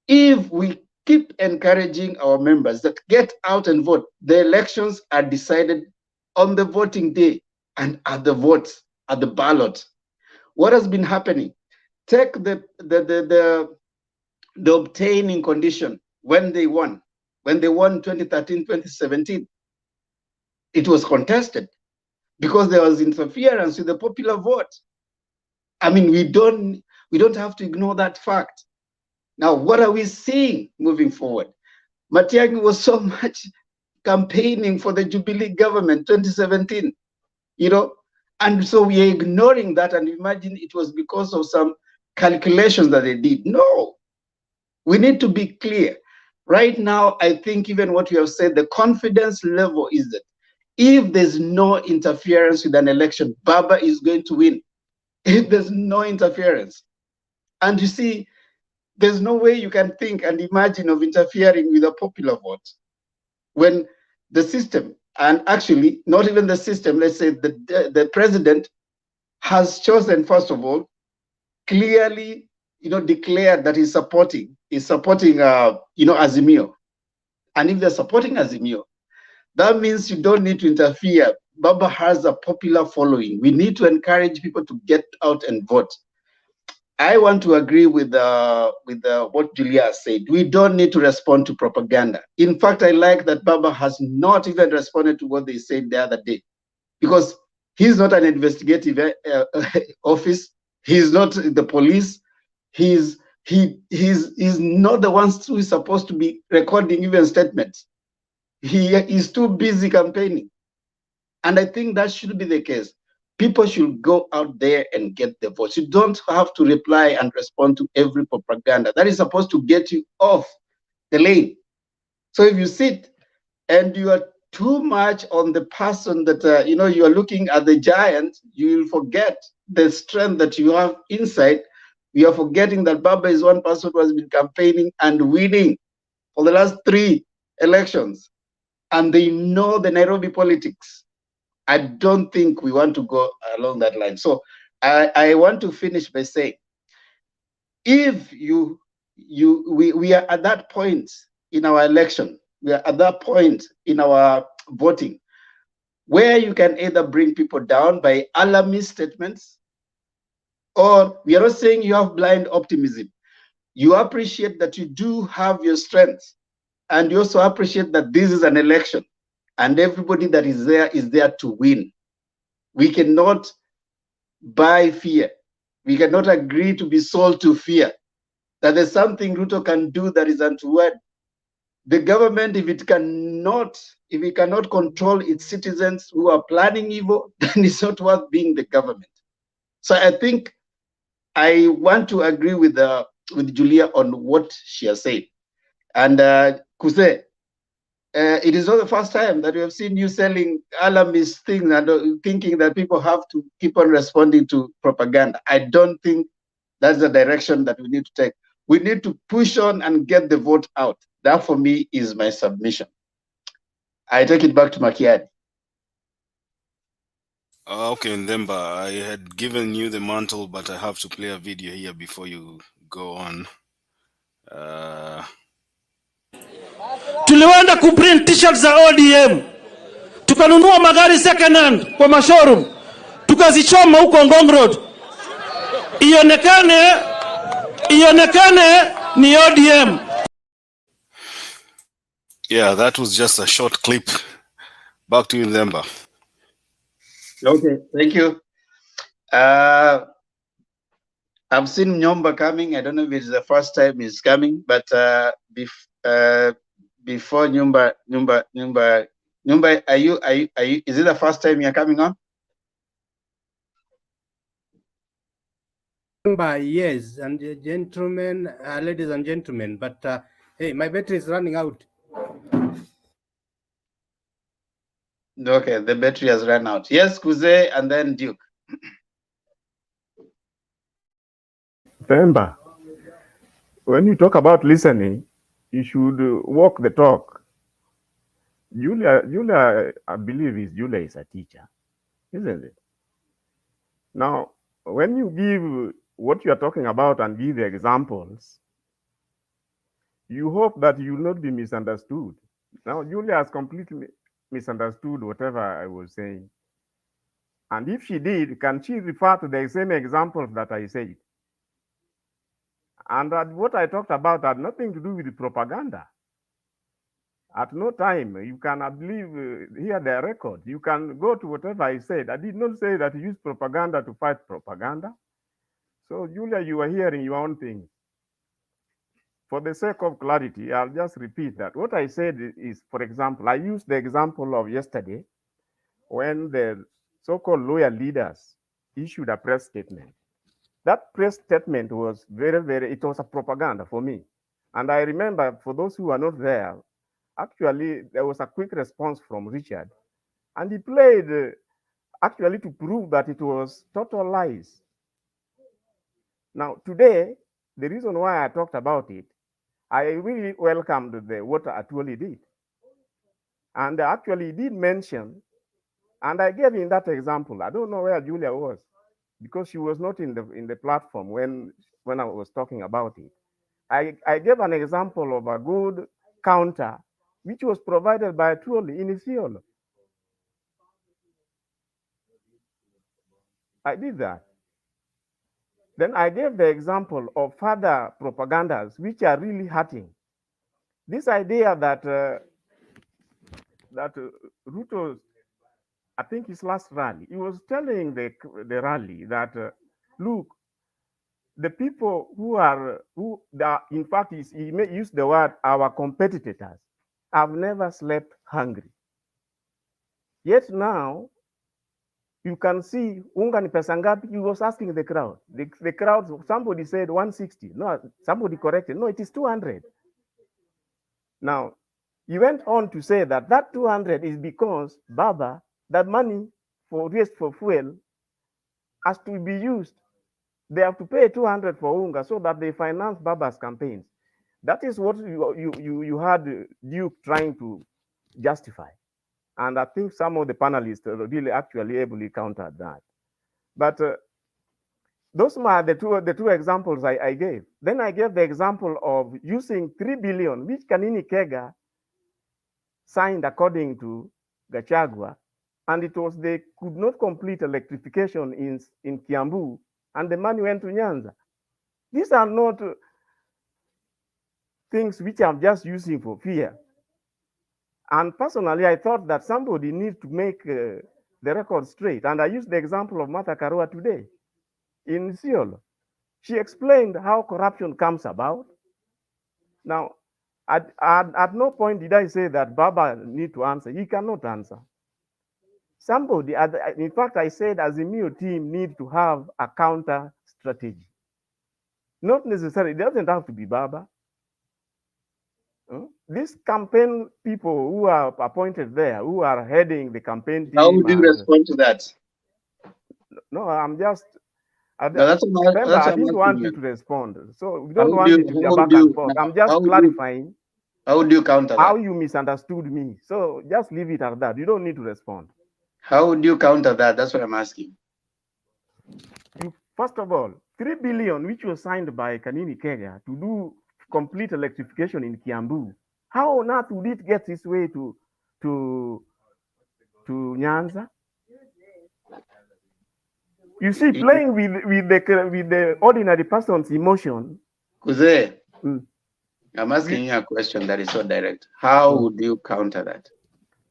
If we keep encouraging our members that get out and vote, the elections are decided on the voting day and at the votes, at the ballot. What has been happening? Take the obtaining condition when they won. When they won 2013, 2017, it was contested because there was interference with the popular vote. I mean, we don't have to ignore that fact. Now, what are we seeing moving forward? Matiang'i was so much campaigning for the Jubilee government 2017, and so we are ignoring that and imagine it was because of some calculations that they did. No, we need to be clear. Right now, I think even what we have said, the confidence level is that if there's no interference with an election, Baba is going to win. If there's no interference. And you see, there's no way you can think and imagine of interfering with a popular vote when the system, and actually not even the system, let's say the president has chosen, first of all, clearly, declared that he's supporting Azimio. And if they're supporting Azimio, that means you don't need to interfere. Baba has a popular following. We need to encourage people to get out and vote. I want to agree with what Julia said. We don't need to respond to propaganda. In fact, I like that Baba has not even responded to what they said the other day, because he's not an investigative office. He's not the police. He's not the one who is supposed to be recording even statements. He is too busy campaigning. And I think that should be the case. People should go out there and get the votes. You don't have to reply and respond to every propaganda. That is supposed to get you off the lane. So if you sit and you are too much on the person that, you are looking at the giant, you will forget the strength that you have inside. We are forgetting that Baba is one person who has been campaigning and winning for the last 3 elections. And they know the Nairobi politics. I don't think we want to go along that line. So I want to finish by saying, if we are at that point in our election, we are at that point in our voting, where you can either bring people down by alarmist statements, or we are not saying you have blind optimism. You appreciate that you do have your strengths, and you also appreciate that this is an election. And everybody that is there to win. We cannot buy fear. We cannot agree to be sold to fear. That there's something Ruto can do that is untoward. The government, if it cannot control its citizens who are planning evil, then it's not worth being the government. So I think I want to agree with Julia on what she has said. And Kuse, it is not the first time that we have seen you selling alarmist things and thinking that people have to keep on responding to propaganda. I don't think that's the direction that we need to take. We need to push on and get the vote out. That, for me, is my submission. I take it back to Makiadi. Okay, Ndemba, I had given you the mantle, but I have to play a video here before you go on. Tuliwenda kuprint t-shirt za ODM, tukanunua magari second hand kwa mashowroom, tukazichoma huko Ngong Road, ionekane ni ODM. Yeah, that was just a short clip. Back to you, Ndemba. Okay, thank you. I've seen Nyomba coming. I don't know if it's the first time he's coming, but before Nyumba, are you, is it the first time you're coming on? Yes, and gentlemen, ladies and gentlemen, but hey, my battery is running out. Okay, the battery has run out. Yes, Kuze, and then Duke. Remember, when you talk about listening, you should walk the talk. Julia, I believe Julia is a teacher. isn't it? Now, when you give what you are talking about and give examples, you hope that you will not be misunderstood. Now, Julia has completely misunderstood whatever I was saying. And if she did, can she refer to the same examples that I said? And that what I talked about had nothing to do with the propaganda. At no time, you can, I believe, hear the record. You can go to whatever I said. I did not say that you use propaganda to fight propaganda. So, Julia, you are hearing your own thing. For the sake of clarity, I'll just repeat that. What I said is, for example, I used the example of yesterday when the so-called loyal leaders issued a press statement. That press statement was it was a propaganda for me. And I remember, for those who are not there, actually, there was a quick response from Richard. And he played, actually, to prove that it was total lies. Now, today, the reason why I talked about it, I really welcomed what Atuoli did. And actually, he did mention, and I gave him that example. I don't know where Julia was, because she was not in the platform when I was talking about it. I gave an example of a good counter, which was provided by Atuoli in ISIOLO. I did that. Then I gave the example of further propagandas, which are really hurting. This idea that Ruto'S, I think his last rally, he was telling the rally that, look, the people who are, in fact, he used the word, our competitors, have never slept hungry. Yet now, you can see, unga ni pesa ngapi? He was asking the crowd. The crowd, somebody said 160. No, somebody corrected. No, it is 200. Now, he went on to say that 200 is because Baba, that money for fuel has to be used. They have to pay 200 for Unga so that they finance Baba's campaigns. That is what you had Duke trying to justify. And I think some of the panelists really actually ably countered that. But those are the two examples I gave. Then I gave the example of using 3 billion, which Kanini Kega signed according to Gachagua, and it was they could not complete electrification in Kiambu, and the money went to Nyanza. These are not things which I'm just using for fear. And personally, I thought that somebody needs to make the record straight. And I used the example of Martha Karua today in ISIOLO. She explained how corruption comes about. Now, at no point did I say that Baba need to answer. He cannot answer. Somebody, in fact, I said Azimio team need to have a counter strategy. Not necessarily, it doesn't have to be Baba. These campaign people who are appointed there, who are heading the campaign team. How would you respond to that? No, I'm just. No, that's remember, I didn't want you to respond. So we don't want it to be a back and forth. I'm just clarifying. How would you counter that? How you misunderstood me. So just leave it at that. You don't need to respond. How would you counter that? That's what I'm asking. First of all, 3 billion, which was signed by Kanini Kega to do complete electrification in Kiambu. How on earth would it get its way to Nyanza? You see, playing with the ordinary person's emotion. Kuze, I'm asking you a question that is so direct. How would you counter that?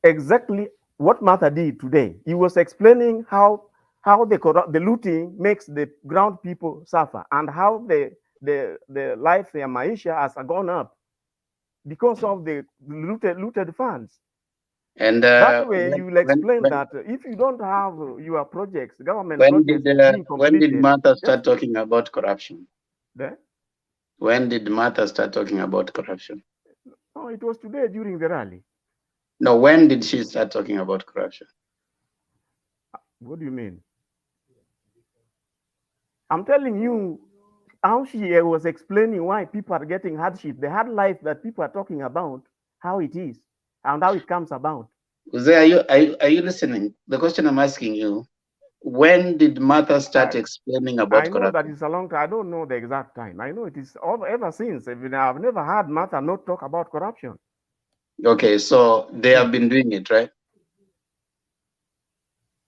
Exactly what Martha did today. He was explaining how the looting makes the ground people suffer, and how the life, their maisha has gone up because of the looted funds. And that way, you will explain that if you don't have your projects, government projects being completed. When did Martha start talking about corruption? There? When did Martha start talking about corruption? Oh, it was today during the rally. No, when did she start talking about corruption? What do you mean? I'm telling you how she was explaining why people are getting hardship, the hard life that people are talking about, how it is, and how it comes about. Are you listening? The question I'm asking you, when did Martha start explaining about I know that corruption? it's a long time. I don't know the exact time. I know it is ever since. I mean, I've never heard Martha not talk about corruption. Okay, so they have been doing it, right?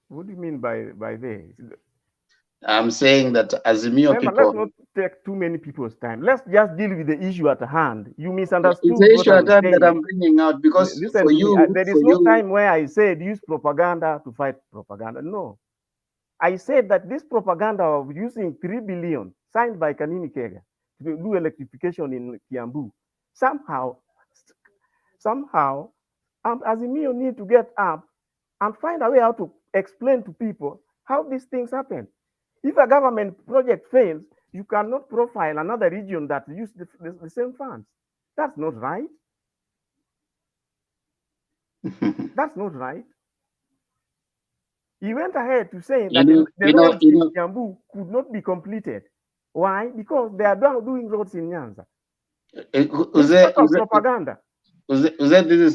What do you mean by they? I'm saying that Azimio Remember, people. let's not take too many people's time. Let's just deal with the issue at hand. You It's misunderstood the what issue I'm at hand that saying. I'm bringing out because Listen for to me. you, There is no time where I said use propaganda to fight propaganda. No. I said that this propaganda of using 3 billion signed by Kirinyaga to do electrification in Kiambu, somehow, Azimio need to get up and find a way how to explain to people how these things happen. If a government project fails, you cannot profile another region that use the same funds. That's not right. That's not right. He went ahead to say that the roads in Kiambu could not be completed. Why? Because they are doing roads in Nyanza. It's propaganda. This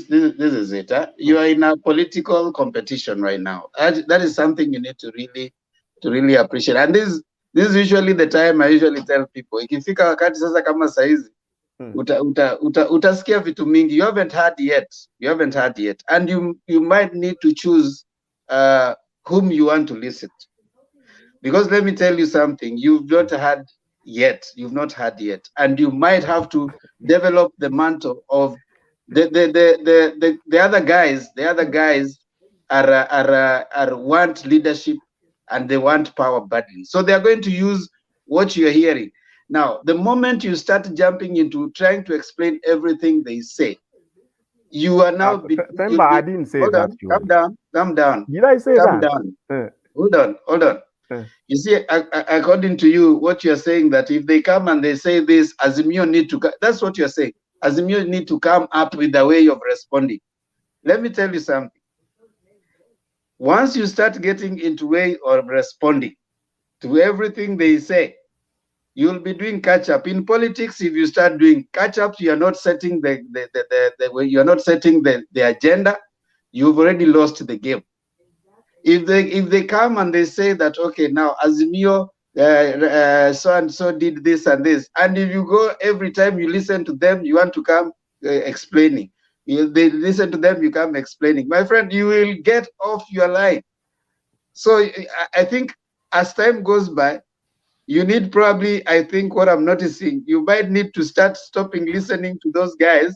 is it. Huh? You are in a political competition right now. That is something you need to really appreciate. And this is usually the time I usually tell people. Ikifika wakati sasa kama saizi utasikia vitu mingi. You haven't heard yet. And you might need to choose whom you want to listen to. Because let me tell you something, you've not heard yet. And you might have to develop the mantle of the other guys. The other guys are want leadership and they want power badly. So they are going to use what you're hearing. Now, the moment you start jumping into trying to explain everything they say, you are now. I didn't say that. Calm down. Did I say calm that? Down. Hold on. You see, according to you, what you're saying that if they come and they say this, Azimio need to. That's what you're saying. Azimio need to come up with a way of responding. Let me tell you something. Once you start getting into way of responding to everything they say, you'll be doing catch up. In politics, if you start doing catch up, you are not setting you're not setting the agenda. You've already lost the game. If they come and they say that, okay, now Azimio so and so did this and this, and if you go every time you listen to them, you want to come explaining. If they listen to them, you come explaining. My friend, you will get off your line. So I think as time goes by, you need probably, I think what I'm noticing, you might need to start stopping listening to those guys.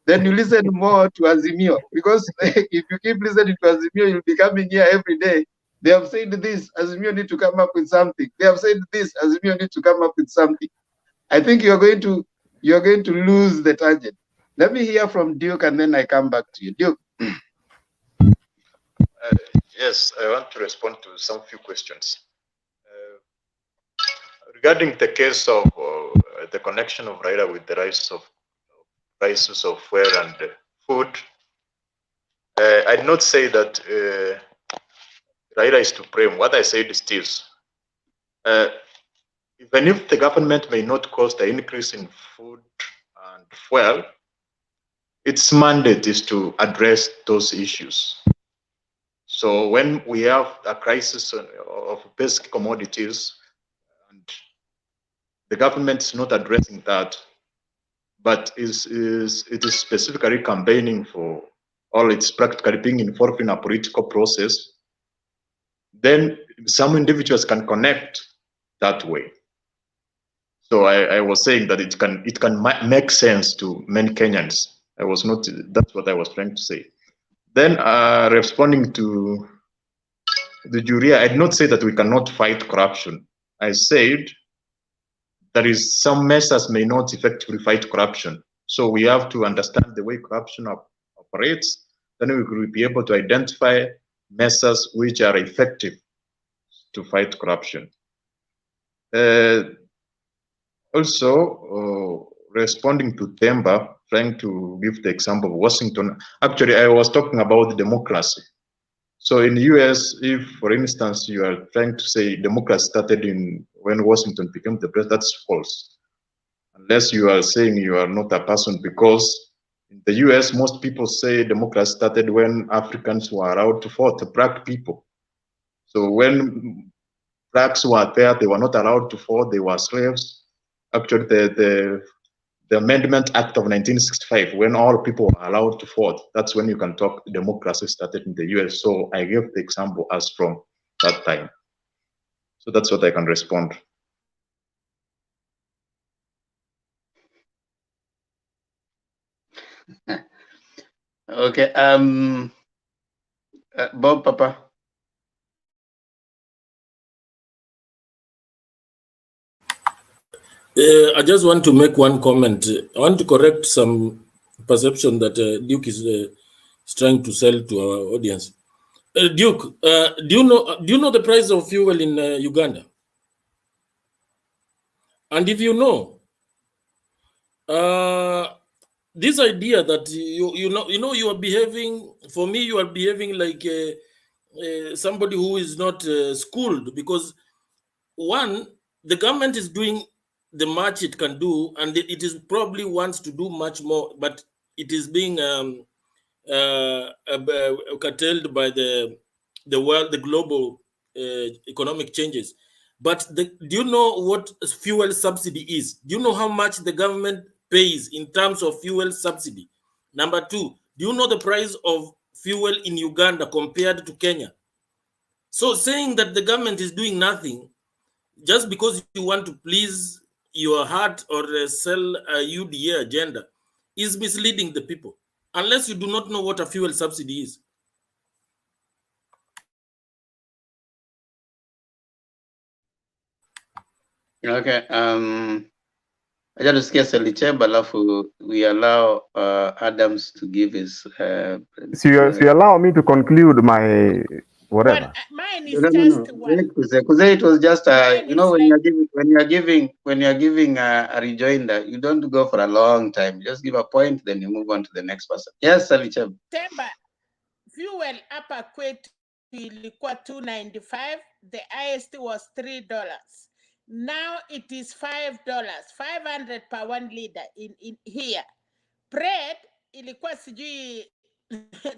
Then you listen more to Azimio, because if you keep listening to Azimio, you'll be coming here every day. They have said this, Azimio need to come up with something. They have said this, Azimio need to come up with something. I think you're going to lose the target. Let me hear from Duke, and then I come back to you. Duke. Yes, I want to respond to some few questions. Regarding the case of the connection of Raila with the prices of fuel and food, I did not say that Raila is to blame. What I said is this. Even if the government may not cause the increase in food and fuel, its mandate is to address those issues. So when we have a crisis of basic commodities, and the government is not addressing that, but it is specifically campaigning for, or it's practically being involved in a political process, then some individuals can connect that way. So I was saying that it can make sense to many Kenyans. That's what I was trying to say. Then responding to the jury, I did not say that we cannot fight corruption. I said there is some measures may not effectively fight corruption. So we have to understand the way corruption operates. Then we will be able to identify measures which are effective to fight corruption. Also, responding to Themba, trying to give the example of Washington. Actually, I was talking about democracy. So in the US, if, for instance, you are trying to say democracy started when Washington became the president, that's false. Unless you are saying you are not a person, because In the US, most people say democracy started when Africans were allowed to vote, the black people. So when blacks were there, they were not allowed to vote, they were slaves. Actually, the Amendment Act of 1965, when all people were allowed to vote, that's when you can talk democracy started in the US. So I gave the example as from that time. So that's what I can respond. Okay. Bob Papa. I just want to make one comment. I want to correct some perception that Duke is trying to sell to our audience. Duke, do you know the price of fuel in Uganda? And if you know, this idea that you are behaving, for me, you are behaving like somebody who is not schooled, because one, the government is doing the much it can do, and it is probably wants to do much more, but it is being curtailed by the world, the global economic changes. But do you know what fuel subsidy is? Do you know how much the government pays in terms of fuel subsidy? Number two, do you know the price of fuel in Uganda compared to Kenya? So saying that the government is doing nothing just because you want to please your heart or sell a UDA agenda is misleading the people, unless you do not know what a fuel subsidy is. Okay. I just discuss Licheba, alafu we allow Adams to give his. So you allow me to conclude my whatever. Well, mine is No, just one. Because it was just Mine you know, is when like, you're giving a rejoinder, you don't go for a long time. Just give a point, then you move on to the next person. Yes, Salicheb. Temba, fuel hapa kwetu ilikuwa 2.95, the highest was $3. Now it is $5, 500 per 1 liter in here. Bread ilikuwa sijui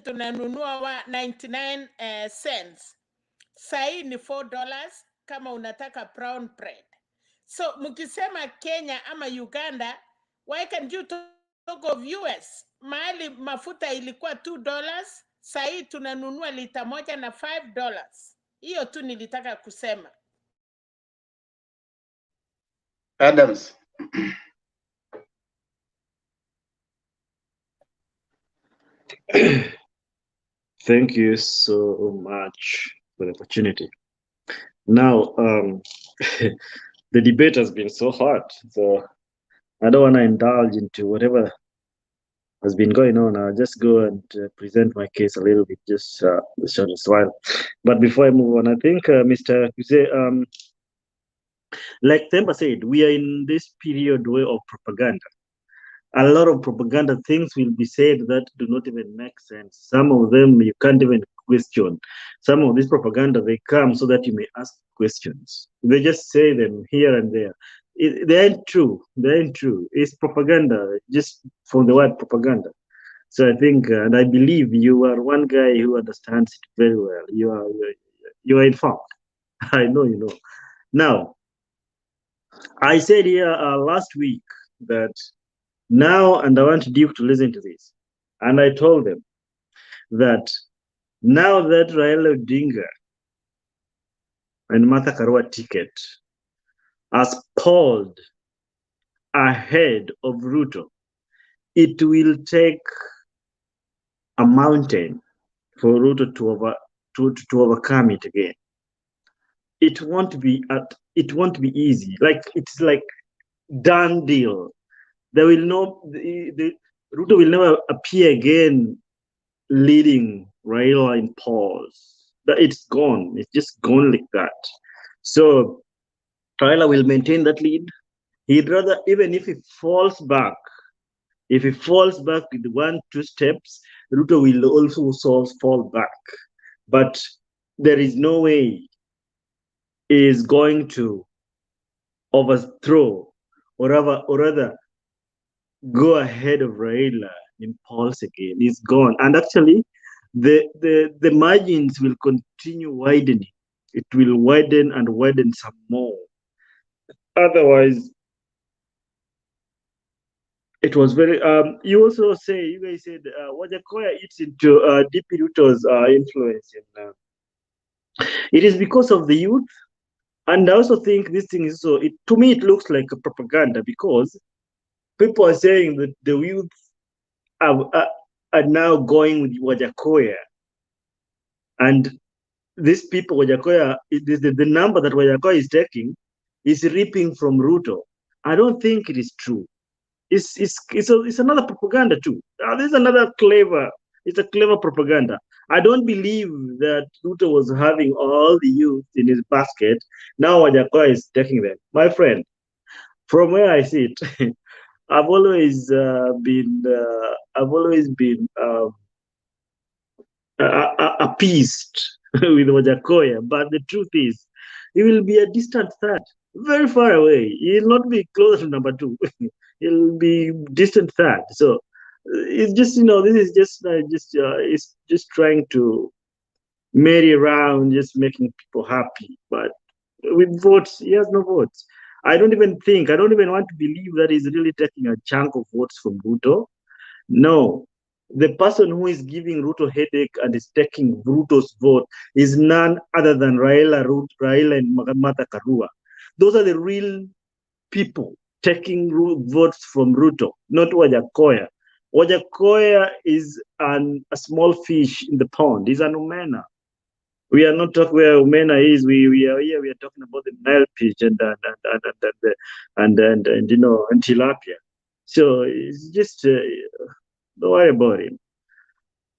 tunanunua wa 99 cents. Sahi ni $4 kama unataka brown bread. So mkisema Kenya ama Uganda, why can't you talk of US? Mahali mafuta ilikuwa $2, sahi tunanunua lita moja na $5. Hiyo tu nilitaka kusema. Adams. Thank you so much for the opportunity. Now, the debate has been so hot, so I don't want to indulge into whatever has been going on. I'll just go and present my case a little bit, just the shortest while. But before I move on, I think, Mr. Kuse, like Themba said, we are in this period of propaganda. A lot of propaganda things will be said that do not even make sense. Some of them you can't even question. Some of this propaganda, they come so that you may ask questions. They just say them here and there. They ain't true. They ain't true. It's propaganda, just from the word propaganda. So I think, and I believe you are one guy who understands it very well. You are informed. I know you know. Now, I said here last week that now, and I want Duke to listen to this. And I told them that now that Raila Odinga and Martha Karua ticket has pulled ahead of Ruto, it will take a mountain for Ruto to overcome it again. It won't be easy. Like it's like done deal. There will Ruto will never appear again leading Raila in polls. It's gone. It's just gone like that. So Raila will maintain that lead. He'd rather, even if he falls back, with 1-2 steps, Ruto will also fall back. But there is no way he is going to overthrow or rather go ahead of Raila in polls again. It's gone. And actually, the margins will continue widening. It will widen and widen some more. Otherwise, it was very. You guys said Wajackoya eats into DP Ruto's influence. It is because of the youth. And I also think this thing is to me, it looks like a propaganda because people are saying that the youth are now going with Wajackoya. And these people, Wajackoya, the number that Wajackoya is taking is reaping from Ruto. I don't think it is true. It's another propaganda too. This is another it's a clever propaganda. I don't believe that Ruto was having all the youth in his basket. Now Wajackoya is taking them. My friend, from where I sit, I've always been appeased with Wajackoya, but the truth is, he will be a distant third, very far away. He will not be closer to number 2. He'll be distant third. So it's just this is it's just trying to marry around, just making people happy. But with votes, he has no votes. I don't even want to believe that he's really taking a chunk of votes from Ruto. No, the person who is giving Ruto headache and is taking Ruto's vote is none other than Raila and Martha Karua. Those are the real people taking votes from Ruto, not Wajackoya. Wajackoya is a small fish in the pond. He's an omena. We are not talking where omena is. We are here. We are talking about the Nile perch and tilapia. So it's just don't worry about him.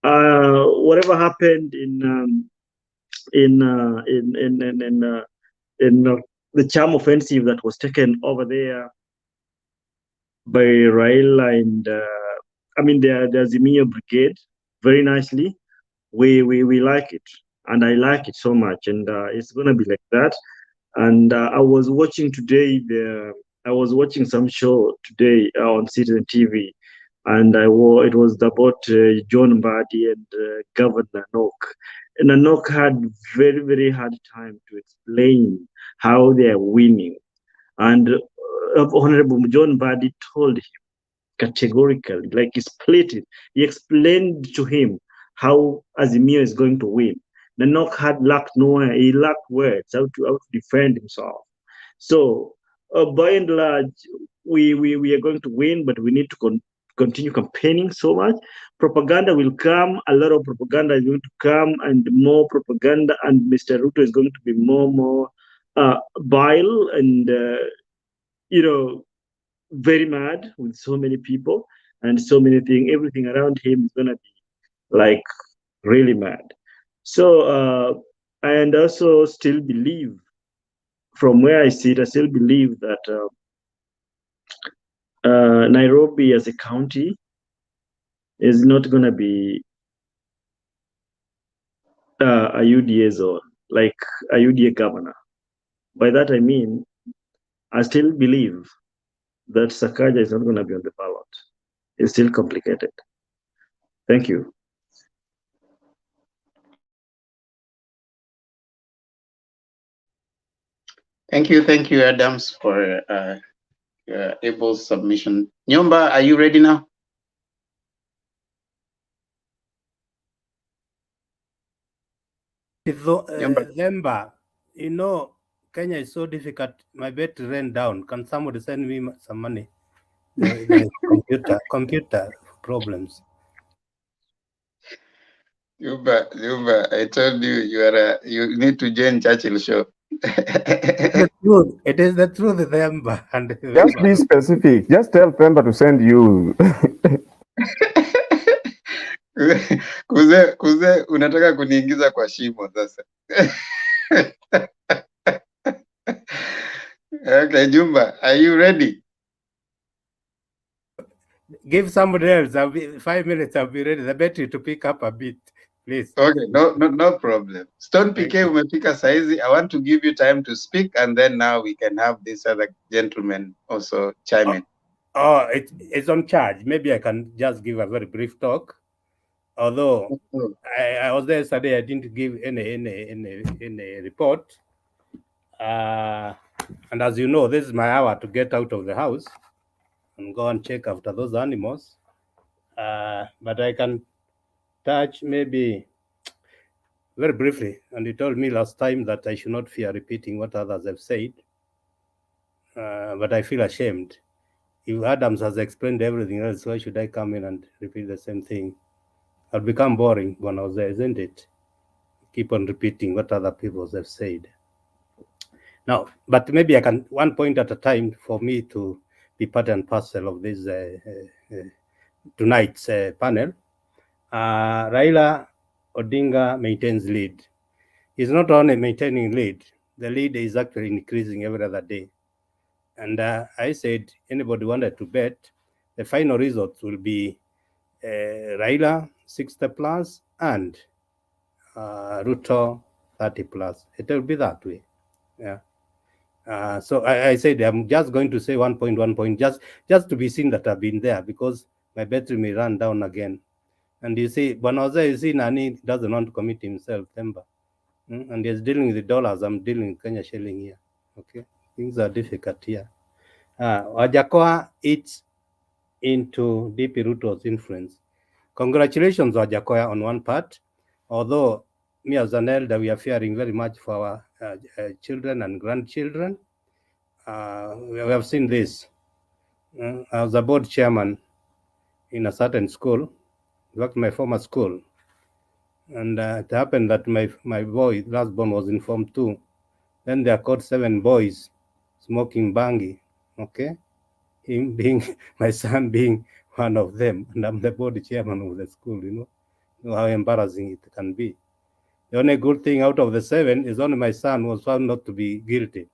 Whatever happened in the charm offensive that was taken over there by Raila and the Azimio brigade, very nicely. We like it, and I like it so much, and it's gonna be like that. And I was watching today some show today on Citizen TV, and it was about John Mbadi and Governor Nok. And Nok had very, very hard time to explain how they are winning. And Honorable John Mbadi told him categorically, like he split it. He explained to him how Azimio is going to win. Nanok had lacked nowhere. He lacked words how to defend himself. So by and large, we are going to win, but we need to continue campaigning so much. Propaganda will come. A lot of propaganda is going to come, and more propaganda. And Mr. Ruto is going to be more vile and very mad with so many people and so many things. Everything around him is going to be like really mad. So and also still believe, from where I sit, I still believe that Nairobi as a county is not going to be a UDA zone, like a UDA governor. By that I mean, I still believe that Sakaja is not going to be on the ballot. It's still complicated. Thank you. Thank you, Adams, for able submission. Nyomba, are you ready now? Lemba, Kenya is so difficult. My battery ran down. Can somebody send me some money? The computer problems. Yuba, I told you you need to join Churchill show. It is the truth, Lemba. Just be specific. Just tell Pemba to send you. Kuze, unataka kuniingiza kwa shimo sasa. Okay, Jumba, are you ready? Give somebody else. 5 minutes. I'll be ready. The battery to pick up a bit, please. Okay, no problem. Stone PK umepika saizi. I want to give you time to speak, and then now we can have this other gentleman also chime in. Oh, it's on charge. Maybe I can just give a very brief talk. Although I was there yesterday, I didn't give any report. And as you know, this is my hour to get out of the house and go and check after those animals. But I can touch maybe very briefly. And he told me last time that I should not fear repeating what others have said. But I feel ashamed. If Adams has explained everything else, why should I come in and repeat the same thing? I'll become boring when I was there, isn't it? Keep on repeating what other people have said. Now, but maybe I can, one point at a time, for me to be part and parcel of this tonight's panel. Raila Odinga maintains lead. He's not only maintaining lead, the lead is actually increasing every other day. And I said, anybody wanted to bet, the final results will be Raila 60 plus and Ruto 30 plus. It will be that way. Yeah. So I said I'm just going to say 1 point, just to be seen that I've been there, because my battery may run down again. And you see, Banaza, you see, Nani doesn't want to commit himself, remember? And he's dealing with the dollars. I'm dealing with Kenya shilling here. Okay, things are difficult here. Wajackoya eats into DP Ruto's influence. Congratulations, Wajackoya, on one part. Although me as an elder, we are fearing very much for our children and grandchildren. We have seen this. I was a board chairman in a certain school, worked my former school. And it happened that my boy, last born, was informed too. Then they caught 7 boys smoking bangi, okay? Him being, my son being one of them, and I'm the board chairman of the school, you know how embarrassing it can be. The only good thing out of the 7 is only my son was found not to be guilty.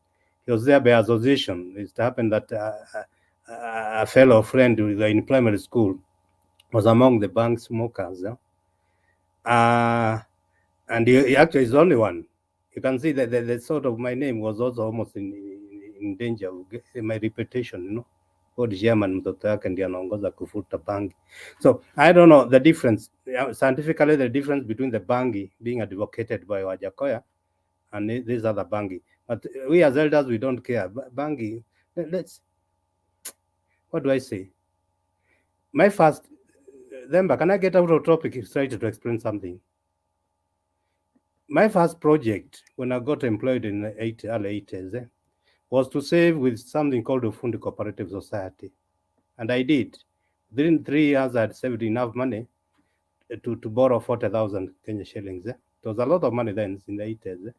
He was there by association. It happened that a fellow friend in primary school was among the bank smokers. And he actually is the only one. You can see that the sort of my name was also almost in danger of my reputation, you know. Board chairman mtoto yake ndiye anaongoza kufuta bangi. So I don't know the difference, scientifically, the difference between the bangi being advocated by Wajackoya and these other bangi. But we as elders, we don't care. Bangi, let's, what do I say? My first, Themba, can I get out of topic if I try to explain something? My first project, when I got employed in the early 80s, was to save with something called the Fundi Cooperative Society. And I did. Within 3 years, I had saved enough money to borrow 40,000 Kenya shillings. It was a lot of money then in the 80s.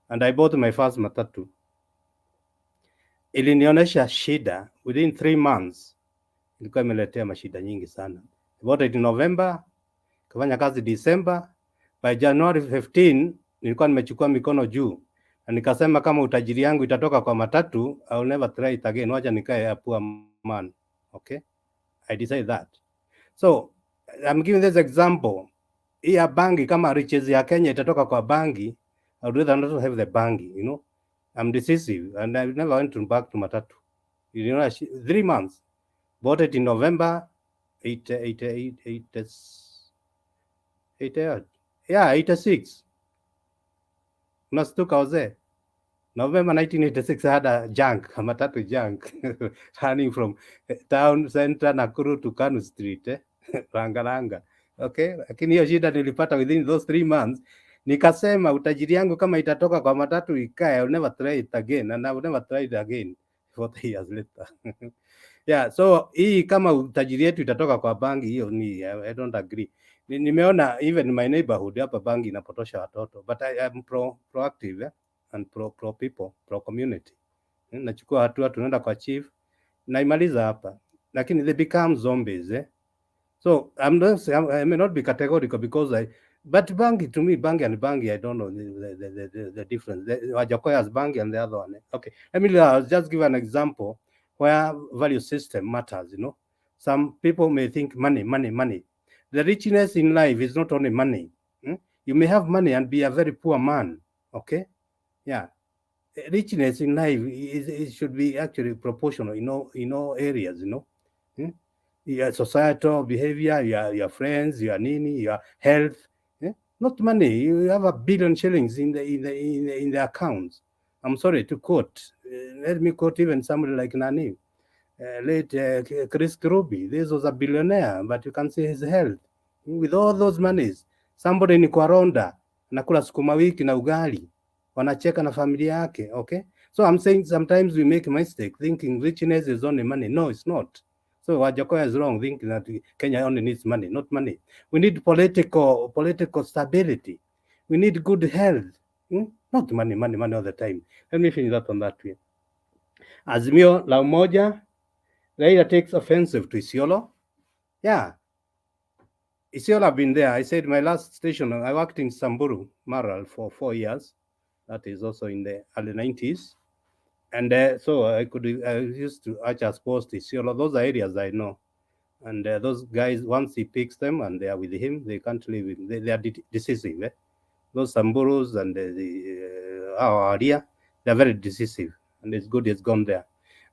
And I bought my first matatu. Ilinionesha shida, within 3 months, ilikuwa imeletea mashida nyingi sana. I bought it in November, kafanya kazi December. By January 15, nilikuwa nimechukua mikono juu. Na nikasema kama utajiri yangu itatoka kwa matatu, I will never try it again. Wacha nikae a poor man. Okay? I decided that. So, I'm giving this example. Hii ya bangi, kama riches ya Kenya itatoka kwa bangi, I would rather not have the bangi, you know. I'm decisive and I never went back to matatu. You know, 3 months. Bought it in November 86. Unastuka wazee. November 1986, I had a matatu junk, running from town center Nakuru to Kanu Street, Rangaranga. Okay, lakini hiyo shida nilipata within those 3 months. Nikasema utajiri yangu kama itatoka kwa matatu ikae, I'll never try it again, and I will never try it again 40 years later. Yeah, so hii kama utajiri yetu itatoka kwa bangi, hiyo ni I don't agree. Nimeona even in my neighborhood hapa bangi inapotosha watoto, but I am proactive and pro people, pro community. Nachukua hatua, tunaenda kwa chief, naimaliza hapa, lakini they become zombies. So I may not be categorical because but bangi, to me, bangi and bangi, I don't know the difference. Wajackoya's bangi and the other one. Okay, I'll just give an example where value system matters, you know. Some people may think money. The richness in life is not only money. You may have money and be a very poor man, okay? Yeah, richness in life it should be actually proportional in all areas, you know. your societal behavior, your friends, your nini, your health. Not money. You have 1 billion shillings in the accounts. I'm sorry to quote. Let me quote even somebody like Nani, late Chris Kirubi. This was a billionaire, but you can see his health with all those monies. Somebody in Kwaronda anakula sukuma wiki na ugali, wanacheka na familia yake. Okay, so I'm saying sometimes we make a mistake thinking richness is only money. No, it's not. So Wajackoya is wrong thinking that Kenya only needs money, not money. We need political stability. We need good health, not money all the time. Let me finish that on that way. Azimio la UMOJA, Raila takes offensive to ISIOLO. Yeah, ISIOLO have been there. I said my last station, I worked in Samburu, Maral, for 4 years. That is also in the early 90s. And so I used to just post ISIOLO. Those are areas I know. And those guys, once he picks them and they are with him, they can't leave him. They are decisive. Those Samburus and our area, they're very decisive. And it's good it's gone there.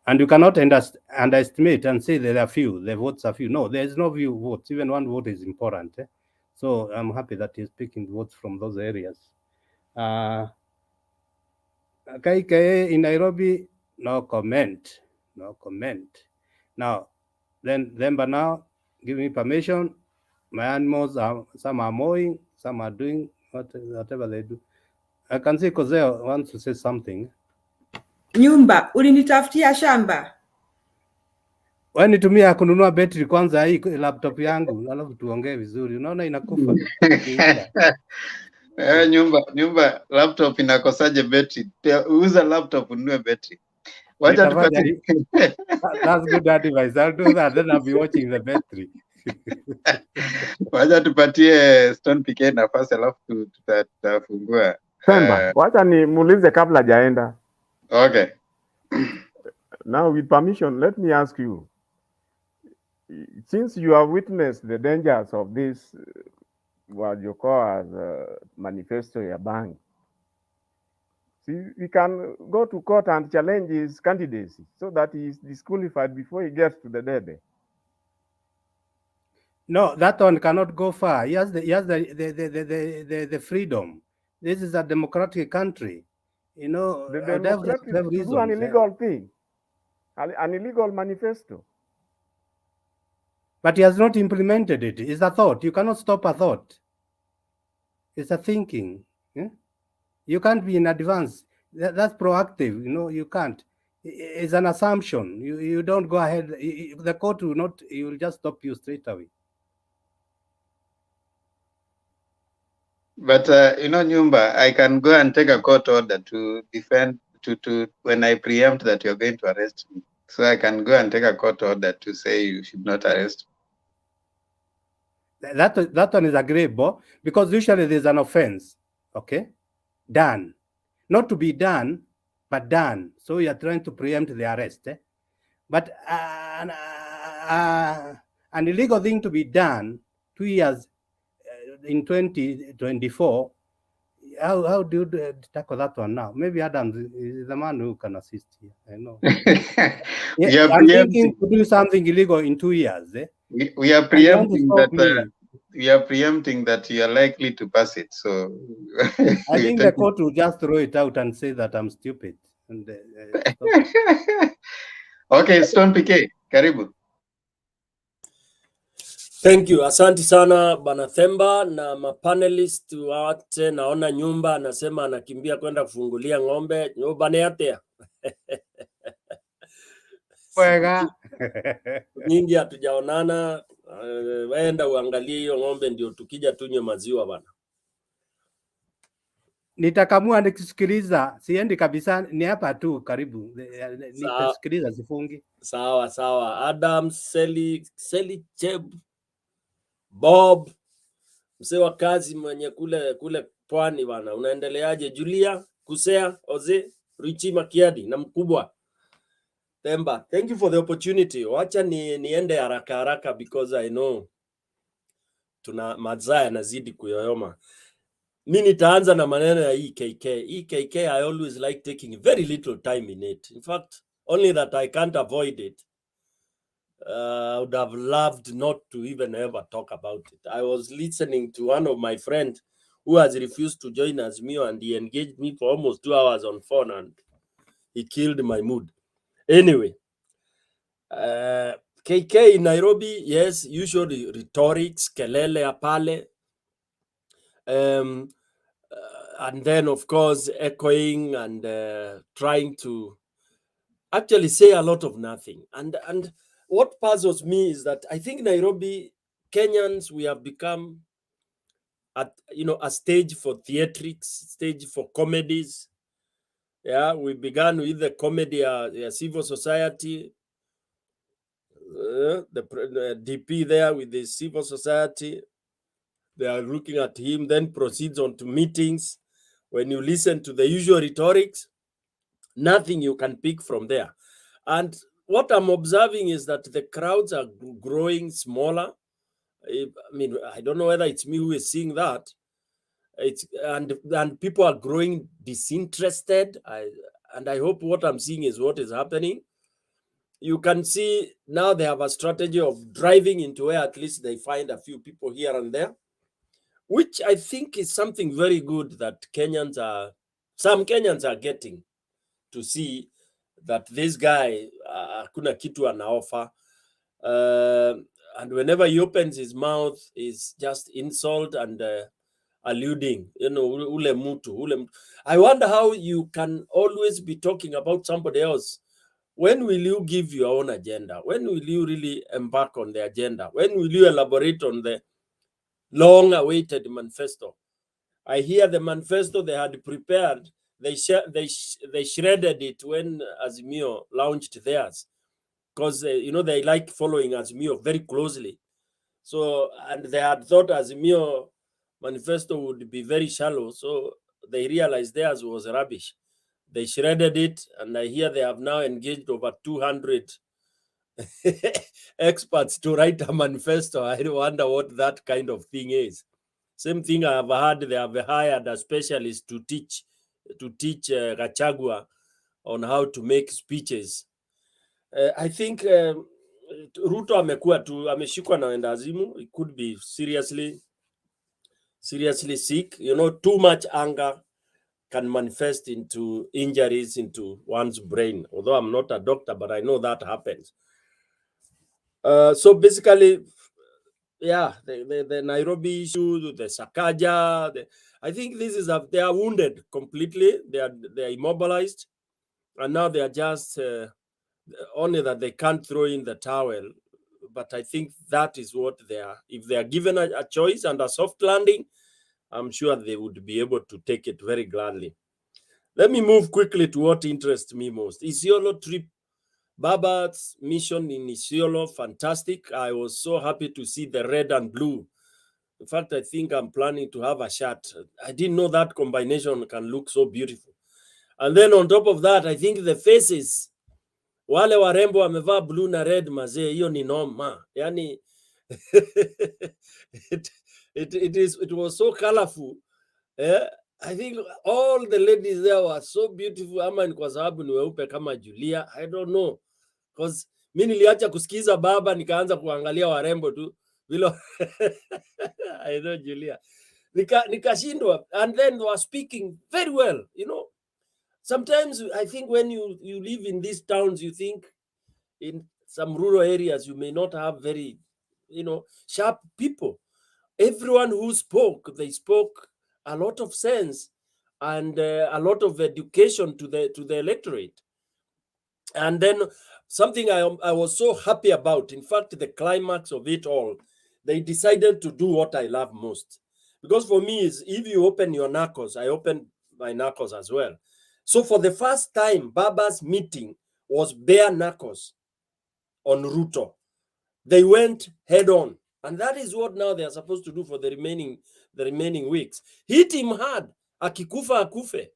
And you cannot underestimate and say there are few, the votes are few. No, there is no few votes. Even 1 vote is important. So I'm happy that he's picking votes from those areas. In Nairobi, no comment. Now, but now, give me permission. My animals some are mowing, some are doing whatever they do. I can see Kozeo wants to say something. Nyumba, ulinitafutia shamba. Wanitumia kununua betri kwanza hii laptop yangu, alafu tuongee vizuri. Unaona inakufa. Nyumba laptop inakosaje betri? Uza laptop ununue betri. Wacha tupatie. That's good advice. I'll do that, then I'll be watching the battery. Wacha tupatie Stone PK nafasi alafu tutafungua. Pemba, wacha ni muulize kabla jaenda. Okay. Now with permission, let me ask you. Since you have witnessed the dangers of this Wajackoya's manifesto ya bank, see, we can go to court and challenge his candidacy so that he is disqualified before he gets to the debe. No, that one cannot go far. He has the freedom. This is a democratic country. You know, the democratic to do an illegal thing, an illegal manifesto. But he has not implemented it. It's a thought. You cannot stop a thought. It's a thinking. You can't be in advance. That's proactive. You know, you can't. It's an assumption. You don't go ahead. The court will not. It will just stop you straight away. But Nyumba, I can go and take a court order to defend to when I preempt that you're going to arrest me. So I can go and take a court order to say you should not arrest me. That one is agreeable because usually there's an offense, okay, done, not to be done, but done. So you are trying to preempt the arrest, but an illegal thing to be done 2 years in 2024. How do you tackle that one now? Maybe Adam is the man who can assist here. I know. I'm thinking to do something illegal in 2 years. We are preempting that. We are preempting that you are likely to pass it. So I think the court will just throw it out and say that I'm stupid. And, okay, Stone PK, karibu. Thank you. Asante sana Bana Themba na mapanelist wote. Naona Nyumba anasema anakimbia kwenda kufungulia ng'ombe. Nyumba ni yatea. Nyingi hatujaonana. Waenda uangalie hiyo ng'ombe ndio tukija tunywe maziwa bana. Nitakamua nikisikiliza, siendi kabisa, ni hapa tu karibu. Nitasikiliza sifungi. Sawa. Adam Seli Cheb Bob mzee wa kazi mwenye kule pwani bana. Unaendeleaje? Julia Kusea Oze Richi Makiadi na mkubwa Themba, thank you for the opportunity. Wacha niende haraka because I know tuna mazaa yanazidi kuyoyoma. Mimi nitaanza na maneno ya EKK. EKK, I always like taking very little time in it. In fact, only that I can't avoid it. I would have loved not to even ever talk about it. I was listening to one of my friends who has refused to join Azimio, and he engaged me for almost 2 hours on phone, and he killed my mood. Anyway, KK in Nairobi, yes, usually rhetorics, kelele apale, and then of course echoing and trying to actually say a lot of nothing. And what puzzles me is that I think Nairobi Kenyans, we have become a stage for theatrics, stage for comedies. Yeah, we began with the comedy, civil society, the DP there with the civil society. They are looking at him, then proceeds on to meetings. When you listen to the usual rhetorics, nothing you can pick from there. And what I'm observing is that the crowds are growing smaller. I mean, I don't know whether it's me who is seeing that. And people are growing disinterested. And I hope what I'm seeing is what is happening. You can see now they have a strategy of driving into where at least they find a few people here and there, which I think is something very good that some Kenyans are getting to see that this guy hakuna kitu ana offer, and whenever he opens his mouth is just insult and alluding, ule mutu. I wonder how you can always be talking about somebody else. When will you give your own agenda? When will you really embark on the agenda? When will you elaborate on the long-awaited manifesto? I hear the manifesto they had prepared. They shredded it when Azimio launched theirs, because they like following Azimio very closely. So, and they had thought Azimio manifesto would be very shallow, so they realized theirs was rubbish. They shredded it, and I hear they have now engaged over 200 experts to write a manifesto. I wonder what that kind of thing is. Same thing I have heard, they have hired a specialist to teach Wajackoya on how to make speeches. I think Ruto ameshikwa na endazimu. It could be seriously sick. Too much anger can manifest into injuries into one's brain. Although I'm not a doctor, but I know that happens. So basically, yeah, the Nairobi issue, the Sakaja, I think this is they are wounded completely. They are immobilized, and now they are just only that they can't throw in the towel. But I think that is what they are. If they are given a choice and a soft landing, I'm sure they would be able to take it very gladly. Let me move quickly to what interests me most. ISIOLO trip. Baba's mission in ISIOLO, fantastic. I was so happy to see the red and blue. In fact, I think I'm planning to have a shirt. I didn't know that combination can look so beautiful. And then on top of that, I think the faces, wale warembo wamevaa blue na red, mazee, hiyo ni noma. Yani, it was so colorful. I think all the ladies there were so beautiful. Ama ni kwa sababu ni weupe kama Julia, I don't know. Because mimi niliacha kusikiza baba nikaanza kuangalia warembo tu vile. I know Julia. Nikashindwa, and then they were speaking very well. Sometimes I think when you live in these towns, you think in some rural areas you may not have very sharp people. Everyone who spoke, they spoke a lot of sense and a lot of education to the electorate. And then something I was so happy about, in fact, the climax of it all, they decided to do what I love most. Because for me, is if you open your knuckles, I open my knuckles as well. So for the first time, Baba's meeting was bare knuckles on Ruto. They went head on. And that is what now they are supposed to do for the remaining weeks. Hit him hard, akikufa akufe,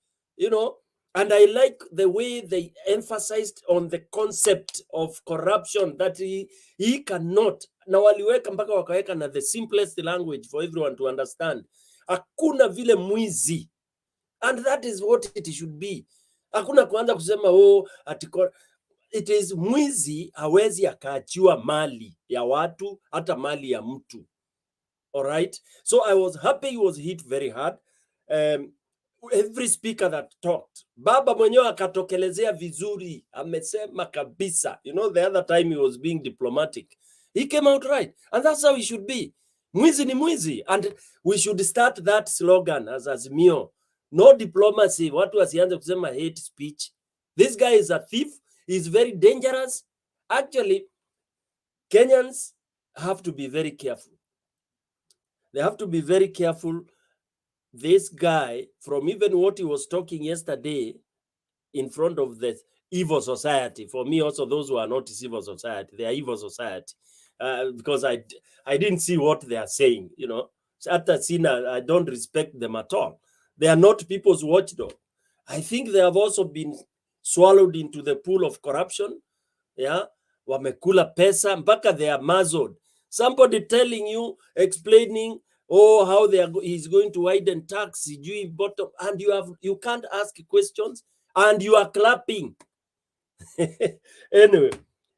And I like the way they emphasized on the concept of corruption, that he cannot. Na waliweka mpaka wakaweka na the simplest language for everyone to understand. Hakuna vile mwizi. And that is what it should be. Hakuna kuanza kusema it is mwizi hawezi akaachiwa mali ya watu, hata mali ya mtu. All right. So I was happy he was hit very hard. Every speaker that talked, baba mwenyewe akatokelezea vizuri, amesema kabisa. You know, the other time he was being diplomatic, he came out right, and that's how he should be. Mwizi ni mwizi, and we should start that slogan as Azimio. No diplomacy. Watu wasianze kusema hate speech. This guy is a thief. He's very dangerous. Actually, Kenyans have to be very careful. They have to be very careful. This guy, from even what he was talking yesterday in front of the evil society, for me also those who are not civil society, they are evil society, because I didn't see what they are saying, you know. After Sina, I don't respect them at all. They are not people's watchdog. I think they have also been swallowed into the pool of corruption. Yeah, wamekula pesa mpaka they are muzzled. Somebody telling you, explaining, oh, how he's going to widen tax, bottom, and you can't ask questions, and you are clapping. Anyway,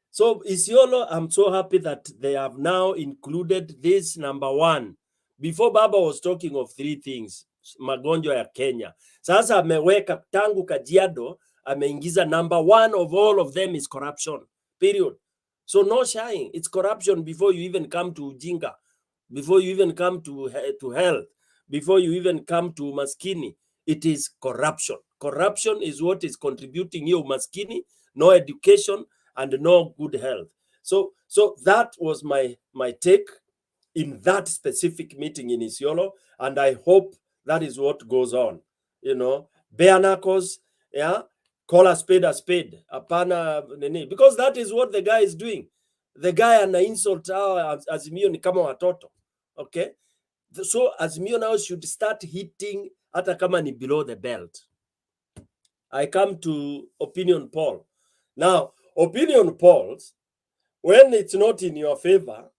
so ISIOLO, I'm so happy that they have now included this number 1. Before Baba was talking of 3 things, magonjwa ya Kenya. Sasa ameweka tangu Kajiado, ameingiza number 1 of all of them is corruption, period. So no shying, it's corruption before you even come to Ujinga, before you even come to health, before you even come to maskini. It is corruption. Corruption is what is contributing you maskini, no education, and no good health. So that was my take in that specific meeting in ISIOLO, and I hope that is what goes on. You know, bare knuckles, yeah, call a spade, apana nini, because that is what the guy is doing. The guy ana insult Azimio ni kama watoto. Okay, so Azimio now should start hitting hata kama ni below the belt. I come to opinion poll. Now, opinion polls, when it's not in your favor,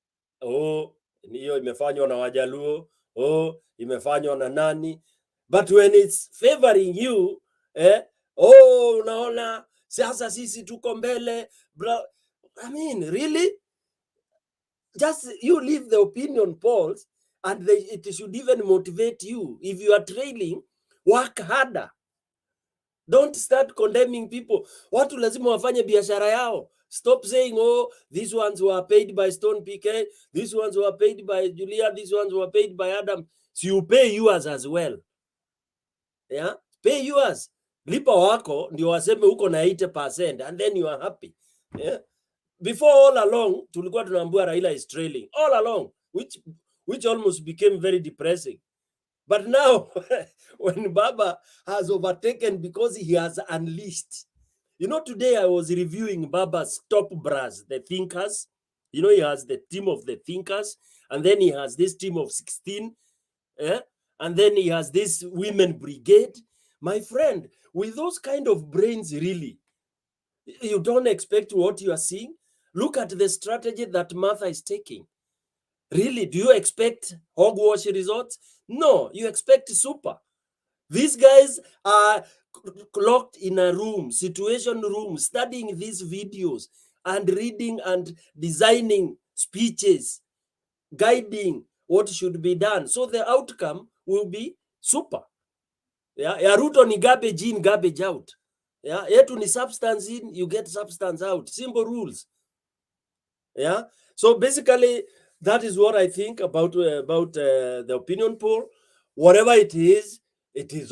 oh, hiyo imefanywa na Wajaluo, oh, imefanywa na nani, but when it's favoring you, oh, unaona sasa sisi tuko mbele, bro. I mean, really? Just you leave the opinion polls, and it should even motivate you. If you are trailing, work harder. Don't start condemning people. Watu lazima wafanye biashara yao. Stop saying, oh, these ones were paid by Stone PK, these ones were paid by Julia, these ones were paid by Adam. So you pay yours as well. Yeah? Pay yours. Lipa wako, ndio waseme uko na 80%, and then you are happy. Yeah? Before, all along, tulikuwa tunaambiwa Raila is trailing. All along, which almost became very depressing. But now, when Baba has overtaken because he has unleashed. You know, today I was reviewing Baba's top brass, the thinkers. You know, he has the team of the thinkers, and then he has this team of 16, and then he has this women brigade. My friend, with those kind of brains, really, you don't expect what you are seeing? Look at the strategy that Martha is taking. Really, do you expect hogwash results? No, you expect super. These guys are locked in a room, situation room, studying these videos and reading and designing speeches, guiding what should be done. So the outcome will be super. Yeah, ya Ruto ni garbage in, garbage out. Yeah, yetu ni substance in, you get substance out. Simple rules. Yeah, so basically that is what I think about the opinion poll. Whatever it is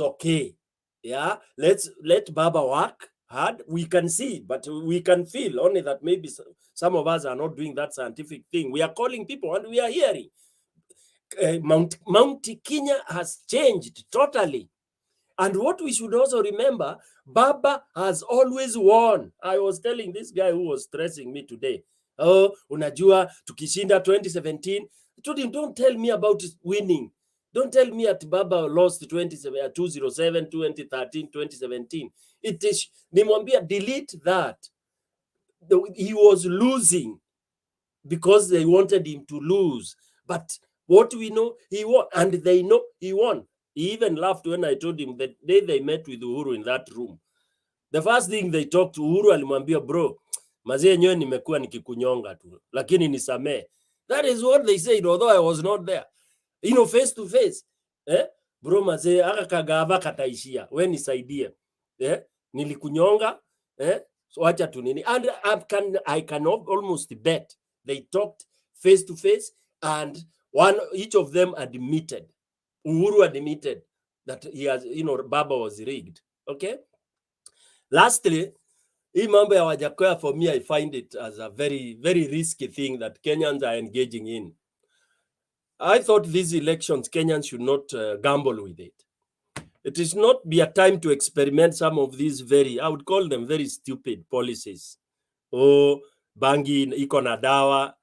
okay. Yeah, let Baba work hard. We can see, but we can feel only that maybe some of us are not doing that scientific thing. We are calling people and we are hearing. Mount Kenya has changed totally. And what we should also remember, Baba has always won. I was telling this guy who was stressing me today, oh, unajua tukishinda 2017, I told him, don't tell me about winning. Don't tell me that Baba lost 207, 2013, 2017. It is, nimwambia, delete that. He was losing because they wanted him to lose. But what we know, he won, and they know he won. He even laughed when I told him that day they met with Uhuru in that room. The first thing they talked to Uhuru, alimwambia, bro, Mazee yenyewe nimekuwa nikikunyonga tu, lakini nisamee. That is what they said, although I was not there. You know, face to face. Bro mazee, aka kagava kataishia. We nisaidie. Nilikunyonga. So acha tu nini. And I can almost bet they talked face to face, and each of them admitted. Uhuru admitted that he has, Baba was rigged. Okay. Lastly, hii mambo ya Wajackoya, for me, I find it as a very, very risky thing that Kenyans are engaging in. I thought these elections, Kenyans should not gamble with it. It is not be a time to experiment some of these I would call them very stupid policies. Oh, bangi iko na dawa.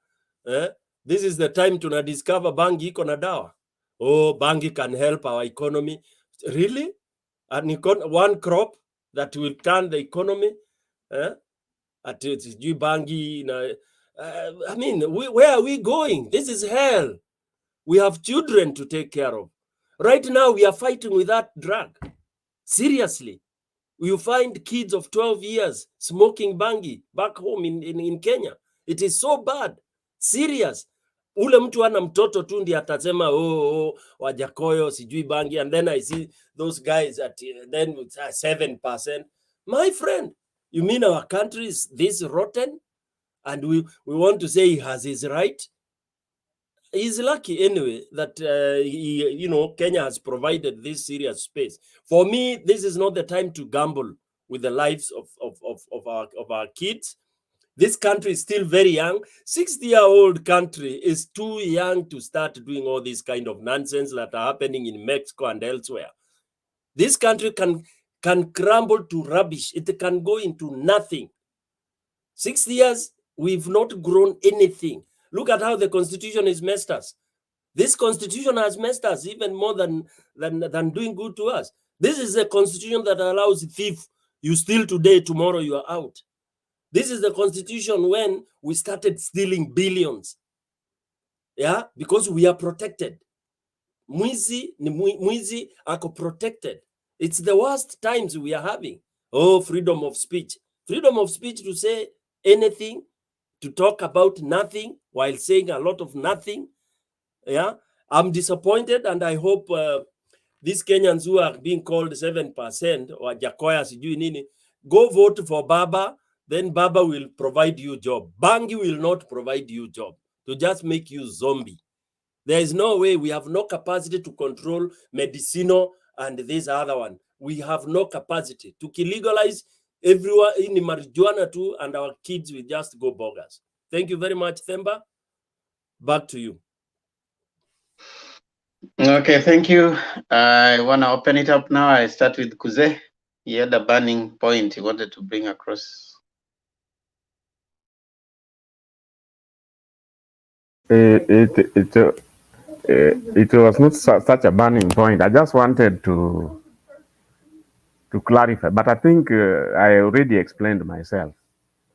This is the time to discover bangi iko na dawa. Oh, bangi can help our economy. Really? And one crop that will turn the economy? Bangi. I mean, where are we going? This is hell. We have children to take care of. Right now, we are fighting with that drug. Seriously. You find kids of 12 years smoking bangi back home in Kenya. It is so bad. Serious. Ule mtu ana mtoto tu ndiye atasema Wajackoya sijui bangi, and then I see those guys at then 7%. My friend, you mean our country is this rotten? And we want to say he has his right? He's lucky anyway that Kenya has provided this serious space. For me, this is not the time to gamble with the lives of our kids. This country is still very young. 60-year-old country is too young to start doing all this kind of nonsense that are happening in Mexico and elsewhere. This country can crumble to rubbish. It can go into nothing. 6 years, we've not grown anything. Look at how the constitution is messed us. This constitution has messed us even more than doing good to us. This is a constitution that allows thief. You steal today, tomorrow you are out. This is the constitution when we started stealing billions. Yeah, because we are protected. Mwizi ako protected. It's the worst times we are having. Oh, freedom of speech. Freedom of speech to say anything, to talk about nothing while saying a lot of nothing. Yeah, I'm disappointed, and I hope these Kenyans who are being called 7% or Wajackoya sijui nini, go vote for Baba, then Baba will provide you job. Bangi will not provide you job, to just make you zombie. There is no way. We have no capacity to control medicinal and this other one. We have no capacity to legalize everyone in marijuana too, and our kids will just go bogus. Thank you very much, Themba. Back to you. Okay, thank you. I want to open it up now. I start with Kuze. He had a burning point he wanted to bring across. It was not such a burning point. I just wanted to clarify, but I think I already explained myself.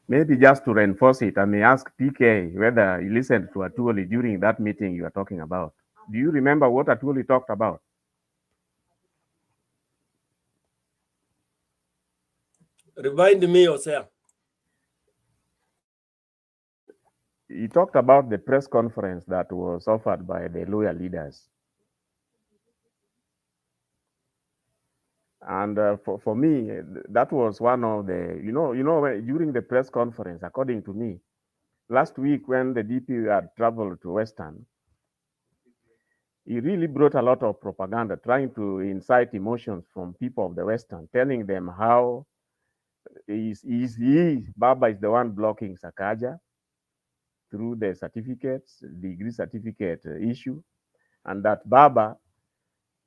Maybe just to reinforce it, I may ask PK whether he listened to Atuoli during that meeting you are talking about. Do you remember what Atuoli talked about? Remind me, Osea. He talked about the press conference that was offered by the loyal leaders. And for me, that was one of the, during the press conference, according to me, last week when the DP had traveled to Western, he really brought a lot of propaganda, trying to incite emotions from people of the Western, telling them how Baba is the one blocking Sakaja through the certificates, degree certificate issue, and that Baba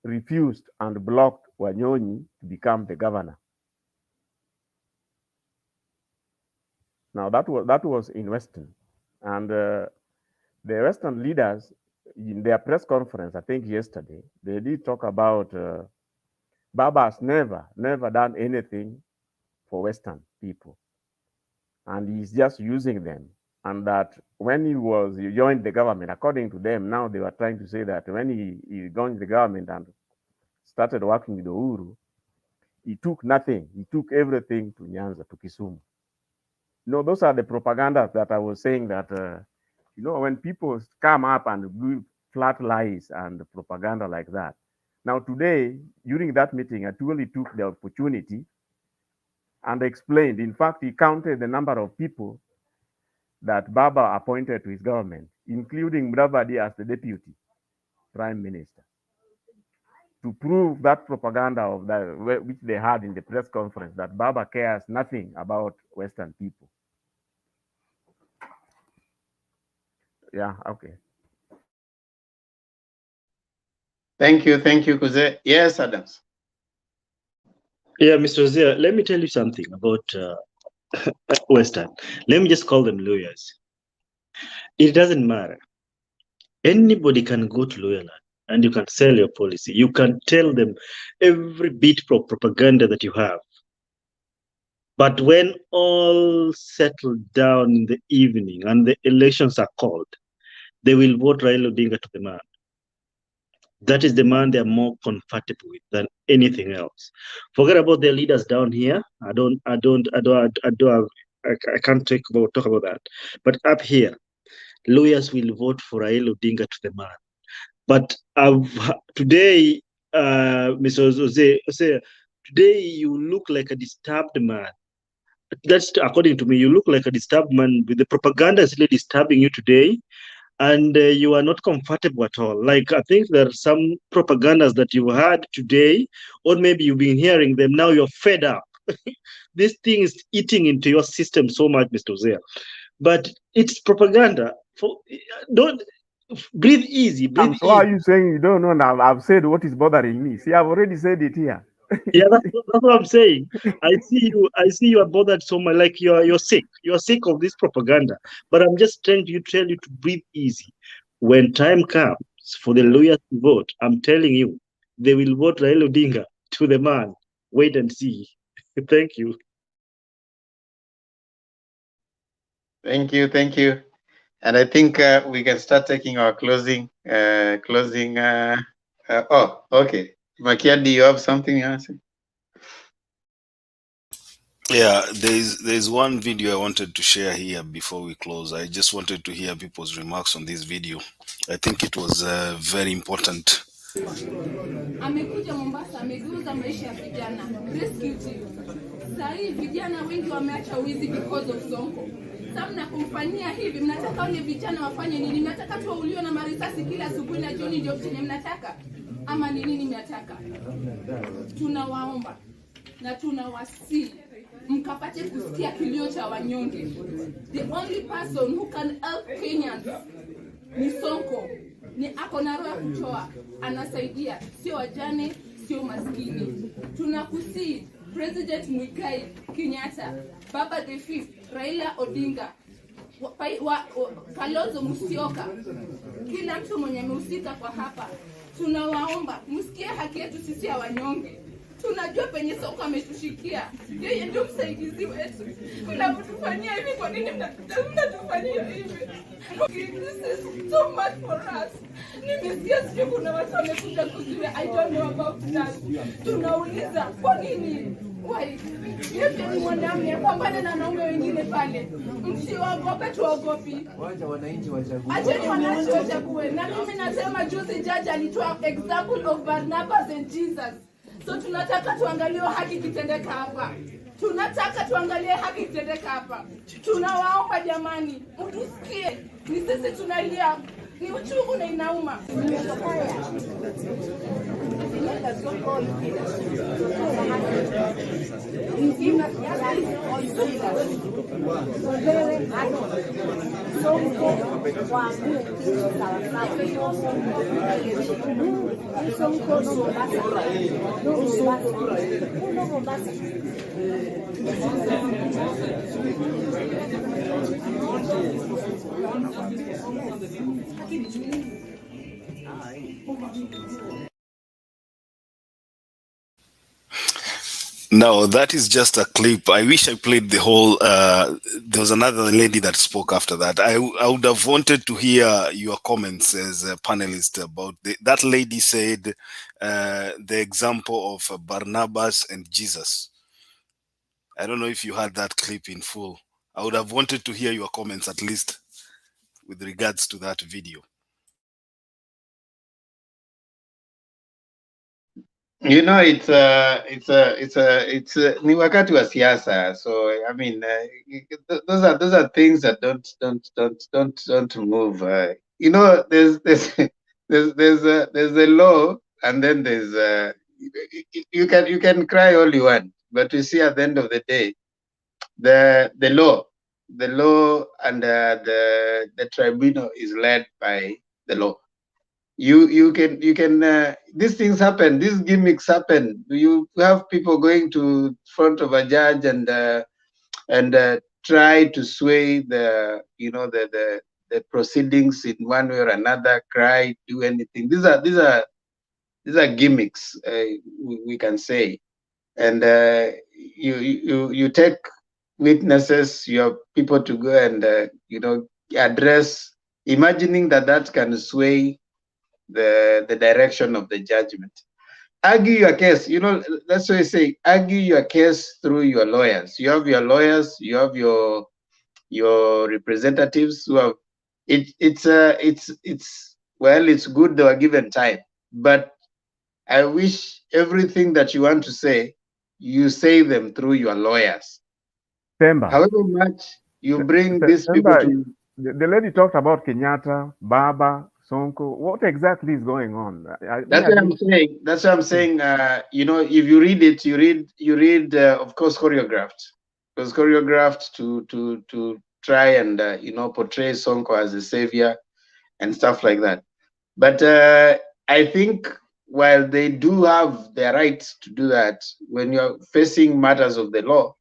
refused and blocked Wanyonyi to become the governor. Now that was in Western, and the Western leaders in their press conference, I think yesterday, they did talk about Baba has never done anything for Western people, and he's just using them. And that when he joined the government, according to them, now they were trying to say that when he joined the government and started working with Uhuru, he took nothing. He took everything to Nyanza, to Kisumu. those are the propagandas that I was saying that, when people come up and do flat lies and propaganda like that. Now today, during that meeting, Atuoli took the opportunity and explained. In fact, he counted the number of people that Baba appointed to his government, including Mudavadi as the deputy prime minister, to prove that propaganda of that which they had in the press conference, that Baba cares nothing about Western people. Yeah, okay. Thank you, Kuze. Yes, Adams. Yeah, Mr. Zia, let me tell you something about Western. Let me just call them lawyers. It doesn't matter. Anybody can go to lawyer land and you can sell your policy. You can tell them every bit of propaganda that you have. But when all settled down in the evening and the elections are called, they will vote Raila Odinga to the man. That is the man they are more comfortable with than anything else. Forget about their leaders down here. I can't talk about that. But up here, lawyers will vote for Raila Odinga to the man. But today, Mr. Jose, today you look like a disturbed man. That's according to me. You look like a disturbed man with the propaganda is really disturbing you today. And you are not comfortable at all. Like, I think there are some propagandas that you had today, or maybe you've been hearing them, now you're fed up. This thing is eating into your system so much, Mr. Zia. But it's propaganda. Don't breathe easy. Breathe easy. So are you saying you don't know now? I've said what is bothering me. See, I've already said it here. Yeah, that's what I'm saying. I see you are bothered so much, like you're sick. You're sick of this propaganda. But I'm just trying to tell you to breathe easy. When time comes for the lawyers to vote, I'm telling you, they will vote Raila Odinga to the man. Wait and see. Thank you. Thank you. And I think we can start taking our closing. Oh, okay. Makiadi, you have something you want to say? Yeah, there's one video I wanted to share here before we close. I just wanted to hear people's remarks on this video. I think it was very important. Amekuja Mombasa, amegeuza maisha ya vijana. Rescue team. Sasa hivi vijana wengi wameacha wizi because of Sonko. Sasa mnakumfanyia hivi, mnataka wale vijana wafanye nini? Mnataka tuwauliwe na marisasi kila asubuhi na jioni ndio chenye mnataka? Ama ni nini mnataka? Tunawaomba na tunawasihi mkapate kusikia kilio cha wanyonge. The only person who can help Kenyans ni Sonko. Ni ako na roho ya kutoa, anasaidia, sio wajane, sio maskini. Tunakusihi President Muigai Kenyatta, Baba the Fifth, Raila Odinga, Kalonzo Musyoka, kila mtu mwenye amehusika kwa hapa, tunawaomba msikie haki yetu sisi ya wanyonge. Tunajua penye Sonko ametushikia. Yeye ndio msaidizi wetu. Mnatufanyia hivi, kwa nini mnatufanyia hivi? This is so much for us. Nimesikia sio kuna watu wamekuja kuzuia. I don't know about that. Tunauliza kwa nini? Why? Yeye ni mwanaume, pambane na wanaume wengine pale. Msiogope, tuogopi. Wacha wananchi wachague. Acheni wananchi wachague. Na mimi nasema juzi judge alitoa example of Barnabas and Jesus. So tunataka tuangalie haki kitendeka hapa. Tunataka tuangalie haki kitendeka hapa. Tunawaomba jamani, mtusikie. Ni sisi tunalia. Ni uchungu na inauma. No, that is just a clip. I wish I played the whole. There was another lady that spoke after that. I would have wanted to hear your comments as a panelist about that lady said the example of Barnabas and Jesus. I don't know if you had that clip in full. I would have wanted to hear your comments at least with regards to that video. You know, it's ni wakati wa siasa. So I mean, those are things that don't move. You know, there's a law, and then there's you can cry all you want, but you see at the end of the day, the law and the tribunal is led by the law. You can these things happen, these gimmicks happen. You have people going to front of a judge and try to sway the the proceedings in one way or another, cry, do anything. These are gimmicks, we can say. And you take witnesses, you have people to go and address, imagining that can sway the direction of the judgment. Argue your case. You know, that's what I say. Argue your case through your lawyers. You have your lawyers. You have your representatives who have. It's good they were given time, but I wish everything that you want to say, you say them through your lawyers. Themba. However much you bring these people Themba, to. The lady talked about Kenyatta, Baba, Sonko. What exactly is going on? That's what I'm saying. That's what I'm saying. You know, if you read it, you read, of course, choreographed. It was choreographed to try and portray Sonko as a savior and stuff like that. But I think while they do have their right to do that, when you're facing matters of the law,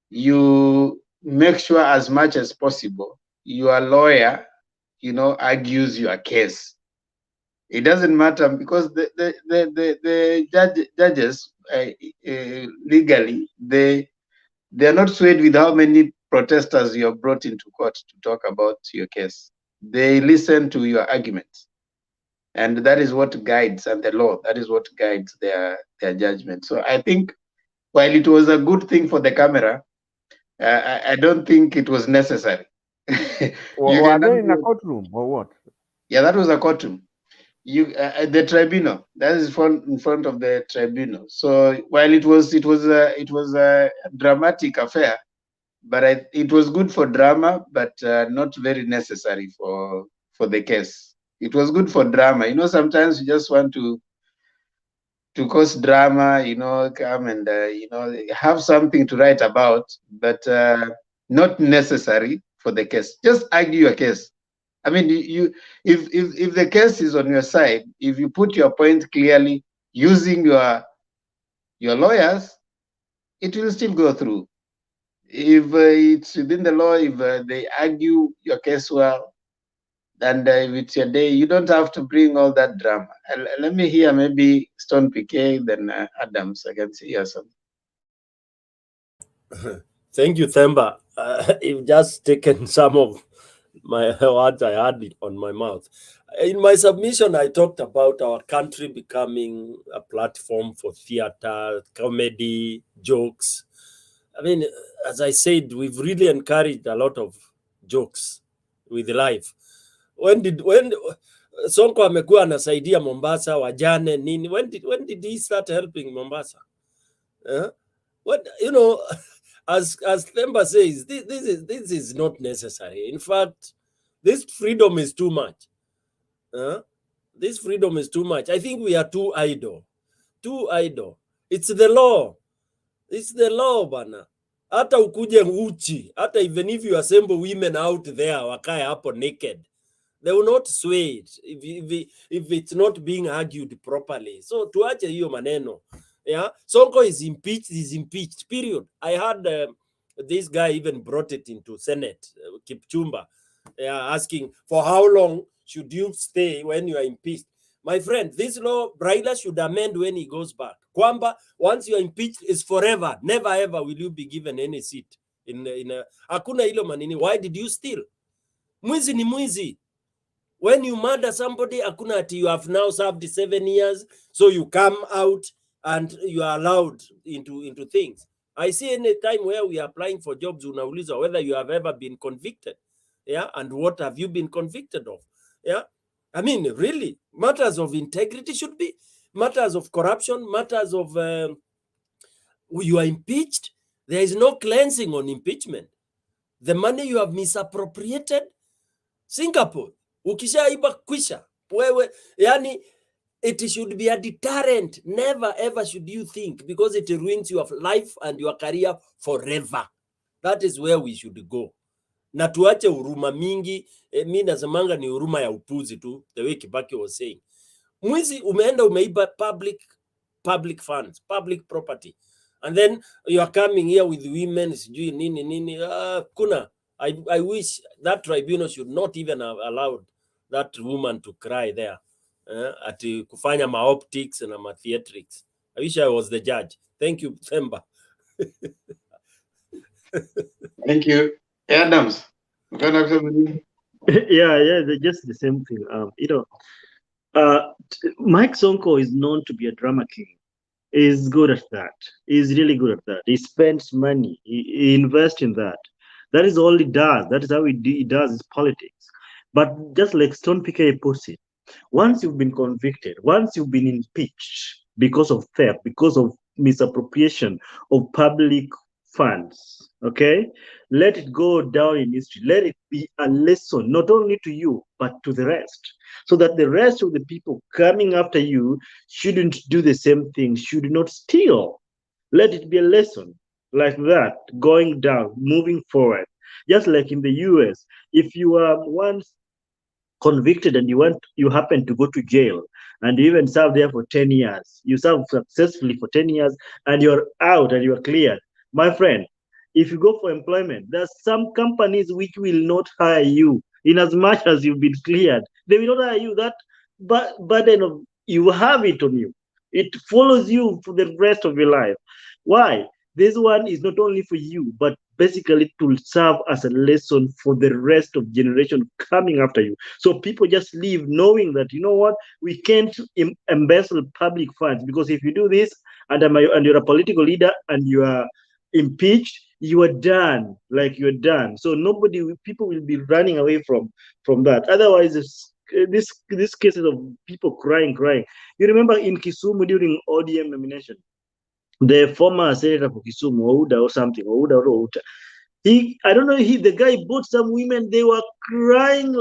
you make sure as much as possible your lawyer, argues your case. It doesn't matter, because the judges legally, they're not swayed with how many protesters you have brought into court to talk about your case. They listen to your arguments, and that is what guides, and the law, that is what guides their judgment. So I think while it was a good thing for the camera, I don't think it was necessary. Were they in a courtroom or what? Yeah, that was a courtroom. The tribunal, that is in front of the tribunal. So while it was a dramatic affair, but it was good for drama, but not very necessary for the case. It was good for drama. You know, sometimes you just want to cause drama, come and have something to write about, but not necessary for the case. Just argue your case. I mean, if the case is on your side, if you put your point clearly using your lawyers, it will still go through. If it's within the law, if they argue your case well, and if it's your day, you don't have to bring all that drama. Let me hear maybe Stone PK, then Adams. I can see something. Thank you, Themba. You've just taken some of my words I had it on my mouth. In my submission, I talked about our country becoming a platform for theater, comedy, jokes. I mean, as I said, we've really encouraged a lot of jokes with life. When Sonko amekuwa anasaidia Mombasa, wajane nini? When did he start helping Mombasa? What, as Themba says, this is not necessary. In fact, this freedom is too much. This freedom is too much. I think we are too idle. Too idle. It's the law. It's the law, bana. Hata ukuje uchi, hata even if you assemble women out there, wakae hapo naked, they will not sway it if it's not being argued properly. So tuache hiyo maneno. Yeah, Sonko is impeached, period. I heard this guy even brought it into Senate, Kipchumba, asking for how long should you stay when you are impeached. My friend, this law, Raila should amend when he goes back. Kwamba, once you are impeached, is forever. Never ever will you be given any seat. Hakuna hilo manini. Why did you steal? Mwizi ni mwizi. When you murder somebody, hakuna ati you have now served 7 years, so you come out and you are allowed into things. I see any time where we are applying for jobs, unauliza whether you have ever been convicted. Yeah, and what have you been convicted of? Yeah, I mean, really, matters of integrity should be, matters of corruption, matters of you are impeached. There is no cleansing on impeachment. The money you have misappropriated, Singapore, ukishaiba kwisha wewe, yani it should be a deterrent. Never ever should you think, because it ruins your life and your career forever. That is where we should go. Na tuache huruma mingi. Mi nasemanga ni huruma ya upuzi tu, the way Kibaki was saying. Mwizi umeenda umeiba public funds, public property, and then you are coming here with women sijui nini nini. Kuna I wish that tribunal should not even have allowed that woman to cry there at kufanya ma optics and ma theatrics. I wish I was the judge. Thank you, Themba. Thank you. Adams. Yeah, just the same thing. Mike Sonko is known to be a drama king. He's good at that. He's really good at that. He spends money. He invests in that. That is all he does. That is how he does his politics. But just like Stone PK puts it, once you've been convicted, once you've been impeached because of theft, because of misappropriation of public funds, okay, let it go down in history. Let it be a lesson, not only to you, but to the rest, so that the rest of the people coming after you shouldn't do the same thing, should not steal. Let it be a lesson like that, going down, moving forward. Just like in the US, if you are once convicted and you happen to go to jail and you even serve there for 10 years, you serve successfully for 10 years and you're out and you're cleared, my friend, if you go for employment, there's some companies which will not hire you in as much as you've been cleared. They will not hire you. That burden of you have it on you. It follows you for the rest of your life. Why? This one is not only for you, but basically to serve as a lesson for the rest of generation coming after you. So people just leave knowing that, you know what, we can't embezzle public funds, because if you do this and you're a political leader and you are impeached, you are done. Like you're done. So people will be running away from that. Otherwise, this cases of people crying. You remember in Kisumu during ODM nomination, the former senator for Kisumu, Ouda or something, I don't know, the guy bought some women, they were crying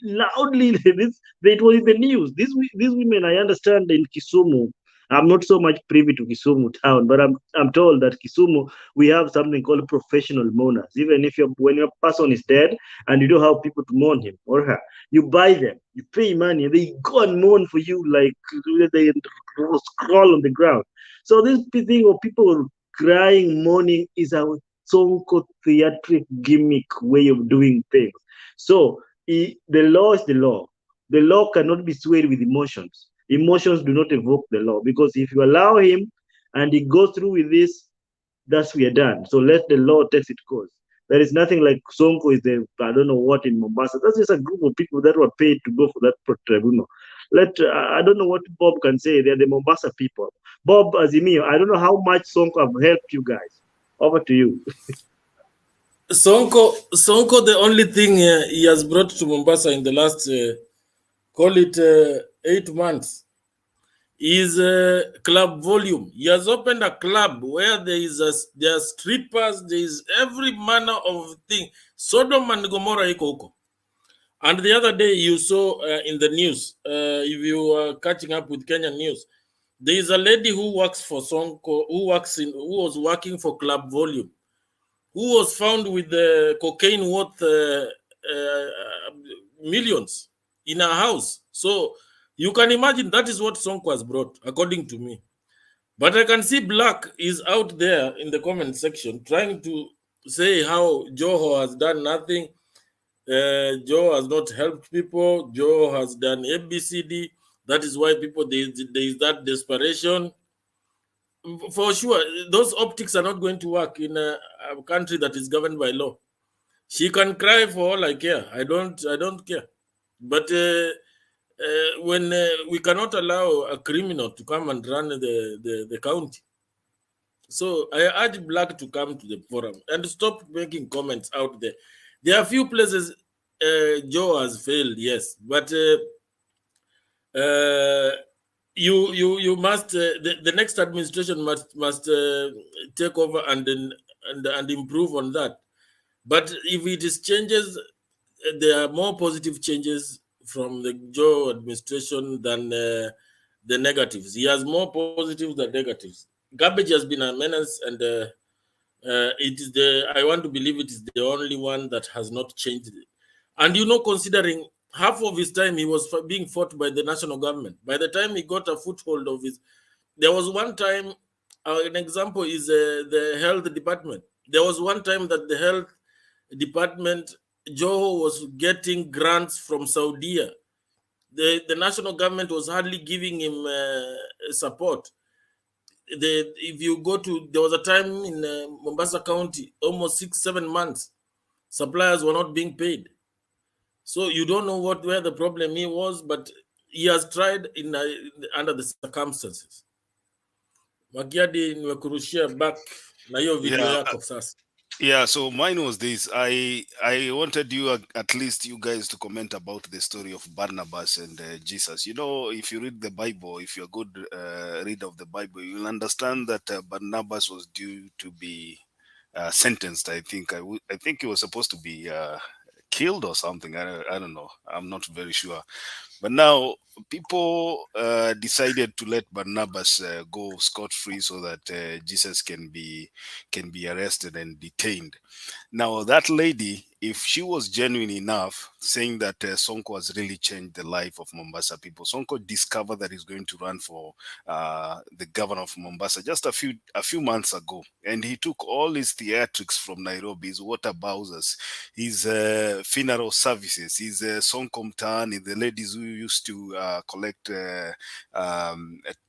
loudly. It was in the news. These women, I understand, in Kisumu, I'm not so much privy to Kisumu town, but I'm told that Kisumu, we have something called professional mourners. Even if when your person is dead and you don't have people to mourn him or her, you buy them, you pay money, and they go and mourn for you, like they scroll on the ground. So this thing of people crying, mourning is a Sonko theatric gimmick way of doing things. So the law is the law. The law cannot be swayed with emotions. Emotions do not evoke the law, because if you allow him and he goes through with this, that's we are done. So let the law take its course. There is nothing like Sonko is the I don't know what in Mombasa. That's just a group of people that were paid to go for that tribunal. I don't know what Bob can say. They're the Mombasa people. Bob, Azimio, I don't know how much Sonko have helped you guys. Over to you. Sonko, the only thing he has brought to Mombasa in the last, call it 8 months, is club volume. He has opened a club where there are strippers, there is every manner of thing. Sodom and Gomorrah iko huko. And the other day you saw in the news, if you are catching up with Kenyan news, there is a lady who works for Sonko, who was working for Club Volume, who was found with cocaine worth millions in her house. So you can imagine that is what Sonko has brought, according to me. But I can see Black is out there in the comment section trying to say how Joho has done nothing. Joe has not helped people. Joe has done ABCD. That is why people, there is that desperation. For sure, those optics are not going to work in a country that is governed by law. She can cry for all I care. I don't care. But when we cannot allow a criminal to come and run the county, So I urge Black to come to the forum and stop making comments out there. There are a few places Joe has failed, yes, but you must the next administration must take over and improve on that. But if it is changes, there are more positive changes from the Joe administration than the negatives. He has more positives than negatives. Garbage has been a menace, and it is I want to believe it is the only one that has not changed. And considering half of his time he was being fought by the national government. By the time he got a foothold of his, there was one time, an example is the health department. There was one time that the health department, Joe was getting grants from Saudi. The national government was hardly giving him support. If you go to, there was a time in Mombasa County, almost 6-7 months, suppliers were not being paid. So you don't know where the problem was, but he has tried under the circumstances. Magiadi, nimekurushia back na hiyo video yako sasa. Yeah, so mine was this. I wanted you, at least you guys, to comment about the story of Barnabas and Jesus. If you read the Bible, if you're a good reader of the Bible, you'll understand that Barnabas was due to be sentenced. I think he was supposed to be killed or something. I don't know. I'm not very sure. But now people decided to let Barnabas go scot-free so that Jesus can be arrested and detained. Now that lady, if she was genuine enough, saying that Sonko has really changed the life of Mombasa people, Sonko discovered that he's going to run for the governor of Mombasa just a few months ago, and he took all his theatrics from Nairobi, his water bowsers, his funeral services, his Sonko Mtaani, the ladies who used to collect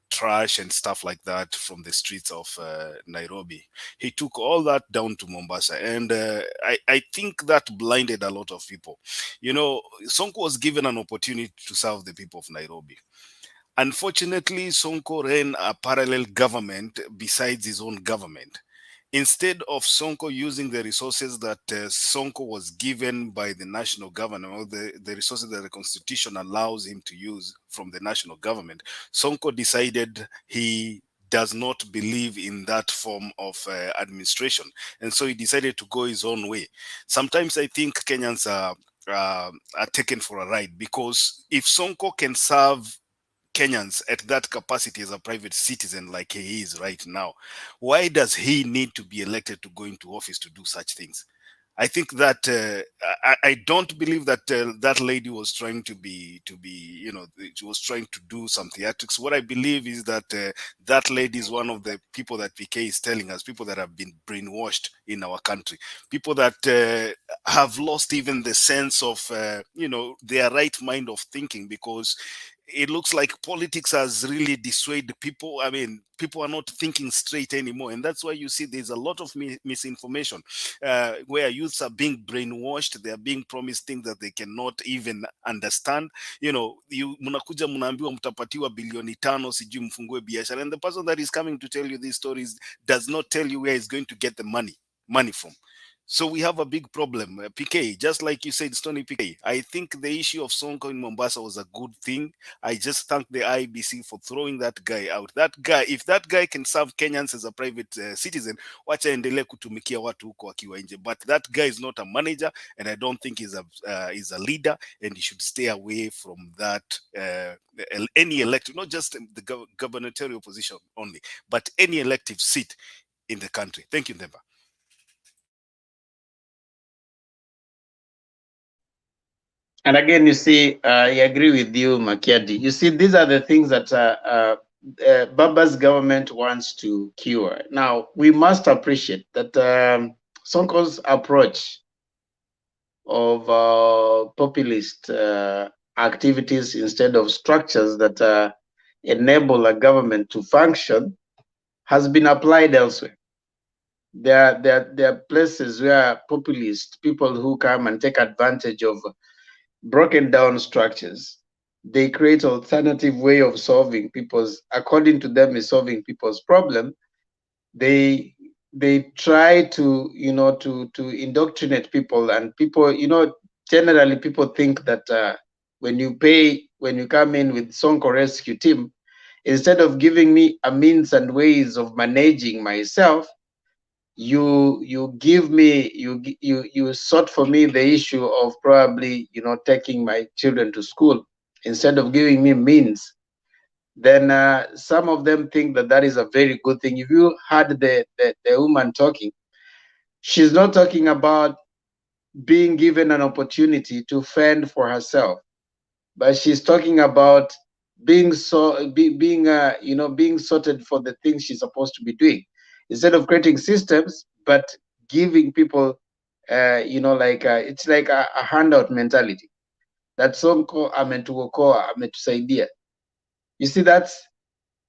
trash and stuff like that from the streets of Nairobi. He took all that down to Mombasa, and I think that blinded a lot of people. Sonko was given an opportunity to serve the people of Nairobi. Unfortunately, Sonko ran a parallel government besides his own government. Instead of Sonko using the resources that Sonko was given by the national government, or the resources that the constitution allows him to use from the national government, Sonko decided he does not believe in that form of administration. And so he decided to go his own way. Sometimes I think Kenyans are taken for a ride, because if Sonko can serve Kenyans at that capacity as a private citizen like he is right now, why does he need to be elected to go into office to do such things? I think that I don't believe that that lady was trying to be, she was trying to do some theatrics. What I believe is that that lady is one of the people that PK is telling us, people that have been brainwashed in our country, people that have lost even the sense of, their right mind of thinking, because it looks like politics has really dissuaded people. I mean, people are not thinking straight anymore. And that's why you see there's a lot of misinformation where youths are being brainwashed. They are being promised things that they cannot even understand. Mnakuja mnaambiwa mtapatiwa bilioni 5 sijui mfungue biashara. And the person that is coming to tell you these stories does not tell you where he's going to get the money from. So we have a big problem. PK, just like you said, Stony PK, I think the issue of Sonko in Mombasa was a good thing. I just thank the IBC for throwing that guy out. That guy, if that guy can serve Kenyans as a private citizen, wacha endelee kutumikia watu huko akiwa nje. But that guy is not a manager, and I don't think he's a leader, and he should stay away from that. Any elective, not just the gubernatorial position only, but any elective seat in the country. Thank you, Ndemba. And again, you see, I agree with you, Makiadi. You see, these are the things that Baba's government wants to cure. Now, we must appreciate that Sonko's approach of populist activities instead of structures that enable a government to function has been applied elsewhere. There are places where populist people who come and take advantage of broken down structures, they create alternative way of solving according to them, is solving people's problem. they try to, you know, to indoctrinate people, and people, you know, generally people think that when you come in with Sonko Rescue Team, instead of giving me a means and ways of managing myself, you give me, you sort for me the issue of probably, you know, taking my children to school instead of giving me means. Then some of them think that that is a very good thing. If you heard the woman talking, she's not talking about being given an opportunity to fend for herself, but she's talking about being being sorted for the things she's supposed to be doing, instead of creating systems, but giving people, you know, like it's like a handout mentality. That Sonko ametuokoa, ametusaidia. You see, that's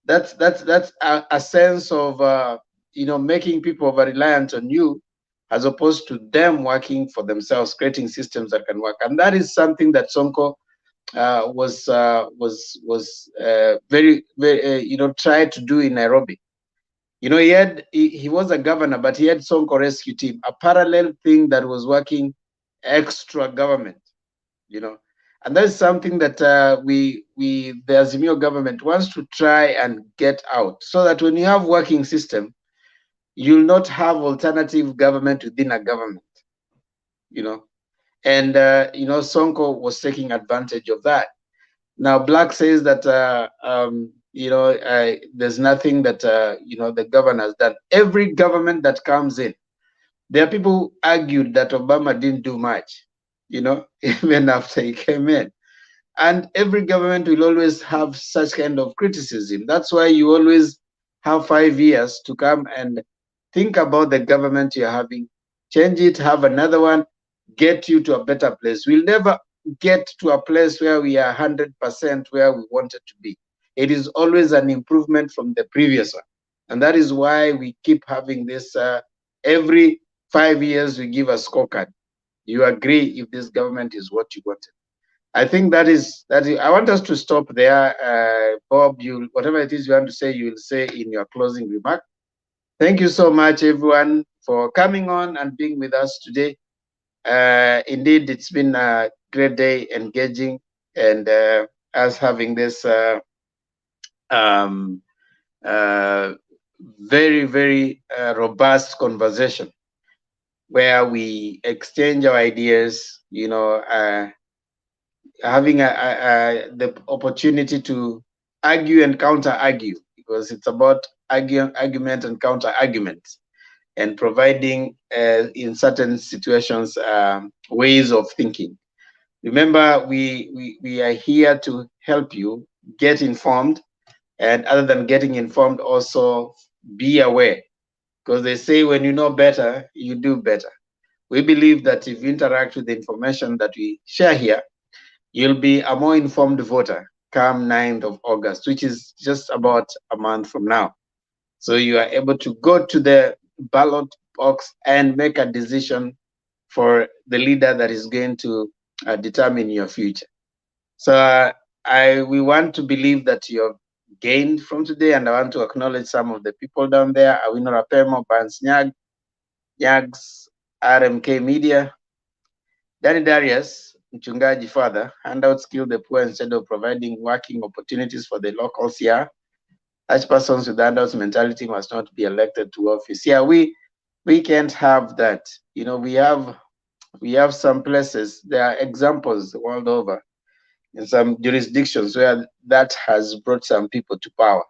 a sense of you know, making people over reliant on you, as opposed to them working for themselves, creating systems that can work. And that is something that Sonko was very you know, tried to do in Nairobi. You know, he was a governor, but he had Sonko Rescue Team, a parallel thing that was working extra government, you know. And that's something that the Azimio government wants to try and get out, so that when you have working system, you'll not have alternative government within a government, you know. And you know, Sonko was taking advantage of that. Now, Black says that you know, there's nothing that you know, the governor has done. Every government that comes in, there are people who argued that Obama didn't do much, you know, even after he came in. And every government will always have such kind of criticism. That's why you always have 5 years to come and think about the government you're having, change it, have another one, get you to a better place. We'll never get to a place where we are 100% where we wanted to be. It is always an improvement from the previous one. And that is why we keep having this, every 5 years we give a scorecard. You agree if this government is what you wanted. I think that is. I want us to stop there. Bob, whatever it is you want to say, you will say in your closing remark. Thank you so much, everyone, for coming on and being with us today. Indeed, it's been a great day, engaging, and us having this very, very robust conversation where we exchange our ideas, you know, having the opportunity to argue and counter argue, because it's about argument and counter arguments, and providing in certain situations ways of thinking. Remember, we are here to help you get informed, and other than getting informed, also be aware, because they say when you know better, you do better. We believe that if you interact with the information that we share here, you'll be a more informed voter come 9th of August, which is just about a month from now. So you are able to go to the ballot box and make a decision for the leader that is going to determine your future. So we want to believe that you have gained from today, and I want to acknowledge some of the people down there: Awino Rapemo, Bans Nyags, RMK Media, Danny Darius, Mchungaji Father, handouts kill the poor instead of providing working opportunities for the locals here. Such persons with handouts mentality must not be elected to office. Yeah, we can't have that. You know, we have some places, there are examples the world over, in some jurisdictions where that has brought some people to power.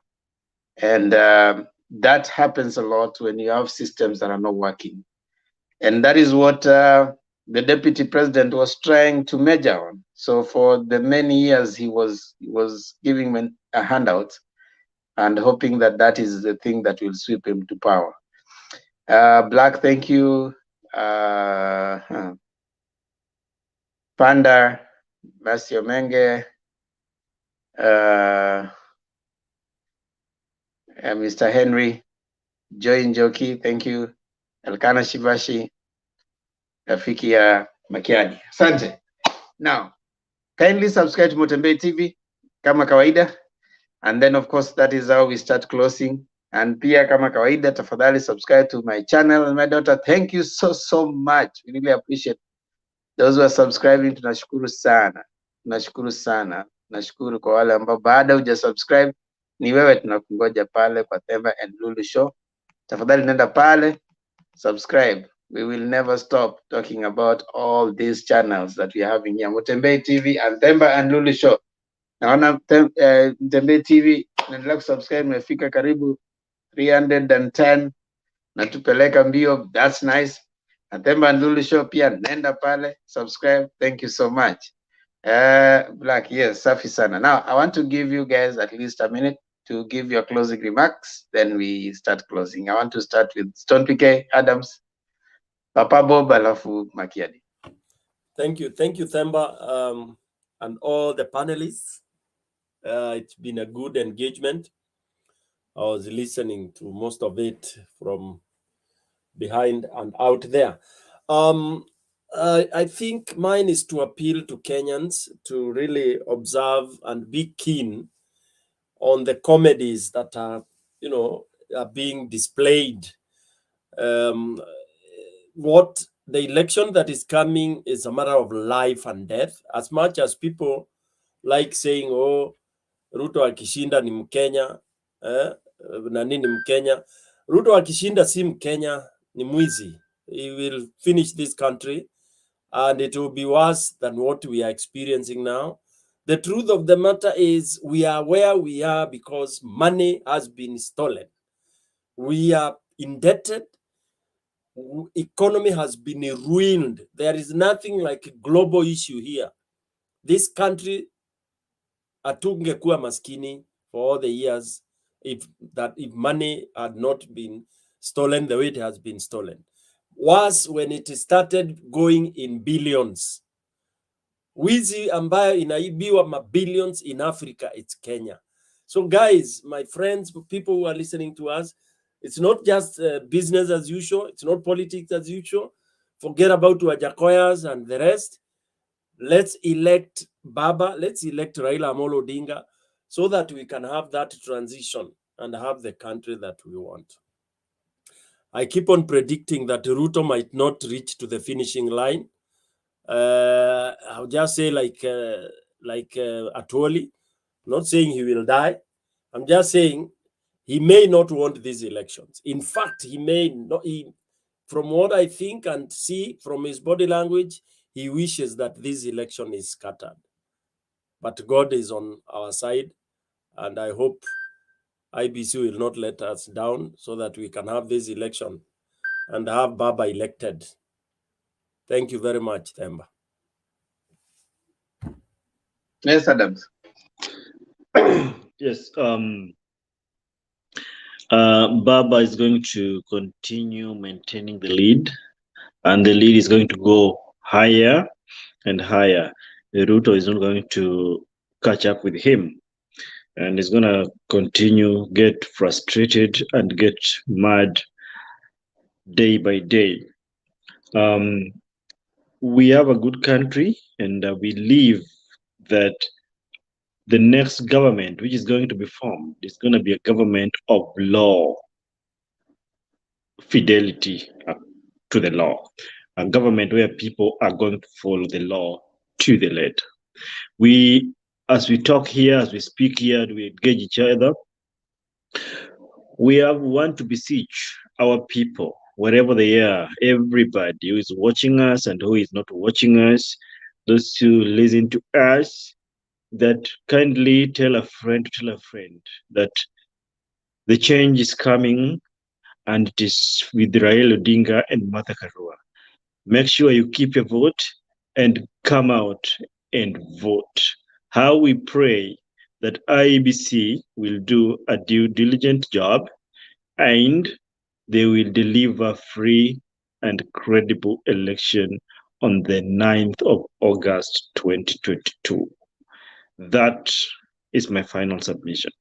And that happens a lot when you have systems that are not working. And that is what the deputy president was trying to measure on. So for the many years, he was giving a handout and hoping that that is the thing that will sweep him to power. Black, thank you. Panda, Masio Menge, Mr. Henry, Joy Njoki, thank you. Elkana Shivashi, Rafiki ya Makiadi. Asante. Now, kindly subscribe to Motembei TV, kama kawaida. And then, of course, that is how we start closing. And pia kama kawaida, tafadhali subscribe to my channel. And my daughter, thank you so much. We really appreciate those who are subscribing. Tunashukuru sana. Tunashukuru sana. Nashukuru kwa wale ambao baada hujasubscribe, ni wewe tunakungoja pale kwa Themba and Lulu Show. Tafadhali nenda pale, subscribe. We will never stop talking about all these channels that we are having here. Mutembei TV and Themba and Lulu Show. Naona Mtembei TV naendelea kusubscribe, nimefika karibu 310 na tupeleka mbio. That's nice. Na Themba and Lulu Show pia nenda pale, subscribe. Thank you so much. Black, yes, safi sana. Now I want to give you guys at least a minute to give your closing remarks, then we start closing. I want to start with Stone PK, Adams, Papa Bob, alafu Makiadi. Thank you, Themba, and all the panelists. It's been a good engagement. I was listening to most of it from behind and out there. I think mine is to appeal to Kenyans to really observe and be keen on the comedies that are, are being displayed. What the election that is coming is a matter of life and death. As much as people like saying, oh, Ruto akishinda ni Mkenya, na nini Mkenya. Ruto akishinda si Mkenya, ni mwizi. He will finish this country and it will be worse than what we are experiencing now. The truth of the matter is we are where we are because money has been stolen. We are indebted. Economy has been ruined. There is nothing like a global issue here. This country atungekuwa maskini for all the years if money had not been stolen the way it has been stolen. Was when it started going in billions. Wizi ambayo inaibiwa ma-billions in Africa, it's Kenya. So guys, my friends, people who are listening to us, it's not just business as usual. It's not politics as usual. Forget about Wajackoyas and the rest. Let's elect Baba. Let's elect Raila Odinga so that we can have that transition and have the country that we want. I keep on predicting that Ruto might not reach to the finishing line. I'll just say like Atwoli, not saying he will die. I'm just saying he may not want these elections. In fact, he may not. From what I think and see from his body language, he wishes that this election is scattered. But God is on our side, and I hope IBC will not let us down so that we can have this election and have Baba elected. Thank you very much, Themba. Yes, Adams. Yes. Baba is going to continue maintaining the lead, and the lead is going to go higher and higher. Ruto is not going to catch up with him, and he's going to continue get frustrated and get mad day by day. We have a good country, and we believe that the next government which is going to be formed is going to be a government of law, fidelity to the law, a government where people are going to follow the law to the letter. We, as we talk here, as we speak here, we engage each other, we want to beseech our people, wherever they are, everybody who is watching us and who is not watching us, those who listen to us, that kindly tell a friend that the change is coming and it is with Raila Odinga and Martha Karua. Make sure you keep your vote and come out and vote. How we pray that IEBC will do a due diligent job and they will deliver free and credible election on the 9th of August 2022. That is my final submission.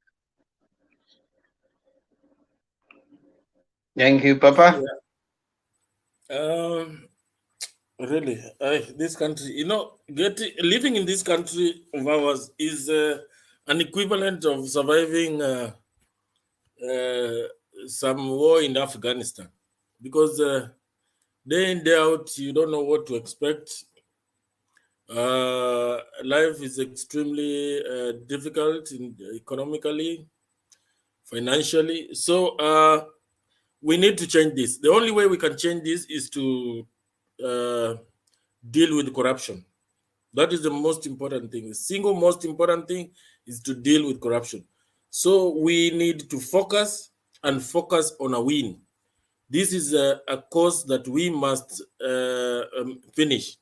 Thank you, Papa. Yeah. Really, this country, living in this country of ours is an equivalent of surviving some war in Afghanistan, because day in, day out, you don't know what to expect. Life is extremely difficult economically, financially. So we need to change this. The only way we can change this is to deal with corruption. That is the most important thing. The single most important thing is to deal with corruption. So we need to focus on a win. This is a cause that we must finish.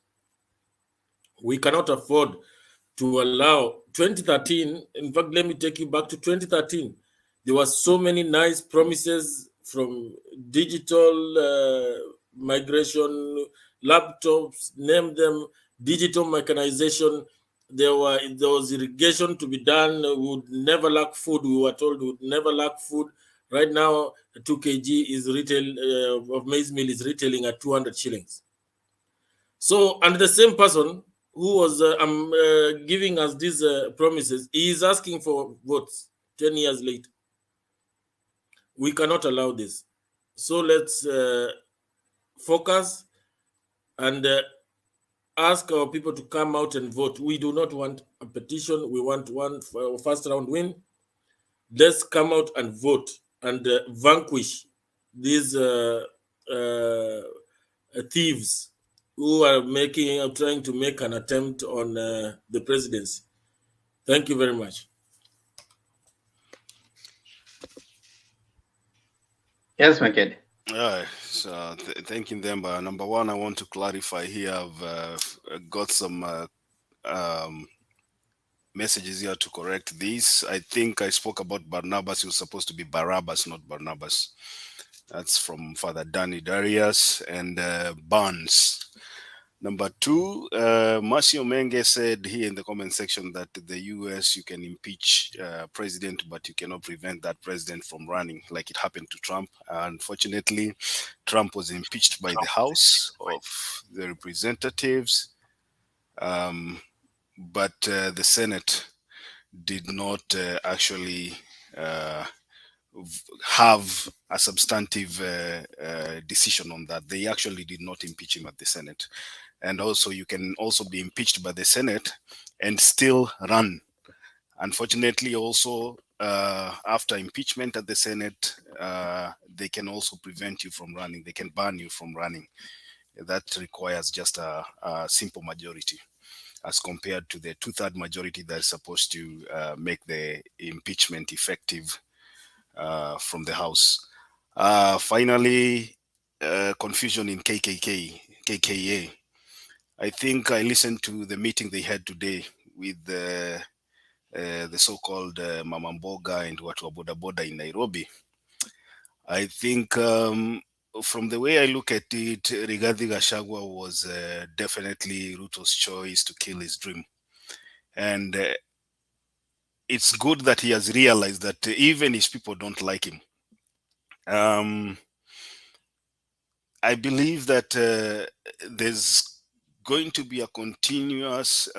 We cannot afford to allow 2013. In fact, let me take you back to 2013. There were so many nice promises from digital migration, laptops, name them, digital mechanization. There was irrigation to be done. We would never lack food. We were told we would never lack food. Right now, 2 kg is retail of maize meal is retailing at 200 shillings. So, and the same person who was giving us these promises, he is asking for votes 10 years later. We cannot allow this. So let's focus and ask our people to come out and vote. We do not want a petition. We want one first round win. Let's come out and vote and vanquish these thieves who are trying to make an attempt on the presidency. Thank you very much. Yes, Maked. So thanking them. Number one, I want to clarify here. I've got some messages here to correct this. I think I spoke about Barnabas. He was supposed to be Barabbas, not Barnabas. That's from Father Danny Darius and Barnes. Number two, Marcio Menge said here in the comment section that the US, you can impeach president, but you cannot prevent that president from running, like it happened to Trump. Unfortunately, Trump was impeached by the House of the Representatives, but the Senate did not actually have a substantive decision on that. They actually did not impeach him at the Senate. And also, you can also be impeached by the Senate and still run. Unfortunately, also, after impeachment at the Senate, they can also prevent you from running. They can ban you from running. That requires just a simple majority, as compared to the 2/3 majority that is supposed to make the impeachment effective from the House. Finally, confusion in KKA. I think I listened to the meeting they had today with the so-called Mama Mboga and watu wa boda boda in Nairobi. I think from the way I look at it, Rigathi Gachagua was definitely Ruto's choice to kill his dream. And it's good that he has realized that even his people don't like him. I believe that there's going to be a continuous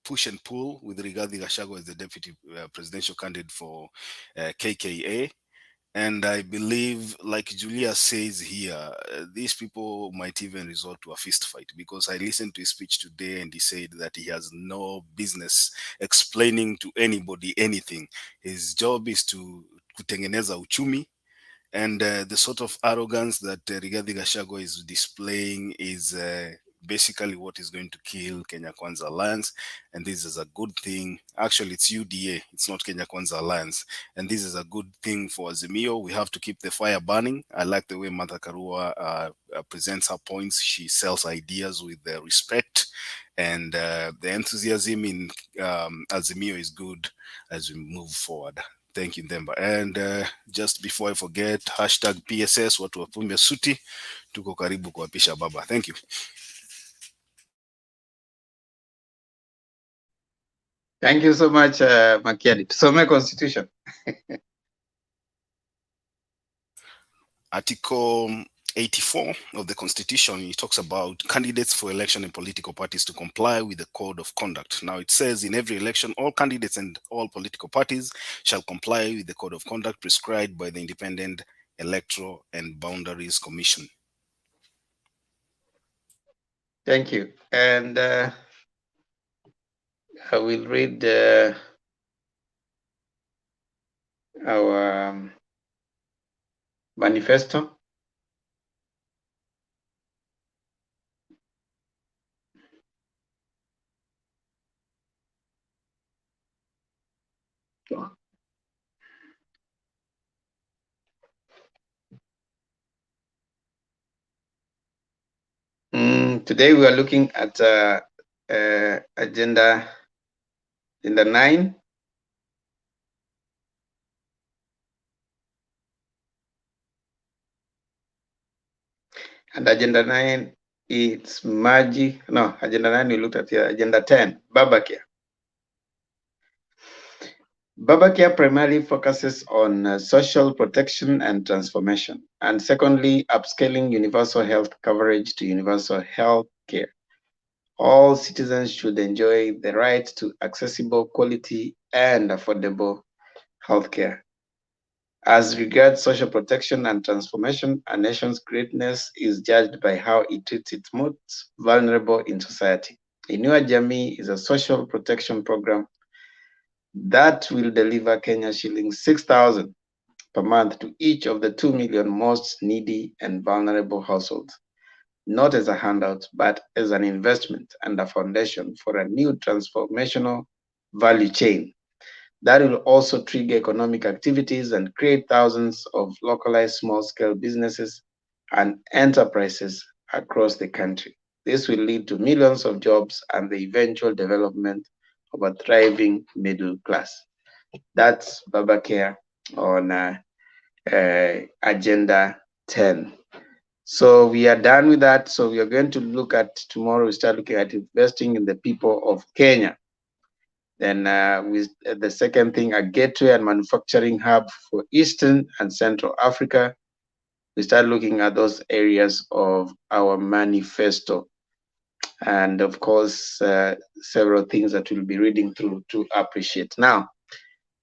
push and pull with Rigathi Gachagua as the deputy presidential candidate for KKA. And I believe, like Julia says here, these people might even resort to a fist fight, because I listened to his speech today and he said that he has no business explaining to anybody anything. His job is to kutengeneza uchumi. And the sort of arrogance that Rigathi Gachagua is displaying is basically what is going to kill Kenya Kwanza Alliance. And this is a good thing. Actually, it's UDA. It's not Kenya Kwanza Alliance. And this is a good thing for Azimio. We have to keep the fire burning. I like the way Martha Karua presents her points. She sells ideas with respect. And the enthusiasm in Azimio is good as we move forward. Thank you, Demba. And just before I forget, hashtag PSS, watu wapume suti, tuko karibu kuapisha baba. Thank you. Thank you so much, Makiadi. Tusome constitution. Article 84 of the Constitution, it talks about candidates for election and political parties to comply with the Code of Conduct. Now it says in every election, all candidates and all political parties shall comply with the Code of Conduct prescribed by the Independent Electoral and Boundaries Commission. Thank you. And I will read our manifesto. Today we are looking at agenda 9. And agenda 9 is Maji. No, agenda 9 we looked at here. Agenda 10, Babacare. Babacare primarily focuses on social protection and transformation. And secondly, upscaling universal health coverage to universal health care. All citizens should enjoy the right to accessible, quality, and affordable healthcare. As regards social protection and transformation, a nation's greatness is judged by how it treats its most vulnerable in society. Inua Jamii is a social protection program that will deliver Kenya shillings 6,000 per month to each of the 2 million most needy and vulnerable households, not as a handout, but as an investment and a foundation for a new transformational value chain that will also trigger economic activities and create thousands of localized small-scale businesses and enterprises across the country. This will lead to millions of jobs and the eventual development of a thriving middle class. That's Babacare on Agenda 10. So we are done with that. So we are going to look at tomorrow. We start looking at investing in the people of Kenya. Then with the second thing, a gateway and manufacturing hub for Eastern and Central Africa. We start looking at those areas of our manifesto. And of course, several things that we'll be reading through to appreciate. Now,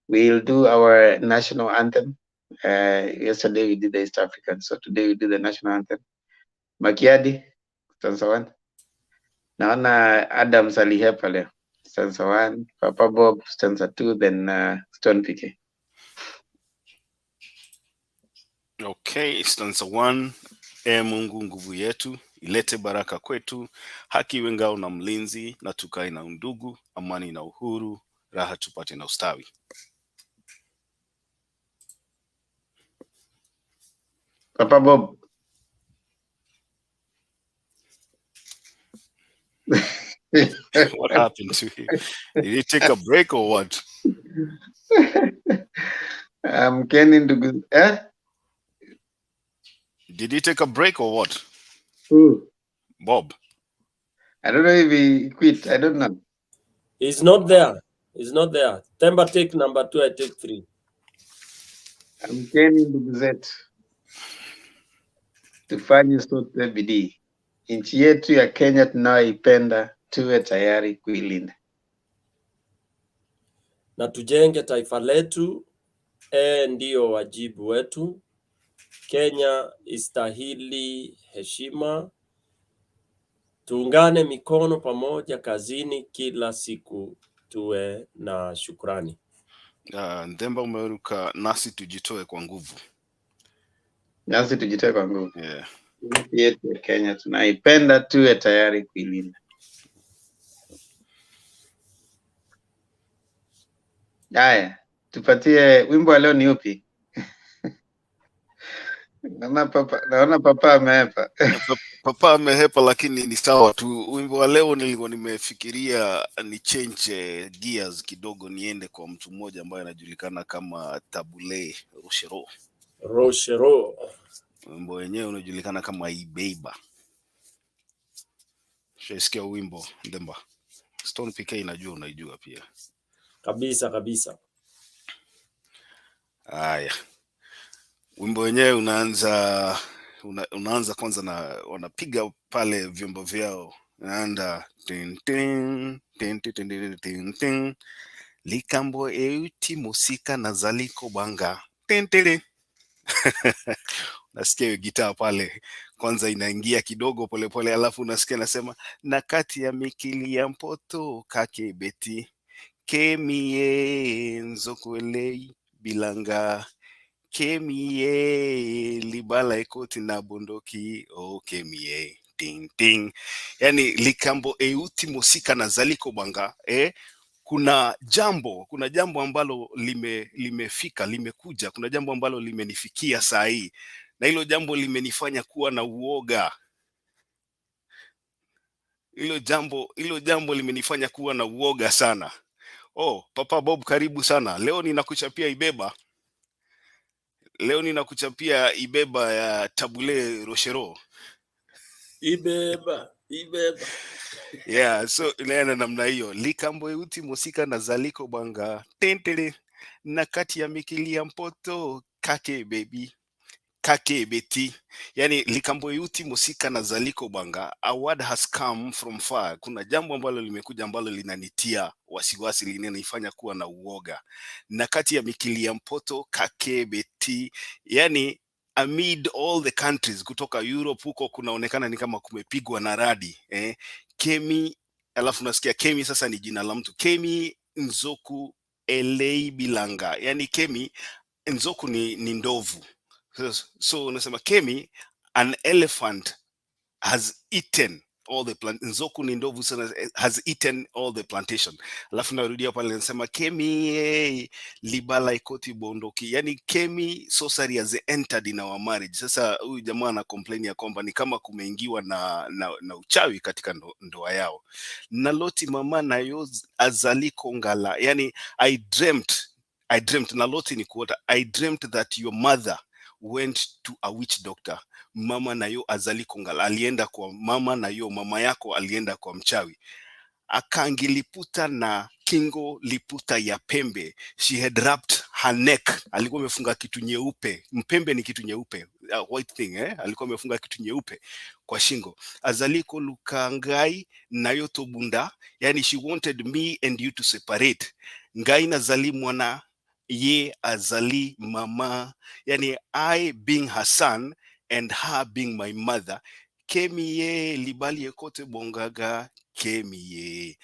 we'll do our national anthem. Yesterday we did the East African, so today we do the national anthem. Makiadi, stanza 1. Naona Adams alihepa leo. Stanza 1, Papa Bob, stanza 2, then Stone PK. Okay, stanza 1. Mungu nguvu yetu, ilete baraka kwetu, haki iwe ngao na mlinzi, na tukae na undugu, amani na uhuru, raha tupate na ustawi. Papa Bob. What happened to him? Did he take a break or what? I'm getting to good. Did he take a break or what? Who? Bob. I don't know if he quit. I don't know. He's not there. He's not there. Temba take number 2, I take 3. I'm getting to gazette. Tufanye sote bidii. Nchi yetu ya Kenya tunayoipenda, tuwe tayari kuilinda. Na tujenge taifa letu, ndio wajibu wetu. Kenya istahili heshima. Tuungane mikono pamoja kazini kila siku, tuwe na shukrani. Ndemba umeruka, nasi tujitoe kwa nguvu. Nasi tujitoe kwa nguvu. Yeah. Nchi yetu ya Kenya tunaipenda, tuwe tayari kuilinda. Haya, tupatie wimbo wa leo ni upi? Naona papa amehepa. Papa amehepa, lakini ni sawa tu. Wimbo wa leo nilikuwa nimefikiria ni change gears kidogo, niende kwa mtu mmoja ambaye anajulikana kama Tabule Rochero. Rochero. Wimbo wenyewe unajulikana kama Ibeba. Shasikia wimbo Ndemba. Stone PK najua unaijua pia. Kabisa kabisa. Haya. Wimbo wenyewe unaanza unaanza kwanza na wanapiga pale vyombo vyao, naanda tin tin tin tin tin tin tin, likambo euti musika na zaliko banga tin tin. Nasikia hiyo gitaa pale kwanza inaingia kidogo polepole, alafu unasikia nasema na kati ya mikili ya mpoto kake beti kemie nzokwelei bilanga kemie libala ekoti na bondoki o kemie ting ting. Yani likambo euti musika na zaliko banga kuna jambo ambalo limekuja, kuna jambo ambalo limenifikia saa hii, na hilo jambo limenifanya kuwa na uoga. Hilo jambo limenifanya kuwa na uoga sana. Papa Bob, karibu sana. Leo ninakuchapia ibeba ya tabule rochero. Ibeba. Yeah, so inaenda namna hiyo. Likambo euti musika na zaliko banga tentele na kati ya mikili ya mpoto kake baby kake beti. Yani likambo yuti musika na zaliko banga, a word has come from far. Kuna jambo ambalo limekuja ambalo linanitia wasiwasi, linanifanya kuwa na uoga. Na kati ya mikili ya mpoto kake beti, yani amid all the countries kutoka Europe huko kunaonekana ni kama kumepigwa na radi Kemi, alafu nasikia Kemi sasa ni jina la mtu. Kemi Nzoku Elei Bilanga, yani Kemi Nzoku ni ndovu. So unasema Kemi, an elephant has eaten all the plant. Nzoku ni ndovu sana, has eaten all the plantation. Alafu narudia pale nasema Kemi libala ikoti bondoki, yani Kemi sorcery has entered in our marriage. Sasa huyu jamaa ana complain ya kwamba ni kama kumeingiwa na uchawi katika ndoa yao. Naloti mama nayo azaliko ngala, yani I dreamt naloti ni kuota, I dreamt that your mother went to a witch doctor. Mama nayo azaliko ngala, alienda kwa mama nayo, mama yako alienda kwa mchawi. Akangiliputa na kingo liputa ya pembe. She had wrapped her neck. Alikuwa amefunga kitu nyeupe. Mpembe ni kitu nyeupe, white thing alikuwa amefunga kitu nyeupe kwa shingo. Azaliko lukangai nayo tobunda, yani she wanted me and you to separate. Ngai na zali mwana, ye azali mama, yani I being her son and her being my mother. Kemiye libali ekote bongaga kemiye.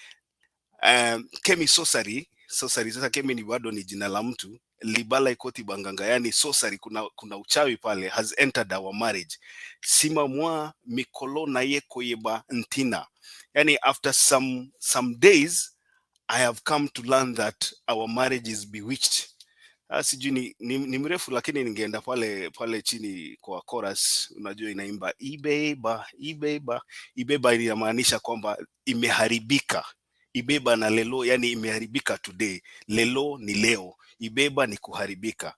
Kemi sorcery. Sasa Kemi ni bado ni jina la mtu. Libala ikoti banganga, yani sorcery, kuna uchawi pale, has entered our marriage. Sima mwa mikolo na yeko yeba ntina, yani after some days I have come to learn that our marriage is bewitched. Sijui ni mrefu, lakini ningeenda pale chini kwa chorus, unajua inaimba ibeba. Ibeba inamaanisha kwamba imeharibika. Ibeba na lelo, yani imeharibika today. Lelo ni leo, ibeba ni kuharibika.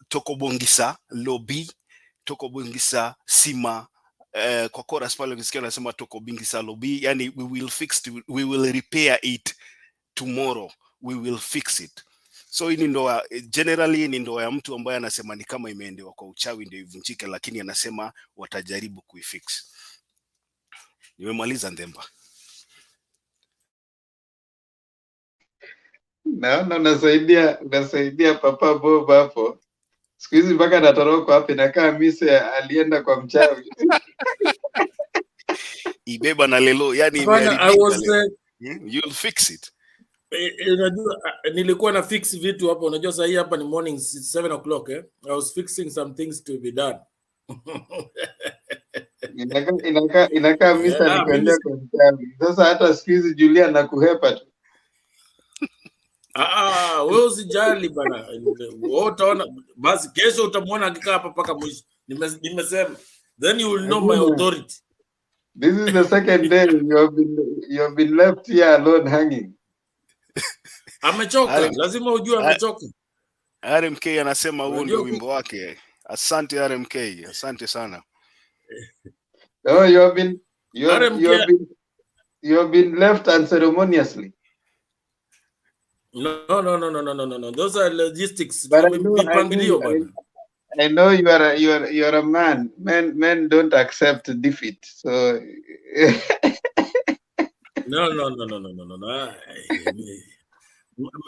Tokobongisa lobi, tokobongisa sima. Kwa chorus pale ukisikia nasema tokobongisa lobi, yani we will repair it tomorrow, we will fix it. So hii ni ndoa, generally ni ndoa ya mtu ambaye anasema ni kama imeendewa kwa uchawi ndio ivunjike, lakini anasema watajaribu kuifix. Nimemaliza Ndemba. Naona unasaidia Papa Bob hapo. Siku hizi mpaka natoroka hapa inakaa mise alienda kwa mchawi. Ibeba na lelo, yani you'll fix it. Unajua nilikuwa na fix vitu hapa, unajua sasa hii hapa ni morning 7 o'clock I was fixing some things to be done. Inakaa Mr. alikwenda kwa mchawi. Sasa hata siku hizi Julia na kuhepa tu. Wewe usijali bana. Wewe utaona basi kesho utamwona akikaa hapa paka mwisho. Nimesema then you will know my authority. This is the second day you have been left here alone hanging. Amechoka, lazima ujue amechoka. RMK anasema huo ndio wimbo wake. Asante RMK, asante sana. Oh, you have been left unceremoniously. No. Those are logistics. I know you are a man. Men don't accept defeat. So No.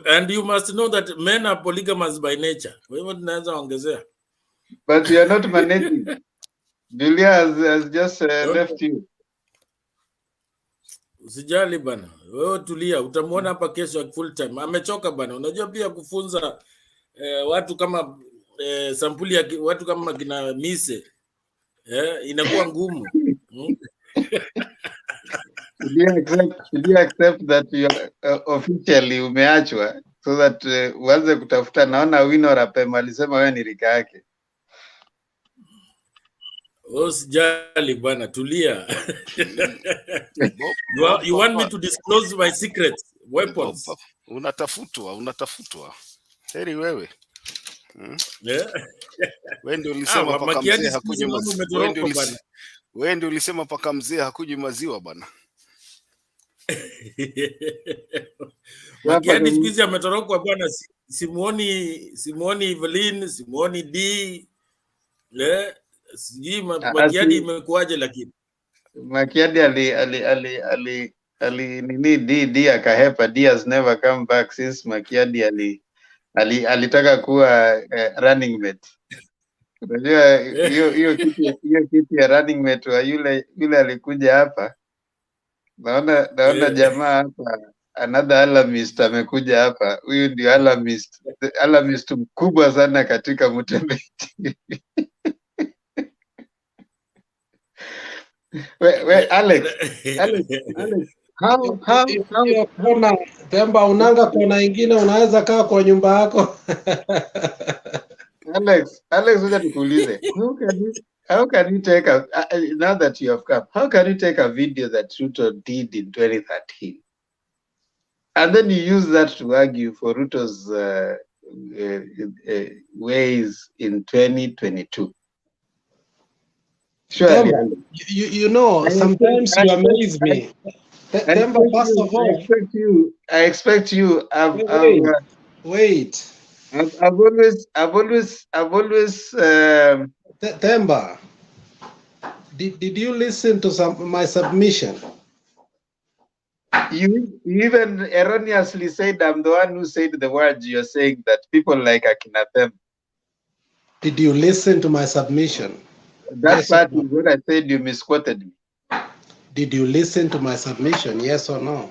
And you must know that men are polygamous by nature. But you are not managing. Julia has just left you. Usijali bana. Wewe tulia, utamwona hapa kesho full time. Amechoka bana. Unajua pia kufunza watu kama sampuli ya watu kama kina Mise inakuwa ngumu. Should you accept that you officially umeachwa so that uanze kutafuta? Naona Wino Rapema alisema wewe ni rika yake. Usijali bwana, tulia. You want me to disclose my secrets, weapons? Unatafutwa. Heri wewe. Wewe ndio ulisema paka mzee hakunywi maziwa. Wewe ndio ulisema paka mzee hakunywi maziwa bwana. Makiadi siku hizi ametorokwa bwana, simuoni Evelyn, simuoni D. Sijui Makiadi imekuaje lakini. Makiadi ali nini D akahepa. D has never come back since Makiadi alitaka kuwa running mate. Unajua hiyo kiti ya running mate wa yule alikuja hapa. Naona jamaa hapa, another alarmist amekuja hapa. Huyu ndio alarmist mkubwa sana katika Mutembeti. Alex, how kona Temba unanga kona ingine unaweza kaa kwa nyumba yako. Alex, uja nikuulize. How can you take now that you have come, how can you take a video that Ruto did in 2013 and then you use that to argue for Ruto's ways in 2022? Surely, you know, sometimes you amaze me. Temba, first of all, I expect you. Wait. I've always. Temba, did you listen to my submission? You even erroneously said I'm the one who said the words you're saying, that people like Akina Temba. Did you listen to my submission? That part is what I said. You misquoted me. Did you listen to my submission? Yes or no?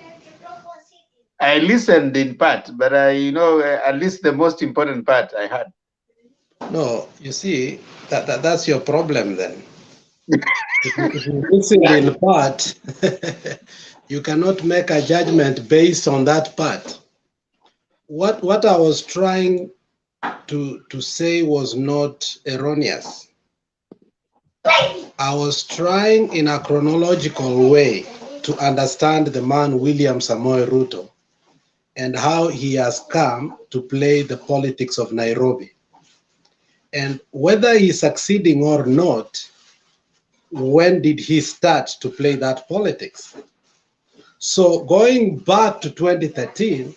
I listened in part, but at least the most important part I had. No, you see, that's your problem then. If you listen in part, you cannot make a judgment based on that part. What I was trying to say was not erroneous. I was trying in a chronological way to understand the man William Samoei Ruto and how he has come to play the politics of Nairobi. And whether he's succeeding or not, when did he start to play that politics? So going back to 2013,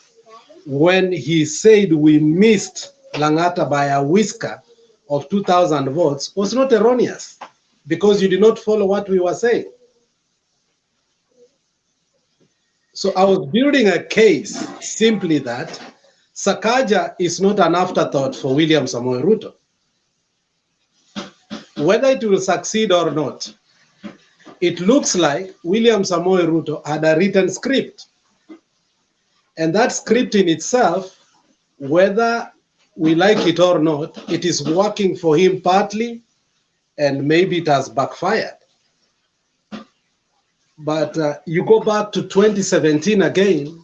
when he said we missed Langata by a whisker of 2,000 votes, was not erroneous, because you did not follow what we were saying. So I was building a case simply that Sakaja is not an afterthought for William Samoei Ruto. Whether it will succeed or not, it looks like William Samoei Ruto had a written script. And that script in itself, whether we like it or not, it is working for him partly, and maybe it has backfired. But you go back to 2017 again,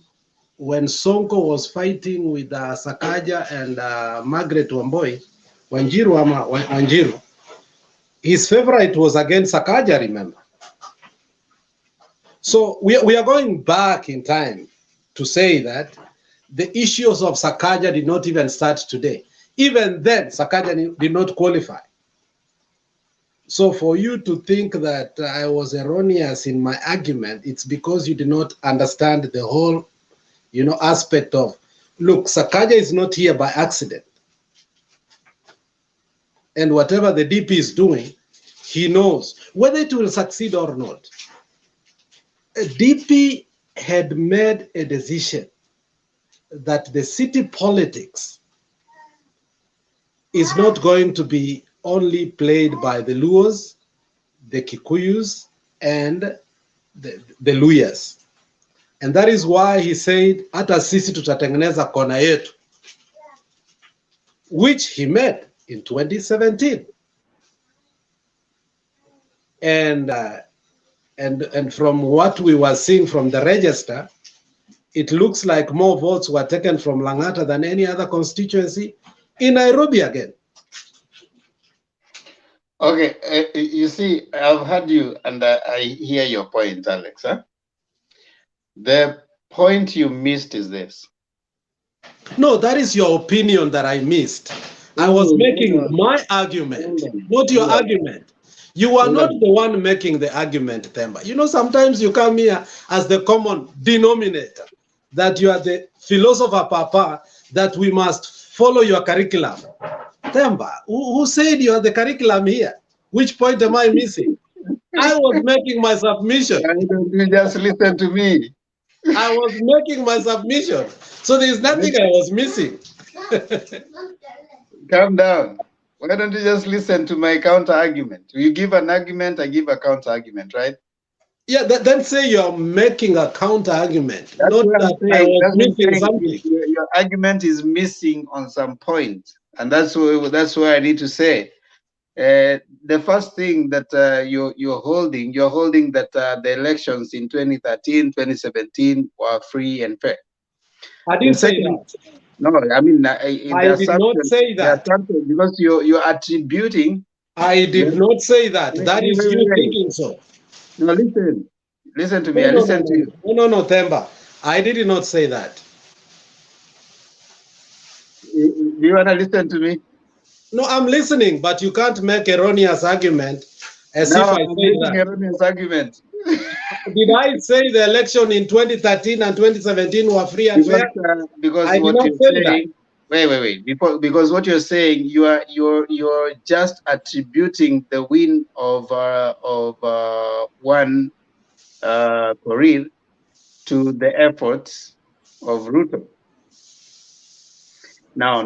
when Sonko was fighting with Sakaja and Margaret Wanjiru, his favorite was against Sakaja, remember? So we are going back in time to say that the issues of Sakaja did not even start today. Even then, Sakaja did not qualify. So for you to think that I was erroneous in my argument, it's because you did not understand the whole, aspect of, look, Sakaja is not here by accident. and whatever the DP is doing, he knows whether it will succeed or not. DP had made a decision that the city politics is not going to be only played by the Luos, the Kikuyus, and the Luyas. And that is why he said, hata sisi tutatengeneza kona yetu, which he made in 2017. And from what we were seeing from the register, it looks like more votes were taken from Langata than any other constituency in Nairobi again. Okay, you see, I've heard you and I hear your point, Alex. Huh? The point you missed is this. No, that is your opinion that I missed. I was making my argument, not your argument. You are not the one making the argument, Themba. You know, sometimes you come here as the common denominator, that you are the philosopher papa, that we must follow your curriculum. Themba, who said you are the curriculum here? Which point am I missing? I was making my submission. You just listen to me. I was making my submission. So there's nothing I was missing. Calm down. Why don't you just listen to my counter argument? You give an argument, I give a counter argument, right? Yeah, then say you're making a counter argument. That's not what that I'm I saying. was missing something. Your argument is missing on some point, and that's why I need to say. The first thing that you're holding that the elections in 2013, 2017 were free and fair. I didn't say that. No, I mean, I did not say that. Because you're attributing. I did not say that. That is you thinking so. No, listen to me. I listen to you. No, Themba. I did not say that. Do you want to listen to me? No, I'm listening, but you can't make erroneous argument as if I say that. Erroneous argument. Did I say the election in 2013 and 2017 were free and fair? Because I what did not you're say saying, wait. Because what you're saying, you're just attributing the win of one Korir to the efforts of Ruto. Now,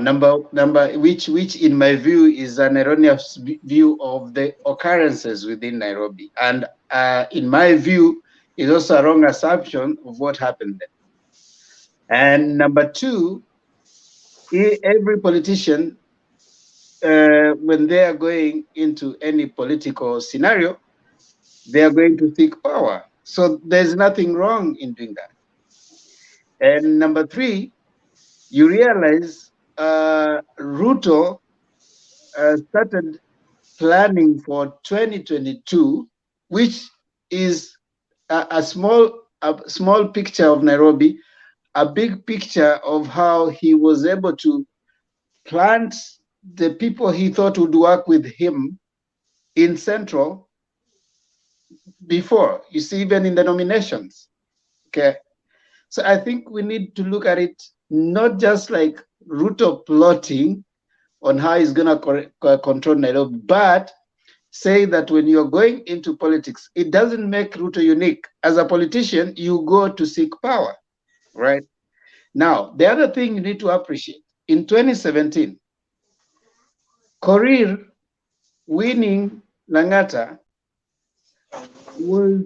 which in my view is an erroneous view of the occurrences within Nairobi, and in my view is also a wrong assumption of what happened there. And number two, every politician, when they are going into any political scenario, they are going to seek power. So there's nothing wrong in doing that. And number three, you realize Ruto started planning for 2022, which is a small picture of Nairobi, a big picture of how he was able to plant the people he thought would work with him in Central before, you see, even in the nominations. Okay. So I think we need to look at it not just like Ruto plotting on how he's going to control Nairobi, but say that when you're going into politics, it doesn't make Ruto unique. As a politician, you go to seek power, right? Now, the other thing you need to appreciate, in 2017, Korir winning Langata was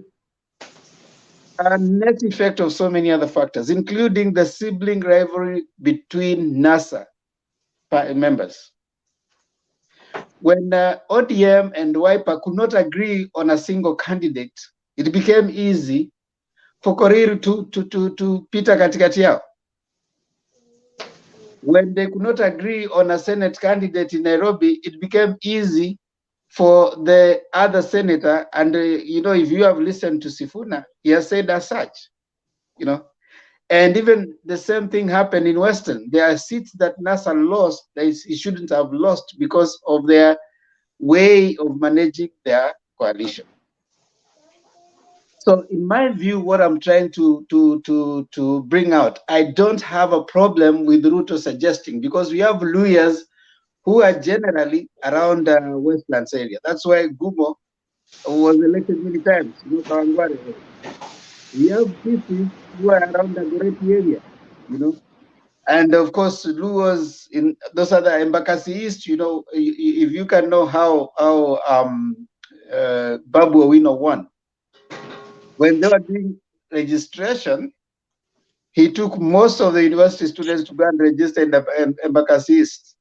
a net effect of so many other factors, including the sibling rivalry between NASA members. When ODM and Wiper could not agree on a single candidate, it became easy for Korir to pita katikati yao. When they could not agree on a Senate candidate in Nairobi, it became easy for the other senator, and if you have listened to Sifuna, he has said as such, and even the same thing happened in Western. There are seats that NASA lost that it shouldn't have lost because of their way of managing their coalition. So in my view, what I'm trying to bring out, I don't have a problem with Ruto suggesting, because we have lawyers who are generally around Westlands area. That's why Gumo was elected many times. You know, Kawangware. We have chiefs who are around the Goreti area, you know. And of course, Luos in those other Embakasi East, you know, if you can know how Babu Owino won. When they were doing registration, he took most of the university students to go and register in the Embakasi East.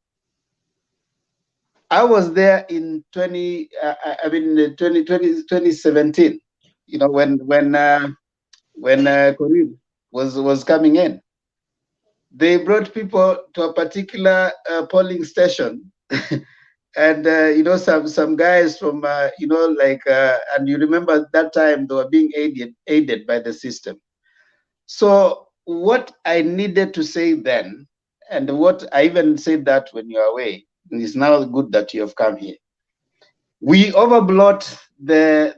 I was there in 2017, you know, when Korean was coming in. They brought people to a particular polling station, and you know, some guys from you know, like and you remember that time they were being aided by the system. So what I needed to say then, and what I even said that when you are away, and it's now good that you have come here. We overblot the.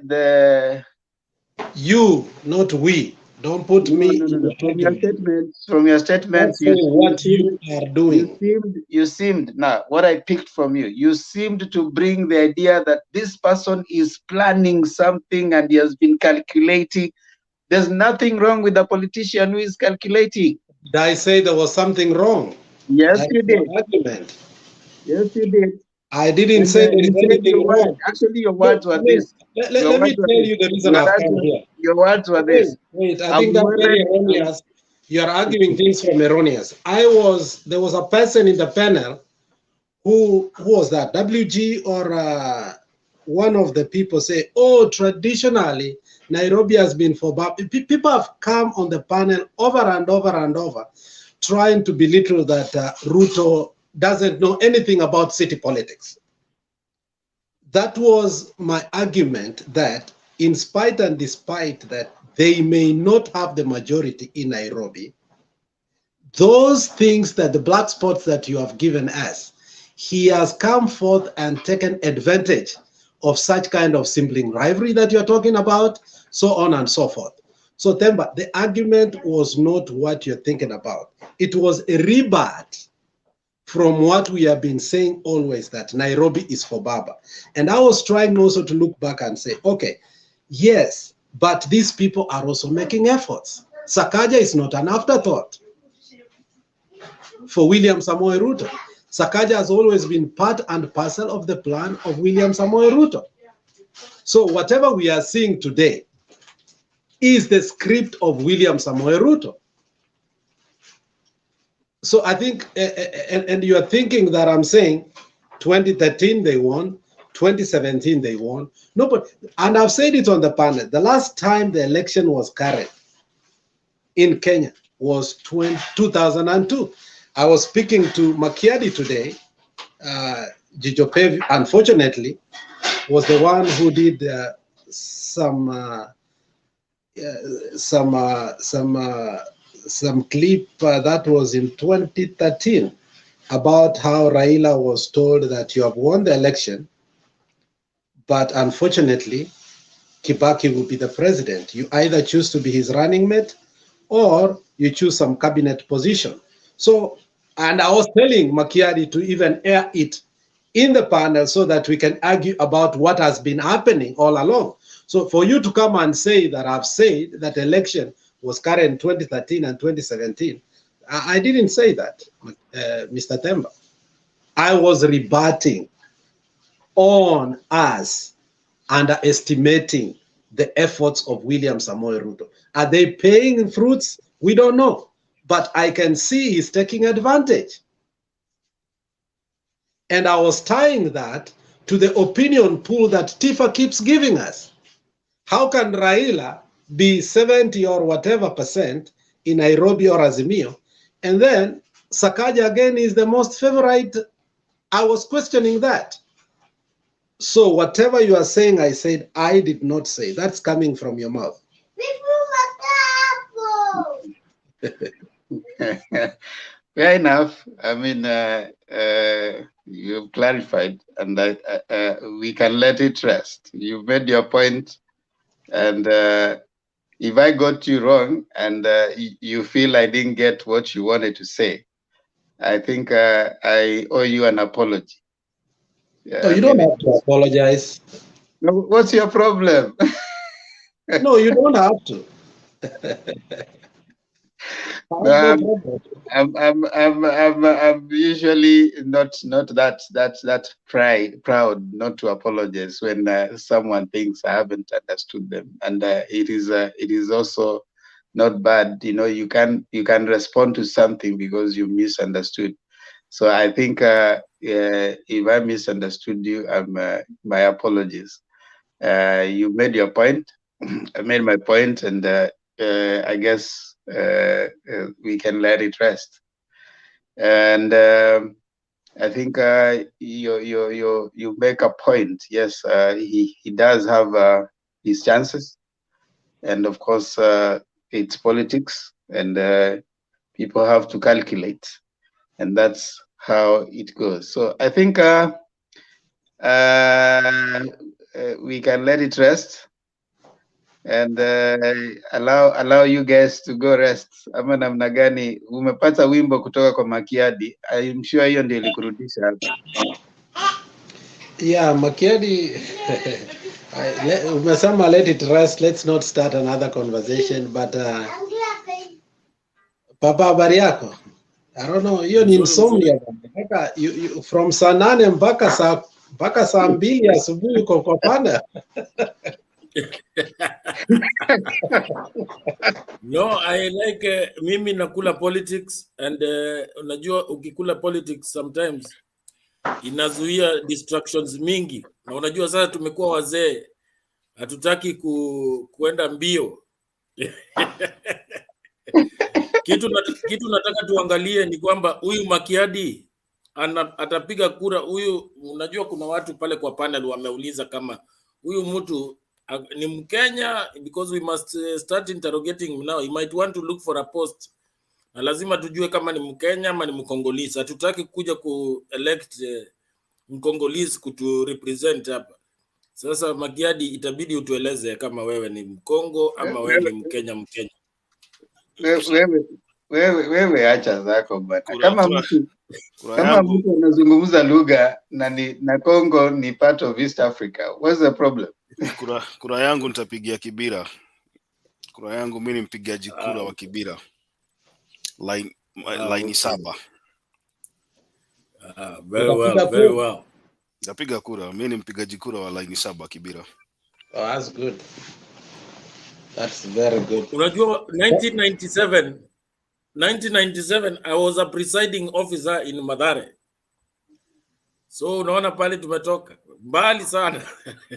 You, not we. Don't put me in the argument. From your statements, you are doing. You seemed now what I picked from you. You seemed to bring the idea that this person is planning something and he has been calculating. There's nothing wrong with a politician who is calculating. Did I say there was something wrong? Yes, you did. Argument. Yes, you did. I didn't say there is anything wrong. Actually, your words were this. Let me tell you the reason I've come here. Your words were this. Wait, I think that's very erroneous. You're arguing things from erroneous. There was a person in the panel who was that? WG or one of the people say, oh, traditionally, Nairobi has been for people have come on the panel over and over and over, trying to belittle that Ruto doesn't know anything about city politics. That was my argument, that in spite and despite that they may not have the majority in Nairobi, those things that the black spots that you have given us, he has come forth and taken advantage of such kind of sibling rivalry that you're talking about, so on and so forth. So Themba, the argument was not what you're thinking about. It was a rebut from what we have been saying always, that Nairobi is for Baba. And I was trying also to look back and say, okay, yes, but these people are also making efforts. Sakaja is not an afterthought for William Samoei Ruto. Sakaja has always been part and parcel of the plan of William Samoei Ruto. So whatever we are seeing today is the script of William Samoei Ruto. So I think, and you are thinking that I'm saying 2013 they won, 2017 they won. No, but, and I've said it on the panel, the last time the election was carried in Kenya was 2002. I was speaking to Makiadi today. Jijopev, unfortunately, was the one who did some clip that was in 2013 about how Raila was told that you have won the election, but unfortunately, Kibaki will be the president. You either choose to be his running mate or you choose some cabinet position. So, and I was telling Makiadi to even air it in the panel so that we can argue about what has been happening all along. So for you to come and say that I've said that election was carried in 2013 and 2017, I didn't say that, Mr. Themba. I was rebutting on us underestimating the efforts of William Samoei Ruto. Are they paying fruits? We don't know. But I can see he's taking advantage. And I was tying that to the opinion pool that Tifa keeps giving us. How can Raila be 70 or whatever percent in Nairobi or Azimio, and then Sakaja again is the most favorite? I was questioning that. So whatever you are saying, I said, I did not say. That's coming from your mouth. Fair enough. I mean, you've clarified, and we can let it rest. You've made your point, and if I got you wrong, and you feel I didn't get what you wanted to say, I think I owe you an apology. No, you don't have to apologize. No, what's your problem? No, you don't have to. I'm usually not that proud not to apologize when someone thinks I haven't understood them, and it is also not bad. You know, you can respond to something because you misunderstood. So I think if I misunderstood you, my apologies. You made your point. I made my point, and I guess we can let it rest. And I think you make a point. Yes, he does have his chances, and of course it's politics, and people have to calculate, and that's how it goes. So I think we can let it rest and allow you guys to go rest. Ama namna gani? Umepata wimbo kutoka kwa Makiadi. I'm sure hiyo ndio ilikurudisha hapa. Yeah, Makiadi, umesema let it rest. Let's not start another conversation, but Papa, habari yako? I don't know, hiyo ni insomnia. You from saa 8 mpaka saa 2 asubuhi uko kwa pana. No, I like mimi nakula politics, and unajua ukikula politics sometimes inazuia distractions mingi, na unajua sasa tumekuwa wazee, hatutaki kuenda mbio. Kitu nataka tuangalie ni kwamba huyu Makiadi atapiga kura huyu. Unajua kuna watu pale kwa panel wameuliza kama huyu mtu ni Mkenya, because we must start interrogating him now. He might want to look for a post, na lazima tujue kama ni Mkenya ama ni Mkongolese. Hatutaki kuja elect Mkongolese kutu represent hapa. Sasa Makiadi, itabidi utueleze kama wewe ni Mkongo ama wewe ni Mkenya. Wewe acha zako bwana. Kama mtu anazungumza lugha na Congo ni part of East Africa, what's the problem? Kura yangu nitapigia Kibira. Kura yangu mimi ni mpigaji kura wa Kibira. Line 7. Very well. Napiga kura. Mimi ni mpigaji kura wa line 7 Kibira. Oh, that's good. That's very good. Unajua 1997 I was a presiding officer in Mathare. So unaona pale tumetoka mbali sana.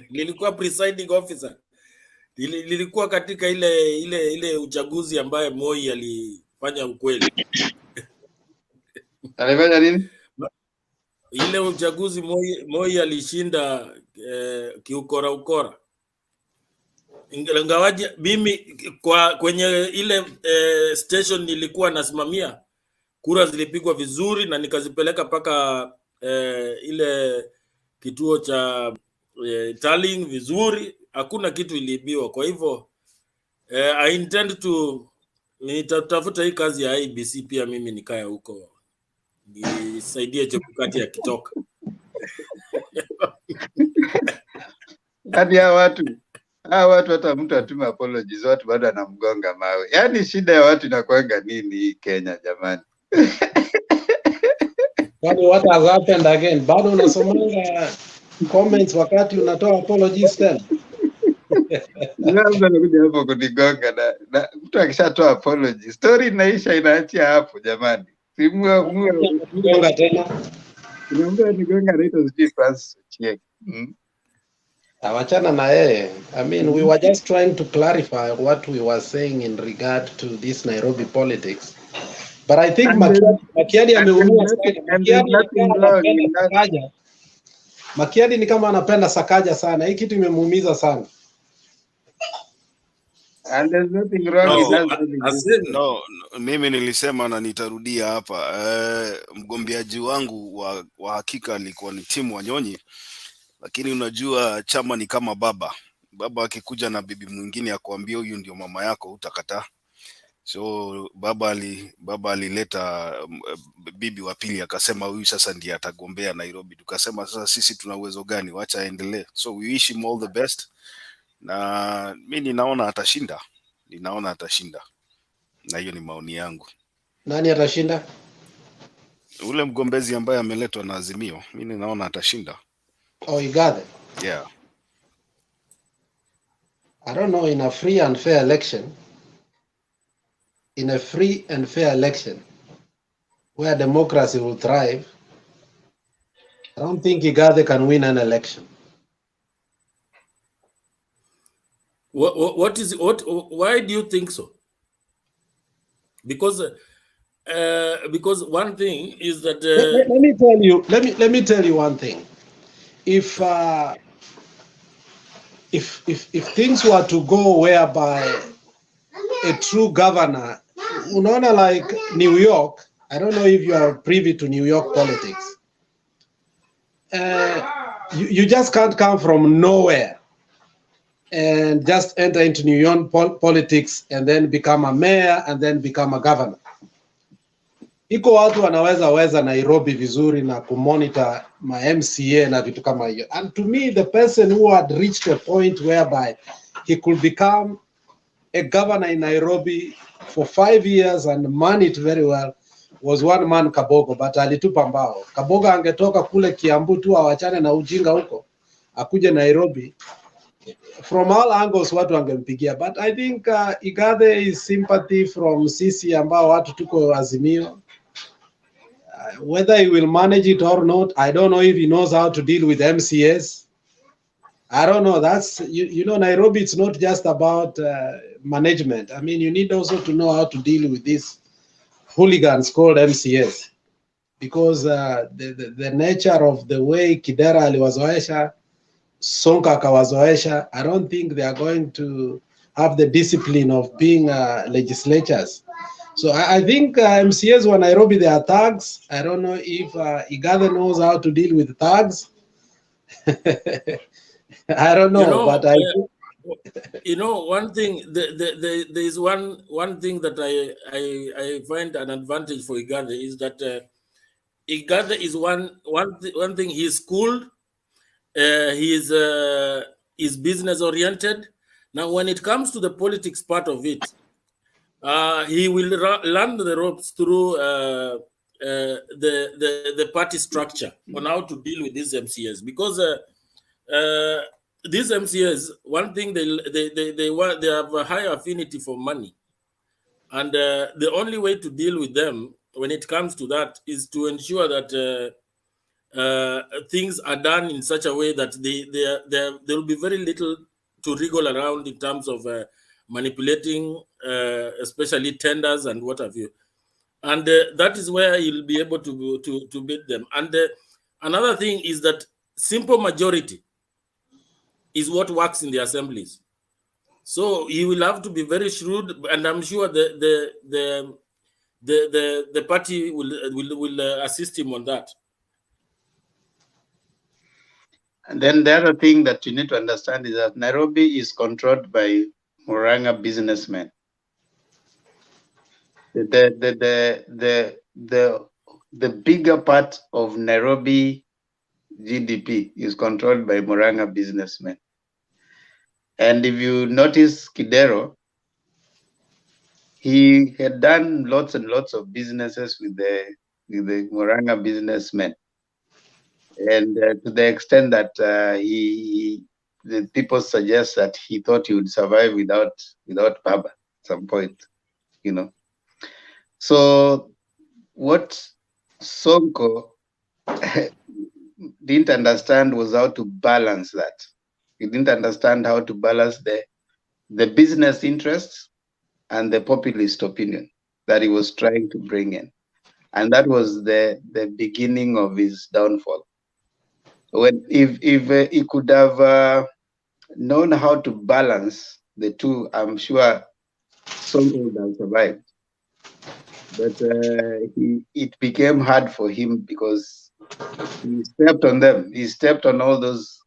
Nilikuwa presiding officer. Nilikuwa katika ile uchaguzi ambaye Moi alifanya ukweli. Alifanya nini? Ile uchaguzi Moi alishinda ukora. Ingawaje mimi kwenye ile station nilikuwa nasimamia, kura zilipigwa vizuri na nikazipeleka paka ile kituo cha tallying vizuri, hakuna kitu iliibiwa. Kwa hivyo I intend to nitatafuta hii kazi ya IBC pia mimi nikaya huko nisaidie Chebukati akitoka. Hadi hawa watu hata mtu atume apologies, watu bado anamgonga mawe. Yaani shida ya watu inakuanga nini Kenya jamani? Kwani what has happened again? Bado unasomanga comments wakati unatoa apologies tena? Lazima anakuja hapo kunigonga na mtu akishatoa apology, story inaisha, inaachia hapo jamani. Simuonga tena. Niomba nigonga anaitwa Francis Chiek. Awachana na yeye. I mean, we were just trying to clarify what we were saying in regard to this Nairobi politics. But I think Makiadi ameumia sana. Makiadi ni kama anapenda Sakaja sana. Hii kitu imemuumiza sana. And there's nothing wrong no, mimi nilisema na nitarudia hapa. Mgombeaji wangu wa hakika alikuwa ni Tim Wanyonyi. Lakini unajua chama ni kama baba. Baba akikuja na bibi mwingine akwambia huyu ndio mama yako, utakataa. So baba alileta bibi wa pili akasema huyu sasa ndiye atagombea Nairobi. Tukasema sasa sisi tuna uwezo gani, wacha aendelee. So we wish him all the best, na mimi ninaona atashinda, na hiyo ni maoni yangu. Nani atashinda? Ule mgombezi ambaye ameletwa na Azimio, mimi ninaona atashinda. Oh, Igathe. Yeah. I don't know, in a free and fair election, where democracy will thrive, I don't think Igathe can win an election. Why do you think so? Because one thing is that let me tell you one thing. If things were to go whereby a true governor, unaona, like New York, I don't know if you are privy to New York politics. You just can't come from nowhere and just enter into New York politics and then become a mayor and then become a governor. Iko watu wanaweza Nairobi vizuri na kumonitor ma MCA na vitu kama hiyo. And to me, the person who had reached a point whereby he could become a governor in Nairobi for 5 years and man it very well was one man, Kabogo, but alitupa mbao. Kabogo angetoka kule Kiambu tu awachane na ujinga huko, akuje Nairobi, from all angles watu wangempigia. But I think Igathe is sympathy from sisi ambao watu tuko Azimio. Whether he will manage it or not, I don't know if he knows how to deal with MCAs. I don't know. That's, you know, Nairobi, it's not just about management. I mean, you need also to know how to deal with these hooligans called MCAs. Because the nature of the way Kidera aliwazoesha, Sonko akawazoesha, I don't think they are going to have the discipline of being legislatures. So I think MCAs were Nairobi, they are thugs. I don't know if Igathe knows how to deal with thugs. I don't know, but I think... one thing, there is one thing that I find an advantage for Igathe is that Igathe is one thing, he is schooled, he is business oriented. Now, when it comes to the politics part of it, he will learn the ropes through the party structure on how to deal with these MCAs, because these MCAs, one thing, they have a high affinity for money, and the only way to deal with them when it comes to that is to ensure that things are done in such a way that there will be very little to wriggle around in terms of manipulating, especially tenders and what have you. And that is where you'll be able to beat them. And another thing is that simple majority is what works in the assemblies. So he will have to be very shrewd, and I'm sure the party will assist him on that. And then the other thing that you need to understand is that Nairobi is controlled by Murang'a businessmen. The bigger part of Nairobi GDP is controlled by Murang'a businessmen. And if you notice Kidero, he had done lots and lots of businesses with the Murang'a businessmen. And to the extent that the people suggest that he thought he would survive without Baba at some point, you know. So what Sonko didn't understand was how to balance that. He didn't understand how to balance the business interests and the populist opinion that he was trying to bring in. And that was the beginning of his downfall. If he could have known how to balance the two, I'm sure Sonko would have survived. But it became hard for him because he stepped on them. He stepped on all those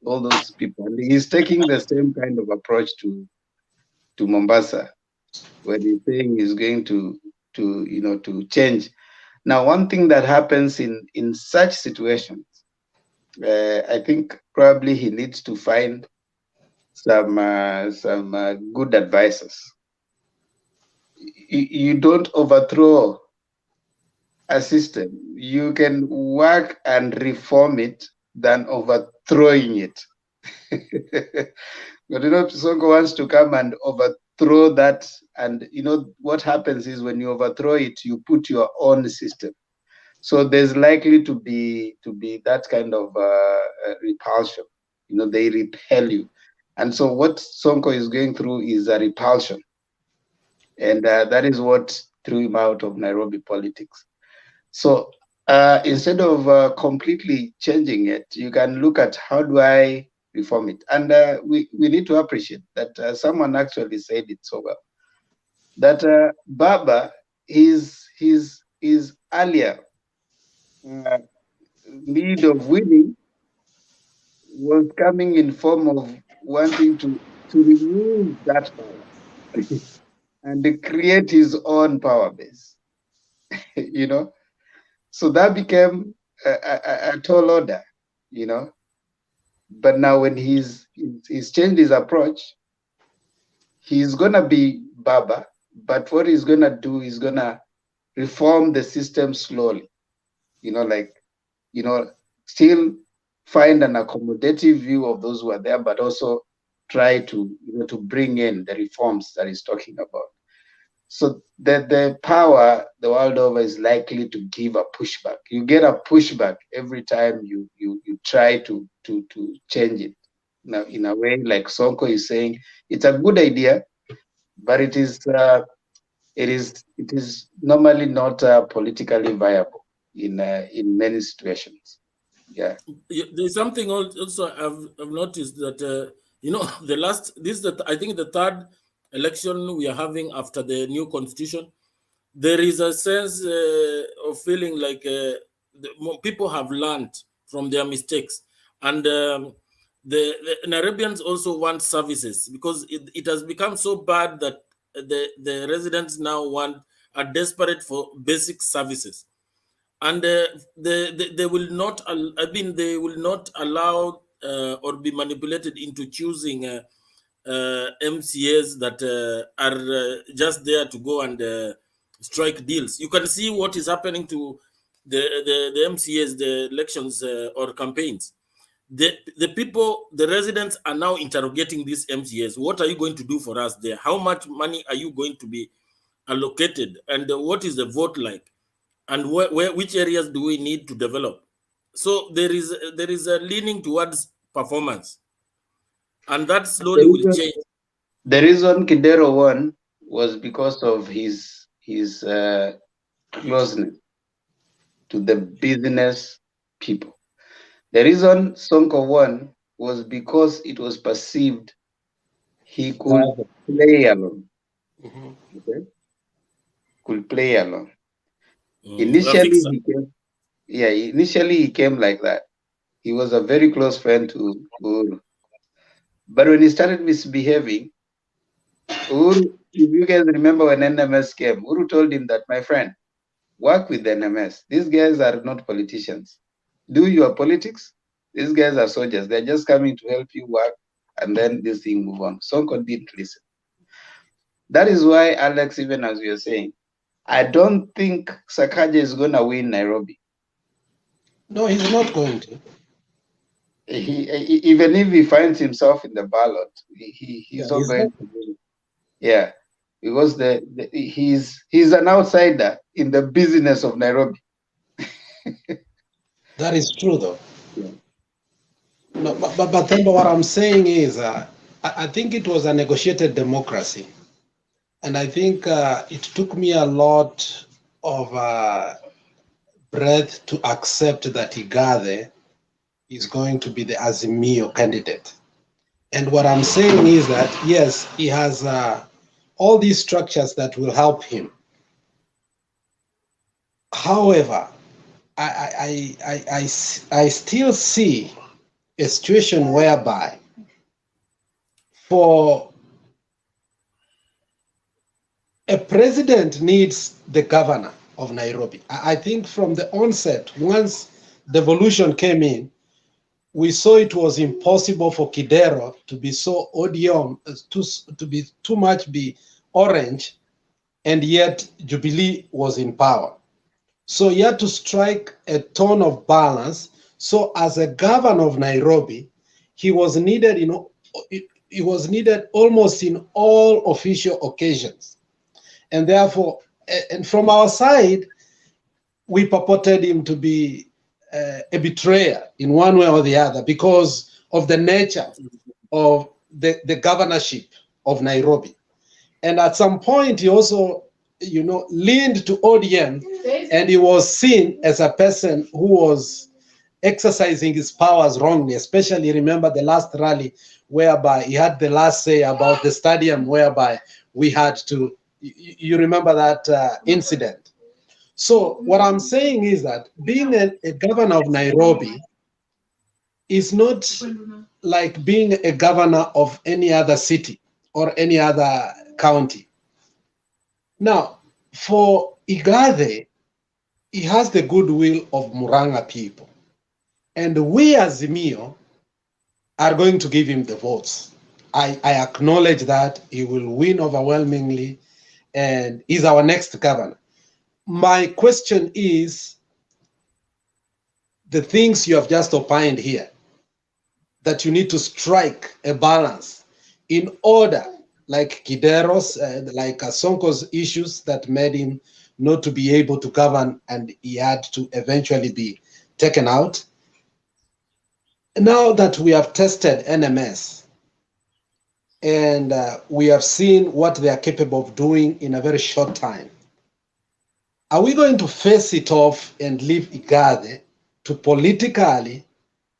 people. And he's taking the same kind of approach to Mombasa. when he's saying he's going to change. Now, one thing that happens in such situations, I think probably he needs to find some good advisors. You don't overthrow a system. You can work and reform it than overthrowing it. But Sonko wants to come and overthrow that, and what happens is when you overthrow it, you put your own system. So there's likely to be that kind of repulsion. They repel you, and so what Sonko is going through is a repulsion, and that is what threw him out of Nairobi politics. So instead of completely changing it, you can look at how do I reform it, and we need to appreciate that someone actually said it so well, that Baba his earlier need of winning was coming in form of wanting to remove that power and create his own power base. So that became a tall order, But now when he's changed his approach, he's gonna be Baba, but what he's gonna do is gonna reform the system slowly, still find an accommodative view of those who are there, but also try to bring in the reforms that he's talking about. So the power the world over is likely to give a pushback. You get a pushback every time you try to change it. Now, in a way, like Sonko is saying, it's a good idea, but it is normally not politically viable in many situations. Yeah. There's something also I've noticed that I think the third election we are having after the new constitution. There is a sense of feeling like people have learned from their mistakes, and the Nairobians also want services, because it has become so bad that the residents now are desperate for basic services, and they will not. They will not allow or be manipulated into choosing MCAs that are just there to go and strike deals. You can see what is happening to the MCAs, the elections or campaigns. The people, the residents are now interrogating these MCAs. What are you going to do for us there? How much money are you going to be allocated? And what is the vote like? And which areas do we need to develop? So there is a leaning towards performance, and that slowly will change. The reason Kidero won was because of his closeness to the business people. The reason Sonko won was because it was perceived he could play along. Okay? Could play along. Initially, he came like that. He was a very close friend to Uhuru. But when he started misbehaving, Uhuru, if you guys remember when NMS came, Uhuru told him that, my friend, work with the NMS. These guys are not politicians. Do your politics. These guys are soldiers. They're just coming to help you work, and then this thing move on. Sonko didn't listen. That is why, Alex, even as you're saying, I don't think Sakaja is going to win Nairobi. No, he's not going to. Even if he finds himself in the ballot, he's not going to win. Yeah, because he's an outsider in the business of Nairobi. That is true, though. Yeah. No, but then what I'm saying is, I think it was a negotiated democracy, and I think it took me a lot of breath to accept that Igade is going to be the Azimio candidate. And what I'm saying is that, yes, he has all these structures that will help him. However, I still see a situation whereby for president needs the governor of Nairobi. I think from the onset, once devolution came in, we saw it was impossible for Kidero to be so ODM, to be too much be orange, and yet Jubilee was in power. So he had to strike a tone of balance. So as a governor of Nairobi, he was needed, he was needed almost in all official occasions. And therefore, and from our side, we purported him to be a betrayer in one way or the other because of the nature of the governorship of Nairobi. And at some point, he also, leaned to ODM, and he was seen as a person who was exercising his powers wrongly, especially remember the last rally whereby he had the last say about the stadium whereby we had to, you remember that incident. So what I'm saying is that being a governor of Nairobi is not like being a governor of any other city or any other county. Now, for Igathe, he has the goodwill of Muranga people. And we as Azimio are going to give him the votes. I acknowledge that he will win overwhelmingly and he's our next governor. My question is the things you have just opined here, that you need to strike a balance in order, like Kidero's, like Sonko's issues that made him not to be able to govern and he had to eventually be taken out. Now that we have tested NMS and we have seen what they are capable of doing in a very short time, are we going to face it off and leave Igathe to politically,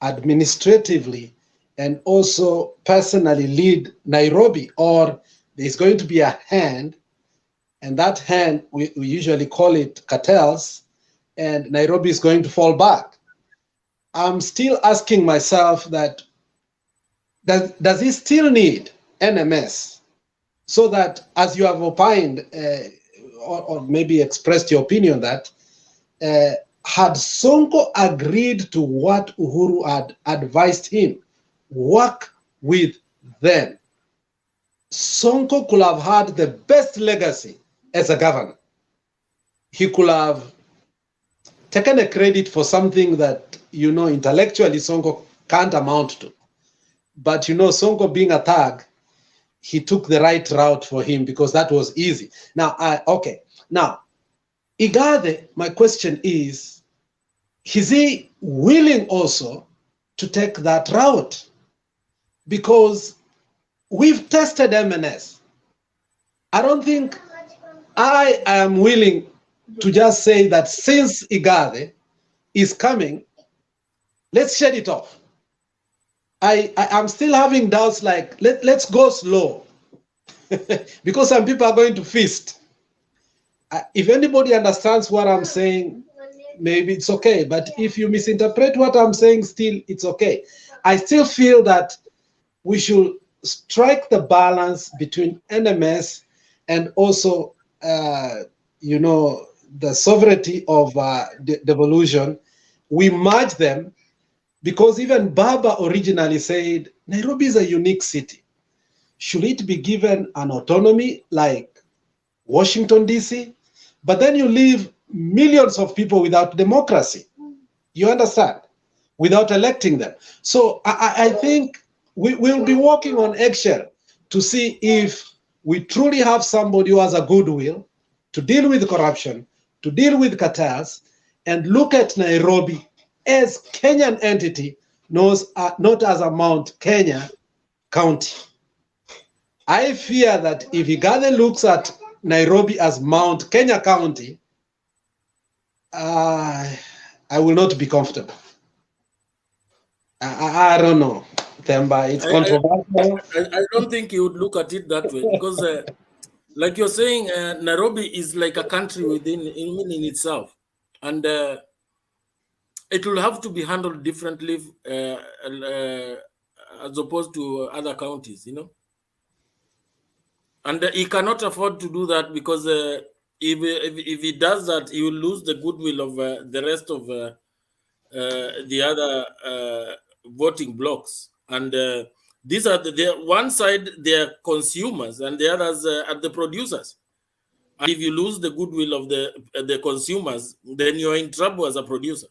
administratively, and also personally lead Nairobi? Or there's going to be a hand, and that hand, we usually call it cartels, and Nairobi is going to fall back? I'm still asking myself that, does he still need NMS so that, as you have opined, or maybe expressed your opinion that, had Sonko agreed to what Uhuru had advised him, work with them, Sonko could have had the best legacy as a governor. He could have taken a credit for something that, intellectually Sonko can't amount to. But, Sonko being a thug, he took the right route for him because that was easy. Now, okay. Now, Igathe, my question is he willing also to take that route? Because we've tested MNS. I don't think I am willing to just say that since Igathe is coming, let's shed it off. I'm still having doubts, like, let's go slow because some people are going to feast. If anybody understands what I'm saying, maybe it's okay. But if you misinterpret what I'm saying, still, it's okay. I still feel that we should strike the balance between NMS and also, the sovereignty of devolution. We merge them because even Baba originally said, Nairobi is a unique city. Should it be given an autonomy like Washington, D.C.? But then you leave millions of people without democracy. You understand? Without electing them. So I think we will be walking on eggshell to see if we truly have somebody who has a goodwill to deal with corruption, to deal with cartels, and look at Nairobi as Kenyan entity, not as a Mount Kenya county. I fear that if Igathe looks at Nairobi as Mount Kenya County, I will not be comfortable. I don't know, Themba. It's controversial. I don't think you would look at it that way because, like you're saying, Nairobi is like a country within in itself, and it will have to be handled differently as opposed to other counties, And he cannot afford to do that because if he does that, he will lose the goodwill of the rest of the other voting blocks. And these are one side, they are consumers, and the others are the producers. And if you lose the goodwill of the consumers, then you are in trouble as a producer.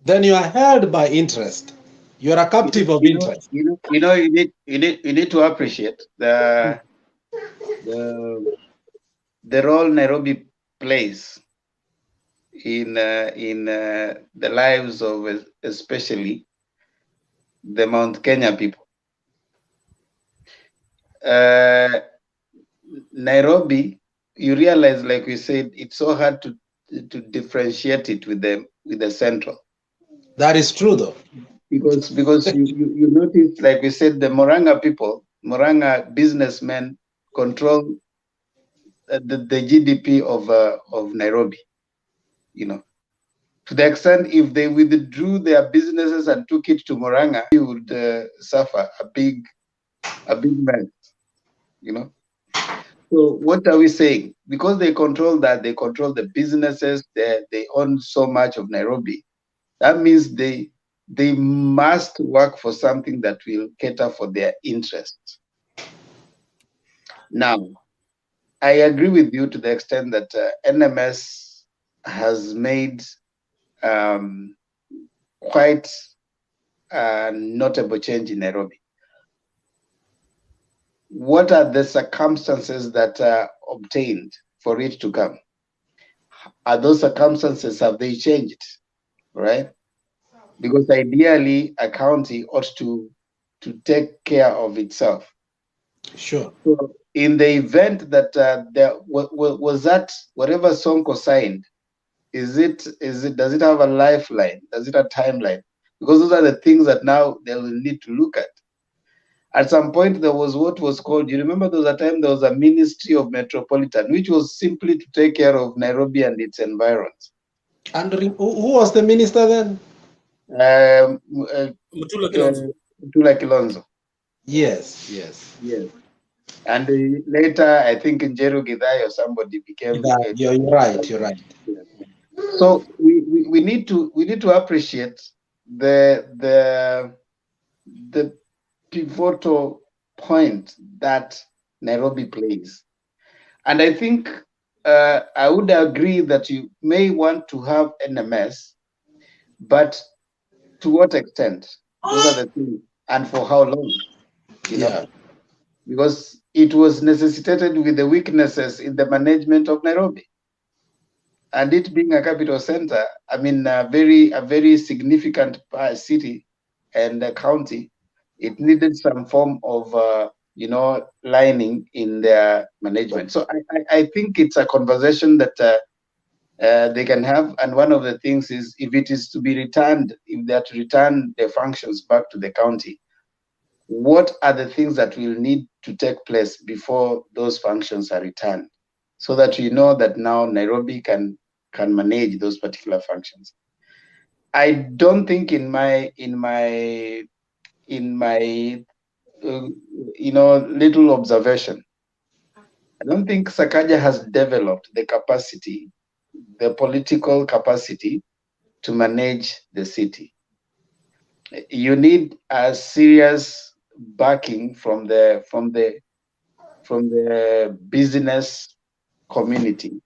Then you are held by interest. You are a captive of interest. You need to appreciate the role Nairobi plays in the lives of especially the Mount Kenya people. Nairobi, you realize, like we said, it's so hard to differentiate it with the central. That is true, though. Because you notice, like we said, the Moranga people, Moranga businessmen control the GDP of Nairobi. You know, to the extent if they withdrew their businesses and took it to Moranga, you would suffer a big mess. You know. So what are we saying? Because they control that, they control the businesses, they own so much of Nairobi. That means they must work for something that will cater for their interests. Now, I agree with you to the extent that NMS has made quite a notable change in Nairobi. What are the circumstances that are obtained for it to come? Are those circumstances, have they changed? Right? Because ideally, a county ought to take care of itself. Sure. So in the event that there was that whatever Sonko signed, does it have a lifeline? Does it have a timeline? Because those are the things that now they will need to look at. At some point, there was what was called, you remember there was a time there was a Ministry of Metropolitan, which was simply to take care of Nairobi and its environs. And who was the minister then? Mutula Kilonzo. Yes. And later, I think in Njeru Githai or somebody became. You're right. So we need to appreciate the pivotal point that Nairobi plays, and I think I would agree that you may want to have NMS, but to what extent? Those are the things, and for how long? You know, because it was necessitated with the weaknesses in the management of Nairobi, and it being a capital center. I mean, a very significant city and a county. It needed some form of lining in their management. So I think it's a conversation that they can have, and one of the things is if it is to be returned, if they are to return the functions back to the county, what are the things that will need to take place before those functions are returned, so that we know that now Nairobi can manage those particular functions. I don't think in my little observation, I don't think Sakaja has developed the capacity, the political capacity to manage the city. You need a serious backing from the business community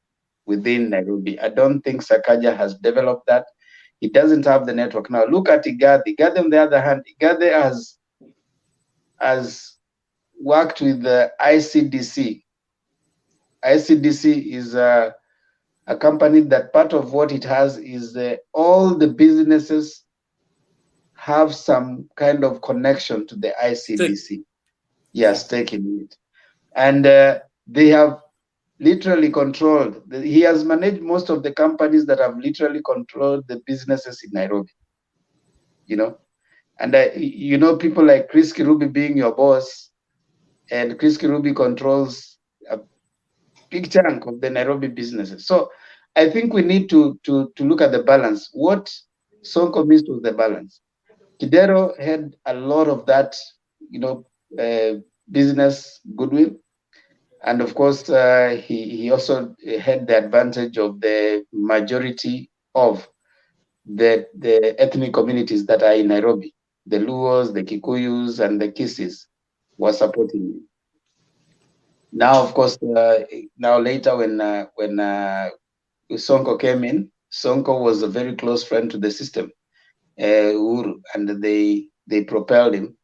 within Nairobi. I don't think Sakaja has developed that. He doesn't have the network. Now look at Igathe. Igathe, on the other hand, Igathe has worked with the ICDC. ICDC is a company that part of what it has is all the businesses have some kind of connection to the ICDC. Yes, taking it. And they have literally controlled. He has managed most of the companies that have literally controlled the businesses in Nairobi. You know, and people like Chris Kirubi being your boss, and Chris Kirubi controls a big chunk of the Nairobi businesses. So I think we need to look at the balance. What Sonko missed was the balance. Kidero had a lot of that, business goodwill. And of course, he also had the advantage of the majority of the ethnic communities that are in Nairobi. The Luos, the Kikuyus, and the Kisis were supporting him. Now, of course, now later when Sonko came in, Sonko was a very close friend to the system, Uhuru, and they propelled him.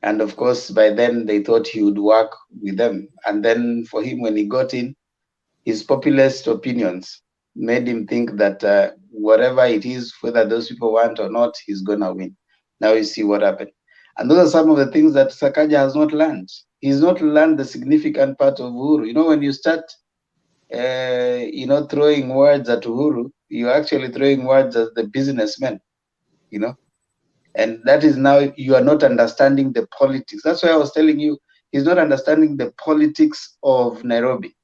And of course, by then they thought he would work with them. And then for him, when he got in, his populist opinions made him think that whatever it is, whether those people want or not, he's going to win. Now you see what happened. And those are some of the things that Sakaja has not learned. He's not learned the significant part of Uhuru. You know, when you start, throwing words at Uhuru, you're actually throwing words at the businessmen, And that is now you are not understanding the politics. That's why I was telling you, he's not understanding the politics of Nairobi.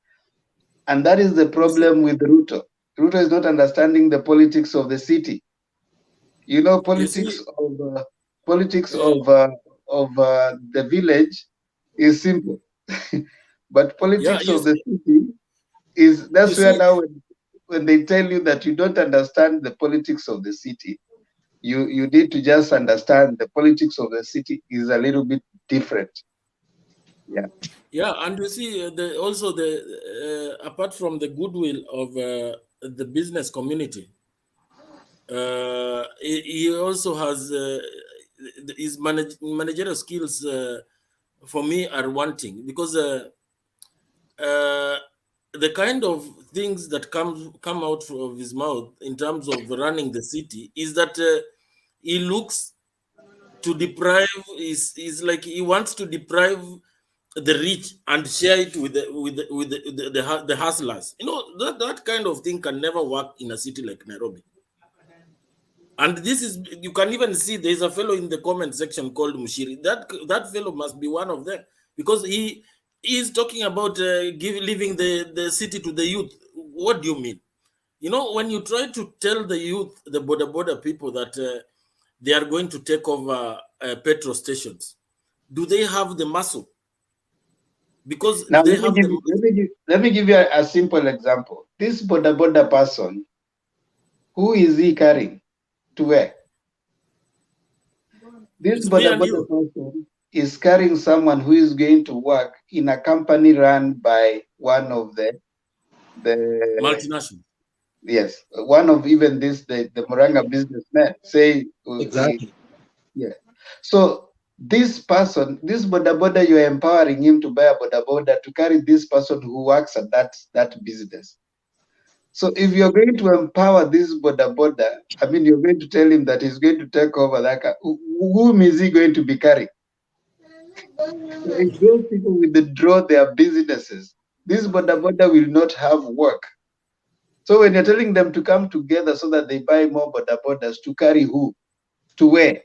And that is the problem with Ruto. Ruto is not understanding the politics of the city. Politics of the village is simple, but politics of the city that's where now when they tell you that you don't understand the politics of the city, you need to just understand the politics of the city is a little bit different. Yeah. Yeah, and you see, also apart from the goodwill of the business community, he also has his managerial skills. For me, are wanting because the kind of things that come out of his mouth in terms of running the city is that he looks to deprive. Is like he wants to deprive the rich and share it with the hustlers. That kind of thing can never work in a city like Nairobi. And this is, you can even see there's a fellow in the comment section called Mushiri. That fellow must be one of them because he is talking about leaving the city to the youth. What do you mean? When you try to tell the youth, the border people that they are going to take over petrol stations, do they have the muscle? Because now they let me give you a simple example. This border person, who is he carrying to where? This border person is carrying someone who is going to work in a company run by one of the multinational. Yes, one of even the Muranga businessmen say exactly. Yeah. So this person, this border, you're empowering him to buy a border to carry this person who works at that business. So if you're going to empower this border, I mean, you're going to tell him that he's going to take over that car. Whom is he going to be carrying? So if those people withdraw their businesses, this border will not have work. So when you're telling them to come together so that they buy more borders, to carry who? To where?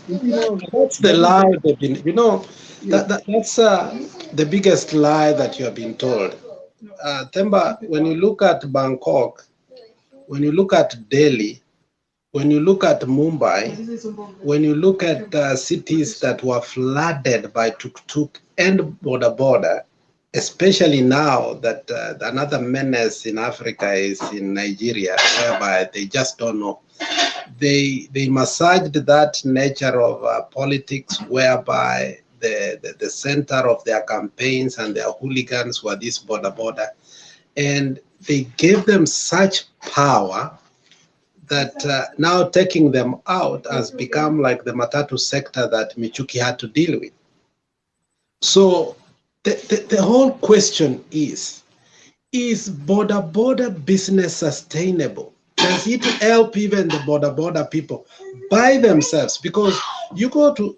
That's the lie they've been, that's the biggest lie that you have been told. Themba, when you look at Bangkok, when you look at Delhi, when you look at Mumbai, when you look at cities that were flooded by tuk-tuk and border, especially now that another menace in Africa is in Nigeria, whereby they just don't know. They massaged that nature of politics whereby the center of their campaigns and their hooligans were this border. And they gave them such power that now taking them out has become like the Matatu sector that Michuki had to deal with. So the whole question is border business sustainable? Does it help even the border people by themselves? Because you go to,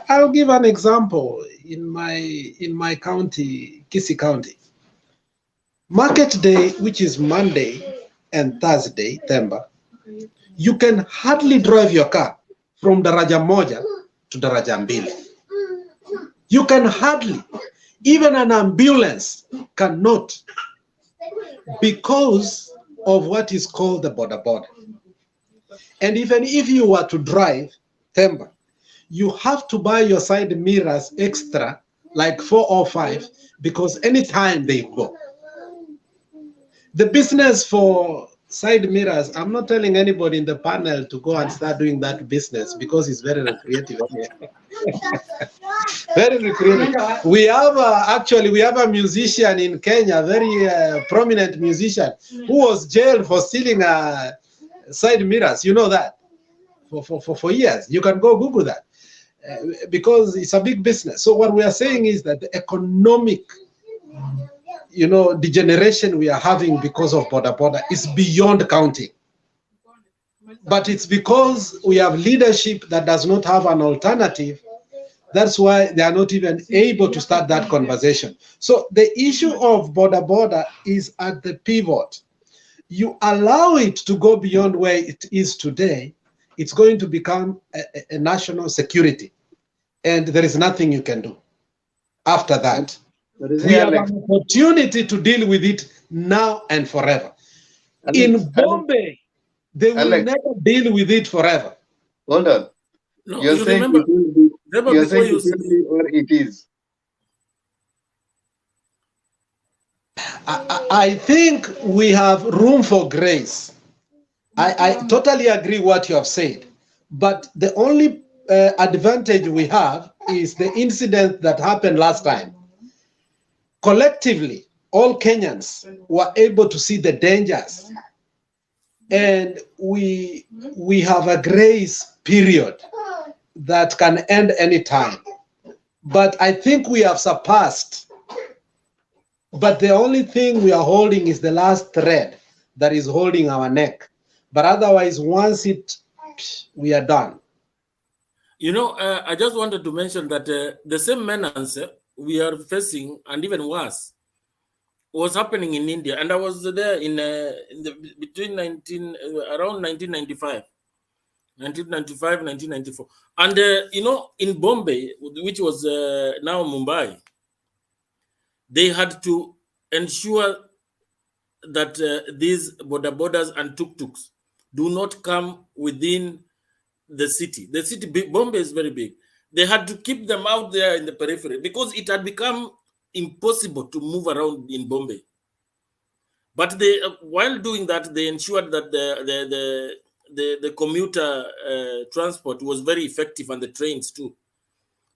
I'll give an example in my county, Kisii County. Market day, which is Monday and Thursday, Themba, you can hardly drive your car from Daraja Moja to Daraja Mbili. You can hardly, even an ambulance cannot, because of what is called the border. And even if you were to drive, Themba, you have to buy your side mirrors extra, like 4 or 5, because anytime they go. The business for side mirrors, I'm not telling anybody in the panel to go and start doing that business because it's very recreative. Very recreative. We have actually, we have a musician in Kenya, very prominent musician, who was jailed for stealing side mirrors. You know that for years. You can go Google that because it's a big business. So what we are saying is that the economic, degeneration we are having because of border is beyond counting. But it's because we have leadership that does not have an alternative. That's why they are not even able to start that conversation. So the issue of border is at the pivot. You allow it to go beyond where it is today, it's going to become a national security. And there is nothing you can do after that. We have an opportunity to deal with it now and forever. In Bombay, they will never deal with it forever. Hold on. No, you're you saying remember, it will be, you're saying you it will be or it is. I think we have room for grace. I totally agree what you have said. But the only advantage we have is the incident that happened last time. Collectively, all Kenyans were able to see the dangers. And we have a grace period that can end any time. But I think we have surpassed. But the only thing we are holding is the last thread that is holding our neck. But otherwise, once we are done. I just wanted to mention that the same menace we are facing, and even worse, was happening in India. And I was there around 1995, 1994. And, in Bombay, which was now Mumbai, they had to ensure that these borders and tuk-tuks do not come within the city. The city, Bombay is very big. They had to keep them out there in the periphery because it had become impossible to move around in Bombay. But they, while doing that, they ensured that the commuter transport was very effective, and the trains too.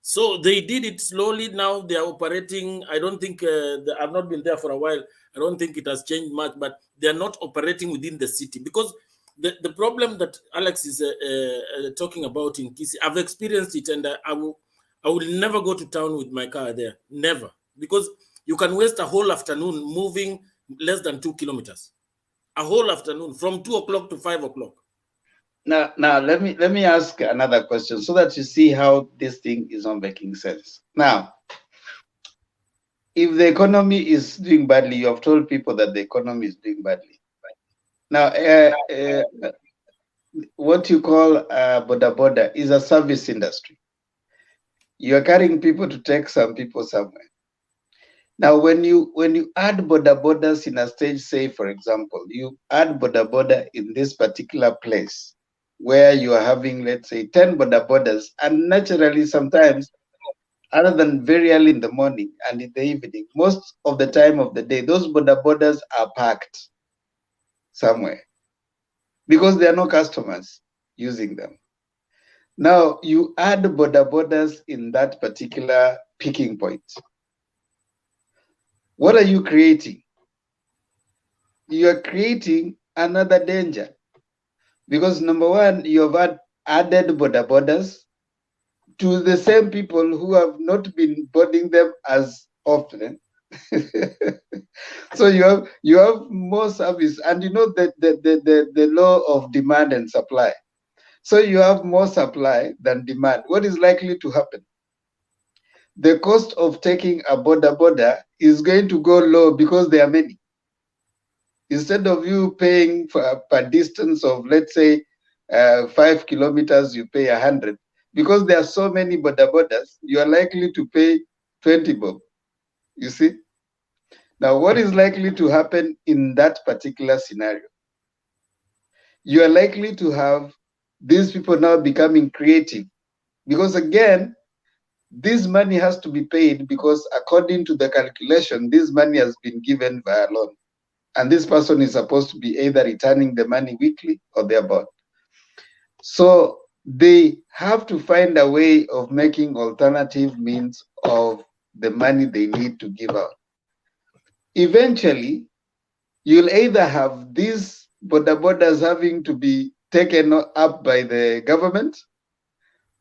So they did it slowly. Now they are operating. I don't think I've not been there for a while. I don't think it has changed much, but they are not operating within the city because the problem that Alex is talking about in Kisii, I've experienced it, and I will never go to town with my car there, never, because you can waste a whole afternoon moving less than 2 kilometers, a whole afternoon from 2 o'clock to 5 o'clock. Now let me ask another question so that you see how this thing is not making sense. Now, if the economy is doing badly, you have told people that the economy is doing badly. Now, what you call border is a service industry. You are carrying people to take some people somewhere. Now, when you add borders in a stage, say for example, you add border in this particular place where you are having, let's say, 10 borders, and naturally sometimes, other than very early in the morning and in the evening, most of the time of the day, those borders are packed somewhere because there are no customers using them. Now, you add borders in that particular picking point. What are you creating? You are creating another danger. Because number one, you have added borders to the same people who have not been boarding them as often. So you have more service, and you know the law of demand and supply. So you have more supply than demand. What is likely to happen? The cost of taking a border is going to go low because there are many. Instead of you paying per distance of, let's say, 5 kilometers, you pay 100. Because there are so many borders, you are likely to pay 20 bob. You see? Now, what is likely to happen in that particular scenario? You are likely to have these people now becoming creative Because again, this money has to be paid because according to the calculation, this money has been given via loan. And this person is supposed to be either returning the money weekly or thereabout. So they have to find a way of making alternative means of the money they need to give out. Eventually, you'll either have these borders having to be taken up by the government,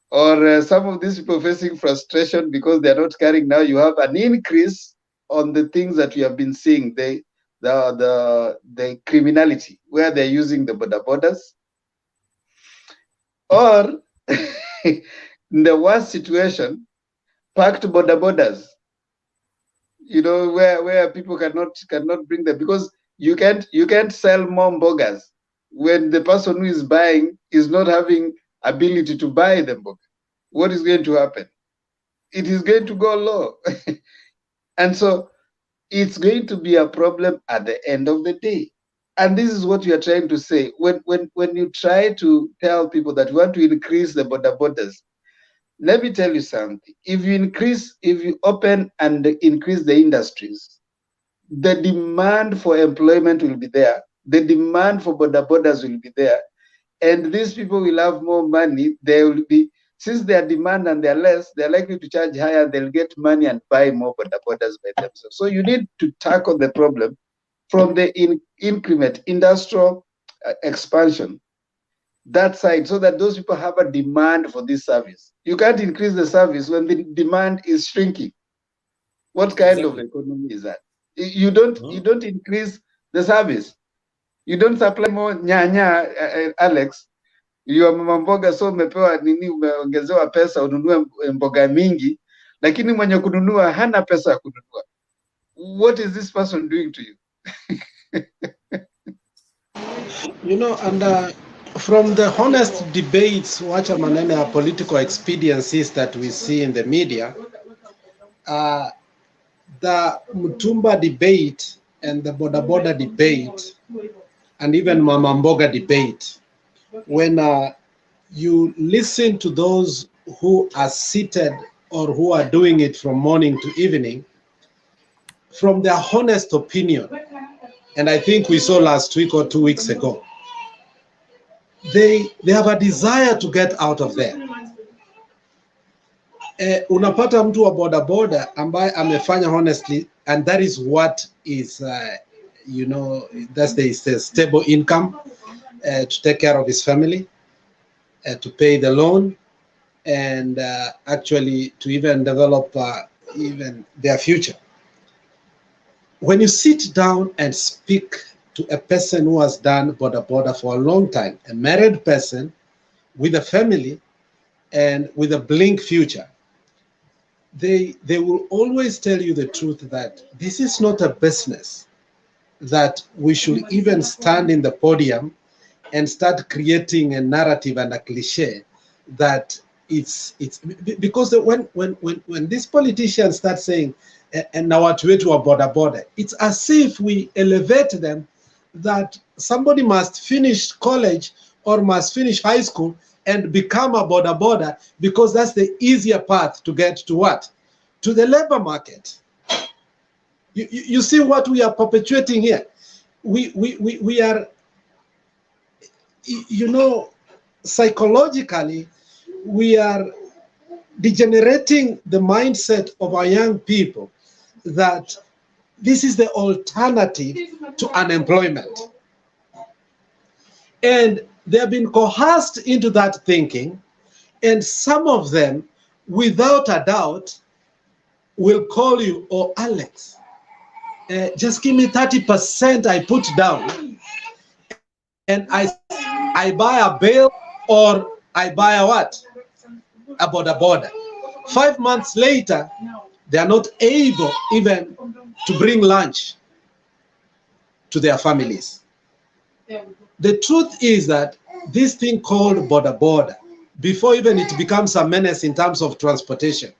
or some of these people facing frustration because they're not carrying. Now you have an increase on the things that we have been seeing, the criminality, where they're using the borders. Or in the worst situation, packed borders, you know, where people cannot bring them, because you can't sell more mbogas when the person who is buying is not having ability to buy the mboga. What is going to happen? It is going to go low. And so it's going to be a problem at the end of the day. And this is what we are trying to say. When you try to tell people that you want to increase the borders, let me tell you something. If you open and increase the industries, the demand for employment will be there. The demand for borders will be there. And these people will have more money. They will be, since their demand and they're less, they're likely to charge higher. They'll get money and buy more borders by themselves. So you need to tackle the problem from the increment, industrial expansion, that side, so that those people have a demand for this service. You can't increase the service when the demand is shrinking. What kind of economy is that? You don't increase the service. You don't supply more nyanya, Alex. You are mama mboga, so umepewa nini, umeongezewa pesa ununue mboga mingi, lakini mwenye kununua hana pesa ya kununua. What is this person doing to you? You know, and from the honest debates, wacha manene ya political expediencies that we see in the media, the Mutumba debate and the Boda debate, and even Mama Mboga debate, when you listen to those who are seated or who are doing it from morning to evening, from their honest opinion, and I think we saw last week or 2 weeks ago, they have a desire to get out of there. Unapata mtu wa boda ambaye amefanya honestly, and that is what is, you know, that's the stable income to take care of his family, to pay the loan, and actually to even develop even their future. When you sit down and speak to a person who has done border for a long time, a married person with a family and with a blink future, they will always tell you the truth that this is not a business that we should even stand in the podium and start creating a narrative and a cliche that it's because when these politicians start saying and now watu wetu wa border, it's as if we elevate them that somebody must finish college or must finish high school and become a border because that's the easier path to get to what? To the labor market. You see what we are perpetuating here? We are, you know, psychologically, we are degenerating the mindset of our young people that this is the alternative to unemployment. And they have been coerced into that thinking, and some of them, without a doubt, will call you, oh, Alex, just give me 30% I put down, and I buy a bale or I buy a what? A border. 5 months later, they are not able even to bring lunch to their families. The truth is that this thing called border, before even it becomes a menace in terms of transportation,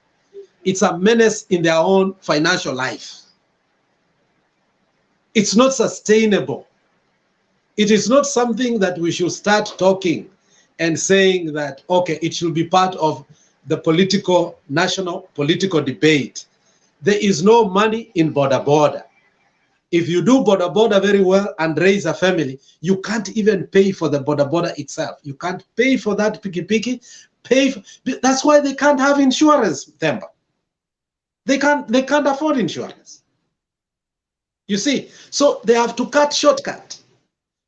it's a menace in their own financial life. It's not sustainable. It is not something that we should start talking and saying that, okay, it should be part of the national political debate. There is no money in border. If you do border very well and raise a family, you can't even pay for the border itself. You can't pay for that piki. That's why they can't have insurance, Themba. They can't afford insurance. You see, so they have to cut shortcut.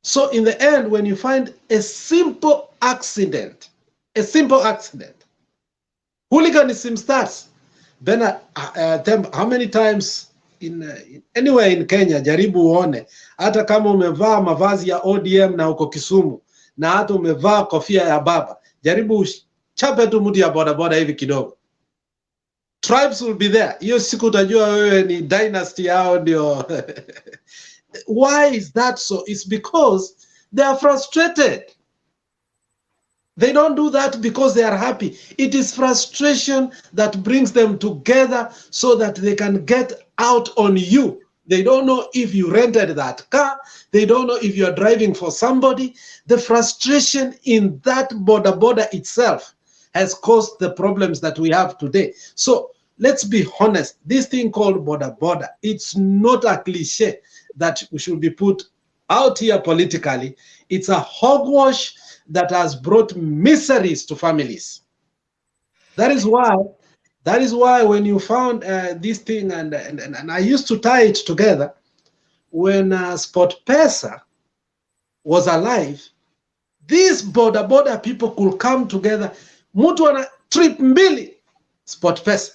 So in the end, when you find a simple accident, hooliganism starts. How many times anywhere in Kenya, jaribu uone, hata kama umevaa mavazi ya ODM na uko Kisumu, na hata umevaa kofia ya baba, jaribu chape tu mtu ya bodaboda hivi kidogo. Tribes will be there. Hiyo siku utajua wewe ni dynasty yao ndio. Why is that so? It's because they are frustrated. They don't do that because they are happy. It is frustration that brings them together so that they can get out on you. They don't know if you rented that car. They don't know if you are driving for somebody. The frustration in that border itself has caused the problems that we have today. So let's be honest. This thing called border, it's not a cliche that we should be put out here politically. It's a hogwash that has brought miseries to families. That is why when you found this thing, and I used to tie it together, when SportPesa was alive, these border people could come together. Mtu ana trip mbili SportPesa,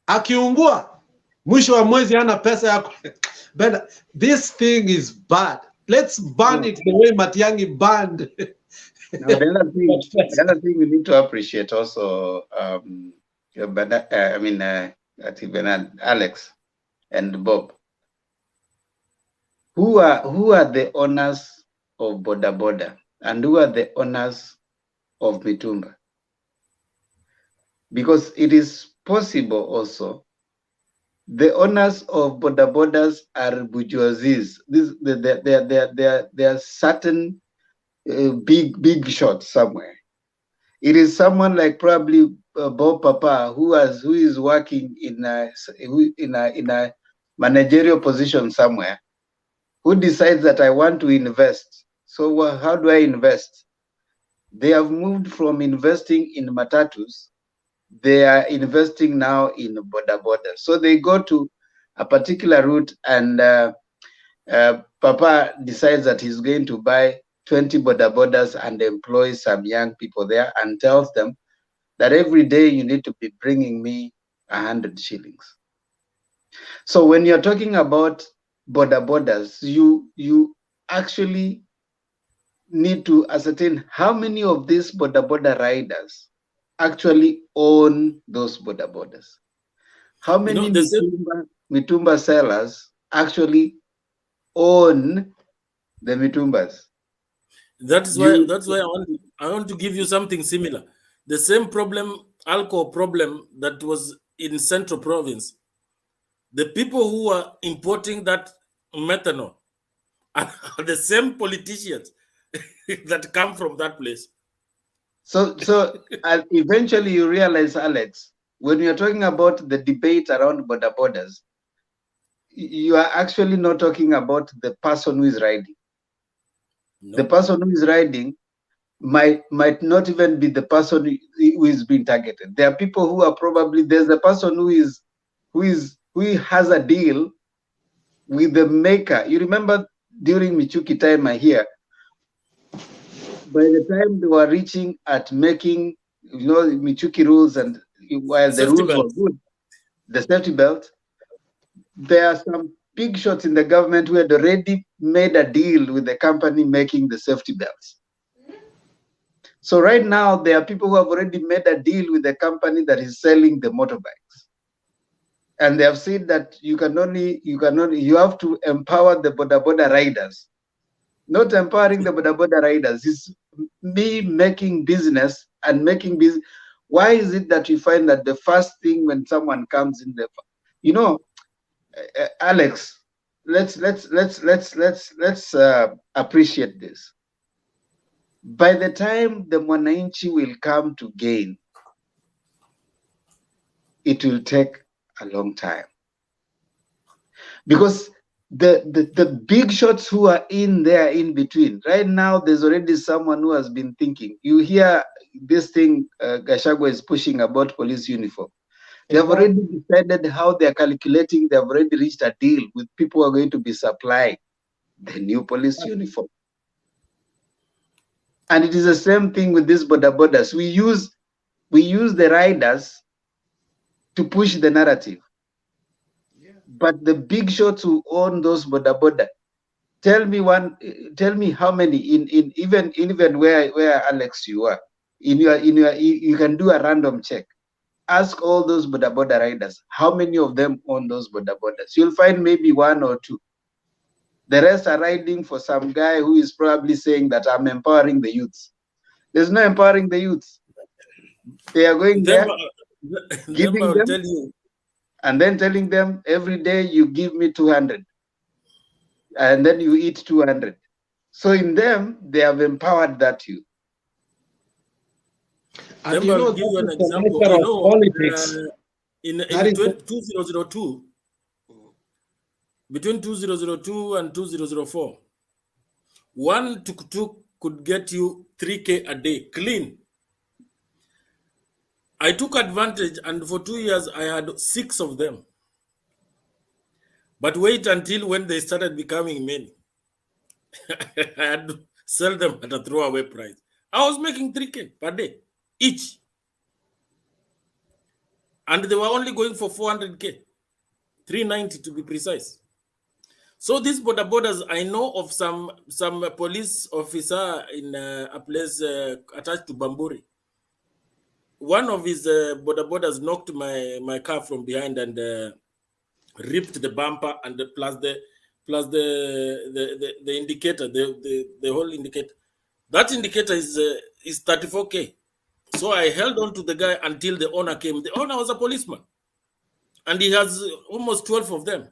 akiungua mwisho wa mwezi hana pesa yako. But this thing is bad. Let's ban it the way Matiang'i banned. Now, the other thing we need to appreciate also, Alex and Bob, who are the owners of border and who are the owners of mitumba? Because it is possible also, the owners of borders are bourgeoisies. There are certain big shots somewhere. It is someone like probably Bob Papa who is working in a managerial position somewhere, who decides that I want to invest. So how do I invest? They have moved from investing in matatus. They are investing now in border. So they go to a particular route, and Papa decides that he's going to buy 20 borders and employ some young people there and tells them that every day you need to be bringing me 100 shillings. So when you're talking about borders, you actually need to ascertain how many of these border riders actually own those borders. How many mitumba sellers actually own the mitumbas? That's why I want to give you something similar. The same problem, alcohol problem that was in Central Province. The people who are importing that methanol are the same politicians that come from that place. So eventually you realize, Alex, when you're talking about the debate around borders, you are actually not talking about the person who is riding. No. The person who is riding might not even be the person who is being targeted. There are people who are probably, there's a person who has a deal with the maker. You remember during Michuki time here, by the time they were reaching at making, Michuki rules, and while the rules were good, the safety belt, there are some big shots in the government who had already made a deal with the company making the safety belts. So right now, there are people who have already made a deal with the company that is selling the motorbikes. And they have said that you have to empower the border riders. Not empowering the border riders, is me making business and making business. Why is it that you find that the first thing when someone comes in Alex, let's appreciate this. By the time the Mwananchi will come to gain, it will take a long time. Because the big shots who are in there in between, right now, there's already someone who has been thinking. You hear this thing Gachagua is pushing about police uniform. They have already decided how they are calculating. They have already reached a deal with people who are going to be supplying the new police uniform. And it is the same thing with these border borders. We use the riders to push the narrative. But the big shots who own those border, tell me how many in even where Alex you are, you can do a random check. Ask all those border riders, how many of them own those border borders? You'll find maybe one or two. The rest are riding for some guy who is probably saying that I'm empowering the youths. There's no empowering the youths. They are going there, giving them, and then telling them every day you give me 200, and then you eat 200. So in them, they have empowered that youth. And you know, give you an example. You know, politics. In 2002, between 2002 and 2004, one tuk-tuk could get you 3K a day, clean. I took advantage, and for 2 years, I had 6 of them. But wait until when they started becoming many. I had to sell them at a throwaway price. I was making 3K per day, each. And they were only going for 400K, 390 to be precise. So these borders, I know of some police officer in a place attached to Bamburi. One of his borders knocked my car from behind and ripped the bumper and plus the indicator, the whole indicator. That indicator is 34K. So I held on to the guy until the owner came. The owner was a policeman, and he has almost 12 of them.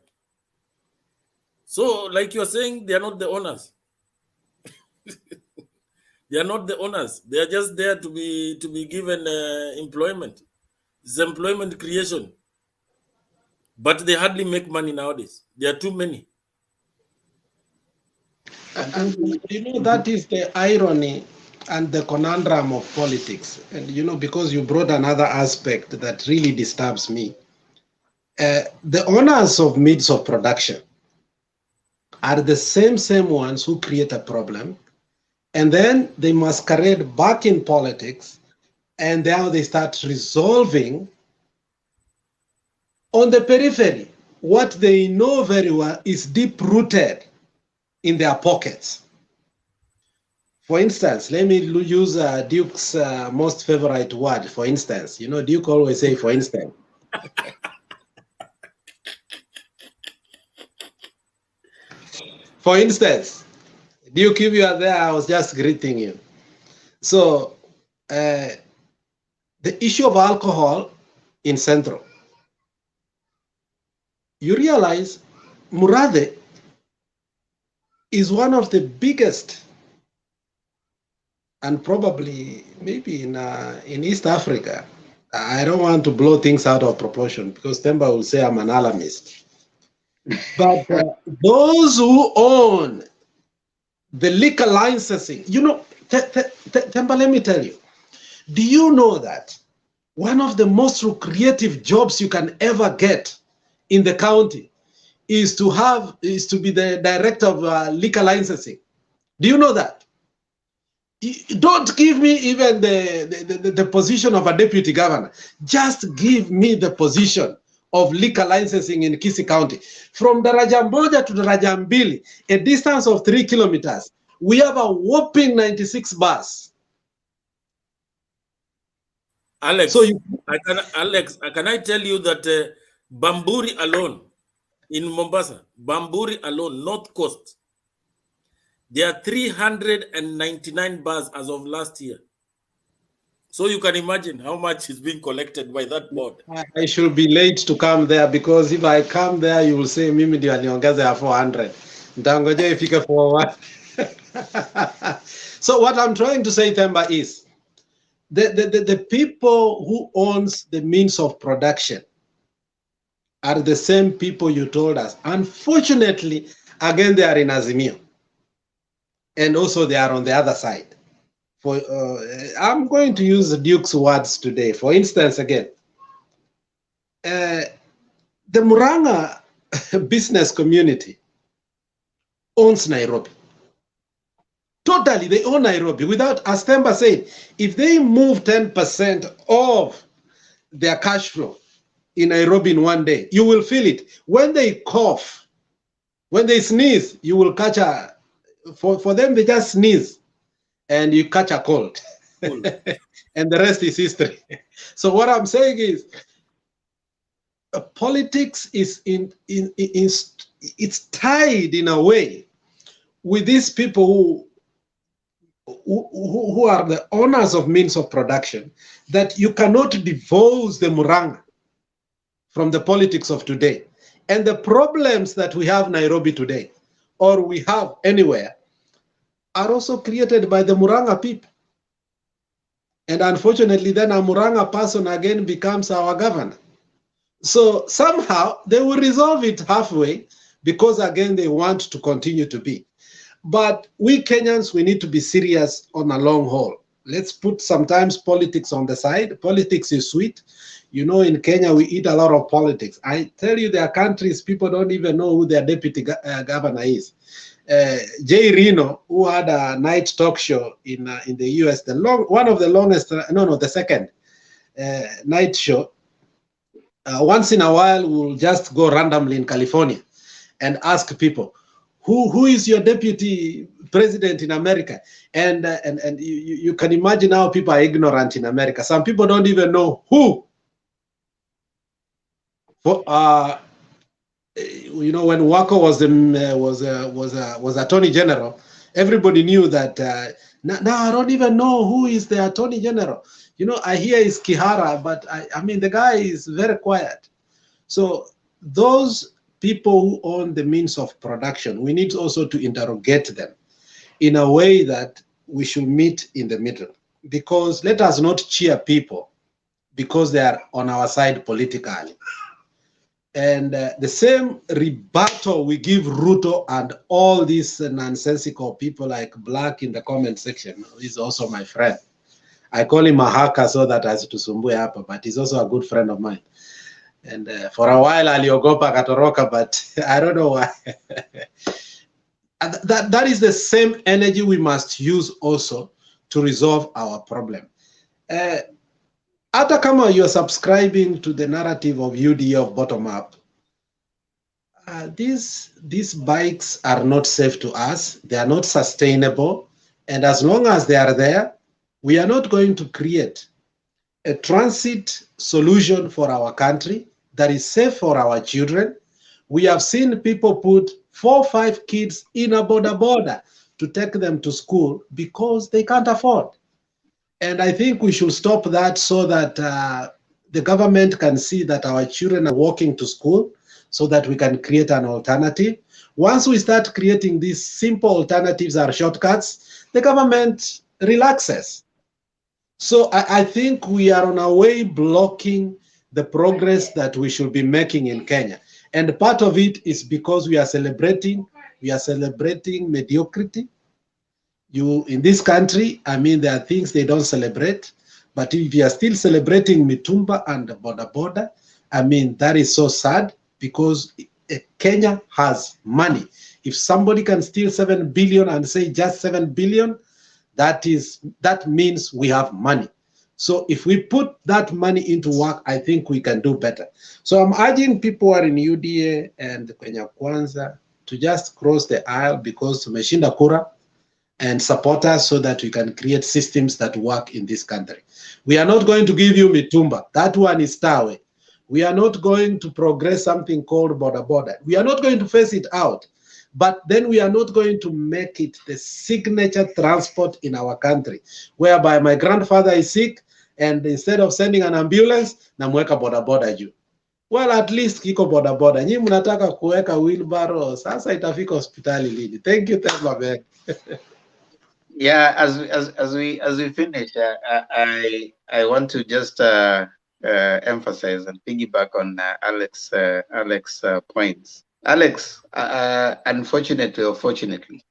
So, like you're saying, they are not the owners. They are not the owners. They are just there to be given employment. It's employment creation. But they hardly make money nowadays. There are too many. And you know, that is the irony and the conundrum of politics. And you know, because you brought another aspect that really disturbs me. The owners of means of production are the same ones who create a problem, and then they masquerade back in politics, and now they start resolving on the periphery. What they know very well is deep-rooted in their pockets. For instance, let me use Duke's most favorite word, for instance. You know, Duke always say, for instance. For instance, Duke, if you are there, I was just greeting you. So, the issue of alcohol in Central, you realize Murade is one of the biggest, and probably maybe in East Africa. I don't want to blow things out of proportion because Temba will say I'm an alarmist. But those who own the liquor licensing, you know, Temba, let me tell you, do you know that one of the most lucrative jobs you can ever get in the county is to be the director of liquor licensing? Do you know that? Don't give me even the position of a deputy governor. Just give me the position of liquor licensing in Kisii County. From Daraja Moja to Daraja Mbili, a distance of 3 kilometers, we have a whopping 96 bars. Alex, can I tell you that Bamburi alone, in Mombasa, Bamburi alone, North Coast, there are 399 bars as of last year. So you can imagine how much is being collected by that board. I should be late to come there because if I come there, you will say mimi ndio aliongeza ya 400. Ntangoja ifike 400. So what I'm trying to say, Temba, is the people who owns the means of production are the same people you told us. Unfortunately, again, they are in Azimio. And also they are on the other side. I'm going to use Duke's words today. For instance, again, the Muranga business community owns Nairobi. Totally, they own Nairobi. Without, as Themba said, if they move 10% of their cash flow in Nairobi in one day, you will feel it. When they cough, when they sneeze, you will catch a, for them, they just sneeze and you catch a cold. And the rest is history. So what I'm saying is, politics is it's tied in a way with these people who are the owners of means of production, that you cannot divorce the Muranga from the politics of today. And the problems that we have in Nairobi today, or we have anywhere, are also created by the Muranga people. And unfortunately, then a Muranga person again becomes our governor. So somehow they will resolve it halfway, because again, they want to continue to be. But we Kenyans, we need to be serious on a long haul. Let's put sometimes politics on the side. Politics is sweet. You know, in Kenya, we eat a lot of politics. I tell you, there are countries, people don't even know who their deputy governor is. Jay Reno, who had a night talk show in the US, one of the longest, the second night show. Once in a while, we'll just go randomly in California and ask people, who is your deputy president in America? And you can imagine how people are ignorant in America. Some people don't even know who. For you know, when Wako was attorney general, everybody knew that. Now I don't even know who is the attorney general. You know, I hear it's Kihara, but I mean the guy is very quiet. So those people who own the means of production, we need also to interrogate them in a way that we should meet in the middle. Because let us not cheer people because they are on our side politically. And the same rebuttal we give Ruto and all these nonsensical people like Black in the comment section, is also my friend. I call him a hacker so that as to sumbue hapa, but he's also a good friend of mine. And for a while, aliogopa katoroka, but I don't know why. that is the same energy we must use also to resolve our problem. Hata kama you're subscribing to the narrative of UDA of bottom up, these bikes are not safe to us. They are not sustainable. And as long as they are there, we are not going to create a transit solution for our country that is safe for our children. We have seen people put 4 or 5 kids in a border to take them to school because they can't afford. And I think we should stop that so that the government can see that our children are walking to school so that we can create an alternative. Once we start creating these simple alternatives or shortcuts, the government relaxes. So I think we are on our way blocking the progress that we should be making in Kenya. And part of it is because we are celebrating mediocrity. In this country, I mean, there are things they don't celebrate, but if you are still celebrating Mitumba and Boda, I mean, that is so sad, because Kenya has money. If somebody can steal 7 billion and say just 7 billion, that means we have money. So if we put that money into work, I think we can do better. So I'm urging people who are in UDA and Kwanza to just cross the aisle, because tumeshinda kura, and support us so that we can create systems that work in this country. We are not going to give you Mitumba. That one is Tawe. We are not going to progress something called border. We are not going to face it out. But then we are not going to make it the signature transport in our country, whereby my grandfather is sick, and instead of sending an ambulance, namweka boda juu. Well, at least kiko boda. Nyi mnataka kuweka wheelbarrow, sasa itafika hospitali lini? Thank you, Themba. Yeah, as we finish, I want to just emphasize and piggyback on Alex points. Alex, unfortunately or fortunately,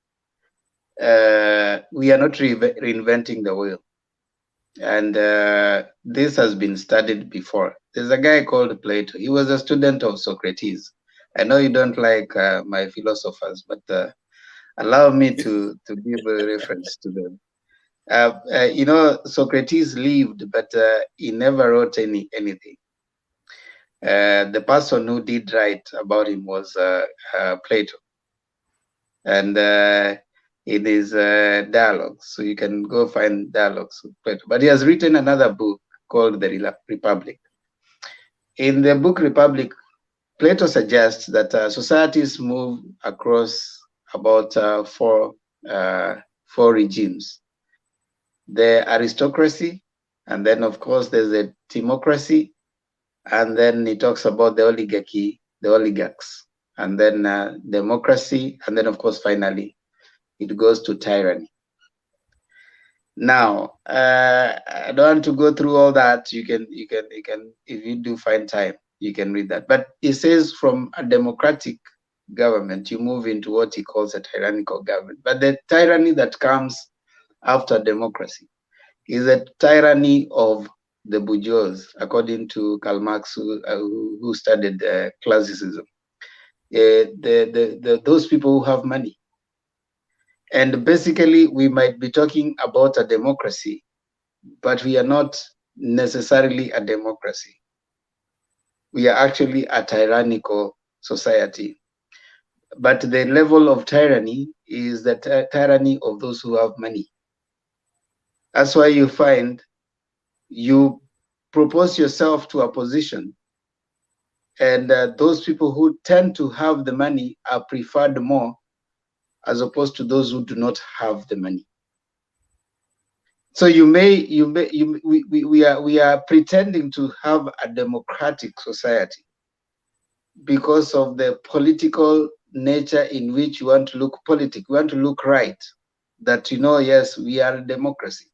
we are not reinventing the wheel, and this has been studied before. There's a guy called Plato. He was a student of Socrates. I know you don't like my philosophers, but allow me to give a reference to them. You know, Socrates lived, but he never wrote anything. The person who did write about him was Plato, and in his dialogues, so you can go find dialogues with Plato. But he has written another book called The Republic. In the book Republic, Plato suggests that societies move across about four regimes: the aristocracy, and then of course there's a democracy, and then he talks about the oligarchy, the oligarchs, and then democracy, and then of course finally it goes to tyranny. Now, I don't want to go through all that. You can, if you do find time, you can read that. But it says from a democratic government, you move into what he calls a tyrannical government. But the tyranny that comes after democracy is a tyranny of the bourgeois, according to Karl Marx, who studied classicism. Those people who have money. And basically, we might be talking about a democracy, but we are not necessarily a democracy. We are actually a tyrannical society. But the level of tyranny is the tyranny of those who have money. That's why you find you propose yourself to a position, and those people who tend to have the money are preferred more as opposed to those who do not have the money. So we are pretending to have a democratic society because of the political nature in which you want to look politic. We want to look right, that, you know, yes, we are a democracy.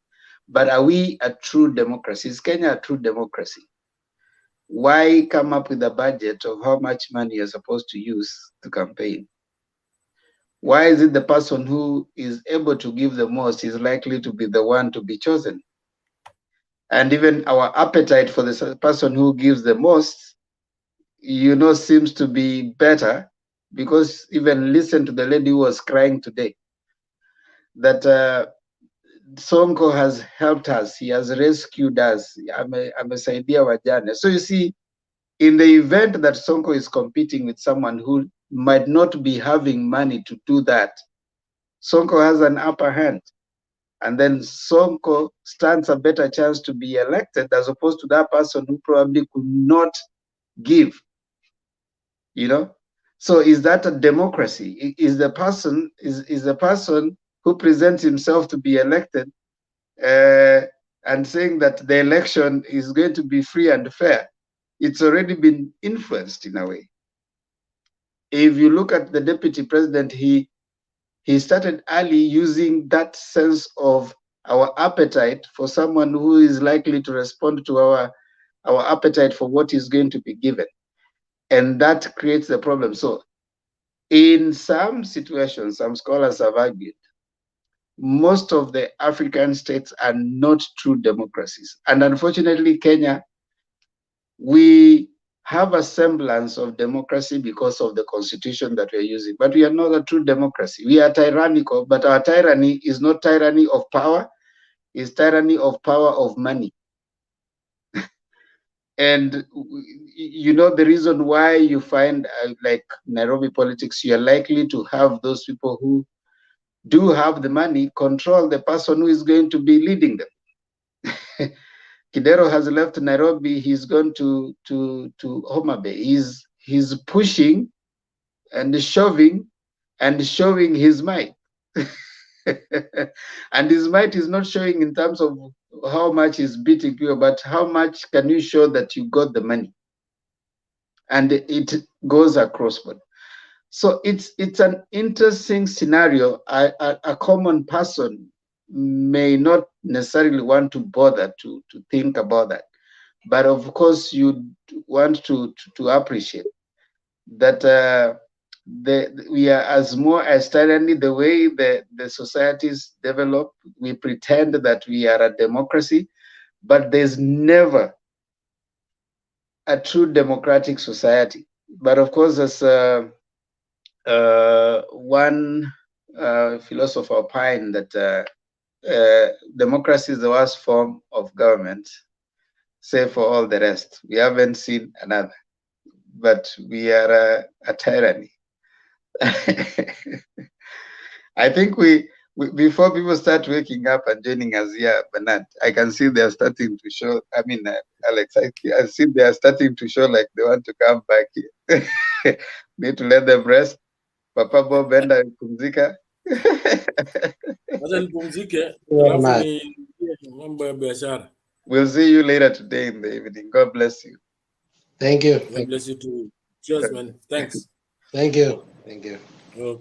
But are we a true democracy? Is Kenya a true democracy? Why come up with a budget of how much money you're supposed to use to campaign? Why is it the person who is able to give the most is likely to be the one to be chosen? And even our appetite for the person who gives the most, you know, seems to be better, because even listen to the lady who was crying today, that Sonko has helped us. He has rescued us. Amesaidia wajane. So you see, in the event that Sonko is competing with someone who might not be having money to do that, Sonko has an upper hand. And then Sonko stands a better chance to be elected as opposed to that person who probably could not give, you know? So is that a democracy? Is the person who presents himself to be elected and saying that the election is going to be free and fair? It's already been influenced in a way. If you look at the deputy president, he started early using that sense of our appetite for someone who is likely to respond to our appetite for what is going to be given. And that creates the problem. So in some situations, some scholars have argued, most of the African states are not true democracies. And unfortunately, Kenya, we have a semblance of democracy because of the constitution that we're using, but we are not a true democracy. We are tyrannical, but our tyranny is not tyranny of power, it's tyranny of power of money. And you know, the reason why you find like Nairobi politics, you're likely to have those people who do have the money control the person who is going to be leading them. Kidero has left Nairobi. He's gone to Homa Bay. He's pushing and shoving and showing his might. And his might is not showing in terms of how much is beating you, but how much can you show that you got the money. And it goes across board. So it's an interesting scenario. A common person may not necessarily want to bother to think about that. But of course, you want to appreciate that we are as more as suddenly the way the societies develop, we pretend that we are a democracy, but there's never a true democratic society. But of course, as one philosopher opined that democracy is the worst form of government, save for all the rest. We haven't seen another, but we are a tyranny. I think we before people start waking up and joining us here, Bernard, I can see they are starting to show. I mean, Alex, I see they are starting to show like they want to come back here. Need to let them rest. Papa Bob enda pumzika. Wacha nipumzike, Very alafu much. ni mambo ya biashara. We'll see you later today in the evening. God bless you. Thank you. God bless you too. Cheers, man. Thanks. Thank you. Thank you. Okay.